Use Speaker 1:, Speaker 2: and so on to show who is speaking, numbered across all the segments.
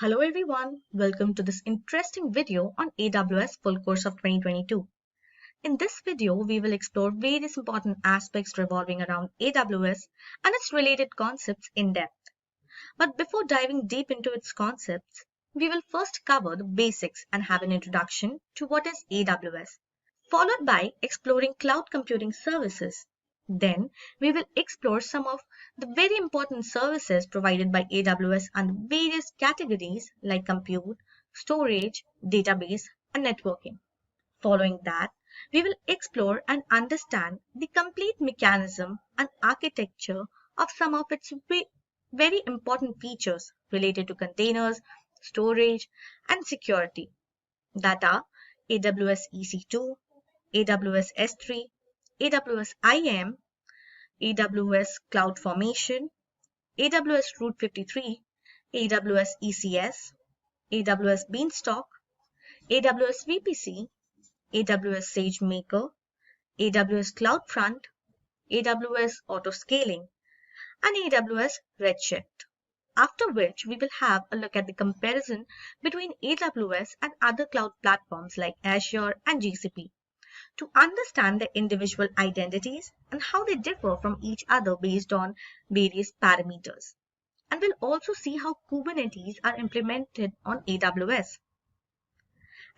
Speaker 1: Hello everyone, welcome to this interesting video on AWS full course of 2022. In this video, we will explore various important aspects revolving around AWS and its related concepts in depth. But before diving deep into its concepts, we will first cover the basics and have an introduction to what is AWS, followed by exploring cloud computing services. Then, we will explore some of the very important services provided by AWS under various categories like compute, storage, database, and networking. Following that, we will explore and understand the complete mechanism and architecture of some of its very important features related to containers, storage, and security that are AWS EC2, AWS S3, AWS IAM, AWS CloudFormation, AWS Route 53, AWS ECS, AWS Beanstalk, AWS VPC, AWS SageMaker, AWS CloudFront, AWS Autoscaling, and AWS Redshift. After which we will have a look at the comparison between AWS and other cloud platforms like Azure and GCP, to understand their individual identities and how they differ from each other based on various parameters. And we'll also see how Kubernetes are implemented on AWS.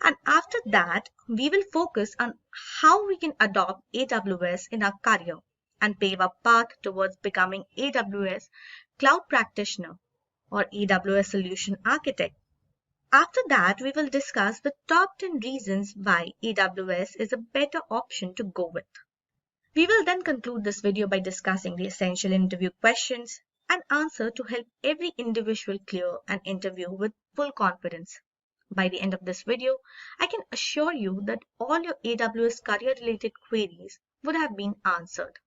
Speaker 1: And after that, we will focus on how we can adopt AWS in our career and pave a path towards becoming AWS Cloud Practitioner or AWS Solution Architect. After that, we will discuss the top 10 reasons why AWS is a better option to go with. We will then conclude this video by discussing the essential interview questions and answer to help every individual clear an interview with full confidence. By the end of this video, I can assure you that all your AWS career-related queries would have been answered.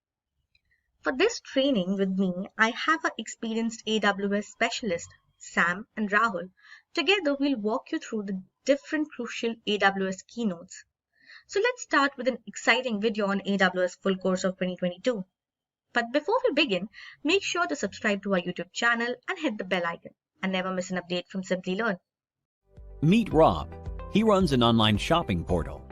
Speaker 1: For this training with me, I have an experienced AWS specialist, Sam and Rahul. Together, we'll walk you through the different crucial AWS keynotes. So let's start with an exciting video on AWS full course of 2022. But before we begin, make sure to subscribe to our YouTube channel and hit the bell icon and never miss an update from Simplilearn.
Speaker 2: Meet Rob. He runs an online shopping portal.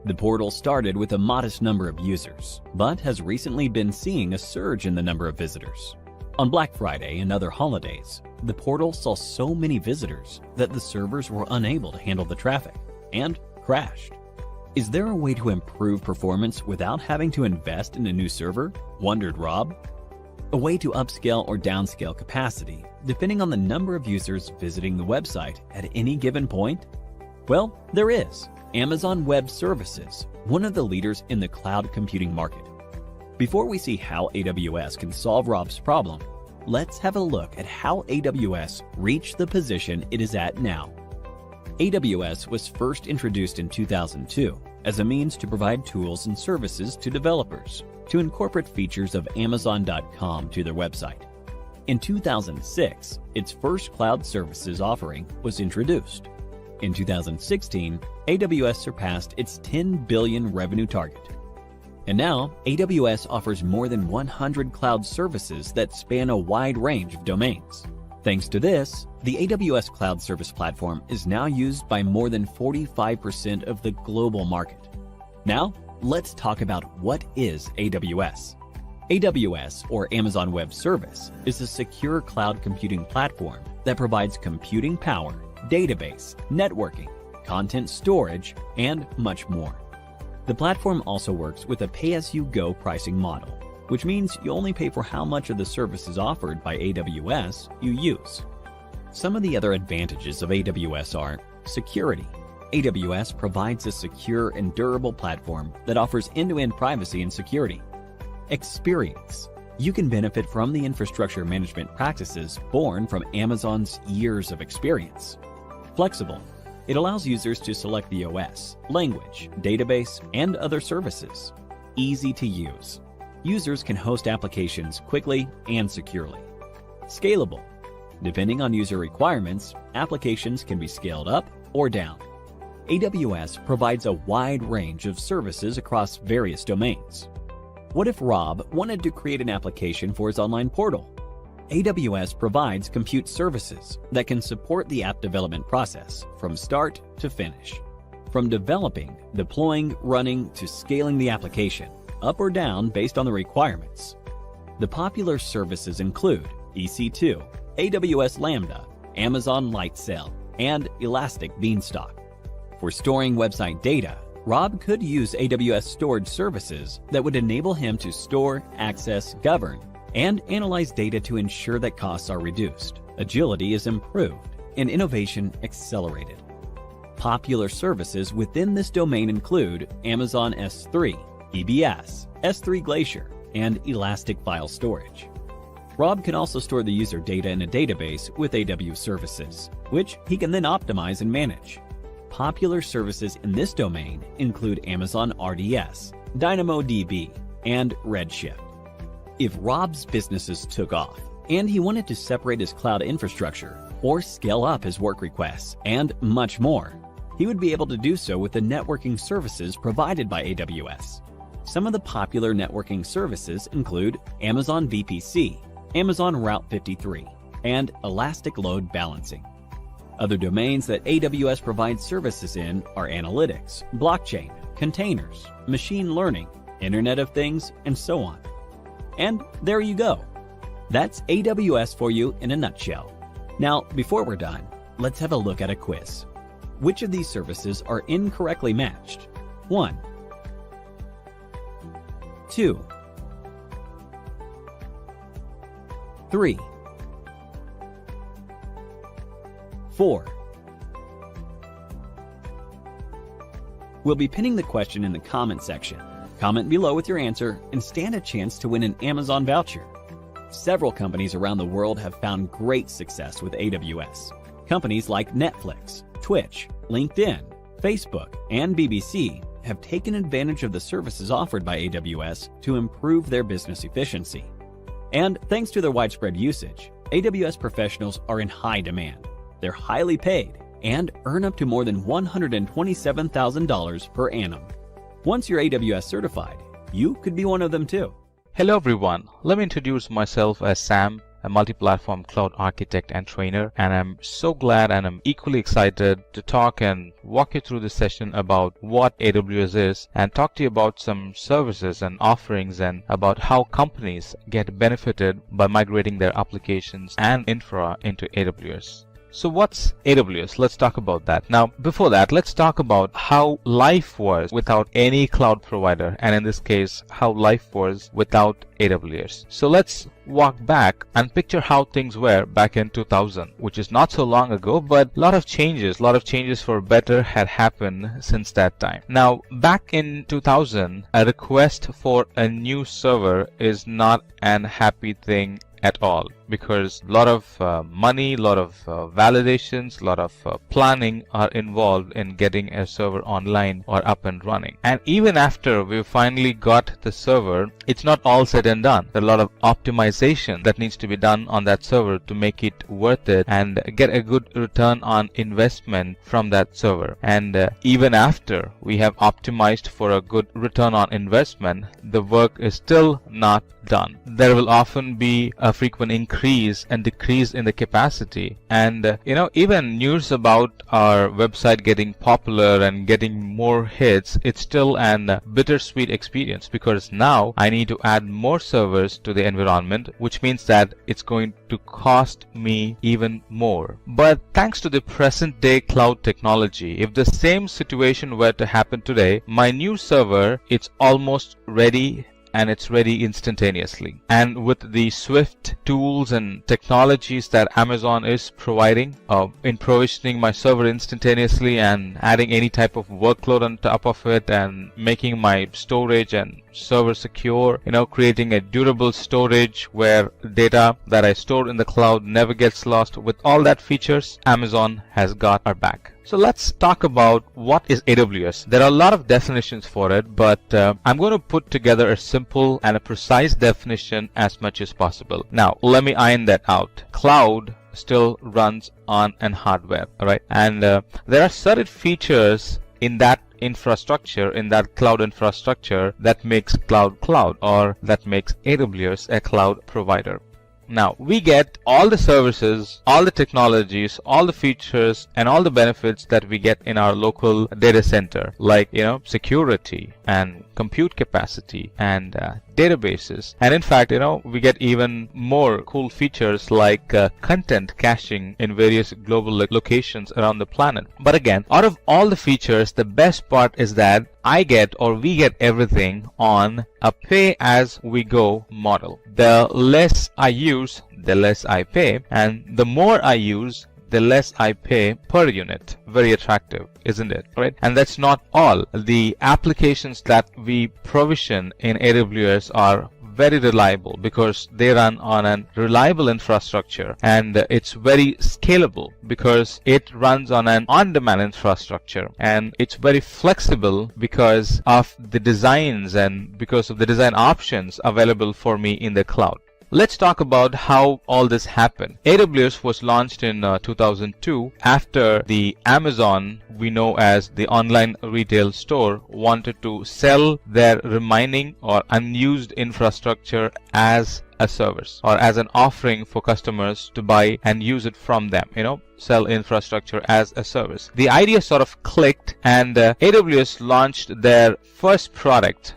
Speaker 2: The portal started with a modest number of users, but has recently been seeing a surge in the number of visitors. On Black Friday and other holidays, the portal saw so many visitors that the servers were unable to handle the traffic and crashed. Is there a way to improve performance without having to invest in a new server? Wondered Rob. A way to upscale or downscale capacity, depending on the number of users visiting the website at any given point? Well, there is. Amazon Web Services, one of the leaders in the cloud computing market. Before we see how AWS can solve Rob's problem, let's have a look at how AWS reached the position it is at now. AWS was first introduced in 2002 as a means to provide tools and services to developers to incorporate features of Amazon.com to their website. In 2006, its first cloud services offering was introduced. In 2016, AWS surpassed its $10 billion revenue target. And now, AWS offers more than 100 cloud services that span a wide range of domains. Thanks to this, the AWS Cloud Service Platform is now used by more than 45% of the global market. Now, let's talk about what is AWS. AWS, or Amazon Web Service, is a secure cloud computing platform that provides computing power, database, networking, content storage, and much more. The platform also works with a pay-as-you-go pricing model, which means you only pay for how much of the services offered by AWS you use. Some of the other advantages of AWS are security. AWS provides a secure and durable platform that offers end-to-end privacy and security. Experience. You can benefit from the infrastructure management practices born from Amazon's years of experience. Flexible. It allows users to select the OS, language, database, and other services. Easy to use. Users can host applications quickly and securely. Scalable. Depending on user requirements, applications can be scaled up or down. AWS provides a wide range of services across various domains. What if Rob wanted to create an application for his online portal? AWS provides compute services that can support the app development process from start to finish. From developing, deploying, running, to scaling the application, up or down based on the requirements. The popular services include EC2, AWS Lambda, Amazon Lightsail, and Elastic Beanstalk. For storing website data, Rob could use AWS storage services that would enable him to store, access, govern, and analyze data to ensure that costs are reduced, agility is improved, and innovation accelerated. Popular services within this domain include Amazon S3, EBS, S3 Glacier, and Elastic File Storage. Rob can also store the user data in a database with AWS Services, which he can then optimize and manage. Popular services in this domain include Amazon RDS, DynamoDB, and Redshift. If Rob's businesses took off and he wanted to separate his cloud infrastructure or scale up his work requests and much more, he would be able to do so with the networking services provided by AWS. Some of the popular networking services include Amazon VPC, Amazon Route 53, and Elastic Load Balancing. Other domains that AWS provides services in are analytics, blockchain, containers, machine learning, Internet of Things, and so on. And there you go. That's AWS for you in a nutshell. Now, before we're done, let's have a look at a quiz. Which of these services are incorrectly matched? 1, 2, 3, 4. We'll be pinning the question in the comment section. Comment below with your answer and stand a chance to win an Amazon voucher. Several companies around the world have found great success with AWS. Companies like Netflix, Twitch, LinkedIn, Facebook, and BBC have taken advantage of the services offered by AWS to improve their business efficiency. And thanks to their widespread usage, AWS professionals are in high demand. They're highly paid and earn up to more than $127,000 per annum. Once you're AWS certified, you could be one of them too.
Speaker 3: Hello everyone, let me introduce myself as Sam, a multi-platform cloud architect and trainer, and I'm so glad and I'm equally excited to talk and walk you through this session about what AWS is and talk to you about some services and offerings and about how companies get benefited by migrating their applications and infra into AWS. So what's AWS? Let's talk about that. Now, before that, let's talk about how life was without any cloud provider, and in this case, how life was without AWS. So let's walk back and picture how things were back in 2000, which is not so long ago, but a lot of changes for better had happened since that time. Now, back in 2000, a request for a new server is not an happy thing at all, because a lot of money, a lot of validations, a lot of planning are involved in getting a server online or up and running. And even after we finally got the server, it's not all said and done. There's a lot of optimization that needs to be done on that server to make it worth it and get a good return on investment from that server. And even after we have optimized for a good return on investment, the work is still not done. There will often be a frequent increase and decrease in the capacity, and even news about our website getting popular and getting more hits, it's still an bittersweet experience, because now I need to add more servers to the environment, which means that it's going to cost me even more. But thanks to the present day cloud technology, if the same situation were to happen today, my new server, it's almost ready, and it's ready instantaneously. And with the swift tools and technologies that Amazon is providing in provisioning my server instantaneously and adding any type of workload on top of it and making my storage and server secure, creating a durable storage where data that I store in the cloud never gets lost, with all that features, Amazon has got our back. So let's talk about what is AWS. There are a lot of definitions for it, but I'm going to put together a simple and a precise definition as much as possible. Now, let me iron that out. Cloud still runs on an hardware, right? And there are certain features in that infrastructure, in that cloud infrastructure, that makes cloud, or that makes AWS a cloud provider. Now, we get all the services, all the technologies, all the features, and all the benefits that we get in our local data center, like, security and compute capacity and databases. And in fact, we get even more cool features like content caching in various global locations around the planet. But again, out of all the features, the best part is that we get everything on a pay-as-we-go model. The less I use, the less I pay, and the more I use, the less I pay per unit. Very attractive, isn't it? Right? And that's not all. The applications that we provision in AWS are very reliable because they run on a reliable infrastructure, and it's very scalable because it runs on an on-demand infrastructure, and it's very flexible because of the designs and because of the design options available for me in the cloud. Let's talk about how all this happened. AWS was launched in 2002 after the Amazon, we know as the online retail store, wanted to sell their remaining or unused infrastructure as a service or as an offering for customers to buy and use it from them, sell infrastructure as a service. The idea sort of clicked, and AWS launched their first product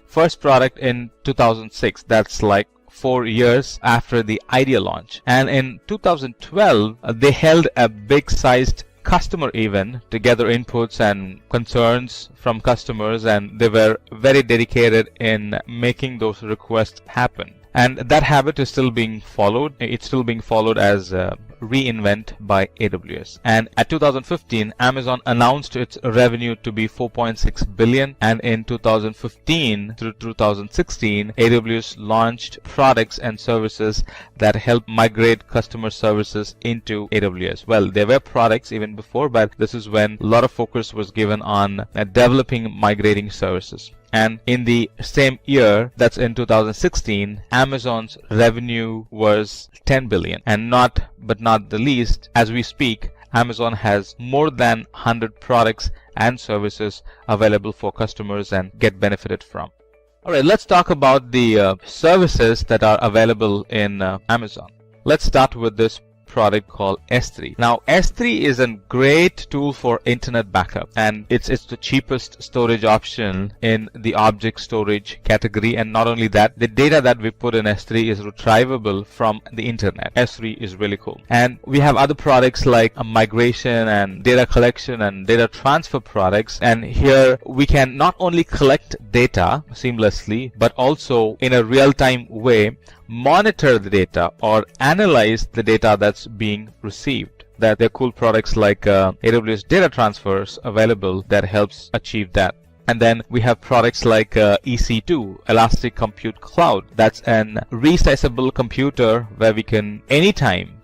Speaker 3: in 2006. That's like 4 years after the idea launch. And in 2012, they held a big-sized customer event to gather inputs and concerns from customers, and they were very dedicated in making those requests happen. And that habit is still being followed. It's still being followed as reInvent by AWS. And at 2015, Amazon announced its revenue to be 4.6 billion. And in 2015 through 2016, AWS launched products and services that help migrate customer services into AWS. Well, there were products even before, but this is when a lot of focus was given on developing migrating services. And in the same year, that's in 2016, Amazon's revenue was 10 billion. And not the least, as we speak, Amazon has more than 100 products and services available for customers and get benefited from. Alright, let's talk about the services that are available in Amazon. Let's start with this product called S3. Now, S3 is a great tool for internet backup, and it's the cheapest storage option in the object storage category. And not only that, the data that we put in S3 is retrievable from the internet. S3 is really cool. And we have other products like migration and data collection and data transfer products. And here we can not only collect data seamlessly, but also in a real-time way monitor the data or analyze the data that's being received. That there are cool products like AWS Data Transfers available that helps achieve that. And then we have products like EC2, Elastic Compute Cloud. That's an resizable computer where we can anytime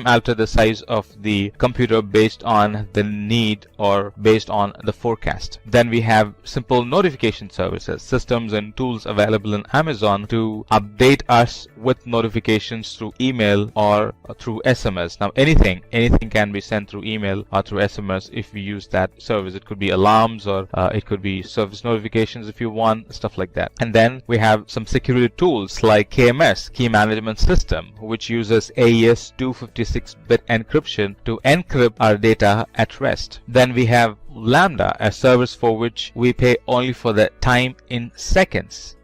Speaker 3: alter the size of the computer based on the need or based on the forecast. Then we have simple notification services, systems and tools available in Amazon to update us with notifications through email or through SMS. Now anything can be sent through email or through SMS if we use that service. It could be alarms or it could be service notifications if you want, stuff like that. And then we have some security tools like KMS, Key Management System, which uses AES 256-bit encryption to encrypt our data at rest. Then we have Lambda, a service for which we pay only for the time in seconds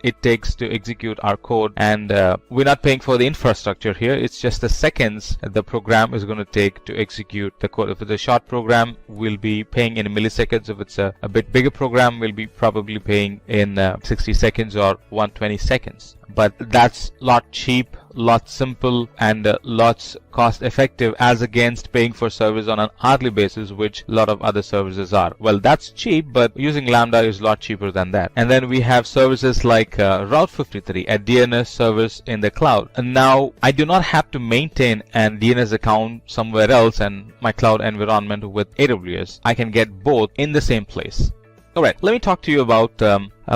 Speaker 3: it takes to execute our code, and we're not paying for the infrastructure here. It's just the seconds the program is going to take to execute the code. If it's a short program, we'll be paying in milliseconds. If it's a bit bigger program, we'll be probably paying in 60 seconds or 120 seconds. But that's a lot cheap, lot simple, and lots cost effective as against paying for service on an hourly basis, which a lot of other services are. Well, that's cheap, but using Lambda is a lot cheaper than that. And then we have services like Route 53, a DNS service in the cloud. And now I do not have to maintain an DNS account somewhere else and my cloud environment with AWS. I can get both in the same place. Alright, let me talk to you about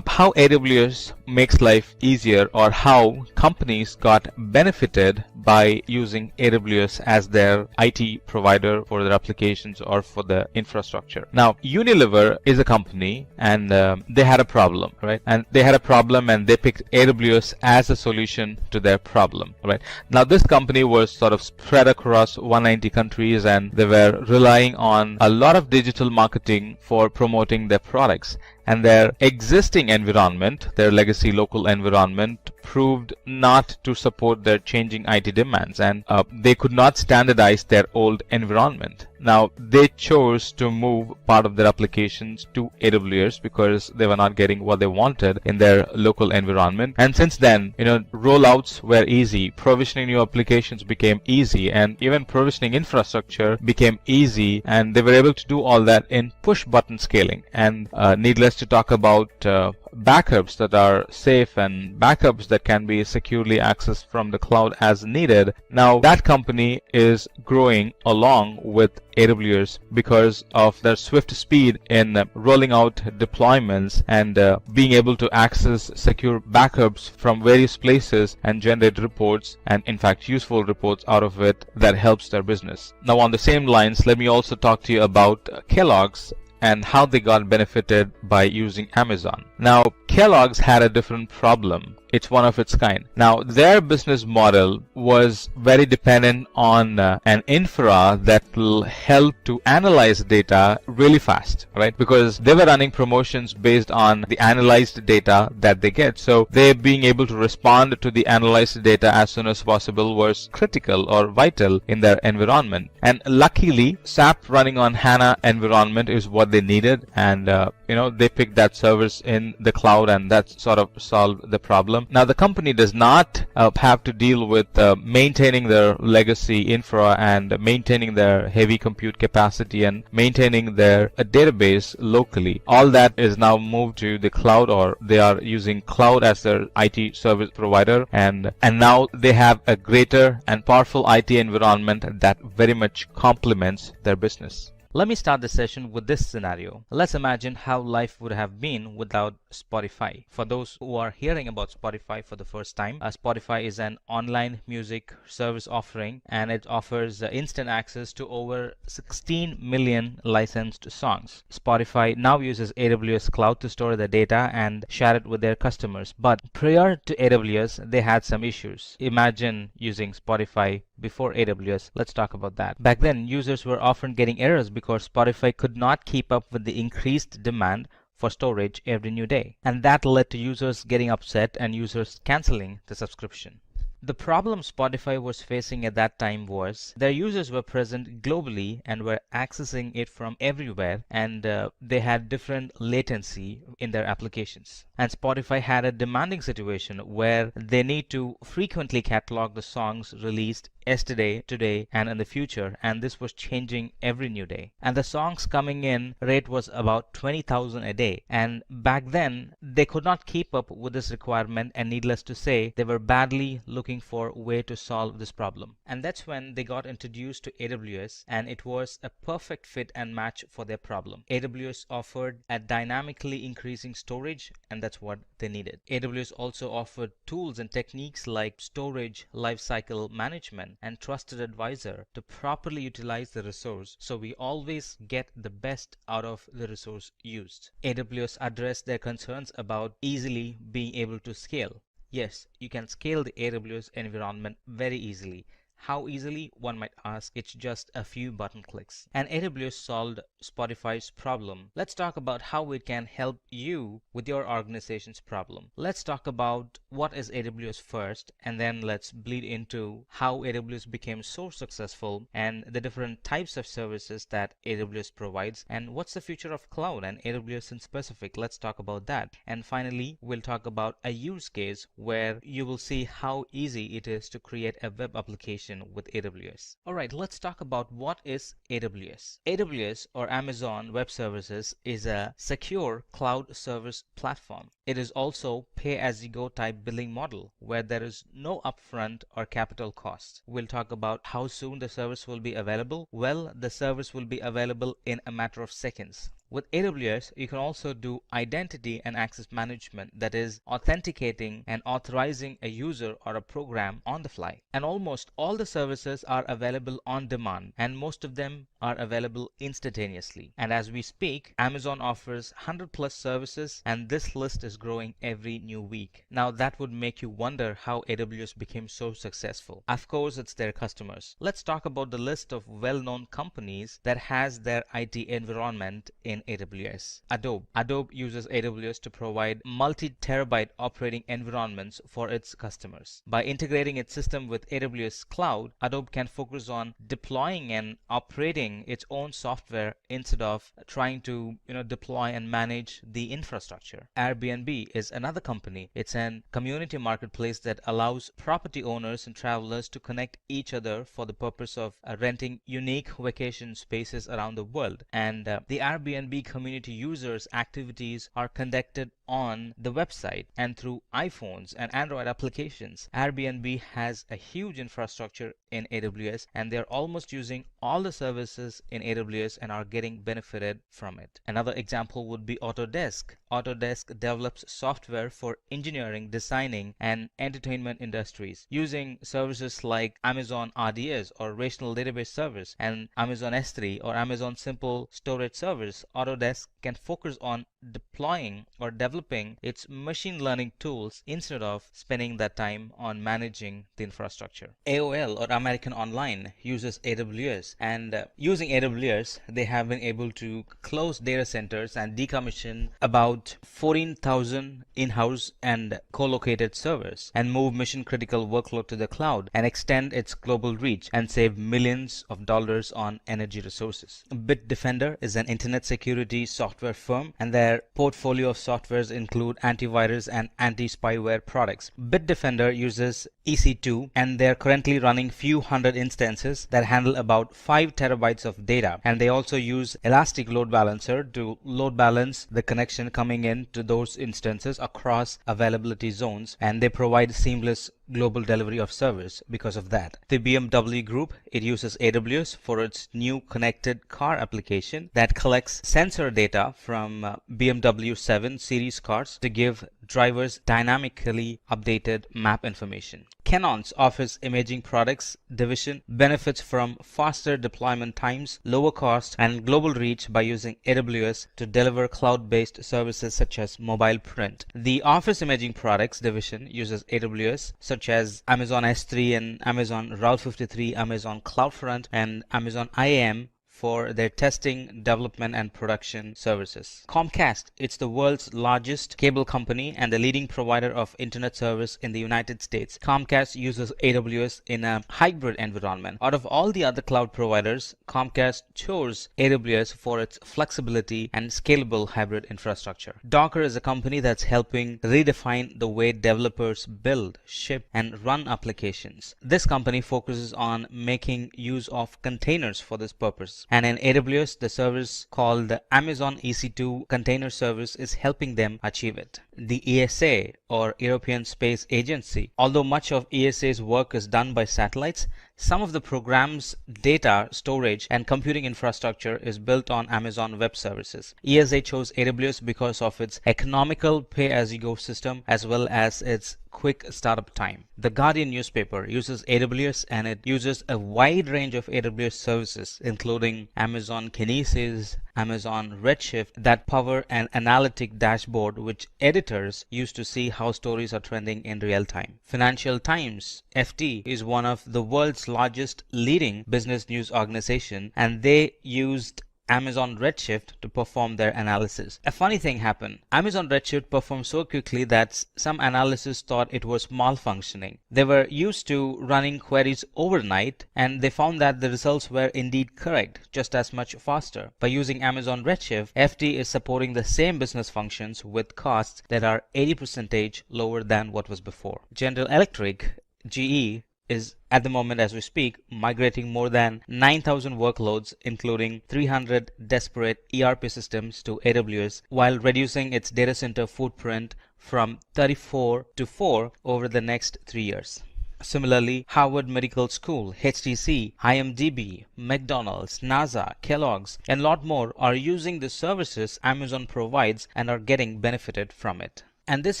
Speaker 3: how AWS makes life easier, or how companies got benefited by using AWS as their IT provider for their applications or for the infrastructure. Now, Unilever is a company, and they had a problem, right? And they had a problem, and they picked AWS as a solution to their problem, right? Now, this company was sort of spread across 190 countries, and they were relying on a lot of digital marketing for promoting their products. And their existing environment, their legacy local environment, proved not to support their changing IT demands, and they could not standardize their old environment. Now, they chose to move part of their applications to AWS because they were not getting what they wanted in their local environment. And since then, rollouts were easy, provisioning new applications became easy, and even provisioning infrastructure became easy, and they were able to do all that in push button scaling. And needless to talk about backups that are safe and backups that can be securely accessed from the cloud as needed. Now, that company is growing along with AWS because of their swift speed in rolling out deployments and being able to access secure backups from various places and generate reports, and in fact useful reports out of it that helps their business. Now, on the same lines, let me also talk to you about Kellogg's and how they got benefited by using Amazon. Now, Kellogg's had a different problem. It's one of its kind. Now, their business model was very dependent on an infra that will help to analyze data really fast, right? Because they were running promotions based on the analyzed data that they get. So they being able to respond to the analyzed data as soon as possible was critical or vital in their environment. And luckily, SAP running on HANA environment is what they needed, and they picked that service in the cloud, and that sort of solved the problem. Now, the company does not have to deal with maintaining their legacy infra and maintaining their heavy compute capacity and maintaining their database locally. All that is now moved to the cloud, or they are using cloud as their IT service provider, and now they have a greater and powerful IT environment that very much complements their business. Let me start the session with this scenario. Let's imagine how life would have been without Spotify. For those who are hearing about Spotify for the first time, Spotify is an online music service offering, and it offers instant access to over 16 million licensed songs. Spotify now uses AWS Cloud to store the data and share it with their customers. But prior to AWS, they had some issues. Imagine using Spotify before AWS. Let's talk about that. Back then, users were often getting errors because Spotify could not keep up with the increased demand for storage every new day. And that led to users getting upset and users canceling the subscription. The problem Spotify was facing at that time was their users were present globally and were accessing it from everywhere, and they had different latency in their applications. And Spotify had a demanding situation where they need to frequently catalog the songs released yesterday, today, and in the future, and this was changing every new day. And the songs coming in rate was about 20,000 a day, and back then they could not keep up with this requirement, and needless to say, they were badly looking for a way to solve this problem. And that's when they got introduced to AWS, and it was a perfect fit and match for their problem. AWS offered a dynamically increasing storage, and that's what they needed. AWS also offered tools and techniques like storage lifecycle management and trusted advisor to properly utilize the resource, so we always get the best out of the resource used. AWS addressed their concerns about easily being able to scale. Yes, you can scale the AWS environment very easily. How easily, one might ask? It's just a few button clicks. And AWS solved Spotify's problem. Let's talk about how it can help you with your organization's problem. Let's talk about what is AWS first, and then let's bleed into how AWS became so successful and the different types of services that AWS provides, and what's the future of cloud and AWS in specific. Let's talk about that. And finally, we'll talk about a use case where you will see how easy it is to create a web application with AWS. Alright, let's talk about what is AWS. AWS, or Amazon Web Services, is a secure cloud service platform. It is also pay-as-you-go type billing model where there is no upfront or capital costs. We'll talk about how soon the service will be available. Well, the service will be available in a matter of seconds. With AWS, you can also do identity and access management, that is, authenticating and authorizing a user or a program on the fly. And almost all the services are available on demand, and most of them are available instantaneously. And as we speak, Amazon offers 100 plus services, and this list is growing every new week. Now that would make you wonder how AWS became so successful. Of course, it's their customers. Let's talk about the list of well-known companies that has their IT environment in AWS. Adobe uses AWS to provide multi-terabyte operating environments for its customers. By integrating its system with AWS Cloud, Adobe can focus on deploying and operating its own software instead of trying to deploy and manage the infrastructure. Airbnb is another company. It's an community marketplace that allows property owners and travelers to connect each other for the purpose of renting unique vacation spaces around the world. And the Airbnb community users' activities are conducted on the website and through iPhones and Android applications. Airbnb has a huge infrastructure in AWS, and they're almost using all the services in AWS and are getting benefited from it. Another example would be Autodesk. Autodesk develops software for engineering, designing, and entertainment industries. Using services like Amazon RDS or Relational Database Service and Amazon S3 or Amazon Simple Storage Service, Autodesk can focus on deploying or developing its machine learning tools instead of spending that time on managing the infrastructure. AOL or American Online uses AWS, and using AWS, they have been able to close data centers and decommission about 14,000 in-house and co-located servers and move mission-critical workload to the cloud and extend its global reach and save millions of dollars on energy resources. Bitdefender is an internet security software firm, and their portfolio of softwares include antivirus and anti-spyware products. Bitdefender uses EC2, and they're currently running few hundred instances that handle about 5 terabytes of data, and they also use Elastic Load Balancer to load balance the connection coming in to those instances across availability zones, and they provide seamless global delivery of service because of that. The BMW Group, it uses AWS for its new connected car application that collects sensor data from BMW 7 series cars to give drivers dynamically updated map information. Canon's Office Imaging Products division benefits from faster deployment times, lower cost, and global reach by using AWS to deliver cloud-based services such as mobile print. The Office Imaging Products division uses AWS such as Amazon S3 and Amazon Route 53, Amazon CloudFront, and Amazon IAM for their testing, development, and production services. Comcast, it's the world's largest cable company and the leading provider of internet service in the United States. Comcast uses AWS in a hybrid environment. Out of all the other cloud providers, Comcast chose AWS for its flexibility and scalable hybrid infrastructure. Docker is a company that's helping redefine the way developers build, ship, and run applications. This company focuses on making use of containers for this purpose. And in AWS, the service called the Amazon EC2 Container Service is helping them achieve it. The ESA, or European Space Agency, although much of ESA's work is done by satellites, some of the program's data storage and computing infrastructure is built on Amazon Web Services. ESA chose AWS because of its economical pay-as-you-go system as well as its quick startup time. The Guardian newspaper uses AWS, and it uses a wide range of AWS services including Amazon Kinesis, Amazon Redshift that power an analytic dashboard which editors use to see how stories are trending in real time. Financial Times, FT, is one of the world's largest leading business news organization, and they used Amazon Redshift to perform their analysis. A funny thing happened. Amazon Redshift performed so quickly that some analysts thought it was malfunctioning. They were used to running queries overnight, and they found that the results were indeed correct, just as much faster. By using Amazon Redshift, FT is supporting the same business functions with costs that are 80% lower than what was before. General Electric, GE, is at the moment as we speak migrating more than 9,000 workloads including 300 disparate ERP systems to AWS while reducing its data center footprint from 34 to 4 over the next 3 years. Similarly, Harvard Medical School, HTC, IMDb, McDonald's, NASA, Kellogg's, and a lot more are using the services Amazon provides and are getting benefited from it. And this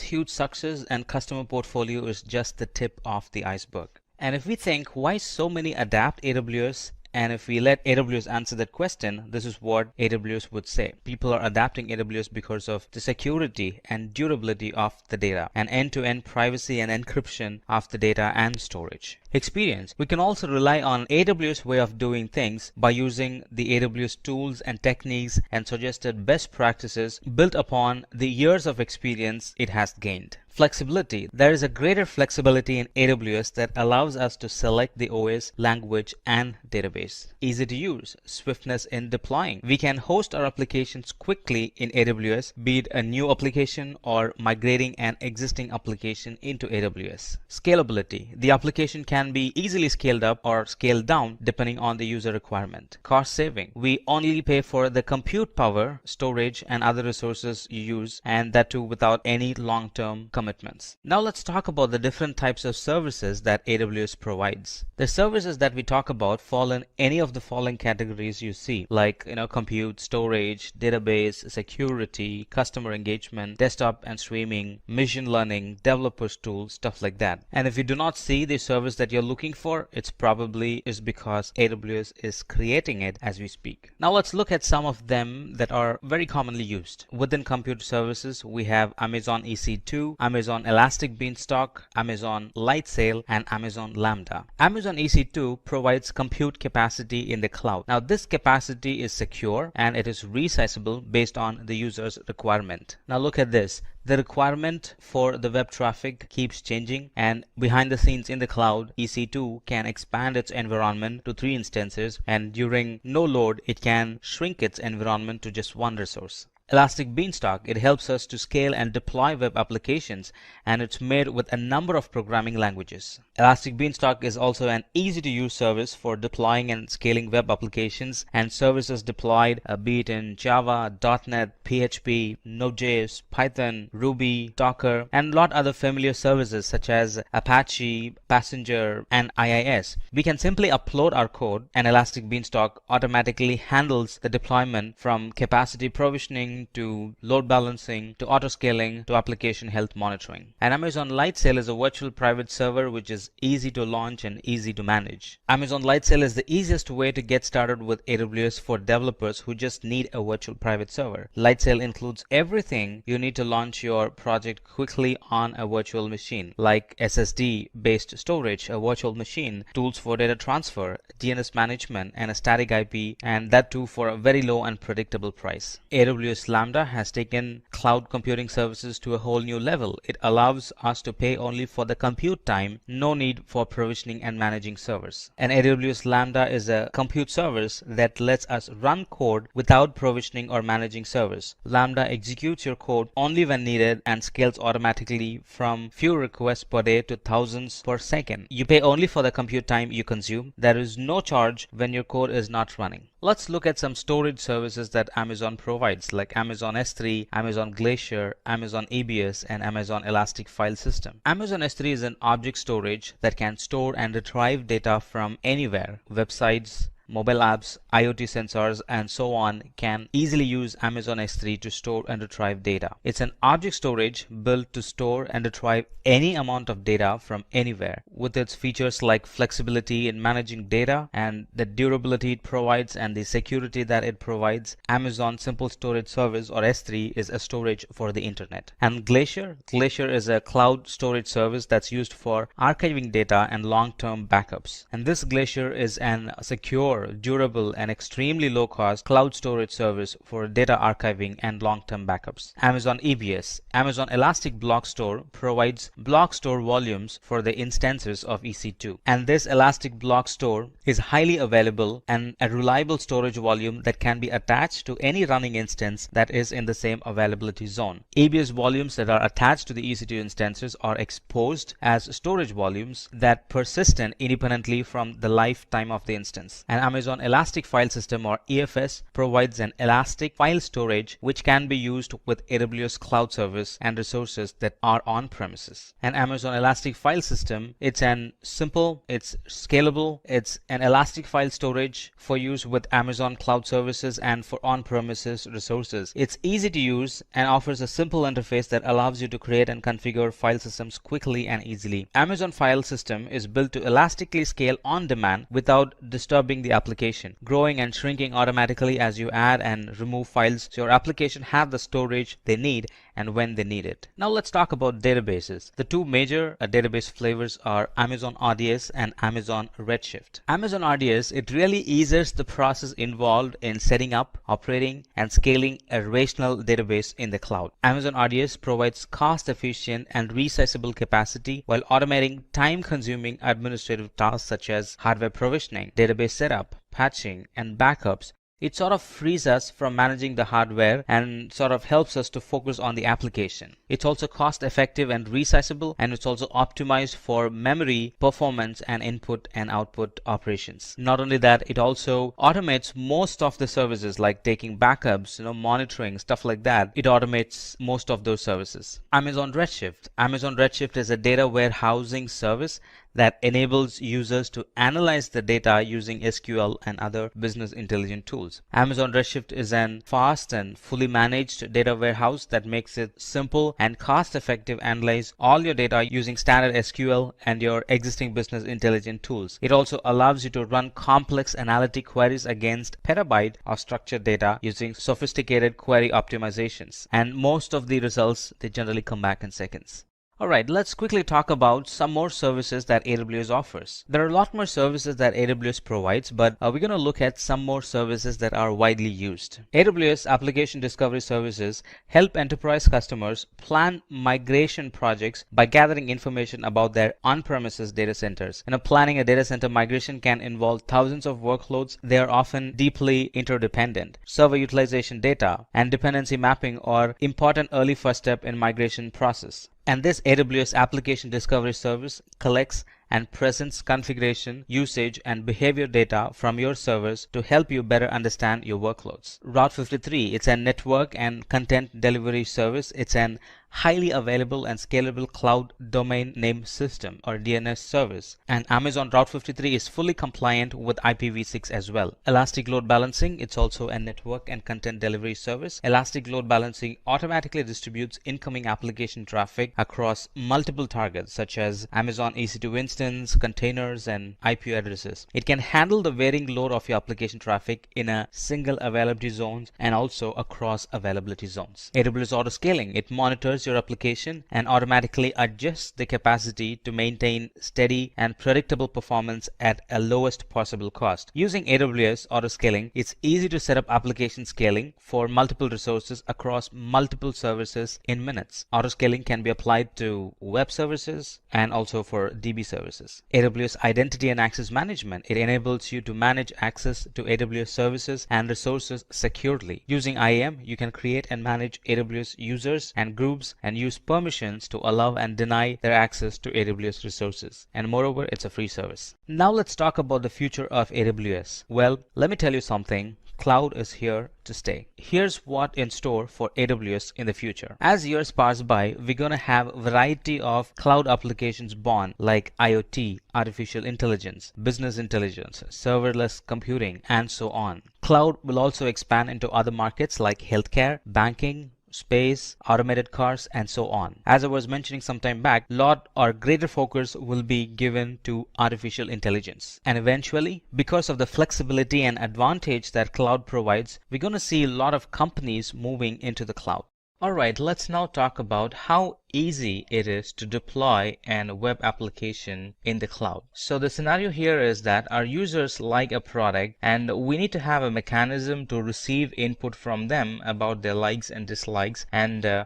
Speaker 3: huge success and customer portfolio is just the tip of the iceberg. And if we think why so many adapt AWS, and if we let AWS answer that question, this is what AWS would say. People are adapting AWS because of the security and durability of the data, and end-to-end privacy and encryption of the data and storage. Experience. We can also rely on AWS way of doing things by using the AWS tools and techniques and suggested best practices built upon the years of experience it has gained. Flexibility. There is a greater flexibility in AWS that allows us to select the OS, language, and database. Easy to use. Swiftness in deploying. We can host our applications quickly in AWS, be it a new application or migrating an existing application into AWS. Scalability. The application can be easily scaled up or scaled down depending on the user requirement. Cost saving. We only pay for the compute power, storage, and other resources you use, and that too without any long-term commitments. Now let's talk about the different types of services that AWS provides. The services that we talk about fall in any of the following categories you see, like compute, storage, database, security, customer engagement, desktop and streaming, machine learning, developers tools, stuff like that. And if you do not see the service that you're looking for, it's probably is because AWS is creating it as we speak. Now let's look at some of them that are very commonly used. Within compute services, we have Amazon EC2, Amazon Elastic Beanstalk, Amazon Lightsail, and Amazon Lambda. Amazon EC2 provides compute capacity in the cloud. Now this capacity is secure and it is resizable based on the user's requirement. Now look at this. The requirement for the web traffic keeps changing, and behind the scenes in the cloud, EC2 can expand its environment to 3 instances, and during no load, it can shrink its environment to just 1 resource. Elastic Beanstalk, it helps us to scale and deploy web applications, and it's made with a number of programming languages. Elastic Beanstalk is also an easy to use service for deploying and scaling web applications and services deployed be it in Java, .NET, PHP, Node.js, Python, Ruby, Docker, and a lot other familiar services such as Apache, Passenger, and IIS. We can simply upload our code, and Elastic Beanstalk automatically handles the deployment from capacity provisioning to load balancing to autoscaling to application health monitoring. And Amazon Lightsail is a virtual private server which is easy to launch and easy to manage. Amazon Lightsail is the easiest way to get started with AWS for developers who just need a virtual private server. Lightsail includes everything you need to launch your project quickly on a virtual machine, like SSD based storage, a virtual machine, tools for data transfer, DNS management, and a static IP, and that too for a very low and predictable price. AWS Lambda has taken cloud computing services to a whole new level. It allows us to pay only for the compute time, no need for provisioning and managing servers. And AWS Lambda is a compute service that lets us run code without provisioning or managing servers. Lambda executes your code only when needed and scales automatically from few requests per day to thousands per second. You pay only for the compute time you consume. There is no charge when your code is not running. Let's look at some storage services that Amazon provides, like Amazon S3, Amazon Glacier, Amazon EBS, and Amazon Elastic File System. Amazon S3 is an object storage that can store and retrieve data from anywhere. Websites, mobile apps, IoT sensors, and so on can easily use Amazon S3 to store and retrieve data. It's an object storage built to store and retrieve any amount of data from anywhere. With its features like flexibility in managing data and the durability it provides and the security that it provides, Amazon Simple Storage Service or S3 is a storage for the internet. And Glacier is a cloud storage service that's used for archiving data and long-term backups. And this Glacier is an secure, durable, and extremely low-cost cloud storage service for data archiving and long-term backups. Amazon EBS, Amazon Elastic Block Store, provides block store volumes for the instances of EC2. And this Elastic Block Store is highly available and a reliable storage volume that can be attached to any running instance that is in the same availability zone. EBS volumes that are attached to the EC2 instances are exposed as storage volumes that persist independently from the lifetime of the instance. And Amazon Elastic File System, or EFS, provides an elastic file storage which can be used with AWS Cloud Service and resources that are on premises. An Amazon Elastic File System, it's simple, it's scalable, it's an elastic file storage for use with Amazon Cloud Services and for on-premises resources. It's easy to use and offers a simple interface that allows you to create and configure file systems quickly and easily. Amazon File System is built to elastically scale on demand without disturbing the application, growing and shrinking automatically as you add and remove files, so your application have the storage they need and when they need it. Now let's talk about databases. The two major database flavors are Amazon RDS and Amazon Redshift. Amazon RDS, it really eases the process involved in setting up, operating, and scaling a relational database in the cloud. Amazon RDS provides cost-efficient and resizable capacity while automating time-consuming administrative tasks such as hardware provisioning, database setup, patching, and backups. It sort of frees us from managing the hardware and sort of helps us to focus on the application. It's also cost effective and resizable, and it's also optimized for memory, performance, and input and output operations. Not only that, it also automates most of the services like taking backups, monitoring, stuff like that. It automates most of those services. Amazon Redshift. Amazon Redshift is a data warehousing service that enables users to analyze the data using SQL and other business intelligence tools. Amazon Redshift is an fast and fully managed data warehouse that makes it simple and cost-effective to analyze all your data using standard SQL and your existing business intelligence tools. It also allows you to run complex analytic queries against petabyte of structured data using sophisticated query optimizations. And most of the results, they generally come back in seconds. Alright, let's quickly talk about some more services that AWS offers. There are a lot more services that AWS provides, but we're going to look at some more services that are widely used. AWS Application Discovery Services help enterprise customers plan migration projects by gathering information about their on-premises data centers. Planning a data center migration can involve thousands of workloads. They are often deeply interdependent. Server utilization data and dependency mapping are important early first step in migration process. And this AWS Application Discovery Service collects and presents configuration, usage, and behavior data from your servers to help you better understand your workloads. Route 53, it's a network and content delivery service. It's an highly available and scalable cloud domain name system or DNS service. And Amazon Route 53 is fully compliant with IPv6 as well. Elastic Load Balancing, it's also a network and content delivery service. Elastic Load Balancing automatically distributes incoming application traffic across multiple targets such as Amazon EC2 instance, containers, and IP addresses. It can handle the varying load of your application traffic in a single availability zone and also across availability zones. AWS Autoscaling, it monitors your application and automatically adjusts the capacity to maintain steady and predictable performance at a lowest possible cost. Using AWS Autoscaling, it's easy to set up application scaling for multiple resources across multiple services in minutes. Autoscaling can be applied to web services and also for DB services. AWS Identity and Access Management, it enables you to manage access to AWS services and resources securely. Using IAM, you can create and manage AWS users and groups and use permissions to allow and deny their access to AWS resources. And moreover, it's a free service. Now let's talk about the future of AWS. Well, let me tell you something. Cloud is here to stay. Here's what in store for AWS in the future. As years pass by, we're going to have a variety of cloud applications born like IoT, artificial intelligence, business intelligence, serverless computing, and so on. Cloud will also expand into other markets like healthcare, banking, space, automated cars, and so on. As I was mentioning some time back, lot or greater focus will be given to artificial intelligence. And eventually, because of the flexibility and advantage that cloud provides, we're going to see a lot of companies moving into the cloud. Alright, let's now talk about how easy it is to deploy an web application in the cloud. So the scenario here is that our users like a product and we need to have a mechanism to receive input from them about their likes and dislikes and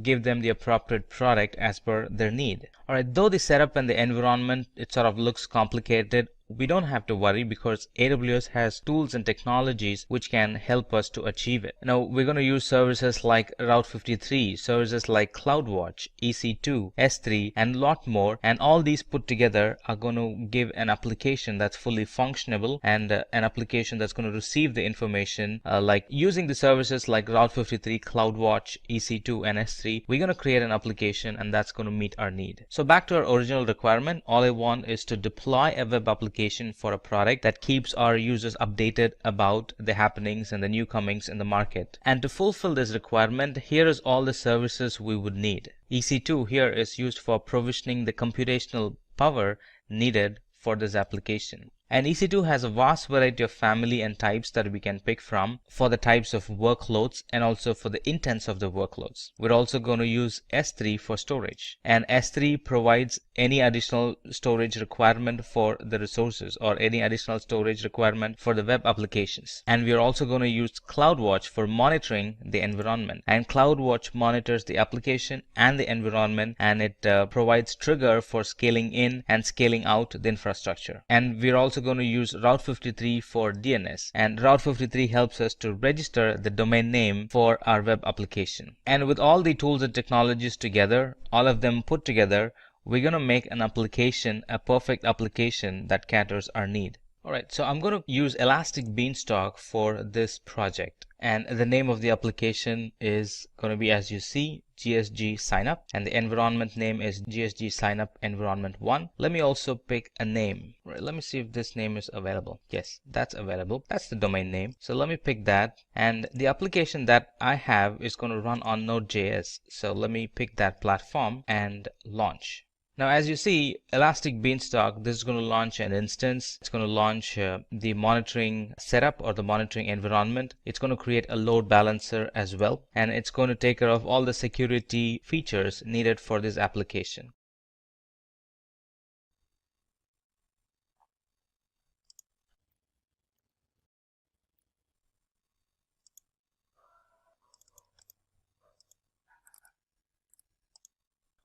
Speaker 3: give them the appropriate product as per their need. Alright, though the setup and the environment, it sort of looks complicated, we don't have to worry because AWS has tools and technologies which can help us to achieve it. Now we're going to use services like Route 53, services like CloudWatch, CloudWatch, EC2, S3, and a lot more. And all these put together are going to give an application that's fully functionable and an application that's going to receive the information like using the services like Route 53, CloudWatch, EC2, and S3. We're going to create an application and that's going to meet our need. So back to our original requirement, all I want is to deploy a web application for a product that keeps our users updated about the happenings and the new comings in the market. And to fulfill this requirement, here is all the services we would need. EC2 here is used for provisioning the computational power needed for this application. And EC2 has a vast variety of family and types that we can pick from for the types of workloads and also for the intents of the workloads. We're also going to use S3 for storage. And S3 provides any additional storage requirement for the resources or any additional storage requirement for the web applications. And we're also going to use CloudWatch for monitoring the environment. And CloudWatch monitors the application and the environment, and it provides trigger for scaling in and scaling out the infrastructure. And we're also going to use Route 53 for DNS, and Route 53 helps us to register the domain name for our web application. And with all the tools and technologies together, all of them put together, we're going to make an application, a perfect application that caters our need. Alright, so I'm going to use Elastic Beanstalk for this project, and the name of the application is going to be, as you see, GSG Signup, and the environment name is GSG Signup Environment 1. Let me also pick a name. Right, let me see if this name is available. Yes, that's available. That's the domain name. So let me pick that, and the application that I have is going to run on Node.js. So let me pick that platform and launch. Now, as you see, Elastic Beanstalk, this is going to launch an instance. It's going to launch the monitoring setup or the monitoring environment. It's going to create a load balancer as well. And it's going to take care of all the security features needed for this application.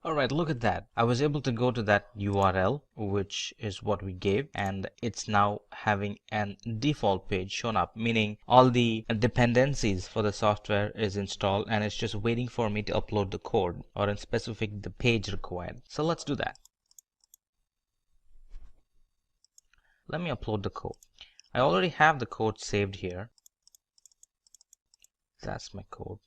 Speaker 3: Alright, look at that. I was able to go to that URL, which is what we gave, and it's now having an default page shown up, meaning all the dependencies for the software is installed and it's just waiting for me to upload the code, or in specific the page required. So let's do that. Let me upload the code. I already have the code saved here. That's my code,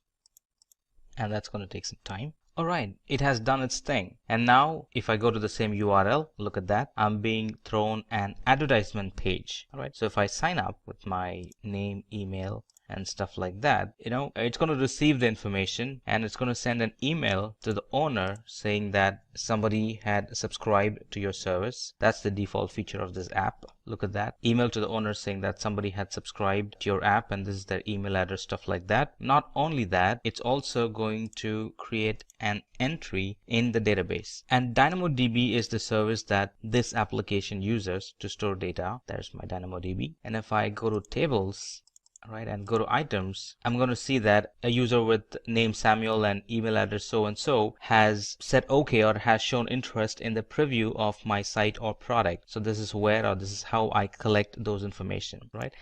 Speaker 3: and that's going to take some time. Alright, it has done its thing. And now if I go to the same URL, look at that, I'm being thrown an advertisement page. Alright, so if I sign up with my name, email, and stuff like that, it's going to receive the information and it's going to send an email to the owner saying that somebody had subscribed to your service. That's the default feature of this app. Look at that. Email to the owner saying that somebody had subscribed to your app and this is their email address, stuff like that. Not only that, it's also going to create an entry in the database. And DynamoDB is the service that this application uses to store data. There's my DynamoDB. And if I go to tables, right, and go to items, I'm going to see that a user with name Samuel and email address so and so has said okay or has shown interest in the preview of my site or product. So this is where, or this is how I collect those information, right?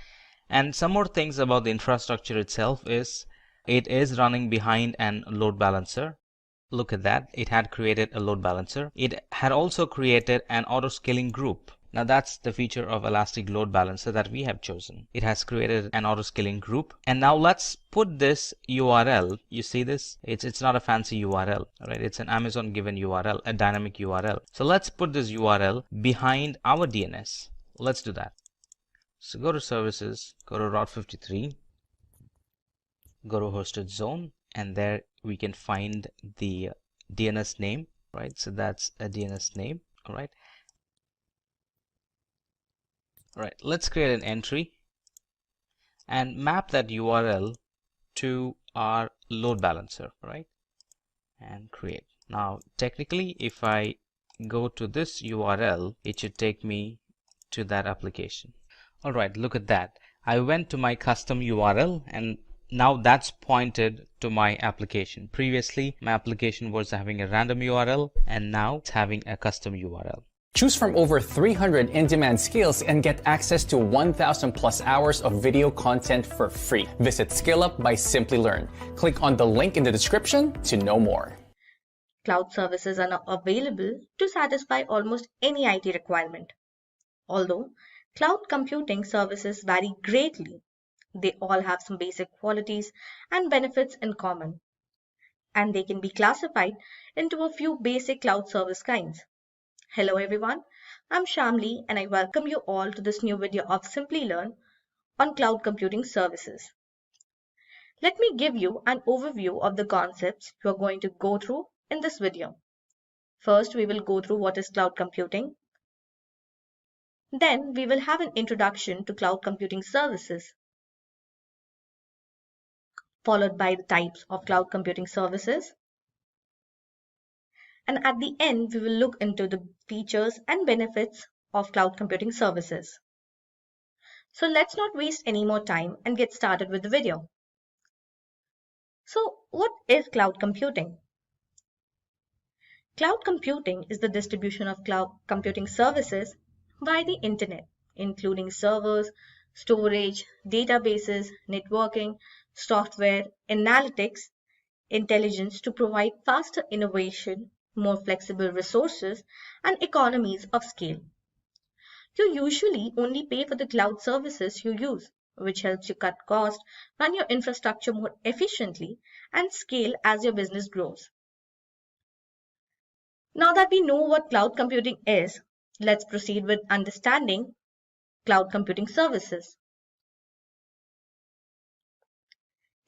Speaker 3: And some more things about the infrastructure itself is it is running behind an load balancer. Look at that. It had created a load balancer. It had also created an autoscaling group. Now that's the feature of Elastic Load Balancer that we have chosen. It has created an autoscaling group. And now let's put this URL. You see this? It's not a fancy URL, right? It's an Amazon given URL, a dynamic URL. So let's put this URL behind our DNS. Let's do that. So go to services, go to Route 53, go to hosted zone, and there we can find the DNS name, right? So that's a DNS name, all right? Alright, let's create an entry and map that URL to our load balancer, right? And create. Now, technically, if I go to this URL, it should take me to that application. Alright, look at that. I went to my custom URL and now that's pointed to my application. Previously, my application was having a random URL and now it's having a custom URL.
Speaker 4: Choose from over 300 in-demand skills and get access to 1,000 plus hours of video content for free. Visit SkillUp by Simplilearn. Click on the link in the description to know more.
Speaker 1: Cloud services are now available to satisfy almost any IT requirement. Although cloud computing services vary greatly, they all have some basic qualities and benefits in common, and they can be classified into a few basic cloud service kinds. Hello everyone, I'm Shamli and I welcome you all to this new video of Simplilearn on cloud computing services. Let me give you an overview of the concepts you are going to go through in this video. First, we will go through what is cloud computing. Then we will have an introduction to cloud computing services, followed by the types of cloud computing services. And at the end, we will look into the features and benefits of cloud computing services. So let's not waste any more time and get started with the video. So what is cloud computing? Cloud computing is the distribution of cloud computing services via the internet, including servers, storage, databases, networking, software, analytics, intelligence to provide faster innovation, more flexible resources, and economies of scale. You usually only pay for the cloud services you use, which helps you cut costs, run your infrastructure more efficiently, and scale as your business grows. Now that we know what cloud computing is, let's proceed with understanding cloud computing services.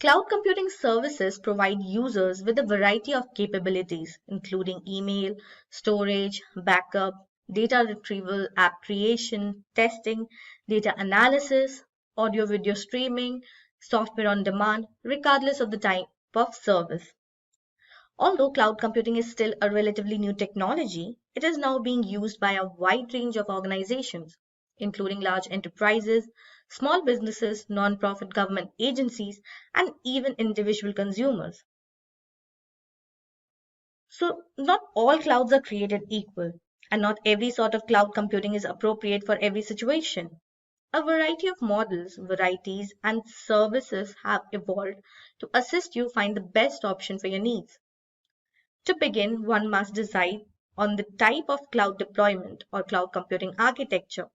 Speaker 1: Cloud computing services provide users with a variety of capabilities, including email, storage, backup, data retrieval, app creation, testing, data analysis, audio-video streaming, software on demand, regardless of the type of service. Although cloud computing is still a relatively new technology, it is now being used by a wide range of organizations, including large enterprises, small businesses, non-profit government agencies, and even individual consumers. So, not all clouds are created equal, and not every sort of cloud computing is appropriate for every situation. A variety of models, varieties, and services have evolved to assist you find the best option for your needs. To begin, one must decide on the type of cloud deployment or cloud computing architecture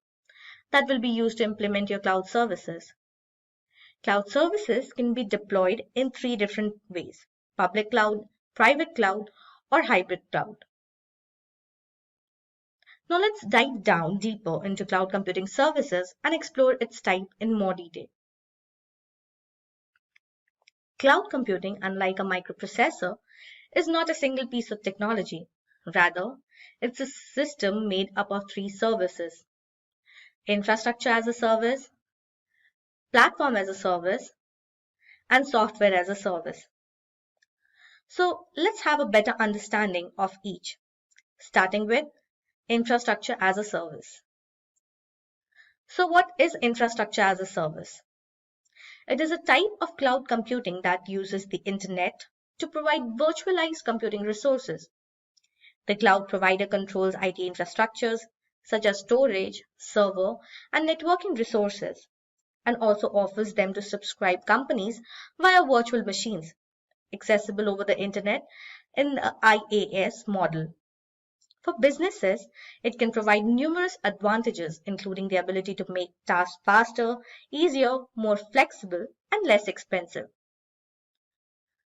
Speaker 1: that will be used to implement your cloud services. Cloud services can be deployed in three different ways: public cloud, private cloud, or hybrid cloud. Now let's dive down deeper into cloud computing services and explore its type in more detail. Cloud computing, unlike a microprocessor, is not a single piece of technology. Rather, it's a system made up of three services: infrastructure as a service, platform as a service, and software as a service. So let's have a better understanding of each, starting with infrastructure as a service. So what is infrastructure as a service? It is a type of cloud computing that uses the internet to provide virtualized computing resources. The cloud provider controls IT infrastructures such as storage, server, and networking resources, and also offers them to subscribe companies via virtual machines, accessible over the internet in the IaaS model. For businesses, it can provide numerous advantages, including the ability to make tasks faster, easier, more flexible, and less expensive.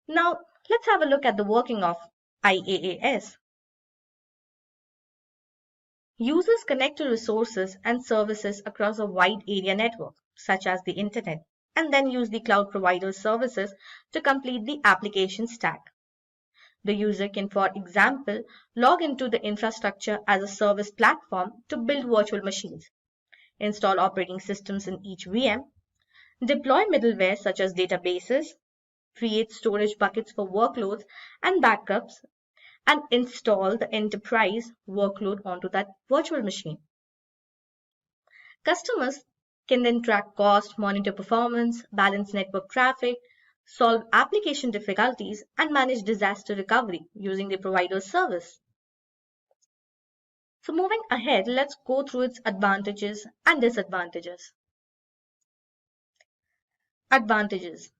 Speaker 1: Now, let's have a look at the working of IaaS. Users connect to resources and services across a wide area network, such as the internet, and then use the cloud provider's services to complete the application stack. The user can, for example, log into the infrastructure as a service platform to build virtual machines, install operating systems in each VM, deploy middleware such as databases, create storage buckets for workloads and backups, and install the enterprise workload onto that virtual machine. Customers can then track cost, monitor performance, balance network traffic, solve application difficulties, and manage disaster recovery using the provider's service. So moving ahead, let's go through its advantages and disadvantages. Advantages.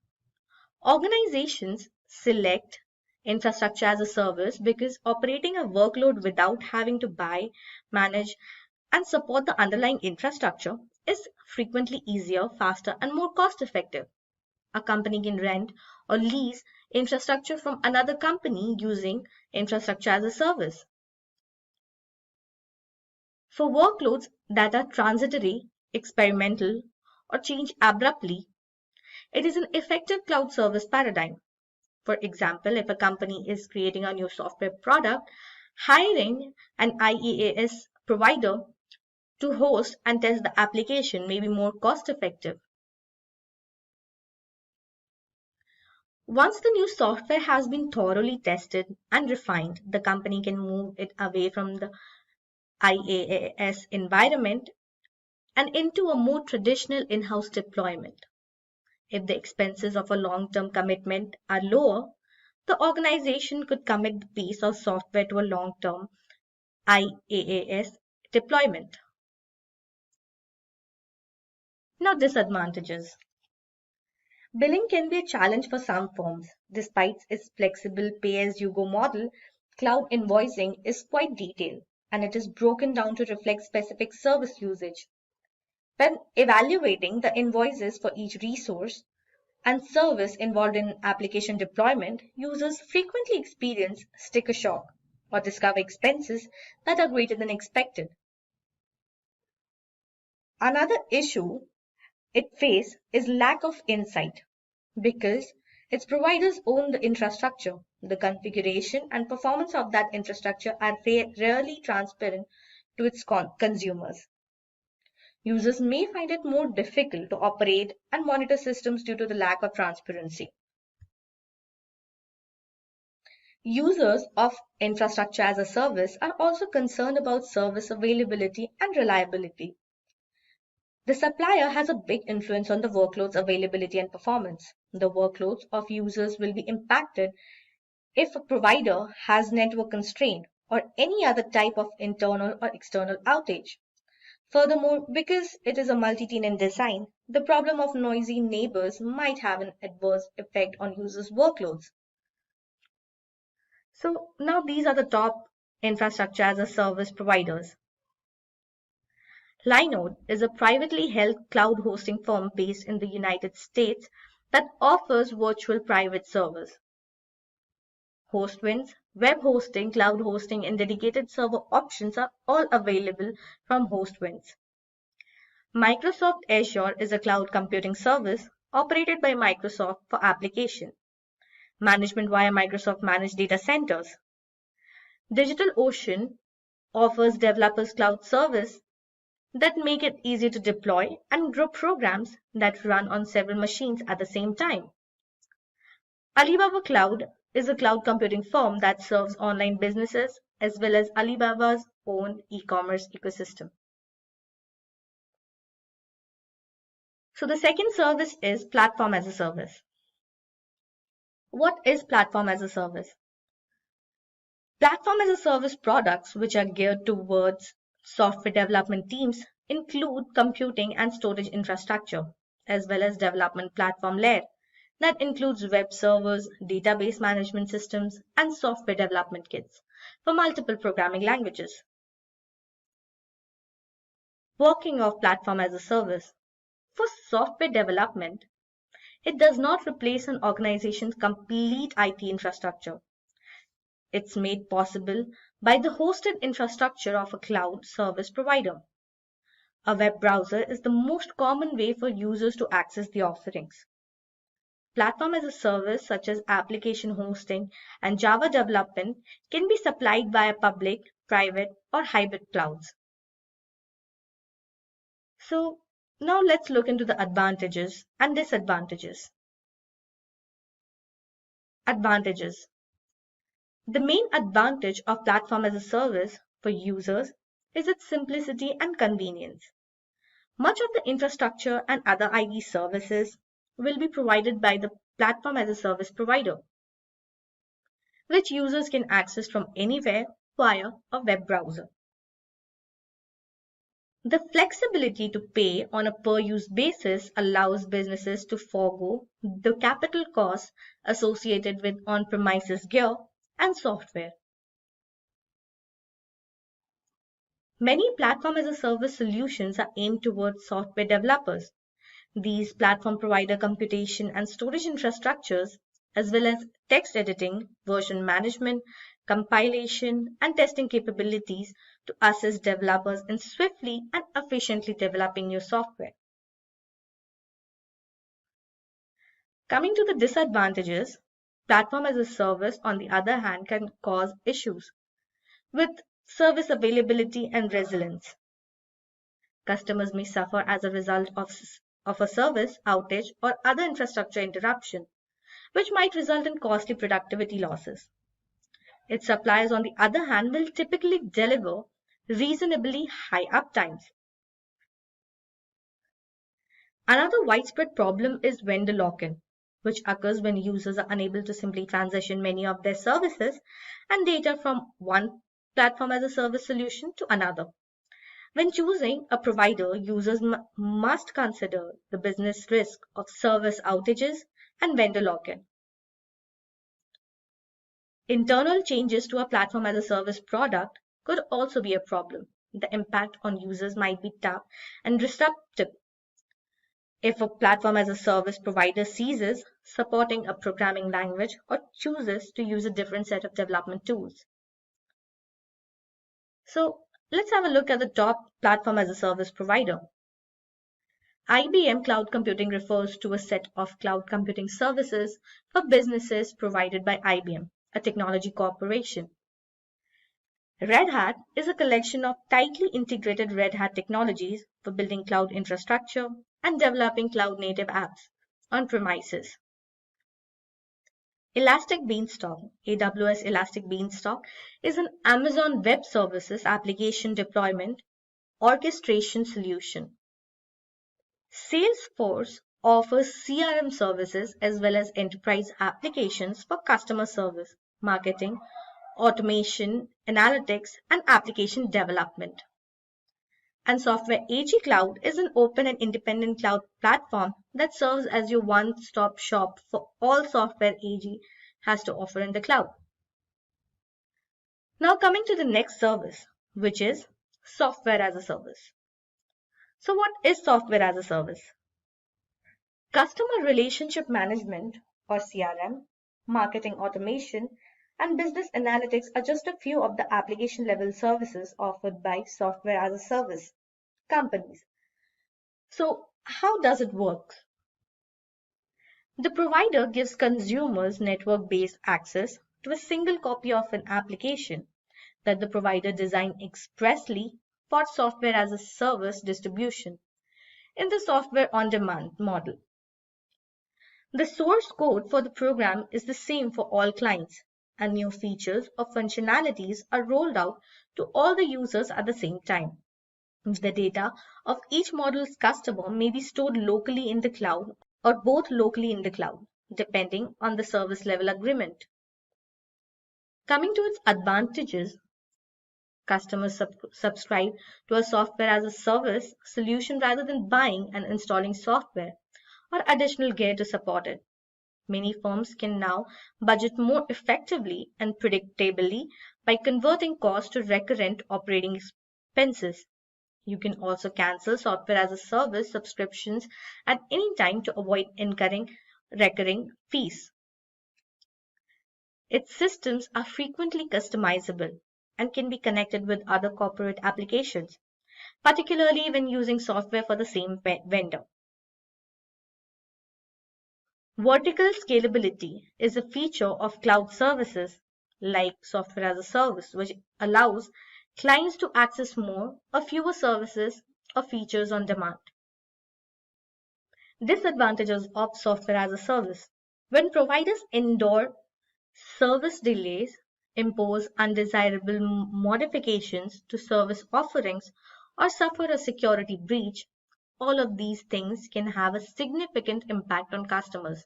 Speaker 1: Organizations select infrastructure as a service because operating a workload without having to buy, manage, and support the underlying infrastructure is frequently easier, faster, and more cost effective. A company can rent or lease infrastructure from another company using infrastructure as a service. For workloads that are transitory, experimental, or change abruptly, it is an effective cloud service paradigm. For example, if a company is creating a new software product, hiring an IaaS provider to host and test the application may be more cost effective. Once the new software has been thoroughly tested and refined, the company can move it away from the IaaS environment and into a more traditional in-house deployment. If the expenses of a long-term commitment are lower, the organization could commit the piece of software to a long-term IaaS deployment. Now, disadvantages. Billing can be a challenge for some firms. Despite its flexible pay-as-you-go model, cloud invoicing is quite detailed and it is broken down to reflect specific service usage. When evaluating the invoices for each resource and service involved in application deployment, users frequently experience sticker shock or discover expenses that are greater than expected. Another issue it faces is lack of insight because its providers own the infrastructure. The configuration and performance of that infrastructure are rarely transparent to its consumers. Users may find it more difficult to operate and monitor systems due to the lack of transparency. Users of infrastructure as a service are also concerned about service availability and reliability. The supplier has a big influence on the workload's availability and performance. The workloads of users will be impacted if a provider has network constraint or any other type of internal or external outage. Furthermore, because it is a multi-tenant design, the problem of noisy neighbors might have an adverse effect on users' workloads. So now these are the top infrastructure as a service providers. Linode is a privately held cloud hosting firm based in the United States that offers virtual private servers. Hostwinds, web hosting, cloud hosting, and dedicated server options are all available from Hostwinds. Microsoft Azure is a cloud computing service operated by Microsoft for application management via Microsoft Managed Data Centers. DigitalOcean offers developers cloud service that make it easy to deploy and grow programs that run on several machines at the same time. Alibaba Cloud is a cloud computing firm that serves online businesses as well as Alibaba's own e-commerce ecosystem. So the second service is platform as a service. What is platform as a service? Platform as a service products which are geared towards software development teams include computing and storage infrastructure, as well as development platform layer that includes web servers, database management systems, and software development kits for multiple programming languages. Working of platform as a service. For software development, it does not replace an organization's complete IT infrastructure. It's made possible by the hosted infrastructure of a cloud service provider. A web browser is the most common way for users to access the offerings. Platform as a service such as application hosting and Java development can be supplied via public, private, or hybrid clouds. So now let's look into the advantages and disadvantages. Advantages. The main advantage of platform as a service for users is its simplicity and convenience. Much of the infrastructure and other IT services will be provided by the platform as a service provider, which users can access from anywhere via a web browser. The flexibility to pay on a per-use basis allows businesses to forego the capital costs associated with on-premises gear and software. Many platform-as-a-service solutions are aimed towards software developers. These platform provider computation and storage infrastructures, as well as text editing, version management, compilation, and testing capabilities to assist developers in swiftly and efficiently developing new software. Coming to the disadvantages, platform as a service, on the other hand, can cause issues with service availability and resilience. Customers may suffer as a result of a service outage or other infrastructure interruption, which might result in costly productivity losses. Its suppliers, on the other hand, will typically deliver reasonably high uptimes. Another widespread problem is vendor lock-in, which occurs when users are unable to simply transition many of their services and data from one platform as a service solution to another. When choosing a provider, users must consider the business risk of service outages and vendor lock-in. Internal changes to a platform as a service product could also be a problem. The impact on users might be tough and disruptive. If a platform as a service provider ceases supporting a programming language or chooses to use a different set of development tools. So let's have a look at the top platform as a service provider. IBM Cloud Computing refers to a set of cloud computing services for businesses provided by IBM, a technology corporation. Red Hat is a collection of tightly integrated Red Hat technologies for building cloud infrastructure and developing cloud-native apps on premises. Elastic Beanstalk, AWS Elastic Beanstalk, is an Amazon Web Services application deployment orchestration solution. Salesforce offers CRM services as well as enterprise applications for customer service, marketing, automation, analytics, and application development. And Software AG Cloud is an open and independent cloud platform that serves as your one-stop shop for all Software AG has to offer in the cloud. Now coming to the next service, which is Software as a Service. So what is Software as a Service? Customer Relationship Management, or CRM, marketing automation, and business analytics are just a few of the application-level services offered by software as a service companies. So, how does it work? The provider gives consumers network-based access to a single copy of an application that the provider designed expressly for software as a service distribution in the software on-demand model. The source code for the program is the same for all clients, and new features or functionalities are rolled out to all the users at the same time. The data of each model's customer may be stored locally in the cloud or both locally in the cloud, depending on the service level agreement. Coming to its advantages, customers subscribe to a software as a service solution rather than buying and installing software or additional gear to support it. Many firms can now budget more effectively and predictably by converting costs to recurrent operating expenses. You can also cancel software as a service subscriptions at any time to avoid incurring recurring fees. Its systems are frequently customizable and can be connected with other corporate applications, particularly when using software for the same vendor. Vertical scalability is a feature of cloud services like software as a service, which allows clients to access more or fewer services or features on demand. Disadvantages of software as a service. When providers endure service delays, impose undesirable modifications to service offerings, or suffer a security breach, all of these things can have a significant impact on customers'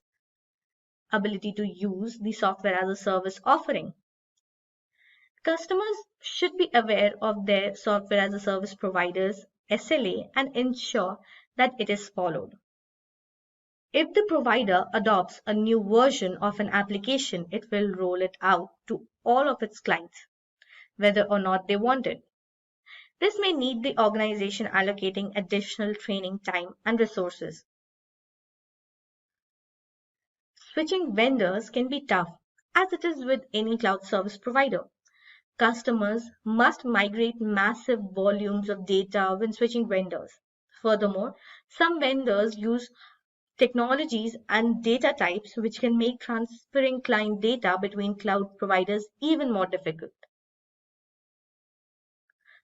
Speaker 1: ability to use the software as a service offering. Customers should be aware of their software as a service providers SLA and ensure that it is followed. If the provider adopts a new version of an application, it will roll it out to all of its clients, whether or not they want it. This may need the organization allocating additional training time and resources. Switching vendors can be tough, as it is with any cloud service provider. Customers must migrate massive volumes of data when switching vendors. Furthermore, some vendors use technologies and data types which can make transferring client data between cloud providers even more difficult.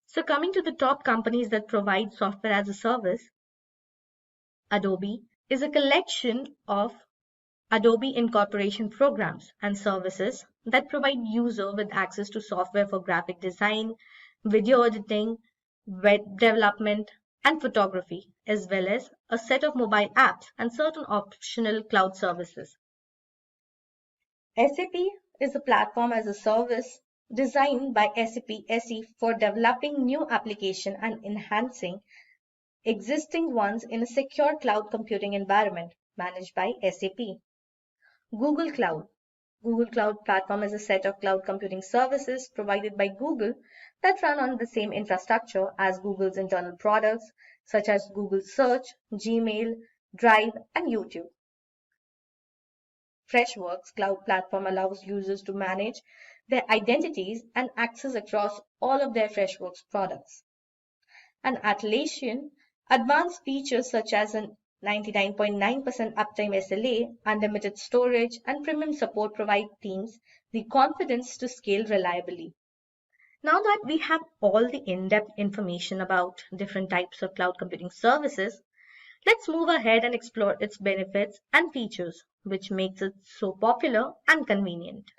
Speaker 1: So coming to the top companies that provide software as a service, Adobe is a collection of Adobe incorporation programs and services that provide user with access to software for graphic design, video editing, web development, and photography, as well as a set of mobile apps and certain optional cloud services. SAP is a platform as a service designed by SAP SE for developing new applications and enhancing existing ones in a secure cloud computing environment managed by SAP. Google Cloud. Google Cloud Platform is a set of cloud computing services provided by Google that run on the same infrastructure as Google's internal products, such as Google Search, Gmail, Drive, and YouTube. Freshworks Cloud Platform allows users to manage their identities and access across all of their Freshworks products. And Atlassian, advanced features such as an 99.9% uptime SLA, unlimited storage, and premium support provide teams the confidence to scale reliably. Now that we have all the in-depth information about different types of cloud computing services, let's move ahead and explore its benefits and features, which makes it so popular and convenient.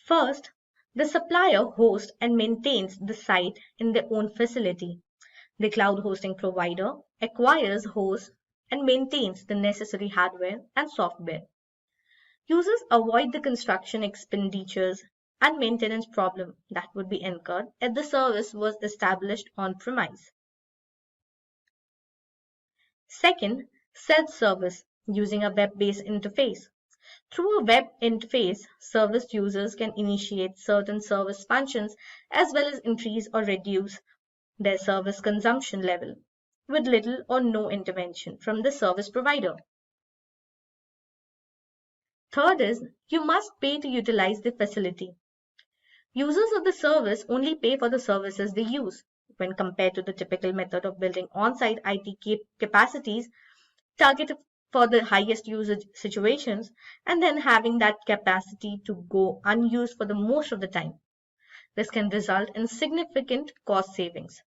Speaker 1: First, the supplier hosts and maintains the site in their own facility. The cloud hosting provider acquires, hosts, and maintains the necessary hardware and software. Users avoid the construction expenditures and maintenance problem that would be incurred if the service was established on-premise. Second, self-service using a web-based interface. Through a web interface, service users can initiate certain service functions as well as increase or reduce their service consumption level with little or no intervention from the service provider. Third is, you must pay to utilize the facility. Users of the service only pay for the services they use when compared to the typical method of building on-site IT capacities targeted for the highest usage situations and then having that capacity to go unused for the most of the time. This can result in significant cost savings.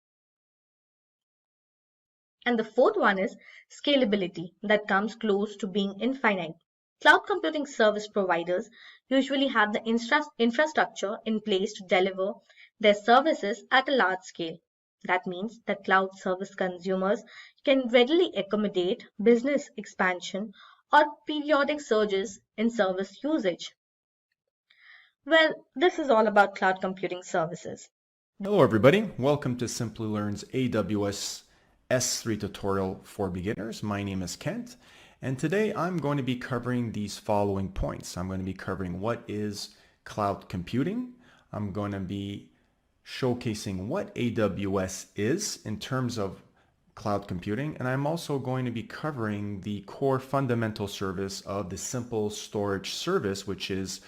Speaker 1: And the fourth one is scalability that comes close to being infinite. Cloud computing service providers usually have the infrastructure in place to deliver their services at a large scale. That means that cloud service consumers can readily accommodate business expansion or periodic surges in service usage. Well, this is all about cloud computing services.
Speaker 5: Hello everybody, welcome to Simplilearn's AWS S3 tutorial for beginners. My name is Kent, and today I'm going to be covering these following points. I'm going to be covering what is cloud computing. I'm going to be showcasing what AWS is in terms of cloud computing, and I'm also going to be covering the core fundamental service of the Simple Storage service, which is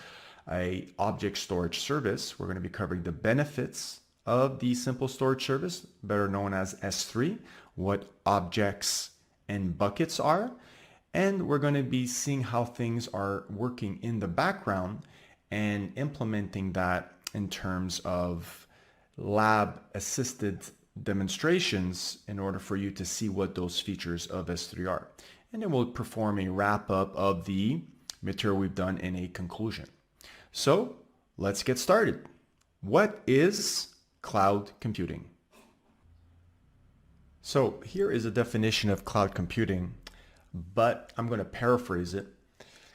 Speaker 5: a object storage service. We're going to be covering the benefits of the Simple Storage service, better known as S3, what objects and buckets are, and we're going to be seeing how things are working in the background and implementing that in terms of lab assisted demonstrations in order for you to see what those features of S3 are. And then we'll perform a wrap up of the material we've done in a conclusion. So let's get started. What is cloud computing? So here is a definition of cloud computing, but I'm going to paraphrase it.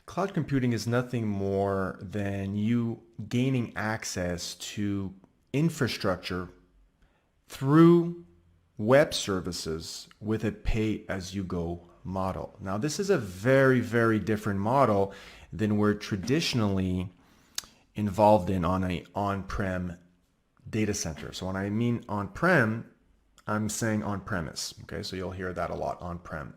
Speaker 5: Cloud computing is nothing more than you gaining access to infrastructure through web services with a pay-as-you-go model. Now, this is a very, very different model than we're traditionally involved in on an on-prem data center. So when I mean on-prem, I'm saying on-premise. Okay, so you'll hear that a lot, on-prem.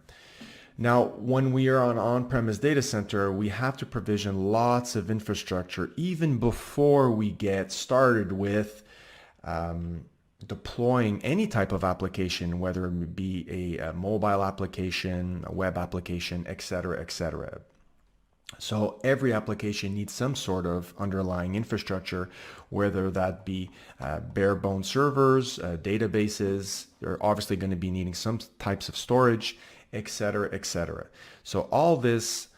Speaker 5: Now, when we are on on-premise data center, we have to provision lots of infrastructure even before we get started with deploying any type of application, whether it be a mobile application, a web application, etc., etc. So every application needs some sort of underlying infrastructure, whether that be bare bone servers, databases. They're obviously going to be needing some types of storage, etc., etc. So all this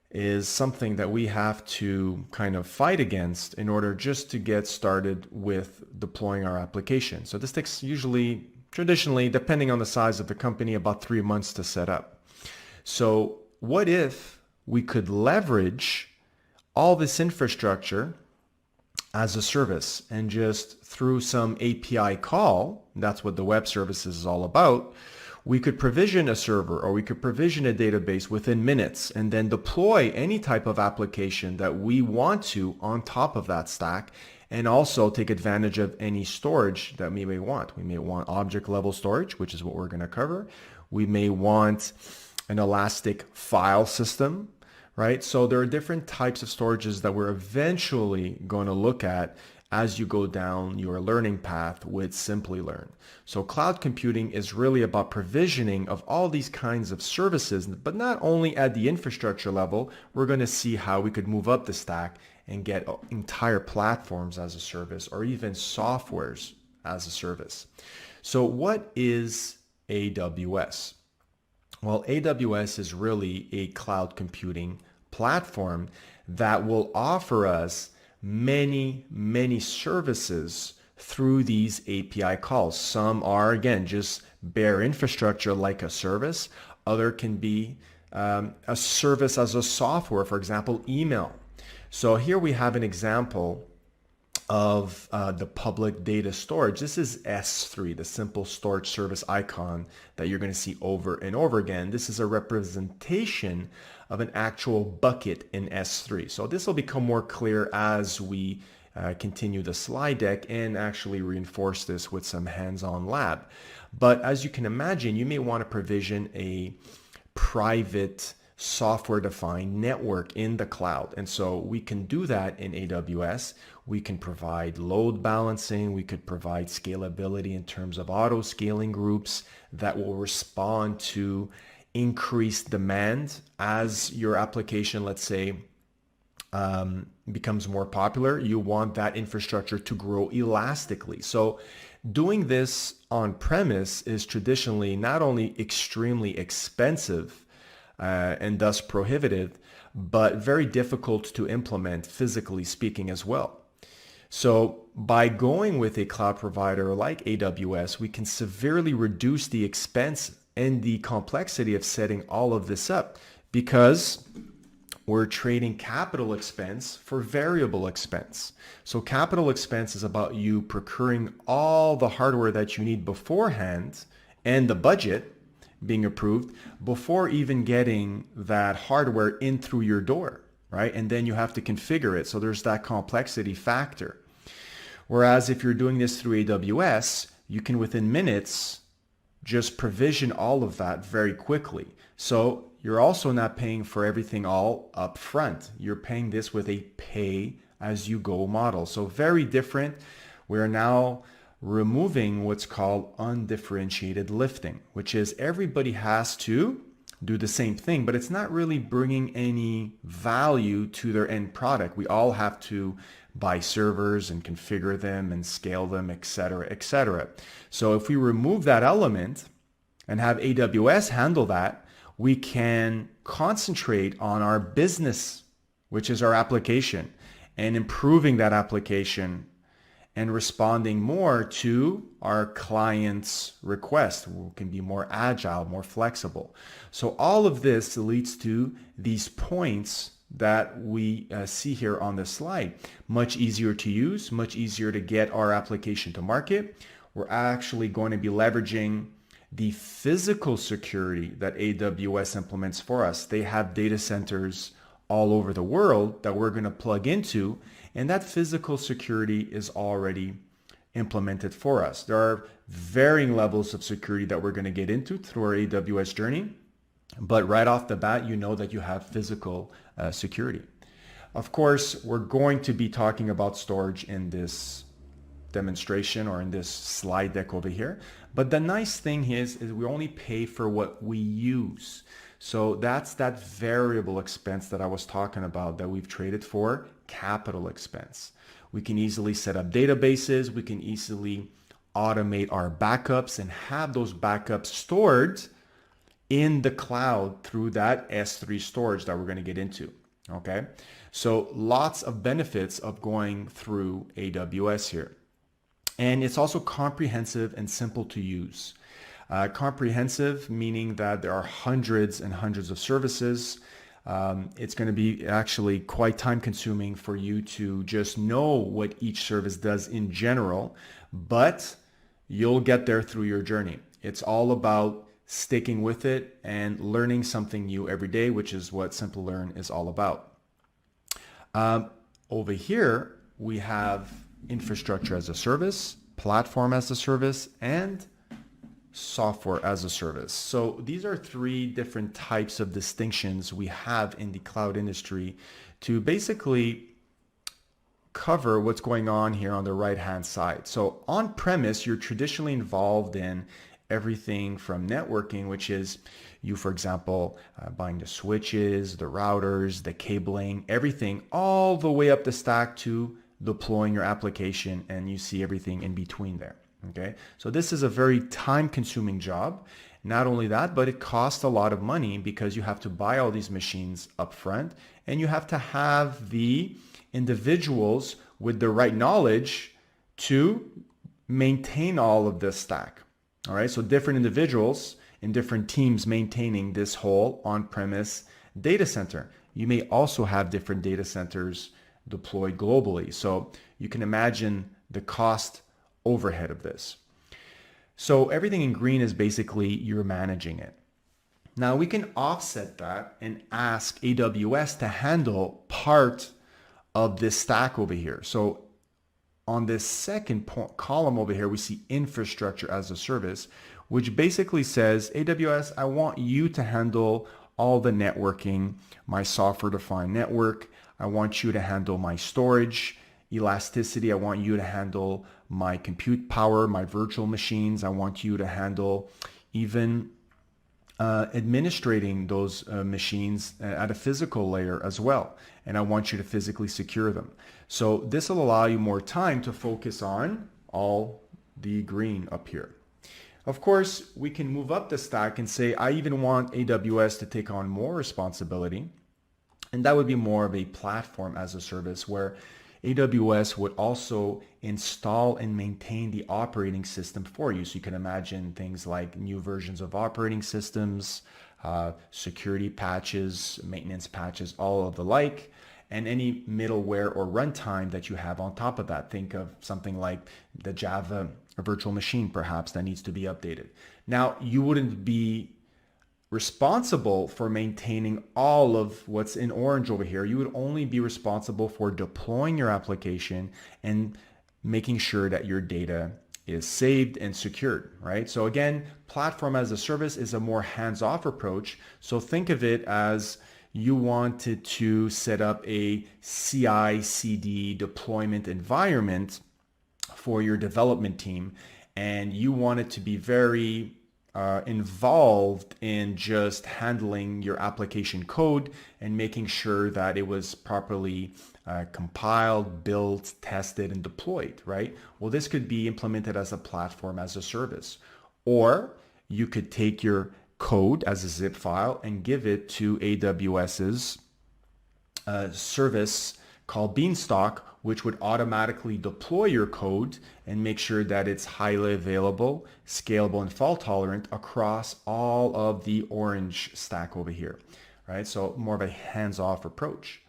Speaker 5: is something that we have to kind of fight against in order just to get started with deploying our application. So this takes usually, traditionally, depending on the size of the company, about 3 months to set up. So what if we could leverage all this infrastructure as a service and just through some API call, that's what the web services is all about, we could provision a server or we could provision a database within minutes and then deploy any type of application that we want to on top of that stack, and also take advantage of any storage that we may want. We may want object level storage, which is what we're going to cover. We may want an Elastic file system, right? So there are different types of storages that we're eventually going to look at as you go down your learning path with Simplilearn. So cloud computing is really about provisioning of all these kinds of services, but not only at the infrastructure level. We're going to see how we could move up the stack and get entire platforms as a service or even softwares as a service. So what is AWS? Well, AWS is really a cloud computing platform that will offer us many services through these API calls. Some are, again, just bare infrastructure like a service. Other can be a service as a software, for example, email. So here we have an example of the public data storage. This is S3, the simple storage service icon that you're going to see over and over again. This is a representation of an actual bucket in S3. So this will become more clear as we continue the slide deck and actually reinforce this with some hands-on lab. But as you can imagine, you may want to provision a private software-defined network in the cloud. And so we can do that in AWS. We can provide load balancing. We could provide scalability in terms of auto-scaling groups that will respond to increased demand as your application, let's say, becomes more popular. You want that infrastructure to grow elastically. So doing this on premise is traditionally not only extremely expensive and thus prohibitive, but very difficult to implement physically speaking as well. So by going with a cloud provider like AWS, we can severely reduce the expense and the complexity of setting all of this up, because we're trading capital expense for variable expense. So capital expense is about you procuring all the hardware that you need beforehand and the budget being approved before even getting that hardware in through your door, right? And then you have to configure it. So there's that complexity factor. Whereas if you're doing this through AWS, you can within minutes just provision all of that very quickly. So you're also not paying for everything all up front. You're paying this with a pay-as-you-go model. So very different. We're now removing what's called undifferentiated lifting, which is everybody has to do the same thing, but it's not really bringing any value to their end product. We all have to buy servers and configure them and scale them, etc., etc. So if we remove that element and have AWS handle that, we can concentrate on our business, which is our application, and improving that application and responding more to our client's request. We can be more agile, more flexible. So all of this leads to these points that we see here on this slide. Much easier to use, much easier to get our application to market. we're actually going to be leveraging the physical security that AWS implements for us. They have data centers all over the world that we're going to plug into, and that physical security is already implemented for us. There are varying levels of security that we're going to get into through our AWS journey, but right off the bat, you know that you have physical security. Of course, we're going to be talking about storage in this demonstration or in this slide deck over here. But the nice thing is we only pay for what we use. So that's that variable expense that I was talking about that we've traded for capital expense. We can easily set up databases. We can easily automate our backups and have those backups stored in the cloud through that S3 storage that we're going to get into. Okay, so lots of benefits of going through AWS here. And it's also comprehensive and simple to use. Comprehensive meaning that there are hundreds and hundreds of services. It's going to be actually quite time consuming for you to just know what each service does in general, but you'll get there through your journey. It's all about sticking with it and learning something new every day, which is what Simplilearn is all about. Over here, we have infrastructure as a service, platform as a service, and software as a service. So these are three different types of distinctions we have in the cloud industry to basically cover what's going on here on the right-hand side. So on-premise, you're traditionally involved in everything from networking, which is you, for example, buying the switches, the routers, the cabling, everything all the way up the stack to deploying your application, and you see everything in between there. Okay, so this is a very time-consuming job. Not only that, but it costs a lot of money because you have to buy all these machines up front, and you have to have the individuals with the right knowledge to maintain all of this stack. All right, so different individuals in different teams maintaining this whole on-premise data center. You may also have different data centers deployed globally. So you can imagine the cost overhead of this. So everything in green is basically you're managing it. Now we can offset that and ask AWS to handle part of this stack over here. So on this second column over here, we see infrastructure as a service, which basically says, AWS, I want you to handle all the networking, my software-defined network. I want you to handle my storage, elasticity. I want you to handle my compute power, my virtual machines. I want you to handle even administrating those machines at a physical layer as well. And I want you to physically secure them. So this will allow you more time to focus on all the green up here. Of course, we can move up the stack and say, I even want AWS to take on more responsibility. And that would be more of a platform as a service where AWS would also install and maintain the operating system for you. So you can imagine things like new versions of operating systems, security patches, maintenance patches, all of the like, and any middleware or runtime that you have on top of that. Think of something like the Java virtual machine, perhaps, that needs to be updated. Now, you wouldn't be responsible for maintaining all of what's in orange over here. You would only be responsible for deploying your application and making sure that your data is saved and secured, right? So again, platform as a service is a more hands-off approach. So think of it as you wanted to set up a CI/CD deployment environment for your development team, and you want it to be very involved in just handling your application code and making sure that it was properly compiled, built, tested, and deployed, right? Well, this could be implemented as a platform as a service. Or you could take your code as a zip file and give it to AWS's service called Beanstalk, which would automatically deploy your code and make sure that it's highly available, scalable, and fault tolerant across all of the orange stack over here, right? So more of a hands-off approach.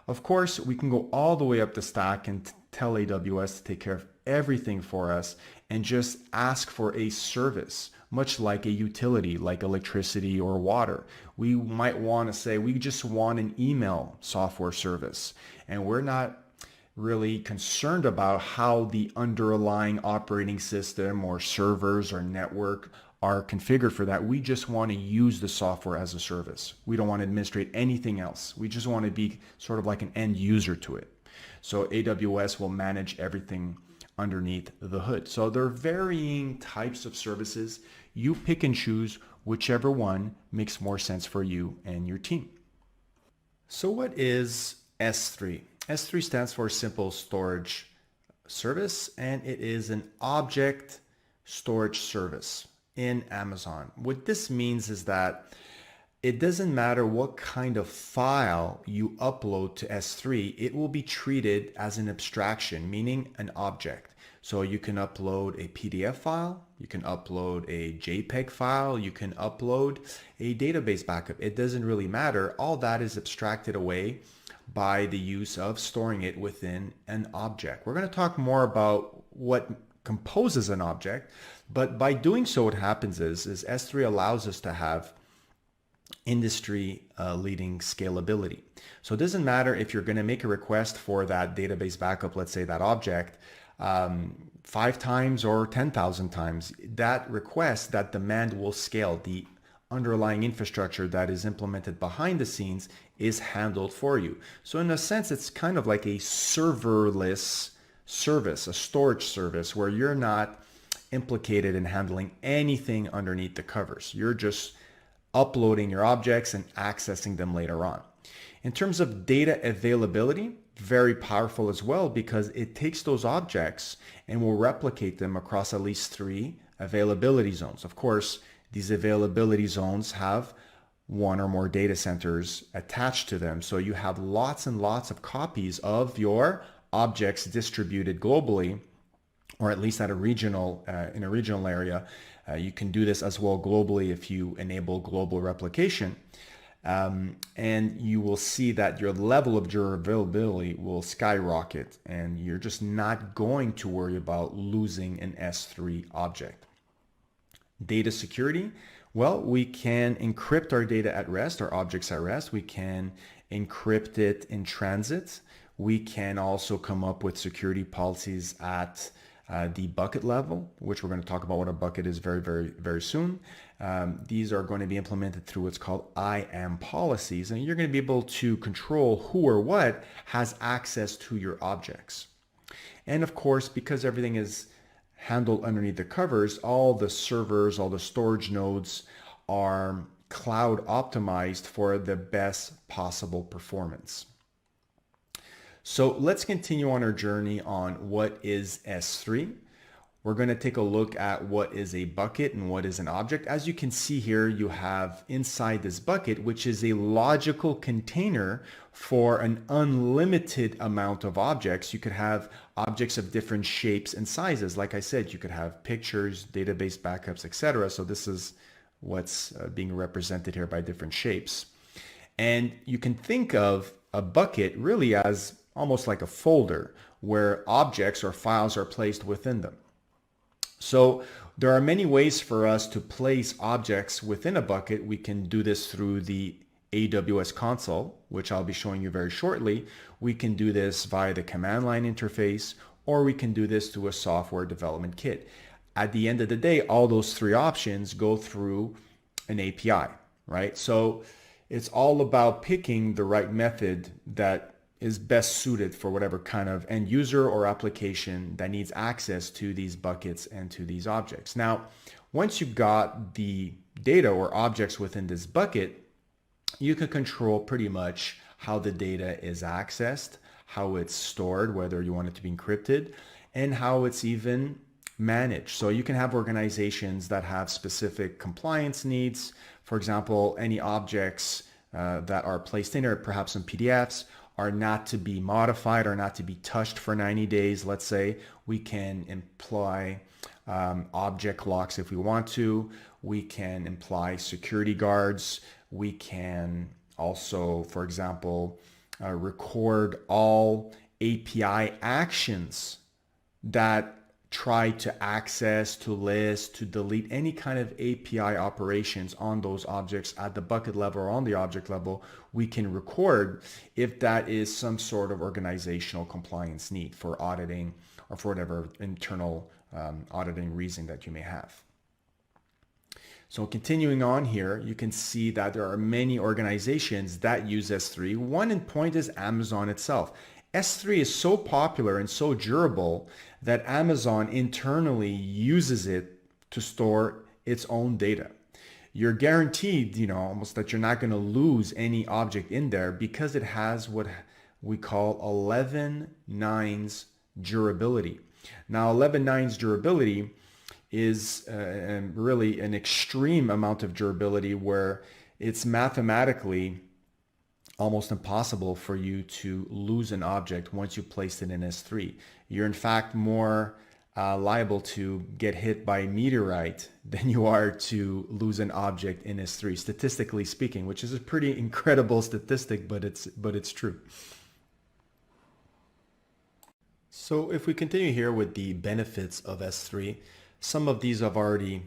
Speaker 5: Of course, we can go all the way up the stack and tell AWS to take care of everything for us and just ask for a service, much like a utility, like electricity or water. We might want to say we just want an email software service, and we're not really concerned about how the underlying operating system or servers or network are configured for that. We just want to use the software as a service. We don't want to administrate anything else. We just want to be sort of like an end user to it. So AWS will manage everything underneath the hood. So there are varying types of services. You pick and choose whichever one makes more sense for you and your team. So what is S3? S3 stands for Simple Storage Service, and it is an object storage service in Amazon. What this means is that it doesn't matter what kind of file you upload to S3, it will be treated as an abstraction, meaning an object. So you can upload a PDF file, you can upload a JPEG file, you can upload a database backup. It doesn't really matter. All that is abstracted away by the use of storing it within an object. We're going to talk more about what composes an object, but by doing so, what happens is S3 allows us to have industry leading scalability. So it doesn't matter if you're going to make a request for that database backup, let's say that object, 5 times or 10,000 times, that request, that demand will scale. The underlying infrastructure that is implemented behind the scenes is handled for you. So in a sense, it's kind of like a serverless service, a storage service where you're not implicated in handling anything underneath the covers. You're just uploading your objects and accessing them later on. In terms of data availability, very powerful as well, because it takes those objects and will replicate them across at least 3 availability zones. Of course, these availability zones have 1 or more data centers attached to them. So you have lots and lots of copies of your objects distributed globally, or at least at a regional, in a regional area. You can do this as well globally if you enable global replication. And you will see that your level of durability will skyrocket, and you're just not going to worry about losing an S3 object. Data security. Well, we can encrypt our data at rest, our objects at rest. We can encrypt it in transit. We can also come up with security policies at the bucket level, which we're going to talk about what a bucket is very, very, very soon. These are going to be implemented through what's called IAM policies, and you're going to be able to control who or what has access to your objects. And of course, because everything is handled underneath the covers, all the servers, all the storage nodes are cloud optimized for the best possible performance. So let's continue on our journey on what is S3. We're going to take a look at what is a bucket and what is an object. As you can see here, you have inside this bucket, which is a logical container for an unlimited amount of objects. You could have objects of different shapes and sizes. Like I said, you could have pictures, database backups, etc. So this is what's being represented here by different shapes. And you can think of a bucket really as almost like a folder where objects or files are placed within them. So there are many ways for us to place objects within a bucket. We can do this through the AWS console, which I'll be showing you very shortly. We can do this via the command line interface, or we can do this through a software development kit. At the end of the day, all those 3 options go through an API, right? So it's all about picking the right method that is best suited for whatever kind of end user or application that needs access to these buckets and to these objects. Now, once you've got the data or objects within this bucket, you can control pretty much how the data is accessed, how it's stored, whether you want it to be encrypted, and how it's even managed. So you can have organizations that have specific compliance needs. For example, any objects that are placed in there, perhaps some PDFs, are not to be modified or not to be touched for 90 days. Let's say we can imply object locks if we want to. We can imply security guards. We can also, for example, record all API actions that try to access, to list, to delete any kind of API operations on those objects at the bucket level or on the object level, we can record if that is some sort of organizational compliance need for auditing or for whatever internal auditing reason that you may have. So continuing on here, you can see that there are many organizations that use S3. One in point is Amazon itself. S3 is so popular and so durable that Amazon internally uses it to store its own data. You're guaranteed, almost that you're not going to lose any object in there because it has what we call 11 nines durability. Now, 11 nines durability is really an extreme amount of durability where it's mathematically almost impossible for you to lose an object once you place it in S3. You're in fact more liable to get hit by a meteorite than you are to lose an object in S3, statistically speaking, which is a pretty incredible statistic, but it's true. So if we continue here with the benefits of S3, some of these I've already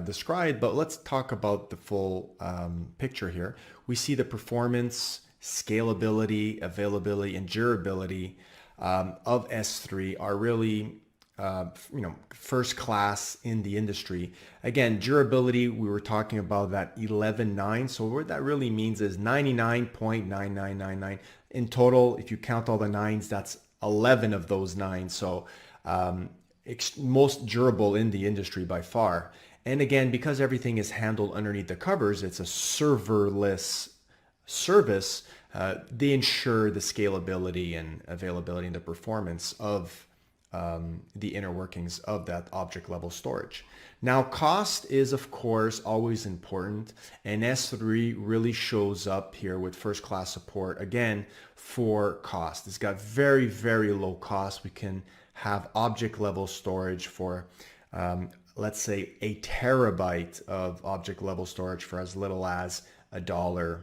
Speaker 5: described, but let's talk about the full picture here. We see the performance, scalability, availability, and durability of S3 are really first class in the industry. Again, durability, we were talking about that 11.9. So what that really means is 99.9999 in total. If you count all the nines, that's 11 of those nines. So most durable in the industry by far. And again, because everything is handled underneath the covers, it's a serverless service. They ensure the scalability and availability and the performance of the inner workings of that object level storage. Now, cost is of course always important, and S3 really shows up here with first class support again for cost. It's got very, very low cost. We can have object level storage for let's say a terabyte of object level storage for as little as $1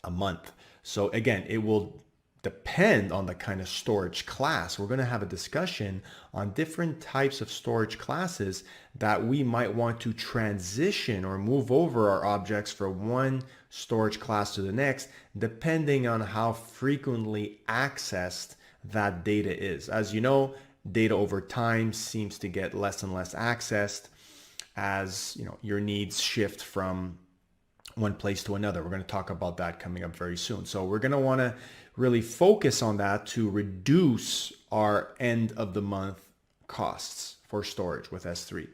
Speaker 5: a month. So again, it will depend on the kind of storage class. We're going to have a discussion on different types of storage classes that we might want to transition or move over our objects from one storage class to the next, depending on how frequently accessed that data is. As you know, data over time seems to get less and less accessed as your needs shift from one place to another. We're going to talk about that coming up very soon. So we're going to want to really focus on that to reduce our end of the month costs for storage with S3.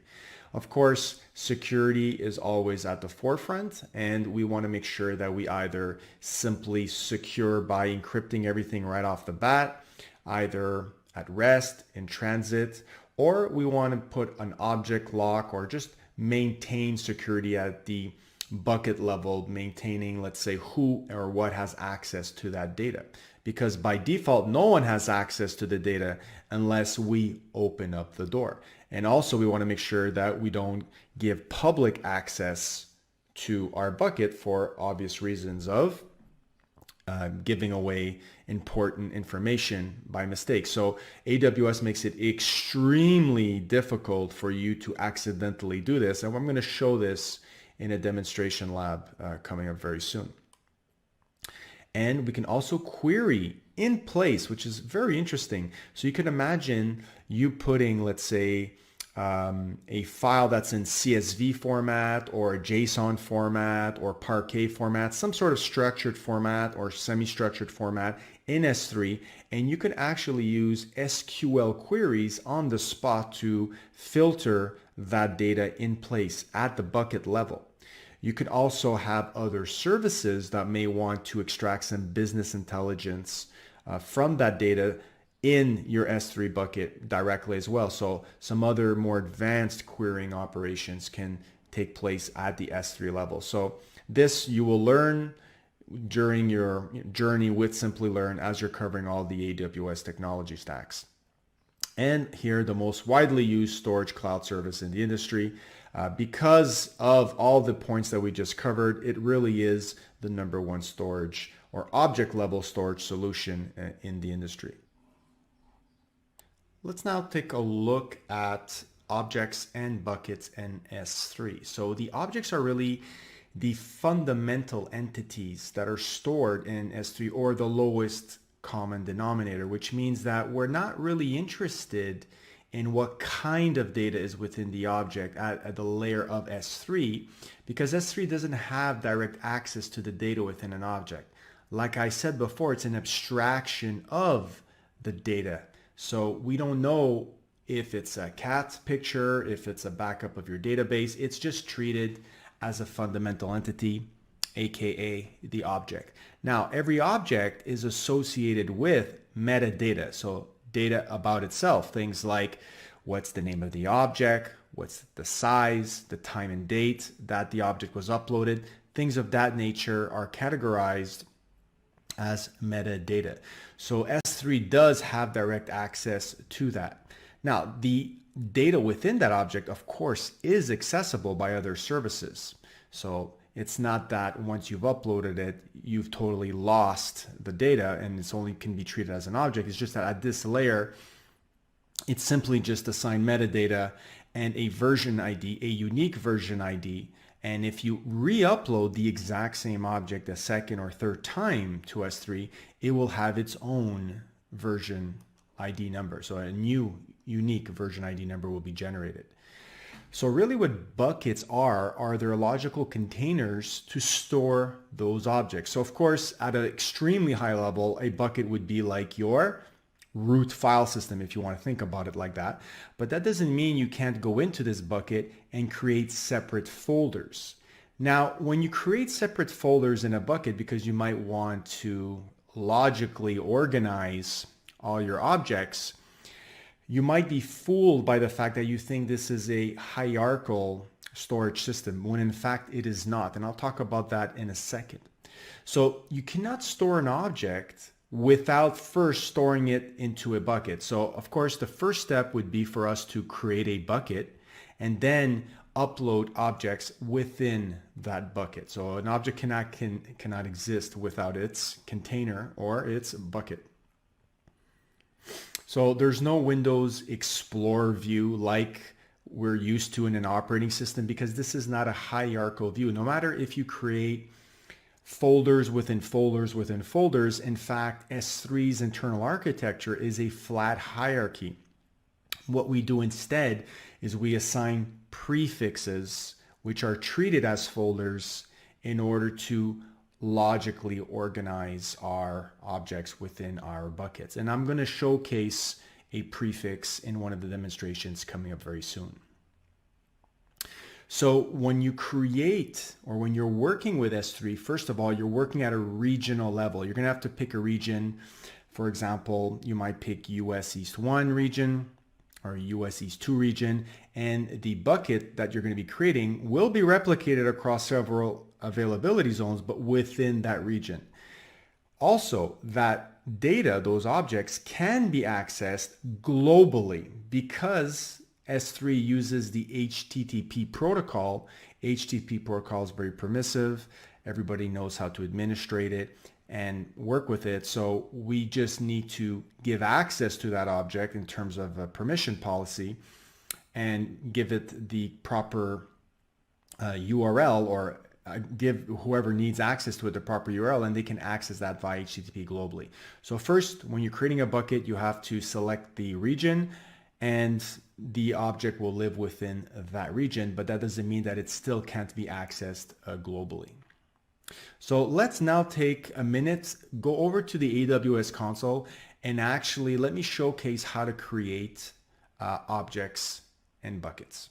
Speaker 5: Of course, security is always at the forefront, and we want to make sure that we either simply secure by encrypting everything right off the bat, either at rest, in transit, or we want to put an object lock or just maintain security at the bucket level, maintaining, let's say, who or what has access to that data. Because by default, no one has access to the data unless we open up the door. And also we want to make sure that we don't give public access to our bucket for obvious reasons of giving away important information by mistake. So AWS makes it extremely difficult for you to accidentally do this. And I'm going to show this in a demonstration lab coming up very soon. And we can also query in place, which is very interesting. So you can imagine you putting, let's say, a file that's in CSV format or a JSON format or Parquet format, some sort of structured format or semi-structured format in S3, and you can actually use SQL queries on the spot to filter that data in place at the bucket level. You could also have other services that may want to extract some business intelligence from that data in your S3 bucket directly as well. So some other more advanced querying operations can take place at the S3 level. So this you will learn during your journey with Simplilearn as you're covering all the AWS technology stacks. And here, the most widely used storage cloud service in the industry. Because of all the points that we just covered, it really is the #1 storage or object level storage solution in the industry. Let's now take a look at objects and buckets in S3. So the objects are really the fundamental entities that are stored in S3, or the lowest common denominator, which means that we're not really interested in what kind of data is within the object at the layer of S3, because S3 doesn't have direct access to the data within an object. Like I said before, it's an abstraction of the data. So we don't know if it's a cat picture, if it's a backup of your database. It's just treated as a fundamental entity, aka the object. Now, every object is associated with metadata, so data about itself, things like what's the name of the object, what's the size, the time and date that the object was uploaded. Things of that nature are categorized as metadata. So S3 does have direct access to that. Now, the data within that object, of course, is accessible by other services. So it's not that once you've uploaded it, you've totally lost the data and it's only can be treated as an object. It's just that at this layer, it's simply just assigned metadata and a version ID, a unique version ID. And if you re-upload the exact same object a second or third time to S3, it will have its own version ID number. So a new unique version ID number will be generated. So really what buckets are their logical containers to store those objects. So of course, at an extremely high level, a bucket would be like your root file system, if you want to think about it like that. But that doesn't mean you can't go into this bucket and create separate folders. Now, when you create separate folders in a bucket, because you might want to logically organize all your objects, you might be fooled by the fact that you think this is a hierarchical storage system, when in fact it is not. And I'll talk about that in a second. So you cannot store an object without first storing it into a bucket. So of course, the first step would be for us to create a bucket and then upload objects within that bucket. So an object cannot exist without its container or its bucket. So there's no Windows Explorer view like we're used to in an operating system, because this is not a hierarchical view. No matter if you create folders within folders within folders, in fact, S3's internal architecture is a flat hierarchy. What we do instead is we assign prefixes, which are treated as folders, in order to logically organize our objects within our buckets. And I'm going to showcase a prefix in one of the demonstrations coming up very soon. So when you create, or when you're working with S3, first of all, you're working at a regional level. You're going to have to pick a region. For example, you might pick US East 1 region or US East 2 region, and the bucket that you're going to be creating will be replicated across several availability zones, but within that region. Also, that data, those objects, can be accessed globally because S3 uses the HTTP protocol. HTTP protocol is very permissive. Everybody knows how to administrate it and work with it. So we just need to give access to that object in terms of a permission policy and give it the proper URL, or give whoever needs access to it the proper URL, and they can access that via HTTP globally. So first, when you're creating a bucket, you have to select the region, and the object will live within that region, but that doesn't mean that it still can't be accessed globally. So let's now take a minute, go over to the AWS console, and actually let me showcase how to create objects and buckets.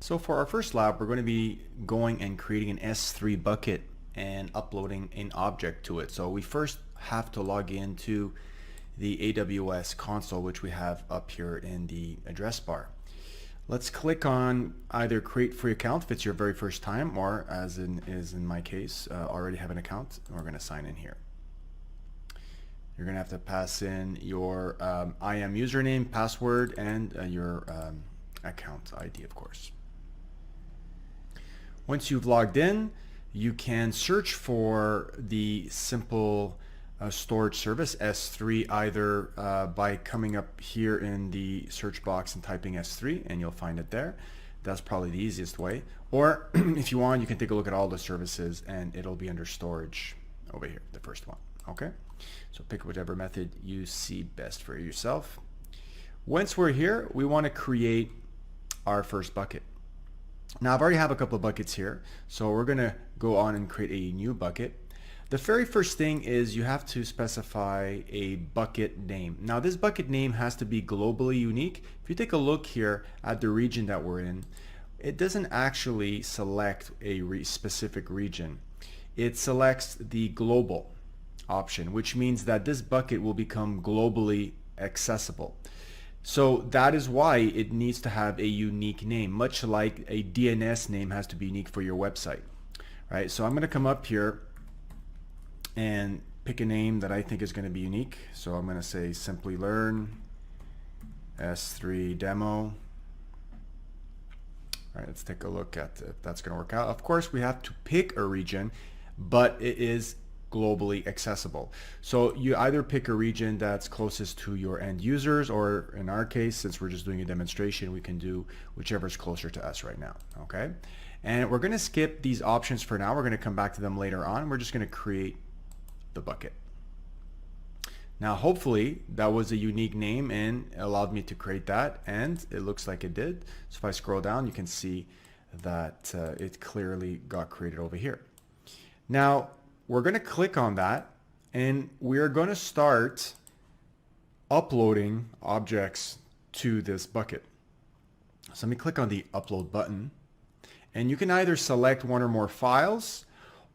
Speaker 5: So for our first lab, we're going to be going and creating an S3 bucket and uploading an object to it. So we first have to log into the AWS console, which we have up here in the address bar. Let's click on either create free account if it's your very first time, or as is in my case, already have an account, and we're going to sign in here. You're going to have to pass in your IAM username, password, and your account ID, of course. Once you've logged in, you can search for the simple storage service, S3, either by coming up here in the search box and typing S3, and you'll find it there. That's probably the easiest way. Or if you want, you can take a look at all the services and it'll be under storage over here, the first one. Okay, so pick whichever method you see best for yourself. Once we're here, we want to create our first bucket. Now I've already have a couple of buckets here, so we're going to go on and create a new bucket. The very first thing is you have to specify a bucket name. Now this bucket name has to be globally unique. If you take a look here at the region that we're in, it doesn't actually select a specific region. It selects the global option, which means that this bucket will become globally accessible. So that is why it needs to have a unique name, much like a DNS name has to be unique for your website. Right? So I'm going to come up here and pick a name that I think is going to be unique. So I'm going to say Simplilearn S3 demo. All right, let's take a look at if that's going to work out. Of course, we have to pick a region, but it is globally accessible. So you either pick a region that's closest to your end users, or in our case, since we're just doing a demonstration, we can do whichever is closer to us right now. Okay, and we're going to skip these options for now. We're going to come back to them later on. We're just going to create the bucket. Now hopefully that was a unique name and allowed me to create that, and it looks like it did. So if I scroll down, you can see that it clearly got created over here. Now we're going to click on that and we're going to start uploading objects to this bucket. So let me click on the upload button, and you can either select one or more files,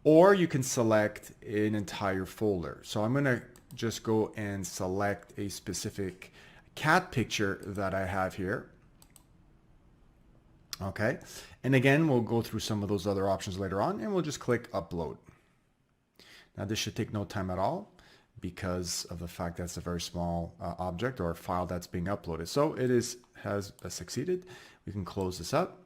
Speaker 5: or you can select an entire folder. So I'm going to just go and select a specific cat picture that I have here. Okay, and again, we'll go through some of those other options later on, and we'll just click upload. Now this should take no time at all because of the fact that it's a very small object or file that's being uploaded. So it has succeeded. We can close this up.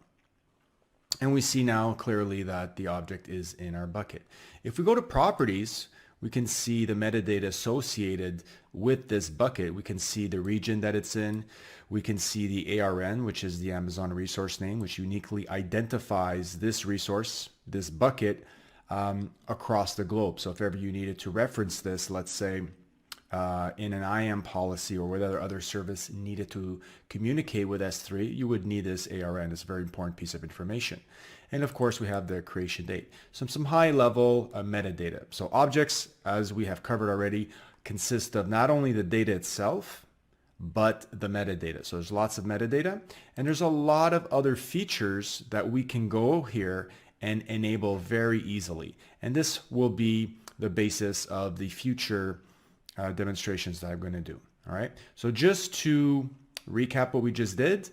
Speaker 5: And we see now clearly that the object is in our bucket. If we go to properties, we can see the metadata associated with this bucket. We can see the region that it's in. We can see the ARN, which is the Amazon resource name, which uniquely identifies this resource, this bucket, across the globe. So if ever you needed to reference this, let's say in an IAM policy or whatever other service needed to communicate with S3, you would need this ARN. It's a very important piece of information. And of course, we have the creation date. Some high level metadata. So objects, as we have covered already, consist of not only the data itself, but the metadata. So there's lots of metadata, and there's a lot of other features that we can go here and enable very easily. And this will be the basis of the future demonstrations that I'm going to do. All right. So just to recap what we just did,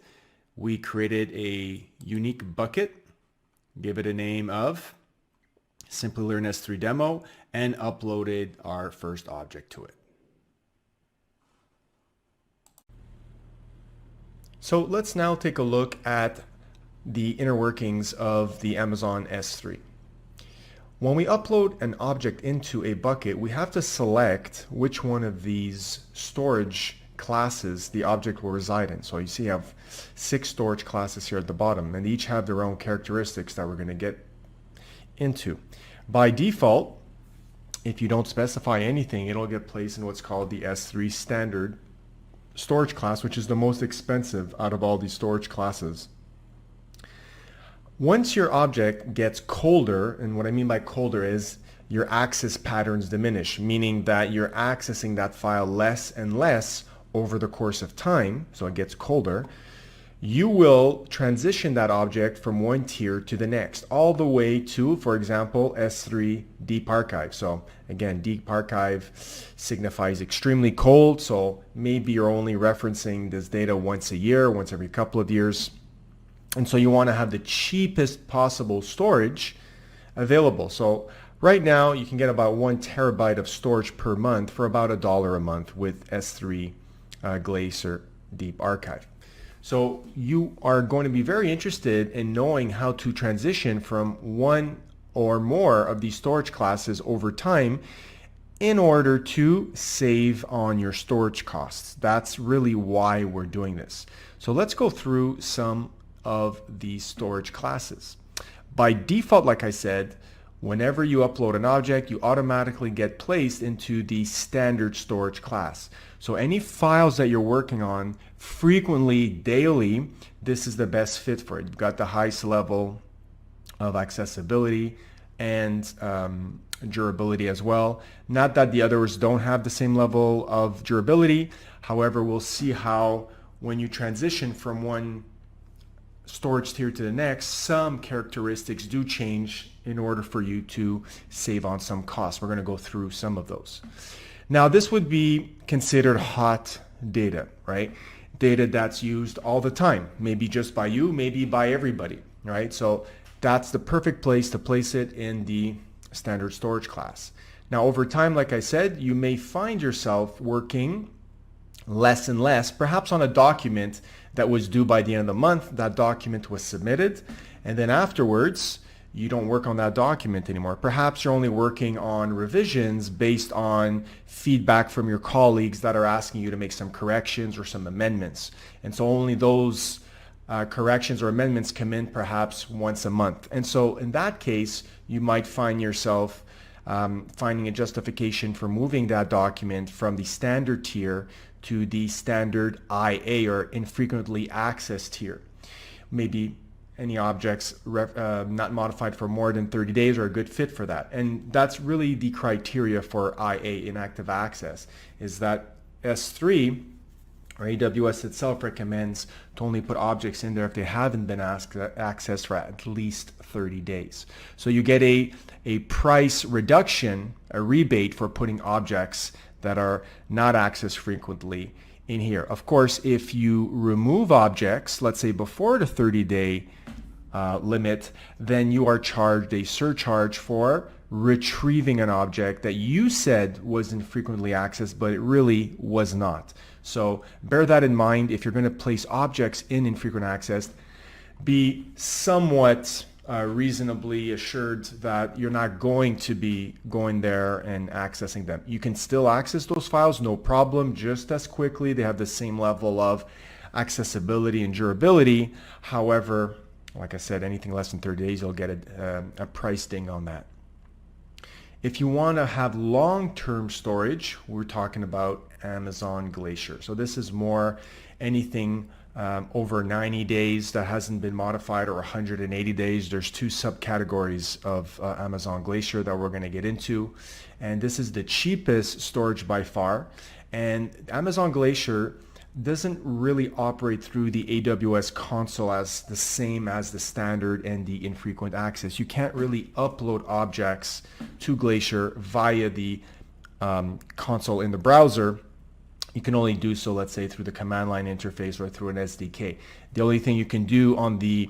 Speaker 5: we created a unique bucket, gave it a name of Simplilearn S3 demo, and uploaded our first object to it. So let's now take a look at the inner workings of the Amazon S3. When we upload an object into a bucket, we have to select which one of these storage classes the object will reside in. So you see I have 6 storage classes here at the bottom, and each have their own characteristics that we're going to get into. By default, if you don't specify anything, it'll get placed in what's called the S3 standard storage class, which is the most expensive out of all these storage classes. Once your object gets colder, and what I mean by colder is your access patterns diminish, meaning that you're accessing that file less and less over the course of time, so it gets colder, you will transition that object from one tier to the next, all the way to, for example, S3 Deep Archive. So again, Deep Archive signifies extremely cold, so maybe you're only referencing this data once a year, once every couple of years. And so you want to have the cheapest possible storage available. So right now you can get about 1 terabyte of storage per month for about $1 a month with S3 Glacier Deep Archive. So you are going to be very interested in knowing how to transition from one or more of these storage classes over time in order to save on your storage costs. That's really why we're doing this. So let's go through some of these storage classes. By default, like I said, whenever you upload an object, you automatically get placed into the standard storage class. So any files that you're working on frequently, daily, this is the best fit for it. You've got the highest level of accessibility and durability as well. Not that the others don't have the same level of durability. However, we'll see how when you transition from one storage tier to the next, some characteristics do change in order for you to save on some costs. We're going to go through some of those. Now, this would be considered hot data, right? Data that's used all the time, maybe just by you, maybe by everybody, right? So that's the perfect place to place it in the standard storage class. Now, over time, like I said, you may find yourself working less and less, perhaps on a document that was due by the end of the month. That document was submitted, and then afterwards, you don't work on that document anymore. Perhaps you're only working on revisions based on feedback from your colleagues that are asking you to make some corrections or some amendments. And so only those corrections or amendments come in perhaps once a month. And so in that case, you might find yourself finding a justification for moving that document from the standard tier to the standard IA or infrequently accessed tier. Maybe any objects not modified for more than 30 days are a good fit for that. And that's really the criteria for IA, inactive access, is that S3 or AWS itself recommends to only put objects in there if they haven't been accessed for at least 30 days. So you get a price reduction, a rebate for putting objects that are not accessed frequently in here. Of course, if you remove objects, let's say before the 30-day limit, then you are charged a surcharge for retrieving an object that you said was infrequently accessed, but it really was not. So bear that in mind. If you're going to place objects in infrequent access, be somewhat reasonably assured that you're not going to be going there and accessing them. You can still access those files, no problem, just as quickly. They have the same level of accessibility and durability. However, like I said, anything less than 30 days, you'll get a price ding on that. If you want to have long-term storage, we're talking about Amazon Glacier. So this is more anything over 90 days that hasn't been modified, or 180 days. There's two subcategories of Amazon Glacier that we're going to get into. And this is the cheapest storage by far. And Amazon Glacier doesn't really operate through the AWS console as the same as the standard and the infrequent access. You can't really upload objects to Glacier via the console in the browser. You can only do so, let's say, through the command line interface or through an SDK. The only thing you can do on the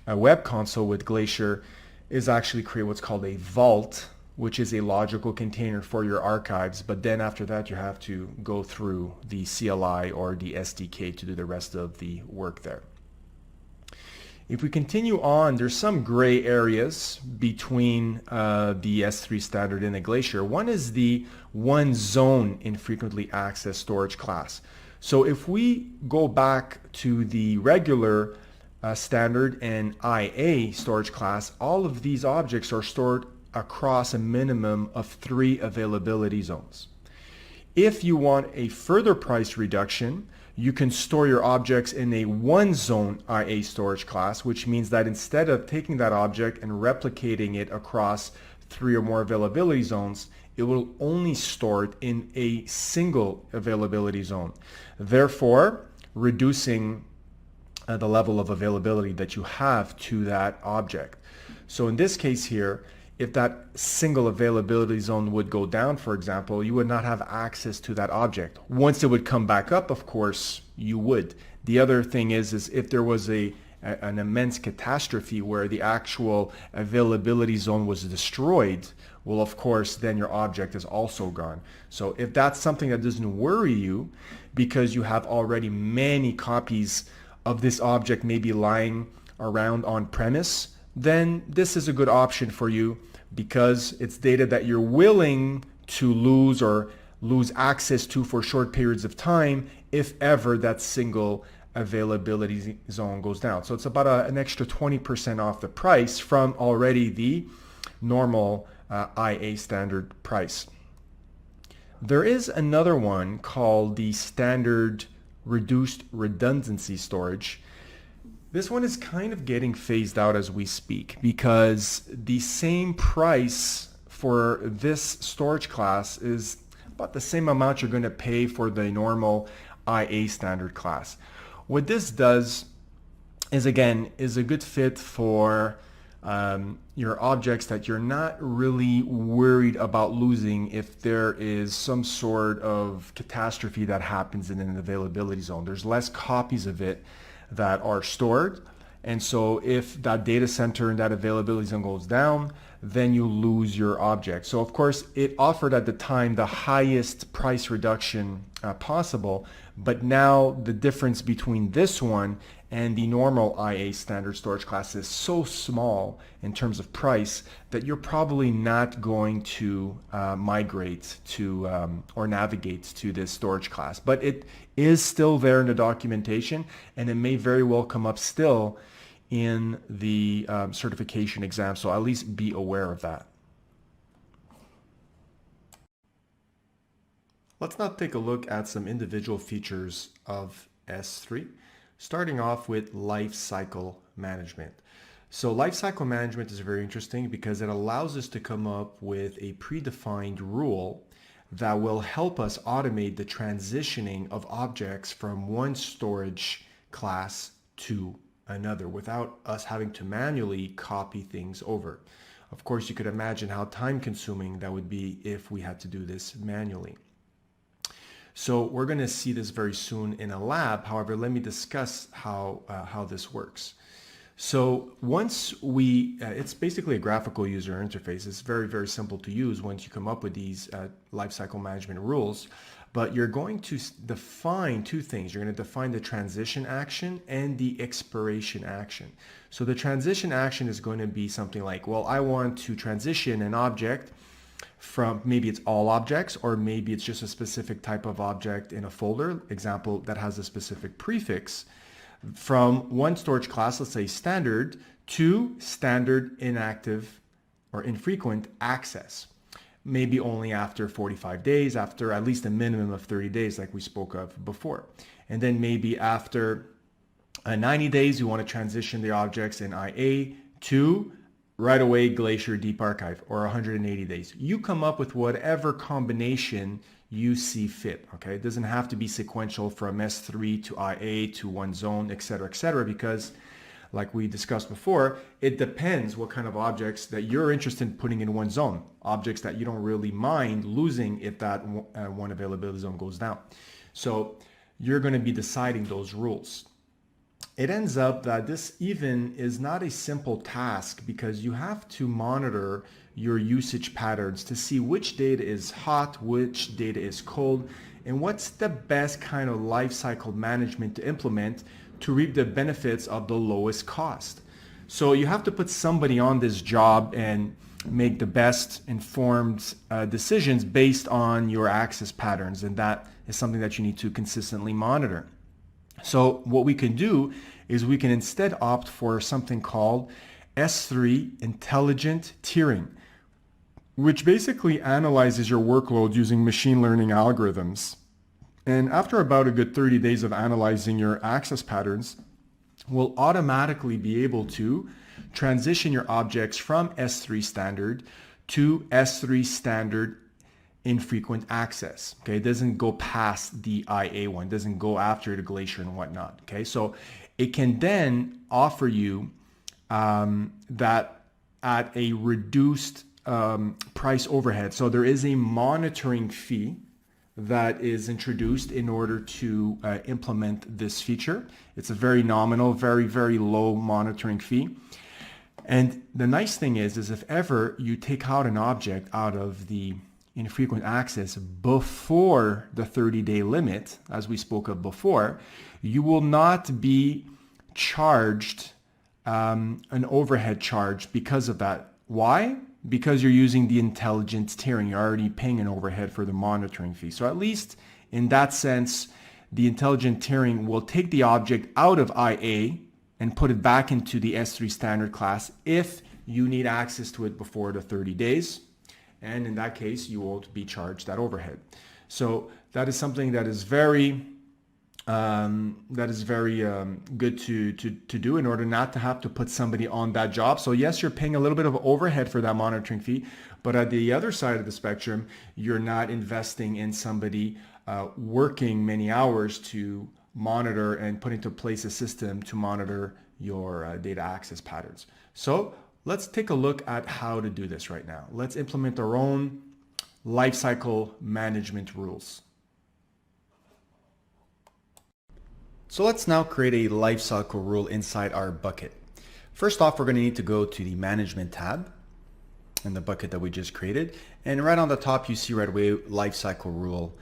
Speaker 5: web console with Glacier is actually create what's called a vault, which is a logical container for your archives. But then after that, you have to go through the CLI or the SDK to do the rest of the work there. If we continue on, there's some gray areas between the S3 standard and the Glacier. One is the one zone infrequently accessed storage class. So if we go back to the regular standard and IA storage class, all of these objects are stored across a minimum of 3 availability zones. If you want a further price reduction, you can store your objects in a one zone IA storage class, which means that instead of taking that object and replicating it across 3 or more availability zones, it will only store it in a single availability zone, therefore reducing the level of availability that you have to that object. So in this case here, if that single availability zone would go down, for example, you would not have access to that object. Once it would come back up, of course, you would. The other thing is if there was an immense catastrophe where the actual availability zone was destroyed, well, of course, then your object is also gone. So if that's something that doesn't worry you because you have already many copies of this object maybe lying around on premise, then this is a good option for you because it's data that you're willing to lose access to for short periods of time if ever that single availability zone goes down. So it's about an extra 20% off the price from already the normal IA standard price. There is another one called the standard reduced redundancy storage. This one is kind of getting phased out as we speak because the same price for this storage class is about the same amount you're going to pay for the normal IA standard class. What this does is, again, is a good fit for your objects that you're not really worried about losing if there is some sort of catastrophe that happens in an availability zone. There's less copies of it that are stored. And so if that data center and that availability zone goes down, then you lose your object. So of course, it offered at the time the highest price reduction possible, but now the difference between this one and the normal IA standard storage class is so small in terms of price that you're probably not going to migrate to or navigate to this storage class. But it is still there in the documentation, and it may very well come up still in the certification exam, so at least be aware of that. Let's now take a look at some individual features of S3, starting off with lifecycle management. So lifecycle management is very interesting because it allows us to come up with a predefined rule that will help us automate the transitioning of objects from one storage class to another without us having to manually copy things over. Of course, you could imagine how time consuming that would be if we had to do this manually. So we're going to see this very soon in a lab. However, let me discuss how this works. So once it's basically a graphical user interface. It's very, very simple to use once you come up with these lifecycle management rules. But you're going to define two things. You're going to define the transition action and the expiration action. So the transition action is going to be something like, well, I want to transition an object from, maybe it's all objects, or maybe it's just a specific type of object in a folder, example, that has a specific prefix, from one storage class, let's say standard, to standard inactive or infrequent access. Maybe only after 45 days, after at least a minimum of 30 days, like we spoke of before. And then maybe after 90 days, you want to transition the objects in IA to right away Glacier Deep Archive, or 180 days. You come up with whatever combination you see fit, okay? It doesn't have to be sequential from S3 to IA to one zone, etc., because like we discussed before, it depends what kind of objects that you're interested in putting in one zone, objects that you don't really mind losing if that one availability zone goes down. So you're going to be deciding those rules. It ends up that this even is not a simple task because you have to monitor your usage patterns to see which data is hot, which data is cold, and what's the best kind of lifecycle management to implement to reap the benefits of the lowest cost. So you have to put somebody on this job and make the best informed decisions based on your access patterns, and that is something that you need to consistently monitor. So what we can do is we can instead opt for something called S3 Intelligent Tiering, which basically analyzes your workload using machine learning algorithms. And after about a good 30 days of analyzing your access patterns, we'll automatically be able to transition your objects from S3 standard to S3 standard infrequent access. Okay, it doesn't go past the IA one, it doesn't go after the Glacier and whatnot. Okay, so it can then offer you that at a reduced price overhead. So there is a monitoring fee that is introduced in order to implement this feature. It's a very nominal, very, very low monitoring fee. And the nice thing is if ever you take out an object out of the infrequent access before the 30-day limit, as we spoke of before, you will not be charged an overhead charge because of that. Why? because you're using the intelligent tiering. You're already paying an overhead for the monitoring fee. So at least in that sense, the intelligent tiering will take the object out of IA and put it back into the S3 standard class if you need access to it before the 30 days. And in that case, you won't be charged that overhead. So that is something that is very good to do in order not to have to put somebody on that job. So yes, you're paying a little bit of overhead for that monitoring fee, but at the other side of the spectrum, you're not investing in somebody working many hours to monitor and put into place a system to monitor your data access patterns. So let's take a look at how to do this right now. Let's implement our own lifecycle management rules. So let's now create a lifecycle rule inside our bucket. First off, we're going to need to go to the management tab in the bucket that we just created. And right on the top, you see right away, lifecycle rule.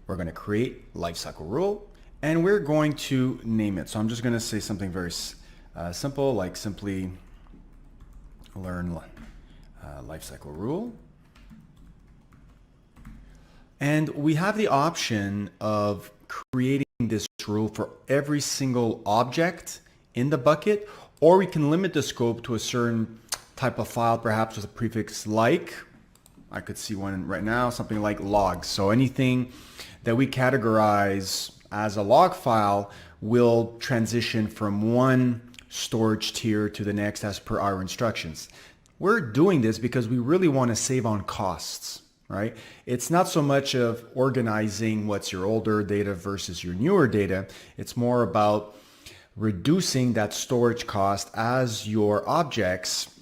Speaker 5: We're going to create lifecycle rule and we're going to name it. So I'm just going to say something very simple, like simply learn lifecycle rule. And we have the option of creating this rule for every single object in the bucket, or we can limit the scope to a certain type of file, perhaps with a prefix like, I could see one right now, something like logs. So anything that we categorize as a log file will transition from one storage tier to the next as per our instructions. We're doing this because we really want to save on costs, right? It's not so much of organizing what's your older data versus your newer data. It's more about reducing that storage cost as your objects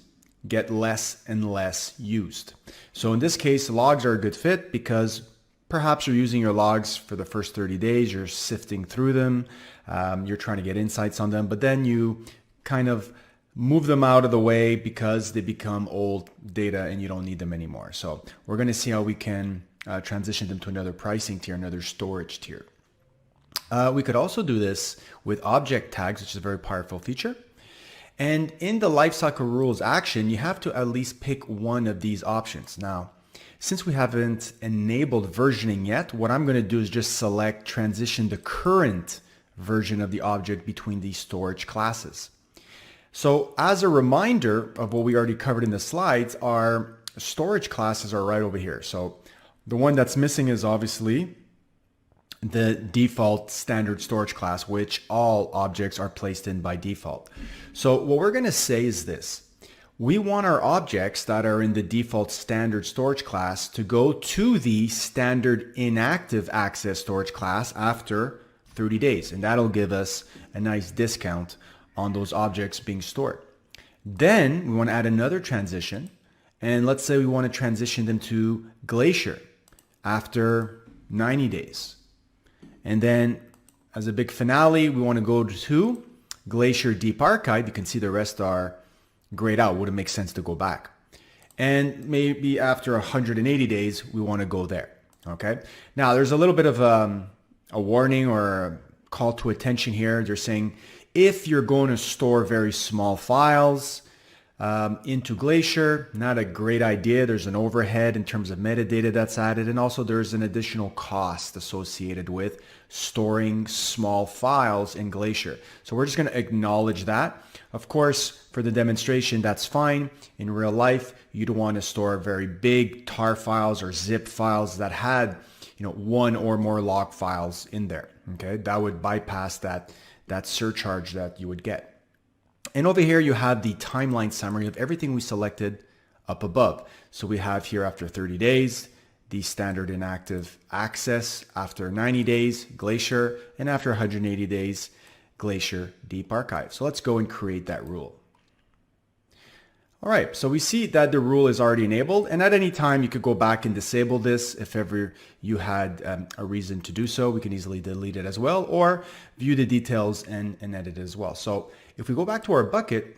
Speaker 5: get less and less used. So in this case, logs are a good fit because perhaps you're using your logs for the first 30 days, you're sifting through them, you're trying to get insights on them, but then you kind of move them out of the way because they become old data and you don't need them anymore. So we're going to see how we can transition them to another pricing tier, another storage tier. We could also do this with object tags, which is a very powerful feature. And in the lifecycle rules action, you have to at least pick one of these options. Now, since we haven't enabled versioning yet, what I'm going to do is just select transition the current version of the object between these storage classes. So as a reminder of what we already covered in the slides, our storage classes are right over here. So the one that's missing is obviously the default standard storage class, which all objects are placed in by default. So what we're going to say is this. We want our objects that are in the default standard storage class to go to the standard inactive access storage class after 30 days. And that'll give us a nice discount on those objects being stored. Then we want to add another transition. And let's say we want to transition them to Glacier after 90 days. And then as a big finale, we want to go to Glacier Deep Archive. You can see the rest are grayed out. Would it make sense to go back? And maybe after 180 days, we want to go there. Okay. Now there's a little bit of a warning or a call to attention here. They're saying if you're going to store very small files into Glacier, not a great idea. There's an overhead in terms of metadata that's added, and also there's an additional cost associated with storing small files in Glacier. So we're just going to acknowledge that. Of course, for the demonstration, that's fine. In real life, you don't want to store very big tar files or zip files that had, one or more log files in there. Okay, that would bypass that surcharge that you would get. And over here, you have the timeline summary of everything we selected up above. So we have here after 30 days, the standard inactive access, after 90 days, Glacier, and after 180 days, Glacier Deep Archive. So let's go and create that rule. All right, so we see that the rule is already enabled, and at any time you could go back and disable this if ever you had a reason to do so. We can easily delete it as well, or view the details and edit it as well. So if we go back to our bucket,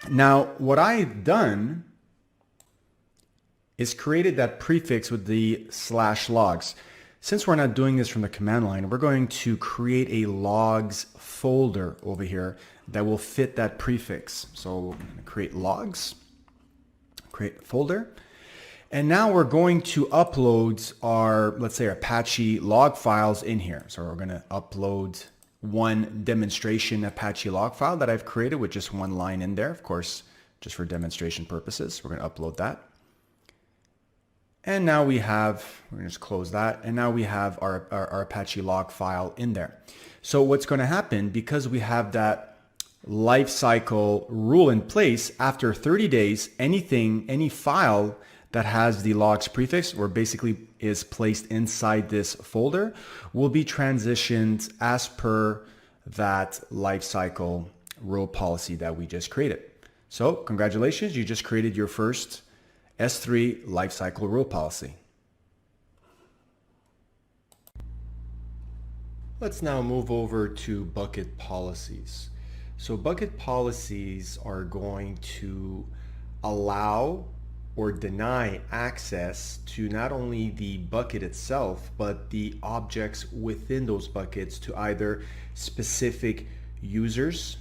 Speaker 5: now what I've done is created that prefix with the /logs. Since we're not doing this from the command line, we're going to create a logs folder over here that will fit that prefix. So we're going to create logs, create a folder. And now we're going to upload our, let's say, our Apache log files in here. So we're going to upload one demonstration Apache log file that I've created with just one line in there, of course, just for demonstration purposes. We're going to upload that. And now we have, we're going to just close that. And now we have our Apache log file in there. So what's going to happen, because we have that lifecycle rule in place, after 30 days, any file that has the logs prefix, or basically is placed inside this folder, will be transitioned as per that lifecycle rule policy that we just created. So congratulations, you just created your first S3 lifecycle rule policy. Let's now move over to bucket policies. So bucket policies are going to allow or deny access to not only the bucket itself, but the objects within those buckets to either specific users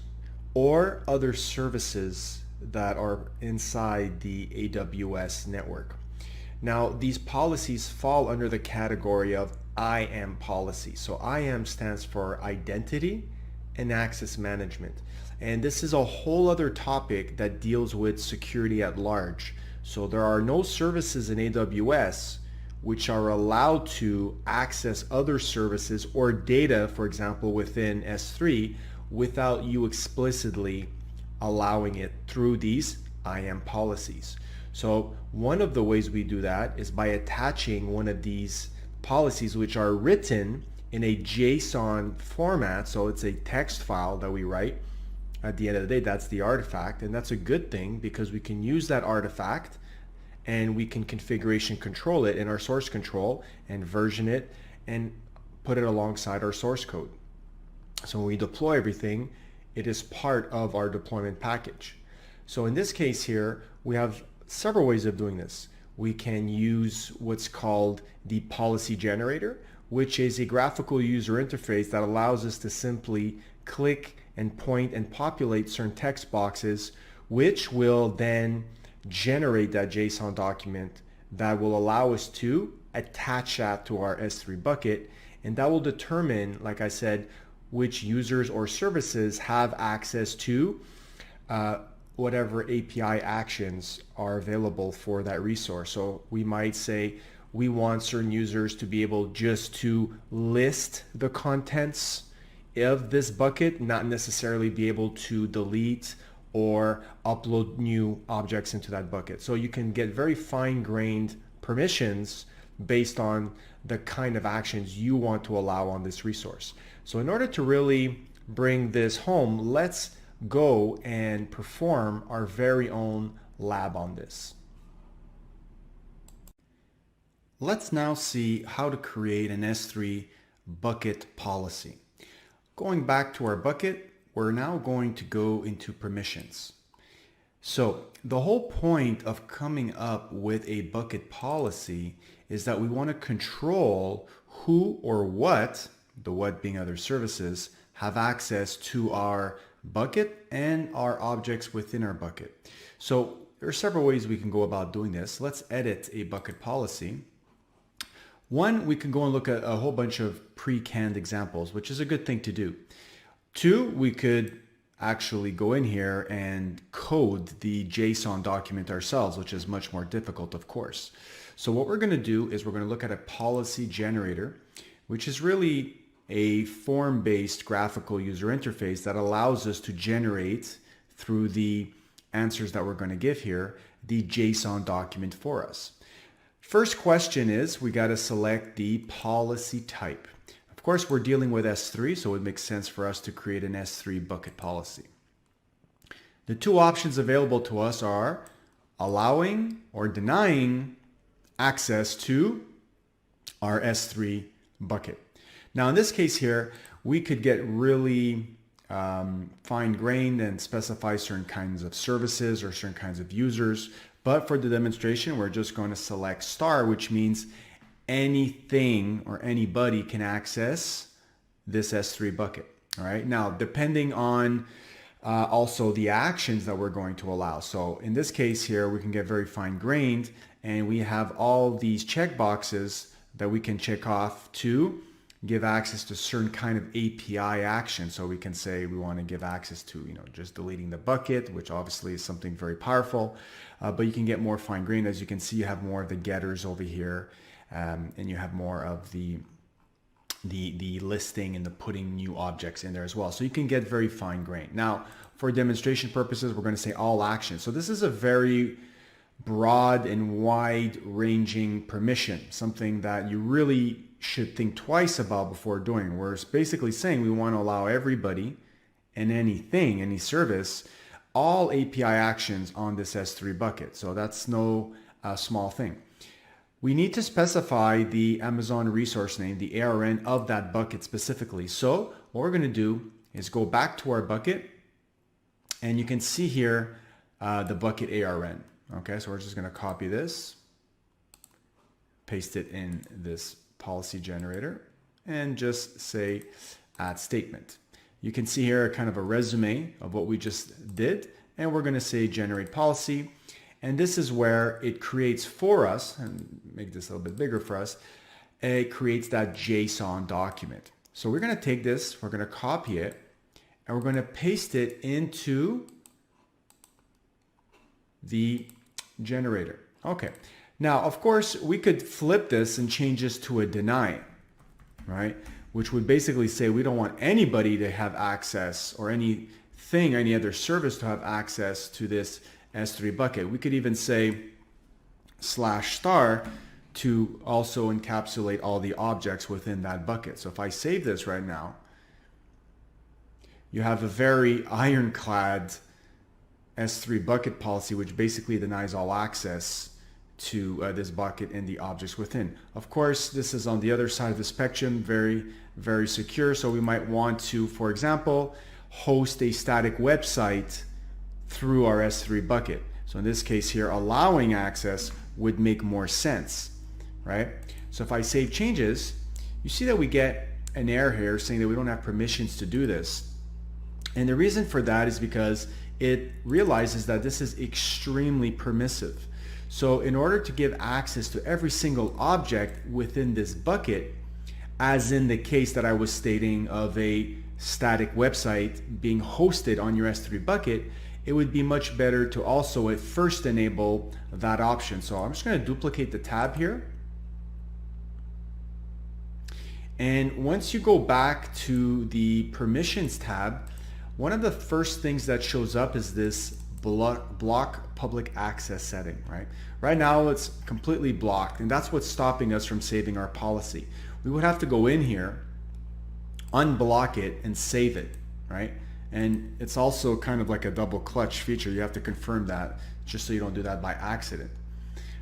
Speaker 5: or other services that are inside the AWS network. Now, these policies fall under the category of IAM policy. So IAM stands for Identity and Access Management. And this is a whole other topic that deals with security at large. So there are no services in AWS which are allowed to access other services or data, for example, within S3 without you explicitly allowing it through these IAM policies. So one of the ways we do that is by attaching one of these policies which are written in a JSON format. So it's a text file that we write. At the end of the day, that's the artifact, and that's a good thing because we can use that artifact and we can configuration control it in our source control and version it and put it alongside our source code. So when we deploy everything, it is part of our deployment package. So in this case here, we have several ways of doing this. We can use what's called the policy generator, which is a graphical user interface that allows us to simply click and point and populate certain text boxes, which will then generate that JSON document that will allow us to attach that to our S3 bucket. And that will determine, like I said, which users or services have access to whatever API actions are available for that resource. So we might say we want certain users to be able just to list the contents of this bucket, not necessarily be able to delete or upload new objects into that bucket. So you can get very fine-grained permissions based on the kind of actions you want to allow on this resource. So in order to really bring this home, let's go and perform our very own lab on this. Let's now see how to create an S3 bucket policy. Going back to our bucket, we're now going to go into permissions. So the whole point of coming up with a bucket policy is that we want to control who or what, the what being other services, have access to our bucket and our objects within our bucket. So there are several ways we can go about doing this. Let's edit a bucket policy. One, we can go and look at a whole bunch of pre-canned examples, which is a good thing to do. Two, we could actually go in here and code the JSON document ourselves, which is much more difficult, of course. So what we're going to do is we're going to look at a policy generator, which is really a form-based graphical user interface that allows us to generate, through the answers that we're going to give here, the JSON document for us. First question is, we got to select the policy type. Of course, we're dealing with S3, so it makes sense for us to create an S3 bucket policy. The two options available to us are allowing or denying access to our S3 bucket. Now, in this case here, we could get really fine-grained and specify certain kinds of services or certain kinds of users. But for the demonstration, we're just going to select star, which means anything or anybody can access this S3 bucket. All right. Now, depending on also the actions that we're going to allow. So in this case here, we can get very fine-grained, and we have all these checkboxes that we can check off to give access to certain kind of API action. So we can say we want to give access to, just deleting the bucket, which obviously is something very powerful, but you can get more fine-grained. As you can see, you have more of the getters over here, and you have more of the listing and the putting new objects in there as well. So you can get very fine-grained. Now, for demonstration purposes, we're going to say all actions. So this is a very broad and wide-ranging permission, something that you really should think twice about before doing. We're basically saying we want to allow everybody and anything, any service, all API actions on this S3 bucket. So that's no small thing. We need to specify the Amazon resource name, the ARN of that bucket specifically. So what we're going to do is go back to our bucket, and you can see here the bucket ARN. Okay, so we're just going to copy this, paste it in this policy generator, and just say add statement. You can see here kind of a resume of what we just did, and we're going to say generate policy. And this is where it creates for us, and make this a little bit bigger for us, it creates that JSON document. So we're going to take this, we're going to copy it, and we're going to paste it into the generator. Okay. Now, of course, we could flip this and change this to a deny, right? Which would basically say we don't want anybody to have access, or anything, any other service to have access to this S3 bucket. We could even say /* to also encapsulate all the objects within that bucket. So if I save this right now, you have a very ironclad S3 bucket policy, which basically denies all access to this bucket and the objects within. Of course, this is on the other side of the spectrum, very, very secure. So we might want to, for example, host a static website through our S3 bucket. So in this case here, allowing access would make more sense, right? So if I save changes, you see that we get an error here saying that we don't have permissions to do this. And the reason for that is because it realizes that this is extremely permissive. So in order to give access to every single object within this bucket, as in the case that I was stating of a static website being hosted on your S3 bucket, it would be much better to also at first enable that option. So I'm just going to duplicate the tab here. And once you go back to the permissions tab, one of the first things that shows up is this block public access setting, right? Right now it's completely blocked, and that's what's stopping us from saving our policy. We would have to go in here, unblock it, and save it, right? And it's also kind of like a double clutch feature. You have to confirm that just so you don't do that by accident,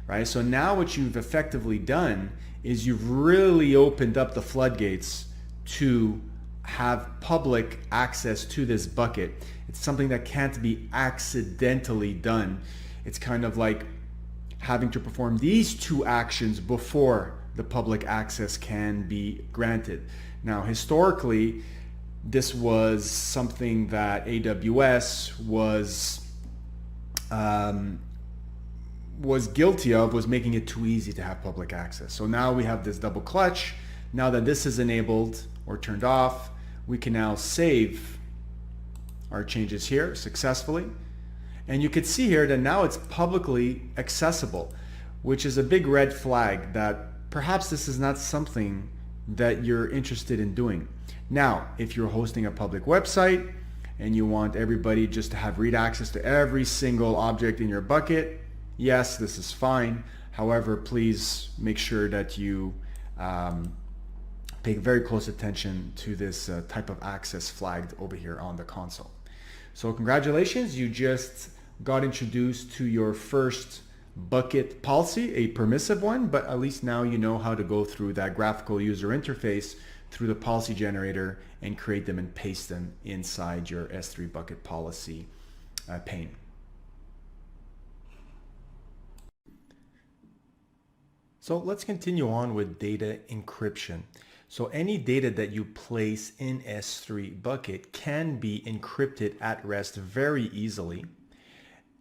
Speaker 5: right? So now what you've effectively done is you've really opened up the floodgates to have public access to this bucket. It's something that can't be accidentally done. It's kind of like having to perform these two actions before the public access can be granted. Now, historically, this was something that AWS was guilty of, was making it too easy to have public access. So now we have this double clutch. Now that this is enabled or turned off, we can now save our changes here successfully. And you can see here that now it's publicly accessible, which is a big red flag that perhaps this is not something that you're interested in doing. Now, if you're hosting a public website and you want everybody just to have read access to every single object in your bucket, yes, this is fine. However, please make sure that you pay very close attention to this type of access flagged over here on the console. So congratulations, you just got introduced to your first bucket policy, a permissive one, but at least now you know how to go through that graphical user interface through the policy generator and create them and paste them inside your S3 bucket policy pane. So let's continue on with data encryption. So any data that you place in S3 bucket can be encrypted at rest very easily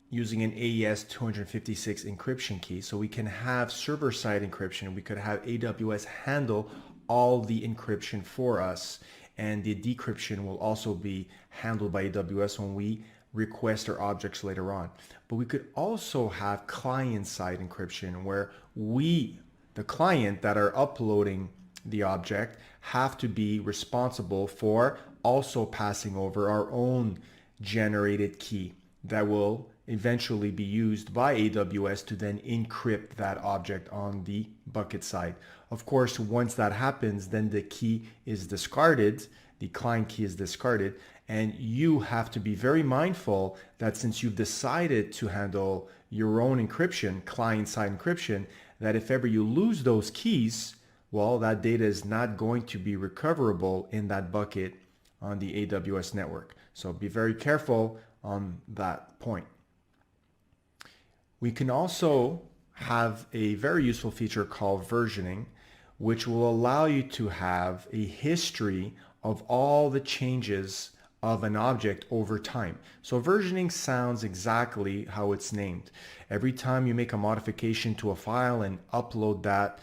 Speaker 5: using an AES 256 encryption key. So we can have server-side encryption. We could have AWS handle all the encryption for us, and the decryption will also be handled by AWS when we request our objects later on. But we could also have client-side encryption where we, the client that are uploading the object, have to be responsible for also passing over our own generated key that will eventually be used by AWS to then encrypt that object on the bucket side. Of course, once that happens, then the key is discarded, the client key is discarded, and you have to be very mindful that since you've decided to handle your own encryption, client-side encryption, that if ever you lose those keys, well, that data is not going to be recoverable in that bucket on the AWS network. So be very careful on that point. We can also have a very useful feature called versioning, which will allow you to have a history of all the changes of an object over time. So versioning sounds exactly how it's named. Every time you make a modification to a file and upload that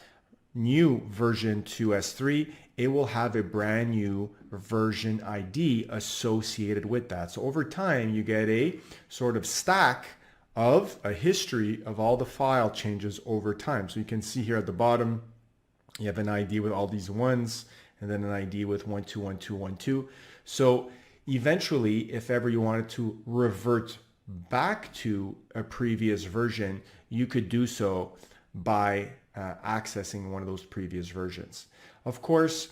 Speaker 5: new version to S3, it will have a brand new version ID associated with that. So over time, you get a sort of stack of a history of all the file changes over time. So you can see here at the bottom, you have an ID with all these ones, and then an ID with 121212. So eventually, if ever you wanted to revert back to a previous version, you could do so by accessing one of those previous versions. Of course,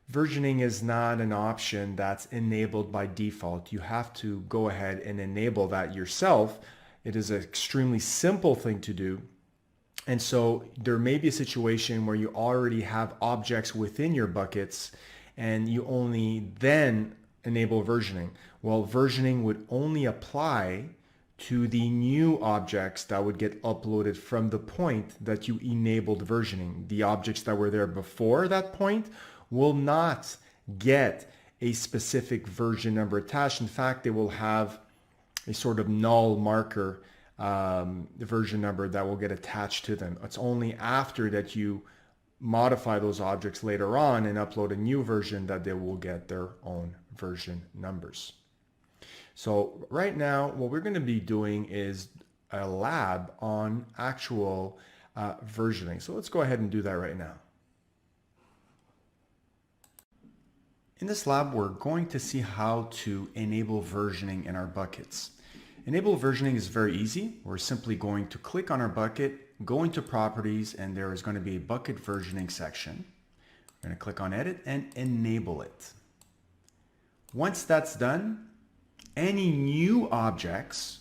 Speaker 5: versioning is not an option that's enabled by default. You have to go ahead and enable that yourself. It is an extremely simple thing to do. And so there may be a situation where you already have objects within your buckets and you only then enable versioning. Well, versioning would only apply to the new objects that would get uploaded from the point that you enabled versioning. The objects that were there before that point will not get a specific version number attached. In fact, they will have a sort of null marker, the version number that will get attached to them. It's only after that you modify those objects later on and upload a new version that they will get their own version numbers. So right now, what we're going to be doing is a lab on actual versioning. So let's go ahead and do that right now. In this lab, we're going to see how to enable versioning in our buckets. Enable versioning is very easy. We're simply going to click on our bucket, go into properties, and there is going to be a bucket versioning section. We're going to click on edit and enable it. Once that's done, any new objects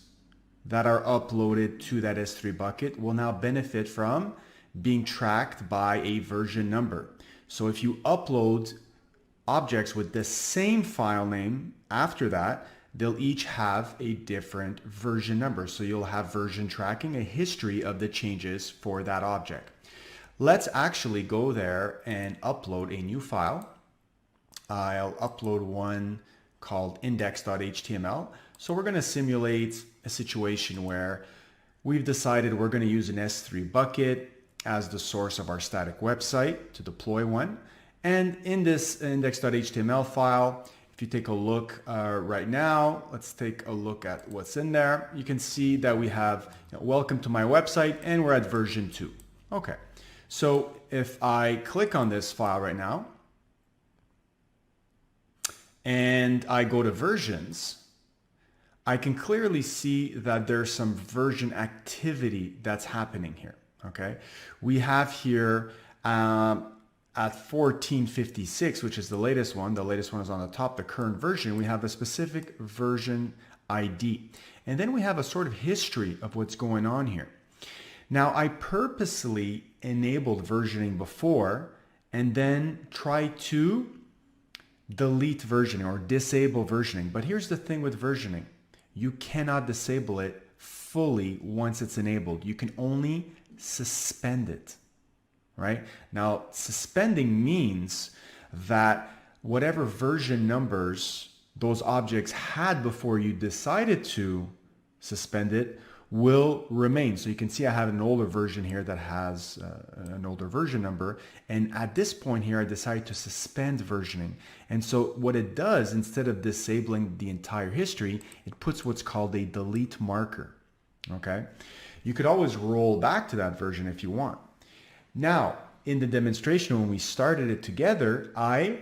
Speaker 5: that are uploaded to that S3 bucket will now benefit from being tracked by a version number. So if you upload objects with the same file name after that, they'll each have a different version number. So you'll have version tracking, a history of the changes for that object. Let's actually go there and upload a new file. I'll upload one called index.html. So we're going to simulate a situation where we've decided we're going to use an S3 bucket as the source of our static website to deploy one. And in this index.html file, if you take a look right now, let's take a look at what's in there. You can see that we have welcome to my website and we're at version 2. Okay, so if I click on this file right now and I go to versions, I can clearly see that there's some version activity that's happening here. Okay, we have here at 1456, which is the latest one is on the top, the current version, we have a specific version ID. And then we have a sort of history of what's going on here. Now, I purposely enabled versioning before and then try to delete versioning or disable versioning. But here's the thing with versioning. You cannot disable it fully once it's enabled. You can only suspend it. Right? Now, suspending means that whatever version numbers those objects had before you decided to suspend it will remain. So you can see I have an older version here that has an older version number. And at this point here, I decided to suspend versioning. And so what it does, instead of disabling the entire history, it puts what's called a delete marker. Okay. You could always roll back to that version if you want. Now, in the demonstration, when we started it together, I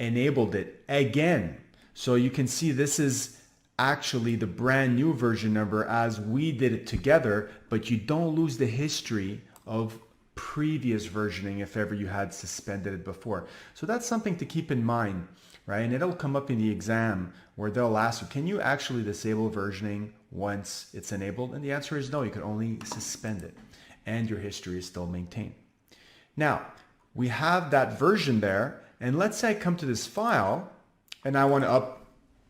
Speaker 5: enabled it again. So you can see this is actually the brand new version number as we did it together, but you don't lose the history of previous versioning if ever you had suspended it before. So that's something to keep in mind, right? And it'll come up in the exam where they'll ask you, can you actually disable versioning once it's enabled? And the answer is no, you can only suspend it and your history is still maintained. Now, we have that version there, and let's say I come to this file and I want to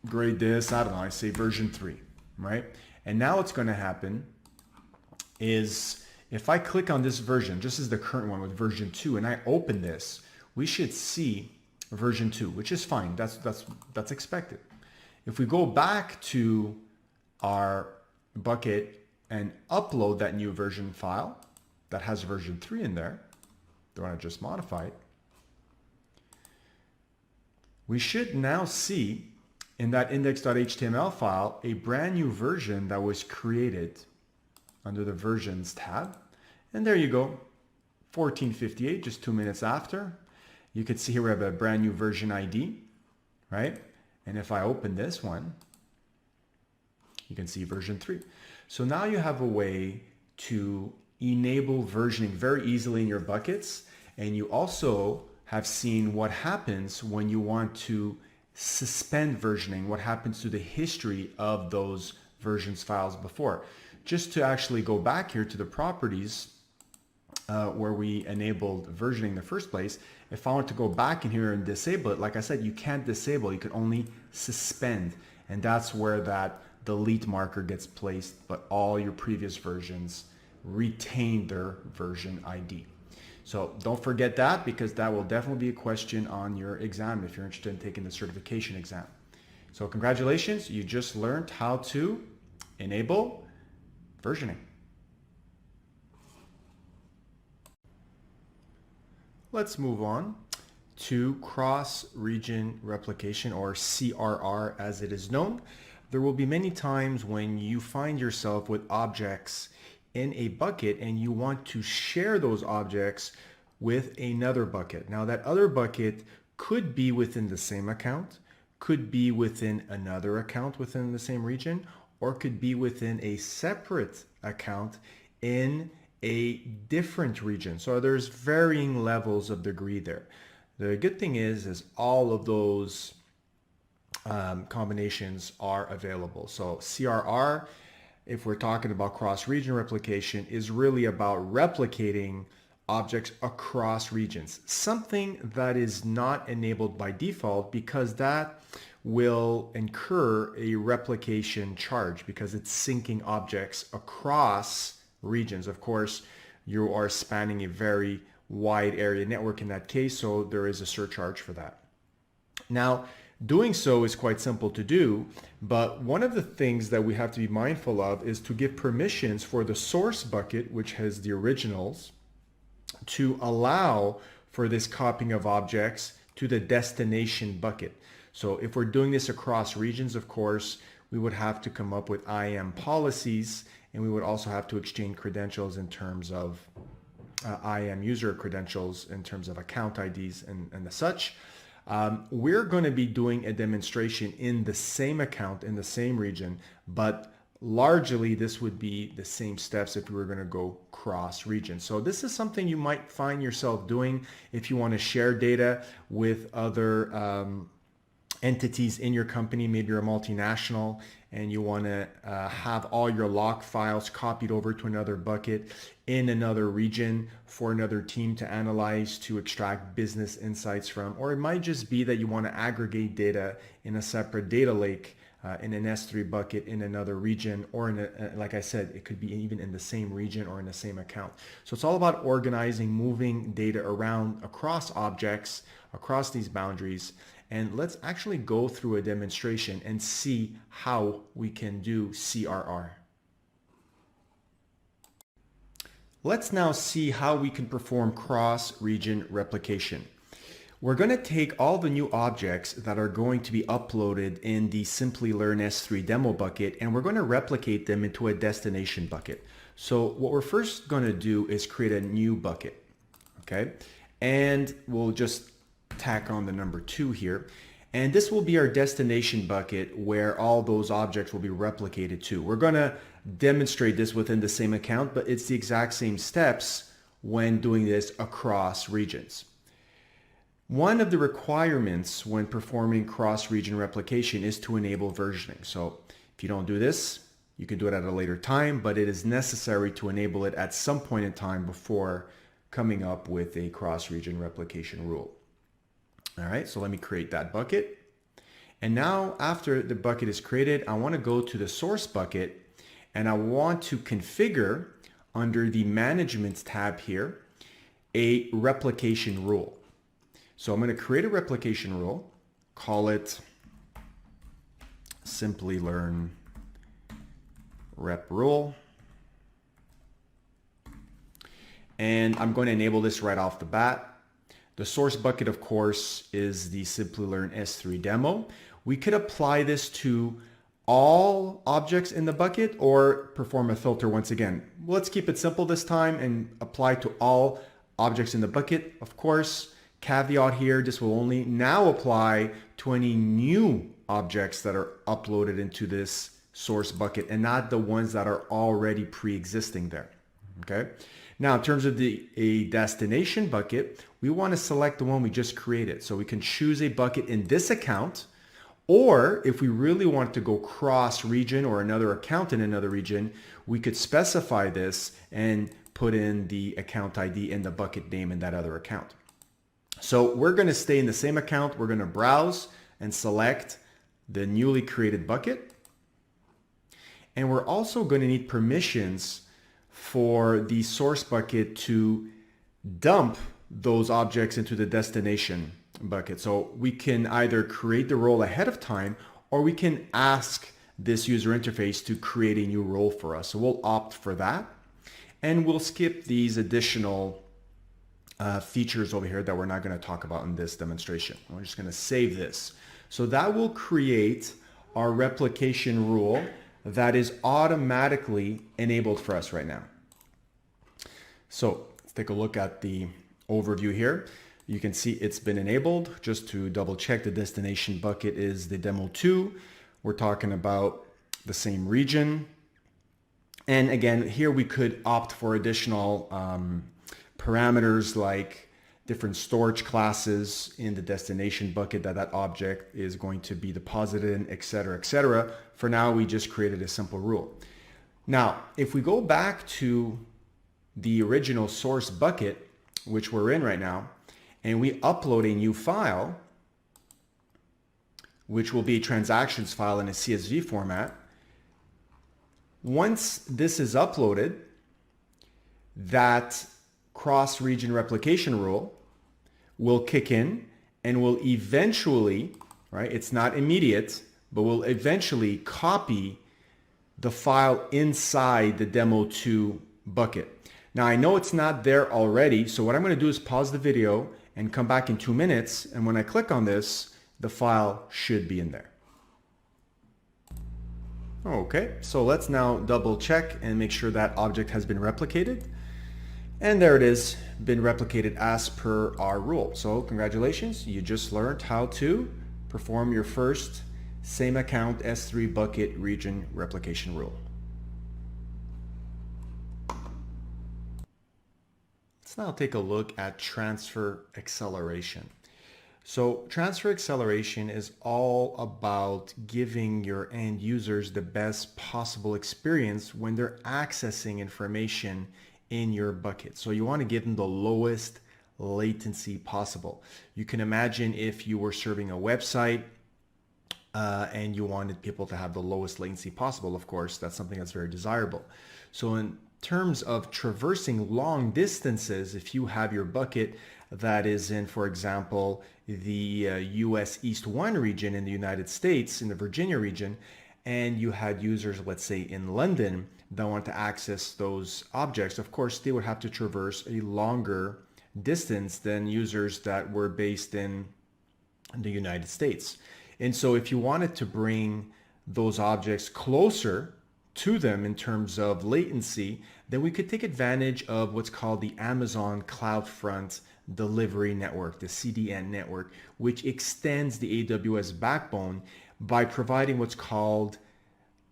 Speaker 5: upgrade this, I don't know, I say version 3, right? And now what's going to happen is if I click on this version, just as the current one with version 2, and I open this, we should see version 2, which is fine. That's expected. If we go back to our bucket and upload that new version file that has version 3 in there, the one I just modified, we should now see in that index.html file a brand new version that was created under the versions tab. And there you go, 1458, just 2 minutes after. You can see here we have a brand new version ID, right? And if I open this one, you can see version 3. So now you have a way to enable versioning very easily in your buckets. And you also have seen what happens when you want to suspend versioning, what happens to the history of those versions files before. Just to actually go back here to the properties where we enabled versioning in the first place, if I want to go back in here and disable it, like I said, you can't disable, you can only suspend. And that's where that delete marker gets placed, but all your previous versions retain their version ID. So don't forget that, because that will definitely be a question on your exam if you're interested in taking the certification exam. So congratulations, you just learned how to enable versioning. Let's move on to cross-region replication, or CRR as it is known. There will be many times when you find yourself with objects in a bucket and you want to share those objects with another bucket. Now that other bucket could be within the same account, could be within another account within the same region, or could be within a separate account in a different region. So there's varying levels of degree there. The good thing is all of those combinations are available. So CRR, if we're talking about cross-region replication, is really about replicating objects across regions. Something that is not enabled by default, because that will incur a replication charge because it's syncing objects across regions. Of course, you are spanning a very wide area network in that case, so there is a surcharge for that. Now, doing so is quite simple to do, but one of the things that we have to be mindful of is to give permissions for the source bucket, which has the originals, to allow for this copying of objects to the destination bucket. So if we're doing this across regions, of course, we would have to come up with IAM policies, and we would also have to exchange credentials in terms of IAM user credentials, in terms of account IDs and the such. We're going to be doing a demonstration in the same account, in the same region, but largely this would be the same steps if we were going to go cross region. So this is something you might find yourself doing if you want to share data with other entities in your company. Maybe you're a multinational and you want to have all your log files copied over to another bucket in another region for another team to analyze, to extract business insights from. Or it might just be that you want to aggregate data in a separate data lake in an S3 bucket in another region, or in like I said, it could be even in the same region or in the same account. So it's all about organizing, moving data around across objects, across these boundaries. And let's actually go through a demonstration and see how we can do CRR. Let's now see how we can perform cross-region replication. We're going to take all the new objects that are going to be uploaded in the Simplilearn S3 demo bucket, and we're going to replicate them into a destination bucket. So what we're first going to do is create a new bucket, okay? And we'll just tack on the number 2 here. And this will be our destination bucket where all those objects will be replicated to. We're going to demonstrate this within the same account, but it's the exact same steps when doing this across regions. One of the requirements when performing cross-region replication is to enable versioning. So if you don't do this, you can do it at a later time, but it is necessary to enable it at some point in time before coming up with a cross-region replication rule. All right, so let me create that bucket. And now after the bucket is created, I want to go to the source bucket and I want to configure under the management tab here a replication rule. So I'm going to create a replication rule, call it Simplilearn rep rule. And I'm going to enable this right off the bat. The source bucket, of course, is the Simplilearn S3 demo. We could apply this to all objects in the bucket or perform a filter once again. Let's keep it simple this time and apply to all objects in the bucket. Of course, caveat here, this will only now apply to any new objects that are uploaded into this source bucket and not the ones that are already pre-existing there. Okay. Now, in terms of a destination bucket, we want to select the one we just created. So we can choose a bucket in this account, or if we really want to go cross region or another account in another region, we could specify this and put in the account ID and the bucket name in that other account. So we're going to stay in the same account. We're going to browse and select the newly created bucket. And we're also going to need permissions for the source bucket to dump those objects into the destination bucket. So we can either create the role ahead of time or we can ask this user interface to create a new role for us. So we'll opt for that and we'll skip these additional features over here that we're not going to talk about in this demonstration. We're just going to save this. So that will create our replication rule that is automatically enabled for us right now. So let's take a look at the overview here. You can see it's been enabled. Just to double check, the destination bucket is the demo 2. We're talking about the same region. And again, here we could opt for additional parameters like different storage classes in the destination bucket that object is going to be deposited in, et cetera, et cetera. For now, we just created a simple rule. Now, if we go back to the original source bucket, which we're in right now, and we upload a new file, which will be a transactions file in a CSV format, once this is uploaded, that cross-region replication rule will kick in and will eventually, right, it's not immediate, but will eventually copy the file inside the demo 2 bucket. Now I know it's not there already, so what I'm going to do is pause the video and come back in 2 minutes, and when I click on this, the file should be in there. Okay, so let's now double check and make sure that object has been replicated. And there it is, been replicated as per our rule. So congratulations, you just learned how to perform your first same account S3 bucket region replication rule. Let's now take a look at transfer acceleration. So transfer acceleration is all about giving your end users the best possible experience when they're accessing information in your bucket. So you want to give them the lowest latency possible. You can imagine if you were serving a website and you wanted people to have the lowest latency possible. Of course, that's something that's very desirable. So in terms of traversing long distances, if you have your bucket that is in, for example, the US East 1 region in the United States, in the Virginia region, and you had users, let's say in London, that want to access those objects, of course, they would have to traverse a longer distance than users that were based in the United States. And so if you wanted to bring those objects closer to them in terms of latency, then we could take advantage of what's called the Amazon CloudFront Delivery Network, the CDN network, which extends the AWS backbone by providing what's called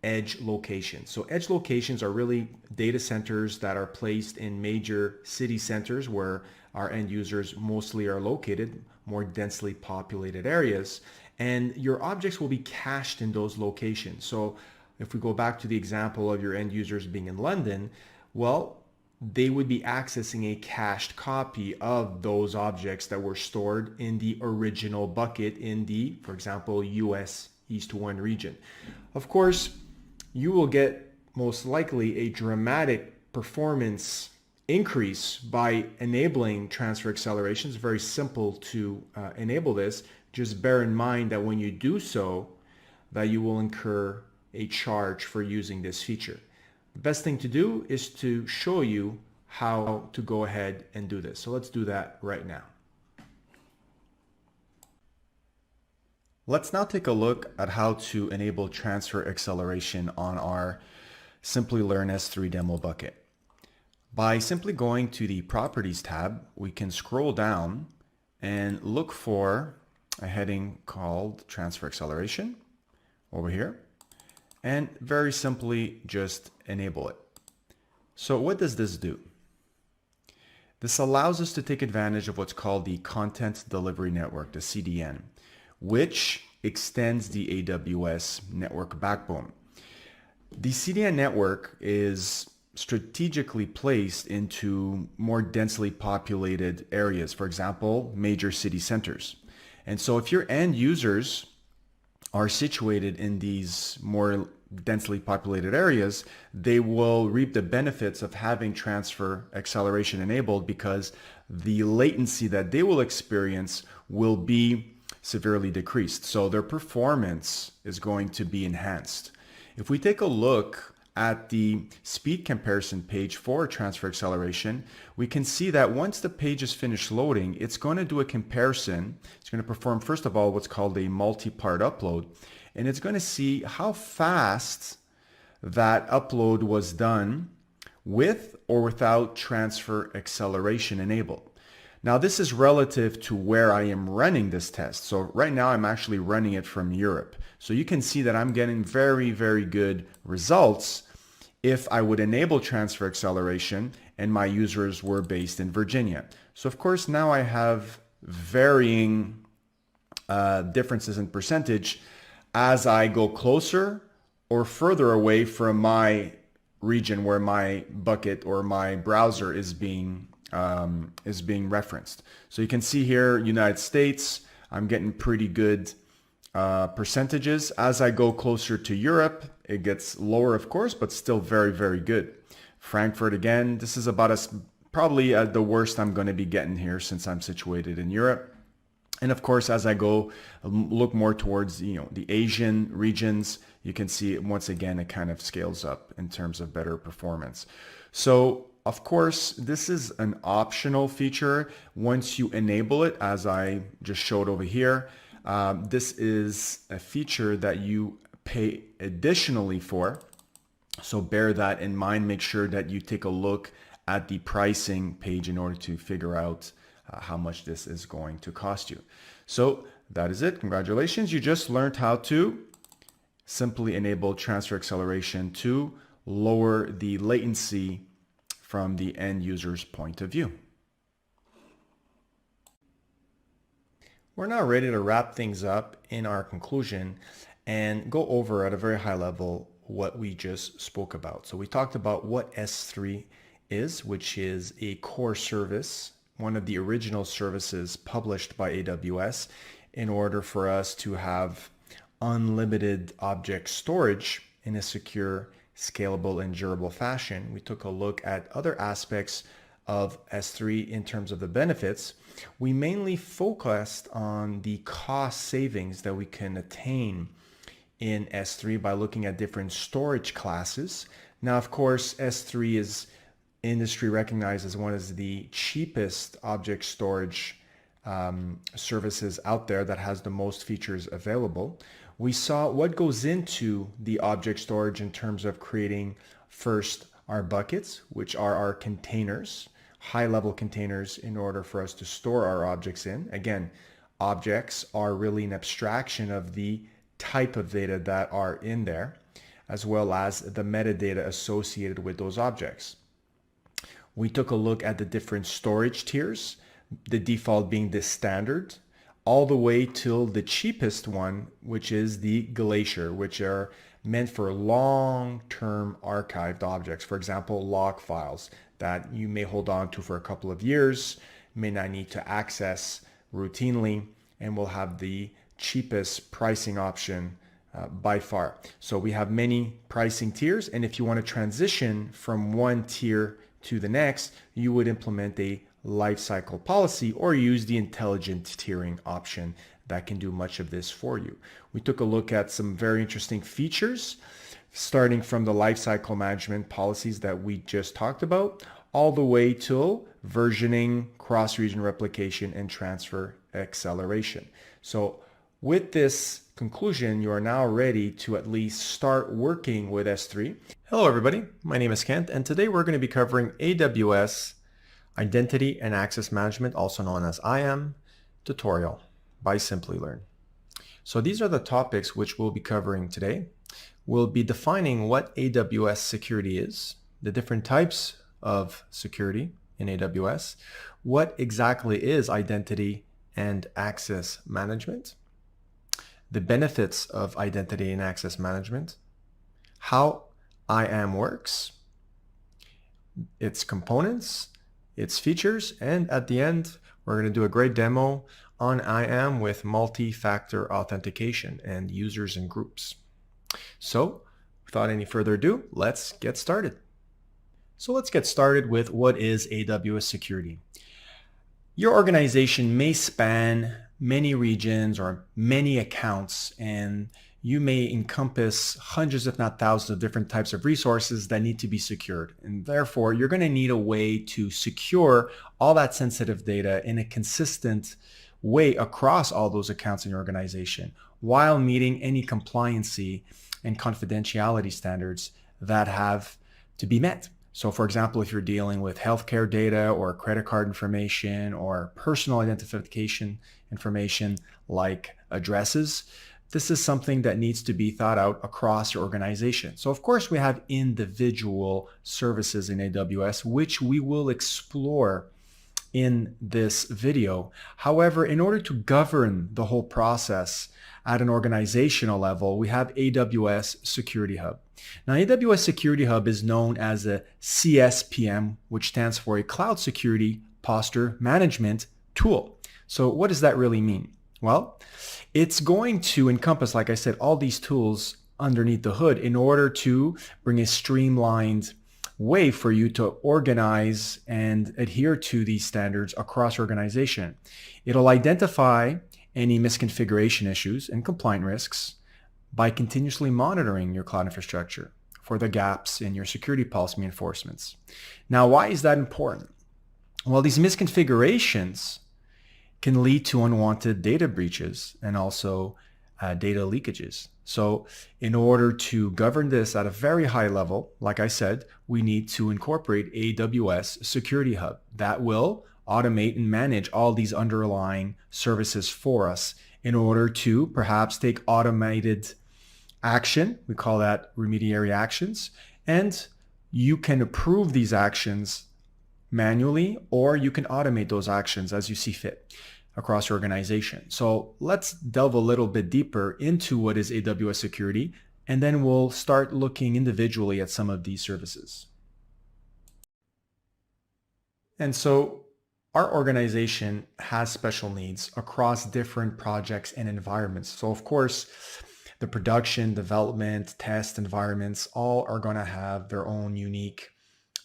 Speaker 5: edge locations. So edge locations are really data centers that are placed in major city centers where our end users mostly are located, more densely populated areas, and your objects will be cached in those locations. So if we go back to the example of your end users being in London, well, they would be accessing a cached copy of those objects that were stored in the original bucket in the, for example, US East 1 region. Of course, you will get most likely a dramatic performance increase by enabling transfer acceleration. It's very simple to enable this. Just bear in mind that when you do so, that you will incur a charge for using this feature. The best thing to do is to show you how to go ahead and do this. So let's do that right now. Let's now take a look at how to enable transfer acceleration on our Simplilearn S3 demo bucket. By simply going to the Properties tab, we can scroll down and look for a heading called Transfer Acceleration over here, and very simply just enable it. So what does this do? This allows us to take advantage of what's called the Content Delivery Network, the CDN, which extends the AWS network backbone. The CDN network is strategically placed into more densely populated areas, for example, major city centers. And so if your end users are situated in these more densely populated areas, they will reap the benefits of having transfer acceleration enabled because the latency that they will experience will be severely decreased. So their performance is going to be enhanced. If we take a look at the speed comparison page for transfer acceleration, we can see that once the page is finished loading, it's going to do a comparison. It's going to perform, first of all, what's called a multi-part upload, and it's going to see how fast that upload was done with or without transfer acceleration enabled. Now, this is relative to where I am running this test. So right now I'm actually running it from Europe. So you can see that I'm getting very, very good results if I would enable transfer acceleration and my users were based in Virginia. So of course, now I have varying differences in percentage as I go closer or further away from my region where my bucket or my browser is being referenced. So you can see here, United States, I'm getting pretty good percentages. As I go closer to Europe, it gets lower, of course, but still very, very good. Frankfurt, again, this is about probably the worst I'm going to be getting here since I'm situated in Europe. And of course, as I go look more towards the Asian regions, you can see once again it kind of scales up in terms of better performance. So of course, this is an optional feature. Once you enable it, as I just showed over here, this is a feature that you pay additionally for. So bear that in mind. Make sure that you take a look at the pricing page in order to figure out how much this is going to cost you. So that is it. Congratulations. You just learned how to simply enable transfer acceleration to lower the latency from the end user's point of view. We're now ready to wrap things up in our conclusion and go over at a very high level what we just spoke about. So we talked about what S3 is, which is a core service, one of the original services published by AWS in order for us to have unlimited object storage in a secure, scalable, and durable fashion, we took a look at other aspects of S3 in terms of the benefits. We mainly focused on the cost savings that we can attain in S3 by looking at different storage classes. Now, of course, S3 is industry recognized as one of the cheapest object storage services out there that has the most features available. We saw what goes into the object storage in terms of creating first our buckets, which are our containers, high-level containers in order for us to store our objects in. Again, objects are really an abstraction of the type of data that are in there, as well as the metadata associated with those objects. We took a look at the different storage tiers, the default being the standard, all the way till the cheapest one, which is the Glacier, which are meant for long-term archived objects. For example, log files that you may hold on to for a couple of years, may not need to access routinely, and will have the cheapest pricing option by far. So we have many pricing tiers, and if you want to transition from one tier to the next, you would implement a lifecycle policy or use the intelligent tiering option that can do much of this for you. We took a look at some very interesting features, starting from the lifecycle management policies that we just talked about, all the way till versioning, cross-region replication, and transfer acceleration. So with this conclusion, you are now ready to at least start working with S3. Hello everybody, my name is Kent, and today we're going to be covering AWS Identity and Access Management, also known as IAM, tutorial by Simplilearn. So these are the topics which we'll be covering today. We'll be defining what AWS security is, the different types of security in AWS, what exactly is identity and access management, the benefits of identity and access management, how IAM works, its components, its features, and at the end, we're going to do a great demo on IAM with multi-factor authentication and users and groups. So without any further ado, let's get started. So let's get started with what is AWS security. Your organization may span many regions or many accounts, and you may encompass hundreds, if not thousands, of different types of resources that need to be secured. And therefore, you're going to need a way to secure all that sensitive data in a consistent way across all those accounts in your organization while meeting any compliancy and confidentiality standards that have to be met. So for example, if you're dealing with healthcare data or credit card information or personal identification information like addresses, this is something that needs to be thought out across your organization. So of course we have individual services in AWS, which we will explore in this video. However, in order to govern the whole process at an organizational level, we have AWS Security Hub. Now, AWS Security Hub is known as a CSPM, which stands for a Cloud Security Posture Management Tool. So what does that really mean? Well, it's going to encompass, like I said, all these tools underneath the hood in order to bring a streamlined way for you to organize and adhere to these standards across your organization. It'll identify any misconfiguration issues and compliance risks by continuously monitoring your cloud infrastructure for the gaps in your security policy enforcements. Now, why is that important? Well, these misconfigurations can lead to unwanted data breaches and also data leakages. So in order to govern this at a very high level, like I said, we need to incorporate AWS Security Hub that will automate and manage all these underlying services for us in order to perhaps take automated action. We call that remediary actions. And you can approve these actions manually, or you can automate those actions as you see fit across your organization. So let's delve a little bit deeper into what is AWS security, and then we'll start looking individually at some of these services. And so our organization has special needs across different projects and environments. So of course, the production, development, test environments, all are going to have their own unique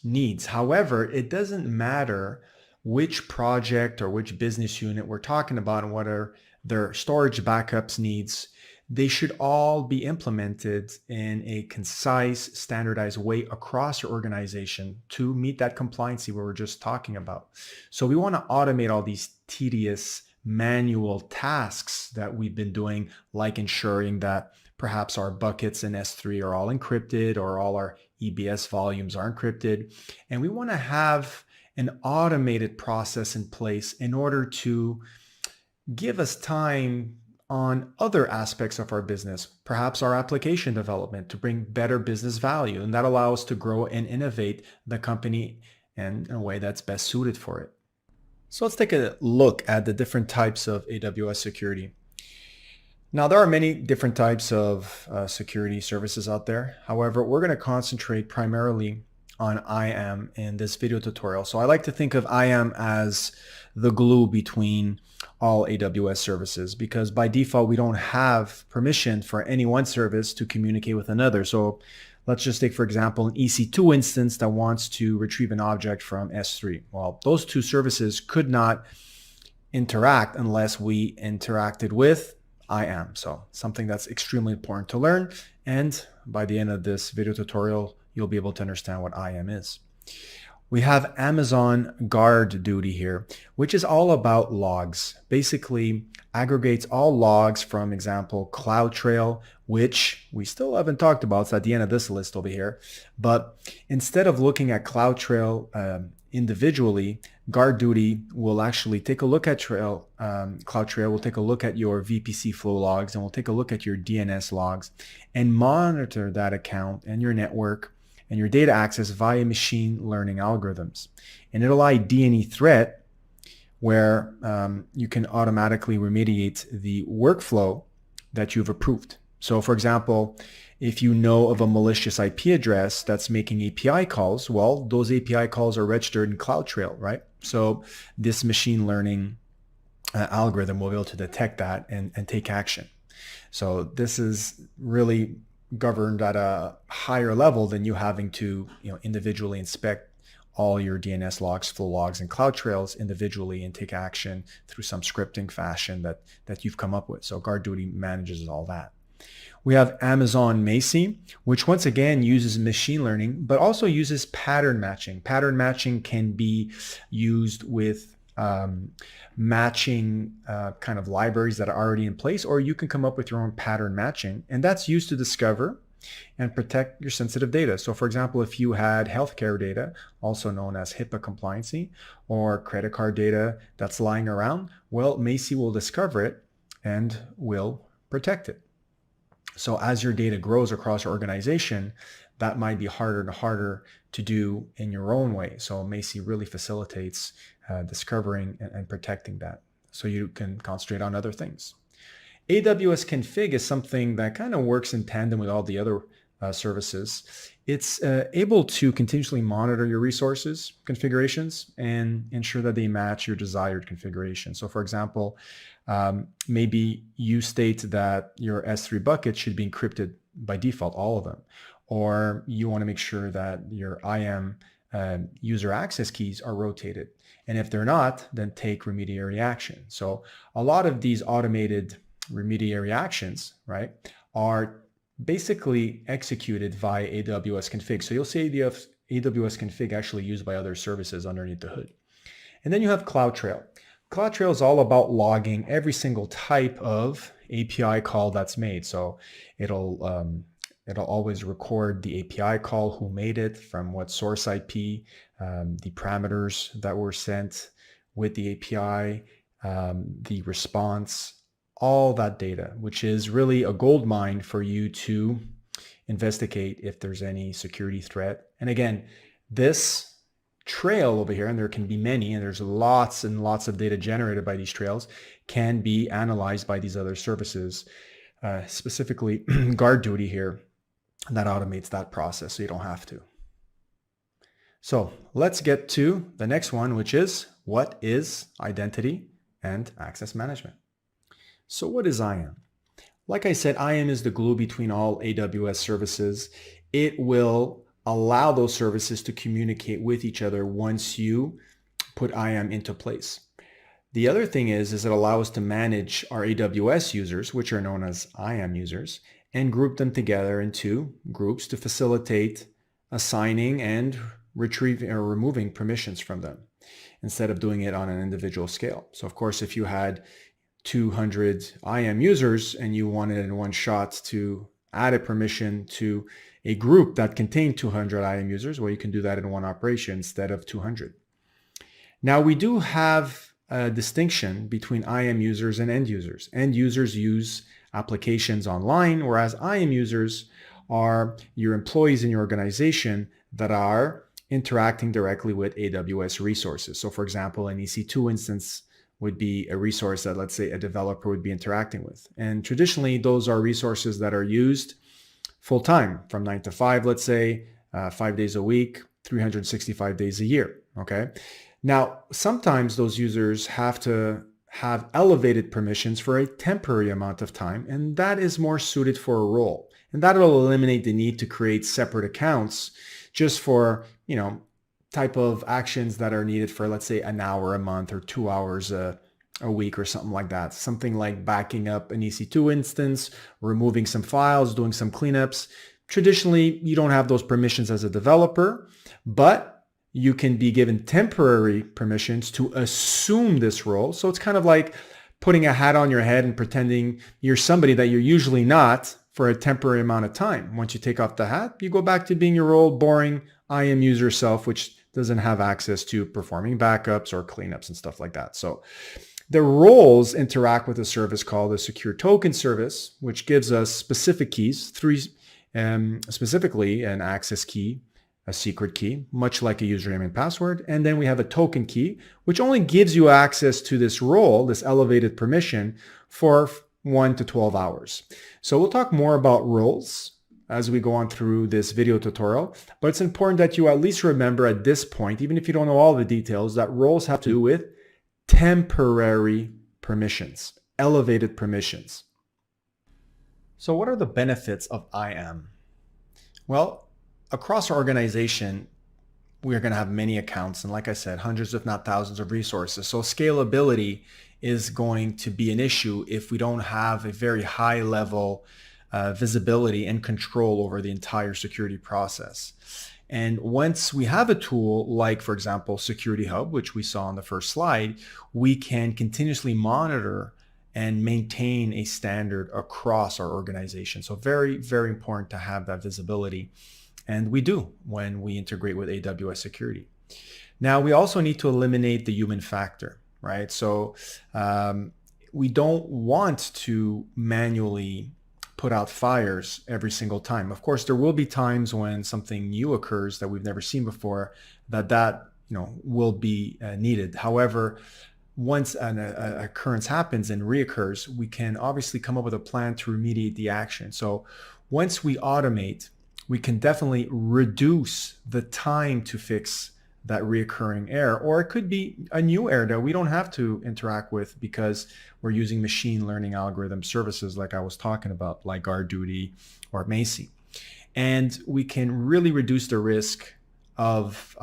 Speaker 5: needs. However, it doesn't matter which project or which business unit we're talking about and what are their storage backups needs. They should all be implemented in a concise, standardized way across your organization to meet that compliancy we were just talking about. So we want to automate all these tedious manual tasks that we've been doing, like ensuring that perhaps our buckets in S3 are all encrypted or all our EBS volumes are encrypted. And we want to have an automated process in place in order to give us time on other aspects of our business, perhaps our application development, to bring better business value. And that allows us to grow and innovate the company in a way that's best suited for it. So let's take a look at the different types of AWS security. Now, there are many different types of security services out there. However, we're going to concentrate primarily on IAM in this video tutorial. So I like to think of IAM as the glue between all AWS services, because by default, we don't have permission for any one service to communicate with another. So let's just take, for example, an EC2 instance that wants to retrieve an object from S3. Well, those two services could not interact unless we interacted with IAM. So something that's extremely important to learn. And by the end of this video tutorial, you'll be able to understand what IAM is. We have Amazon Guard Duty here, which is all about logs. Basically aggregates all logs from, example, CloudTrail, which we still haven't talked about. It's at the end of this list over here. But instead of looking at CloudTrail individually, Guard Duty will actually take a look at CloudTrail will take a look at your VPC flow logs, and we'll take a look at your DNS logs and monitor that account and your network and your data access via machine learning algorithms. And it'll ID any threat where you can automatically remediate the workflow that you've approved. So for example, if you know of a malicious IP address that's making API calls, well, those API calls are registered in CloudTrail, right? So this machine learning algorithm will be able to detect that and take action. So this is really governed at a higher level than you having to individually inspect all your DNS logs, flow logs, and CloudTrails individually and take action through some scripting fashion that you've come up with. So Guard Duty manages all that. We have Amazon Macie, which once again uses machine learning, but also uses pattern matching. Pattern matching can be used with matching kind of libraries that are already in place, or you can come up with your own pattern matching, and that's used to discover and protect your sensitive data. So for example, if you had healthcare data, also known as HIPAA compliancy, or credit card data that's lying around, well, Macie will discover it and will protect it. So as your data grows across your organization, that might be harder and harder to do in your own way. So Macie really facilitates discovering and protecting that, so you can concentrate on other things. AWS Config is something that kind of works in tandem with all the other services. It's able to continuously monitor your resources configurations and ensure that they match your desired configuration. So for example, maybe you state that your S3 buckets should be encrypted by default, all of them, or you want to make sure that your IAM user access keys are rotated. And if they're not, then take remediary action. So a lot of these automated remediary actions, right, are basically executed via AWS Config. So you'll see the AWS Config actually used by other services underneath the hood. And then you have CloudTrail. CloudTrail is all about logging every single type of API call that's made. So it'll always record the API call, who made it, from what source IP, the parameters that were sent with the API, the response, all that data, which is really a gold mine for you to investigate if there's any security threat. And again, this trail over here, and there can be many, and there's lots and lots of data generated by these trails, can be analyzed by these other services, specifically Guard Duty here, that automates that process so you don't have to. So let's get to the next one, which is, what is identity and access management? So what is IAM? Like I said, IAM is the glue between all AWS services. It will allow those services to communicate with each other once you put IAM into place. The other thing is it allows us to manage our AWS users, which are known as IAM users, and group them together into groups to facilitate assigning and retrieving or removing permissions from them instead of doing it on an individual scale. So of course, if you had 200 IAM users and you wanted in one shot to add a permission to a group that contained 200 IAM users, well, you can do that in one operation instead of 200. Now we do have a distinction between IAM users and end users. End users use applications online, whereas IAM users are your employees in your organization that are interacting directly with AWS resources. So for example, an EC2 instance would be a resource that, let's say, a developer would be interacting with. And traditionally, those are resources that are used full-time from 9 to 5, let's say, 5 days a week, 365 days a year, okay? Now, sometimes those users have to have elevated permissions for a temporary amount of time, and that is more suited for a role. And that will eliminate the need to create separate accounts just for, type of actions that are needed for, let's say, an hour a month or 2 hours a week or something like that. Something like backing up an EC2 instance, removing some files, doing some cleanups. Traditionally, you don't have those permissions as a developer, but you can be given temporary permissions to assume this role. So it's kind of like putting a hat on your head and pretending you're somebody that you're usually not for a temporary amount of time. Once you take off the hat, you go back to being your old boring IAM user self, which doesn't have access to performing backups or cleanups and stuff like that. So the roles interact with a service called a secure token service, which gives us specific keys, specifically an access key, a secret key, much like a username and password. And then we have a token key, which only gives you access to this role, this elevated permission, for 1 to 12 hours. So we'll talk more about roles as we go on through this video tutorial, but it's important that you at least remember at this point, even if you don't know all the details, that roles have to do with temporary permissions, elevated permissions. So what are the benefits of IAM? Well, across our organization, we are going to have many accounts. And like I said, hundreds, if not thousands of resources. So scalability is going to be an issue if we don't have a very high level visibility and control over the entire security process. And once we have a tool like, for example, Security Hub, which we saw on the first slide, we can continuously monitor and maintain a standard across our organization. So very, very important to have that visibility. And we do when we integrate with AWS security. Now, we also need to eliminate the human factor, right? So we don't want to manually put out fires every single time. Of course, there will be times when something new occurs that we've never seen before that will be needed. However, once an occurrence happens and reoccurs, we can obviously come up with a plan to remediate the action. So once we automate, we can definitely reduce the time to fix that reoccurring error, or it could be a new error that we don't have to interact with because we're using machine learning algorithm services like I was talking about, like GuardDuty or Macy. And we can really reduce the risk of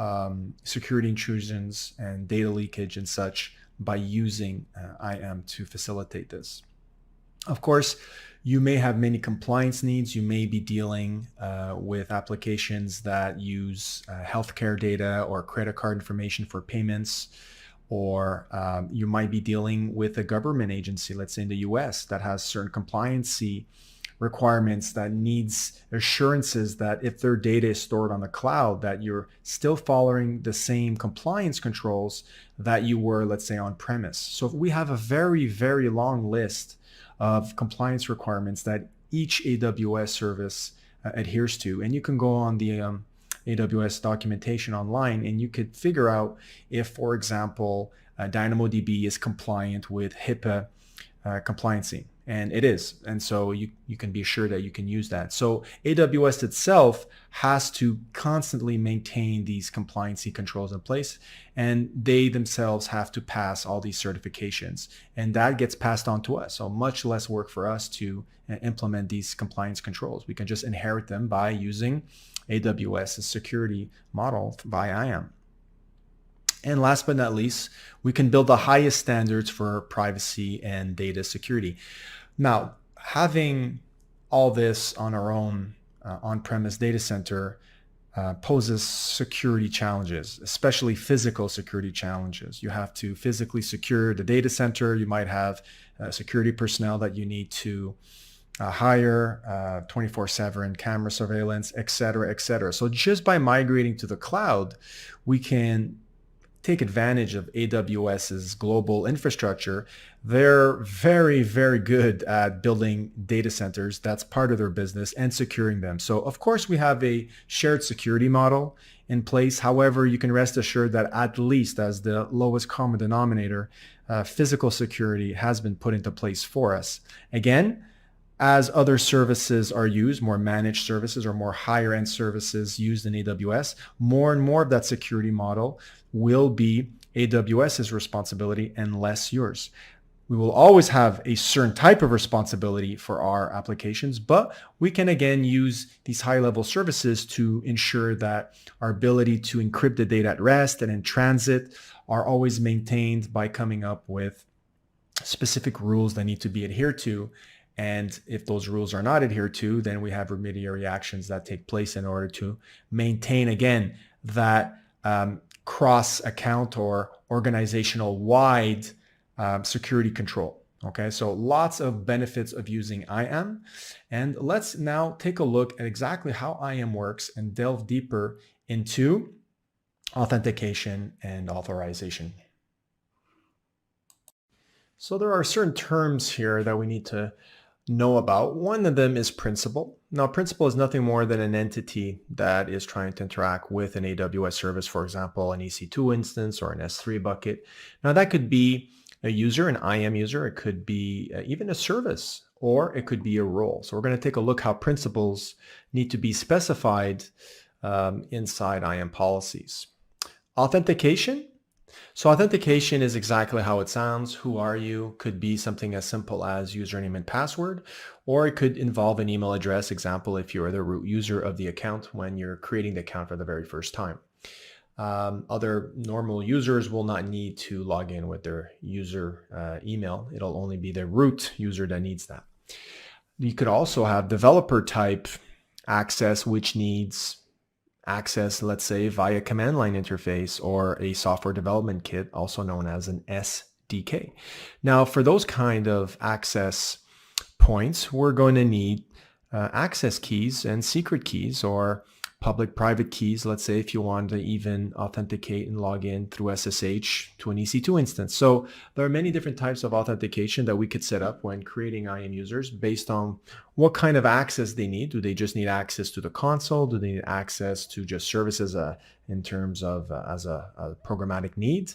Speaker 5: security intrusions and data leakage and such by using IAM to facilitate this. Of course, you may have many compliance needs. You may be dealing with applications that use healthcare data or credit card information for payments, or you might be dealing with a government agency, let's say in the US, that has certain compliancy requirements that needs assurances that if their data is stored on the cloud, that you're still following the same compliance controls that you were, let's say, on premise. So we have a very, very long list of compliance requirements that each AWS service adheres to. And you can go on the AWS documentation online and you could figure out if, for example, DynamoDB is compliant with HIPAA compliancy. And it is. And so you can be sure that you can use that. So AWS itself has to constantly maintain these compliancy controls in place, and they themselves have to pass all these certifications, and that gets passed on to us. So much less work for us to implement these compliance controls. We can just inherit them by using AWS's security model by IAM. And last but not least, we can build the highest standards for privacy and data security. Now, having all this on our own on-premise data center poses security challenges, especially physical security challenges. You have to physically secure the data center. You might have security personnel that you need to hire, 24/7 camera surveillance, et cetera, et cetera. So just by migrating to the cloud, we can take advantage of AWS's global infrastructure. They're very, very good at building data centers. That's part of their business, and securing them. So of course we have a shared security model in place. However, you can rest assured that at least as the lowest common denominator, physical security has been put into place for us. Again, as other services are used, more managed services or more higher end services used in AWS, more and more of that security model will be AWS's responsibility and less yours. We will always have a certain type of responsibility for our applications, but we can again use these high-level services to ensure that our ability to encrypt the data at rest and in transit are always maintained by coming up with specific rules that need to be adhered to. And if those rules are not adhered to, then we have remediary actions that take place in order to maintain, again, that cross-account or organizational-wide security control. Okay, so lots of benefits of using IAM. And let's now take a look at exactly how IAM works and delve deeper into authentication and authorization. So there are certain terms here that we need to know about. One of them is principal. Now, principal is nothing more than an entity that is trying to interact with an AWS service, for example, an EC2 instance or an S3 bucket. Now, that could be a user, an IAM user. It could be even a service, or it could be a role. So we're going to take a look how principals need to be specified inside IAM policies. Authentication. So authentication is exactly how it sounds. Who are you? Could be something as simple as username and password, or it could involve an email address. Example, if you're the root user of the account when you're creating the account for the very first time. Other normal users will not need to log in with their user email. It'll only be the root user that needs that. You could also have developer type access, which needs access, let's say, via command line interface or a software development kit, also known as an SDK. Now, for those kind of access points, we're going to need access keys and secret keys, or public-private keys, let's say, if you want to even authenticate and log in through SSH to an EC2 instance. So there are many different types of authentication that we could set up when creating IAM users based on what kind of access they need. Do they just need access to the console? Do they need access to just services in terms of as a programmatic need?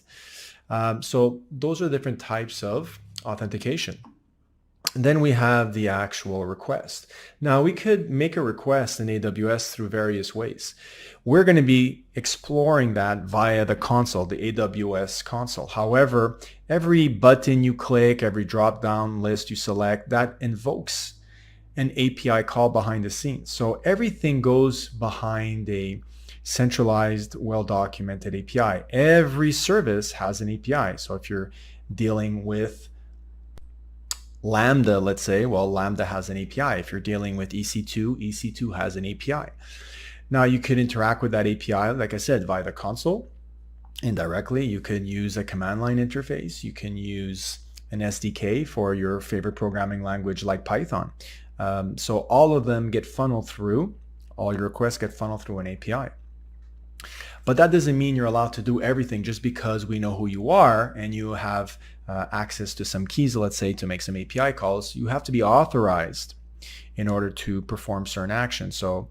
Speaker 5: So those are different types of authentication. And then we have the actual request. Now, we could make a request in AWS through various ways. We're going to be exploring that via the console, the AWS console. However, every button you click, every drop-down list you select, that invokes an API call behind the scenes. So everything goes behind a centralized, well-documented API. Every service has an API. So if you're dealing with Lambda, let's say, well, Lambda has an API. If you're dealing with EC2, EC2 has an API. Now, you could interact with that API, like I said, via the console indirectly. You could use a command line interface. You can use an SDK for your favorite programming language like Python. So all of them get funneled through, all your requests get funneled through an API. But that doesn't mean you're allowed to do everything just because we know who you are and you have access to some keys, let's say, to make some API calls. You have to be authorized in order to perform certain actions. So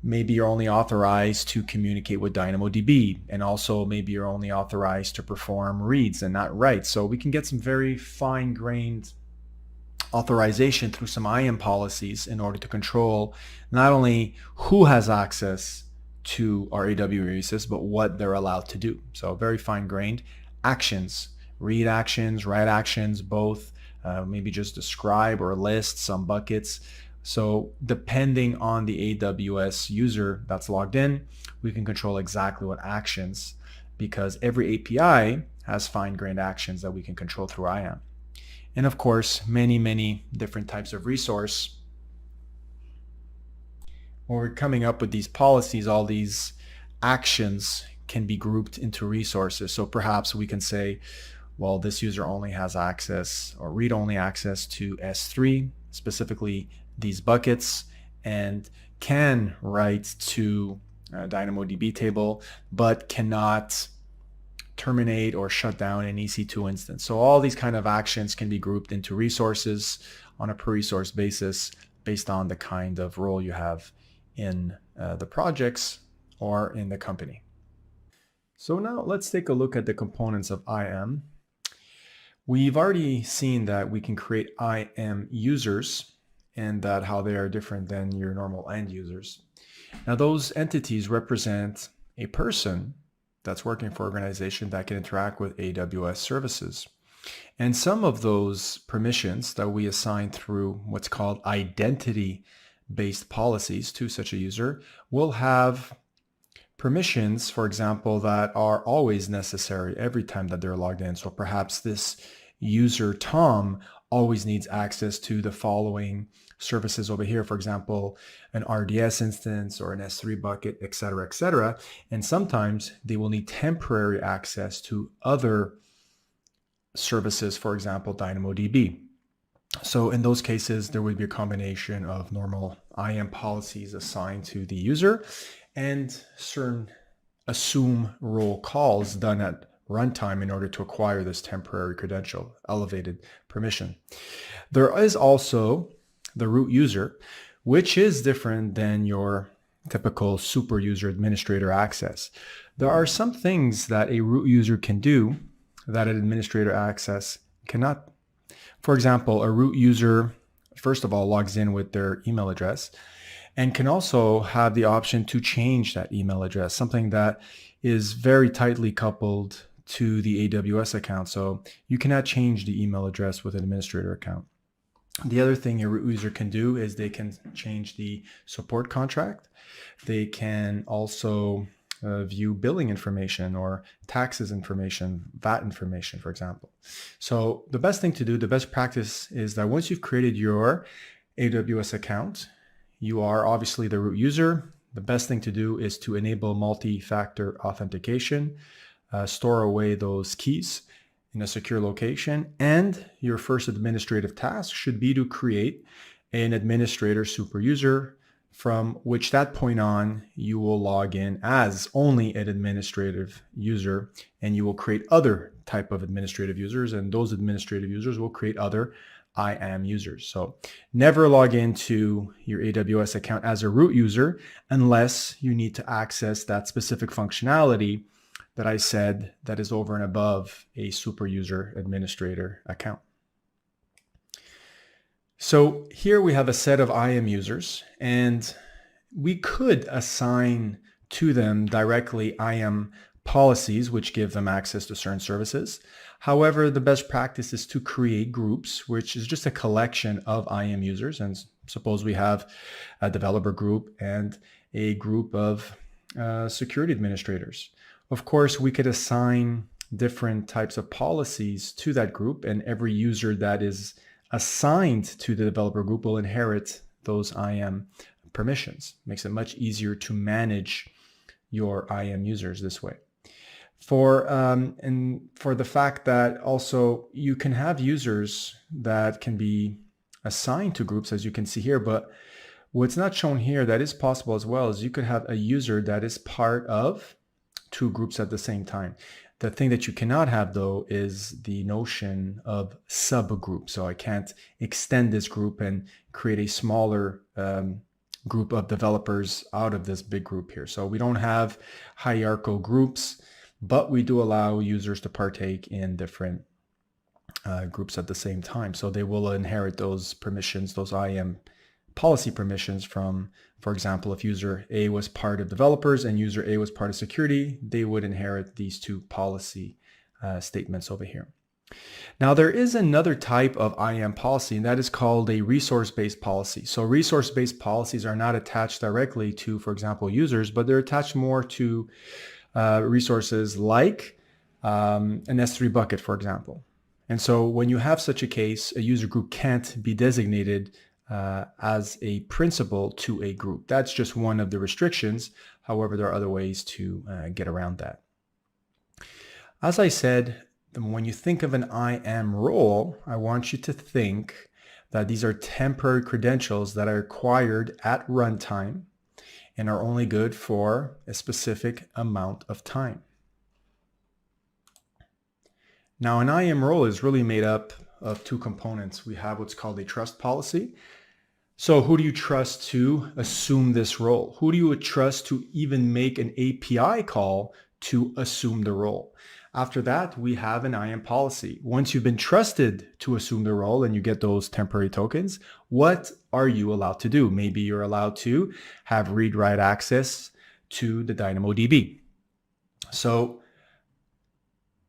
Speaker 5: maybe you're only authorized to communicate with DynamoDB, and also maybe you're only authorized to perform reads and not writes. So we can get some very fine-grained authorization through some IAM policies in order to control not only who has access to our AWS, but what they're allowed to do. So very fine-grained actions, read actions, write actions, both, maybe just describe or list some buckets. So depending on the AWS user that's logged in, we can control exactly what actions, because every API has fine-grained actions that we can control through IAM. And of course, many different types of resource. When we're coming up with these policies, all these actions can be grouped into resources. So perhaps we can say, well, this user only has access or read-only access to S3, specifically these buckets, and can write to DynamoDB table, but cannot terminate or shut down an EC2 instance. So all these kind of actions can be grouped into resources on a per resource basis based on the kind of role you have in the projects or in the company. So now let's take a look at the components of IAM. We've already seen that we can create IAM users and that how they are different than your normal end users. Now those entities represent a person that's working for an organization that can interact with AWS services. And some of those permissions that we assign through what's called identity-based policies to such a user will have permissions, for example, that are always necessary every time that they're logged in. So perhaps this user Tom always needs access to the following services over here, for example, an RDS instance or an S3 bucket, etc., etc. And sometimes they will need temporary access to other services, for example, DynamoDB. So in those cases, there would be a combination of normal IAM policies assigned to the user and certain assume role calls done at runtime in order to acquire this temporary credential, elevated permission. There is also the root user, which is different than your typical super user administrator access. There are some things that a root user can do that an administrator access cannot. For example, a root user, first of all, logs in with their email address and can also have the option to change that email address, something that is very tightly coupled to the AWS account. So you cannot change the email address with an administrator account. The other thing a root user can do is they can change the support contract. They can also view billing information or taxes information, VAT information, for example. So the best thing to do, the best practice is that once you've created your AWS account, you are obviously the root user. The best thing to do is to enable multi-factor authentication, store away those keys in a secure location, and your first administrative task should be to create an administrator super user, from which that point on you will log in as only an administrative user, and you will create other type of administrative users, and those administrative users will create other IAM users. So never log into your AWS account as a root user unless you need to access that specific functionality that I said that is over and above a super user administrator account. So here we have a set of IAM users, and we could assign to them directly IAM policies, which give them access to certain services. However, the best practice is to create groups, which is just a collection of IAM users. And suppose we have a developer group and a group of security administrators. Of course, we could assign different types of policies to that group, and every user that is assigned to the developer group will inherit those IAM permissions. Makes it much easier to manage your IAM users this way. And for the fact that also you can have users that can be assigned to groups, as you can see here, but what's not shown here that is possible as well is you could have a user that is part of two groups at the same time. The thing that you cannot have, though, is the notion of subgroup. So I can't extend this group and create a smaller group of developers out of this big group here. So we don't have hierarchical groups, but we do allow users to partake in different groups at the same time. So they will inherit those permissions, those IAM policy permissions from, for example, if user A was part of developers and user A was part of security, they would inherit these two policy statements over here. Now there is another type of IAM policy, and that is called a resource-based policy. So resource-based policies are not attached directly to, for example, users, but they're attached more to resources like an S3 bucket, for example. And so when you have such a case, a user group can't be designated as a principal to a group. That's just one of the restrictions. However, there are other ways to get around that. As I said, when you think of an IAM role, I want you to think that these are temporary credentials that are acquired at runtime and are only good for a specific amount of time. Now, an IAM role is really made up of two components. We have what's called a trust policy. So who do you trust to assume this role? Who do you trust to even make an API call to assume the role? After that, we have an IAM policy. Once you've been trusted to assume the role and you get those temporary tokens, what are you allowed to do? Maybe you're allowed to have read-write access to the DynamoDB. So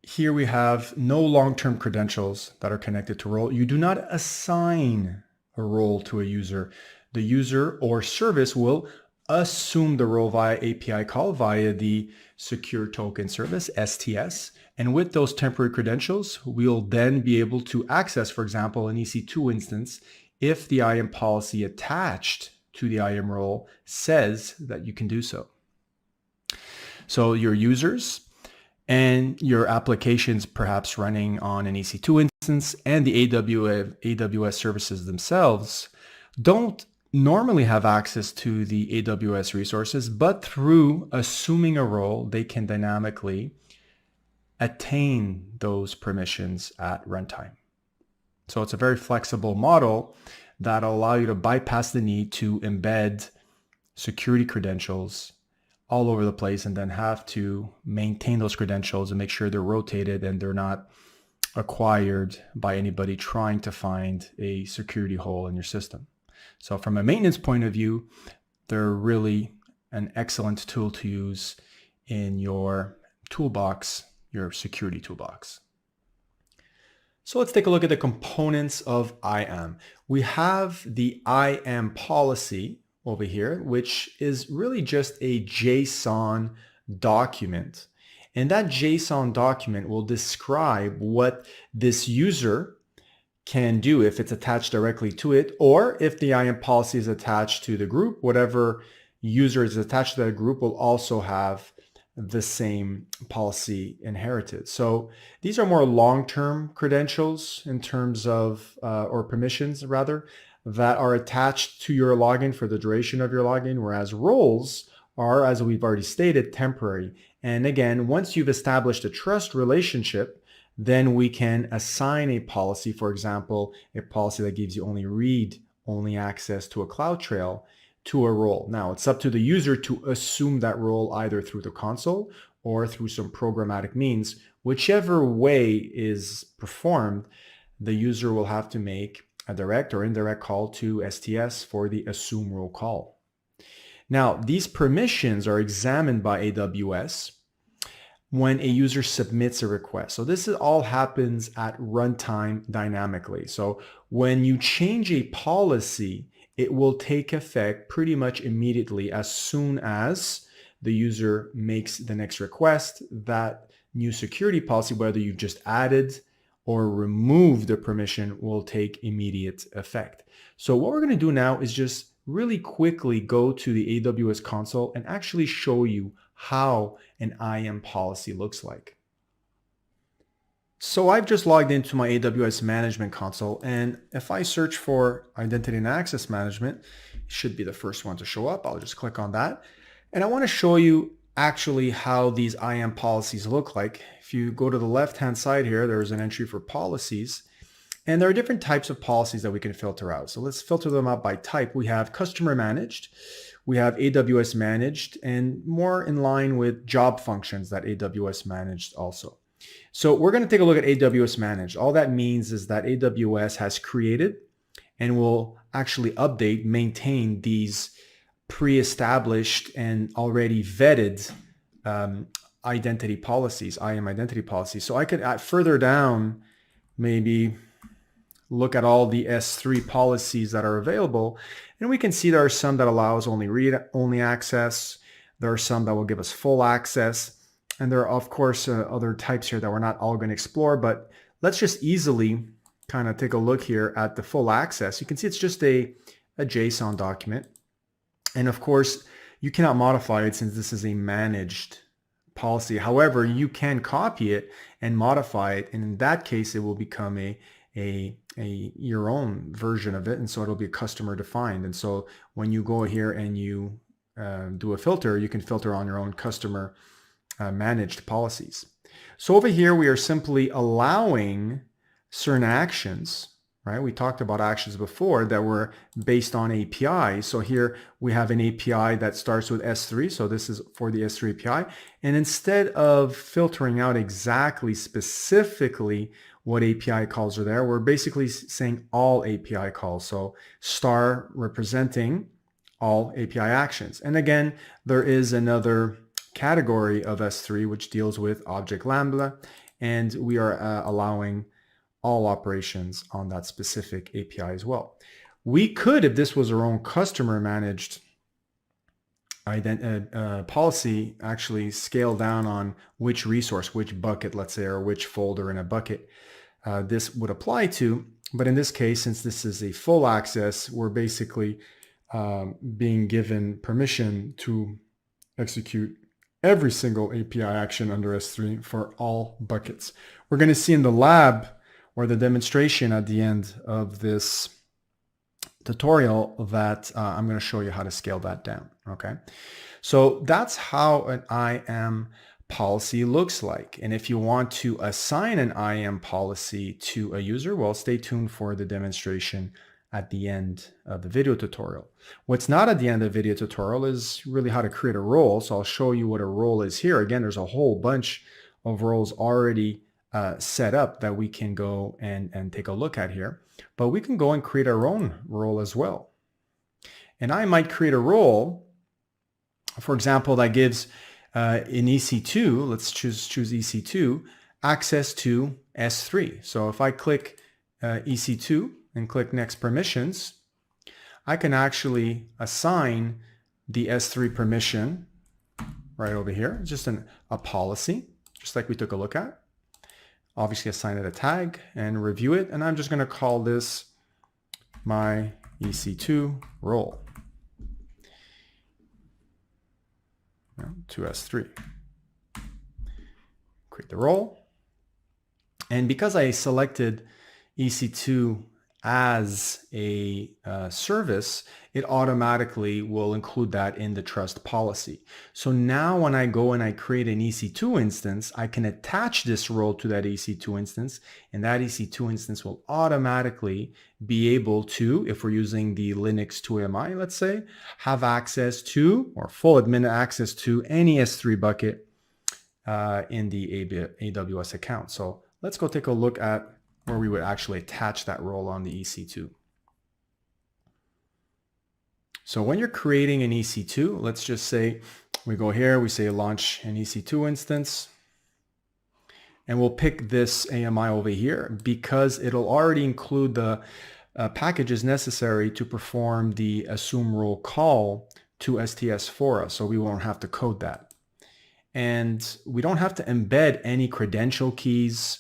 Speaker 5: here we have no long-term credentials that are connected to role. You do not assign a role to a user. The user or service will assume the role via API call via the Secure Token Service, STS. And with those temporary credentials, we'll then be able to access, for example, an EC2 instance if the IAM policy attached to the IAM role says that you can do so. So your users and your applications perhaps running on an EC2 instance and the AWS services themselves don't normally have access to the AWS resources, but through assuming a role, they can dynamically attain those permissions at runtime. So it's a very flexible model that'll allow you to bypass the need to embed security credentials all over the place and then have to maintain those credentials and make sure they're rotated and they're not acquired by anybody trying to find a security hole in your system. So from a maintenance point of view, they're really an excellent tool to use in your toolbox, your security toolbox. So let's take a look at the components of IAM. We have the IAM policy over here, which is really just a JSON document. And that JSON document will describe what this user can do if it's attached directly to it, or if the IAM policy is attached to the group, whatever user is attached to that group will also have the same policy inherited. So these are more long-term credentials in terms of, or permissions rather, that are attached to your login for the duration of your login, whereas roles are, as we've already stated, temporary. And again, once you've established a trust relationship, then we can assign a policy, for example, a policy that gives you only read-only access to a CloudTrail to a role. Now, it's up to the user to assume that role either through the console or through some programmatic means. Whichever way is performed, the user will have to make a direct or indirect call to STS for the assume role call. Now, these permissions are examined by AWS when a user submits a request. So this all happens at runtime dynamically. So when you change a policy, it will take effect pretty much immediately as soon as the user makes the next request. That new security policy, whether you've just added or removed the permission, will take immediate effect. So what we're going to do now is just really quickly go to the AWS console and actually show you how an IAM policy looks like. So I've just logged into my AWS management console, and if I search for identity and access management, it should be the first one to show up. I'll just click on that. And I want to show you actually how these IAM policies look like. If you go to the left-hand side here, there's an entry for policies, and there are different types of policies that we can filter out. So let's filter them out by type. We have customer managed, we have AWS managed, and more in line with job functions that AWS managed also. So we're going to take a look at AWS Managed. All that means is that AWS has created and will actually update, maintain these pre-established and already vetted identity policies, IAM identity policies. So I could add further down, maybe look at all the S3 policies that are available, and we can see there are some that allows only read-only access. There are some that will give us full access. And there are, of course, other types here that we're not all going to explore, but let's just easily kind of take a look here at the full access. You can see it's just a JSON document. And of course, you cannot modify it since this is a managed policy. However, you can copy it and modify it. And in that case, it will become your own version of it. And so it'll be customer defined. And so when you go here and you do a filter, you can filter on your own customer managed policies. So over here, we are simply allowing certain actions, right? We talked about actions before that were based on API. So here we have an API that starts with S3. So this is for the S3 API. And instead of filtering out exactly specifically what API calls are there, we're basically saying all API calls. So star representing all API actions. And again, there is another category of S3 which deals with object Lambda, and we are allowing all operations on that specific API as well. We could, if this was our own customer managed policy, actually scale down on which resource, which bucket, let's say, or which folder in a bucket this would apply to. But in this case, since this is a full access, we're basically being given permission to execute every single API action under S3 for all buckets. We're going to see in the lab or the demonstration at the end of this tutorial that I'm going to show you how to scale that down. Okay, so that's how an IAM policy looks like. And if you want to assign an IAM policy to a user, well, stay tuned for the demonstration at the end of the video tutorial. What's not at the end of the video tutorial is really how to create a role. So I'll show you what a role is here. Again, there's a whole bunch of roles already set up that we can go and take a look at here. But we can go and create our own role as well. And I might create a role, for example, that gives in EC2, let's choose EC2, access to S3. So if I click EC2 and click Next Permissions, I can actually assign the S3 permission right over here, just a policy, just like we took a look at. Obviously assign it a tag and review it. And I'm just going to call this my EC2 role to S3. Create the role. And because I selected EC2 as a service, it automatically will include that in the trust policy. So now when I go and I create an EC2 instance, I can attach this role to that EC2 instance, and that EC2 instance will automatically be able to, if we're using the Linux 2AMI, let's say, have access to, or full admin access to, any S3 bucket in the AWS account. So let's go take a look at where we would actually attach that role on the EC2. So when you're creating an EC2, let's just say we go here, we say launch an EC2 instance, and we'll pick this AMI over here because it'll already include the packages necessary to perform the assume role call to STS for us, so we won't have to code that. And we don't have to embed any credential keys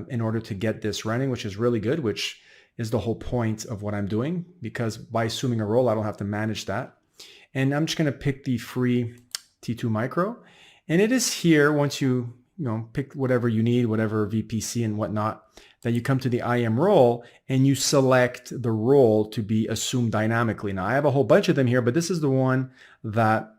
Speaker 5: in order to get this running, which is really good, which is the whole point of what I'm doing, because by assuming a role, I don't have to manage that. And I'm just going to pick the free T2 micro. And it is here, once you pick whatever you need, whatever VPC and whatnot, that you come to the IAM role and you select the role to be assumed dynamically. Now I have a whole bunch of them here, but this is the one that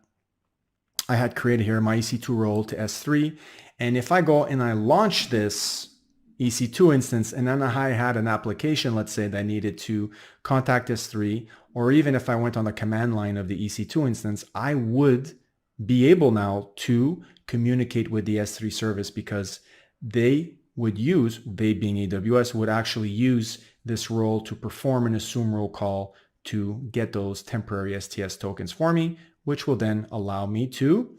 Speaker 5: I had created here, my EC2 role to S3. And if I go and I launch this EC2 instance, and then I had an application, let's say, that needed to contact S3, or even if I went on the command line of the EC2 instance, I would be able now to communicate with the S3 service because they being AWS, would actually use this role to perform an assume role call to get those temporary STS tokens for me, which will then allow me to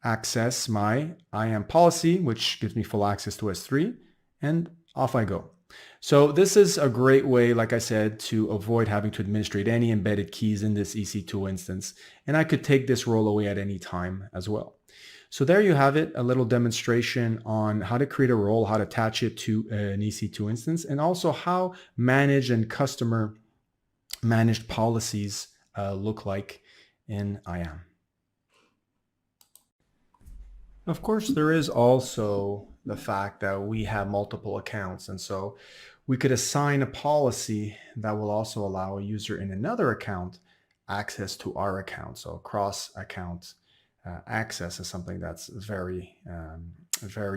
Speaker 5: access my IAM policy, which gives me full access to S3, and off I go. So this is a great way, like I said, to avoid having to administrate any embedded keys in this EC2 instance. And I could take this role away at any time as well. So there you have it, a little demonstration on how to create a role, how to attach it to an EC2 instance, and also how managed and customer managed policies look like in IAM. Of course, there is also the fact that we have multiple accounts, and so we could assign a policy that will also allow a user in another account access to our account. So cross-account access is something that's very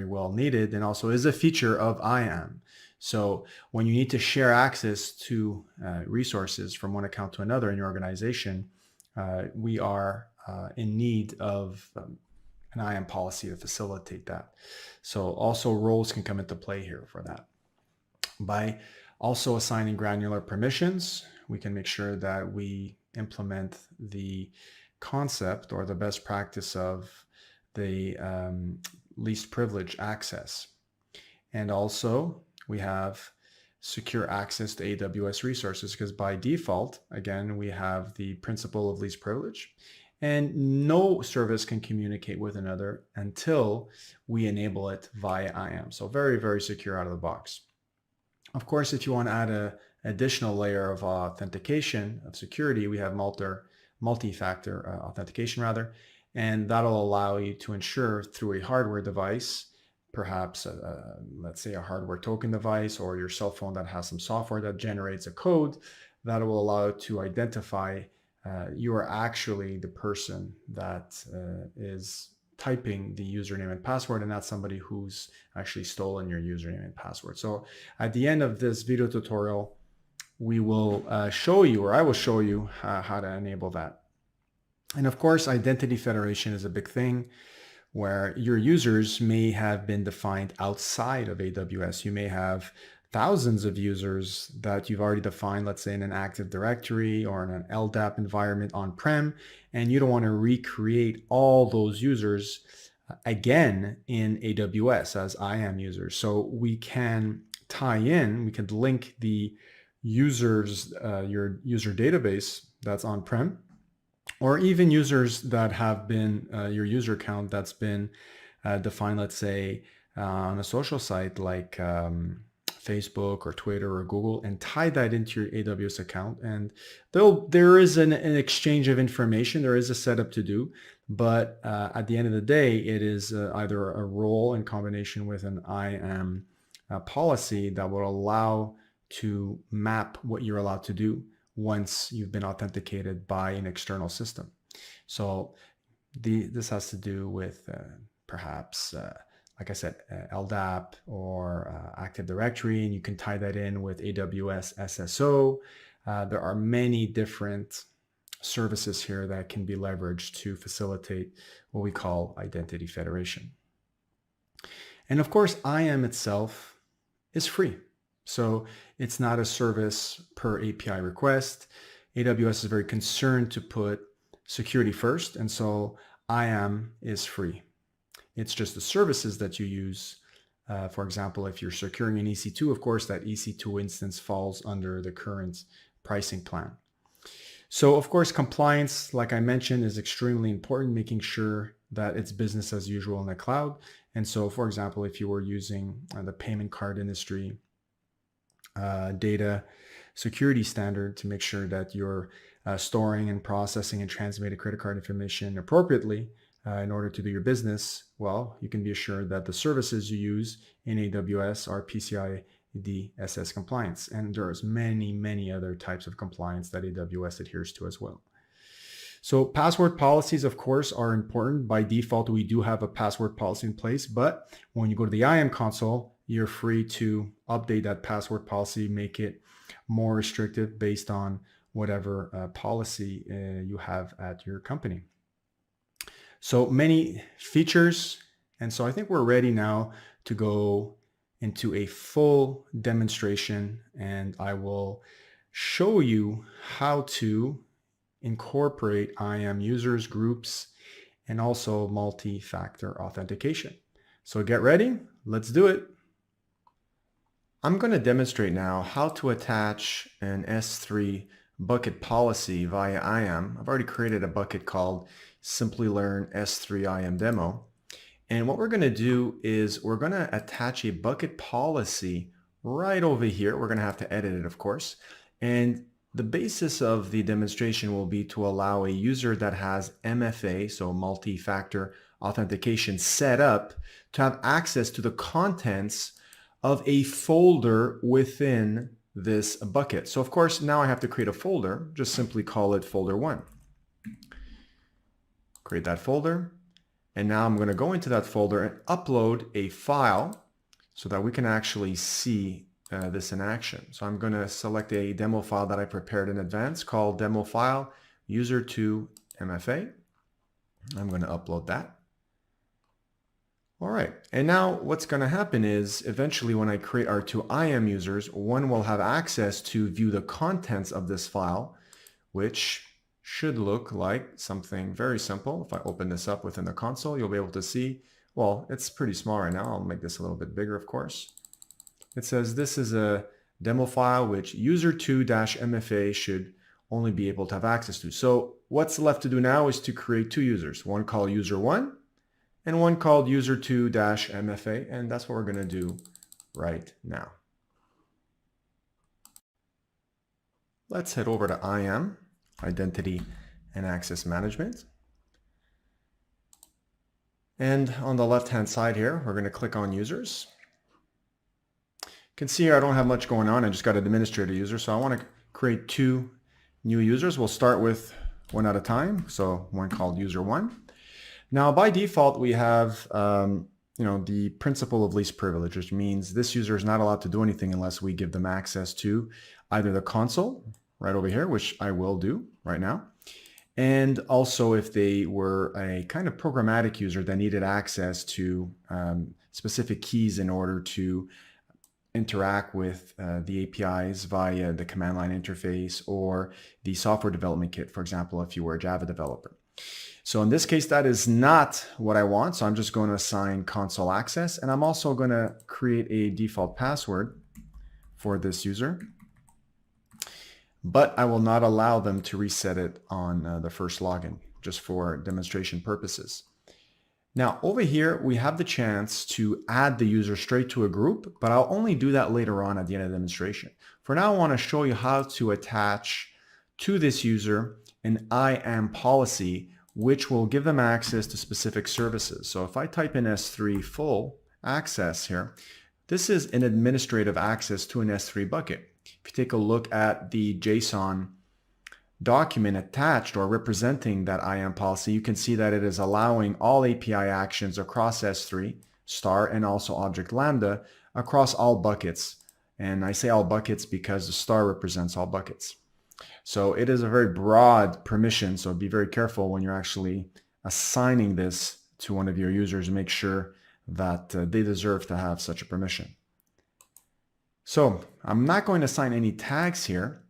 Speaker 5: well needed, and also is a feature of IAM. So when you need to share access to resources from one account to another in your organization, we are in need of an IAM policy to facilitate that. So also roles can come into play here for that. By also assigning granular permissions, we can make sure that we implement the concept or the best practice of the least privilege access. And also we have secure access to AWS resources, because by default, again, we have the principle of least privilege, and no service can communicate with another until we enable it via IAM. So very, very secure out of the box. Of course, if you want to add an additional layer of authentication, of security, we have multi-factor authentication rather, and that'll allow you to ensure through a hardware device, perhaps let's say a hardware token device or your cell phone that has some software that generates a code, that will allow you to identify you are actually the person that is typing the username and password, and not somebody who's actually stolen your username and password. So at the end of this video tutorial, we will show you, or I will show you how to enable that. And of course, identity federation is a big thing where your users may have been defined outside of AWS. You may have thousands of users that you've already defined, let's say in an Active Directory or in an LDAP environment on-prem, and you don't want to recreate all those users again in AWS as IAM users. So we can tie in, we can link the users, your user database that's on-prem, or even users that have been your user account that's been defined, let's say on a social site like Facebook or Twitter or Google, and tie that into your AWS account. And though there is an exchange of information, there is a setup to do, but at the end of the day, it is either a role in combination with an IAM policy that will allow to map what you're allowed to do once you've been authenticated by an external system. So this has to do with perhaps like I said, LDAP or Active Directory, and you can tie that in with AWS SSO. There are many different services here that can be leveraged to facilitate what we call identity federation. And of course, IAM itself is free. So it's not a service per API request. AWS is very concerned to put security first, and so IAM is free. It's just the services that you use. For example, if you're securing an EC2, of course, that EC2 instance falls under the current pricing plan. So of course, compliance, like I mentioned, is extremely important, making sure that it's business as usual in the cloud. And so, for example, if you were using the payment card industry data security standard to make sure that you're storing and processing and transmitting credit card information appropriately, in order to do your business, well, you can be assured that the services you use in AWS are PCI DSS compliance. And there's many, many other types of compliance that AWS adheres to as well. So password policies, of course, are important. By default, we do have a password policy in place, but when you go to the IAM console, you're free to update that password policy, make it more restrictive based on whatever policy you have at your company. So many features, and so I think we're ready now to go into a full demonstration, and I will show you how to incorporate IAM users, groups, and also multi-factor authentication. So get ready, let's do it. I'm going to demonstrate now how to attach an S3 bucket policy via IAM. I've already created a bucket called Simplilearn S3 IAM demo. And what we're going to do is we're going to attach a bucket policy right over here. We're going to have to edit it, of course. And the basis of the demonstration will be to allow a user that has MFA, so multi-factor authentication, set up to have access to the contents of a folder within this bucket. So of course, now I have to create a folder. Just simply call it folder 1. Create that folder. And now I'm going to go into that folder and upload a file so that we can actually see this in action. So I'm going to select a demo file that I prepared in advance called demo file user2 MFA. I'm going to upload that. All right. And now what's going to happen is eventually when I create our 2 IAM users, one will have access to view the contents of this file, which should look like something very simple. If I open this up within the console, you'll be able to see, well, it's pretty small right now. I'll make this a little bit bigger, of course. It says this is a demo file which user2-MFA should only be able to have access to. So what's left to do now is to create 2 users, one called user1 and one called user2-MFA, and that's what we're going to do right now. Let's head over to IAM. Identity and Access Management. And on the left-hand side here, we're going to click on Users. You can see here I don't have much going on. I just got an administrator user, so I want to create 2 new users. We'll start with one at a time. So one called User1. Now by default, we have the principle of least privilege, which means this user is not allowed to do anything unless we give them access to either the console right over here, which I will do right now. And also if they were a kind of programmatic user that needed access to specific keys in order to interact with the APIs via the command line interface or the software development kit, for example, if you were a Java developer. So in this case, that is not what I want. So I'm just going to assign console access, and I'm also going to create a default password for this user. But I will not allow them to reset it on the first login, just for demonstration purposes. Now over here, we have the chance to add the user straight to a group, but I'll only do that later on at the end of the demonstration. For now, I want to show you how to attach to this user an IAM policy, which will give them access to specific services. So if I type in S3 full access here, this is an administrative access to an S3 bucket. If you take a look at the JSON document attached or representing that IAM policy, you can see that it is allowing all API actions across S3, star, and also object Lambda across all buckets. And I say all buckets because the star represents all buckets. So it is a very broad permission, so be very careful when you're actually assigning this to one of your users. Make sure that they deserve to have such a permission. So I'm not going to assign any tags here,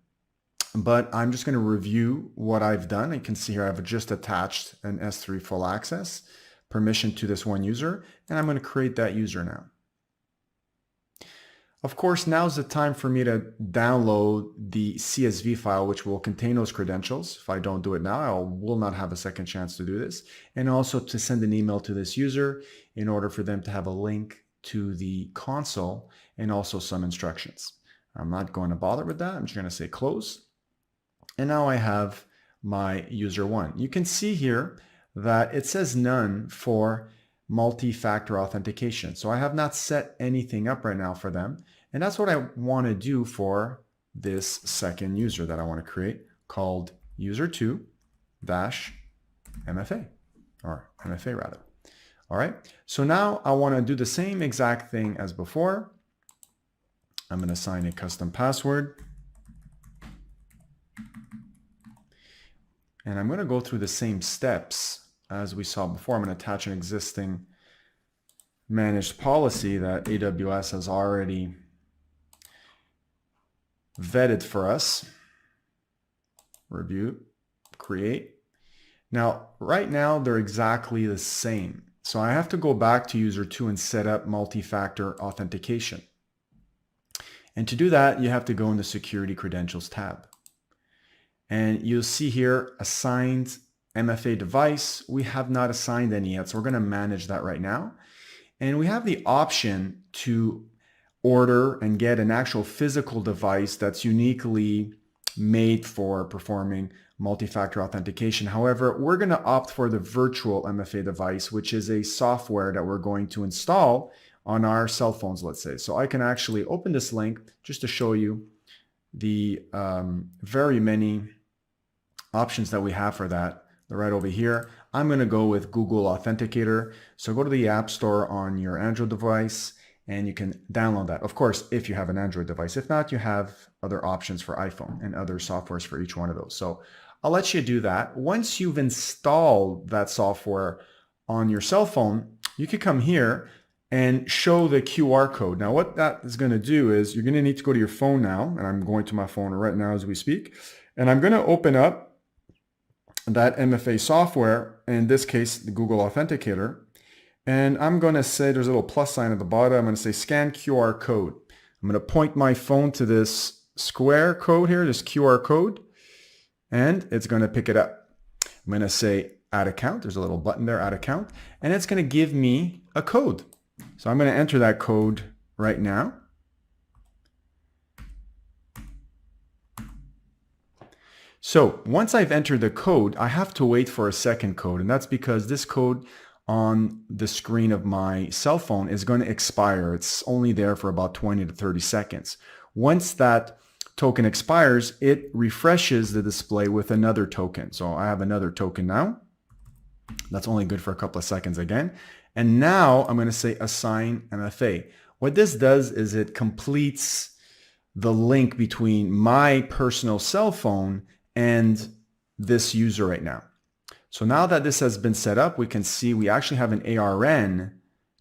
Speaker 5: but I'm just going to review what I've done. You can see here I've just attached an S3 full access permission to this one user, and I'm going to create that user now. Of course, now's the time for me to download the CSV file, which will contain those credentials. If I don't do it now, I will not have a second chance to do this. And also to send an email to this user in order for them to have a link to the console and also some instructions. I'm not going to bother with that. I'm just going to say close. And now I have my user 1. You can see here that it says none for multi-factor authentication. So I have not set anything up right now for them. And that's what I want to do for this second user that I want to create, called user2-MFA, or MFA rather. All right. So now I want to do the same exact thing as before. I'm going to assign a custom password. And I'm going to go through the same steps as we saw before. I'm going to attach an existing managed policy that AWS has already vetted for us. Review, create. Now, right now, they're exactly the same. So I have to go back to user 2 and set up multi-factor authentication. And to do that, you have to go in the Security Credentials tab. And you'll see here, assigned MFA device. We have not assigned any yet, so we're going to manage that right now. And we have the option to order and get an actual physical device that's uniquely made for performing multi-factor authentication. However, we're going to opt for the virtual MFA device, which is a software that we're going to install on our cell phones, let's say. So I can actually open this link just to show you the very many options that we have for that. They're right over here. I'm going to go with Google Authenticator. So go to the App Store on your Android device and you can download that. Of course, if you have an Android device. If not, you have other options for iPhone and other softwares for each one of those. So I'll let you do that. Once you've installed that software on your cell phone, you can come here and show the QR code. Now what that is going to do is you're going to need to go to your phone now, and I'm going to my phone right now as we speak, and I'm going to open up that MFA software, in this case, the Google Authenticator, and I'm going to say there's a little plus sign at the bottom. I'm going to say scan QR code. I'm going to point my phone to this square code here, this QR code, and it's going to pick it up. I'm going to say add account. There's a little button there, add account, and it's going to give me a code. So I'm going to enter that code right now. So once I've entered the code, I have to wait for a second code, and that's because this code on the screen of my cell phone is going to expire. It's only there for about 20 to 30 seconds. Once that token expires, it refreshes the display with another token. So I have another token now. That's only good for a couple of seconds again. And now I'm going to say assign MFA. What this does is it completes the link between my personal cell phone and this user right now. So now that this has been set up, we can see we actually have an ARN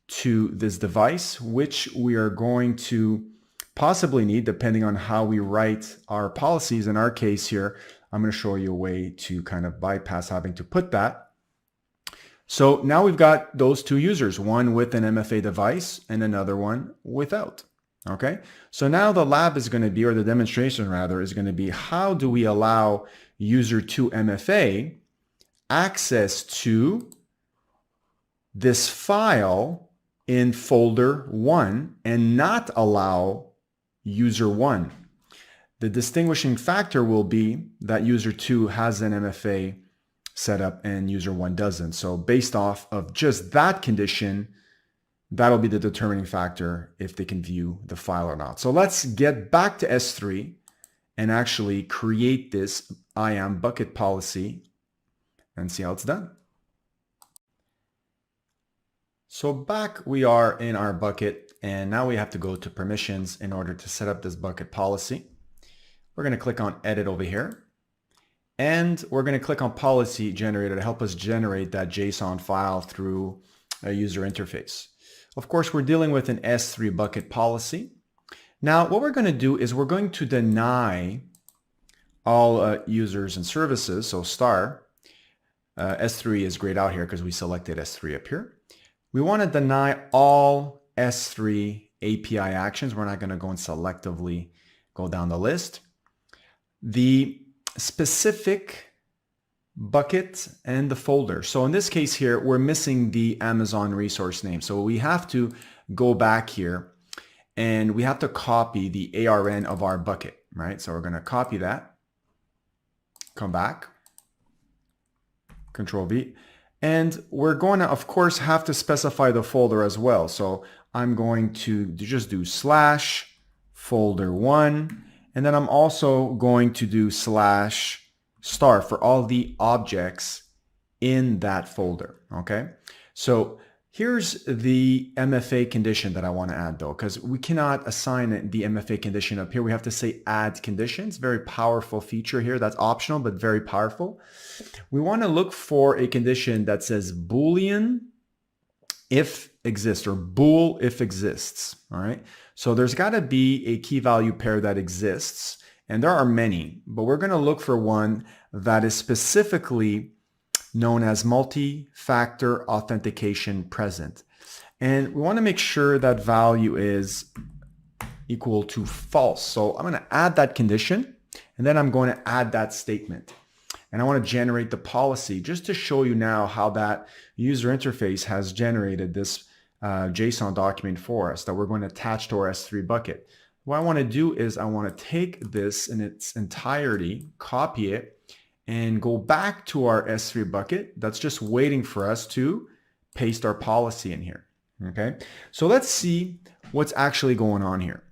Speaker 5: to this device, which we are going to possibly need depending on how we write our policies. In our case here, I'm going to show you a way to kind of bypass having to put that. So now we've got those two users, one with an MFA device and another one without. Okay, so now the lab is going to be, or the demonstration rather, is going to be how do we allow user 2 MFA access to this file in folder 1 and not allow user 1. The distinguishing factor will be that user 2 has an MFA set up and user 1 doesn't. So based off of just that condition, that'll be the determining factor if they can view the file or not. So let's get back to S3 and actually create this IAM bucket policy and see how it's done. So back we are in our bucket, and now we have to go to permissions in order to set up this bucket policy. We're going to click on edit over here, and we're going to click on policy generator to help us generate that JSON file through a user interface. Of course, we're dealing with an S3 bucket policy. Now, what we're going to do is we're going to deny all users and services, so star. S3 is grayed out here because we selected S3 up here. We want to deny all S3 API actions. We're not going to go and selectively go down the list. The specific bucket and the folder. So in this case here, we're missing the Amazon resource name. So we have to go back here and we have to copy the ARN of our bucket, right? So we're going to copy that, come back, Control V, and we're going to, of course, have to specify the folder as well. So I'm going to just do /folder1, and then I'm also going to do /star for all the objects in that folder, okay? So here's the MFA condition that I want to add though, because we cannot assign the MFA condition up here. We have to say add conditions. Very powerful feature here. That's optional, but very powerful. We want to look for a condition that says Boolean if exists, or bool if exists. All right. So there's got to be a key value pair that exists. And there are many, but we're going to look for one that is specifically known as multi-factor authentication present. And we want to make sure that value is equal to false. So I'm going to add that condition, and then I'm going to add that statement. And I want to generate the policy just to show you now how that user interface has generated this JSON document for us that we're going to attach to our S3 bucket. What I want to do is I want to take this in its entirety, copy it, and go back to our S3 bucket that's just waiting for us to paste our policy in here. Okay, so let's see what's actually going on here.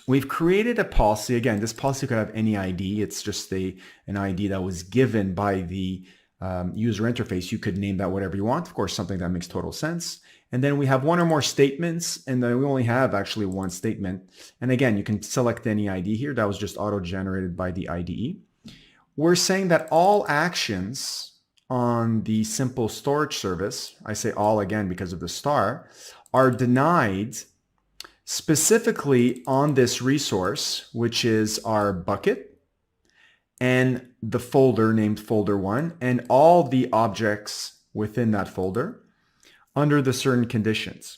Speaker 5: We've created a policy. Again, this policy could have any ID. It's just an ID that was given by the user interface. You could name that whatever you want. Of course, something that makes total sense. And then we have one or more statements, and then we only have actually one statement. And again, you can select any ID here. That was just auto-generated by the IDE. We're saying that all actions on the simple storage service, I say all again because of the star, are denied specifically on this resource, which is our bucket and the folder named folder 1 and all the objects within that folder under the certain conditions.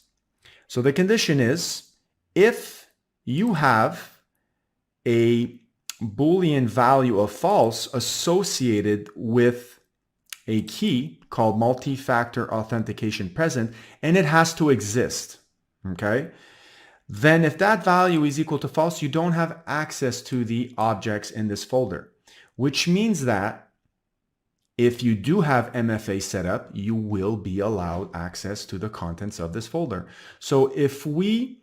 Speaker 5: So the condition is if you have a Boolean value of false associated with a key called multi-factor authentication present, and it has to exist, okay? Then if that value is equal to false, you don't have access to the objects in this folder, which means that if you do have MFA set up, you will be allowed access to the contents of this folder. So if we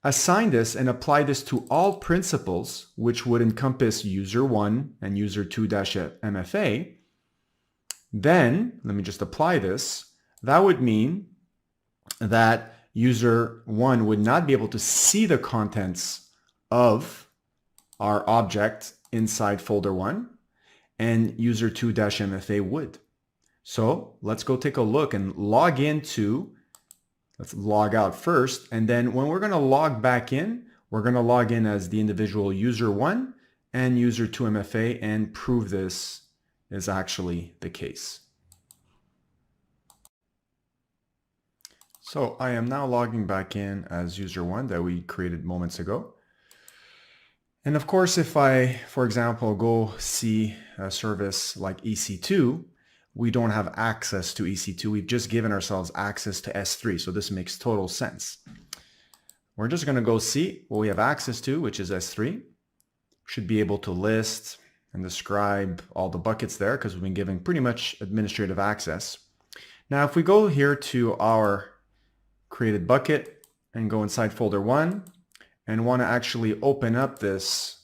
Speaker 5: assign this and apply this to all principals, which would encompass user 1 and user 2-MFA, then let me just apply this. That would mean that user 1 would not be able to see the contents of our object inside folder 1, and user 2-MFA would. So let's go take a look and log into, let's log out first, and then when we're going to log back in, we're going to log in as the individual user 1 and user 2-MFA and prove this is actually the case. So I am now logging back in as user 1 that we created moments ago. And of course, if I, for example, go see a service like EC2, we don't have access to EC2. We've just given ourselves access to S3. So this makes total sense. We're just going to go see what we have access to, which is S3. Should be able to list and describe all the buckets there because we've been given pretty much administrative access. Now, if we go here to our created bucket and go inside folder 1 and want to actually open up this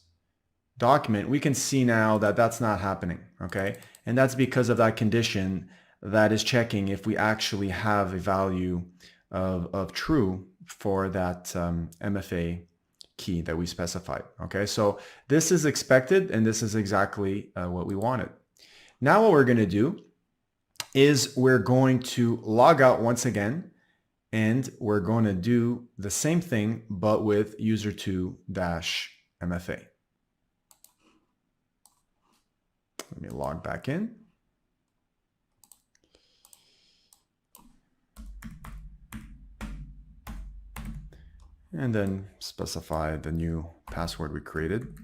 Speaker 5: document, we can see now that that's not happening, okay? And that's because of that condition that is checking if we actually have a value of true for that MFA key that we specified, okay? So this is expected, and this is exactly what we wanted. Now what we're going to do is we're going to log out once again, and we're going to do the same thing, but with user 2-MFA. Let me log back in. And then specify the new password we created.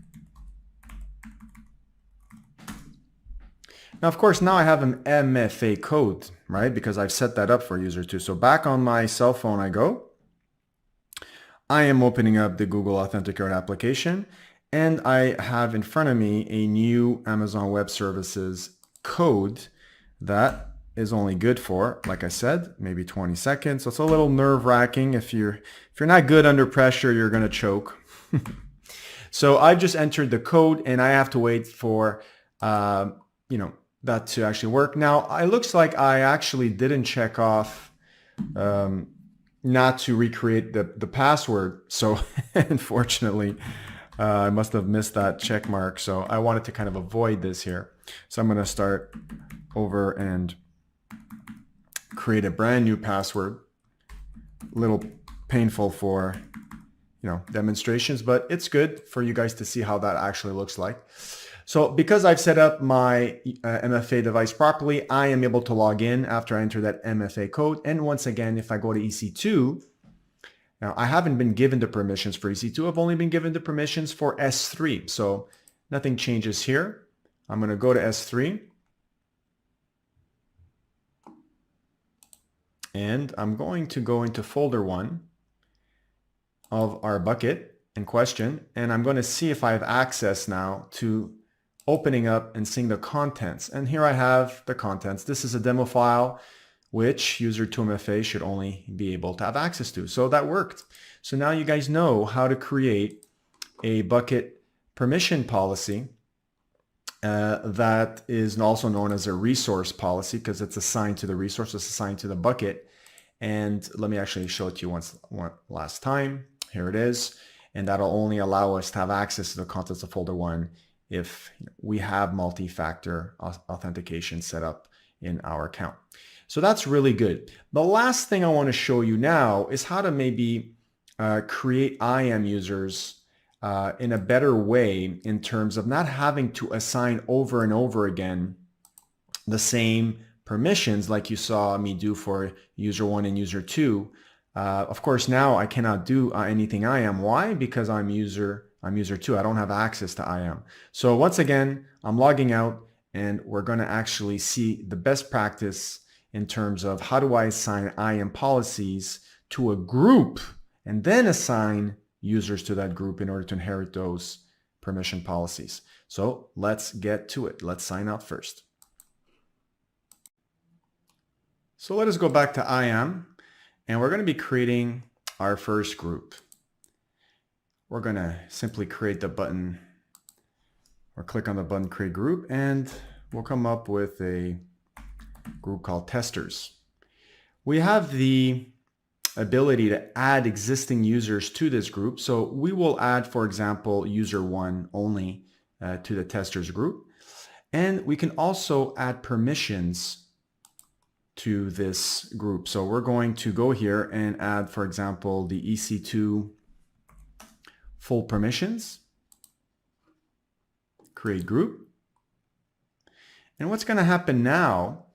Speaker 5: Now, of course, now I have an MFA code, right? Because I've set that up for user 2. So back on my cell phone I go. I am opening up the Google Authenticator application, and I have in front of me a new Amazon Web Services code that is only good for, like I said, maybe 20 seconds. So it's a little nerve-wracking. If you're not good under pressure, you're going to choke. So I've just entered the code, and I have to wait for that to actually work. Now, it looks like I actually didn't check off not to recreate the password. So unfortunately, I must have missed that check mark. So I wanted to kind of avoid this here. So I'm going to start over and create a brand new password. little painful for, demonstrations, but it's good for you guys to see how that actually looks like. So because I've set up my MFA device properly, I am able to log in after I enter that MFA code. And once again, if I go to EC2, now I haven't been given the permissions for EC2. I've only been given the permissions for S3. So nothing changes here. I'm going to go to S3. And I'm going to go into folder 1 of our bucket in question. And I'm going to see if I have access now to opening up and seeing the contents. And here I have the contents. This is a demo file which user 2MFA should only be able to have access to. So that worked. So now you guys know how to create a bucket permission policy that is also known as a resource policy because it's assigned to the resource, it's assigned to the bucket. And let me actually show it to you one last time. Here it is. And that'll only allow us to have access to the contents of folder 1 if we have multi-factor authentication set up in our account. So that's really good. The last thing I want to show you now is how to maybe create IAM users in a better way in terms of not having to assign over and over again the same permissions like you saw me do for user 1 and user 2. Of course, now I cannot do anything IAM. Why? Because I'm user 2. I don't have access to IAM. So once again, I'm logging out and we're going to actually see the best practice in terms of how do I assign IAM policies to a group and then assign users to that group in order to inherit those permission policies. So let's get to it. Let's sign up first. So let us go back to IAM and we're going to be creating our first group. We're going to simply create the button or click on the button create group and we'll come up with a group called testers. We have the ability to add existing users to this group. So we will add, for example, user 1 only to the testers group. And we can also add permissions to this group. So we're going to go here and add, for example, the EC2 full permissions, create group. And what's going to happen now,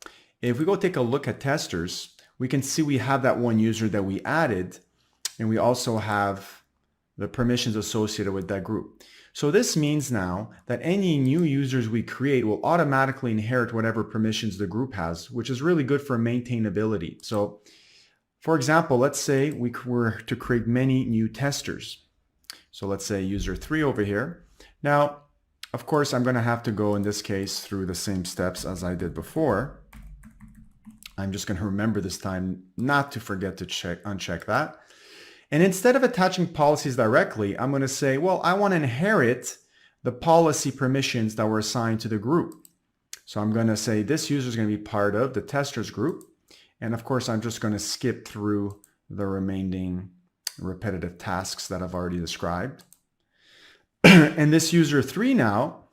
Speaker 5: if we go take a look at testers, we can see we have that one user that we added, and we also have the permissions associated with that group. So this means now that any new users we create will automatically inherit whatever permissions the group has, which is really good for maintainability. So for example, let's say we were to create many new testers. So let's say user 3 over here. Now, of course, I'm going to have to go in this case through the same steps as I did before. I'm just going to remember this time not to forget to uncheck that. And instead of attaching policies directly, I'm going to say, well, I want to inherit the policy permissions that were assigned to the group. So I'm going to say this user is going to be part of the testers group. And of course, I'm just going to skip through the remaining repetitive tasks that I've already described. And this user 3 now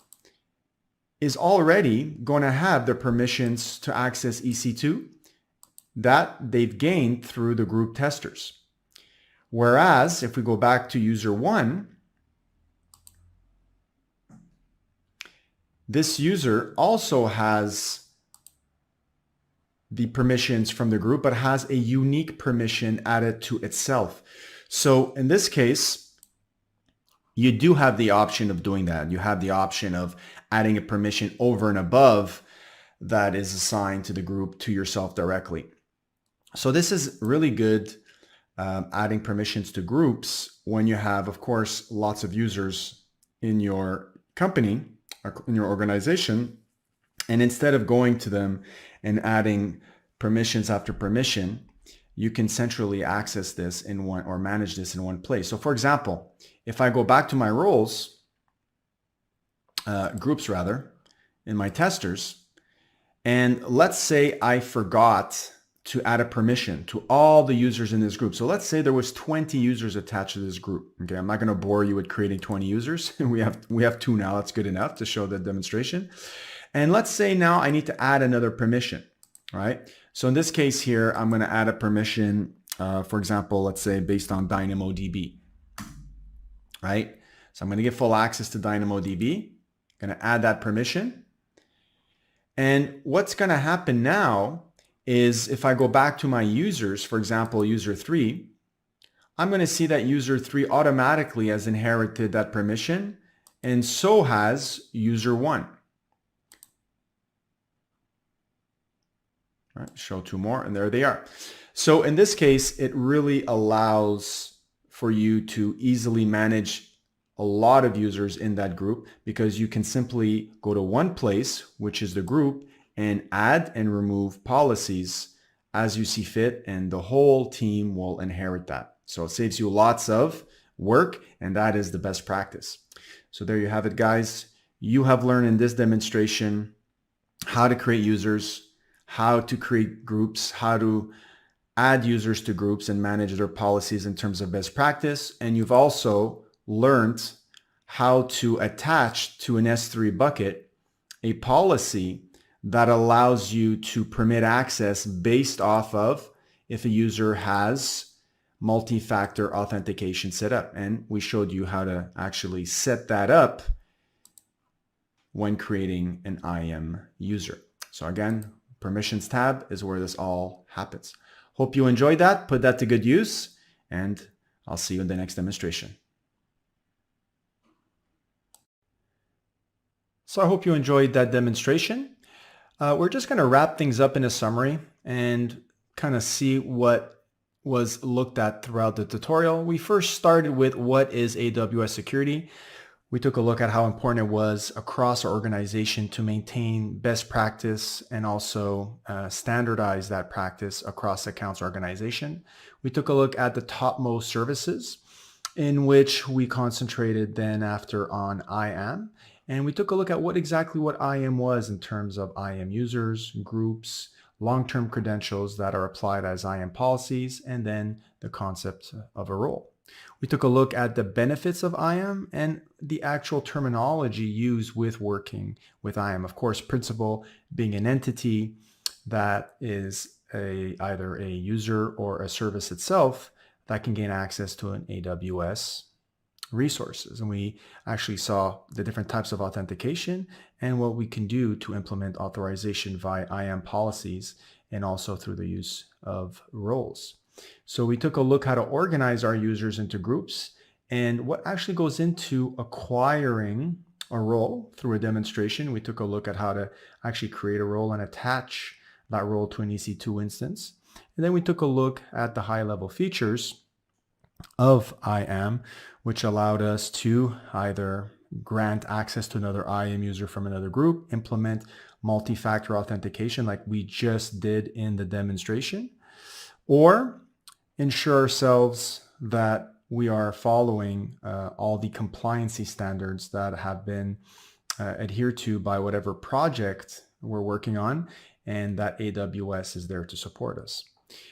Speaker 5: is already going to have the permissions to access EC2 that they've gained through the group testers. Whereas if we go back to user 1, this user also has the permissions from the group, but has a unique permission added to itself. So in this case, you do have the option of doing that. You have the option of adding a permission over and above that is assigned to the group to yourself directly. So this is really good, adding permissions to groups when you have, of course, lots of users in your company, in your organization. And instead of going to them and adding permissions after permission, you can centrally access this in one or manage this in one place. So for example, if I go back to my roles, groups rather, in my testers, and let's say I forgot to add a permission to all the users in this group. So let's say there was 20 users attached to this group. Okay, I'm not going to bore you with creating 20 users. we have 2 now. That's good enough to show the demonstration. And let's say now I need to add another permission, right? So in this case here, I'm going to add a permission For example, let's say based on DynamoDB, right? So I'm going to get full access to DynamoDB. I'm going to add that permission. And what's going to happen now is if I go back to my users, for example, user 3, I'm going to see that user 3 automatically has inherited that permission, and so has user 1. All right, show 2 more, and there they are. So in this case, it really allows for you to easily manage a lot of users in that group, because you can simply go to one place, which is the group, and add and remove policies as you see fit, and the whole team will inherit that. So it saves you lots of work, and that is the best practice. So there you have it, guys. You have learned in this demonstration how to create users, how to create groups, how to add users to groups and manage their policies in terms of best practice. And you've also learned how to attach to an S3 bucket a policy that allows you to permit access based off of if a user has multi-factor authentication set up. And we showed you how to actually set that up when creating an IAM user. So again, permissions tab is where this all happens. Hope you enjoyed that, put that to good use, and I'll see you in the next demonstration. So I hope you enjoyed that demonstration. We're just going to wrap things up in a summary and kind of see what was looked at throughout the tutorial. We first started with what is AWS security. We took a look at how important it was across our organization to maintain best practice and also standardize that practice across accounts organization. We took a look at the topmost services, in which we concentrated then after on IAM. And we took a look at what IAM was in terms of IAM users, groups, long-term credentials that are applied as IAM policies, and then the concept of a role. We took a look at the benefits of IAM and the actual terminology used with working with IAM. Of course, principal being an entity that is either a user or a service itself that can gain access to an AWS resources. And we actually saw the different types of authentication and what we can do to implement authorization via IAM policies and also through the use of roles. So we took a look how to organize our users into groups and what actually goes into acquiring a role through a demonstration. We took a look at how to actually create a role and attach that role to an EC2 instance. And then we took a look at the high-level features of IAM, which allowed us to either grant access to another IAM user from another group, implement multi-factor authentication like we just did in the demonstration, or ensure ourselves that we are following all the compliancy standards that have been adhered to by whatever project we're working on, and that AWS is there to support us.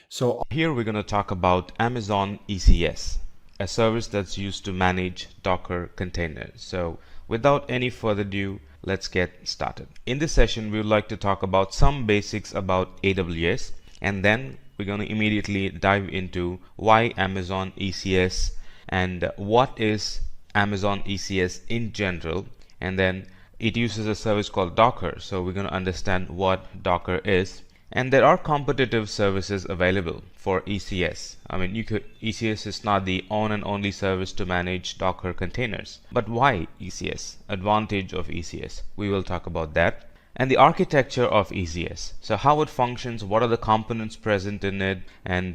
Speaker 5: So
Speaker 3: here we're going to talk about Amazon ECS, a service that's used to manage Docker containers. So without any further ado, let's get started. In this session, we would like to talk about some basics about AWS, and then we're going to immediately dive into why Amazon ECS and what is Amazon ECS in general, and then it uses a service called Docker, so we're going to understand what Docker is. And there are competitive services available for ECS. I mean, ECS is not the own and only service to manage Docker containers. But why ECS? Advantage of ECS. We will talk about that. And the architecture of ECS. So how it functions, what are the components present in it, and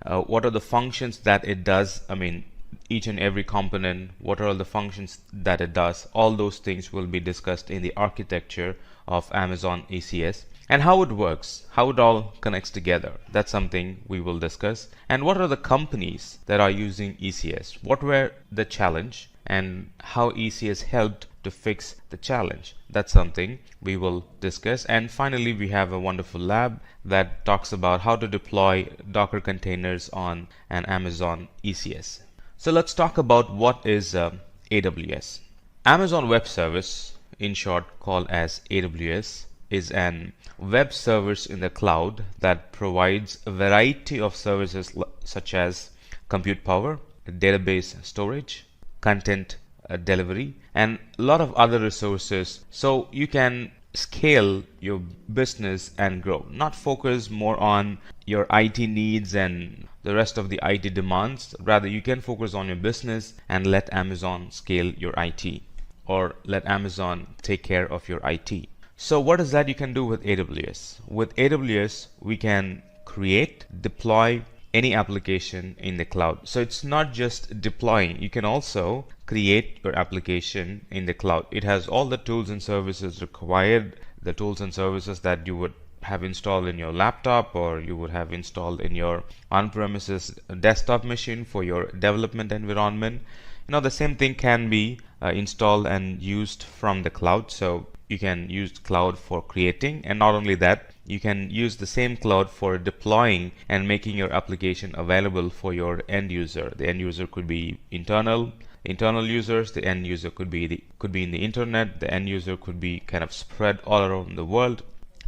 Speaker 3: what are the functions that it does. I mean, each and every component, what are all the functions that it does. All those things will be discussed in the architecture of Amazon ECS. And how it works, how it all connects together. That's something we will discuss. And what are the companies that are using ECS? What were the challenge and how ECS helped to fix the challenge? That's something we will discuss. And finally, we have a wonderful lab that talks about how to deploy Docker containers on an Amazon ECS. So let's talk about what is AWS. Amazon Web Service, in short called as AWS, is an web service in the cloud that provides a variety of services such as compute power, database storage, content delivery, and a lot of other resources, so you can scale your business and grow, not focus more on your IT needs and the rest of the IT demands. Rather, you can focus on your business and let Amazon scale your IT, or let Amazon take care of your IT. So what is that you can do with AWS? With AWS, we can create, deploy any application in the cloud. So it's not just deploying, you can also create your application in the cloud. It has all the tools and services required, the tools and services that you would have installed in your laptop or you would have installed in your on-premises desktop machine for your development environment. The same thing can be installed and used from the cloud. So you can use cloud for creating, and not only that, you can use the same cloud for deploying and making your application available for your end user. The end user could be internal users, the end user could be in the internet, the end user could be kind of spread all around the world.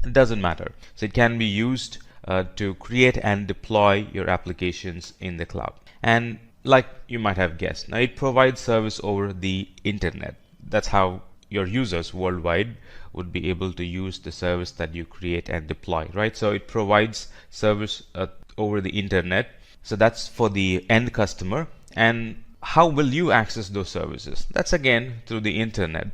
Speaker 3: It doesn't matter. So it can be used to create and deploy your applications in the cloud. And like you might have guessed, now it provides service over the internet. That's how your users worldwide would be able to use the service that you create and deploy, right? So it provides service over the internet. So that's for the end customer. And how will you access those services? That's again through the internet.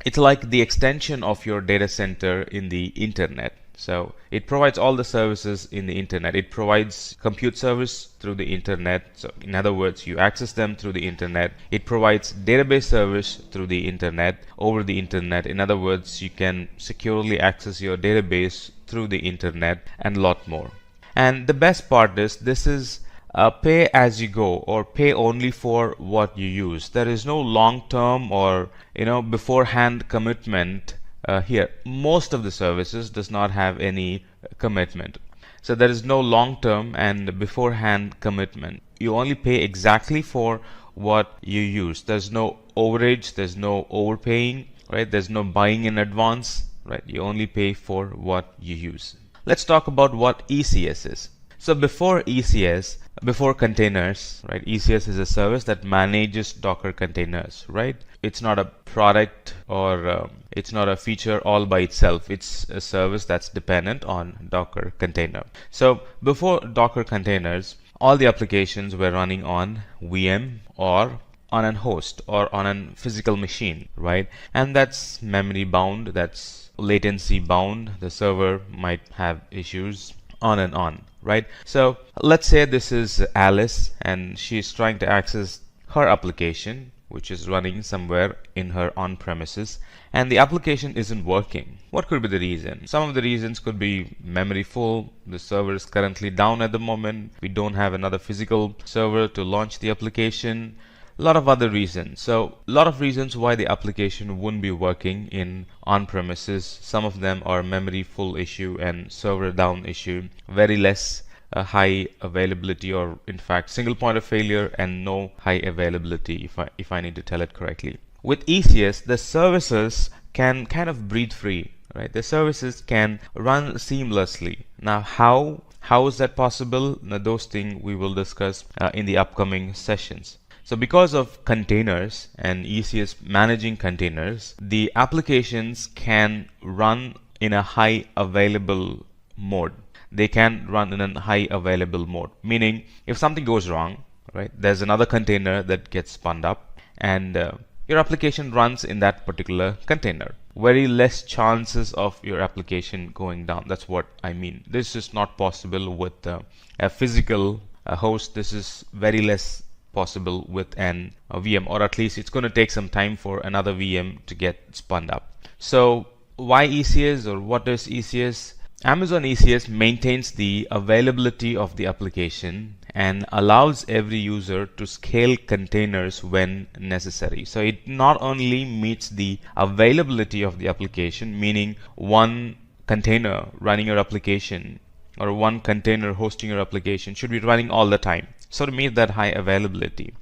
Speaker 3: It's like the extension of your data center in the internet. So it provides all the services in the internet. It provides compute service through the internet. So in other words, you access them through the internet. It provides database service through the internet, over the internet. In other words, you can securely access your database through the internet, and a lot more. And the best part is this is pay as you go, or pay only for what you use. There is no long-term or beforehand commitment here. Most of the services does not have any commitment. So there is no long-term and beforehand commitment. You only pay exactly for what you use. There's no overage, there's no overpaying, right? There's no buying in advance, right? You only pay for what you use. Let's talk about what ECS is. So before ECS, before containers, right? ECS is a service that manages Docker containers, right? It's not a product or it's not a feature all by itself. It's a service that's dependent on Docker container. So before Docker containers, all the applications were running on VM or on a host or on a physical machine, right? And that's memory bound, that's latency bound. The server might have issues, on and on, right? So let's say this is Alice and she's trying to access her application, which is running somewhere in her on-premises, and the application isn't working. What could be the reason? Some of the reasons could be memory full, the server is currently down at the moment, we don't have another physical server to launch the application, a lot of other reasons. So a lot of reasons why the application wouldn't be working in on-premises. Some of them are memory full issue and server down issue, very less high availability, or in fact single point of failure and no high availability, if I need to tell it correctly. With ECS, the services can kind of breathe free, right? The services can run seamlessly. Now how is that possible? Now those things we will discuss in the upcoming sessions. So because of containers and ECS managing containers, the applications can run in a high available mode. They can run in a high available mode, meaning if something goes wrong, right, there's another container that gets spun up and your application runs in that particular container. Very less chances of your application going down. That's what I mean. This is not possible with a physical host. This is very less possible with a VM, or at least it's going to take some time for another VM to get spun up. So why ECS, or what is ECS? Amazon ECS maintains the availability of the application and allows every user to scale containers when necessary. So it not only meets the availability of the application, meaning one container running your application or one container hosting your application should be running all the time. So to meet that high availability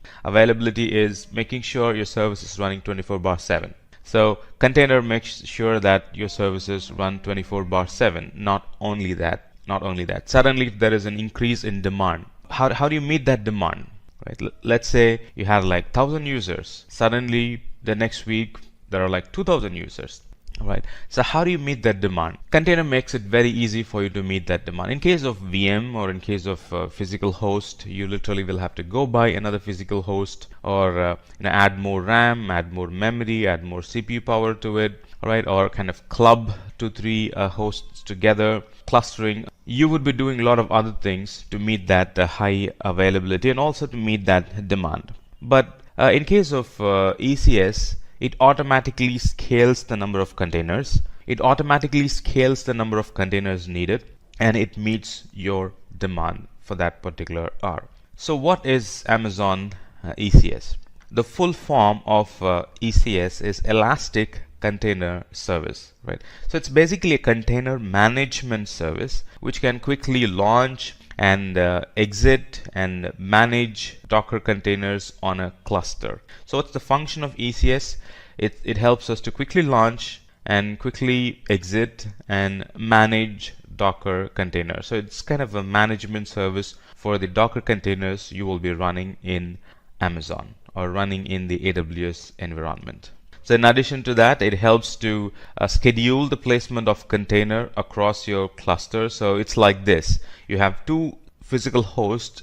Speaker 3: is making sure your service is running 24/7. So container makes sure that your services run 24/7. Not only that, suddenly if there is an increase in demand, how do you meet that demand? Right? Let's say you had like 1,000 users. Suddenly the next week there are like 2,000 users. Right. So how do you meet that demand? Container makes it very easy for you to meet that demand. In case of VM or in case of physical host, you literally will have to go buy another physical host, or add more RAM, add more memory, add more CPU power to it, right? Or kind of club 2-3 hosts together, clustering. You would be doing a lot of other things to meet that high availability and also to meet that demand. But in case of ECS, it automatically scales the number of containers. It automatically scales the number of containers needed, and it meets your demand for that particular hour. So what is Amazon ECS? The full form of ECS is Elastic Container Service, right? So it's basically a container management service which can quickly launch and exit and manage Docker containers on a cluster. So what's the function of ECS? It helps us to quickly launch and quickly exit and manage Docker containers. So it's kind of a management service for the Docker containers you will be running in Amazon or running in the AWS environment. So in addition to that, it helps to schedule the placement of container across your cluster. So it's like this. You have two physical hosts,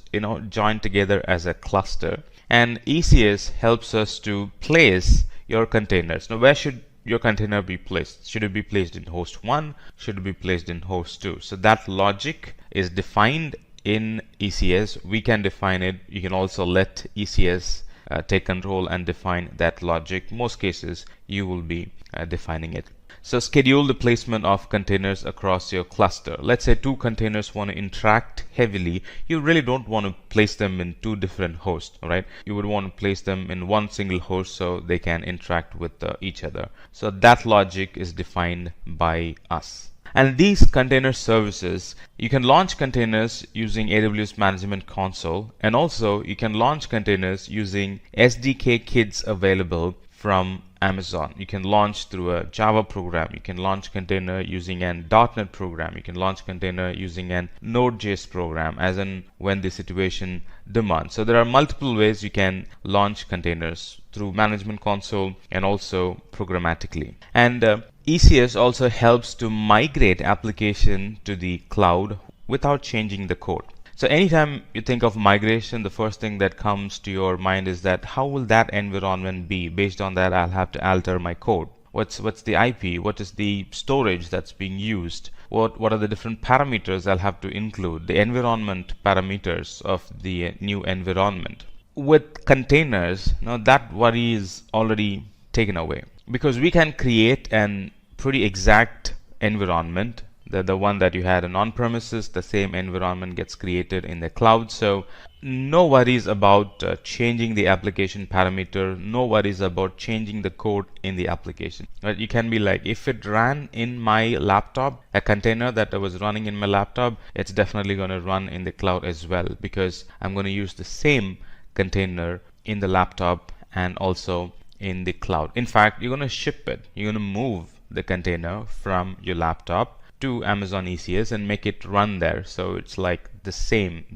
Speaker 3: joined together as a cluster. And ECS helps us to place your containers. Now, where should your container be placed? Should it be placed in host 1? Should it be placed in host 2? So that logic is defined in ECS. We can define it. You can also let ECS take control and define that logic. Most cases you will be defining it. So schedule the placement of containers across your cluster. Let's say two containers want to interact heavily. You really don't want to place them in two different hosts, right? You would want to place them in one single host so they can interact with each other. So that logic is defined by us. And these container services, you can launch containers using AWS Management Console, and also you can launch containers using SDK kits available from Amazon. You can launch through a Java program. You can launch container using an .NET program. You can launch container using an Node.js program, as in when the situation demands. So there are multiple ways you can launch containers through Management Console and also programmatically. And ECS also helps to migrate application to the cloud without changing the code. So anytime you think of migration, the first thing that comes to your mind is that how will that environment be? Based on that, I'll have to alter my code. What's the IP? What is the storage that's being used? What are the different parameters I'll have to include? The environment parameters of the new environment. With containers, now that worry is already taken away, because we can create an pretty exact environment. The one that you had on premises, the same environment gets created in the cloud. So no worries about changing the application parameter, no worries about changing the code in the application. Right? You can be like, if it ran in my laptop, a container that I was running in my laptop, it's definitely going to run in the cloud as well, because I'm going to use the same container in the laptop and also in the cloud. In fact, you're going to ship it. You're going to move the container from your laptop to Amazon ECS and make it run there. So it's like the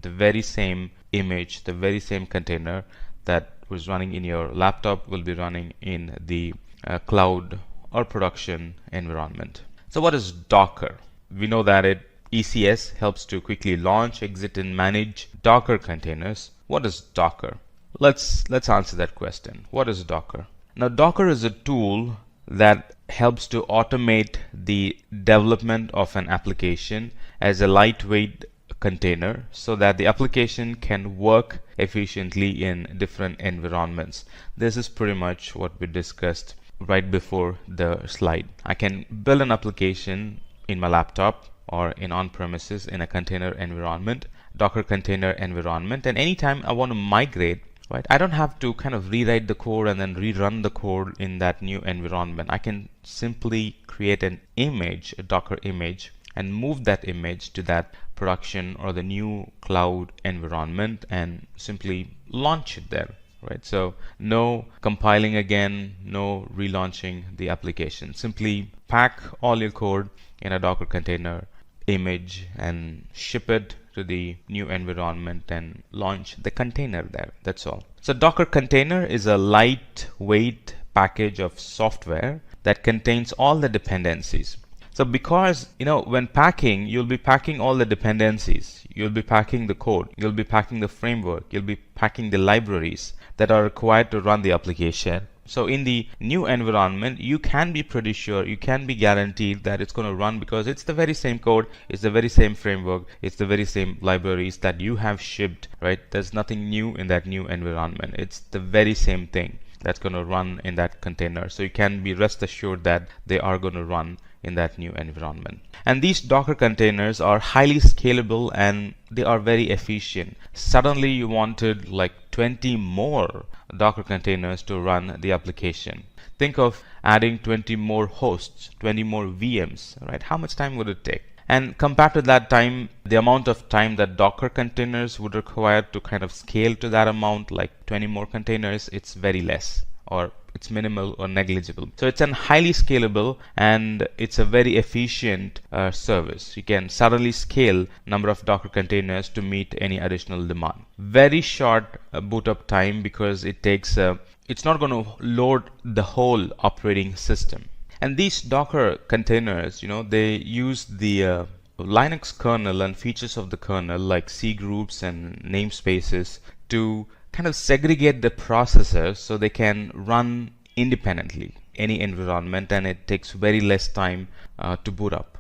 Speaker 3: very same image, the very same container that was running in your laptop will be running in the cloud or production environment. So what is Docker? We know that ECS helps to quickly launch, exit, and manage Docker containers. What is Docker? Let's answer that question. What is Docker? Now, Docker is a tool that helps to automate the development of an application as a lightweight container so that the application can work efficiently in different environments. This is pretty much what we discussed right before the slide. I can build an application in my laptop or in on-premises in a container environment, Docker container environment, and anytime I want to migrate, right, I don't have to kind of rewrite the code and then rerun the code in that new environment. I can simply create an image, a Docker image, and move that image to that production or the new cloud environment and simply launch it there, right? So no compiling again, no relaunching the application. Simply pack all your code in a Docker container, image, and ship it to the new environment and launch the container there. That's all. So Docker container is a lightweight package of software that contains all the dependencies. So because, when packing, you'll be packing all the dependencies. You'll be packing the code. You'll be packing the framework. You'll be packing the libraries that are required to run the application. So in the new environment, you can be pretty sure, you can be guaranteed that it's going to run because it's the very same code, it's the very same framework, it's the very same libraries that you have shipped, right? There's nothing new in that new environment. It's the very same thing that's going to run in that container. So you can be rest assured that they are going to run in that new environment. And these Docker containers are highly scalable and they are very efficient. Suddenly you wanted like 20 more Docker containers to run the application. Think of adding 20 more hosts, 20 more VMs, right? How much time would it take? And compared to that time, the amount of time that Docker containers would require to kind of scale to that amount, like 20 more containers, it's very less, or it's minimal or negligible. So it's a highly scalable and it's a very efficient service. You can suddenly scale number of Docker containers to meet any additional demand. Very short boot up time because it takes, it's not going to load the whole operating system. And these Docker containers, they use the Linux kernel and features of the kernel like C groups and namespaces to kind of segregate the processors so they can run independently any environment, and it takes very less time to boot up.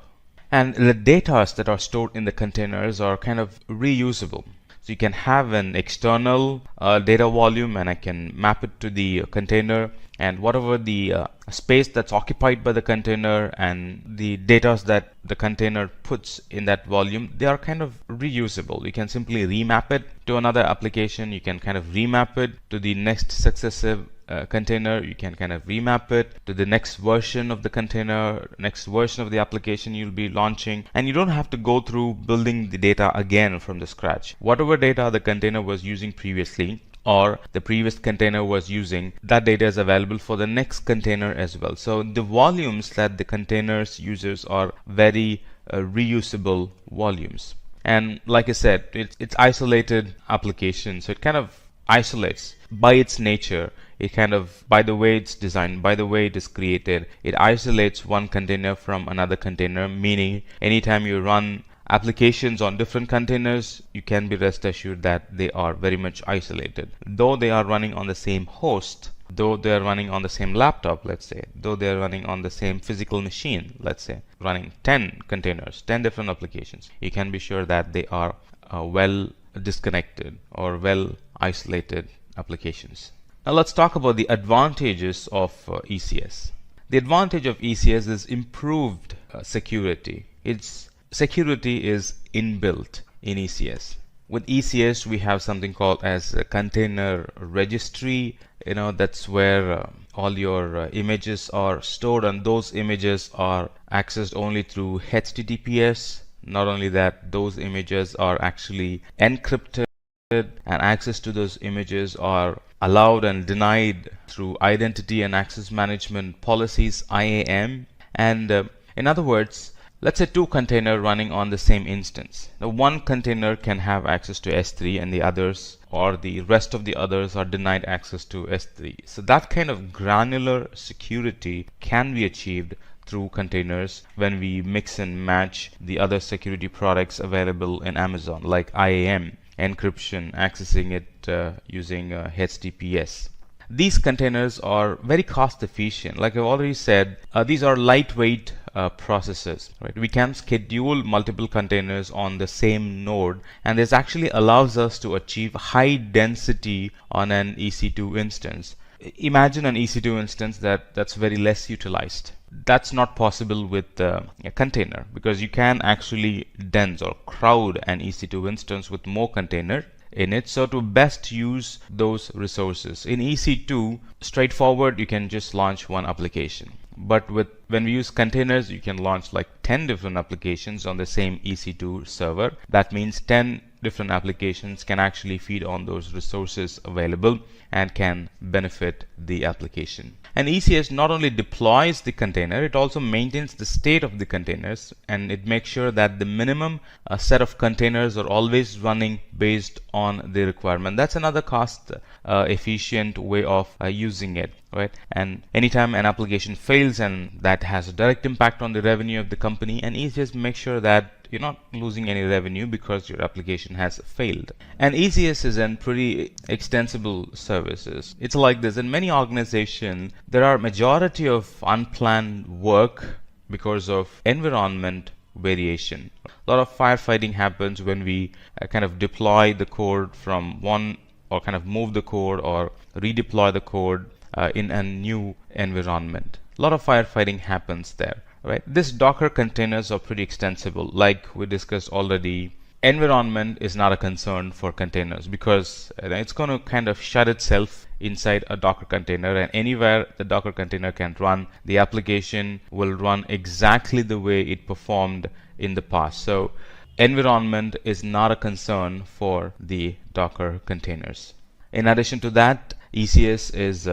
Speaker 3: And the data that are stored in the containers are kind of reusable. So you can have an external data volume and I can map it to the container, and whatever the space that's occupied by the container and the data that the container puts in that volume, they are kind of reusable. You can simply remap it to another application. You can kind of remap it to the next successive container. You can kind of remap it to the next version of the container, next version of the application you'll be launching, and you don't have to go through building the data again from the scratch. Whatever data the container was using previously or the previous container was using, that data is available for the next container as well. So the volumes that the containers uses are very reusable volumes. And like I said, it's isolated application, so it kind of isolates by its nature. It kind of, by the way it's designed, by the way it is created, it isolates one container from another container, meaning anytime you run applications on different containers, you can be rest assured that they are very much isolated. Though they are running on the same host, though they are running on the same laptop, let's say, though they are running on the same physical machine, let's say, running 10 containers, 10 different applications, you can be sure that they are well disconnected or well isolated applications. Now let's talk about the advantages of ECS. The advantage of ECS is improved security. Its security is inbuilt in ECS. With ECS, we have something called as a container registry. That's where all your images are stored, and those images are accessed only through HTTPS. Not only that, those images are actually encrypted, and access to those images are allowed and denied through identity and access management policies, IAM. And in other words, let's say two containers running on the same instance. Now one container can have access to S3 and the others, or the rest of the others, are denied access to S3. So that kind of granular security can be achieved through containers when we mix and match the other security products available in Amazon, like IAM, encryption, accessing it using HTTPS. These containers are very cost efficient. Like I've already said, these are lightweight processes, right? We can schedule multiple containers on the same node, and this actually allows us to achieve high density on an EC2 instance. Imagine an EC2 instance that's very less utilized. That's not possible with a container, because you can actually dense or crowd an EC2 instance with more container in it, so to best use those resources. In EC2, straightforward, you can just launch one application. But when we use containers, you can launch like 10 different applications on the same EC2 server. That means 10 different applications can actually feed on those resources available and can benefit the application. And ECS not only deploys the container, it also maintains the state of the containers, and it makes sure that the minimum set of containers are always running based on the requirement. That's another cost efficient way of using it, right? And anytime an application fails, and that has a direct impact on the revenue of the company, and ECS makes sure that you're not losing any revenue because your application has failed. And ECS is a pretty extensible services. It's like this: in many organizations, there are majority of unplanned work because of environment variation. A lot of firefighting happens when we kind of deploy the code from one, or kind of move the code or redeploy the code in a new environment. A lot of firefighting happens there. Right. This Docker containers are pretty extensible. Like we discussed already, environment is not a concern for containers because it's going to kind of shut itself inside a Docker container, and anywhere the Docker container can run, the application will run exactly the way it performed in the past. So environment is not a concern for the Docker containers. In addition to that, ECS is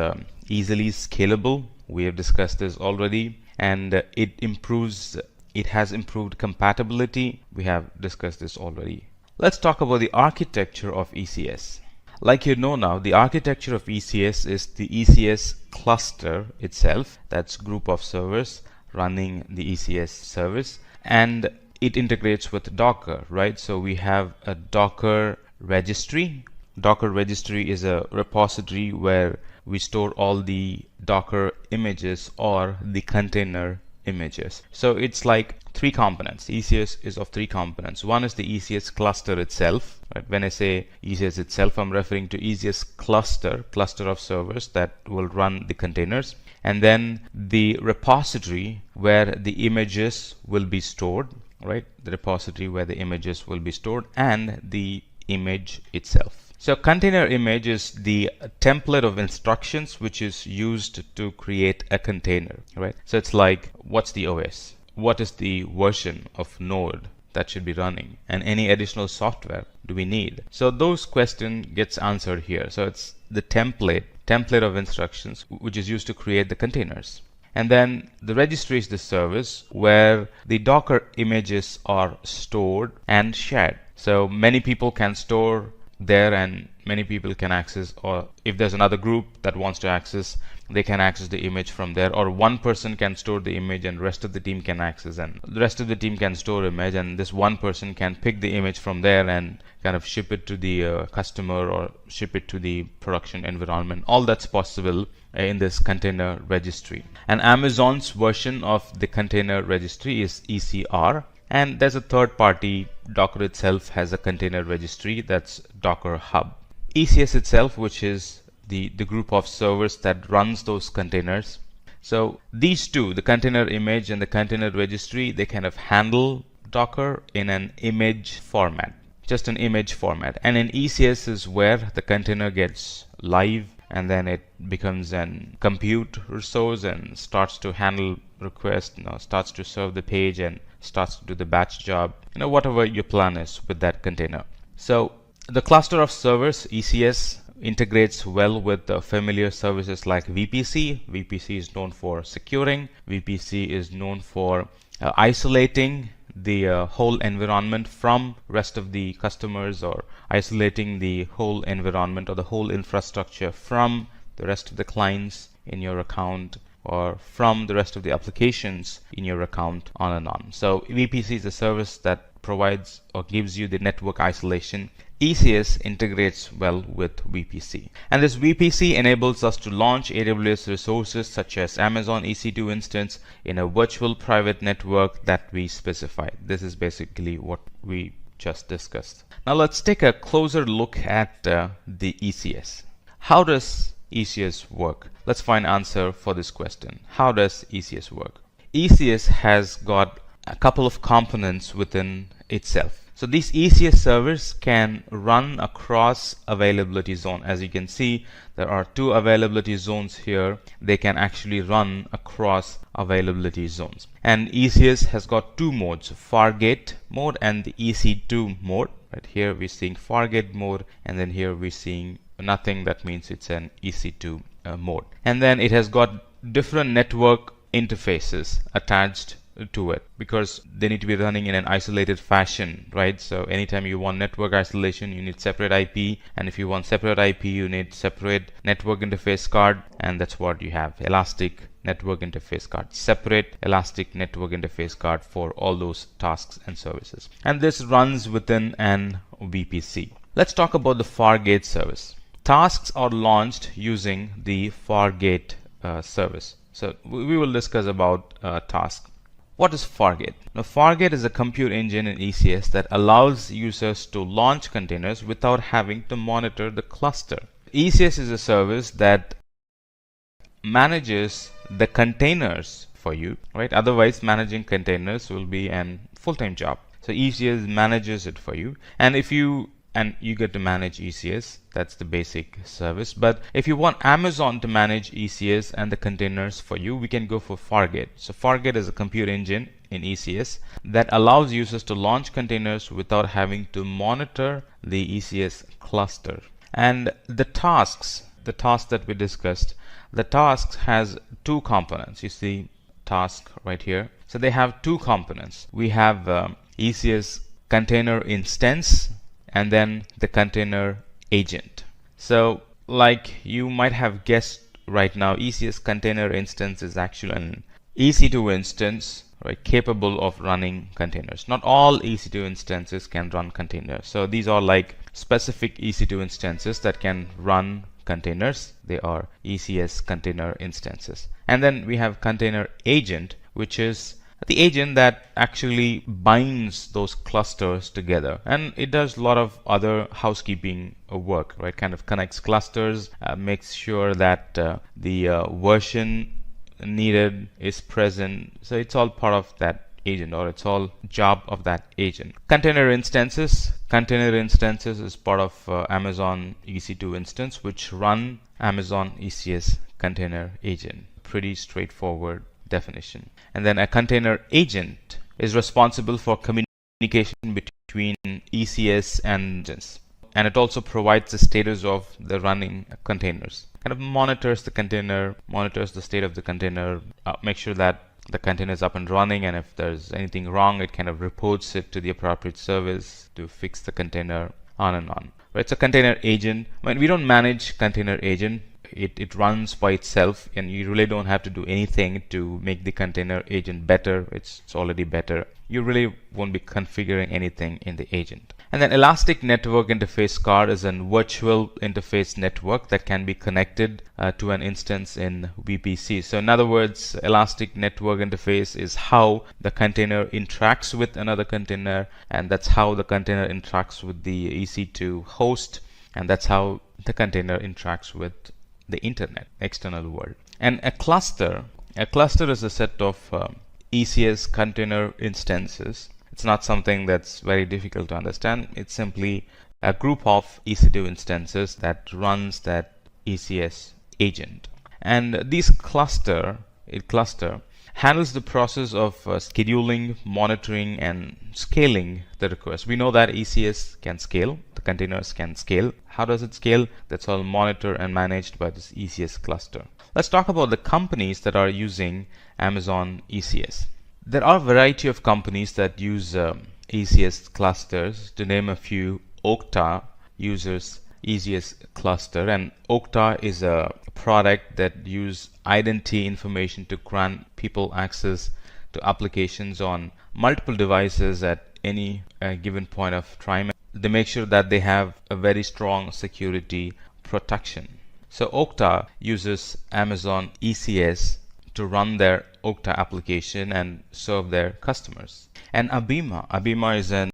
Speaker 3: easily scalable. We have discussed this already. And it has improved compatibility. We have discussed this already. Let's talk about the architecture of ECS. Like you know now, the architecture of ECS is the ECS cluster itself. That's group of servers running the ECS service. And it integrates with Docker, right? So we have a Docker registry. Docker registry is a repository where we store all the Docker images or the container images. So it's like three components. ECS is of three components. One is the ECS cluster itself. Right? When I say ECS itself, I'm referring to ECS cluster of servers that will run the containers. And then the repository where the images will be stored, right? The repository where the images will be stored, and the image itself. So container image is the template of instructions which is used to create a container, right? So it's like, what's the OS? What is the version of node that should be running? And any additional software do we need? So those questions gets answered here. So it's the template of instructions which is used to create the containers. And then the registry is the service where the Docker images are stored and shared. So many people can store there, and many people can access, or if there's another group that wants to access, they can access the image from there, or one person can store the image and rest of the team can access, and the rest of the team can store image, and this one person can pick the image from there and kind of ship it to the customer or ship it to the production environment. All that's possible in this container registry. And Amazon's version of the container registry is ECR. And there's a third party. Docker itself has a container registry, that's Docker Hub. ECS itself, which is the group of servers that runs those containers. So these two, the container image and the container registry, they kind of handle Docker in an image format, just an image format. And in ECS is where the container gets live, and then it becomes an compute resource and starts to handle requests, starts to serve the page and starts to do the batch job, whatever your plan is with that container. So the cluster of servers, ECS, integrates well with the familiar services like VPC. VPC is known for securing. VPC is known for isolating the whole environment from rest of the customers, or isolating the whole environment or the whole infrastructure from the rest of the clients in your account, or from the rest of the applications in your account, on and on. So VPC is a service that provides or gives you the network isolation. ECS integrates well with VPC. And this VPC enables us to launch AWS resources such as Amazon EC2 instance in a virtual private network that we specify. This is basically what we just discussed. Now let's take a closer look at the ECS. How does ECS work? Let's find answer for this question. How does ECS work? ECS has got a couple of components within itself. So these ECS servers can run across availability zone. As you can see, there are two availability zones here. They can actually run across availability zones. And ECS has got two modes, Fargate mode and the EC2 mode. Right here we're seeing Fargate mode, and then here we're seeing nothing. That means it's an EC2 mode. And then it has got different network interfaces attached to it, because they need to be running in an isolated fashion, right? So anytime you want network isolation, you need separate IP, and if you want separate IP, you need separate network interface card, and that's what you have, Elastic network interface card, separate Elastic network interface card for all those tasks and services. And this runs within an VPC. Let's talk about the Fargate service. Tasks are launched using the Fargate service. So we will discuss about tasks. What is Fargate? Now, Fargate is a compute engine in ECS that allows users to launch containers without having to monitor the cluster. ECS is a service that manages the containers for you, right? Otherwise, managing containers will be a full-time job. So ECS manages it for you, and you get to manage ECS. That's the basic service. But if you want Amazon to manage ECS and the containers for you, we can go for Fargate. So Fargate is a compute engine in ECS that allows users to launch containers without having to monitor the ECS cluster. And the tasks that we discussed, the tasks has two components. You see task right here. So they have two components. We have ECS container instance and then the container agent. So like you might have guessed right now, ECS container instance is actually an EC2 instance, right, capable of running containers. Not all EC2 instances can run containers. So these are like specific EC2 instances that can run containers. They are ECS container instances. And then we have container agent, which is the agent that actually binds those clusters together, and it does a lot of other housekeeping work, right? Kind of connects clusters, makes sure that the version needed is present. So it's all part of that agent, or it's all job of that agent. Container instances is part of Amazon EC2 instance, which run Amazon ECS container agent. Pretty straightforward definition. And then a container agent is responsible for communication between ECS and agents, and it also provides the status of the running containers. Kind of monitors the container, monitors the state of the container, make sure that the container is up and running, and if there's anything wrong, it kind of reports it to the appropriate service to fix the container, on and on. Right? So container agent, when we don't manage container agent, it runs by itself, and you really don't have to do anything to make the container agent better. It's already better. You really won't be configuring anything in the agent. And then Elastic Network Interface Card is a virtual interface network that can be connected to an instance in VPC. So in other words, Elastic Network Interface is how the container interacts with another container, and that's how the container interacts with the EC2 host, and that's how the container interacts with the internet, external world. And a cluster is a set of ECS container instances. It's not something that's very difficult to understand. It's simply a group of EC2 instances that runs that ECS agent. And this cluster handles the process of scheduling, monitoring, and scaling the request. We know that ECS can scale, the containers can scale. How does it scale? That's all monitored and managed by this ECS cluster. Let's talk about the companies that are using Amazon ECS. There are a variety of companies that use ECS clusters. To name a few, Okta uses ECS cluster, and Okta is a product that uses identity information to grant people access to applications on multiple devices at any given point of time. They make sure that they have a very strong security protection. So Okta uses Amazon ECS to run their Okta application and serve their customers. And Abima is a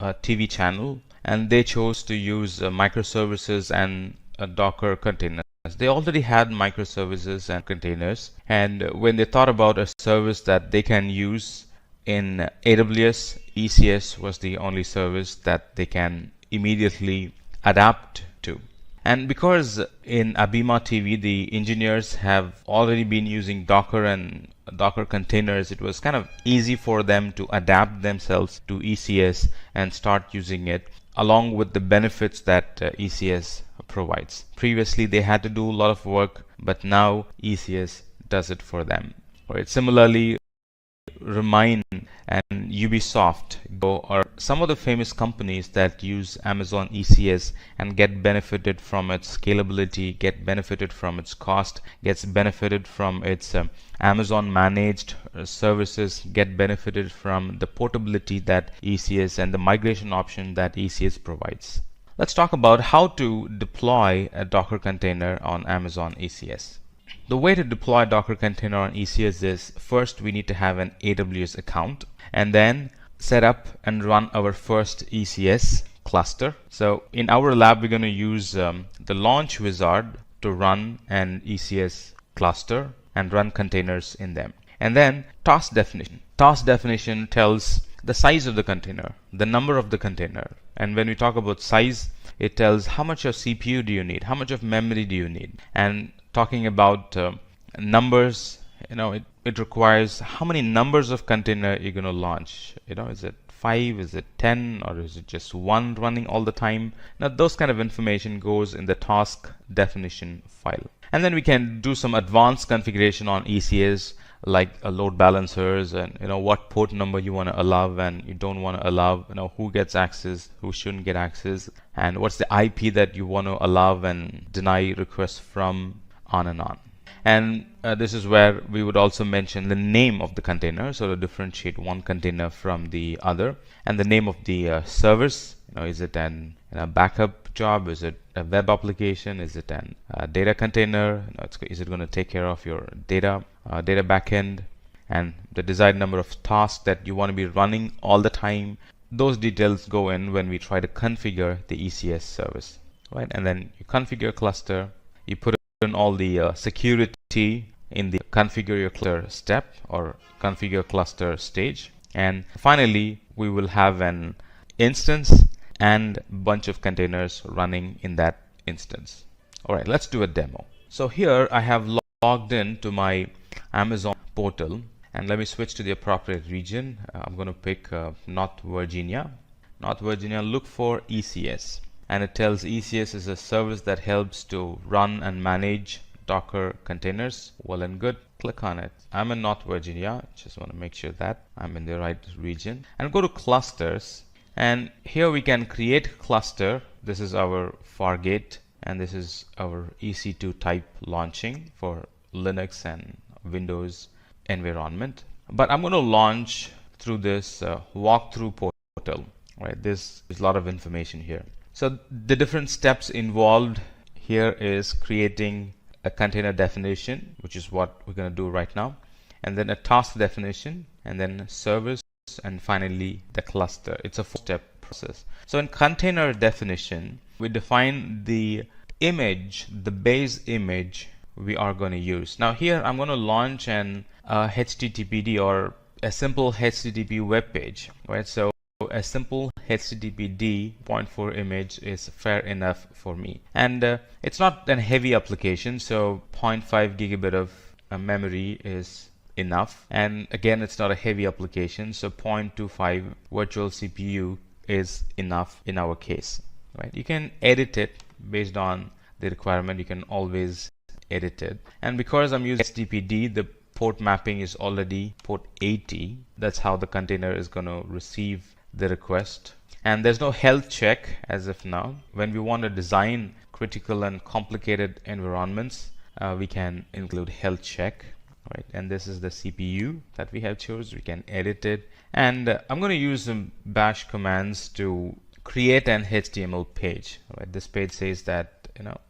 Speaker 3: TV channel, and they chose to use microservices and Docker containers. They already had microservices and containers, and when they thought about a service that they can use in AWS, ECS was the only service that they can immediately adapt to. And because in Abima TV, the engineers have already been using Docker and Docker containers, it was kind of easy for them to adapt themselves to ECS and start using it along with the benefits that ECS provides. Previously, they had to do a lot of work, but now ECS does it for them. Right. Similarly, Remind and Ubisoft are some of the famous companies that use Amazon ECS and get benefited from its scalability, get benefited from its cost, gets benefited from its Amazon managed services, get benefited from the portability that ECS and the migration option that ECS provides. Let's talk about how to deploy a Docker container on Amazon ECS. The way to deploy a Docker container on ECS is first we need to have an AWS account and then set up and run our first ECS cluster. So in our lab, we're going to use the launch wizard to run an ECS cluster and run containers in them. And then task definition. Task definition tells the size of the container, the number of the container. And when we talk about size, it tells how much of CPU do you need, how much of memory do you need. And talking about numbers, it requires how many numbers of container you're going to launch. Is it 5, is it 10, or is it just 1 running all the time? Now those kind of information goes in the task definition file. And then we can do some advanced configuration on ECS, like load balancers and what port number you want to allow and you don't want to allow, who gets access, who shouldn't get access, and what's the IP that you want to allow and deny requests from, on and on. And this is where we would also mention the name of the container, so to differentiate one container from the other, and the name of the service. Is it an backup job? Is it a web application? Is it a data container? Is it going to take care of your data backend? And the desired number of tasks that you want to be running all the time. Those details go in when we try to configure the ECS service, right? And then you configure a cluster, you put in all the security in the configure your cluster step or configure cluster stage, and finally we will have an instance and bunch of containers running in that instance. All right, let's do a demo. So here I have logged in to my Amazon portal, and let me switch to the appropriate region. I'm going to pick North Virginia. North Virginia, look for ECS. And it tells ECS is a service that helps to run and manage Docker containers. Well and good. Click on it. I'm in North Virginia. Just want to make sure that I'm in the right region. And go to clusters. And here we can create a cluster. This is our Fargate, and this is our EC2 type launching for Linux and Windows environment. But I'm going to launch through this walkthrough portal. Right, this is a lot of information here. So the different steps involved here is creating a container definition, which is what we're going to do right now, and then a task definition, and then a service, and finally the cluster. It's a 4-step process. So in container definition, we define the image, the base image we are going to use. Now here I'm going to launch an HTTPD or a simple HTTP web page, right? So a simple HTTPD 0.4 image is fair enough for me, and it's not a heavy application, so 0.5 gigabit of memory is enough. And again, it's not a heavy application, so 0.25 virtual CPU is enough in our case, right? You can edit it based on the requirement. You can always edit it, and because I'm using HTTPD, the port mapping is already port 80. That's how the container is going to receive the request, and there's no health check as of now. When we want to design critical and complicated environments, we can include health check, right? And this is the CPU that we have chosen. We can edit it, and I'm going to use some bash commands to create an HTML page, right? This page says that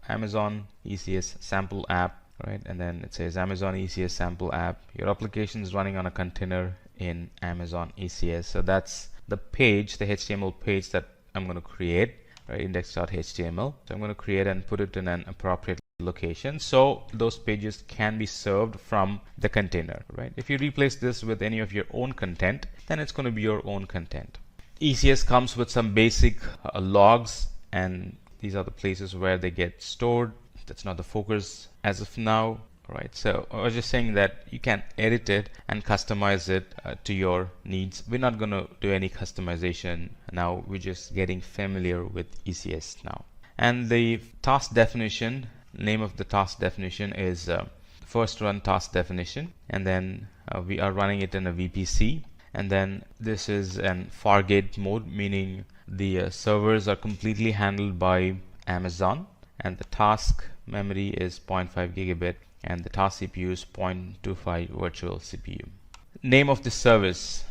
Speaker 3: Amazon ECS sample app, right? And then it says Amazon ECS sample app. Your application is running on a container in Amazon ECS. So that's the page, the HTML page that I'm going to create, right? Index.html. So I'm going to create and put it in an appropriate location, so those pages can be served from the container, right? If you replace this with any of your own content, then it's going to be your own content. ECS comes with some basic logs, and these are the places where they get stored. That's not the focus as of now, right? So I was just saying that you can edit it and customize it to your needs. We're not going to do any customization now. We're just getting familiar with ECS now. And the task definition, name of the task definition is first run task definition, and then we are running it in a VPC. And then this is an Fargate mode, meaning the servers are completely handled by Amazon, and the task memory is 0.5 gigabit, and the task CPU is 0.25 virtual CPU. Name of the service.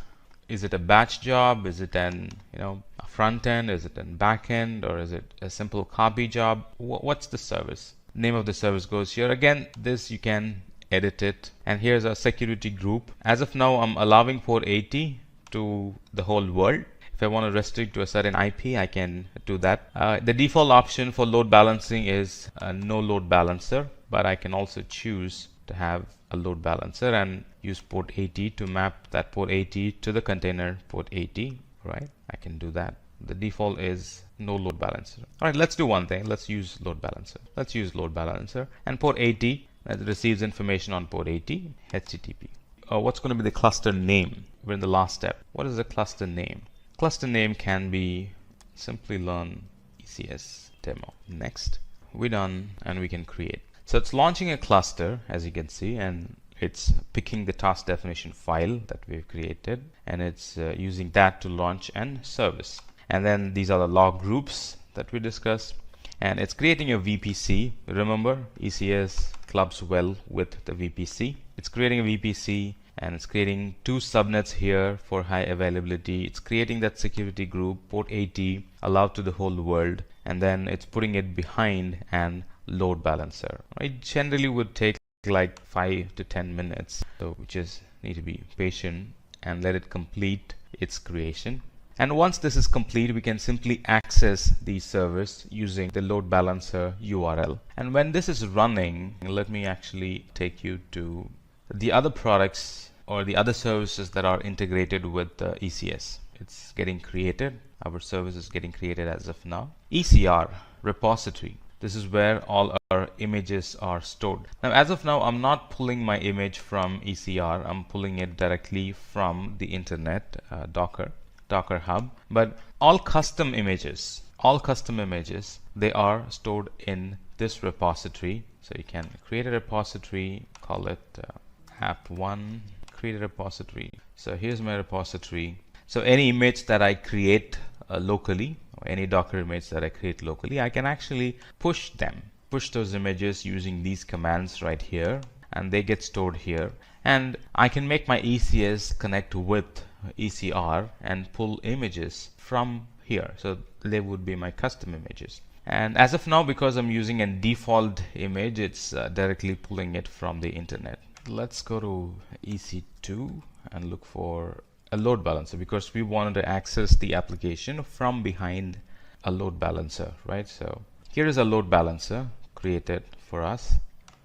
Speaker 3: Is it a batch job? Is it an a front end? Is it a back end? Or is it a simple copy job? What's the service? Name of the service goes here. Again, this you can edit it. And here's a security group. As of now, I'm allowing port 80 to the whole world. If I want to restrict to a certain IP, I can do that. The default option for load balancing is no load balancer, but I can also choose to have a load balancer and use port 80 to map that port 80 to the container port 80, right? I can do that. The default is no load balancer. All right, let's do one thing. Let's use load balancer. Let's use load balancer, and port 80 receives information on port 80 HTTP. What's going to be the cluster name? We're in the last step. What is the cluster name? Cluster name can be Simplilearn ECS demo. Next, we're done, and we can create. So it's launching a cluster, as you can see, and it's picking the task definition file that we've created, and it's using that to launch an service. And then these are the log groups that we discussed, and it's creating a VPC. Remember, ECS clubs well with the VPC. It's creating a VPC, and it's creating two subnets here for high availability. It's creating that security group, port 80, allowed to the whole world, and then it's putting it behind an load balancer. It generally would take like 5 to 10 minutes, so we just need to be patient and let it complete its creation. And once this is complete, we can simply access these servers using the load balancer URL. And when this is running, let me actually take you to the other products or the other services that are integrated with ECS. It's getting created. Our service is getting created as of now. ECR repository. This is where all our images are stored. Now, as of now, I'm not pulling my image from ECR. I'm pulling it directly from the internet, Docker Hub. But all custom images, they are stored in this repository. So you can create a repository, call it app1, create a repository. So here's my repository. So any image that I create locally, or any Docker image that I create locally, I can actually push those images using these commands right here, and they get stored here. And I can make my ECS connect with ECR and pull images from here. So they would be my custom images. And as of now, because I'm using a default image, it's directly pulling it from the internet. Let's go to EC2 and look for a load balancer, because we wanted to access the application from behind a load balancer, right? So here is a load balancer created for us,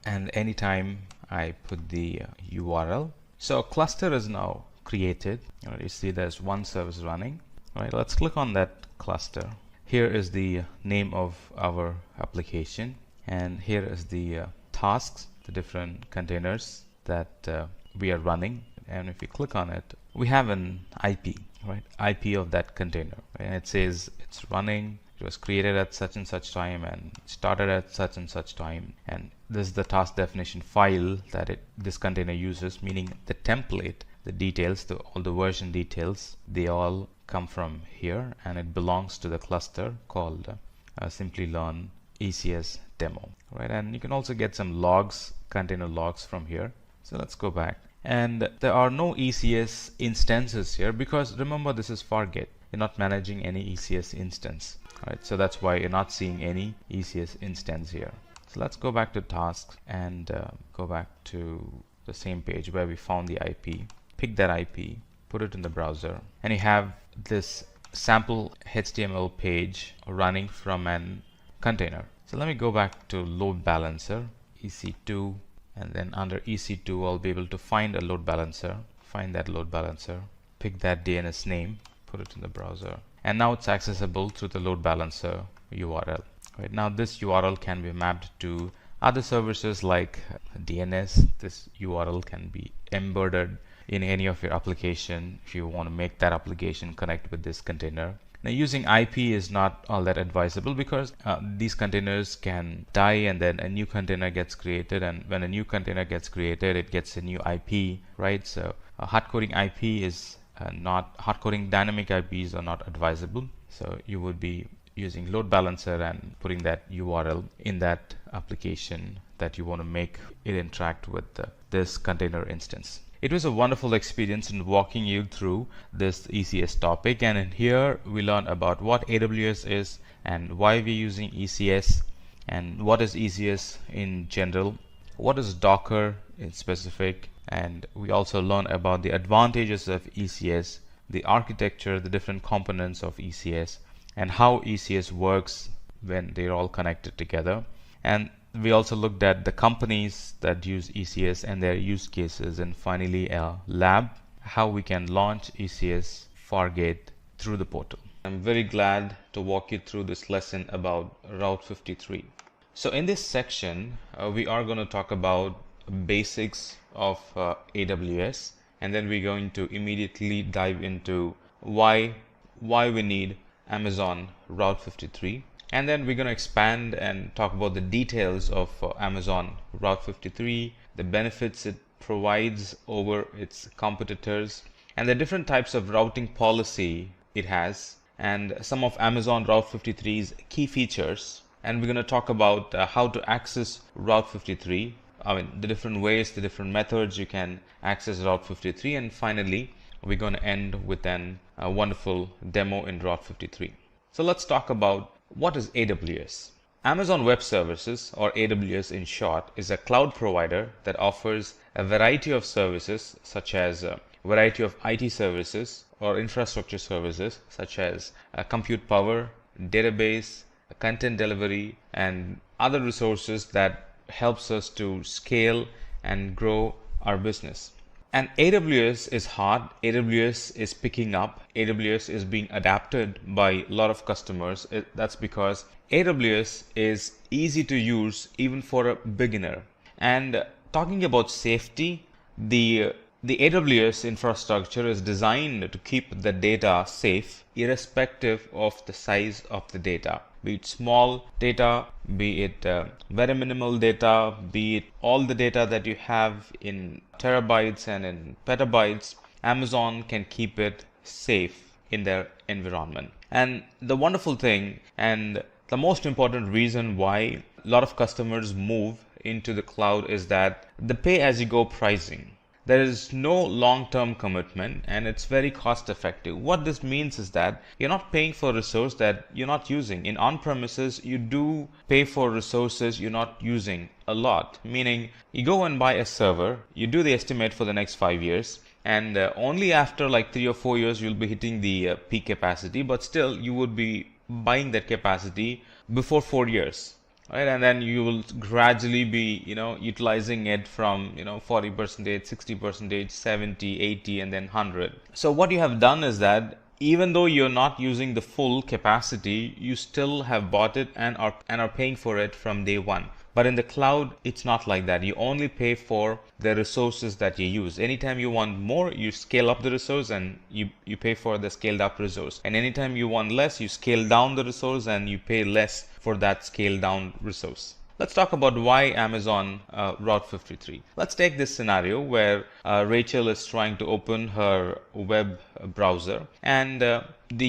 Speaker 3: and anytime I put the URL, so a cluster is now created. You see there's one service running. All right, let's click on that cluster. Here is the name of our application, and here is the tasks, the different containers that we are running. And if you click on it, we have an IP, right? IP of that container, and it says it's running. It was created at such and such time and started at such and such time. And this is the task definition file that this container uses, meaning the template, the details, all the version details, they all come from here, and it belongs to the cluster called Simplilearn ECS demo, right? And you can also get some logs, container logs from here. So let's go back. And there are no ECS instances here, because remember, this is Fargate. You're not managing any ECS instance, right? So that's why you're not seeing any ECS instance here. So let's go back to tasks and go back to the same page where we found the IP. Pick that IP, put it in the browser, and you have this sample HTML page running from an container. So let me go back to load balancer, EC2, and then under EC2 I'll be able to find a load balancer, find that load balancer, pick that DNS name, put it in the browser, and now it's accessible through the load balancer URL. Right now this URL can be mapped to other services like DNS. This URL can be embedded in any of your application if you want to make that application connect with this container. Now using IP is not all that advisable because these containers can die and then a new container gets created, and when a new container gets created it gets a new IP, right? So hardcoding IP is hardcoding dynamic IPs are not advisable. So you would be using load balancer and putting that URL in that application that you want to make it interact with this container instance. It was a wonderful experience in walking you through this ECS topic, and in here we learned about what AWS is and why we're using ECS and what is ECS in general, what is Docker in specific, and we also learned about the advantages of ECS, the architecture, the different components of ECS, and how ECS works when they're all connected together. And we also looked at the companies that use ECS and their use cases, and finally a lab, how we can launch ECS Fargate through the portal. I'm very glad to walk you through this lesson about Route 53. So in this section, we are going to talk about basics of AWS, and then we're going to immediately dive into why we need Amazon Route 53. And then we're going to expand and talk about the details of Amazon Route 53, the benefits it provides over its competitors, and the different types of routing policy it has, and some of Amazon Route 53's key features. And we're going to talk about how to access Route 53, the different ways, the different methods you can access Route 53, and finally we're going to end with a wonderful demo in Route 53. So let's talk about what is AWS. Amazon Web Services, or AWS in short, is a cloud provider that offers a variety of services such as a variety of IT services or infrastructure services such as compute power, database, content delivery, and other resources that helps us to scale and grow our business. And AWS is hot, AWS is picking up, AWS is being adapted by a lot of customers. That's because AWS is easy to use even for a beginner. And talking about safety, the AWS infrastructure is designed to keep the data safe irrespective of the size of the data. Be it small data, be it very minimal data, be it all the data that you have in terabytes and in petabytes, Amazon can keep it safe in their environment. And the wonderful thing and the most important reason why a lot of customers move into the cloud is that the pay-as-you-go pricing. There is no long-term commitment and it's very cost effective. What this means is that you're not paying for a resource that you're not using. In on-premises, you do pay for resources you're not using a lot, meaning you go and buy a server, you do the estimate for the next 5 years, and only after like 3 or 4 years you'll be hitting the peak capacity, but still you would be buying that capacity before 4 years. Right, and then you will gradually be, utilizing it from, 40%, 60%, 70, 80, and then 100. So what you have done is that even though you're not using the full capacity, you still have bought it and are paying for it from day one. But in the cloud, it's not like that. You only pay for the resources that you use. Anytime you want more, you scale up the resource and you pay for the scaled up resource. And anytime you want less, you scale down the resource and you pay less for that scaled down resource. Let's talk about why Amazon Route 53. Let's take this scenario where Rachel is trying to open her web browser and the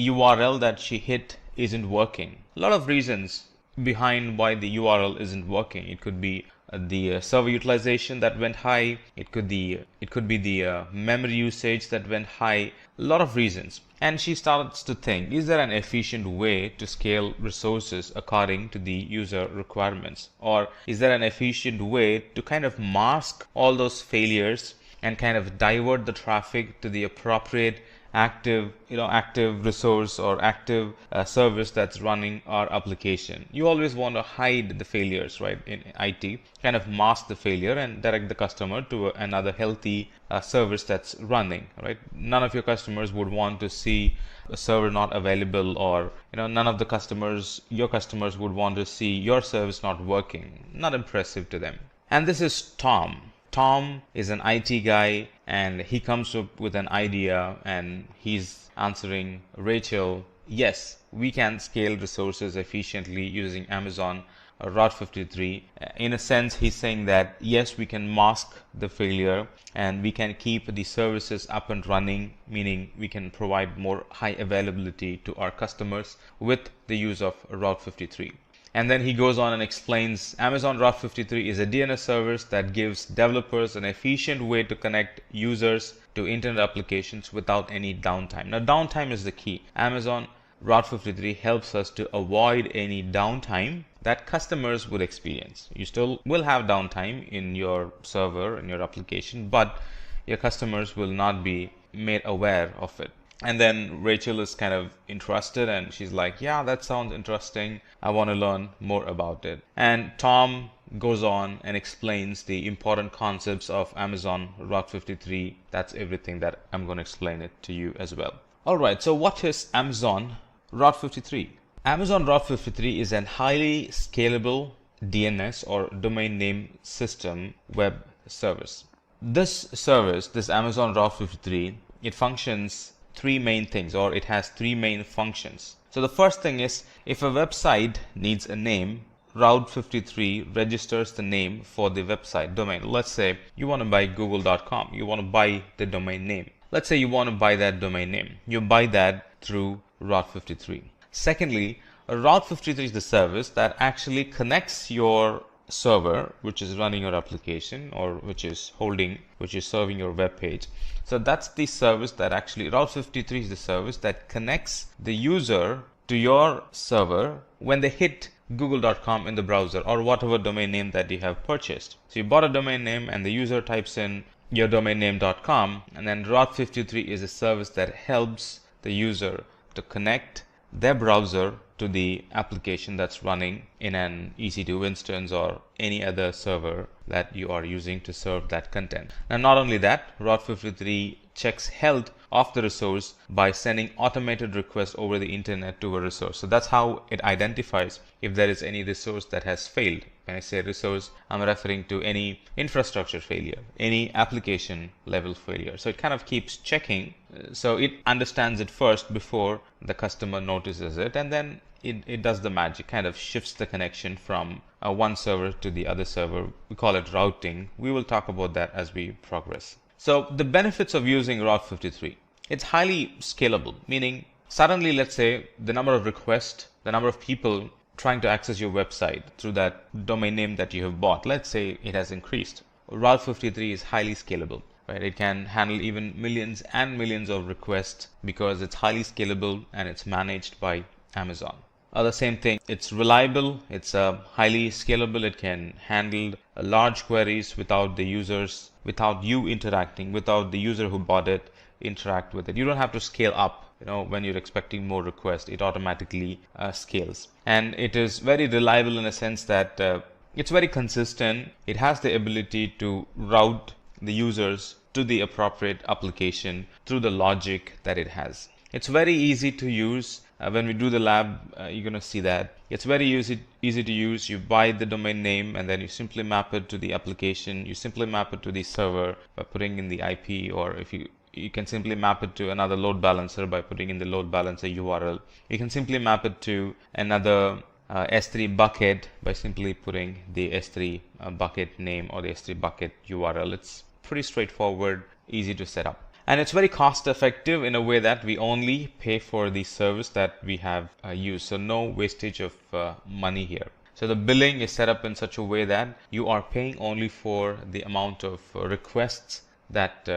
Speaker 3: URL that she hit isn't working. A lot of reasons behind why the URL isn't working. It could be the server utilization that went high. It could be the memory usage that went high. A lot of reasons. And she starts to think, is there an efficient way to scale resources according to the user requirements? Or is there an efficient way to kind of mask all those failures and kind of divert the traffic to the appropriate active resource or active service that's running our application. You always want to hide the failures, right? In IT, kind of mask the failure and direct the customer to another healthy service that's running, right? None of your customers would want to see a server not available, or none of your customers would want to see your service not working. Not impressive to them. And this is Tom. Tom is an IT guy, and he comes up with an idea, and he's answering Rachel, yes, we can scale resources efficiently using Amazon Route 53. In a sense, he's saying that yes, we can mask the failure and we can keep the services up and running, meaning we can provide more high availability to our customers with the use of Route 53. And then he goes on and explains Amazon Route 53 is a DNS service that gives developers an efficient way to connect users to internet applications without any downtime. Now, downtime is the key. Amazon Route 53 helps us to avoid any downtime that customers would experience. You still will have downtime in your server, in your application, but your customers will not be made aware of it. And then Rachel is kind of interested, and she's like, yeah, that sounds interesting. I want to learn more about it. And Tom goes on and explains the important concepts of Amazon Route 53. That's everything that I'm going to explain it to you as well. All right, so what is Amazon Route 53? Amazon Route 53 is a highly scalable DNS or domain name system web service. This service, this Amazon Route 53, it functions three main things, or it has three main functions. So the first thing is, if a website needs a name, Route 53 registers the name for the website domain. Let's say you want to buy google.com. You want to buy the domain name. Let's say you want to buy that domain name. You buy that through Route 53. Secondly, Route 53 is the service that actually connects your server, which is running your application, or which is serving your web page. So that's the service that actually, Route 53 is the service that connects the user to your server when they hit google.com in the browser, or whatever domain name that you have purchased. So you bought a domain name and the user types in your domain name.com, and then Route 53 is a service that helps the user to connect their browser to the application that's running in an EC2 instance or any other server that you are using to serve that content. Now, not only that, Route 53 checks health of the resource by sending automated requests over the internet to a resource. So that's how it identifies if there is any resource that has failed. When I say resource, I'm referring to any infrastructure failure, any application level failure. So it kind of keeps checking. So it understands it first before the customer notices it, and then it does the magic, kind of shifts the connection from one server to the other server. We call it routing. We will talk about that as we progress. So the benefits of using Route 53. It's highly scalable, meaning suddenly, let's say, the number of requests, the number of people trying to access your website through that domain name that you have bought, let's say it has increased. Route 53 is highly scalable, right? It can handle even millions and millions of requests because it's highly scalable and it's managed by Amazon. The same thing, it's reliable, it's highly scalable, it can handle large queries without you interacting, without the user who bought it interact with it. You don't have to scale up. When you're expecting more requests, it automatically scales. And it is very reliable in a sense that it's very consistent. It has the ability to route the users to the appropriate application through the logic that it has. It's very easy to use. When we do the lab, you're going to see that. It's very easy to use. You buy the domain name and then you simply map it to the application. You simply map it to the server by putting in the IP, or if you can simply map it to another load balancer by putting in the load balancer URL. You can simply map it to another S3 bucket by simply putting the S3 bucket name or the S3 bucket URL. It's pretty straightforward, easy to set up. And it's very cost effective in a way that we only pay for the service that we have used. So no wastage of money here. So the billing is set up in such a way that you are paying only for the amount of requests that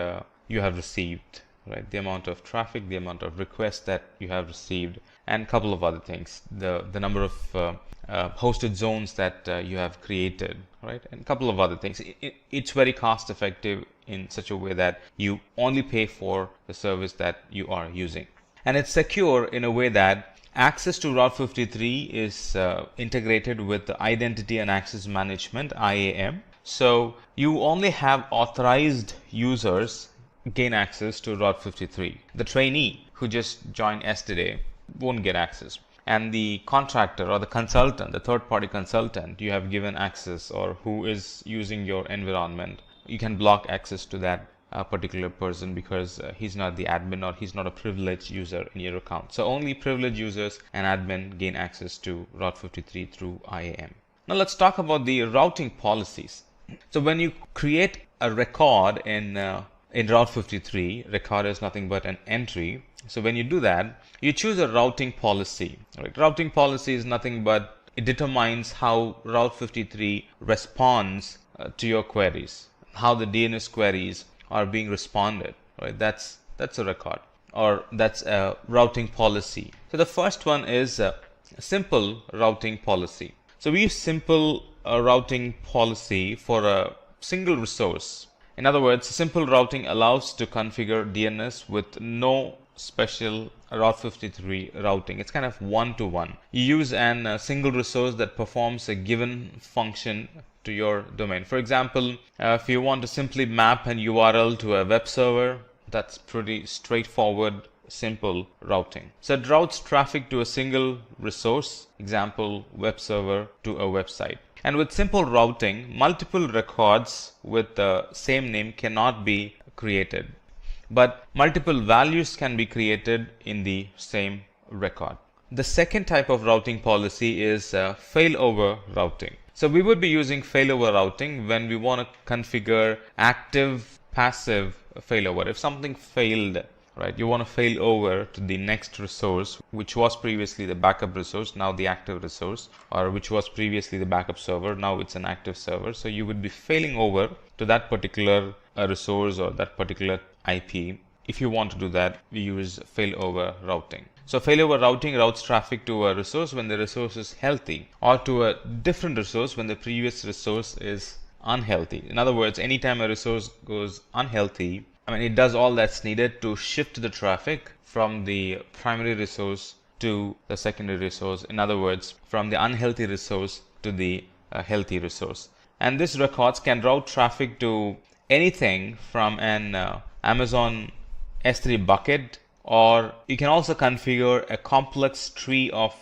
Speaker 3: you have received, right? The amount of traffic, the amount of requests that you have received, and a couple of other things. The number of hosted zones that you have created, right? And a couple of other things. It's very cost effective. in such a way that you only pay for the service that you are using. And it's secure in a way that access to Route 53 is integrated with the Identity and Access Management, IAM. So you only have authorized users gain access to Route 53. The trainee who just joined yesterday won't get access. And the contractor or the consultant, the third-party consultant you have given access or who is using your environment, you can block access to that particular person because he's not the admin or he's not a privileged user in your account. So only privileged users and admin gain access to Route 53 through IAM. Now let's talk about the routing policies. So when you create a record in Route 53, record is nothing but an entry. So when you do that, you choose a routing policy. Right? Routing policy is nothing but it determines how Route 53 responds to your queries, how the DNS queries are being responded. Right? That's a record, or that's a routing policy. So the first one is a simple routing policy. So we use simple routing policy for a single resource. In other words, simple routing allows to configure DNS with no special Route 53 routing. It's kind of one-to-one. You use a single resource that performs a given function to your domain. For example, if you want to simply map an URL to a web server, that's pretty straightforward, simple routing. So it routes traffic to a single resource, example, web server to a website. And with simple routing, multiple records with the same name cannot be created, but multiple values can be created in the same record. The second type of routing policy is failover routing. So we would be using failover routing when we want to configure active, passive failover. If something failed, right, you want to fail over to the next resource, which was previously the backup resource, now the active resource, or which was previously the backup server, now it's an active server. So you would be failing over to that particular resource or that particular IP. If you want to do that, we use failover routing. So failover routing routes traffic to a resource when the resource is healthy, or to a different resource when the previous resource is unhealthy. In other words, anytime a resource goes unhealthy, it does all that's needed to shift the traffic from the primary resource to the secondary resource. In other words, from the unhealthy resource to the healthy resource. And this records can route traffic to anything from an Amazon S3 bucket, or you can also configure a complex tree of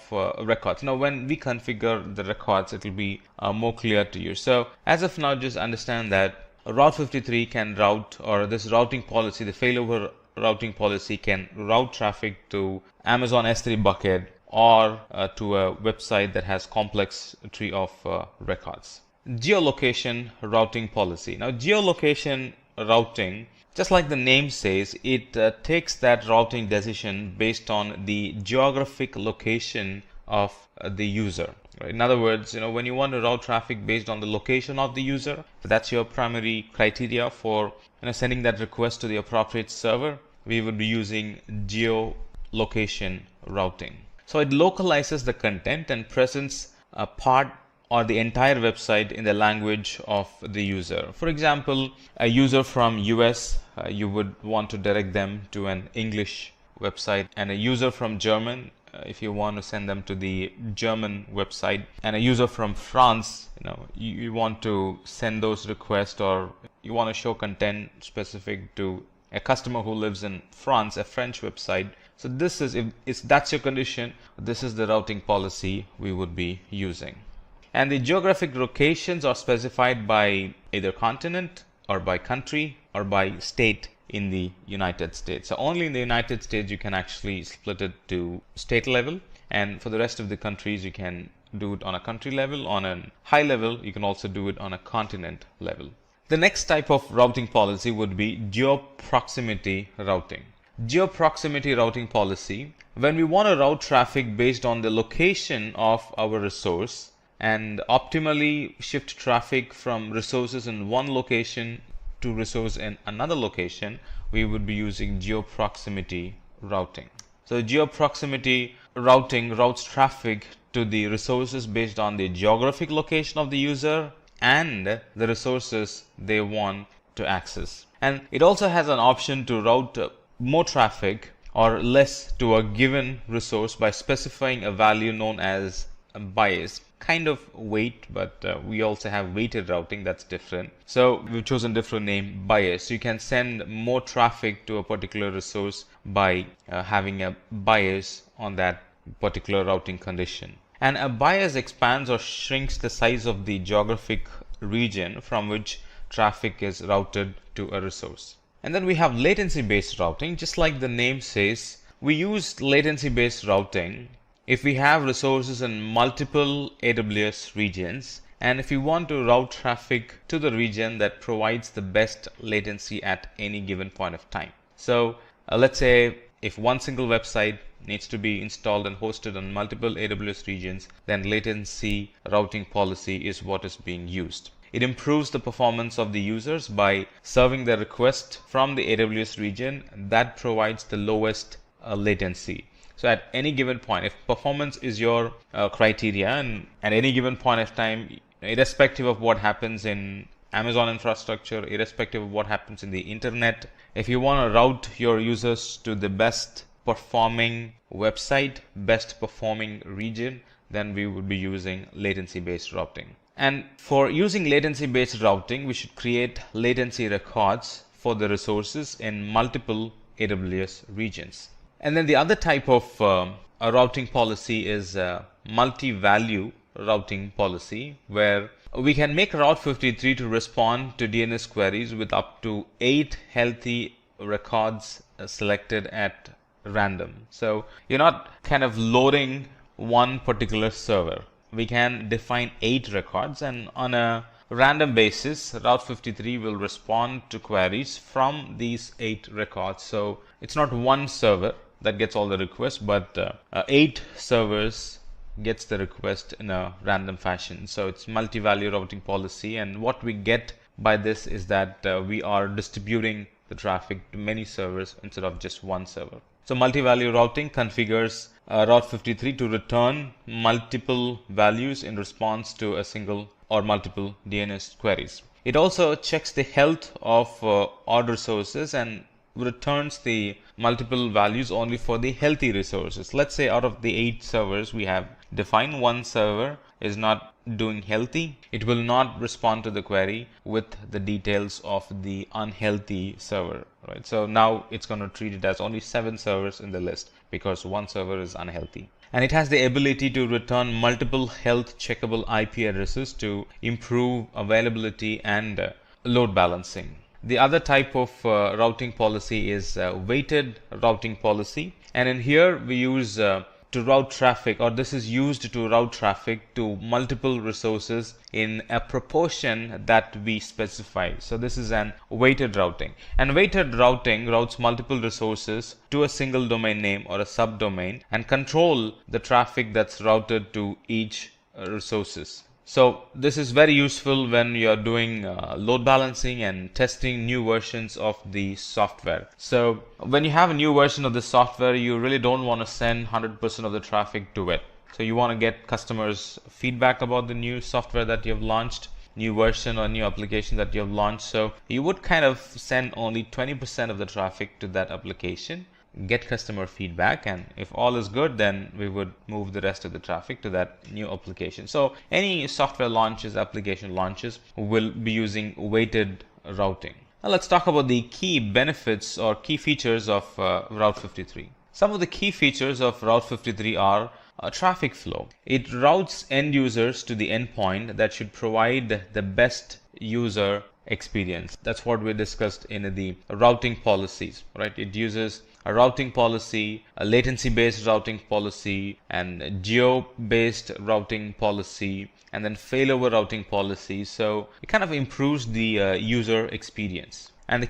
Speaker 3: records. Now, when we configure the records, it will be more clear to you. So as of now, just understand that Route 53 can route, or this routing policy, the failover routing policy, can route traffic to Amazon S3 bucket or to a website that has complex tree of records. Geolocation routing policy. Now, geolocation routing, just like the name says, it takes that routing decision based on the geographic location of the user. Right? In other words, when you want to route traffic based on the location of the user, that's your primary criteria for sending that request to the appropriate server, we would be using geolocation routing. So it localizes the content and presents a part or the entire website in the language of the user. For example, a user from US, you would want to direct them to an English website, and a user from German, if you want to send them to the German website, and a user from France, you want to send those requests, or you want to show content specific to a customer who lives in France, a French website. So this is, if that's your condition, this is the routing policy we would be using. And the geographic locations are specified by either continent or by country or by state in the United States. So only in the United States you can actually split it to state level, and for the rest of the countries you can do it on a country level. On a high level, you can also do it on a continent level. The next type of routing policy would be geo-proximity routing. Geo-proximity routing policy, when we want to route traffic based on the location of our resource and optimally shift traffic from resources in one location to resource in another location, we would be using geo-proximity routing. So geo-proximity routing routes traffic to the resources based on the geographic location of the user and the resources they want to access. And it also has an option to route more traffic or less to a given resource by specifying a value known as a bias. Kind of weight, but we also have weighted routing that's different. So we've chosen different name, bias. You can send more traffic to a particular resource by having a bias on that particular routing condition. And a bias expands or shrinks the size of the geographic region from which traffic is routed to a resource. And then we have latency-based routing. Just like the name says, we use latency-based routing if we have resources in multiple AWS regions, and if we want to route traffic to the region that provides the best latency at any given point of time. So let's say if one single website needs to be installed and hosted on multiple AWS regions, then latency routing policy is what is being used. It improves the performance of the users by serving the request from the AWS region that provides the lowest latency. So at any given point, if performance is your criteria, and at any given point of time, irrespective of what happens in Amazon infrastructure, irrespective of what happens in the internet, if you want to route your users to the best performing website, best performing region, then we would be using latency-based routing. And for using latency-based routing, we should create latency records for the resources in multiple AWS regions. And then the other type of a routing policy is multi-value routing policy, where we can make Route 53 to respond to DNS queries with up to 8 healthy records selected at random. So you're not kind of loading one particular server. We can define 8 records, and on a random basis, Route 53 will respond to queries from these 8 records. So it's not one server that gets all the requests, but 8 servers gets the request in a random fashion. So it's multi-value routing policy, and what we get by this is that we are distributing the traffic to many servers instead of just one server. So multi-value routing configures Route 53 to return multiple values in response to a single or multiple DNS queries. It also checks the health of odd resources and returns the multiple values only for the healthy resources. Let's say out of the 8 servers we have defined, one server is not doing healthy. It will not respond to the query with the details of the unhealthy server, right? So now it's going to treat it as only 7 servers in the list because one server is unhealthy. And it has the ability to return multiple health checkable IP addresses to improve availability and load balancing. The other type of routing policy is weighted routing policy, and in here we use to route traffic, or this is used to route traffic to multiple resources in a proportion that we specify. So this is an weighted routing, and weighted routing routes multiple resources to a single domain name or a subdomain and control the traffic that's routed to each resources. So this is very useful when you're doing load balancing and testing new versions of the software. So when you have a new version of the software, you really don't want to send 100% of the traffic to it. So you want to get customers' feedback about the new software that you have launched, new version or new application that you have launched. So you would kind of send only 20% of the traffic to that application, get customer feedback, and if all is good, then we would move the rest of the traffic to that new application. So any software launches, application launches will be using weighted routing. Now let's talk about the key benefits or key features of Route 53. Some of the key features of Route 53 are traffic flow. It routes end users to the endpoint that should provide the best user experience. That's what we discussed in the routing policies, right? It uses a routing policy, a latency-based routing policy, and geo-based routing policy, and then failover routing policy. So it kind of improves the user experience. And the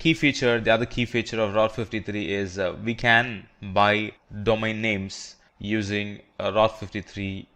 Speaker 3: other key feature of Route 53 is we can buy domain names using Route 53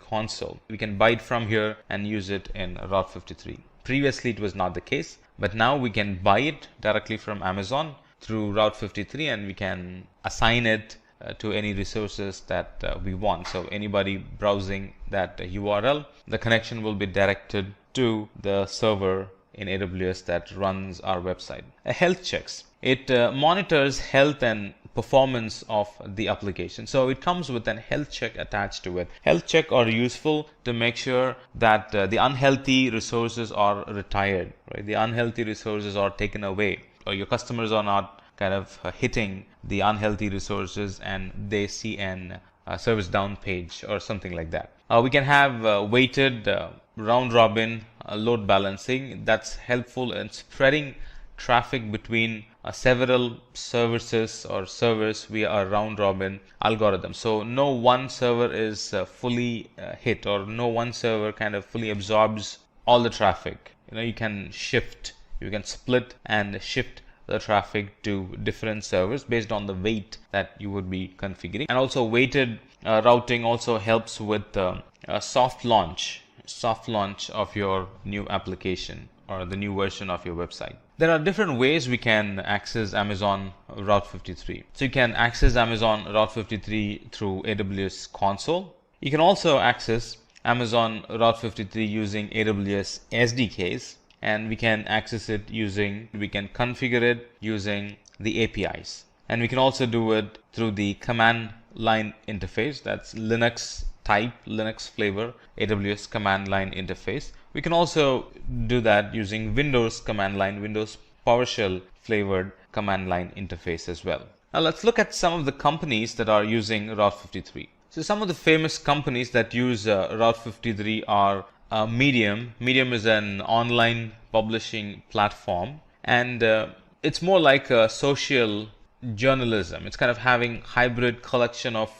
Speaker 3: console. We can buy it from here and use it in Route 53. Previously it was not the case, but now we can buy it directly from Amazon through Route 53, and we can assign it to any resources that we want. So anybody browsing that URL, the connection will be directed to the server in AWS that runs our website. Health checks. It monitors health and performance of the application. So it comes with an health check attached to it. Health check are useful to make sure that the unhealthy resources are retired, right? The unhealthy resources are taken away, or your customers are not kind of hitting the unhealthy resources and they see an service down page or something like that. We can have weighted round robin load balancing. That's helpful in spreading traffic between several services or servers via a round robin algorithm. So no one server is fully hit, or no one server kind of fully absorbs all the traffic. You can shift, you can split and shift the traffic to different servers based on the weight that you would be configuring. And also weighted routing also helps with soft launch of your new application or the new version of your website. There are different ways we can access Amazon Route 53. So you can access Amazon Route 53 through AWS console. You can also access Amazon Route 53 using AWS SDKs, and we can access it we can configure it using the APIs. And we can also do it through the command line interface. That's Linux type, Linux flavor, AWS command line interface. We can also do that using Windows command line, Windows PowerShell flavored command line interface as well. Now let's look at some of the companies that are using Route 53. So some of the famous companies that use Route 53 are Medium. Medium is an online publishing platform, and it's more like a social journalism. It's kind of having hybrid collection of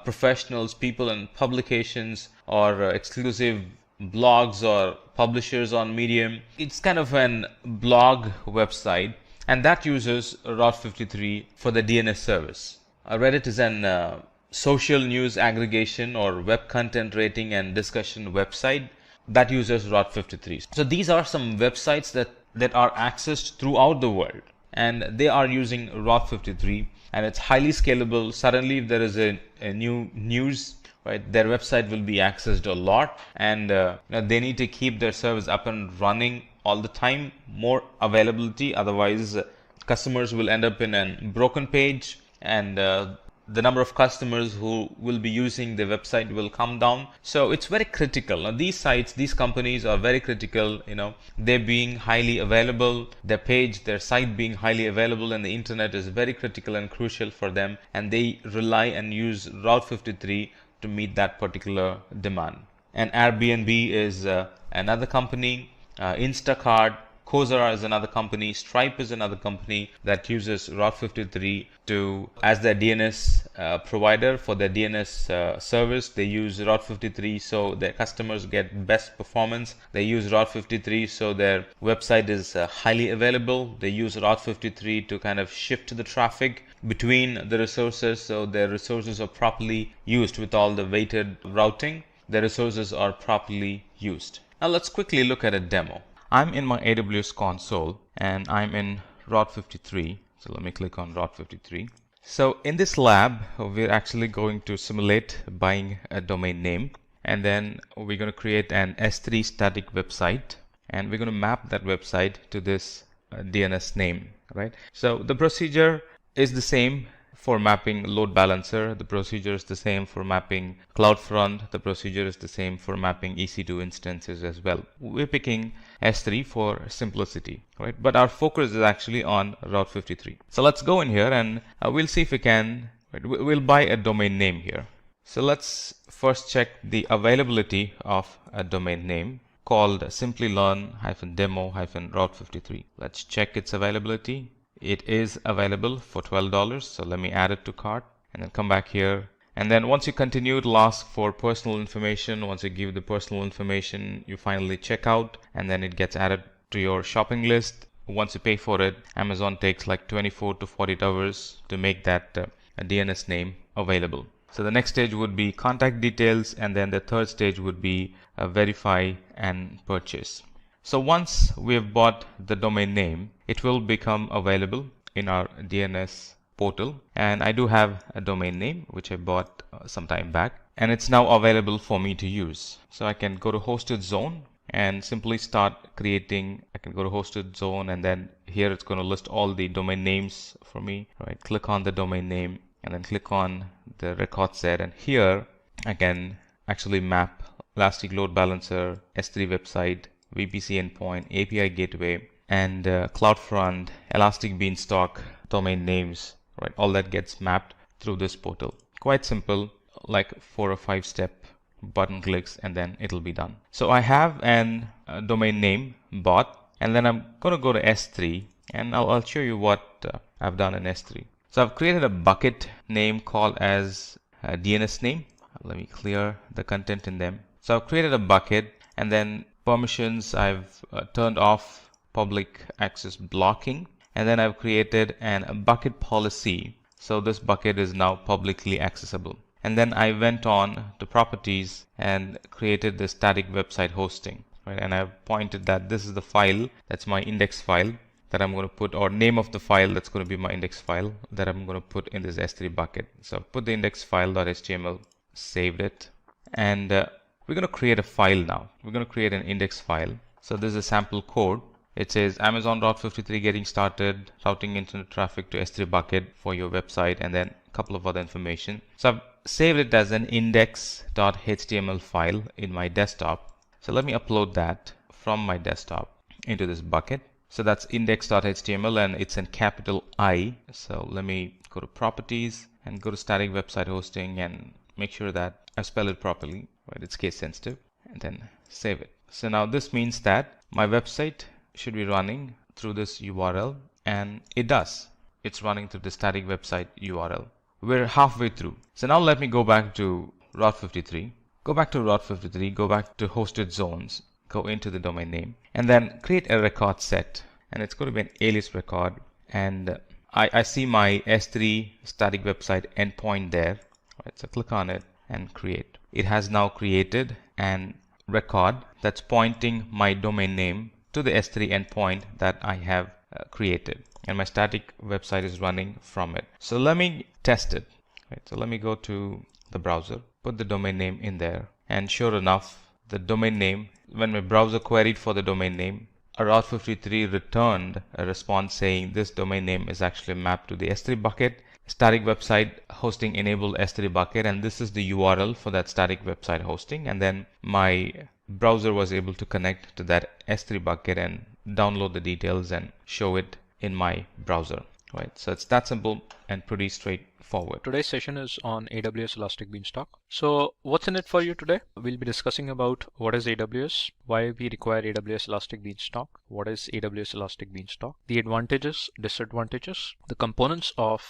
Speaker 3: professionals, people and publications, or exclusive blogs or publishers on Medium. It's kind of an blog website, and that uses Route 53 for the DNS service. Reddit is an social news aggregation or web content rating and discussion website that uses Route 53. So these are some websites that are accessed throughout the world, and they are using Route 53, and it's highly scalable. Suddenly if there is a new news, right, their website will be accessed a lot, and they need to keep their service up and running all the time, more availability. Otherwise customers will end up in a broken page, and the number of customers who will be using the website will come down. So it's very critical. Now these sites, these companies are very critical, they're being highly available, their site being highly available, and the internet is very critical and crucial for them, and they rely and use Route 53 to meet that particular demand. And Airbnb is another company, Instacart, Coursera is another company, Stripe is another company that uses Route 53 as their DNS provider for their DNS service. They use Route 53 so their customers get best performance. They use Route 53 so their website is highly available. They use Route 53 to kind of shift the traffic between the resources, so their resources are properly used with all the weighted routing. The resources are properly used. Now let's quickly look at a demo. I'm in my AWS console and I'm in Route 53. So let me click on Route 53. So in this lab, we're actually going to simulate buying a domain name, and then we're going to create an S3 static website, and we're going to map that website to this DNS name, right? So the procedure is the same for mapping load balancer. The procedure is the same for mapping CloudFront. The procedure is the same for mapping EC2 instances as well. We're picking S3 for simplicity, right? But our focus is actually on Route 53. So let's go in here and we'll see if we can, right? We'll buy a domain name here. So let's first check the availability of a domain name called Simplilearn-demo-Route 53. Let's check its availability. It is available for $12. So let me add it to cart and then come back here. And then once you continue, it'll ask for personal information. Once you give the personal information, you finally check out, and then it gets added to your shopping list. Once you pay for it, Amazon takes like 24 to 48 hours to make that DNS name available. So the next stage would be contact details, and then the third stage would be verify and purchase. So once we have bought the domain name, it will become available in our DNS portal, and I do have a domain name which I bought some time back, and it's now available for me to use. So I can go to hosted zone and simply start creating. I can go to hosted zone, and then here it's going to list all the domain names for me. Right, click on the domain name and then click on the record set, and here I can actually map Elastic Load Balancer, S3 website, VPC endpoint, API gateway, and CloudFront, Elastic Beanstalk domain names. Right, all that gets mapped through this portal. Quite simple, like 4 or 5 step button clicks, and then it'll be done. So I have an domain name bot, and then I'm going to go to S3, and I'll show you what I've done in S3. So I've created a bucket name called as DNS name. Let me clear the content in them. So I've created a bucket, and then permissions, I've turned off public access blocking, and then I've created a bucket policy. So this bucket is now publicly accessible. And then I went on to properties and created the static website hosting. Right? And I've pointed that this is the file, that's my index file that I'm going to put, or name of the file that's going to be my index file that I'm going to put in this S3 bucket. So I've put the index file.html, saved it, and we're going to create a file now. We're going to create an index file. So this is a sample code. It says Amazon Route 53 getting started, routing internet traffic to S3 bucket for your website, and then a couple of other information. So I've saved it as an index.html file in my desktop. So let me upload that from my desktop into this bucket. So that's index.html, and it's in capital I. So let me go to properties and go to static website hosting and make sure that I spell it properly. Right, it's case sensitive, and then save it. So now this means that my website should be running through this URL, and it does. It's running through the static website URL. We're halfway through. So now let me go back to Route 53. Go back to Route 53, go back to hosted zones, go into the domain name, and then create a record set. And it's going to be an alias record. And I see my S3 static website endpoint there. Right, so click on it and create. It has now created an record that's pointing my domain name to the S3 endpoint that I have created, and my static website is running from it. So let me test it. Right, so let me go to the browser, put the domain name in there, and sure enough, the domain name, when my browser queried for the domain name, a Route 53 returned a response saying this domain name is actually mapped to the S3 bucket. Static website hosting enabled S3 bucket, and this is the URL for that static website hosting. And then my browser was able to connect to that S3 bucket and download the details and show it in my browser. Right, so it's that simple and pretty straightforward.
Speaker 6: Today's session is on AWS Elastic Beanstalk. So what's in it for you today? We'll be discussing about what is AWS, why we require AWS Elastic Beanstalk, what is AWS Elastic Beanstalk, the advantages, disadvantages, the components of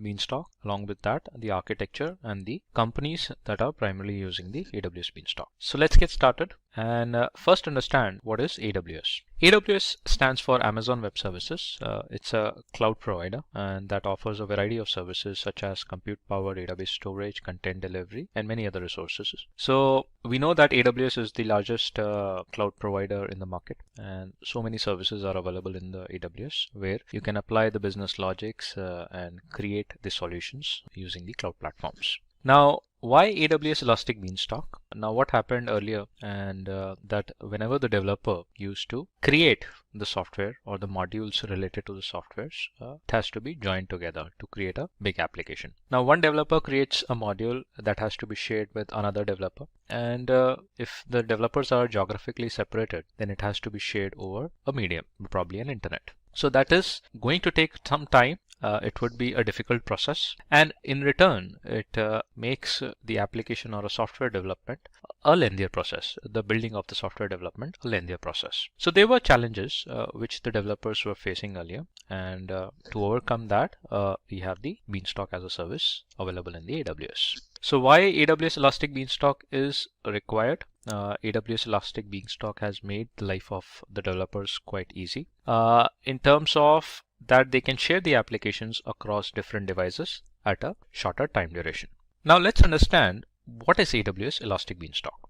Speaker 6: Beanstalk, along with that, the architecture and the companies that are primarily using the AWS Beanstalk. So let's get started and first understand what is AWS. AWS stands for Amazon Web Services. It's a cloud provider and that offers a variety of services such as compute power, database storage, content delivery, and many other resources. So we know that AWS is the largest cloud provider in the market, and so many services are available in the AWS where you can apply the business logics and create the solutions using the cloud platforms. Now, why AWS Elastic Beanstalk? Now, what happened earlier and that whenever the developer used to create the software or the modules related to the softwares, it has to be joined together to create a big application. Now, one developer creates a module that has to be shared with another developer. And if the developers are geographically separated, then it has to be shared over a medium, probably an internet. So that is going to take some time. It would be a difficult process, and in return it makes the application or a software development a lengthier process, the building of the software development a lengthier process. So there were challenges which the developers were facing earlier, and to overcome that we have the Beanstalk as a service available in the AWS. So why AWS Elastic Beanstalk is required? AWS Elastic Beanstalk has made the life of the developers quite easy in terms of that they can share the applications across different devices at a shorter time duration. Now let's understand what is AWS Elastic Beanstalk.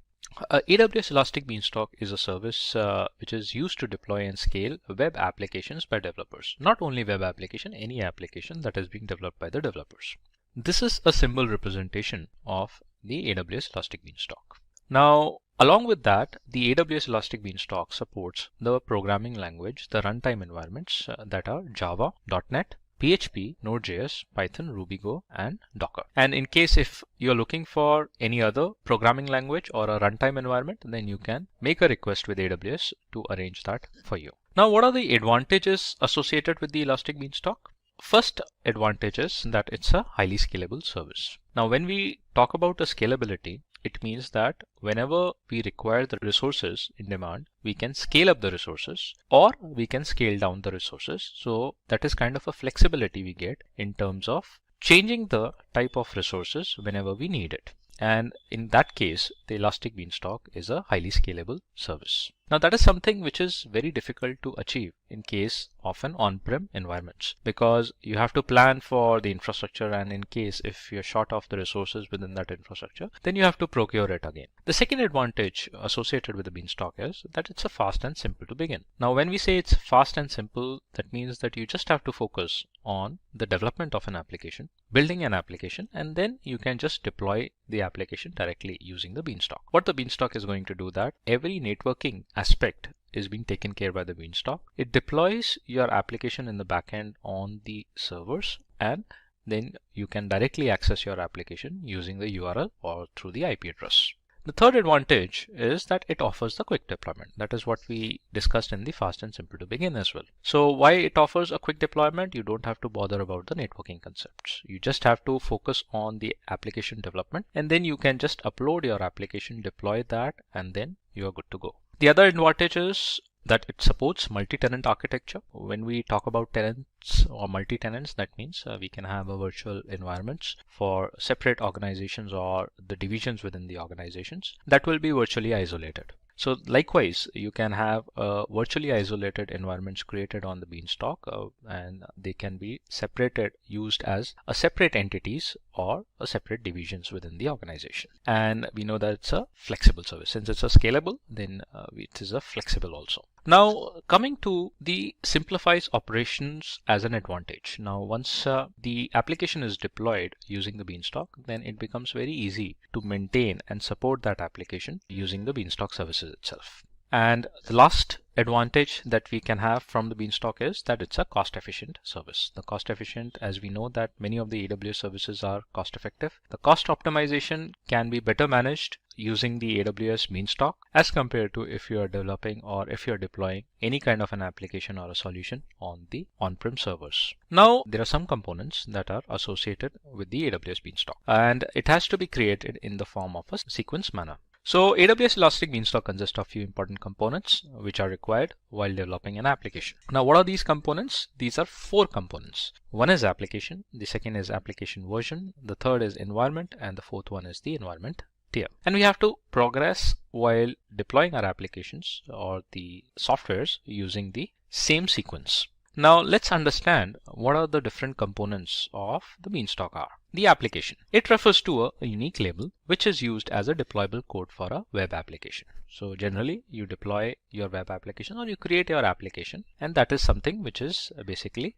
Speaker 6: AWS Elastic Beanstalk is a service which is used to deploy and scale web applications by developers. Not only web application, any application that is being developed by the developers. This is a symbol representation of the AWS Elastic Beanstalk. Now, Along with that, the AWS Elastic Beanstalk supports the programming language, the runtime environments that are Java, .NET, PHP, Node.js, Python, RubyGo, and Docker. And in case if you're looking for any other programming language or a runtime environment, then you can make a request with AWS to arrange that for you. Now, what are the advantages associated with the Elastic Beanstalk? First advantage is that it's a highly scalable service. Now, when we talk about a scalability, it means that whenever we require the resources in demand, we can scale up the resources or we can scale down the resources. So that is kind of a flexibility we get in terms of changing the type of resources whenever we need it. And in that case, the Elastic Beanstalk is a highly scalable service. Now that is something which is very difficult to achieve in case of an on-prem environments, because you have to plan for the infrastructure, and in case if you're short of the resources within that infrastructure, then you have to procure it again. The second advantage associated with the Beanstalk is that it's a fast and simple to begin. Now when we say it's fast and simple, that means that you just have to focus on the development of an application, building an application, and then you can just deploy the application directly using the Beanstalk. What the Beanstalk is going to do, that every networking aspect is being taken care by the Beanstalk. It deploys your application in the backend on the servers, and then you can directly access your application using the URL or through the IP address. The third advantage is that it offers the quick deployment. That is what we discussed in the fast and simple to begin as well. So why it offers a quick deployment? You don't have to bother about the networking concepts. You just have to focus on the application development, and then you can just upload your application, deploy that, and then you are good to go. The other advantage is that it supports multi-tenant architecture. When we talk about tenants or multi-tenants, that means we can have a virtual environments for separate organizations or the divisions within the organizations that will be virtually isolated. So likewise, you can have virtually isolated environments created on the Beanstalk, and they can be separated, used as a separate entities or a separate divisions within the organization. And we know that it's a flexible service. Since it's a scalable, then it is a flexible also. Now coming to the simplifies operations as an advantage. Now once the application is deployed using the Beanstalk, then it becomes very easy to maintain and support that application using the Beanstalk services itself. And the last advantage that we can have from the Beanstalk is that it's a cost efficient service. The cost efficient, as we know that many of the AWS services are cost effective. The cost optimization can be better managed using the AWS Beanstalk as compared to if you are developing or if you are deploying any kind of an application or a solution on the on-prem servers. Now there are some components that are associated with the AWS Beanstalk, and it has to be created in the form of a sequence manner. So AWS Elastic Beanstalk consists of few important components which are required while developing an application. Now what are these components? These are 4 components. One is application, the second is application version, the third is environment, and the fourth one is the environment tier. And we have to progress while deploying our applications or the softwares using the same sequence. Now let's understand what are the different components of the Beanstalk are. The application. It refers to a unique label which is used as a deployable code for a web application. So generally you deploy your web application or you create your application, and that is something which is basically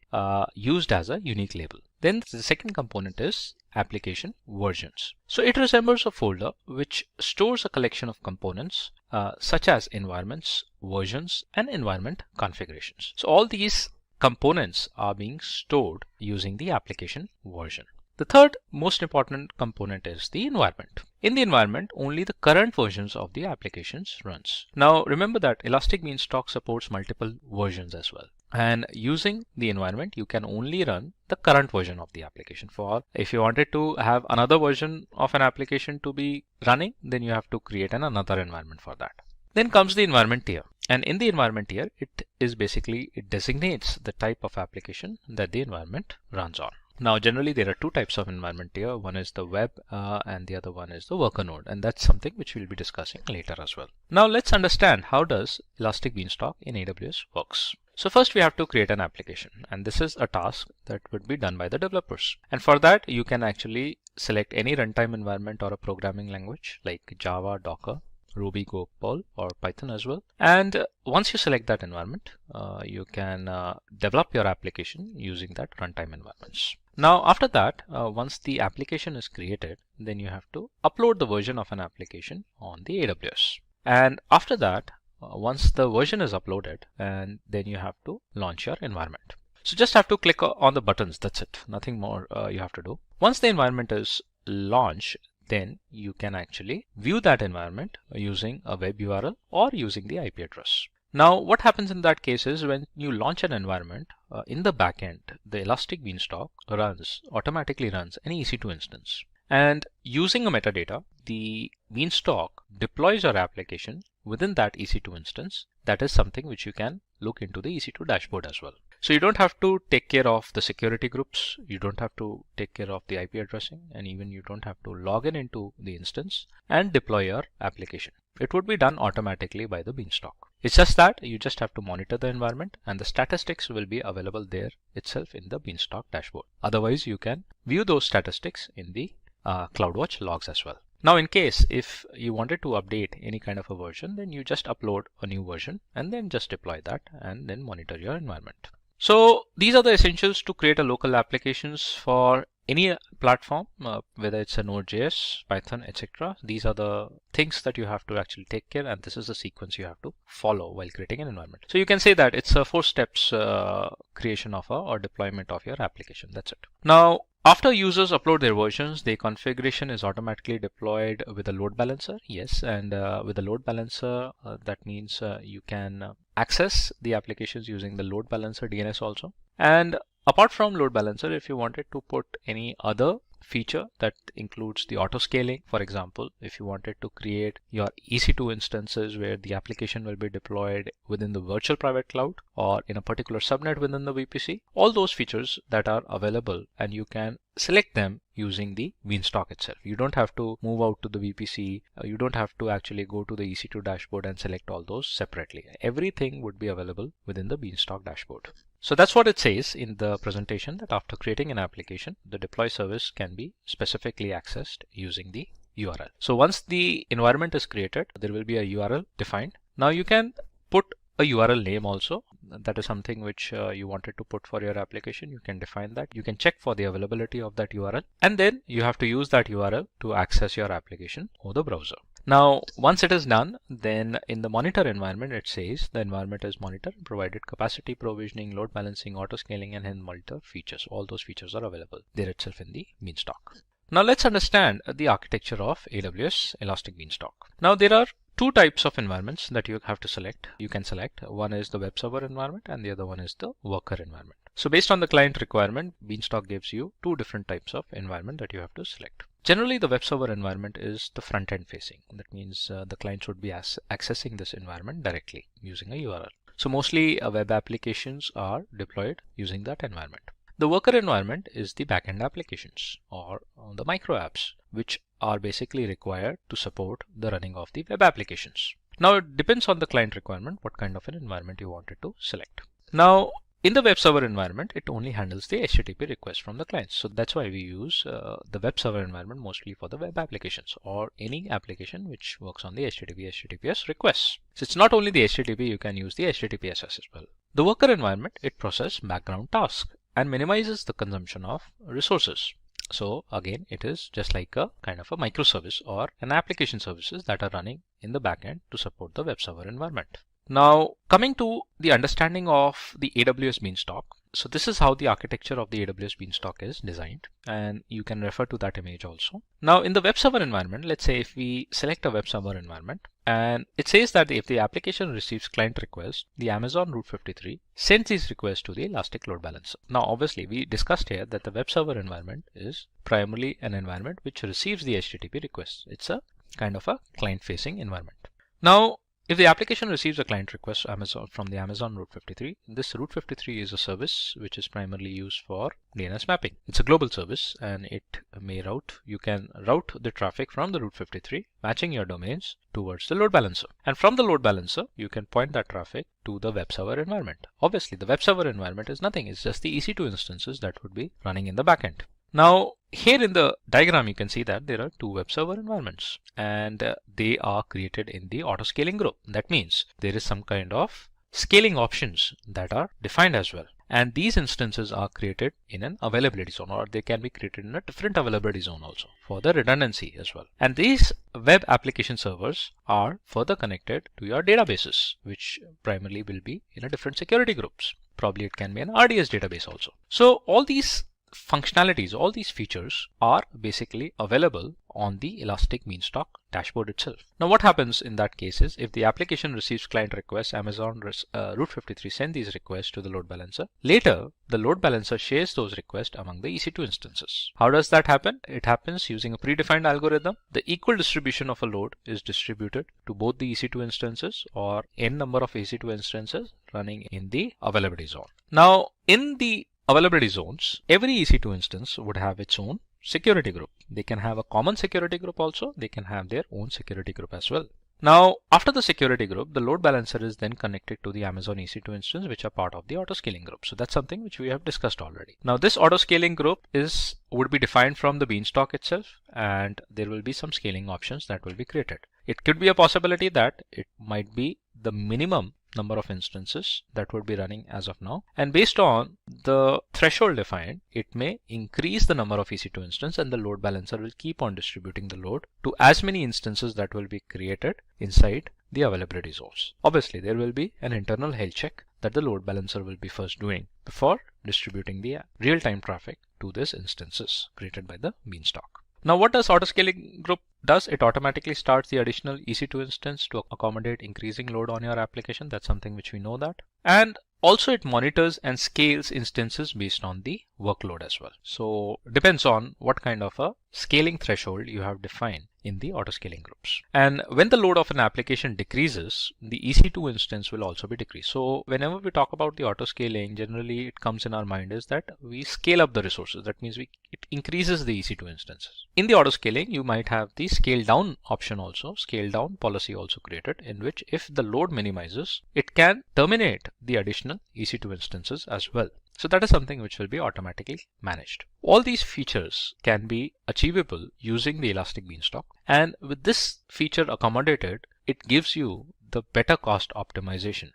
Speaker 6: used as a unique label. Then the second component is application versions. So it resembles a folder which stores a collection of components such as environments, versions, and environment configurations. So all these components are being stored using the application version. The third most important component is the environment. In the environment, only the current versions of the applications runs. Now remember that Elastic Beanstalk supports multiple versions as well. And using the environment, you can only run the current version of the application. For if you wanted to have another version of an application to be running, then you have to create another environment for that. Then comes the environment tier. And in the environment tier, it designates the type of application that the environment runs on. Now generally there are 2 types of environment tier. One is the web and the other one is the worker node, and that's something which we'll be discussing later as well. Now let's understand how does Elastic Beanstalk in AWS works. So first we have to create an application, and this is a task that would be done by the developers. And for that you can actually select any runtime environment or a programming language like Java, Docker, Ruby, Go, Perl, or Python as well. And once you select that environment, you can develop your application using that runtime environments. Now after that, once the application is created, then you have to upload the version of an application on the AWS. And after that, once the version is uploaded, and then you have to launch your environment. So just have to click on the buttons. That's it. Nothing more you have to do. Once the environment is launched, then you can actually view that environment using a web URL or using the IP address. Now, what happens in that case is when you launch an environment in the backend, the Elastic Beanstalk automatically runs an EC2 instance. And using a metadata, the Beanstalk deploys your application within that EC2 instance. That is something which you can look into the EC2 dashboard as well. So you don't have to take care of the security groups, you don't have to take care of the IP addressing, and even you don't have to log in into the instance and deploy your application. It would be done automatically by the Beanstalk. It's just that you just have to monitor the environment, and the statistics will be available there itself in the Beanstalk dashboard. Otherwise, you can view those statistics in the CloudWatch logs as well. Now, in case if you wanted to update any kind of a version, then you just upload a new version and then just deploy that and then monitor your environment. So these are the essentials to create a local applications for any platform, whether it's a Node.js, Python, etc. These are the things that you have to actually take care, and this is the sequence you have to follow while creating an environment. So you can say that it's a 4 steps creation of or deployment of your application. That's it. Now, after users upload their versions, the configuration is automatically deployed with a load balancer. Yes, and with a load balancer, that means you can access the applications using the load balancer DNS also. And apart from load balancer, if you wanted to put any other feature that includes the auto scaling, for example, if you wanted to create your EC2 instances where the application will be deployed within the virtual private cloud or in a particular subnet within the VPC, all those features that are available, and you can select them using the Beanstalk itself. You don't have to move out to the VPC. You don't have to actually go to the EC2 dashboard and select all those separately. Everything would be available within the Beanstalk dashboard. So that's what it says in the presentation, that after creating an application, the deploy service can be specifically accessed using the URL. So once the environment is created, there will be a URL defined. Now you can put a URL name also. That is something which you wanted to put for your application. You can define that. You can check for the availability of that URL, and then you have to use that URL to access your application over the browser. Now, once it is done, then in the monitor environment, it says the environment is monitored, provided capacity provisioning, load balancing, auto scaling, and then monitor features. All those features are available there itself in the Beanstalk. Now let's understand the architecture of AWS Elastic Beanstalk. Now there are 2 types of environments that you have to select. You can select. One is the web server environment and the other one is the worker environment. So based on the client requirement, Beanstalk gives you 2 different types of environment that you have to select. Generally, the web server environment is the front end facing. That means the client should be accessing this environment directly using a URL. So mostly web applications are deployed using that environment. The worker environment is the backend applications or the micro apps, which are basically required to support the running of the web applications. Now it depends on the client requirement what kind of an environment you wanted to select. Now in the web server environment, it only handles the HTTP request from the clients. So that's why we use the web server environment mostly for the web applications or any application which works on the HTTPS requests. So it's not only the HTTP, you can use the HTTPS as well. The worker environment, it processes background tasks and minimizes the consumption of resources. So again, it is just like a kind of a microservice or an application services that are running in the backend to support the web server environment. Now coming to the understanding of the AWS Beanstalk. So this is how the architecture of the AWS Beanstalk is designed, and you can refer to that image also. Now in the web server environment, let's say if we select a web server environment, and it says that if the application receives client requests, the Amazon Route 53 sends these requests to the Elastic Load Balancer. Now obviously we discussed here that the web server environment is primarily an environment which receives the HTTP requests. It's a kind of a client facing environment. Now if the application receives a client request from the Amazon Route 53, this Route 53 is a service which is primarily used for DNS mapping. It's a global service and it may route, you can route the traffic from the Route 53, matching your domains towards the load balancer. And from the load balancer, you can point that traffic to the web server environment. Obviously, the web server environment is nothing. It's just the EC2 instances that would be running in the backend. Now, here in the diagram, you can see that there are 2 web server environments and they are created in the auto scaling group. That means there is some kind of scaling options that are defined as well. And these instances are created in an availability zone, or they can be created in a different availability zone also for the redundancy as well. And these web application servers are further connected to your databases, which primarily will be in a different security groups. Probably it can be an RDS database also. So all these functionalities, all these features are basically available on the Elastic Beanstalk dashboard itself. Now what happens in that case is, if the application receives client requests, Amazon Route 53 send these requests to the load balancer. Later, the load balancer shares those requests among the EC2 instances. How does that happen? It happens using a predefined algorithm. The equal distribution of a load is distributed to both the EC2 instances, or n number of EC2 instances running in the availability zone. Now in the availability zones, every EC2 instance would have its own security group. They can have a common security group also. They can have their own security group as well. Now, after the security group, the load balancer is then connected to the Amazon EC2 instance, which are part of the autoscaling group. So that's something which we have discussed already. Now, this autoscaling group would be defined from the Beanstalk itself, and there will be some scaling options that will be created. It could be a possibility that it might be the minimum number of instances that would be running as of now, and based on the threshold defined, it may increase the number of EC2 instances, and the load balancer will keep on distributing the load to as many instances that will be created inside the availability zones. Obviously, there will be an internal health check that the load balancer will be first doing before distributing the real-time traffic to these instances created by the Beanstalk. Now what does autoscaling group does? It automatically starts the additional EC2 instance to accommodate increasing load on your application. That's something which we know that. And also it monitors and scales instances based on the workload as well. So depends on what kind of a scaling threshold you have defined in the autoscaling groups. And when the load of an application decreases, the EC2 instance will also be decreased. So whenever we talk about the autoscaling, generally it comes in our mind is that we scale up the resources. That means it increases the EC2 instances. In the autoscaling, you might have the scale down option also, scale down policy also created, in which if the load minimizes, it can terminate the additional EC2 instances as well. So that is something which will be automatically managed. All these features can be achievable using the Elastic Beanstalk, and with this feature accommodated, it gives you the better cost optimization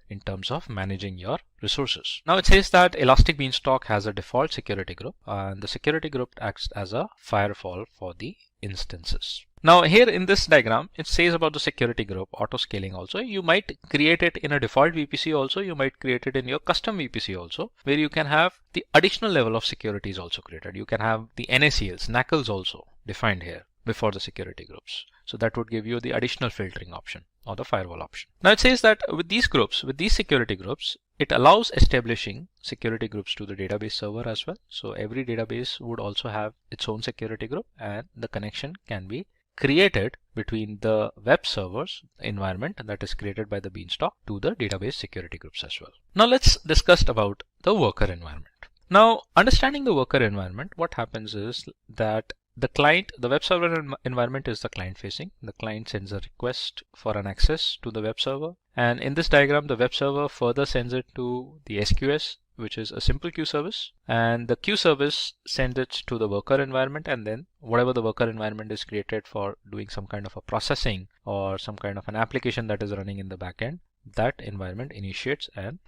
Speaker 6: in terms of managing your resources. Now it says that Elastic Beanstalk has a default security group, and the security group acts as a firewall for the instances. Now here in this diagram, it says about the security group autoscaling also. You might create it in a default VPC also. You might create it in your custom VPC also, where you can have the additional level of security is also created. You can have the NACLs, NACLs also defined here before the security groups. So that would give you the additional filtering option or the firewall option. Now it says that with these groups, with these security groups, it allows establishing security groups to the database server as well. So every database would also have its own security group, and the connection can be created between the web servers environment that is created by the Beanstalk to the database security groups as well. Now let's discuss about the worker environment. Now understanding the worker environment, what happens is that the client, the web server environment is the client facing. The client sends a request for an access to the web server. And in this diagram, the web server further sends it to the SQS, which is a simple queue service. And the queue service sends it to the worker environment. And then whatever the worker environment is created for doing some kind of a processing or some kind of an application that is running in the backend, that environment initiates and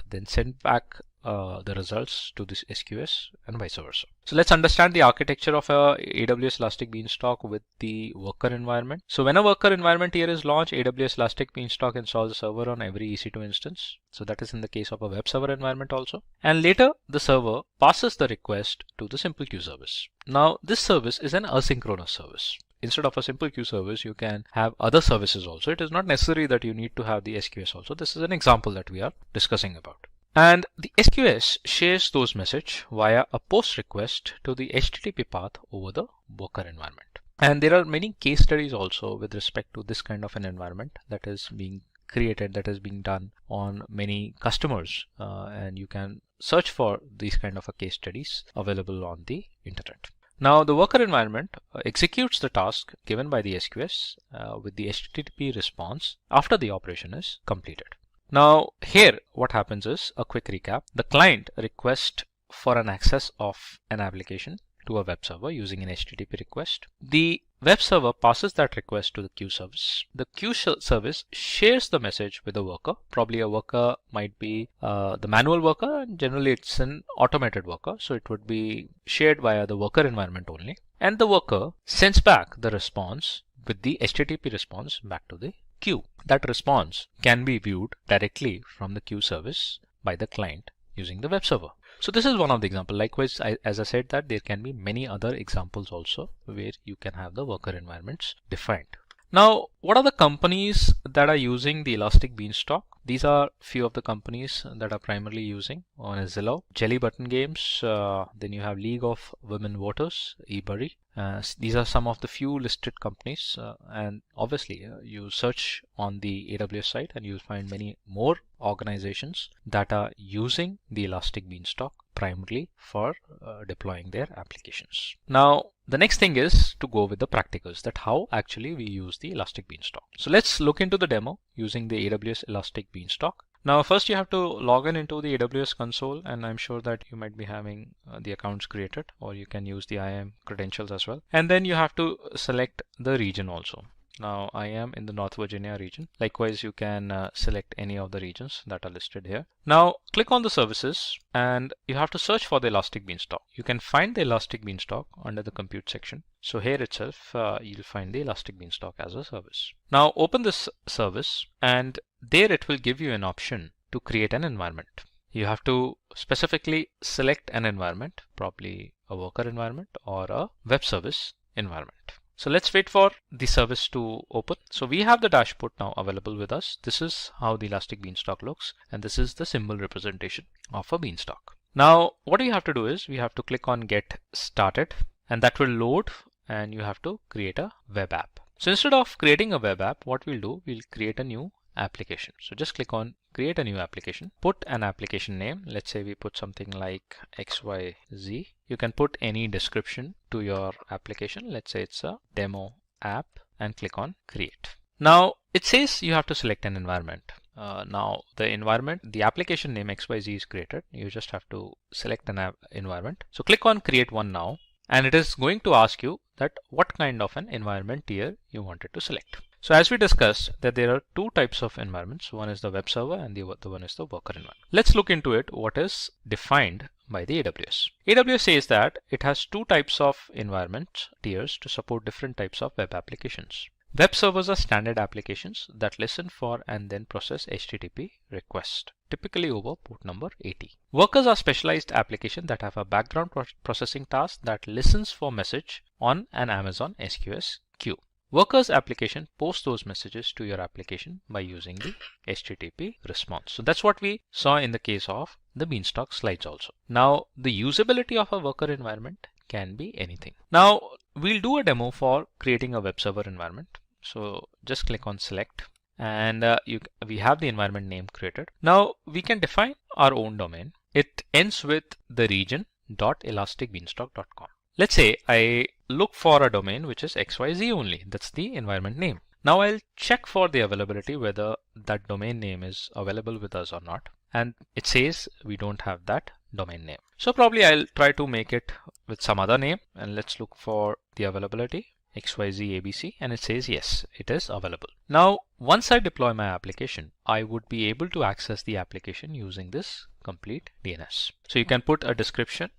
Speaker 6: then send back the results to this SQS and vice versa. So let's understand the architecture of a AWS Elastic Beanstalk with the worker environment. So when a worker environment here is launched, AWS Elastic Beanstalk installs a server on every EC2 instance. So that is in the case of a web server environment also. And later the server passes the request to the simple queue service. Now this service is an asynchronous service. Instead of a simple queue service, you can have other services also. It is not necessary that you need to have the SQS also. This is an example that we are discussing about. And the SQS shares those messages via a post request to the HTTP path over the worker environment. And there are many case studies also with respect to this kind of an environment that is being created, that is being done on many customers. And you can search for these kind of a case studies available on the internet. Now the worker environment executes the task given by the SQS with the HTTP response after the operation is completed. Now here what happens is a quick recap. The client requests for an access of an application to a web server using an HTTP request. The web server passes that request to the queue service. The queue service shares the message with the worker. Probably a worker might be the manual worker, and generally it's an automated worker. So it would be shared via the worker environment only. And the worker sends back the response with the HTTP response back to the queue. That response can be viewed directly from the queue service by the client using the web server. So this is one of the examples. Likewise, as I said, that there can be many other examples also where you can have the worker environments defined. Now, what are the companies that are using the Elastic Beanstalk? These are few of the companies that are primarily using. One is Zillow, Jelly Button Games, then you have League of Women Voters, eBury. These are some of the few listed companies, and obviously you search on the AWS site and you'll find many more organizations that are using the Elastic Beanstalk primarily for deploying their applications. Now, the next thing is to go with the practicals, that how actually we use the Elastic Beanstalk. So let's look into the demo using the AWS Elastic Beanstalk. Now, first you have to log in into the AWS console, and I'm sure that you might be having the accounts created, or you can use the IAM credentials as well. And then you have to select the region also. Now, I am in the North Virginia region. Likewise, you can select any of the regions that are listed here. Now, click on the services and you have to search for the Elastic Beanstalk. You can find the Elastic Beanstalk under the compute section. So here itself, you'll find the Elastic Beanstalk as a service. Now, open this service and there it will give you an option to create an environment. You have to specifically select an environment, probably a worker environment or a web service environment. So let's wait for the service to open. So we have the dashboard now available with us. This is how the Elastic Beanstalk looks, and this is the symbol representation of a beanstalk. Now, what we have to do is we have to click on Get Started, and that will load, and you have to create a web app. So instead of creating a web app, what we'll do, we'll create a new application. So just click on Create a New Application. Put an application name. Let's say we put something like XYZ. You can put any description to your application. Let's say it's a demo app, and click on Create. Now it says you have to select an environment. Now the environment, the application name XYZ is created. You just have to select an environment. So click on Create One now, and it is going to ask you that what kind of an environment tier you wanted to select. So as we discussed, that there are two types of environments. One is the web server and the other one is the worker environment. Let's look into it, what is defined by the AWS. AWS says that it has two types of environment tiers to support different types of web applications. Web servers are standard applications that listen for and then process HTTP requests, typically over port number 80. Workers are specialized applications that have a background processing task that listens for message on an Amazon SQS queue. Workers application posts those messages to your application by using the HTTP response. So that's what we saw in the case of the Beanstalk slides also. Now, the usability of a worker environment can be anything. Now, we'll do a demo for creating a web server environment. So just click on Select, and we have the environment name created. Now, we can define our own domain. It ends with the region.elasticbeanstalk.com. Let's say I look for a domain which is XYZ only. That's the environment name. Now I'll check for the availability whether that domain name is available with us or not. And it says we don't have that domain name. So probably I'll try to make it with some other name, and let's look for the availability. XYZ ABC, and it says yes, it is available. Now, once I deploy my application, I would be able to access the application using this complete DNS. So you can put a description.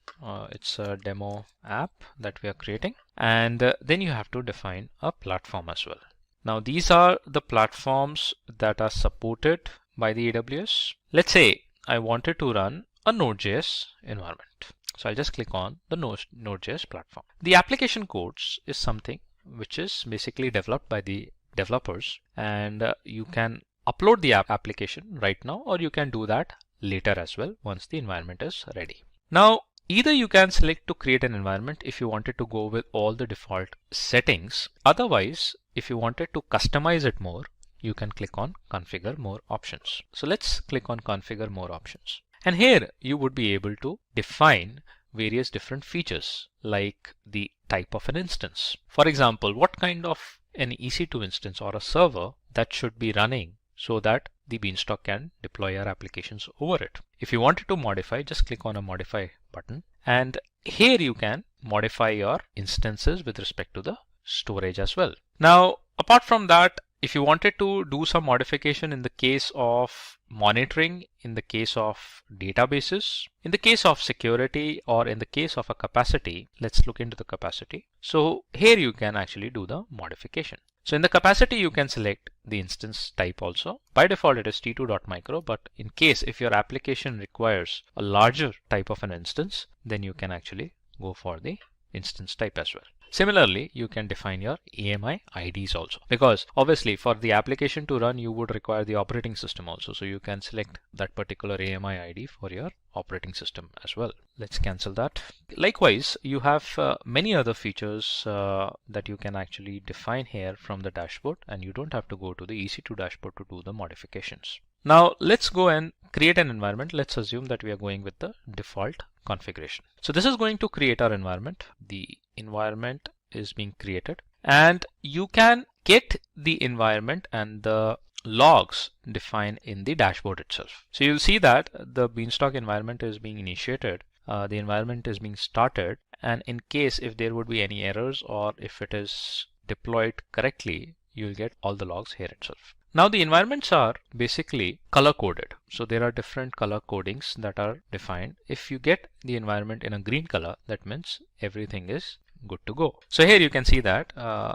Speaker 6: It's a demo app that we are creating, and then you have to define a platform as well. Now, these are the platforms that are supported by the AWS. Let's say I wanted to run a Node.js environment. So I'll just click on the Node.js platform. The application codes is something which is basically developed by the developers, and you can upload the application right now, or you can do that later as well once the environment is ready. Now, either you can select to create an environment if you wanted to go with all the default settings. Otherwise, if you wanted to customize it more, you can click on Configure More Options. So let's click on Configure More Options. And here you would be able to define various different features like the type of an instance. For example, what kind of an EC2 instance or a server that should be running so that the Beanstalk can deploy our applications over it. If you wanted to modify, just click on a Modify button. And here you can modify your instances with respect to the storage as well. Now, apart from that, if you wanted to do some modification in the case of monitoring, in the case of databases, in the case of security, or in the case of a capacity, let's look into the capacity. So here you can actually do the modification. So in the capacity, you can select the instance type also. By default, it is t2.micro, but in case if your application requires a larger type of an instance, then you can actually go for the instance type as well. Similarly, you can define your AMI IDs also, because obviously for the application to run, you would require the operating system also. So you can select that particular AMI ID for your operating system as well. Let's cancel that. Likewise, you have many other features that you can actually define here from the dashboard, and you don't have to go to the EC2 dashboard to do the modifications. Now let's go and create an environment. Let's assume that we are going with the default configuration. So this is going to create our environment. The environment is being created, and you can get the environment and the logs defined in the dashboard itself. So you'll see that the beanstalk environment is being initiated, the environment is being started, and in case if there would be any errors or if it is deployed correctly, you'll get all the logs here itself. Now the environments are basically color coded. So there are different color codings that are defined. If you get the environment in a green color, that means everything is good to go. So here you can see that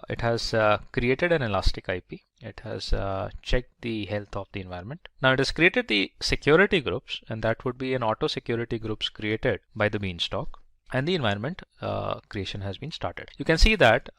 Speaker 6: it has created an Elastic IP. It has checked the health of the environment. Now it has created the security groups, and that would be an auto security groups created by the beanstalk. And the environment creation has been started. You can see that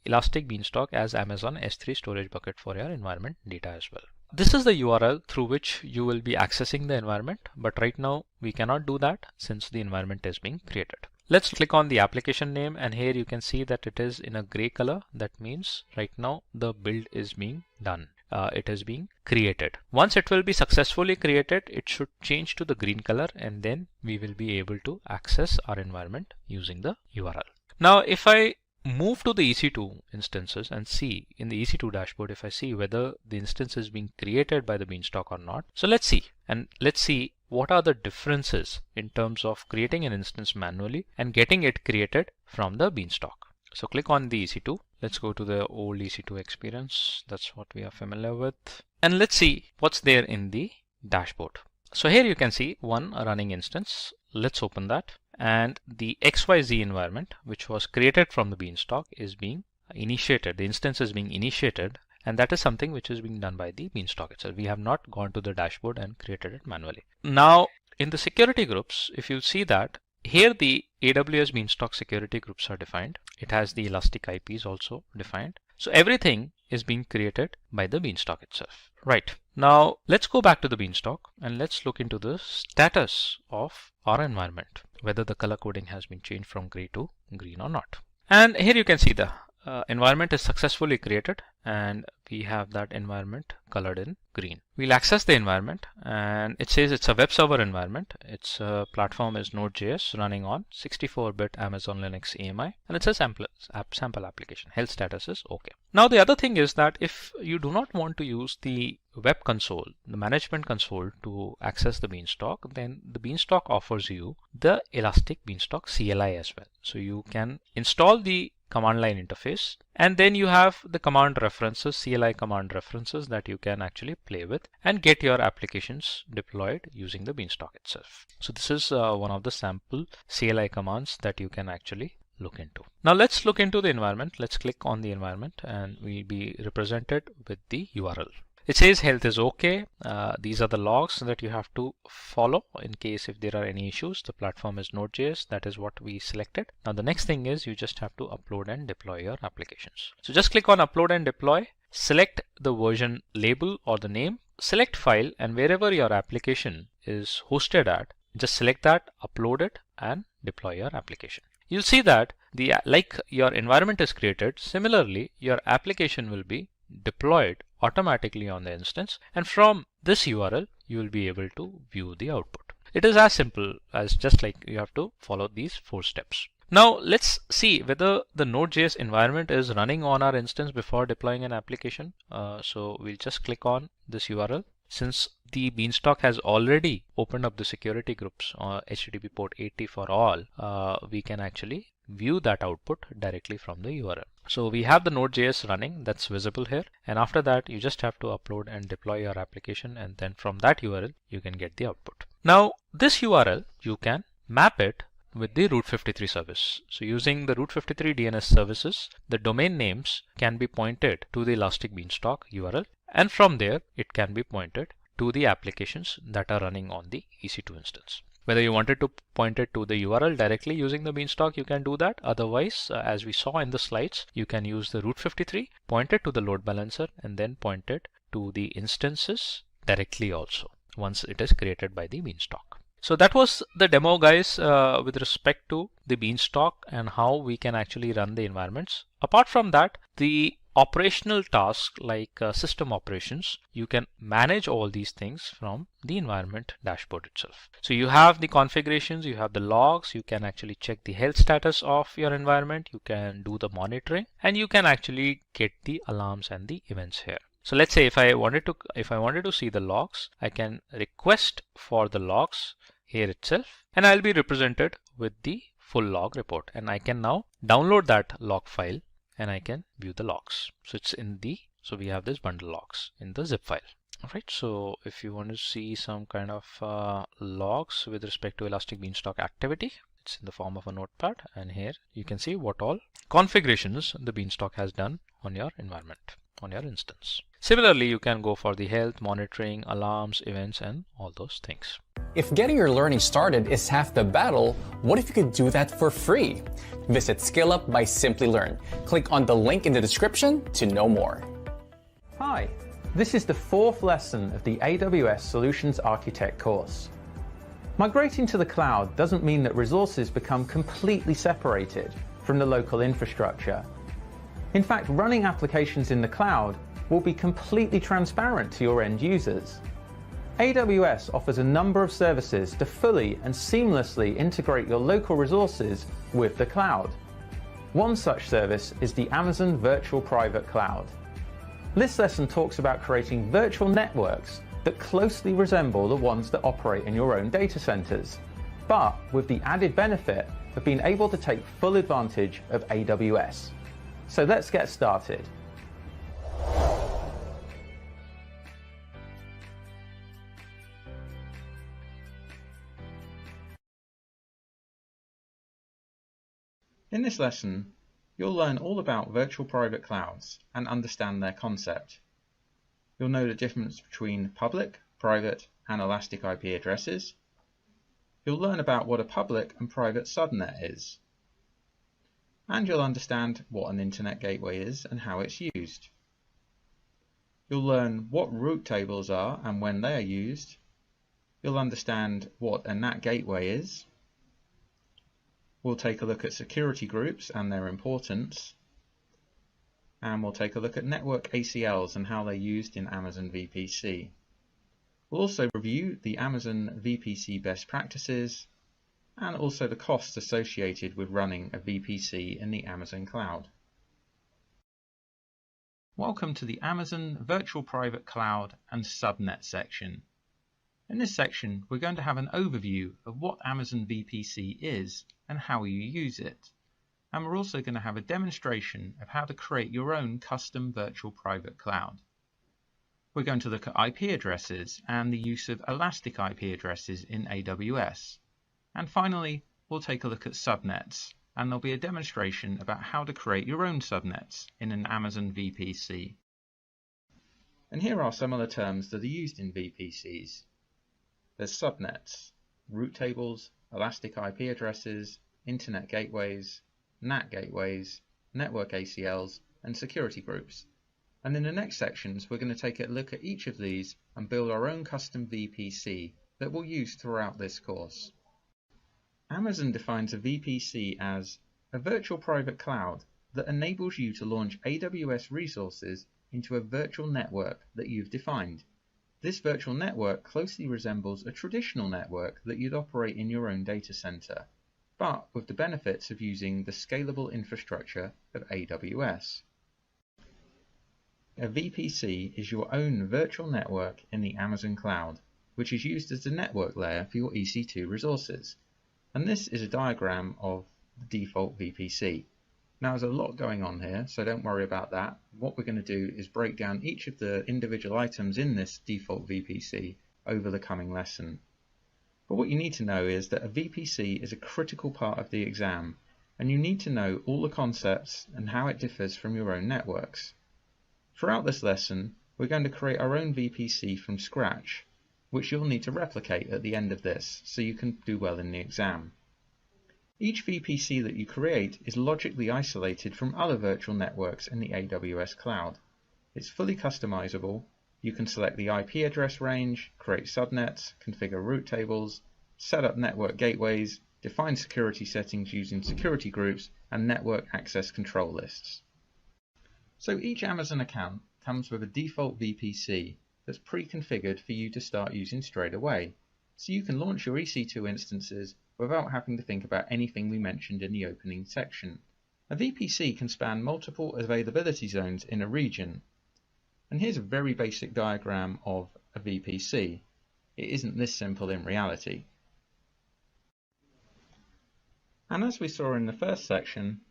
Speaker 6: Elastic Beanstalk as Amazon S3 storage bucket for your environment data as well. This is the URL through which you will be accessing the environment, but right now we cannot do that since the environment is being created. Let's click on the application name, and here you can see that it is in a gray color. That means right now the build is being done. It is being created. Once it will be successfully created, it should change to the green color, and then we will be able to access our environment using the URL. Now if I move to the EC2 instances and see in the EC2 dashboard, if I see whether the instance is being created by the beanstalk or not. So let's see, and let's see what are the differences in terms of creating an instance manually and getting it created from the beanstalk. So click on the EC2. Let's go to the old EC2 experience. That's what we are familiar with. And let's see what's there in the dashboard. So here you can see one running instance. Let's open that. And the XYZ environment, which was created from the beanstalk, is being initiated. The instance is being initiated, and that is something which is being done by the beanstalk itself. We have not gone to the dashboard and created it manually. Now in the security groups, if you see that here the AWS Beanstalk security groups are defined. It has the Elastic IPs also defined. So everything is being created by the beanstalk itself. Right. Now let's go back to the beanstalk and let's look into the status of our environment, whether the color coding has been changed from gray to green or not. And here you can see the environment is successfully created, and we have that environment colored in green. We'll access the environment, and it says it's a web server environment. Its platform is Node.js running on 64-bit Amazon Linux AMI, and it's a sample application. Health status is okay. Now the other thing is that if you do not want to use the web console, the management console, to access the beanstalk, then the beanstalk offers you the Elastic Beanstalk CLI as well. So you can install the command line interface, and then you have the command references, CLI command references, that you can actually play with and get your applications deployed using the beanstalk itself. So this is one of the sample CLI commands that you can actually look into. Now let's look into the environment. Let's click on the environment and we'll be represented with the URL. It says health is okay. These are the logs that you have to follow in case if there are any issues. The platform is Node.js. That is what we selected. Now the next thing is you just have to upload and deploy your applications. So just click on upload and deploy. Select the version label or the name. Select file, and wherever your application is hosted at, just select that, upload it, and deploy your application. You'll see that like your environment is created, similarly your application will be deployed automatically on the instance, and from this URL you will be able to view the output. It is as simple as just like you have to follow these 4 steps. Now let's see whether the Node.js environment is running on our instance before deploying an application. So we'll just click on this URL. Since the beanstalk has already opened up the security groups, HTTP port 80 for all, we can actually view that output directly from the URL. So we have the Node.js running that's visible here, and after that you just have to upload and deploy your application, and then from that URL you can get the output. Now this URL you can map it with the Route 53 service. So using the Route 53 DNS services, the domain names can be pointed to the Elastic Beanstalk URL, and from there it can be pointed to the applications that are running on the EC2 instance. Whether you wanted to point it to the URL directly using the Beanstalk, you can do that. Otherwise, as we saw in the slides, you can use the Route 53, point it to the load balancer, and then point it to the instances directly also once it is created by the Beanstalk. So that was the demo, guys, with respect to the Beanstalk and how we can actually run the environments. Apart from that, the operational tasks like system operations, you can manage all these things from the environment dashboard itself. So you have the configurations, you have the logs, you can actually check the health status of your environment, you can do the monitoring, and you can actually get the alarms and the events here. So let's say if I wanted to see the logs, I can request for the logs here itself, and I'll be represented with the full log report, and I can now download that log file and I can view the logs. So it's so we have this bundle logs in the zip file. All right, so if you want to see some kind of logs with respect to Elastic Beanstalk activity, it's in the form of a notepad, and here you can see what all configurations the Beanstalk has done on your environment, on your instance. Similarly, you can go for the health, monitoring, alarms, events, and all those things.
Speaker 4: If getting your learning started is half the battle, what if you could do that for free? Visit SkillUp by Simplilearn. Click on the link in the description to know more.
Speaker 7: Hi, this is the 4th lesson of the AWS Solutions Architect course. Migrating to the cloud doesn't mean that resources become completely separated from the local infrastructure. In fact, running applications in the cloud will be completely transparent to your end users. AWS offers a number of services to fully and seamlessly integrate your local resources with the cloud. One such service is the Amazon Virtual Private Cloud. This lesson talks about creating virtual networks that closely resemble the ones that operate in your own data centers, but with the added benefit of being able to take full advantage of AWS. So let's get started.
Speaker 5: In this lesson, you'll learn all about virtual private clouds and understand their concept. You'll know the difference between public, private, and elastic IP addresses. You'll learn about what a public and private subnet is. And you'll understand what an internet gateway is and how it's used. You'll learn what route tables are and when they are used. You'll understand what a NAT gateway is. We'll take a look at security groups and their importance, and we'll take a look at network ACLs and how they're used in Amazon VPC. We'll also review the Amazon VPC best practices and also the costs associated with running a VPC in the Amazon cloud.
Speaker 7: Welcome to the Amazon Virtual Private Cloud and Subnet section. In this section, we're going to have an overview of what Amazon VPC is and how you use it. And we're also going to have a demonstration of how to create your own custom virtual private cloud. We're going to look at IP addresses and the use of elastic IP addresses in AWS. And finally, we'll take a look at subnets, and there'll be a demonstration about how to create your own subnets in an Amazon VPC.
Speaker 5: And here are some of the terms that are used in VPCs. There's subnets, route tables, elastic IP addresses, internet gateways, NAT gateways, network ACLs, and security groups. And in the next sections, we're going to take a look at each of these and build our own custom VPC that we'll use throughout this course. Amazon defines a VPC as a virtual private cloud that enables you to launch AWS resources into a virtual network that you've defined. This virtual network closely resembles a traditional network that you'd operate in your own data center, but with the benefits of using the scalable infrastructure of AWS. A VPC is your own virtual network in the Amazon cloud, which is used as the network layer for your EC2 resources. And this is a diagram of
Speaker 7: the default VPC. Now there's a lot going on here, so don't worry about that. What we're going to do is break down each of the individual items in this default VPC over the coming lesson. But what you need to know is that a VPC is a critical part of the exam, and you need to know all the concepts and how it differs from your own networks. Throughout this lesson, we're going to create our own VPC from scratch, which you'll need to replicate at the end of this so you can do well in the exam. Each VPC that you create is logically isolated from other virtual networks in the AWS cloud. It's fully customizable. You can select the IP address range, create subnets, configure route tables, set up network gateways, define security settings using security groups, and network access control lists. So each Amazon account comes with a default VPC that's pre-configured for you to start using straight away, so you can launch your EC2 instances without having to think about anything we mentioned in the opening section. A VPC can span multiple availability zones in a region. And here's a very basic diagram of a VPC. It isn't this simple in reality. And as we saw in the first section,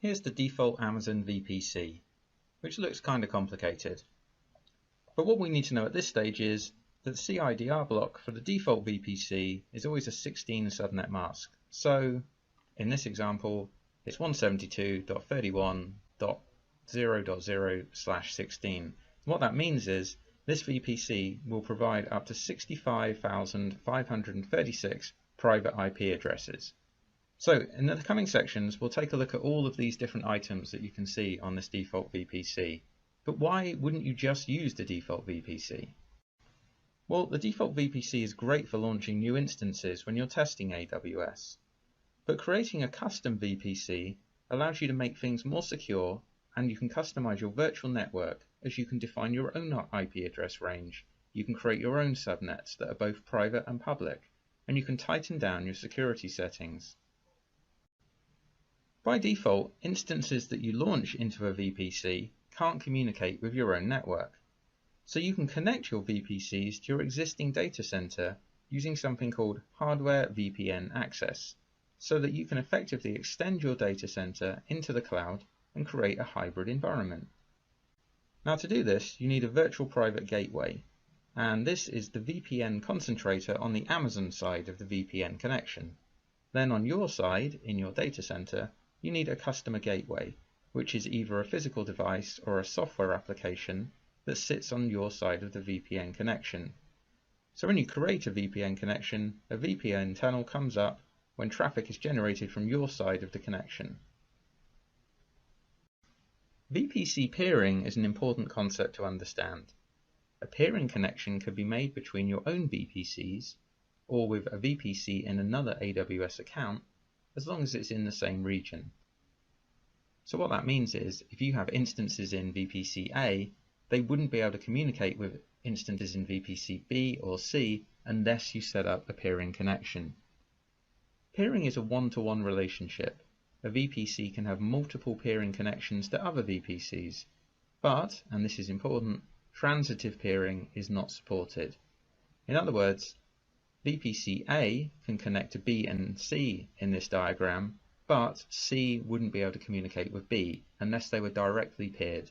Speaker 7: here's the default Amazon VPC, which looks kind of complicated. But what we need to know at this stage is that the CIDR block for the default VPC is always a 16 subnet mask. So in this example, it's 172.31.0.0/16. What that means is this VPC will provide up to 65,536 private IP addresses. So in the coming sections, we'll take a look at all of these different items that you can see on this default VPC. But why wouldn't you just use the default VPC? Well, the default VPC is great for launching new instances when you're testing AWS. But creating a custom VPC allows you to make things more secure, and you can customize your virtual network as you can define your own IP address range. You can create your own subnets that are both private and public, and you can tighten down your security settings. By default, instances that you launch into a VPC can't communicate with your own network. So you can connect your VPCs to your existing data center using something called hardware VPN access, so that you can effectively extend your data center into the cloud and create a hybrid environment. Now to do this, you need a virtual private gateway, and this is the VPN concentrator on the Amazon side of the VPN connection. Then on your side, in your data center, you need a customer gateway, which is either a physical device or a software application that sits on your side of the VPN connection. So when you create a VPN connection, a VPN tunnel comes up when traffic is generated from your side of the connection. VPC peering is an important concept to understand. A peering connection could be made between your own VPCs or with a VPC in another AWS account, as long as it's in the same region. So what that means is, if you have instances in VPC A, they wouldn't be able to communicate with instances in VPC B or C unless you set up a peering connection. Peering is a one-to-one relationship. A VPC can have multiple peering connections to other VPCs, but, and this is important, transitive peering is not supported. In other words, VPC A can connect to B and C in this diagram, but C wouldn't be able to communicate with B unless they were directly peered.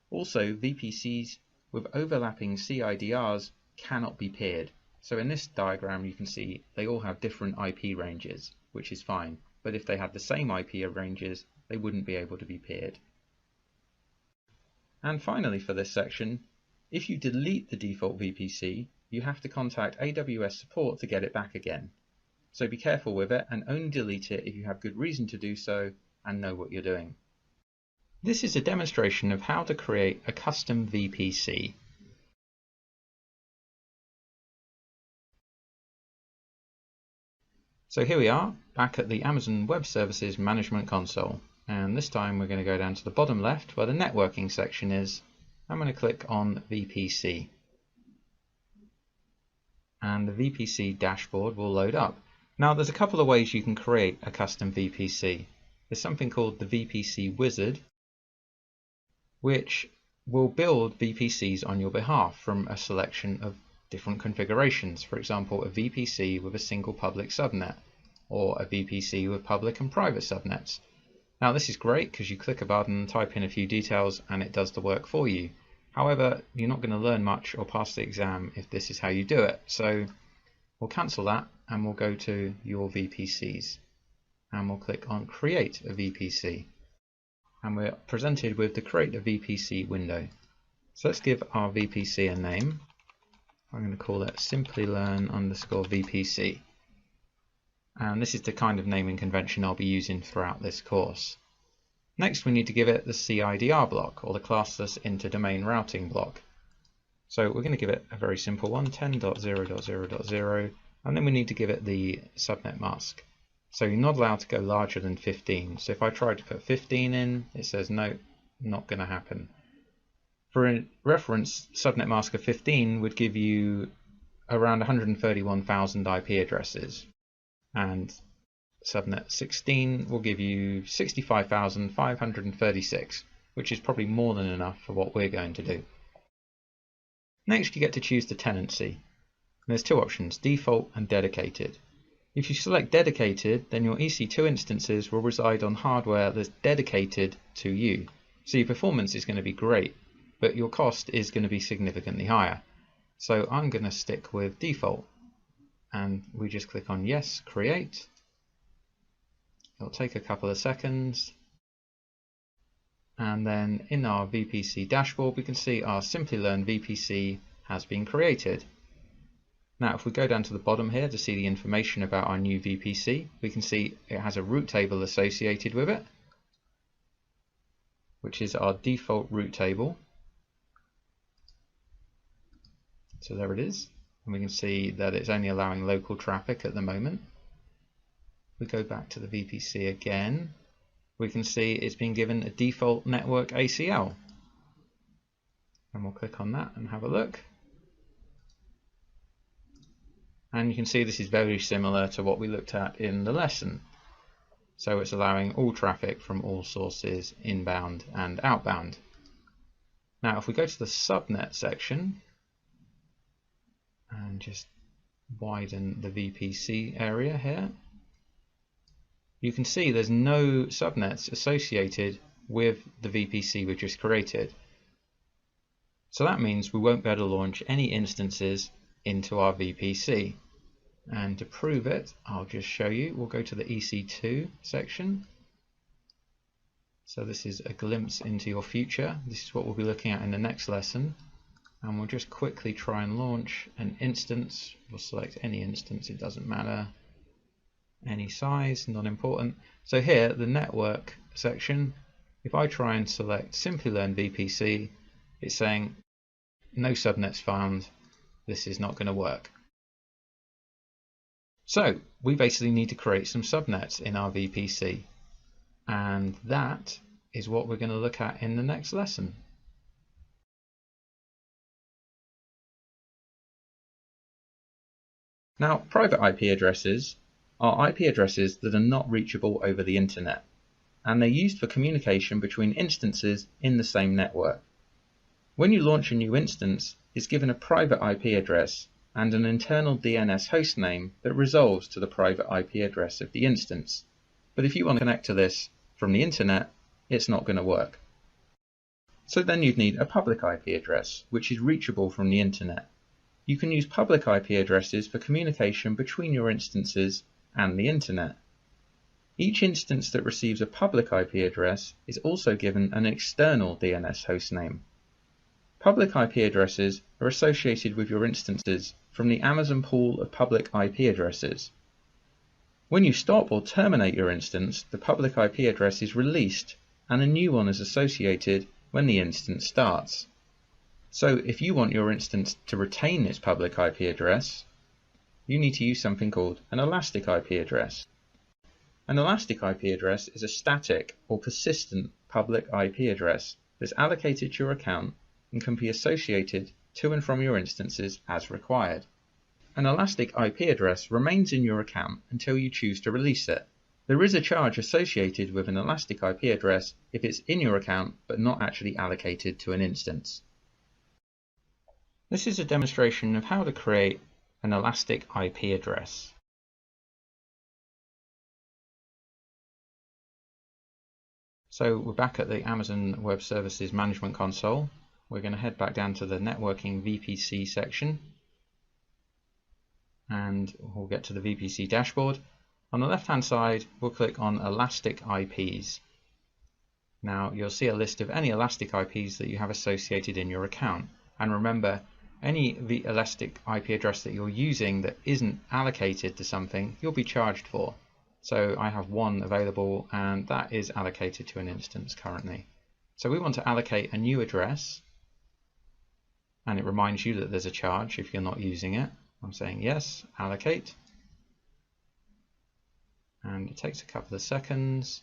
Speaker 7: Also, VPCs with overlapping CIDRs cannot be peered. So in this diagram you can see they all have different IP ranges, which is fine, but if they had the same IP ranges, they wouldn't be able to be peered. And finally for this section, if you delete the default VPC, you have to contact AWS support to get it back again. So be careful with it and only delete it if you have good reason to do so and know what you're doing. This is a demonstration of how to create a custom VPC. So here we are, back at the Amazon Web Services Management Console. And this time we're going to go down to the bottom left where the networking section is. I'm going to click on VPC. And the VPC dashboard will load up. Now there's a couple of ways you can create a custom VPC. There's something called the VPC wizard, which will build VPCs on your behalf from a selection of different configurations. For example, a VPC with a single public subnet, or a VPC with public and private subnets. Now this is great because you click a button, type in a few details, and it does the work for you. However, you're not going to learn much or pass the exam if this is how you do it. So we'll cancel that and we'll go to your VPCs and we'll click on Create a VPC. And we're presented with the Create a VPC window. So let's give our VPC a name. I'm going to call it Simplilearn_VPC. And this is the kind of naming convention I'll be using throughout this course. Next, we need to give it the CIDR block, or the classless interdomain routing block. So we're going to give it a very simple one, 10.0.0.0, and then we need to give it the subnet mask. So you're not allowed to go larger than 15. So if I try to put 15 in, it says no, not going to happen. For a reference, subnet mask of 15 would give you around 131,000 IP addresses, and subnet 16 will give you 65,536, which is probably more than enough for what we're going to do. Next, you get to choose the tenancy. And there's two options, default and dedicated. If you select dedicated, then your EC2 instances will reside on hardware that's dedicated to you. So your performance is going to be great, but your cost is going to be significantly higher. So I'm going to stick with default. And we just click on yes, create. It'll take a couple of seconds. And then in our VPC dashboard, we can see our Simplilearn VPC has been created. Now, if we go down to the bottom here to see the information about our new VPC, we can see it has a route table associated with it, which is our default route table. So there it is. And we can see that it's only allowing local traffic at the moment. We go back to the VPC again. We can see it's been given a default network ACL. And we'll click on that and have a look. And you can see this is very similar to what we looked at in the lesson. So it's allowing all traffic from all sources, inbound and outbound. Now if we go to the subnet section and just widen the VPC area here, you can see there's no subnets associated with the VPC we just created. So that means we won't be able to launch any instances into our VPC. And to prove it, I'll just show you. We'll go to the EC2 section. So this is a glimpse into your future. This is what we'll be looking at in the next lesson. And we'll just quickly try and launch an instance. We'll select any instance, it doesn't matter. Any size, not important. So here, the network section, if I try and select Simplilearn VPC, it's saying no subnets found. This is not going to work. So we basically need to create some subnets in our VPC, and that is what we're going to look at in the next lesson. Now, private IP addresses are IP addresses that are not reachable over the internet, and they're used for communication between instances in the same network. When you launch a new instance, it's given a private IP address and an internal DNS hostname that resolves to the private IP address of the instance. But if you want to connect to this from the internet, it's not going to work. So then you'd need a public IP address, which is reachable from the internet. You can use public IP addresses for communication between your instances and the internet. Each instance that receives a public IP address is also given an external DNS hostname. Public IP addresses are associated with your instances from the Amazon pool of public IP addresses. When you stop or terminate your instance, the public IP address is released and a new one is associated when the instance starts. So if you want your instance to retain its public IP address, you need to use something called an elastic IP address. An elastic IP address is a static or persistent public IP address that's allocated to your account and can be associated to and from your instances as required. An elastic IP address remains in your account until you choose to release it. There is a charge associated with an elastic IP address if it's in your account but not actually allocated to an instance. This is a demonstration of how to create an elastic IP address. So we're back at the Amazon Web Services Management Console. We're going to head back down to the networking VPC section, and we'll get to the VPC dashboard. On the left hand side, we'll click on Elastic IPs. Now you'll see a list of any Elastic IPs that you have associated in your account. And remember, any Elastic IP address that you're using that isn't allocated to something, you'll be charged for. So I have one available, and that is allocated to an instance currently. So we want to allocate a new address, and it reminds you that there's a charge if you're not using it. I'm saying yes, allocate. And it takes a couple of seconds.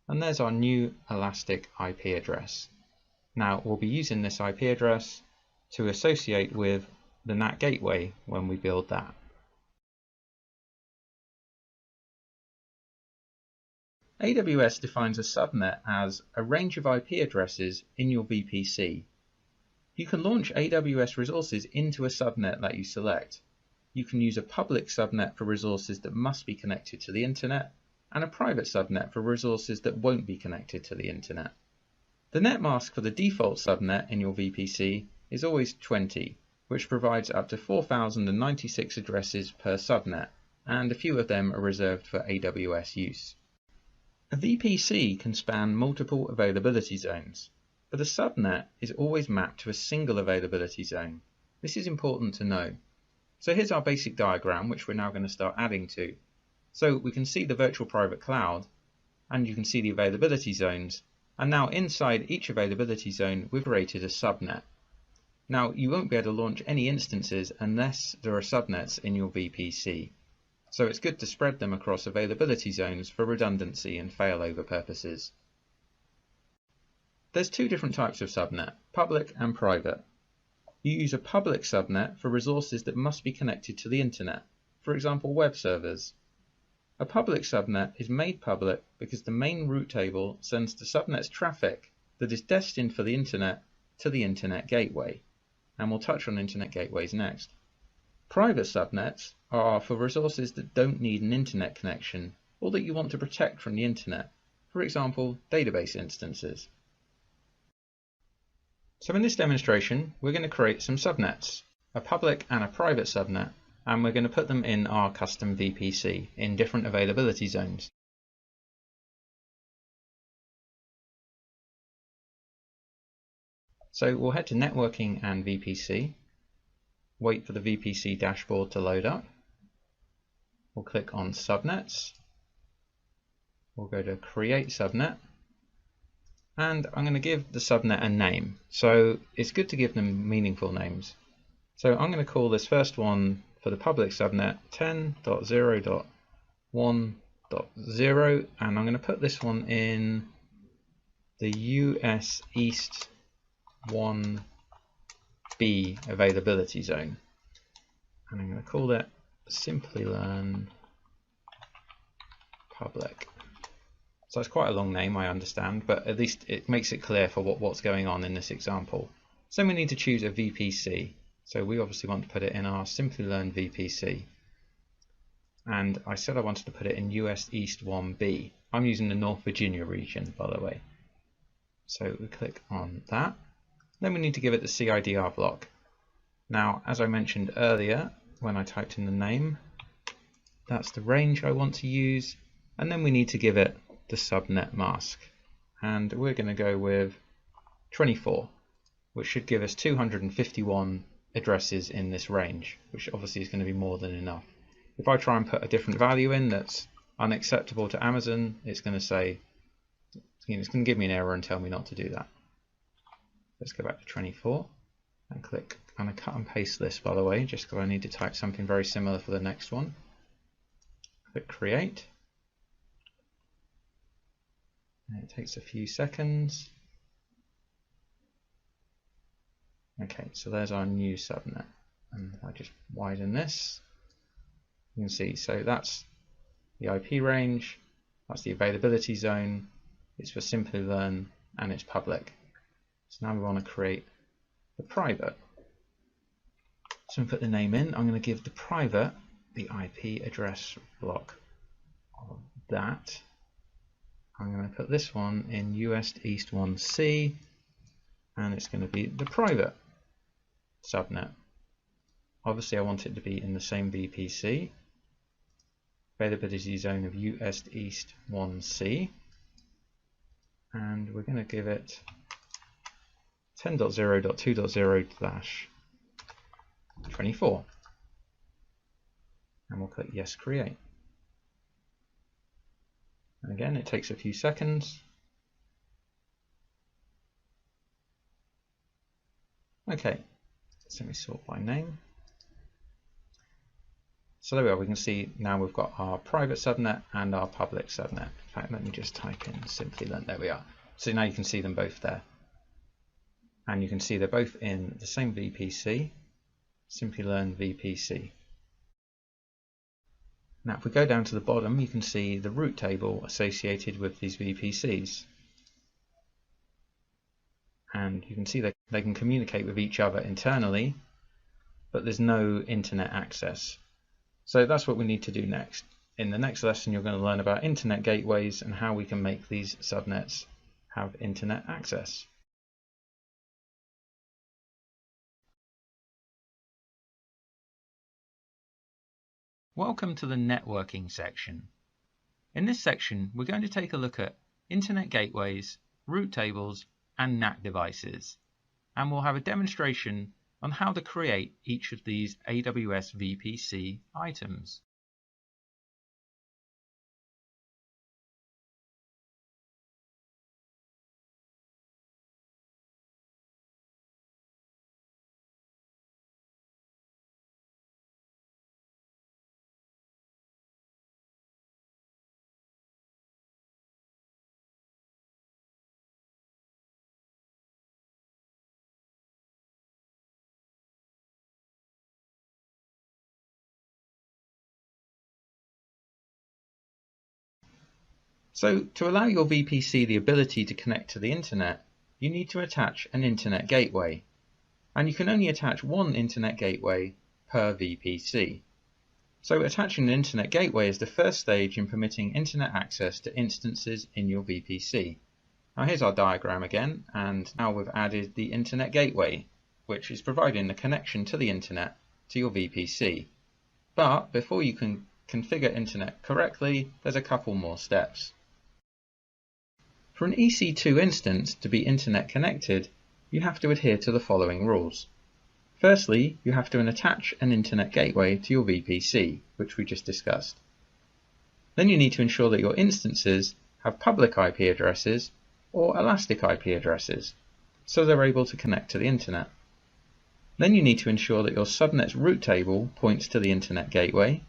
Speaker 7: And there's our new Elastic IP address. Now we'll be using this IP address to associate with the NAT gateway when we build that. AWS defines a subnet as a range of IP addresses in your VPC. You can launch AWS resources into a subnet that you select. You can use a public subnet for resources that must be connected to the internet, and a private subnet for resources that won't be connected to the internet. The net mask for the default subnet in your VPC is always 20, which provides up to 4,096 addresses per subnet, and a few of them are reserved for AWS use. A VPC can span multiple availability zones, but a subnet is always mapped to a single availability zone. This is important to know. So here's our basic diagram, which we're now going to start adding to. So we can see the virtual private cloud, and you can see the availability zones, and now inside each availability zone we've created a subnet. Now you won't be able to launch any instances unless there are subnets in your VPC. So it's good to spread them across availability zones for redundancy and failover purposes. There's two different types of subnet, public and private. You use a public subnet for resources that must be connected to the internet, for example web servers. A public subnet is made public because the main route table sends the subnet's traffic that is destined for the internet to the internet gateway, and we'll touch on internet gateways next. Private subnets are for resources that don't need an internet connection or that you want to protect from the internet, for example database instances. So in this demonstration we're going to create some subnets, a public and a private subnet, and we're going to put them in our custom VPC in different availability zones. So we'll head to Networking and VPC, wait for the VPC dashboard to load up. We'll click on Subnets. We'll go to Create Subnet. And I'm going to give the subnet a name. So it's good to give them meaningful names. So I'm going to call this first one for the public subnet 10.0.1.0, and I'm going to put this one in the US East 1B availability zone, and I'm going to call it Simplilearn public. So it's quite a long name, I understand, but at least it makes it clear for what's going on in this example. So we need to choose a VPC. So we obviously want to put it in our Simplilearn VPC. And I said I wanted to put it in US East 1B. I'm using the North Virginia region, by the way. So we click on that. Then we need to give it the CIDR block. Now, as I mentioned earlier, when I typed in the name, that's the range I want to use. And then we need to give it the subnet mask. And we're going to go with 24, which should give us 251 addresses in this range, which obviously is going to be more than enough. If I try and put a different value in that's unacceptable to Amazon, it's going to say, it's going to give me an error and tell me not to do that. Let's go back to 24 and click. I'm going to cut and paste this, by the way, just because I need to type something very similar for the next one. Click Create. And it takes a few seconds. Okay, so there's our new subnet, and I just widen this. You can see, so that's the IP range, that's the availability zone, it's for Simplilearn, and it's public. So now we want to create the private. So we put the name in. I'm going to give the private the IP address block of that. I'm going to put this one in US East 1C, and it's going to be the private subnet. Obviously, I want it to be in the same VPC. Availability zone of US East 1C, and we're going to give it 10.0.2.0/24, and we'll click Yes, Create. And again, it takes a few seconds. Okay, so let me sort by name. So there we are, we can see now we've got our private subnet and our public subnet. In fact, let me just type in Simplilearn, there we are. So now you can see them both there. And you can see they're both in the same VPC, Simplilearn VPC. Now if we go down to the bottom, you can see the route table associated with these VPCs. And you can see that they can communicate with each other internally, but there's no internet access. So that's what we need to do next. In the next lesson, you're going to learn about internet gateways and how we can make these subnets have internet access. Welcome to the networking section. In this section, we're going to take a look at internet gateways, route tables, and NAT devices. And we'll have a demonstration on how to create each of these AWS VPC items. So to allow your VPC the ability to connect to the internet, you need to attach an internet gateway. And you can only attach one internet gateway per VPC. So attaching an internet gateway is the first stage in permitting internet access to instances in your VPC. Now here's our diagram again, and now we've added the internet gateway, which is providing the connection to the internet to your VPC. But before you can configure internet correctly, there's a couple more steps. For an EC2 instance to be internet connected, you have to adhere to the following rules. Firstly, you have to attach an internet gateway to your VPC, which we just discussed. Then you need to ensure that your instances have public IP addresses or elastic IP addresses, so they're able to connect to the internet. Then you need to ensure that your subnet's route table points to the internet gateway,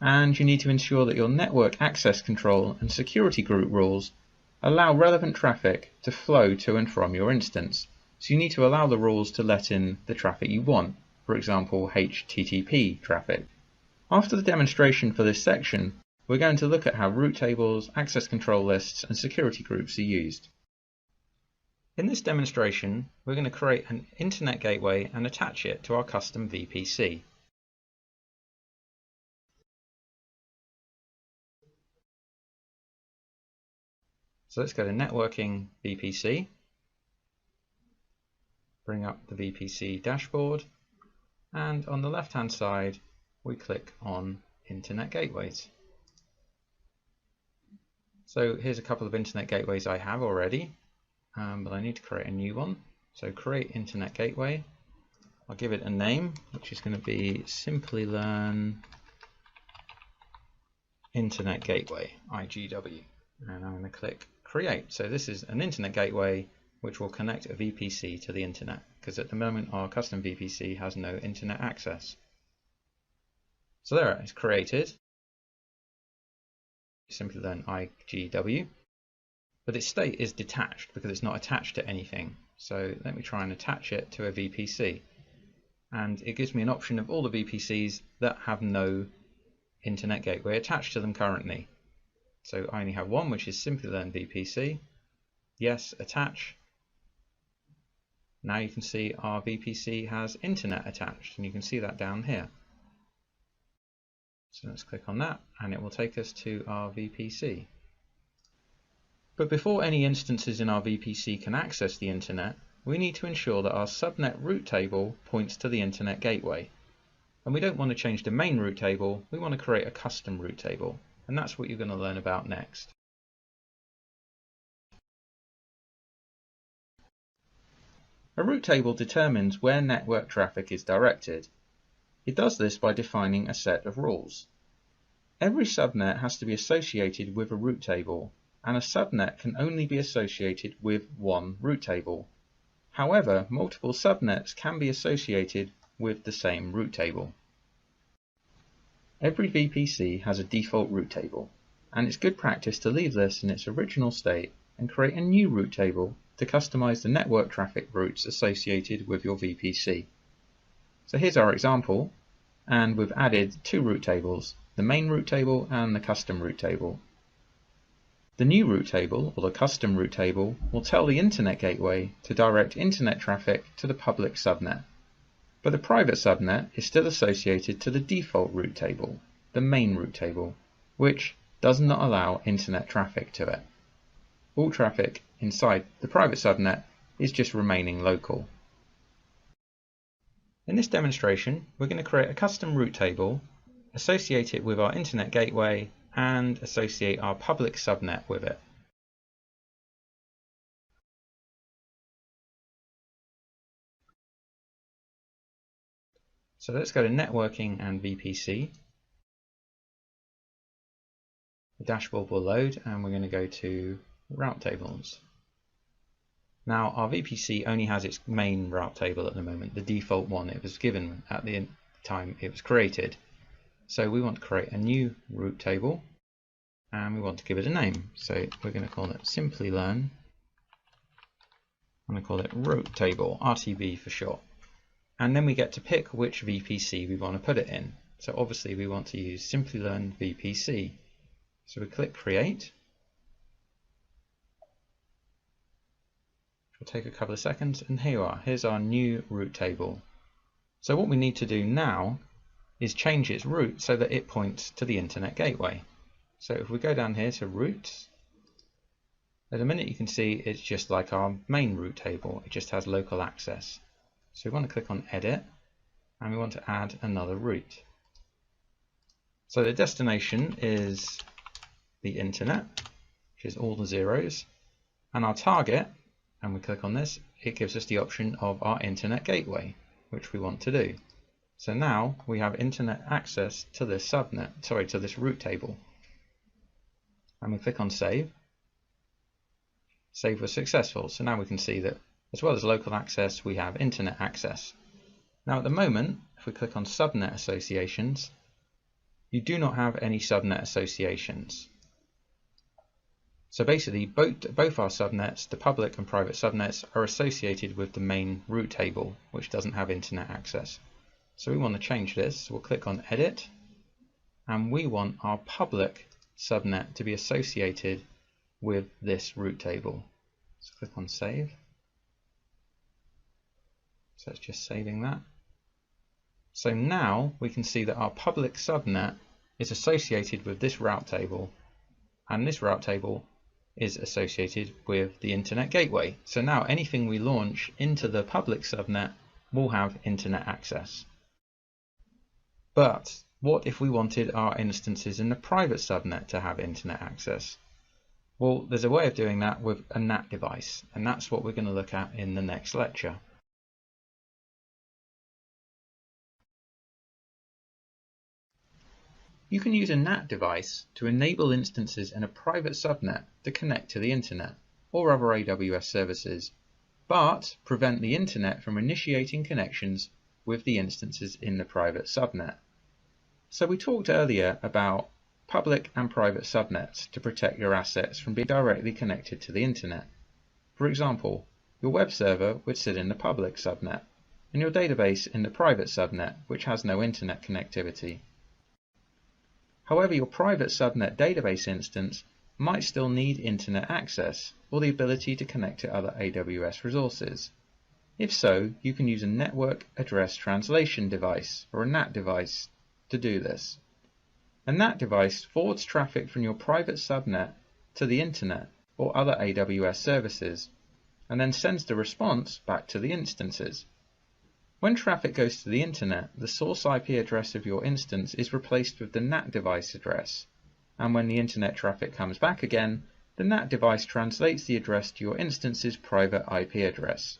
Speaker 7: and you need to ensure that your network access control and security group rules allow relevant traffic to flow to and from your instance. So you need to allow the rules to let in the traffic you want, for example HTTP traffic. After the demonstration for this section, we're going to look at how route tables, access control lists, and security groups are used. In this demonstration, we're going to create an internet gateway and attach it to our custom VPC. So let's go to Networking VPC, bring up the VPC dashboard, and on the left hand side we click on Internet Gateways. So here's a couple of internet gateways I have already, but I need to create a new one. So create Internet Gateway. I'll give it a name, which is going to be Simplilearn Internet Gateway, IGW. And I'm going to click Create. So this is an internet gateway which will connect a VPC to the internet, because at the moment our custom VPC has no internet access. So there, it's created. Simplilearn IGW. But its state is detached because it's not attached to anything. So let me try and attach it to a VPC. And it gives me an option of all the VPCs that have no internet gateway attached to them currently. So I only have one, which is Simplilearn VPC. Yes, attach. Now you can see our VPC has internet attached, and you can see that down here. So let's click on that, and it will take us to our VPC. But before any instances in our VPC can access the internet, we need to ensure that our subnet route table points to the internet gateway. And we don't want to change the main route table, we want to create a custom route table. And that's what you're going to learn about next. A route table determines where network traffic is directed. It does this by defining a set of rules. Every subnet has to be associated with a route table, and a subnet can only be associated with one route table. However, multiple subnets can be associated with the same route table. Every VPC has a default route table, and it's good practice to leave this in its original state and create a new route table to customize the network traffic routes associated with your VPC. So here's our example, and we've added two route tables, the main route table and the custom route table. The new route table, or the custom route table, will tell the internet gateway to direct internet traffic to the public subnet. But the private subnet is still associated to the default route table, the main route table, which does not allow internet traffic to it. All traffic inside the private subnet is just remaining local. In this demonstration, we're going to create a custom route table, associate it with our internet gateway, and associate our public subnet with it. So let's go to Networking and VPC. The dashboard will load and we're going to go to Route Tables. Now our VPC only has its main route table at the moment, the default one it was given at the time it was created. So we want to create a new route table and we want to give it a name. So we're going to call it Simplilearn. I'm going to call it route table, RTB for short. And then we get to pick which VPC we want to put it in. So obviously we want to use Simplilearn VPC. So we click Create. It'll take a couple of seconds, and here you are. Here's our new route table. So what we need to do now is change its route so that it points to the internet gateway. So if we go down here to routes, at the minute you can see it's just like our main route table. It just has local access. So we want to click on Edit, and we want to add another route. So the destination is the internet, which is all the zeros, and our target, and we click on this, it gives us the option of our internet gateway, which we want to do. So now we have internet access to this subnet, to this route table. And we click on Save. Save was successful. So now we can see that as well as local access, we have internet access. Now at the moment, if we click on subnet associations, you do not have any subnet associations. So basically both our subnets, the public and private subnets, are associated with the main route table, which doesn't have internet access. So we want to change this. So we'll click on Edit, and we want our public subnet to be associated with this route table. So click on Save. So it's just saving that. So now we can see that our public subnet is associated with this route table, and this route table is associated with the internet gateway. So now anything we launch into the public subnet will have internet access. But what if we wanted our instances in the private subnet to have internet access? Well, there's a way of doing that with a NAT device, and that's what we're going to look at in the next lecture. You can use a NAT device to enable instances in a private subnet to connect to the internet or other AWS services, but prevent the internet from initiating connections with the instances in the private subnet. So we talked earlier about public and private subnets to protect your assets from being directly connected to the internet. For example, your web server would sit in the public subnet and your database in the private subnet, which has no internet connectivity. However, your private subnet database instance might still need internet access or the ability to connect to other AWS resources. If so, you can use a network address translation device or a NAT device to do this. A NAT device forwards traffic from your private subnet to the internet or other AWS services, and then sends the response back to the instances. When traffic goes to the internet, the source IP address of your instance is replaced with the NAT device address, and when the internet traffic comes back again, the NAT device translates the address to your instance's private IP address.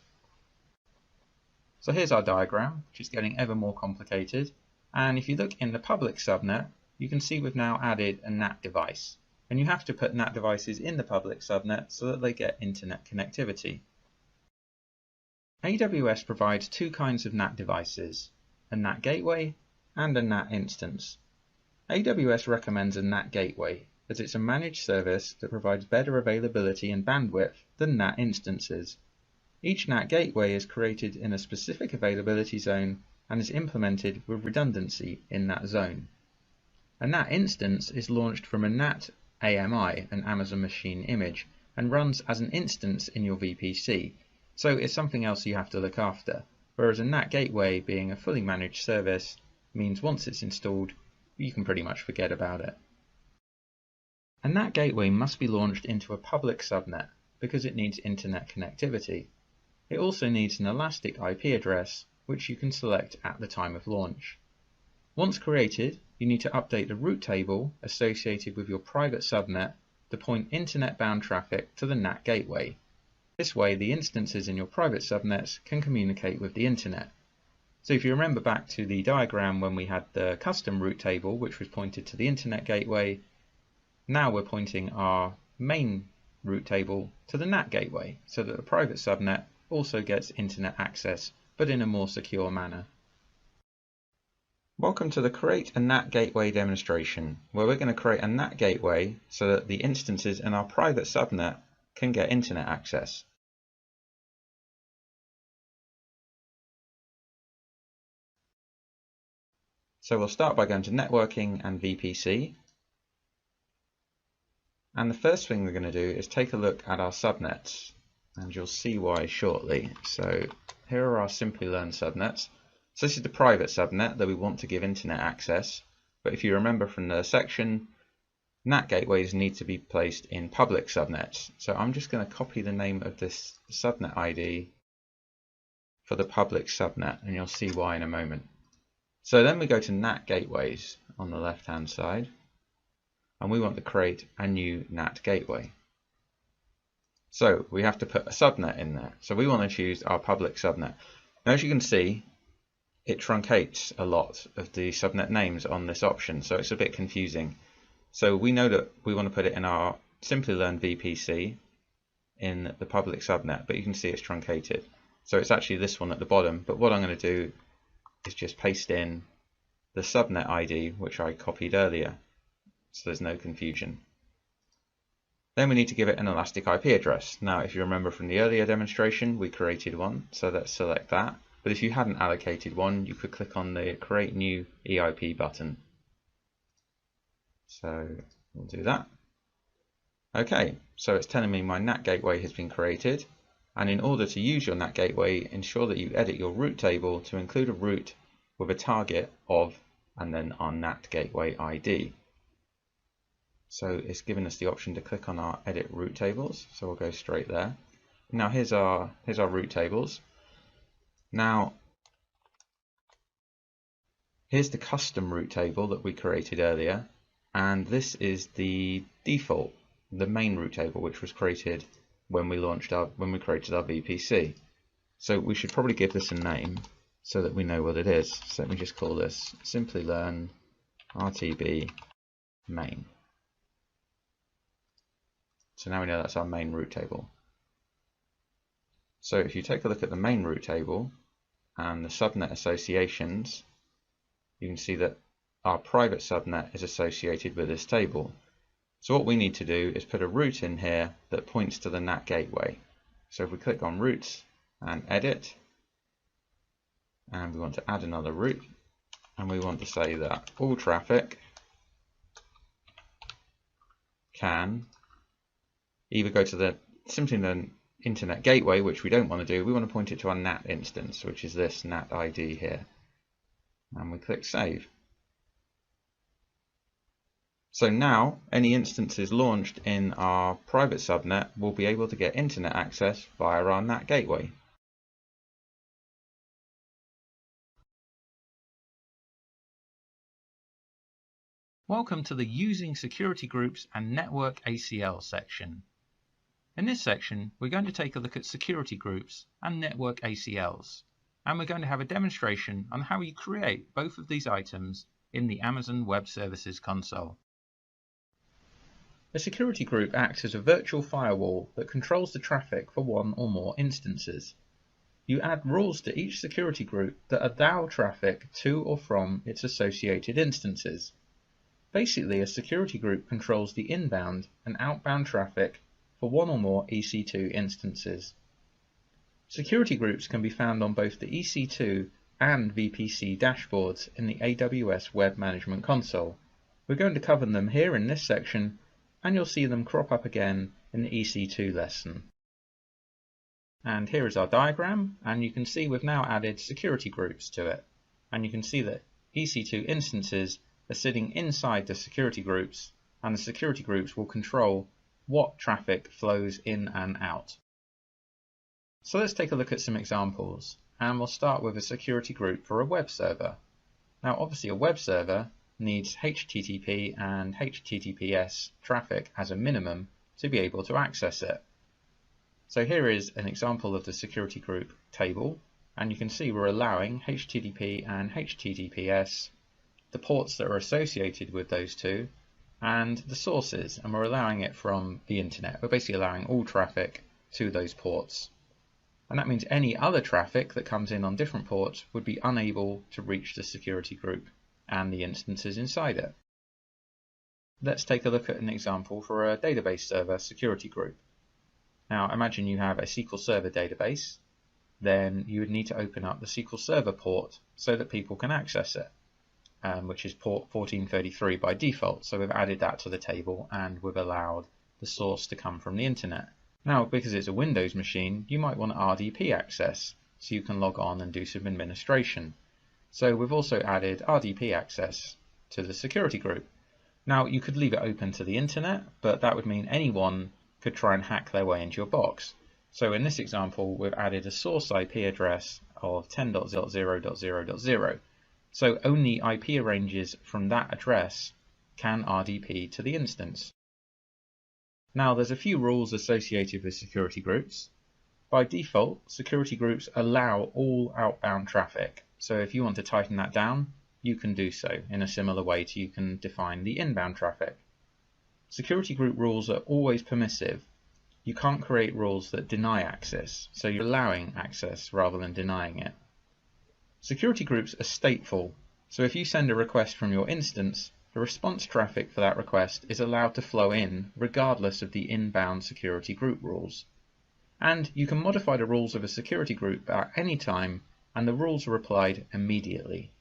Speaker 7: So here's our diagram, which is getting ever more complicated, and if you look in the public subnet, you can see we've now added a NAT device, and you have to put NAT devices in the public subnet so that they get internet connectivity. AWS provides two kinds of NAT devices, a NAT gateway and a NAT instance. AWS recommends a NAT gateway as it's a managed service that provides better availability and bandwidth than NAT instances. Each NAT gateway is created in a specific availability zone and is implemented with redundancy in that zone. A NAT instance is launched from a NAT AMI, an Amazon Machine Image, and runs as an instance in your VPC, so it's something else you have to look after, whereas a NAT gateway, being a fully managed service, means once it's installed, you can pretty much forget about it. A NAT gateway must be launched into a public subnet because it needs internet connectivity. It also needs an Elastic IP address, which you can select at the time of launch. Once created, you need to update the route table associated with your private subnet to point internet-bound traffic to the NAT gateway. This way, the instances in your private subnets can communicate with the internet. So if you remember back to the diagram when we had the custom route table, which was pointed to the internet gateway, now we're pointing our main route table to the NAT gateway, so that the private subnet also gets internet access, but in a more secure manner. Welcome to the Create a NAT Gateway demonstration, where we're going to create a NAT gateway so that the instances in our private subnet can get internet access. So we'll start by going to Networking and VPC. And the first thing we're going to do is take a look at our subnets, and you'll see why shortly. So here are our Simplilearn subnets. So this is the private subnet that we want to give internet access, but if you remember from the section, NAT gateways need to be placed in public subnets. So I'm just going to copy the name of this subnet ID for the public subnet, and you'll see why in a moment. So then we go to NAT gateways on the left hand side, and we want to create a new NAT gateway. So we have to put a subnet in there. So we want to choose our public subnet. Now, as you can see, it truncates a lot of the subnet names on this option, so it's a bit confusing. So we know that we want to put it in our Simplilearn VPC in the public subnet, but you can see it's truncated. So it's actually this one at the bottom, but what I'm going to do is just paste in the subnet ID, which I copied earlier, so there's no confusion. Then we need to give it an Elastic IP address. Now, if you remember from the earlier demonstration, we created one, so let's select that. But if you hadn't allocated one, you could click on the Create New EIP button. So we'll do that. Okay, so it's telling me my NAT gateway has been created. And in order to use your NAT gateway, ensure that you edit your route table to include a route with a target of, and then our NAT gateway ID. So it's given us the option to click on our edit route tables. So we'll go straight there. Now here's our route tables. Now here's the custom route table that we created earlier, and this is the default, the main route table, which was created when we created our VPC. So we should probably give this a name so that we know what it is. So let me just call this Simplilearn RTB main. So now we know that's our main route table. So if you take a look at the main route table and the subnet associations, you can see that our private subnet is associated with this table. So what we need to do is put a route in here that points to the NAT gateway. So if we click on routes and edit, and we want to add another route, and we want to say that all traffic can either go to the Simplilearn internet gateway, which we don't want to do. We want to point it to our NAT instance, which is this NAT ID here, and we click save.
Speaker 8: So now any instances launched in our private subnet will be able to get internet access via our NAT gateway.
Speaker 7: Welcome to the Using Security Groups and Network ACL section. In this section, we're going to take a look at security groups and network ACLs, and we're going to have a demonstration on how you create both of these items in the Amazon Web Services console. A security group acts as a virtual firewall that controls the traffic for one or more instances. You add rules to each security group that allow traffic to or from its associated instances. Basically, a security group controls the inbound and outbound traffic for one or more EC2 instances. Security groups can be found on both the EC2 and VPC dashboards in the AWS Web Management Console. We're going to cover them here in this section, and you'll see them crop up again in the EC2 lesson. And here is our diagram, and you can see we've now added security groups to it. And you can see that EC2 instances are sitting inside the security groups, and the security groups will control what traffic flows in and out. So let's take a look at some examples, and we'll start with a security group for a web server. Now obviously a web server needs HTTP and HTTPS traffic as a minimum to be able to access it. So here is an example of the security group table, and you can see we're allowing HTTP and HTTPS, the ports that are associated with those two, and the sources, and we're allowing it from the internet. We're basically allowing all traffic to those ports. And that means any other traffic that comes in on different ports would be unable to reach the security group and the instances inside it. Let's take a look at an example for a database server security group. Now imagine you have a SQL Server database, then you would need to open up the SQL Server port so that people can access it, which is port 1433 by default. So we've added that to the table and we've allowed the source to come from the internet. Now because it's a Windows machine, you might want RDP access so you can log on and do some administration. So we've also added RDP access to the security group. Now you could leave it open to the internet, but that would mean anyone could try and hack their way into your box. So in this example, we've added a source IP address of 10.0.0.0.0. So only IP ranges from that address can RDP to the instance. Now there's a few rules associated with security groups. By default, security groups allow all outbound traffic. So if you want to tighten that down, you can do so in a similar way to you can define the inbound traffic. Security group rules are always permissive. You can't create rules that deny access, so you're allowing access rather than denying it. Security groups are stateful, so if you send a request from your instance, the response traffic for that request is allowed to flow in regardless of the inbound security group rules. And you can modify the rules of a security group at any time, and the rules are applied immediately.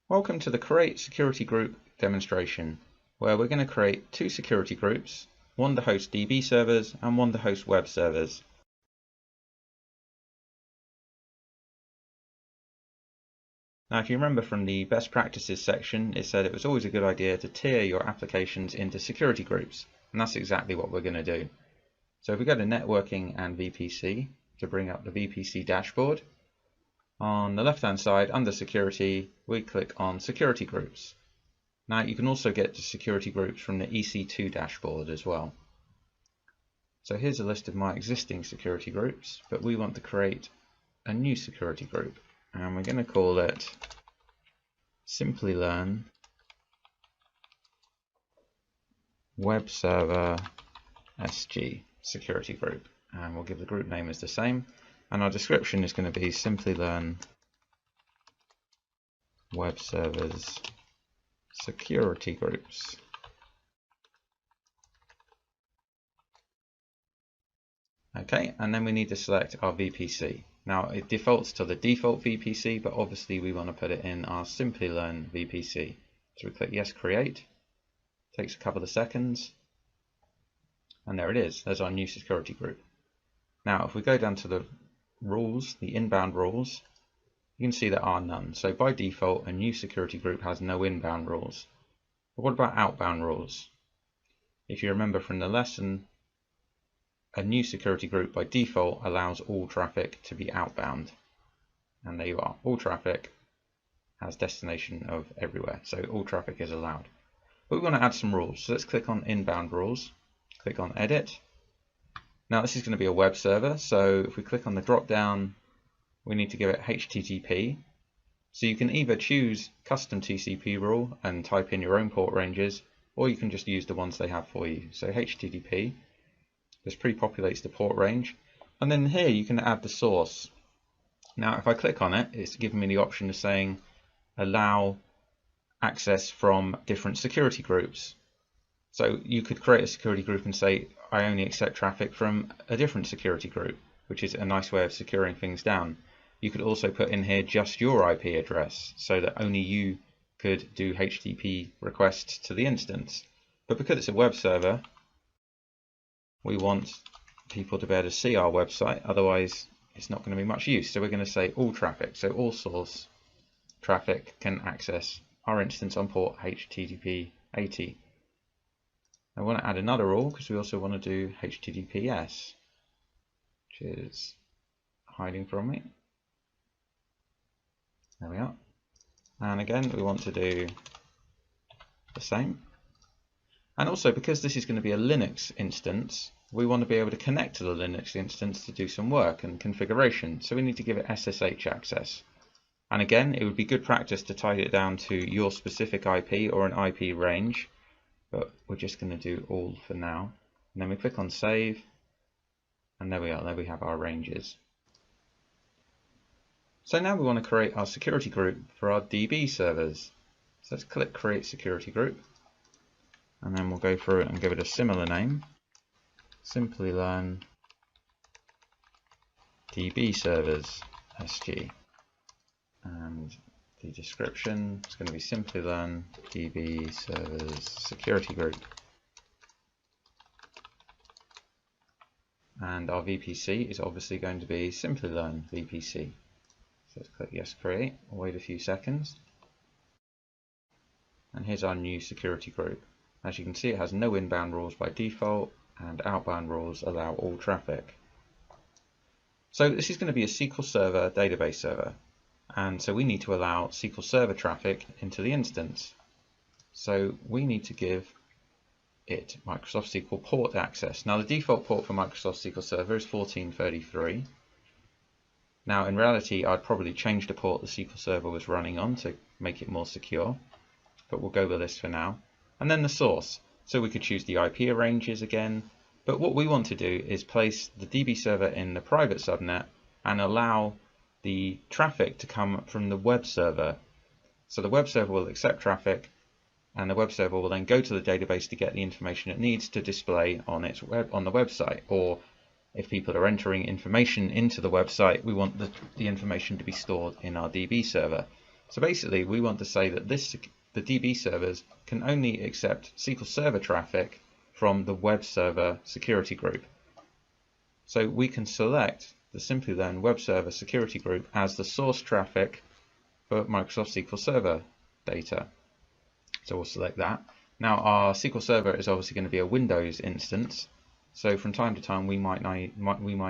Speaker 7: Welcome to the Create Security Group demonstration, where we're going to create two security groups, one to host DB servers and one to host web servers. Now if you remember from the best practices section, it said it was always a good idea to tier your applications into security groups, and that's exactly what we're going to do. So if we go to networking and VPC to bring up the VPC dashboard, on the left hand side under security we click on security groups. Now you can also get to security groups from the EC2 dashboard as well. So here's a list of my existing security groups, but we want to create a new security group, and we're going to call it Simplilearn Web Server SG Security Group, and we'll give the group name as the same, and our description is going to be Simplilearn Web Servers Security Groups. Okay, and then we need to select our VPC. Now it defaults to the default VPC, but obviously we want to put it in our Simplilearn VPC. So we click Yes, Create. Takes a couple of seconds. And there it is. There's our new security group. Now if we go down to the rules, the inbound rules, you can see there are none. So by default, a new security group has no inbound rules.
Speaker 8: But what about outbound rules? If you remember from the lesson, a new security group by default allows all traffic to be outbound. And there you are, all traffic has destination of everywhere, so all traffic is allowed. But we want to add some rules, so let's click on inbound rules, click on edit. Now this is going to be a web server, so if we click on the drop down, we need to give it HTTP. So you can either choose custom TCP rule and type in your own port ranges, or you can just use the ones they have for you. So HTTP, this pre-populates the port range, and then here you can add the source. Now if I click on it, it's giving me the option of saying allow access from different security groups. So you could create a security group and say I only accept traffic from a different security group, which is a nice way of securing things down. You could also put in here just your IP address so that only you could do HTTP requests to the instance. But because it's a web server, we want people to be able to see our website, otherwise it's not going to be much use. So we're going to say all traffic, so all source traffic can access our instance on port HTTP 80. I want to add another rule because we also want to do HTTPS, which is hiding from me. There we are. And again, we want to do the same. And also, because this is going to be a Linux instance, we want to be able to connect to the Linux instance to do some work and configuration. So we need to give it SSH access. And again, it would be good practice to tie it down to your specific IP or an IP range, but we're just going to do all for now. And then we click on save, and there we are, there we have our ranges. So now we want to create our security group for our DB servers. So let's click create security group, and then we'll go through it and give it a similar name, Simplilearn DB servers SG. And the description is going to be Simplilearn DB servers security group. And our VPC is obviously going to be Simplilearn VPC. So let's click yes, create, we'll wait a few seconds. And here's our new security group. As you can see, it has no inbound rules by default, and outbound rules allow all traffic. So this is going to be a SQL Server database server. And so we need to allow SQL Server traffic into the instance. So we need to give it Microsoft SQL port access. Now the default port for Microsoft SQL Server is 1433. Now in reality, I'd probably change the port the SQL Server was running on to make it more secure, but we'll go with this for now. And then the source. So we could choose the IP ranges again, but what we want to do is place the DB server in the private subnet and allow the traffic to come from the web server. So the web server will accept traffic, and the web server will then go to the database to get the information it needs to display on the website. Or if people are entering information into the website, we want the information to be stored in our DB server. So basically, we want to say that the DB servers can only accept SQL Server traffic from the web server security group. So we can select the Simplilearn Web Server Security Group as the source traffic for Microsoft SQL Server data. So we'll select that. Now our SQL Server is obviously going to be a Windows instance, so from time to time we might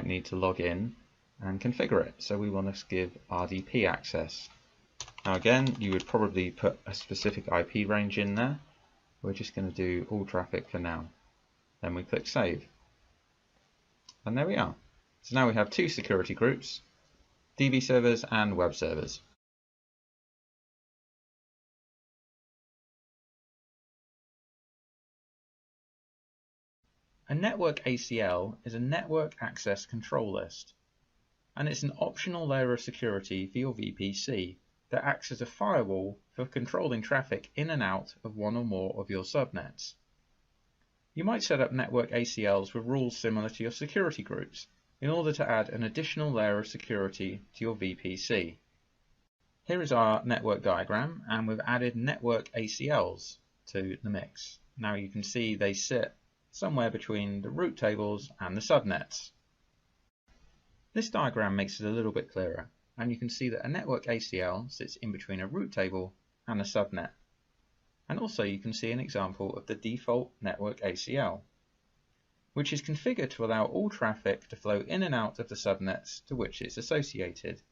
Speaker 8: need to log in and configure it. So we want to give RDP access. Now again, you would probably put a specific IP range in there. We're just going to do all traffic for now. Then we click save. And there we are. So now we have two security groups, DB servers and web servers. A network ACL is a network access control list, and it's an optional layer of security for your VPC that acts as a firewall for controlling traffic in and out of one or more of your subnets. You might set up network ACLs with rules similar to your security groups in order to add an additional layer of security to your VPC. Here is our network diagram, and we've added network ACLs to the mix. Now you can see they sit somewhere between the route tables and the subnets. This diagram makes it a little bit clearer, and you can see that a network ACL sits in between a route table and a subnet. And also you can see an example of the default network ACL, which is configured to allow all traffic to flow in and out of the subnets to which it's associated.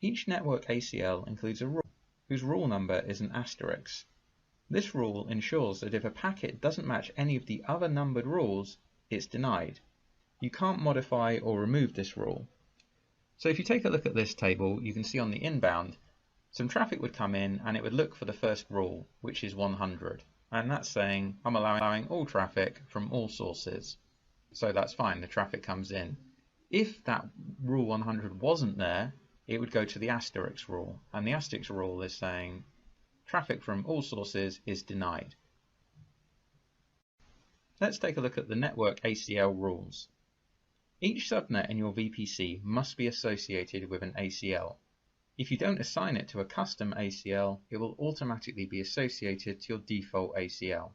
Speaker 8: Each network ACL includes a rule, whose rule number is an asterisk. This rule ensures that if a packet doesn't match any of the other numbered rules, it's denied. You can't modify or remove this rule. So if you take a look at this table, you can see on the inbound, some traffic would come in and it would look for the first rule, which is 100. And that's saying I'm allowing all traffic from all sources. So that's fine, the traffic comes in. If that rule 100 wasn't there, it would go to the asterisk rule. And the asterisk rule is saying traffic from all sources is denied. Let's take a look at the network ACL rules. Each subnet in your VPC must be associated with an ACL. If you don't assign it to a custom ACL, it will automatically be associated to your default ACL.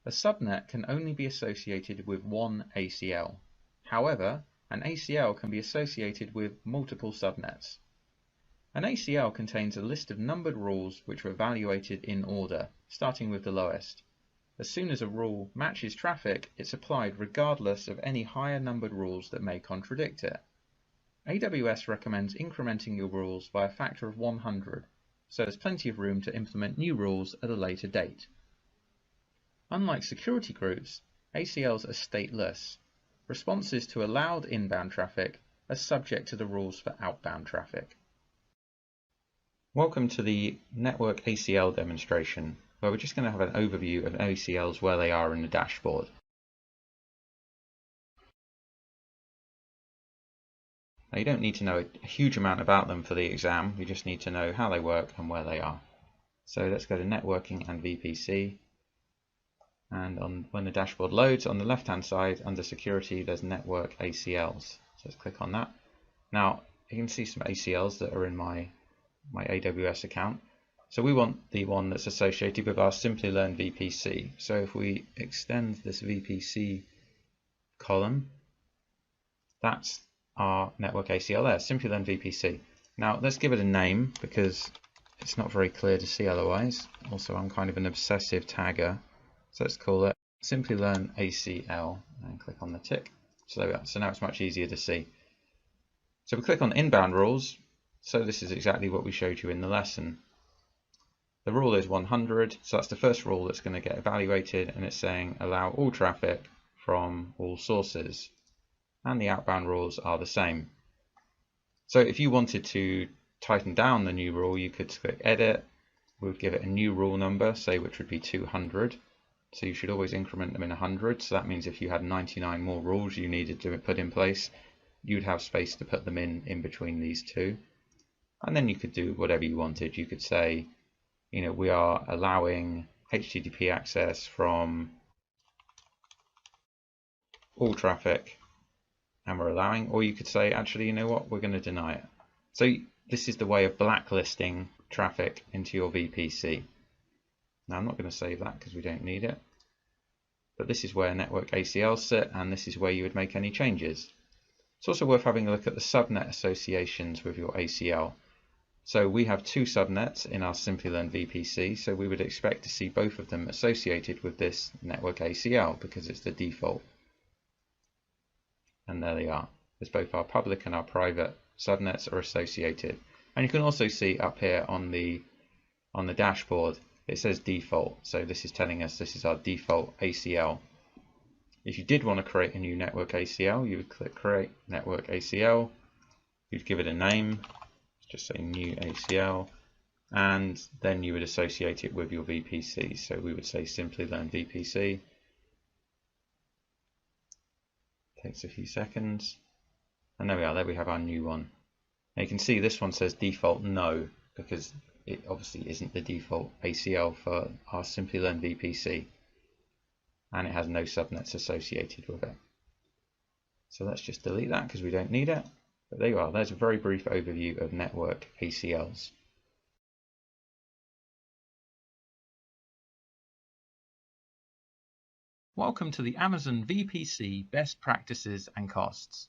Speaker 8: A subnet can only be associated with one ACL. However, an ACL can be associated with multiple subnets. An ACL contains a list of numbered rules which are evaluated in order, starting with the lowest. As soon as a rule matches traffic, it's applied regardless of any higher numbered rules that may contradict it. AWS recommends incrementing your rules by a factor of 100, so there's plenty of room to implement new rules at a later date. Unlike security groups, ACLs are stateless. Responses to allowed inbound traffic are subject to the rules for outbound traffic. Welcome to the network ACL demonstration, where we're just going to have an overview of ACLs where they are in the dashboard. Now you don't need to know a huge amount about them for the exam, you just need to know how they work and where they are. So let's go to networking and VPC, and when the dashboard loads, on the left hand side under security there's network ACLs. So let's click on that. Now you can see some ACLs that are in my AWS account. So we want the one that's associated with our Simplilearn VPC. So if we extend this VPC column, that's our network ACL there, Simplilearn VPC. Now let's give it a name because it's not very clear to see otherwise. Also, I'm kind of an obsessive tagger, so let's call it Simplilearn ACL and click on the tick. So there we are. So now it's much easier to see. So we click on inbound rules. So this is exactly what we showed you in the lesson. The rule is 100, so that's the first rule that's going to get evaluated, and it's saying allow all traffic from all sources. And the outbound rules are the same. So if you wanted to tighten down the new rule, you could click edit. We would give it a new rule number, say which would be 200. So you should always increment them in 100. So that means if you had 99 more rules you needed to put in place, you'd have space to put them in between these two. And then you could do whatever you wanted. You could say, you know, we are allowing HTTP access from all traffic, and we're allowing, or you could say, actually, you know what, we're going to deny it. So this is the way of blacklisting traffic into your VPC. Now I'm not going to save that because we don't need it, but this is where network ACLs sit, and this is where you would make any changes. It's also worth having a look at the subnet associations with your ACL. So we have two subnets in our Simplilearn VPC, so we would expect to see both of them associated with this network ACL because it's the default. And there they are. There's both our public and our private subnets are associated. And you can also see up here on the dashboard, it says default. So this is telling us this is our default ACL. If you did want to create a new network ACL, you would click create network ACL. You'd give it a name. Just say new ACL, and then you would associate it with your VPC. So we would say Simplilearn VPC. Takes a few seconds, and there we are. There we have our new one. Now you can see this one says default no, because it obviously isn't the default ACL for our Simplilearn VPC, and it has no subnets associated with it. So let's just delete that because we don't need it. But there you are, there's a very brief overview of network ACLs.
Speaker 7: Welcome to the Amazon VPC Best Practices and Costs,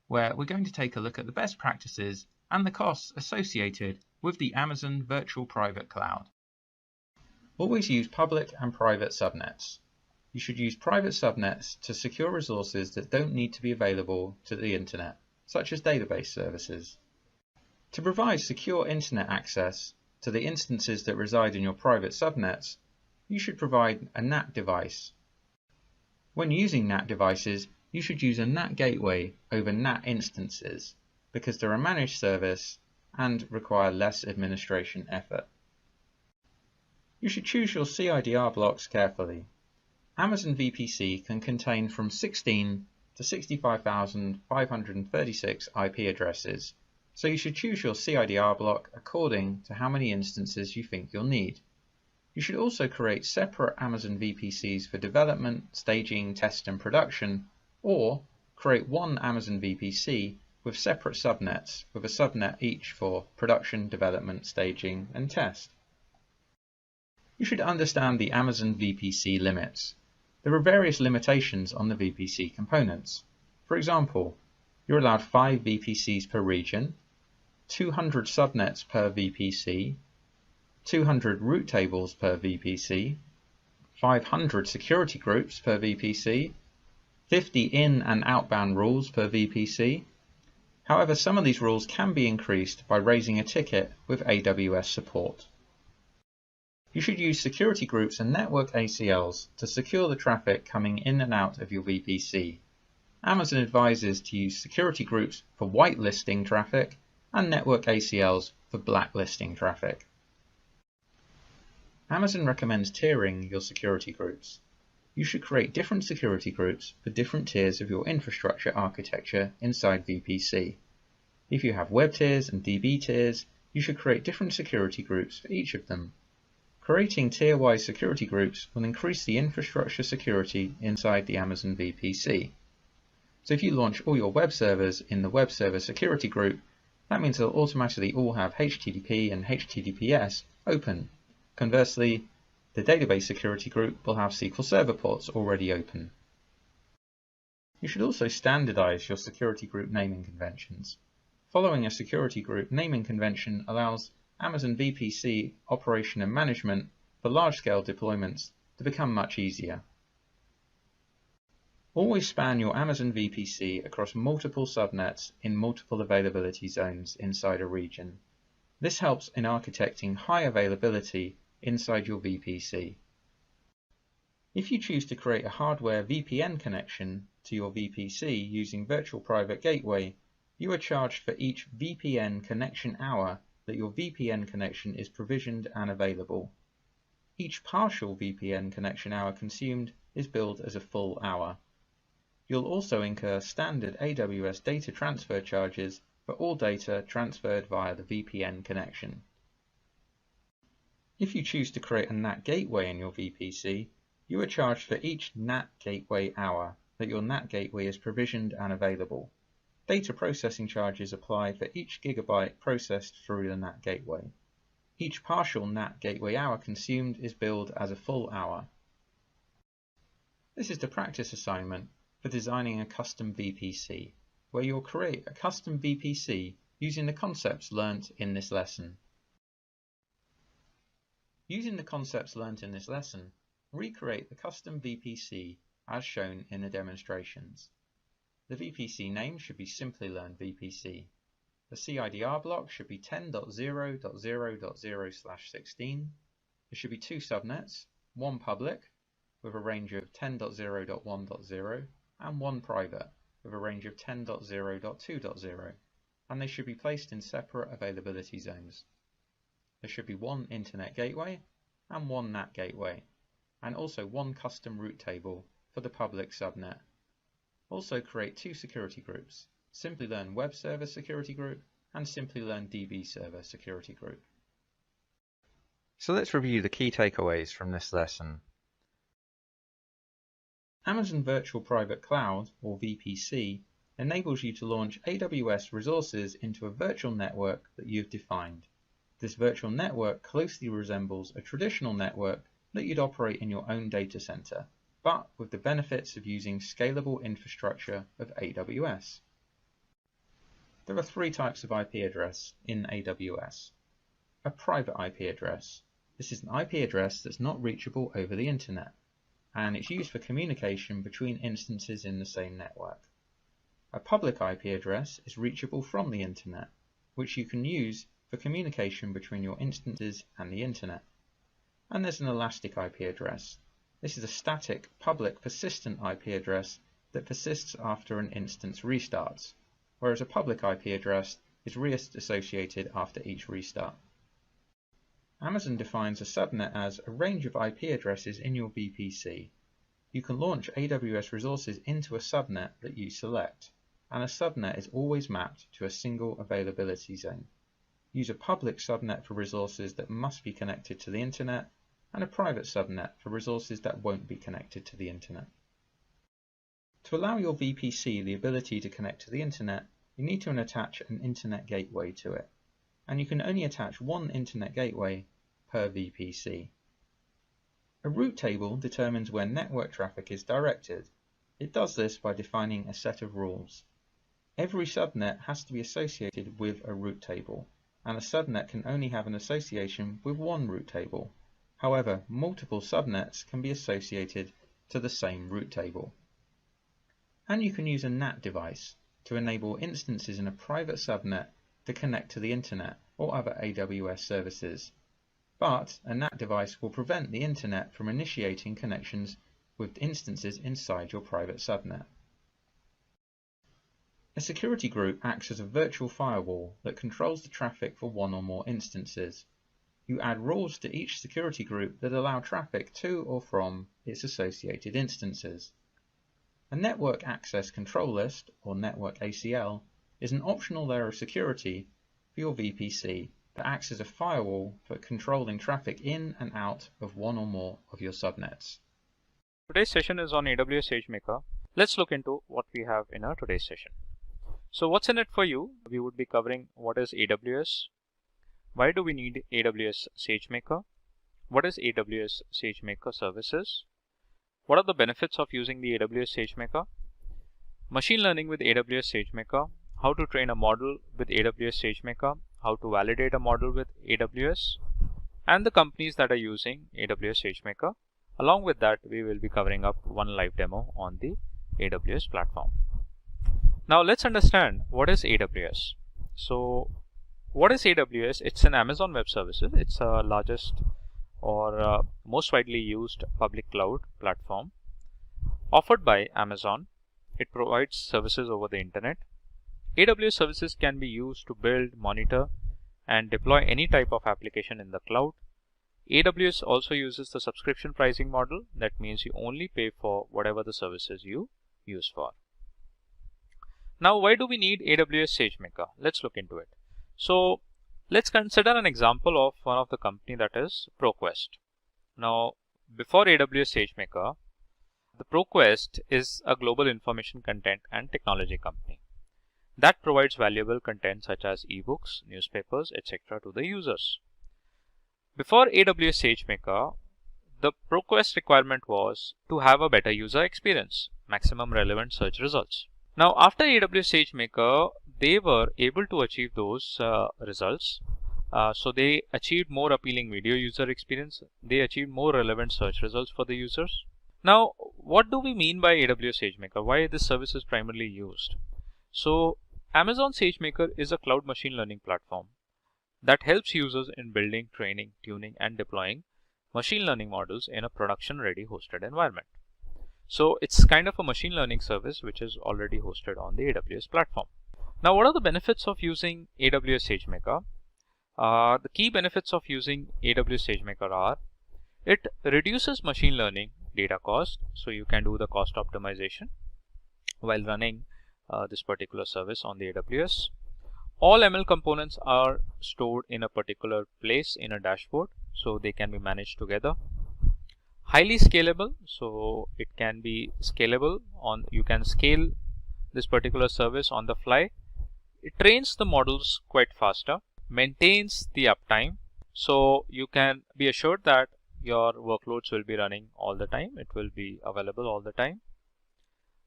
Speaker 7: where we're going to take a look at the best practices and the costs associated with the Amazon Virtual Private Cloud.
Speaker 8: Always use public and private subnets. You should use private subnets to secure resources that don't need to be available to the internet, such as database services. To provide secure internet access to the instances that reside in your private subnets, you should provide a NAT device. When using NAT devices, you should use a NAT gateway over NAT instances because they're a managed service and require less administration effort. You should choose your CIDR blocks carefully. Amazon VPC can contain from 16 to 65,536 IP addresses, so you should choose your CIDR block according to how many instances you think you'll need. You should also create separate Amazon VPCs for development, staging, test and production, or create one Amazon VPC with separate subnets, with a subnet each for production, development, staging and test. You should understand the Amazon VPC limits. There are various limitations on the VPC components. For example, you're allowed 5 VPCs per region, 200 subnets per VPC, 200 route tables per VPC, 500 security groups per VPC, 50 in- and outbound rules per VPC. However, some of these rules can be increased by raising a ticket with AWS support. You should use security groups and network ACLs to secure the traffic coming in and out of your VPC. Amazon advises to use security groups for whitelisting traffic and network ACLs for blacklisting traffic. Amazon recommends tiering your security groups. You should create different security groups for different tiers of your infrastructure architecture inside VPC. If you have web tiers and DB tiers, you should create different security groups for each of them. Creating tier-wise security groups will increase the infrastructure security inside the Amazon VPC. So if you launch all your web servers in the web server security group, that means they'll automatically all have HTTP and HTTPS open. Conversely, the database security group will have SQL Server ports already open. You should also standardize your security group naming conventions. Following a security group naming convention allows Amazon VPC operation and management for large-scale deployments to become much easier. Always span your Amazon VPC across multiple subnets in multiple availability zones inside a region. This helps in architecting high availability inside your VPC. If you choose to create a hardware VPN connection to your VPC using Virtual Private Gateway, you are charged for each VPN connection hour that your VPN connection is provisioned and available. Each partial VPN connection hour consumed is billed as a full hour. You'll also incur standard AWS data transfer charges for all data transferred via the VPN connection. If you choose to create a NAT gateway in your VPC, you are charged for each NAT gateway hour that your NAT gateway is provisioned and available. Data processing charges apply for each gigabyte processed through the NAT gateway. Each partial NAT gateway hour consumed is billed as a full hour. This is the practice assignment for designing a custom VPC, where you'll create a custom VPC using the concepts learnt in this lesson. Using the concepts learnt in this lesson, recreate the custom VPC as shown in the demonstrations. The VPC name should be Simplilearn VPC. The CIDR block should be 10.0.0.0/16. There should be 2 subnets, one public with a range of 10.0.1.0 and one private with a range of 10.0.2.0, and they should be placed in separate availability zones. There should be one internet gateway and one NAT gateway, and also one custom route table for the public subnet. Also create 2 security groups, Simplilearn Web Server Security Group and Simplilearn DB Server Security Group.
Speaker 7: So let's review the key takeaways from this lesson.
Speaker 8: Amazon Virtual Private Cloud, or VPC, enables you to launch AWS resources into a virtual network that you've defined. This virtual network closely resembles a traditional network that you'd operate in your own data center, but with the benefits of using scalable infrastructure of AWS. There are 3 types of IP address in AWS. A private IP address. This is an IP address that's not reachable over the internet, and it's used for communication between instances in the same network. A public IP address is reachable from the internet, which you can use for communication between your instances and the internet. And there's an elastic IP address. This is a static, public, persistent IP address that persists after an instance restarts, whereas a public IP address is reassociated after each restart. Amazon defines a subnet as a range of IP addresses in your VPC. You can launch AWS resources into a subnet that you select, and a subnet is always mapped to a single availability zone. Use a public subnet for resources that must be connected to the internet, and a private subnet for resources that won't be connected to the internet. To allow your VPC the ability to connect to the internet, you need to attach an internet gateway to it, and you can only attach one internet gateway per VPC. A route table determines where network traffic is directed. It does this by defining a set of rules. Every subnet has to be associated with a route table, and a subnet can only have an association with one route table. However, multiple subnets can be associated to the same route table. And you can use a NAT device to enable instances in a private subnet to connect to the internet or other AWS services. But a NAT device will prevent the internet from initiating connections with instances inside your private subnet. A security group acts as a virtual firewall that controls the traffic for one or more instances. You add rules to each security group that allow traffic to or from its associated instances. A Network Access Control List, or Network ACL, is an optional layer of security for your VPC that acts as a firewall for controlling traffic in and out of one or more of your subnets.
Speaker 6: Today's session is on AWS SageMaker. Let's look into what we have in our today's session. So what's in it for you? We would be covering what is AWS, why do we need AWS SageMaker, what is AWS SageMaker Services, what are the benefits of using the AWS SageMaker, machine learning with AWS SageMaker, how to train a model with AWS SageMaker, how to validate a model with AWS, and the companies that are using AWS SageMaker. Along with that, we will be covering up one live demo on the AWS platform. Now let's understand what is AWS. So what is AWS? It's an Amazon Web Services. It's the largest or most widely used public cloud platform offered by Amazon. It provides services over the internet. AWS services can be used to build, monitor, and deploy any type of application in the cloud. AWS also uses the subscription pricing model. That means you only pay for whatever the services you use for. Now, why do we need AWS SageMaker? Let's look into it. So let's consider an example of one of the company, that is ProQuest. Now, before AWS SageMaker, the ProQuest is a global information content and technology company that provides valuable content such as ebooks, newspapers, etc. to the users. Before AWS SageMaker, the ProQuest requirement was to have a better user experience, maximum relevant search results. Now, after AWS SageMaker, they were able to achieve those results. So they achieved more appealing video user experience. They achieved more relevant search results for the users. Now, what do we mean by AWS SageMaker? Why this service is primarily used? So Amazon SageMaker is a cloud machine learning platform that helps users in building, training, tuning, and deploying machine learning models in a production-ready hosted environment. So it's kind of a machine learning service which is already hosted on the AWS platform. Now, what are the benefits of using AWS SageMaker? The key benefits of using AWS SageMaker are: it reduces machine learning data cost, so you can do the cost optimization while running this particular service on the AWS. All ML components are stored in a particular place in a dashboard, so they can be managed together. Highly scalable, so it can be scalable on, you can scale this particular service on the fly. It trains the models quite faster, maintains the uptime, so you can be assured that your workloads will be running all the time, it will be available all the time.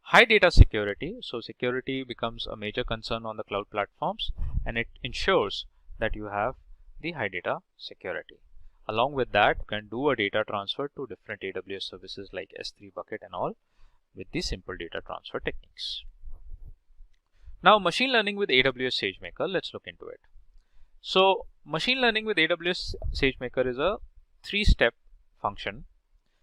Speaker 6: High data security, so security becomes a major concern on the cloud platforms, and it ensures that you have the high data security. Along with that, you can do a data transfer to different AWS services like S3 bucket and all with the simple data transfer techniques. Now, machine learning with AWS SageMaker, let's look into it. So, machine learning with AWS SageMaker is a 3-step function.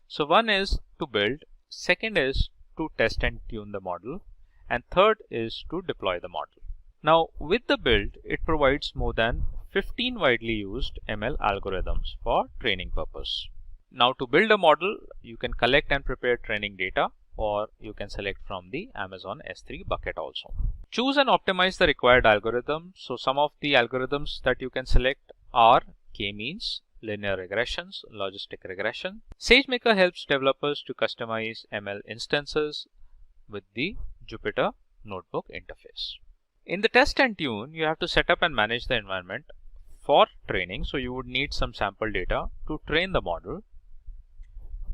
Speaker 6: So, one is to build, second is to test and tune the model, and third is to deploy the model. Now, with the build, it provides more than 15 widely used ML algorithms for training purpose. Now, to build a model, you can collect and prepare training data, or you can select from the Amazon S3 bucket also. Choose and optimize the required algorithm. So some of the algorithms that you can select are k-means, linear regressions, logistic regression. SageMaker helps developers to customize ML instances with the Jupyter Notebook interface. In the test and tune, you have to set up and manage the environment for training. So you would need some sample data to train the model.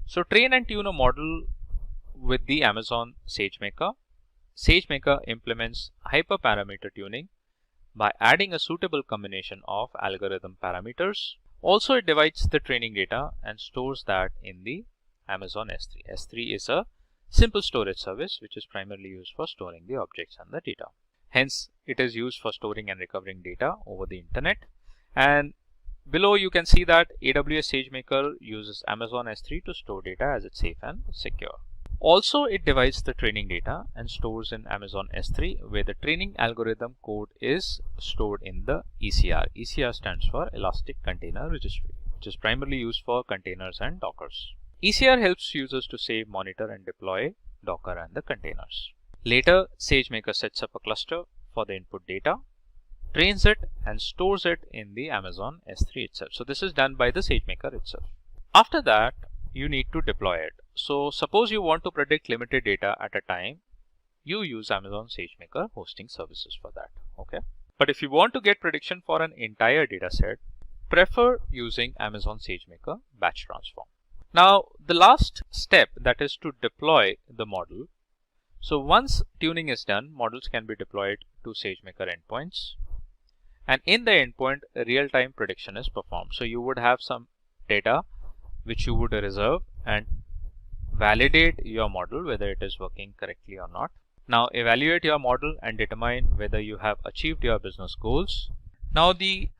Speaker 6: So train and tune a model with the Amazon SageMaker. SageMaker implements hyperparameter tuning by adding a suitable combination of algorithm parameters. Also, it divides the training data and stores that in the Amazon S3. S3 is a simple storage service which is primarily used for storing the objects and the data. Hence, it is used for storing and recovering data over the internet. And below you can see that AWS SageMaker uses Amazon S3 to store data as it's safe and secure. Also, it divides the training data and stores in Amazon S3, where the training algorithm code is stored in the ECR. ECR stands for Elastic Container Registry, which is primarily used for containers and Dockers. ECR helps users to save, monitor, and deploy Docker and the containers. Later, SageMaker sets up a cluster for the input data, trains it, and stores it in the Amazon S3 itself. So this is done by the SageMaker itself. After that, you need to deploy it. So suppose you want to predict limited data at a time, you use Amazon SageMaker hosting services for that. Okay. But if you want to get prediction for an entire data set, prefer using Amazon SageMaker batch transform. Now, the last step, that is to deploy the model. So once tuning is done, models can be deployed to SageMaker endpoints. And in the endpoint, real-time prediction is performed. So you would have some data which you would reserve and validate your model whether it is working correctly or not. Now evaluate your model and determine whether you have achieved your business goals. Now the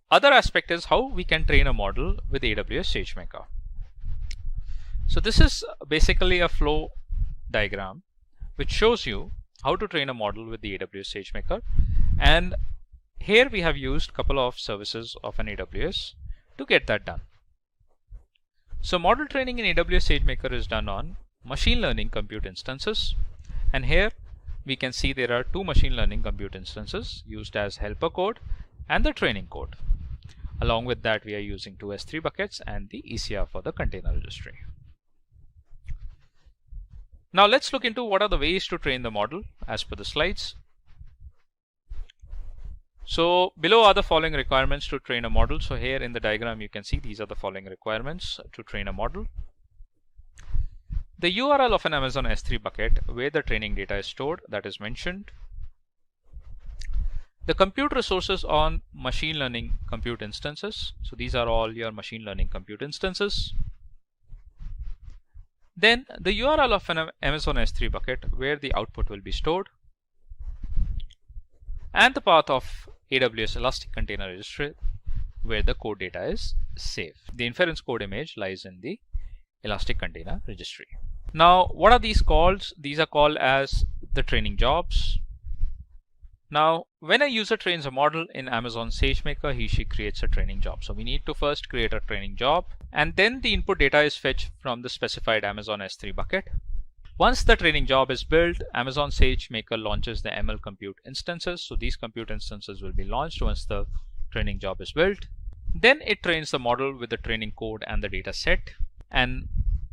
Speaker 6: other aspect is how we can train a model with AWS SageMaker. So this is basically a flow diagram which shows you how to train a model with the AWS SageMaker, and here we have used a couple of services of an AWS to get that done. So model training in AWS SageMaker is done on machine learning compute instances, and here we can see there are two machine learning compute instances used as helper code and the training code. Along with that, we are using two S3 buckets and the ECR for the container registry. Now let's look into what are the ways to train the model as per the slides. So below are the following requirements to train a model. So here in the diagram you can see these are the following requirements to train a model. The URL of an Amazon S3 bucket where the training data is stored, that is mentioned. The compute resources on machine learning compute instances. So these are all your machine learning compute instances. Then the URL of an Amazon S3 bucket where the output will be stored, and the path of AWS Elastic Container Registry where the code data is saved. The inference code image lies in the Elastic Container Registry. Now what are these called? These are called as the training jobs. Now when a user trains a model in Amazon SageMaker, he/she creates a training job. So we need to first create a training job, and then the input data is fetched from the specified Amazon S3 bucket. Once the training job is built, Amazon SageMaker launches the ML compute instances. So these compute instances will be launched once the training job is built. Then it trains the model with the training code and the data set, and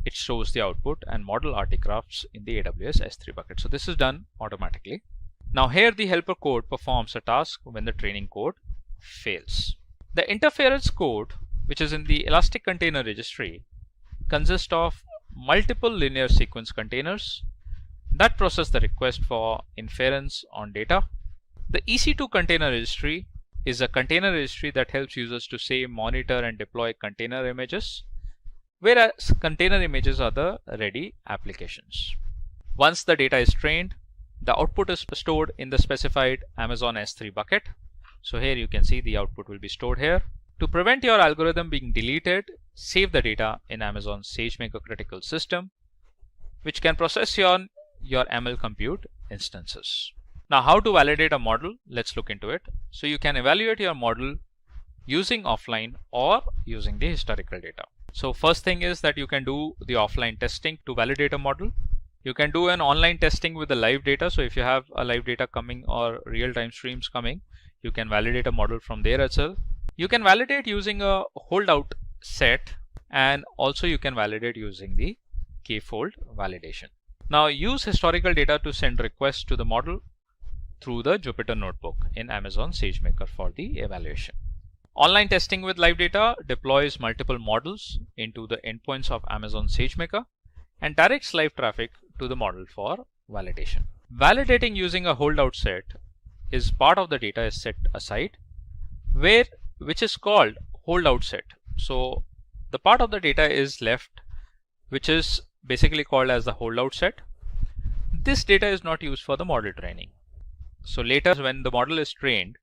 Speaker 6: it shows the output and model artifacts in the AWS S3 bucket. So this is done automatically. Now here the helper code performs a task when the training code fails. The interference code, which is in the Elastic Container Registry, consists of multiple linear sequence containers that process the request for inference on data. The EC2 container registry is a container registry that helps users to save, monitor, and deploy container images, whereas container images are the ready applications. Once the data is trained, the output is stored in the specified Amazon S3 bucket. So here you can see the output will be stored here. To prevent your algorithm being deleted, save the data in Amazon SageMaker critical system, which can process your ML compute instances. Now, how to validate a model? Let's look into it. So you can evaluate your model using offline or using the historical data. So first thing is that you can do the offline testing to validate a model. You can do an online testing with the live data. So if you have a live data coming or real-time streams coming, you can validate a model from there as well. You can validate using a holdout set, and also you can validate using the k-fold validation. Now use historical data to send requests to the model through the Jupyter Notebook in Amazon SageMaker for the evaluation. Online testing with live data deploys multiple models into the endpoints of Amazon SageMaker and directs live traffic to the model for validation. Validating using a holdout set is part of the data is set aside, which is called holdout set. So the part of the data is left, which is basically called as the holdout set. This data is not used for the model training. So later, when the model is trained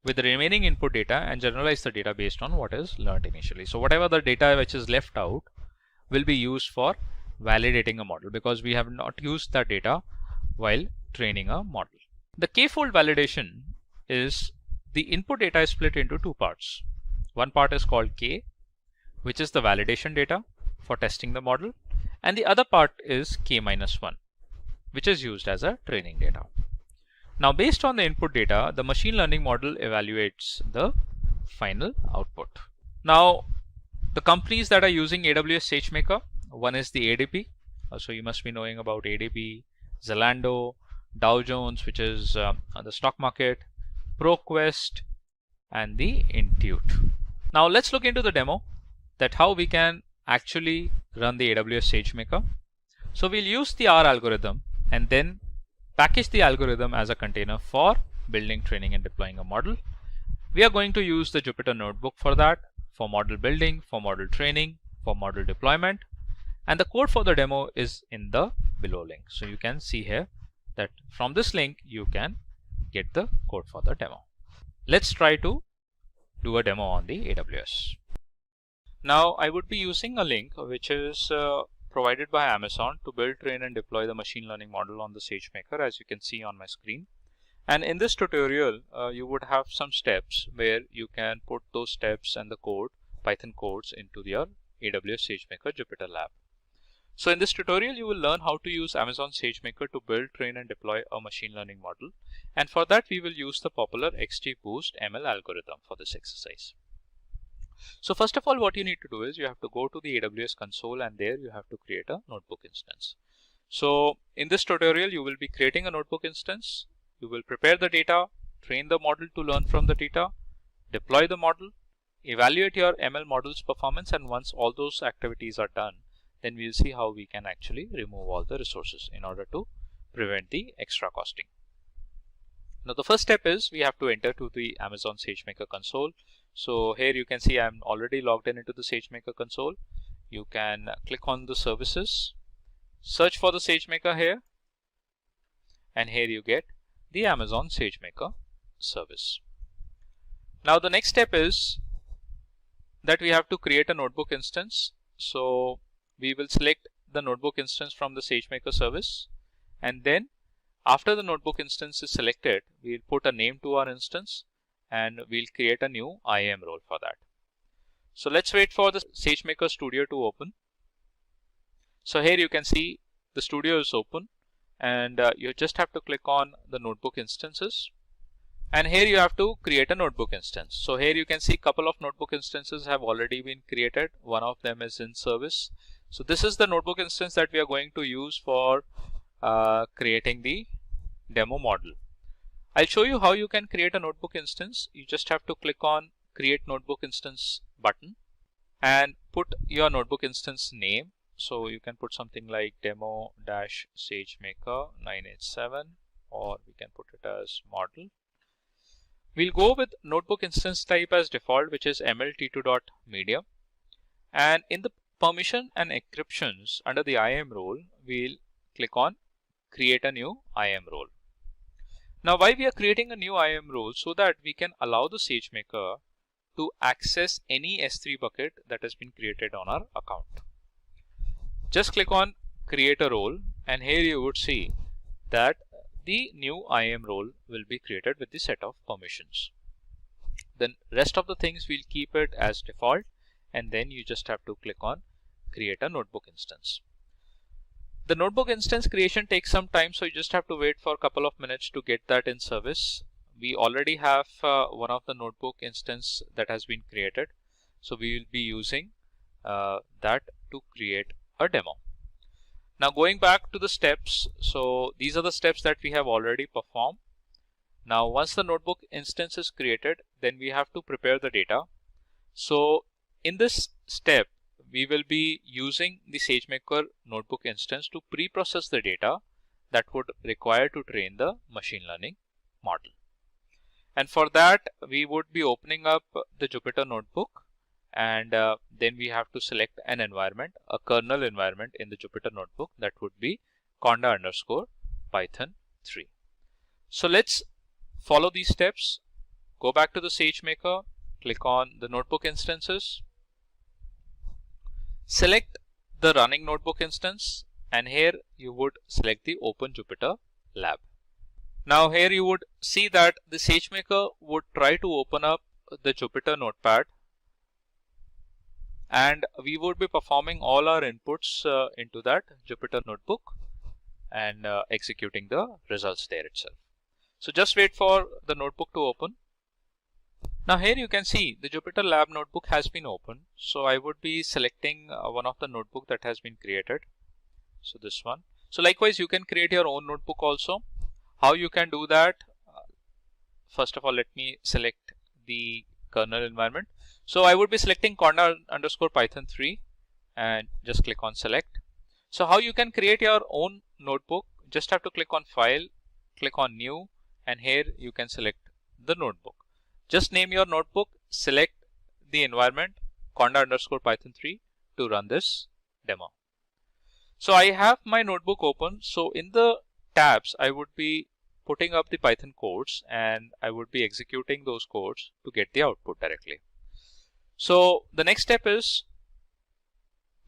Speaker 6: with the remaining input data and generalize the data based on what is learned initially. So whatever the data which is left out will be used for validating a model, because we have not used that data while training a model. The k-fold validation is the input data is split into two parts. One part is called k, which is the validation data for testing the model, and the other part is k-1, which is used as a training data. Now, based on the input data, the machine learning model evaluates the final output. Now, the companies that are using AWS SageMaker, one is the ADP. So you must be knowing about ADP, Zalando, Dow Jones, which is the stock market, ProQuest, and the Intuit. Now let's look into the demo that how we can actually run the AWS SageMaker. So we'll use the R algorithm and then package the algorithm as a container for building, training, and deploying a model. We are going to use the Jupyter Notebook for that, for model building, for model training, for model deployment, and the code for the demo is in the below link. So you can see here that from this link you can get the code for the demo. Let's try to do a demo on the AWS. Now I would be using a link which is provided by Amazon to build, train, and deploy the machine learning model on the SageMaker, as you can see on my screen. And in this tutorial, you would have some steps where you can put those steps and the code, Python codes, into your AWS SageMaker Jupyter Lab. So in this tutorial, you will learn how to use Amazon SageMaker to build, train, and deploy a machine learning model. And for that, we will use the popular XGBoost ML algorithm for this exercise. So first of all, what you need to do is you have to go to the AWS console, and there you have to create a notebook instance. So in this tutorial, you will be creating a notebook instance. You will prepare the data, train the model to learn from the data, deploy the model, evaluate your ML model's performance, and once all those activities are done, then we'll see how we can actually remove all the resources in order to prevent the extra costing. Now the first step is we have to enter to the Amazon SageMaker console. So here you can see I'm already logged in into the SageMaker console. You can click on the services, search for the SageMaker here, and here you get the Amazon SageMaker service. Now the next step is that we have to create a notebook instance. So we will select the notebook instance from the SageMaker service, and then after the notebook instance is selected, we'll put a name to our instance and we'll create a new IAM role for that. So let's wait for the SageMaker Studio to open. So here you can see the studio is open, and you just have to click on the notebook instances, and here you have to create a notebook instance. So here you can see a couple of notebook instances have already been created. One of them is in service. So this is the notebook instance that we are going to use for creating the demo model. I'll show you how you can create a notebook instance. You just have to click on create notebook instance button and put your notebook instance name. So you can put something like demo-SageMaker 987, or we can put it as model. We'll go with notebook instance type as default, which is mlt2.media. And in the permission and encryptions under the IAM role, we'll click on create a new IAM role. Now, why we are creating a new IAM role? So that we can allow the SageMaker to access any S3 bucket that has been created on our account. Just click on create a role, and here you would see that the new IAM role will be created with the set of permissions. Then rest of the things we'll keep it as default, and then you just have to click on create a notebook instance. The notebook instance creation takes some time, so you just have to wait for a couple of minutes to get that in service. We already have one of the notebook instance that has been created, so we will be using that to create a demo. Now, going back to the steps, so these are the steps that we have already performed. Now, once the notebook instance is created, then we have to prepare the data. So in this step, we will be using the SageMaker notebook instance to pre-process the data that would require to train the machine learning model. And for that, we would be opening up the Jupyter notebook, and then we have to select an environment, a kernel environment in the Jupyter notebook that would be conda_python 3. So let's follow these steps. Go back to the SageMaker, click on the notebook instances, select the running notebook instance, and here you would select the Open Jupyter Lab. Now here you would see that the SageMaker would try to open up the Jupyter notepad, and we would be performing all our inputs into that Jupyter notebook and executing the results there itself. So just wait for the notebook to open. Now here you can see the Jupyter Lab notebook has been opened. So I would be selecting one of the notebook that has been created. So this one. So likewise, you can create your own notebook also. How you can do that? First of all, let me select the kernel environment. So I would be selecting conda_python 3 and just click on select. So how you can create your own notebook? Just have to click on file, click on new, and here you can select the notebook. Just name your notebook, select the environment conda_python 3 to run this demo. So I have my notebook open. So in the tabs, I would be putting up the Python codes, and I would be executing those codes to get the output directly. So the next step is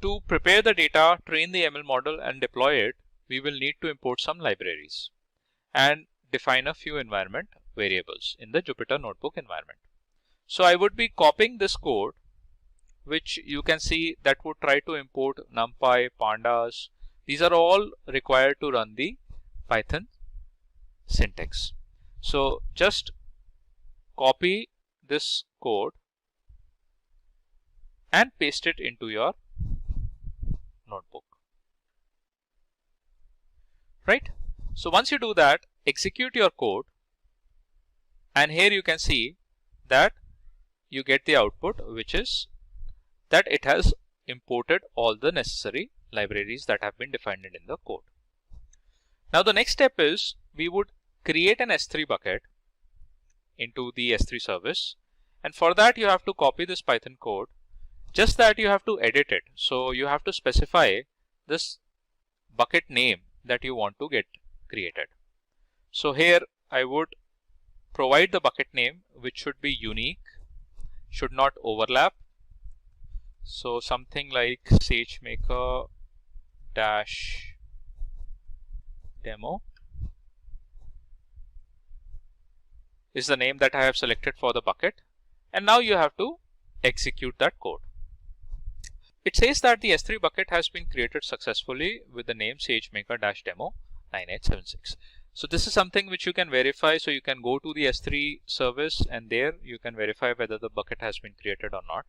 Speaker 6: to prepare the data, train the ML model, and deploy it. We will need to import some libraries and define a few environment variables in the Jupyter notebook environment. So I would be copying this code, which you can see that would try to import NumPy, pandas. These are all required to run the Python syntax. So just copy this code and paste it into your notebook. Right? So once you do that, execute your code, and here you can see that you get the output, which is that it has imported all the necessary libraries that have been defined in the code. Now the next step is we would create an S3 bucket into the S3 service, and for that you have to copy this Python code, just that you have to edit it. So you have to specify this bucket name that you want to get created. So here I would provide the bucket name, which should be unique, should not overlap. So something like SageMaker -demo is the name that I have selected for the bucket. And now you have to execute that code. It says that the S3 bucket has been created successfully with the name SageMaker-demo 9876. So this is something which you can verify. So you can go to the S3 service, and there you can verify whether the bucket has been created or not.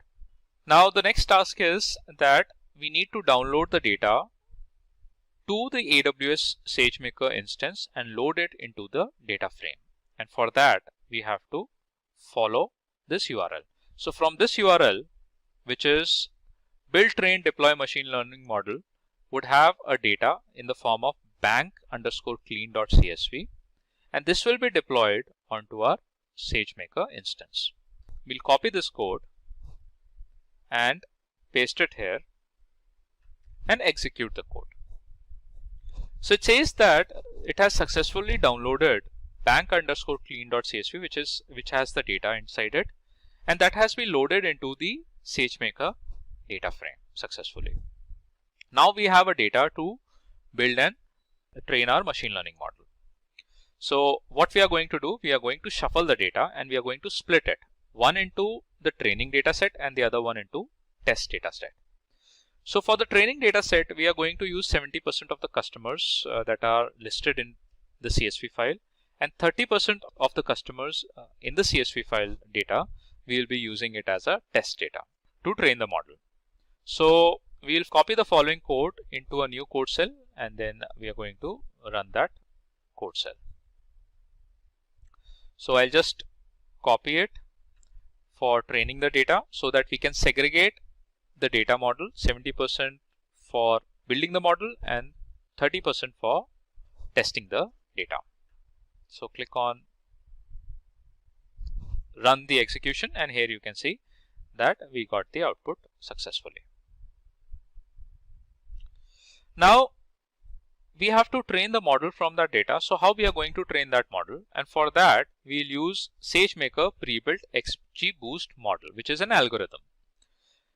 Speaker 6: Now the next task is that we need to download the data to the AWS SageMaker instance and load it into the data frame. And for that, we have to follow this URL. So from this URL, which is build, train, deploy machine learning model, would have a data in the form of bank_clean.csv, and this will be deployed onto our SageMaker instance. We'll copy this code and paste it here and execute the code. So it says that it has successfully downloaded bank_clean.csv, which has the data inside it, and that has been loaded into the SageMaker data frame successfully. Now we have a data to build and train our machine learning model. So what we are going to do, we are going to shuffle the data and we are going to split it, one into the training data set and the other one into test data set. So for the training data set, we are going to use 70% of the customers that are listed in the CSV file, and 30% of the customers in the CSV file data, we will be using it as a test data to train the model. So we will copy the following code into a new code cell and then we are going to run that code cell. So I'll just copy it for training the data so that we can segregate the data model, 70% for building the model and 30% for testing the data. So click on run the execution and here you can see that we got the output successfully. Now we have to train the model from that data. So how we are going to train that model? And for that we'll use SageMaker pre-built XGBoost model, which is an algorithm.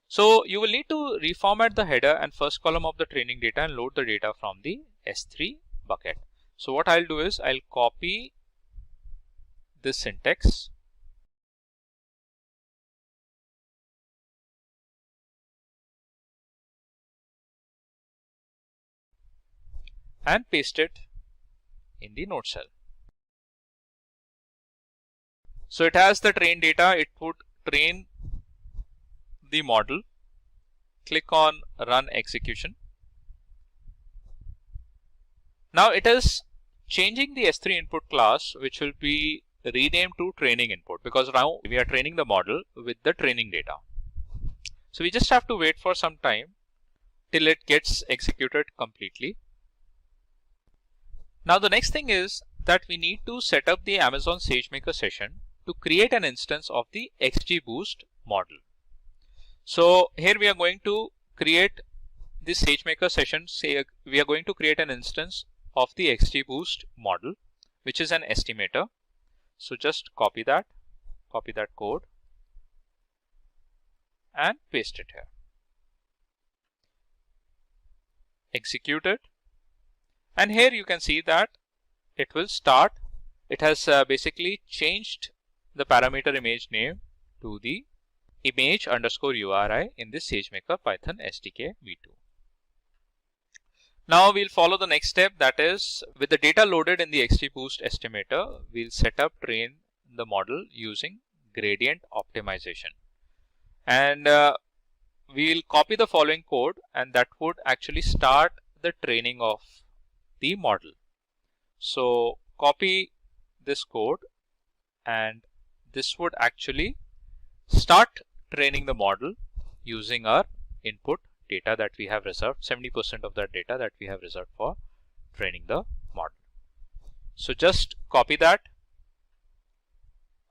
Speaker 6: So you will need to reformat the header and first column of the training data and load the data from the S3 bucket. So what I'll do is I'll copy this syntax and paste it in the node cell. So it has the train data, it would train the model. Click on run execution. Now it is changing the S3 input class, which will be renamed to training input, because now we are training the model with the training data. So we just have to wait for some time till it gets executed completely. Now the next thing is that we need to set up the Amazon SageMaker session to create an instance of the XGBoost model. So here we are going to create the SageMaker session. We are going to create an instance of the XGBoost model, which is an estimator. So just copy that code and paste it here. Execute it. And here you can see that it will start. It has basically changed the parameter image name to the image_URI in this SageMaker Python SDK v2. Now we'll follow the next step, that is with the data loaded in the XGBoost estimator, we'll set up train the model using gradient optimization. And we'll copy the following code and that would actually start the training of the model. So copy this code and this would actually start training the model using our input data that we have reserved, 70% of that data that we have reserved for training the model. So just copy that,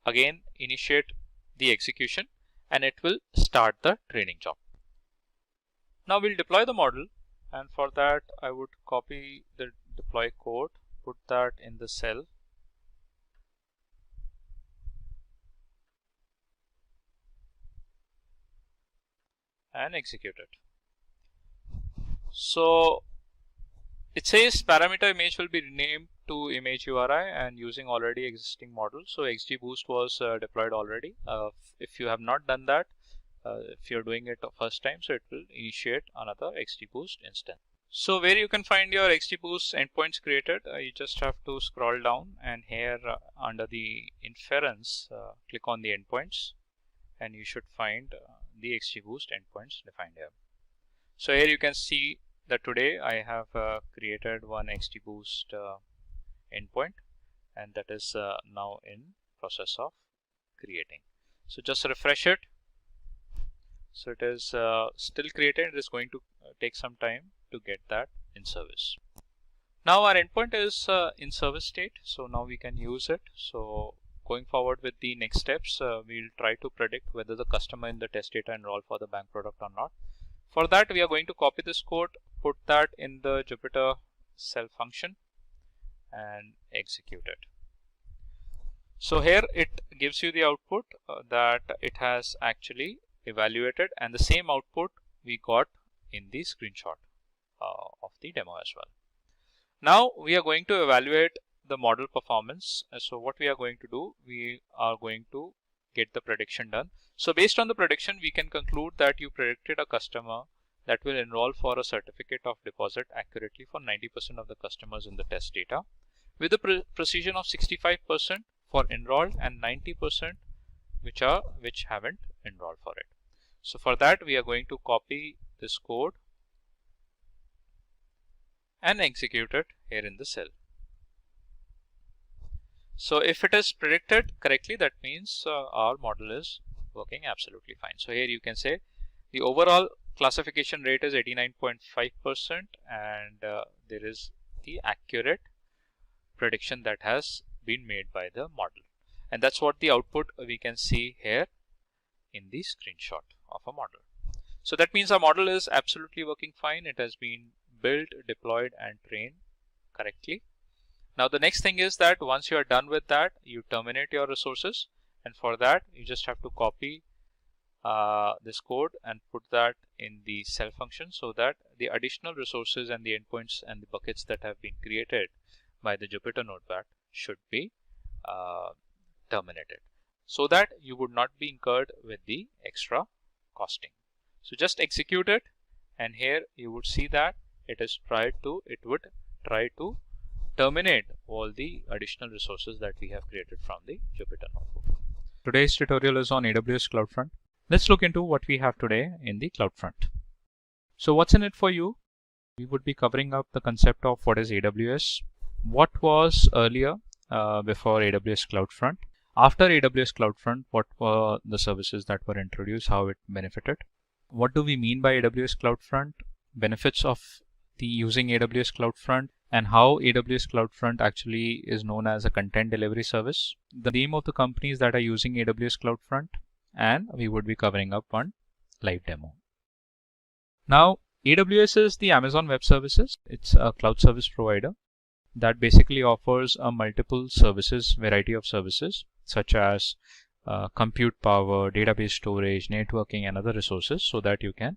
Speaker 6: again initiate the execution and it will start the training job. Now we'll deploy the model, and for that I would copy the deploy code, put that in the cell, and execute it. So it says parameter image will be renamed to image URI and using already existing model. So XGBoost was deployed already. If you have not done that, if you're doing it the first time, so it will initiate another XGBoost instance. So where you can find your XGBoost endpoints created, you just have to scroll down and here under the inference, click on the endpoints and you should find the XGBoost endpoints defined here. So here you can see that today I have created one XGBoost endpoint and that is now in process of creating. So just refresh it. So it is still created. It is going to take some time to get that in service. Now our endpoint is in service state. So now we can use it. So going forward with the next steps, we'll try to predict whether the customer in the test data enroll for the bank product or not. For that, we are going to copy this code, put that in the Jupyter cell function and execute it. So here it gives you the output that it has actually evaluated, and the same output we got in the screenshot of the demo as well. Now we are going to evaluate the model performance. So what we are going to do, we are going to get the prediction done. So based on the prediction, we can conclude that you predicted a customer that will enroll for a certificate of deposit accurately for 90% of the customers in the test data, with a precision of 65% for enrolled and 90% which haven't enrolled for it. So for that, we are going to copy this code and execute it here in the cell. So if it is predicted correctly, that means our model is working absolutely fine. So here you can say the overall classification rate is 89.5%, and there is the accurate prediction that has been made by the model. And that's what the output we can see here in the screenshot of a model. So that means our model is absolutely working fine. It has been built, deployed and trained correctly. Now the next thing is that once you are done with that, you terminate your resources, and for that you just have to copy this code and put that in the cell function, so that the additional resources and the endpoints and the buckets that have been created by the Jupyter Notepad should be terminated, so that you would not be incurred with the extra costing. So just execute it, and here you would see that it would try to terminate all the additional resources that we have created from the Jupyter Notebook. Today's tutorial is on AWS CloudFront. Let's look into what we have today in the CloudFront. So what's in it for you? We would be covering up the concept of what is AWS, what was earlier before AWS CloudFront, after AWS CloudFront, what were the services that were introduced, how it benefited, what do we mean by AWS CloudFront, benefits of the using AWS CloudFront, and how AWS CloudFront actually is known as a content delivery service, the name of the companies that are using AWS CloudFront, and we would be covering up one live demo. Now, AWS is the Amazon Web Services. It's a cloud service provider that basically offers a multiple services, variety of services, such as compute power, database storage, networking, and other resources, so that you can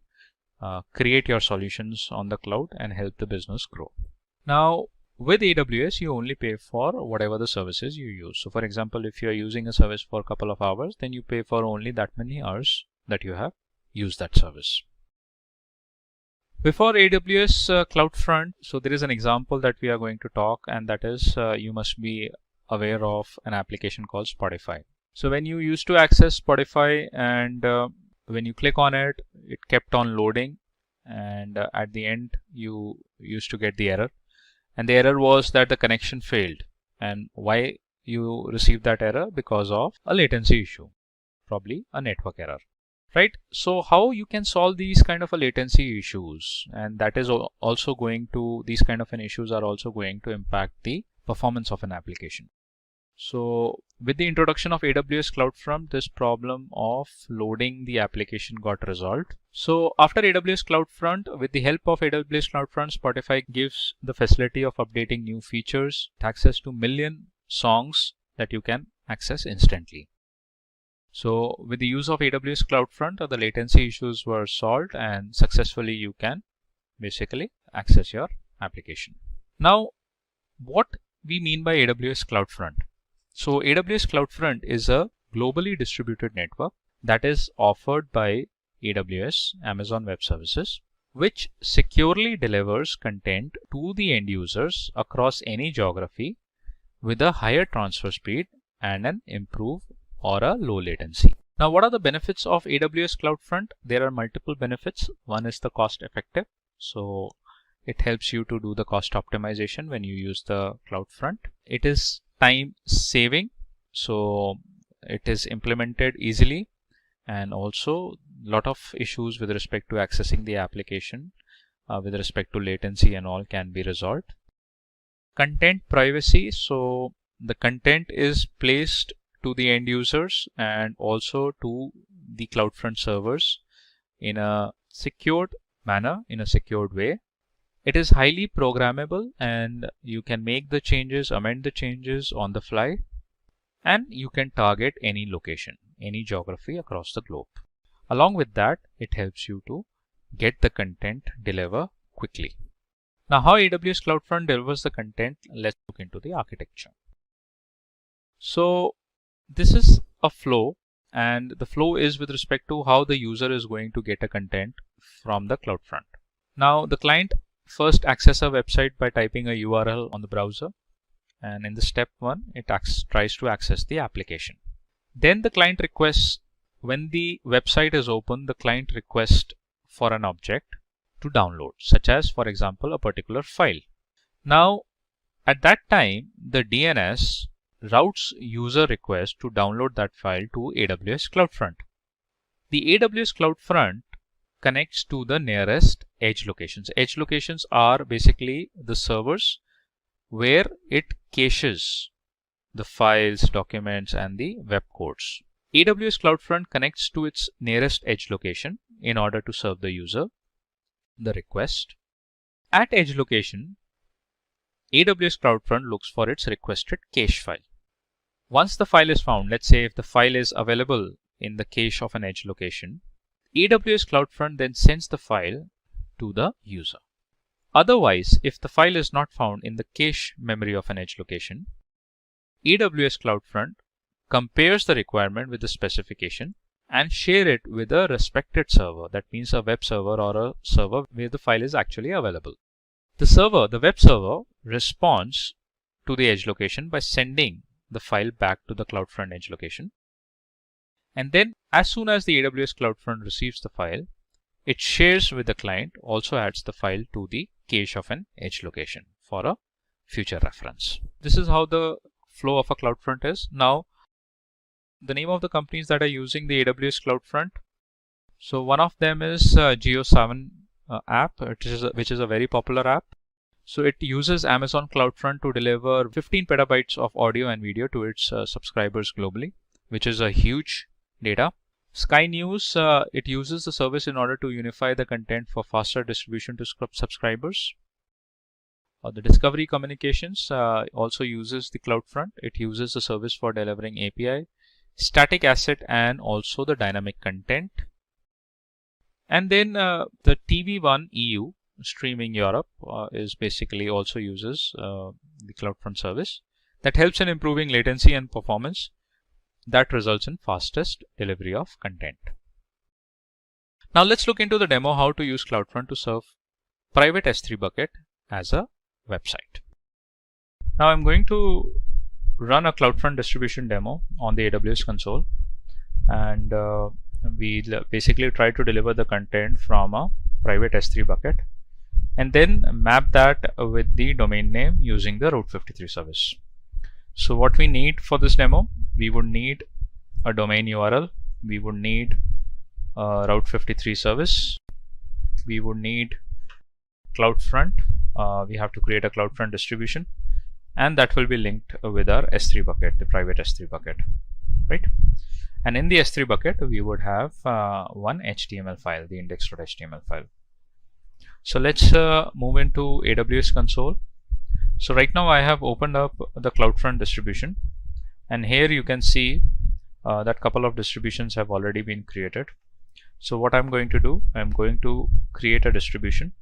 Speaker 6: create your solutions on the cloud and help the business grow. Now, with AWS, you only pay for whatever the services you use. So for example, if you are using a service for a couple of hours, then you pay for only that many hours that you have used that service. Before AWS CloudFront, so there is an example that we are going to talk, and that is you must be aware of an application called Spotify. So when you used to access Spotify, and when you click on it, it kept on loading, and at the end you used to get the error. And the error was that the connection failed. And why you received that error? Because of a latency issue, probably a network error, right? So how you can solve these kind of a latency issues, and that is also going to, these kind of an issues are also going to impact the performance of an application. So with the introduction of AWS CloudFront, this problem of loading the application got resolved. So after AWS CloudFront, with the help of AWS CloudFront, Spotify gives the facility of updating new features, access to million songs that you can access instantly. So with the use of AWS CloudFront, the latency issues were solved, and successfully you can basically access your application. Now, what we mean by AWS CloudFront? So AWS CloudFront is a globally distributed network that is offered by AWS, Amazon Web Services, which securely delivers content to the end users across any geography with a higher transfer speed and an improved or a low latency. Now, what are the benefits of AWS CloudFront? There are multiple benefits. One is the cost effective. So it helps you to do the cost optimization when you use the CloudFront. It is time saving, so it is implemented easily, and also a lot of issues with respect to accessing the application with respect to latency and all can be resolved. Content privacy, so the content is placed to the end users and also to the CloudFront servers in a secured manner, in a secured way. It is highly programmable and you can make the changes, amend the changes on the fly, and you can target any location, any geography across the globe. Along with that, it helps you to get the content deliver quickly. Now, how AWS CloudFront delivers the content, let's look into the architecture. So this is a flow, and the flow is with respect to how the user is going to get a content from the CloudFront. Now, the client first access a website by typing a URL on the browser, and in the step 1, it tries to access the application. Then the client requests, when the website is open, the client requests for an object to download, such as, for example, a particular file. Now, at that time, the DNS routes user request to download that file to AWS CloudFront. The AWS CloudFront connects to the nearest edge locations. Edge locations are basically the servers where it caches the files, documents, and the web codes. AWS CloudFront connects to its nearest edge location in order to serve the user the request. At edge location, AWS CloudFront looks for its requested cache file. Once the file is found, let's say if the file is available in the cache of an edge location, AWS CloudFront then sends the file to the user. Otherwise, if the file is not found in the cache memory of an edge location, AWS CloudFront compares the requirement with the specification and share it with a respected server. That means a web server or a server where the file is actually available. The web server responds to the edge location by sending the file back to the CloudFront edge location. And then as soon as the AWS CloudFront receives the file, it shares with the client, also adds the file to the cache of an edge location for a future reference. This is how the flow of a CloudFront is. Now, the name of the companies that are using the AWS CloudFront. So one of them is Geo7 app, which is a very popular app. So it uses Amazon CloudFront to deliver 15 petabytes of audio and video to its subscribers globally, which is a huge data. Sky News, it uses the service in order to unify the content for faster distribution to subscribers. The Discovery Communications also uses the CloudFront. It uses the service for delivering API, static asset, and also the dynamic content. And then the TV1 EU, Streaming Europe, is basically also uses the CloudFront service that helps in improving latency and performance that results in fastest delivery of content. Now let's look into the demo how to use CloudFront to serve private S3 bucket as a website. Now I'm going to run a CloudFront distribution demo on the AWS console, and we'll basically try to deliver the content from a private S3 bucket and then map that with the domain name using the Route 53 service. So what we need for this demo, we would need a domain URL, we would need a Route 53 service, we would need CloudFront, we have to create a CloudFront distribution, and that will be linked with our S3 bucket, the private S3 bucket, right? And in the S3 bucket, we would have one HTML file, the index.html file. So let's move into AWS console. So right now I have opened up the CloudFront distribution, and here you can see that couple of distributions have already been created. So what I'm going to do, I'm going to create a distribution.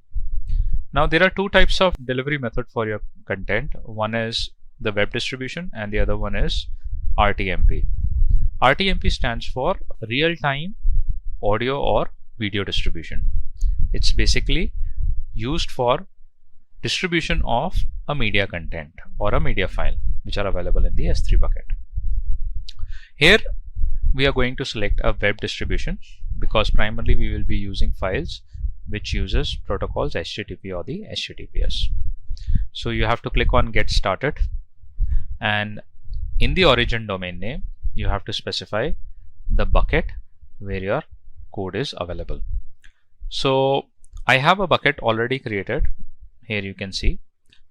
Speaker 6: Now there are two types of delivery method for your content. One is the web distribution and the other one is RTMP. RTMP stands for real-time audio or video distribution. It's basically used for distribution of a media content or a media file which are available in the S3 bucket. Here we are going to select a web distribution because primarily we will be using files which uses protocols HTTP or the HTTPS. So you have to click on Get Started, and in the origin domain name you have to specify the bucket where your code is available. So I have a bucket already created, here you can see,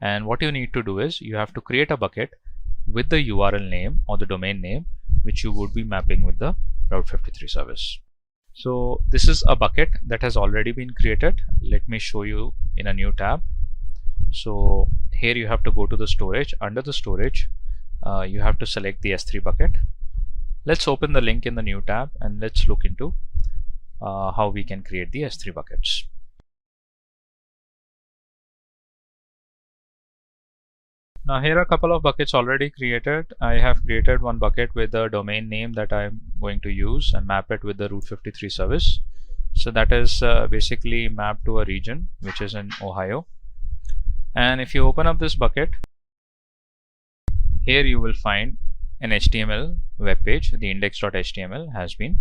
Speaker 6: and what you need to do is you have to create a bucket with the URL name or the domain name which you would be mapping with the Route 53 service. So this is a bucket that has already been created. Let me show you in a new tab. So here you have to go to the storage. Under the storage, you have to select the S3 bucket. Let's open the link in the new tab and let's look into how we can create the S3 buckets. Now here are a couple of buckets already created. I have created one bucket with the domain name that I'm going to use and map it with the Route 53 service. So that is basically mapped to a region which is in Ohio. And if you open up this bucket, here you will find an HTML web page. The index.html has been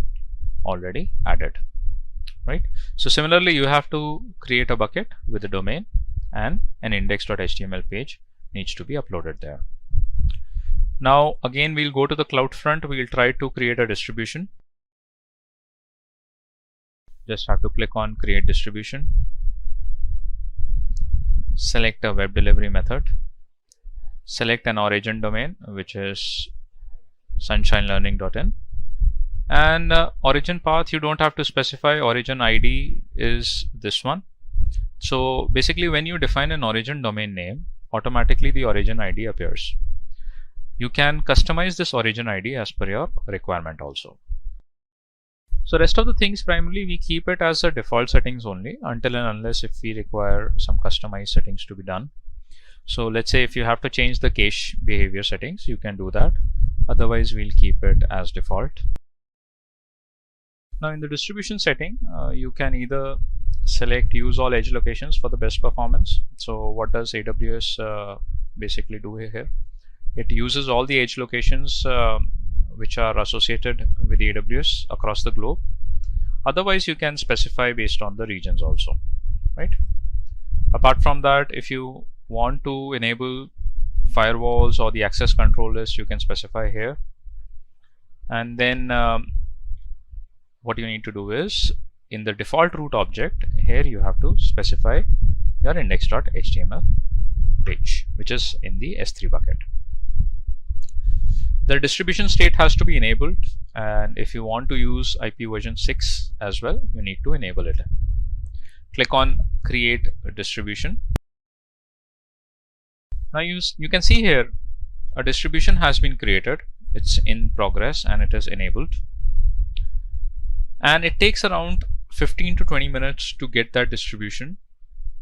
Speaker 6: already added, right? So similarly, you have to create a bucket with a domain, and an index.html page needs to be uploaded there. Now again, we'll go to the CloudFront. We'll try to create a distribution. Just have to click on create distribution. Select a web delivery method. Select an origin domain, which is sunshinelearning.in. And origin path, you don't have to specify. Origin ID is this one. So basically, when you define an origin domain name, automatically the origin ID appears. You can customize this origin ID as per your requirement also. So rest of the things, primarily we keep it as a default settings only until and unless if we require some customized settings to be done. So let's say if you have to change the cache behavior settings, you can do that. Otherwise, we'll keep it as default. Now in the distribution setting, you can either select use all edge locations for the best performance. So what does AWS basically do here? It uses all the edge locations which are associated with AWS across the globe. Otherwise, you can specify based on the regions also, right? Apart from that, if you want to enable firewalls or the access control list, you can specify here. And then what you need to do is, in the default root object, here you have to specify your index.html page, which is in the S3 bucket. The distribution state has to be enabled, and if you want to use IP version 6 as well, you need to enable it. Click on create a distribution. Now you can see here a distribution has been created. It's in progress and it is enabled. And it takes around 15 to 20 minutes to get that distribution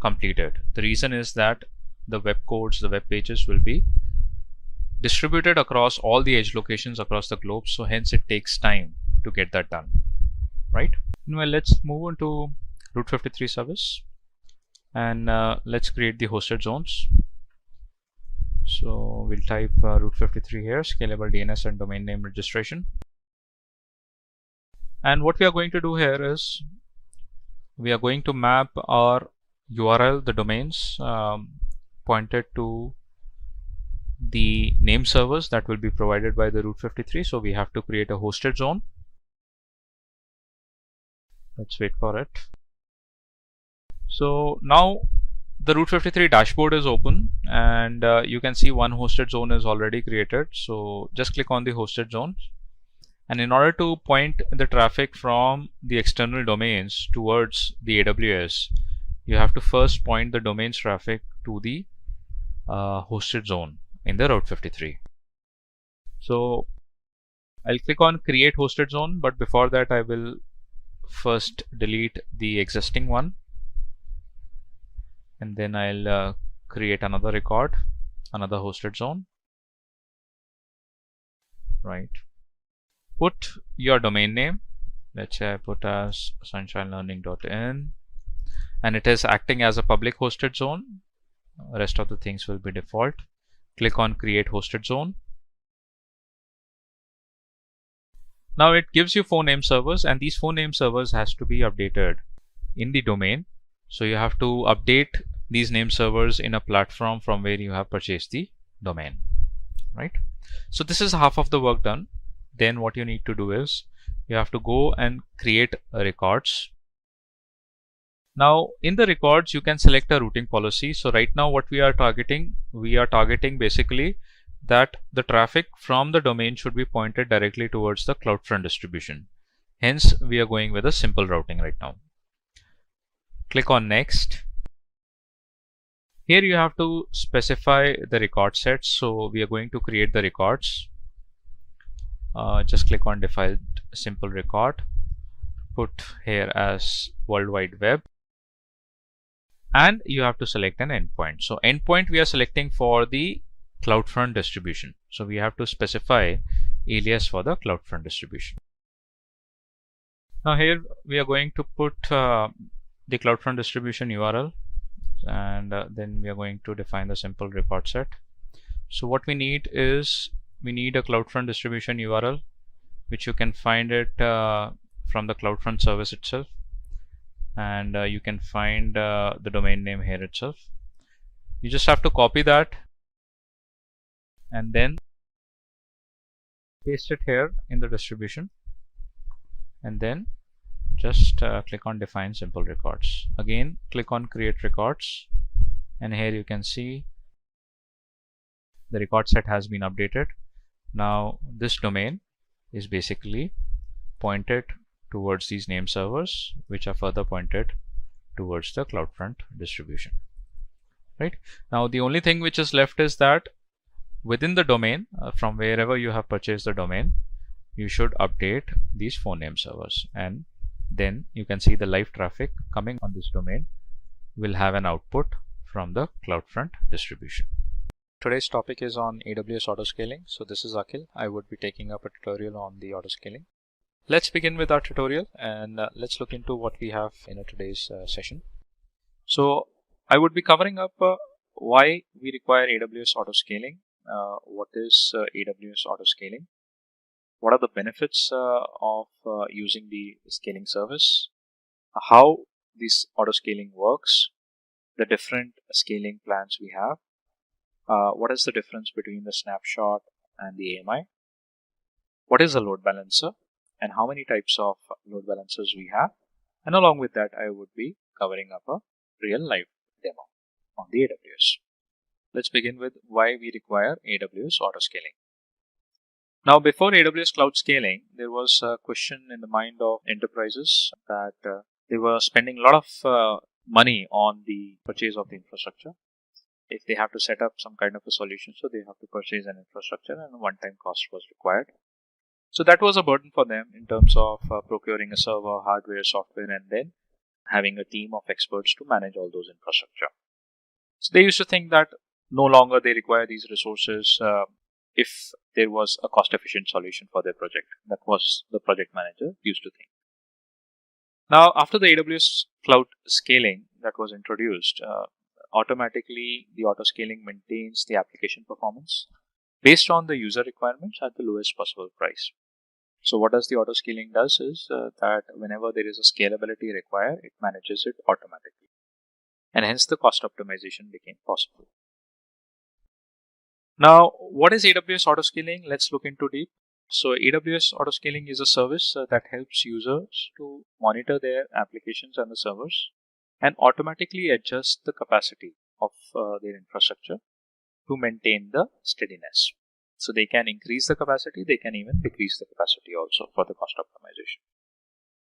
Speaker 6: completed. The reason is that the web codes, the web pages will be distributed across all the edge locations across the globe. So hence it takes time to get that done, right? Well, let's move on to Route 53 service, and let's create the hosted zones. So we'll type Route 53 here, scalable DNS and domain name registration. And what we are going to do here is we are going to map our URL, the domains pointed to the name servers that will be provided by the Route 53. So we have to create a hosted zone. Let's wait for it. So now the Route 53 dashboard is open, and you can see one hosted zone is already created. So just click on the hosted zone. And in order to point the traffic from the external domains towards the AWS, you have to first point the domains traffic to the hosted zone in the Route 53. So I'll click on create hosted zone, but before that I will first delete the existing one, and then I'll create another record, another hosted zone, right? Put your domain name. Let's say I put as sunshinelearning.in, and it is acting as a public hosted zone. Rest of the things will be default. Click on create hosted zone. Now it gives you 4 name servers, and these 4 name servers has to be updated in the domain. So you have to update these name servers in a platform from where you have purchased the domain, right? So this is half of the work done. Then what you need to do is you have to go and create records. Now in the records, you can select a routing policy. So right now what we are targeting basically that the traffic from the domain should be pointed directly towards the CloudFront distribution. Hence, we are going with a simple routing right now. Click on Next. Here you have to specify the record sets. So we are going to create the records. Just click on Define Simple Record. Put here as World Wide Web. And you have to select an endpoint. So endpoint we are selecting for the CloudFront distribution. So we have to specify alias for the CloudFront distribution. Now here we are going to put the CloudFront distribution URL, and then we are going to define the simple record set. So what we need is we need a CloudFront distribution URL, which you can find it from the CloudFront service itself, and you can find the domain name here itself. You just have to copy that and then paste it here in the distribution, and then just click on Define Simple Records. Again, click on Create Records, and here you can see the record set has been updated. Now this domain is basically pointed towards these name servers, which are further pointed towards the CloudFront distribution. Right now, the only thing which is left is that within the domain, from wherever you have purchased the domain, you should update these 4 name servers, and then you can see the live traffic coming on this domain will have an output from the CloudFront distribution. Today's topic is on AWS Autoscaling. So this is Akhil. I would be taking up a tutorial on the autoscaling. Let's begin with our tutorial, and let's look into what we have in today's session. So I would be covering up why we require AWS Autoscaling. What is AWS Autoscaling? What are the benefits of using the scaling service? How this autoscaling works? The different scaling plans we have. What is the difference between the snapshot and the AMI? What is a load balancer? And how many types of load balancers we have? And along with that, I would be covering up a real live demo on the AWS. Let's begin with why we require AWS Autoscaling. Now, before AWS Cloud Scaling, there was a question in the mind of enterprises that they were spending a lot of money on the purchase of the infrastructure. If they have to set up some kind of a solution, so they have to purchase an infrastructure, and a one-time cost was required. So that was a burden for them in terms of procuring a server, hardware, software, and then having a team of experts to manage all those infrastructure. So they used to think that no longer they require these resources if there was a cost-efficient solution for their project. That was the project manager used to think. Now, after the AWS Cloud Scaling that was introduced, automatically the autoscaling maintains the application performance based on the user requirements at the lowest possible price. So what does the autoscaling does is that whenever there is a scalability required, it manages it automatically. And hence the cost optimization became possible. Now, what is AWS Autoscaling? Let's look into deep. So AWS Autoscaling is a service that helps users to monitor their applications and the servers and automatically adjust the capacity of their infrastructure to maintain the steadiness. So they can increase the capacity, they can even decrease the capacity also for the cost optimization.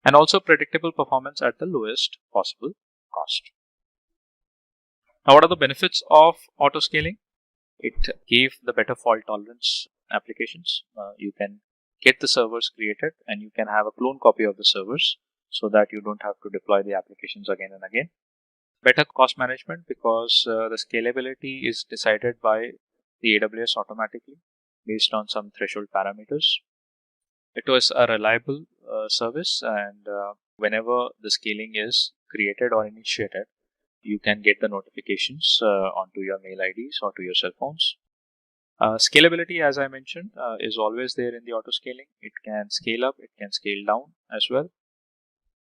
Speaker 6: And also predictable performance at the lowest possible cost. Now, what are the benefits of autoscaling? It gave the better fault tolerance applications. You can get the servers created and you can have a clone copy of the servers so that you don't have to deploy the applications again and again. Better cost management because the scalability is decided by the AWS automatically based on some threshold parameters. It was a reliable service, and whenever the scaling is created or initiated, you can get the notifications onto your mail IDs or to your cell phones. Scalability, as I mentioned, is always there in the autoscaling. It can scale up, it can scale down as well.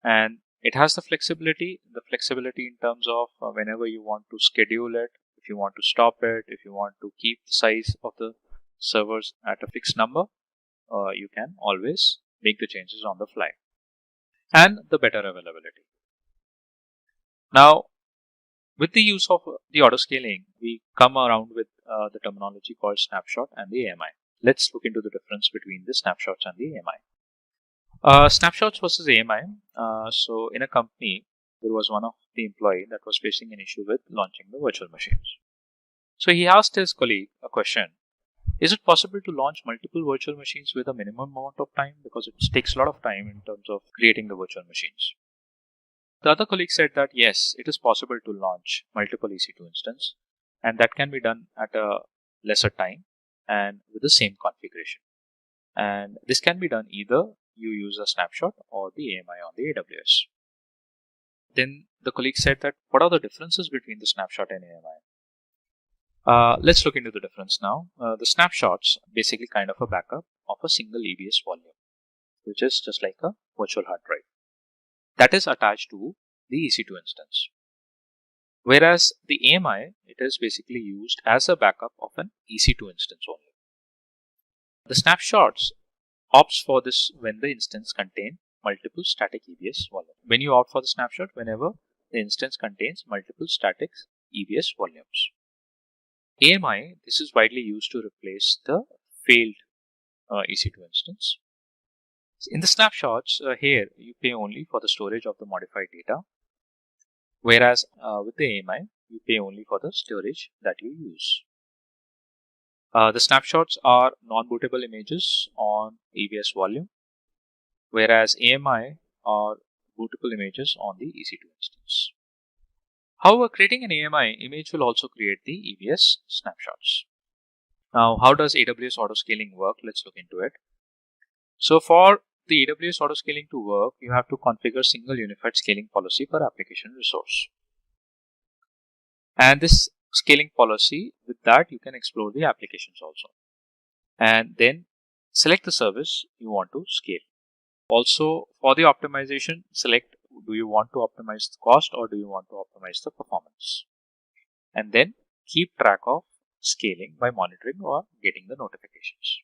Speaker 6: And it has the flexibility in terms of whenever you want to schedule it, if you want to stop it, if you want to keep the size of the servers at a fixed number, you can always make the changes on the fly. And the better availability. Now, with the use of the autoscaling, we come around with the terminology called snapshot and the AMI. Let's look into the difference between the snapshots and the AMI. Snapshots versus AMI. So in a company, there was one of the employee that was facing an issue with launching the virtual machines. So he asked his colleague a question. Is it possible to launch multiple virtual machines with a minimum amount of time? Because it takes a lot of time in terms of creating the virtual machines. The other colleague said that yes, it is possible to launch multiple EC2 instances, and that can be done at a lesser time and with the same configuration. And this can be done either you use a snapshot or the AMI on the AWS. Then the colleague said that what are the differences between the snapshot and AMI? Let's look into the difference now. The snapshots basically kind of a backup of a single EBS volume, which is just like a virtual hard drive that is attached to the EC2 instance. Whereas the AMI, it is basically used as a backup of an EC2 instance only. The snapshots opts for this when the instance contains multiple static EBS volumes. When you opt for the snapshot, whenever the instance contains multiple static EBS volumes. AMI, this is widely used to replace the failed EC2 instance. In the snapshots, here you pay only for the storage of the modified data, whereas with the AMI, you pay only for the storage that you use. The snapshots are non-bootable images on EBS volume, whereas AMI are bootable images on the EC2 instance. However, creating an AMI image will also create the EBS snapshots. Now, how does AWS Autoscaling work? Let's look into it. So for the AWS Autoscaling to work, you have to configure single unified scaling policy per application resource. And this scaling policy, with that you can explore the applications also. And then select the service you want to scale. Also, for the optimization, select do you want to optimize the cost or do you want to optimize the performance? And then keep track of scaling by monitoring or getting the notifications.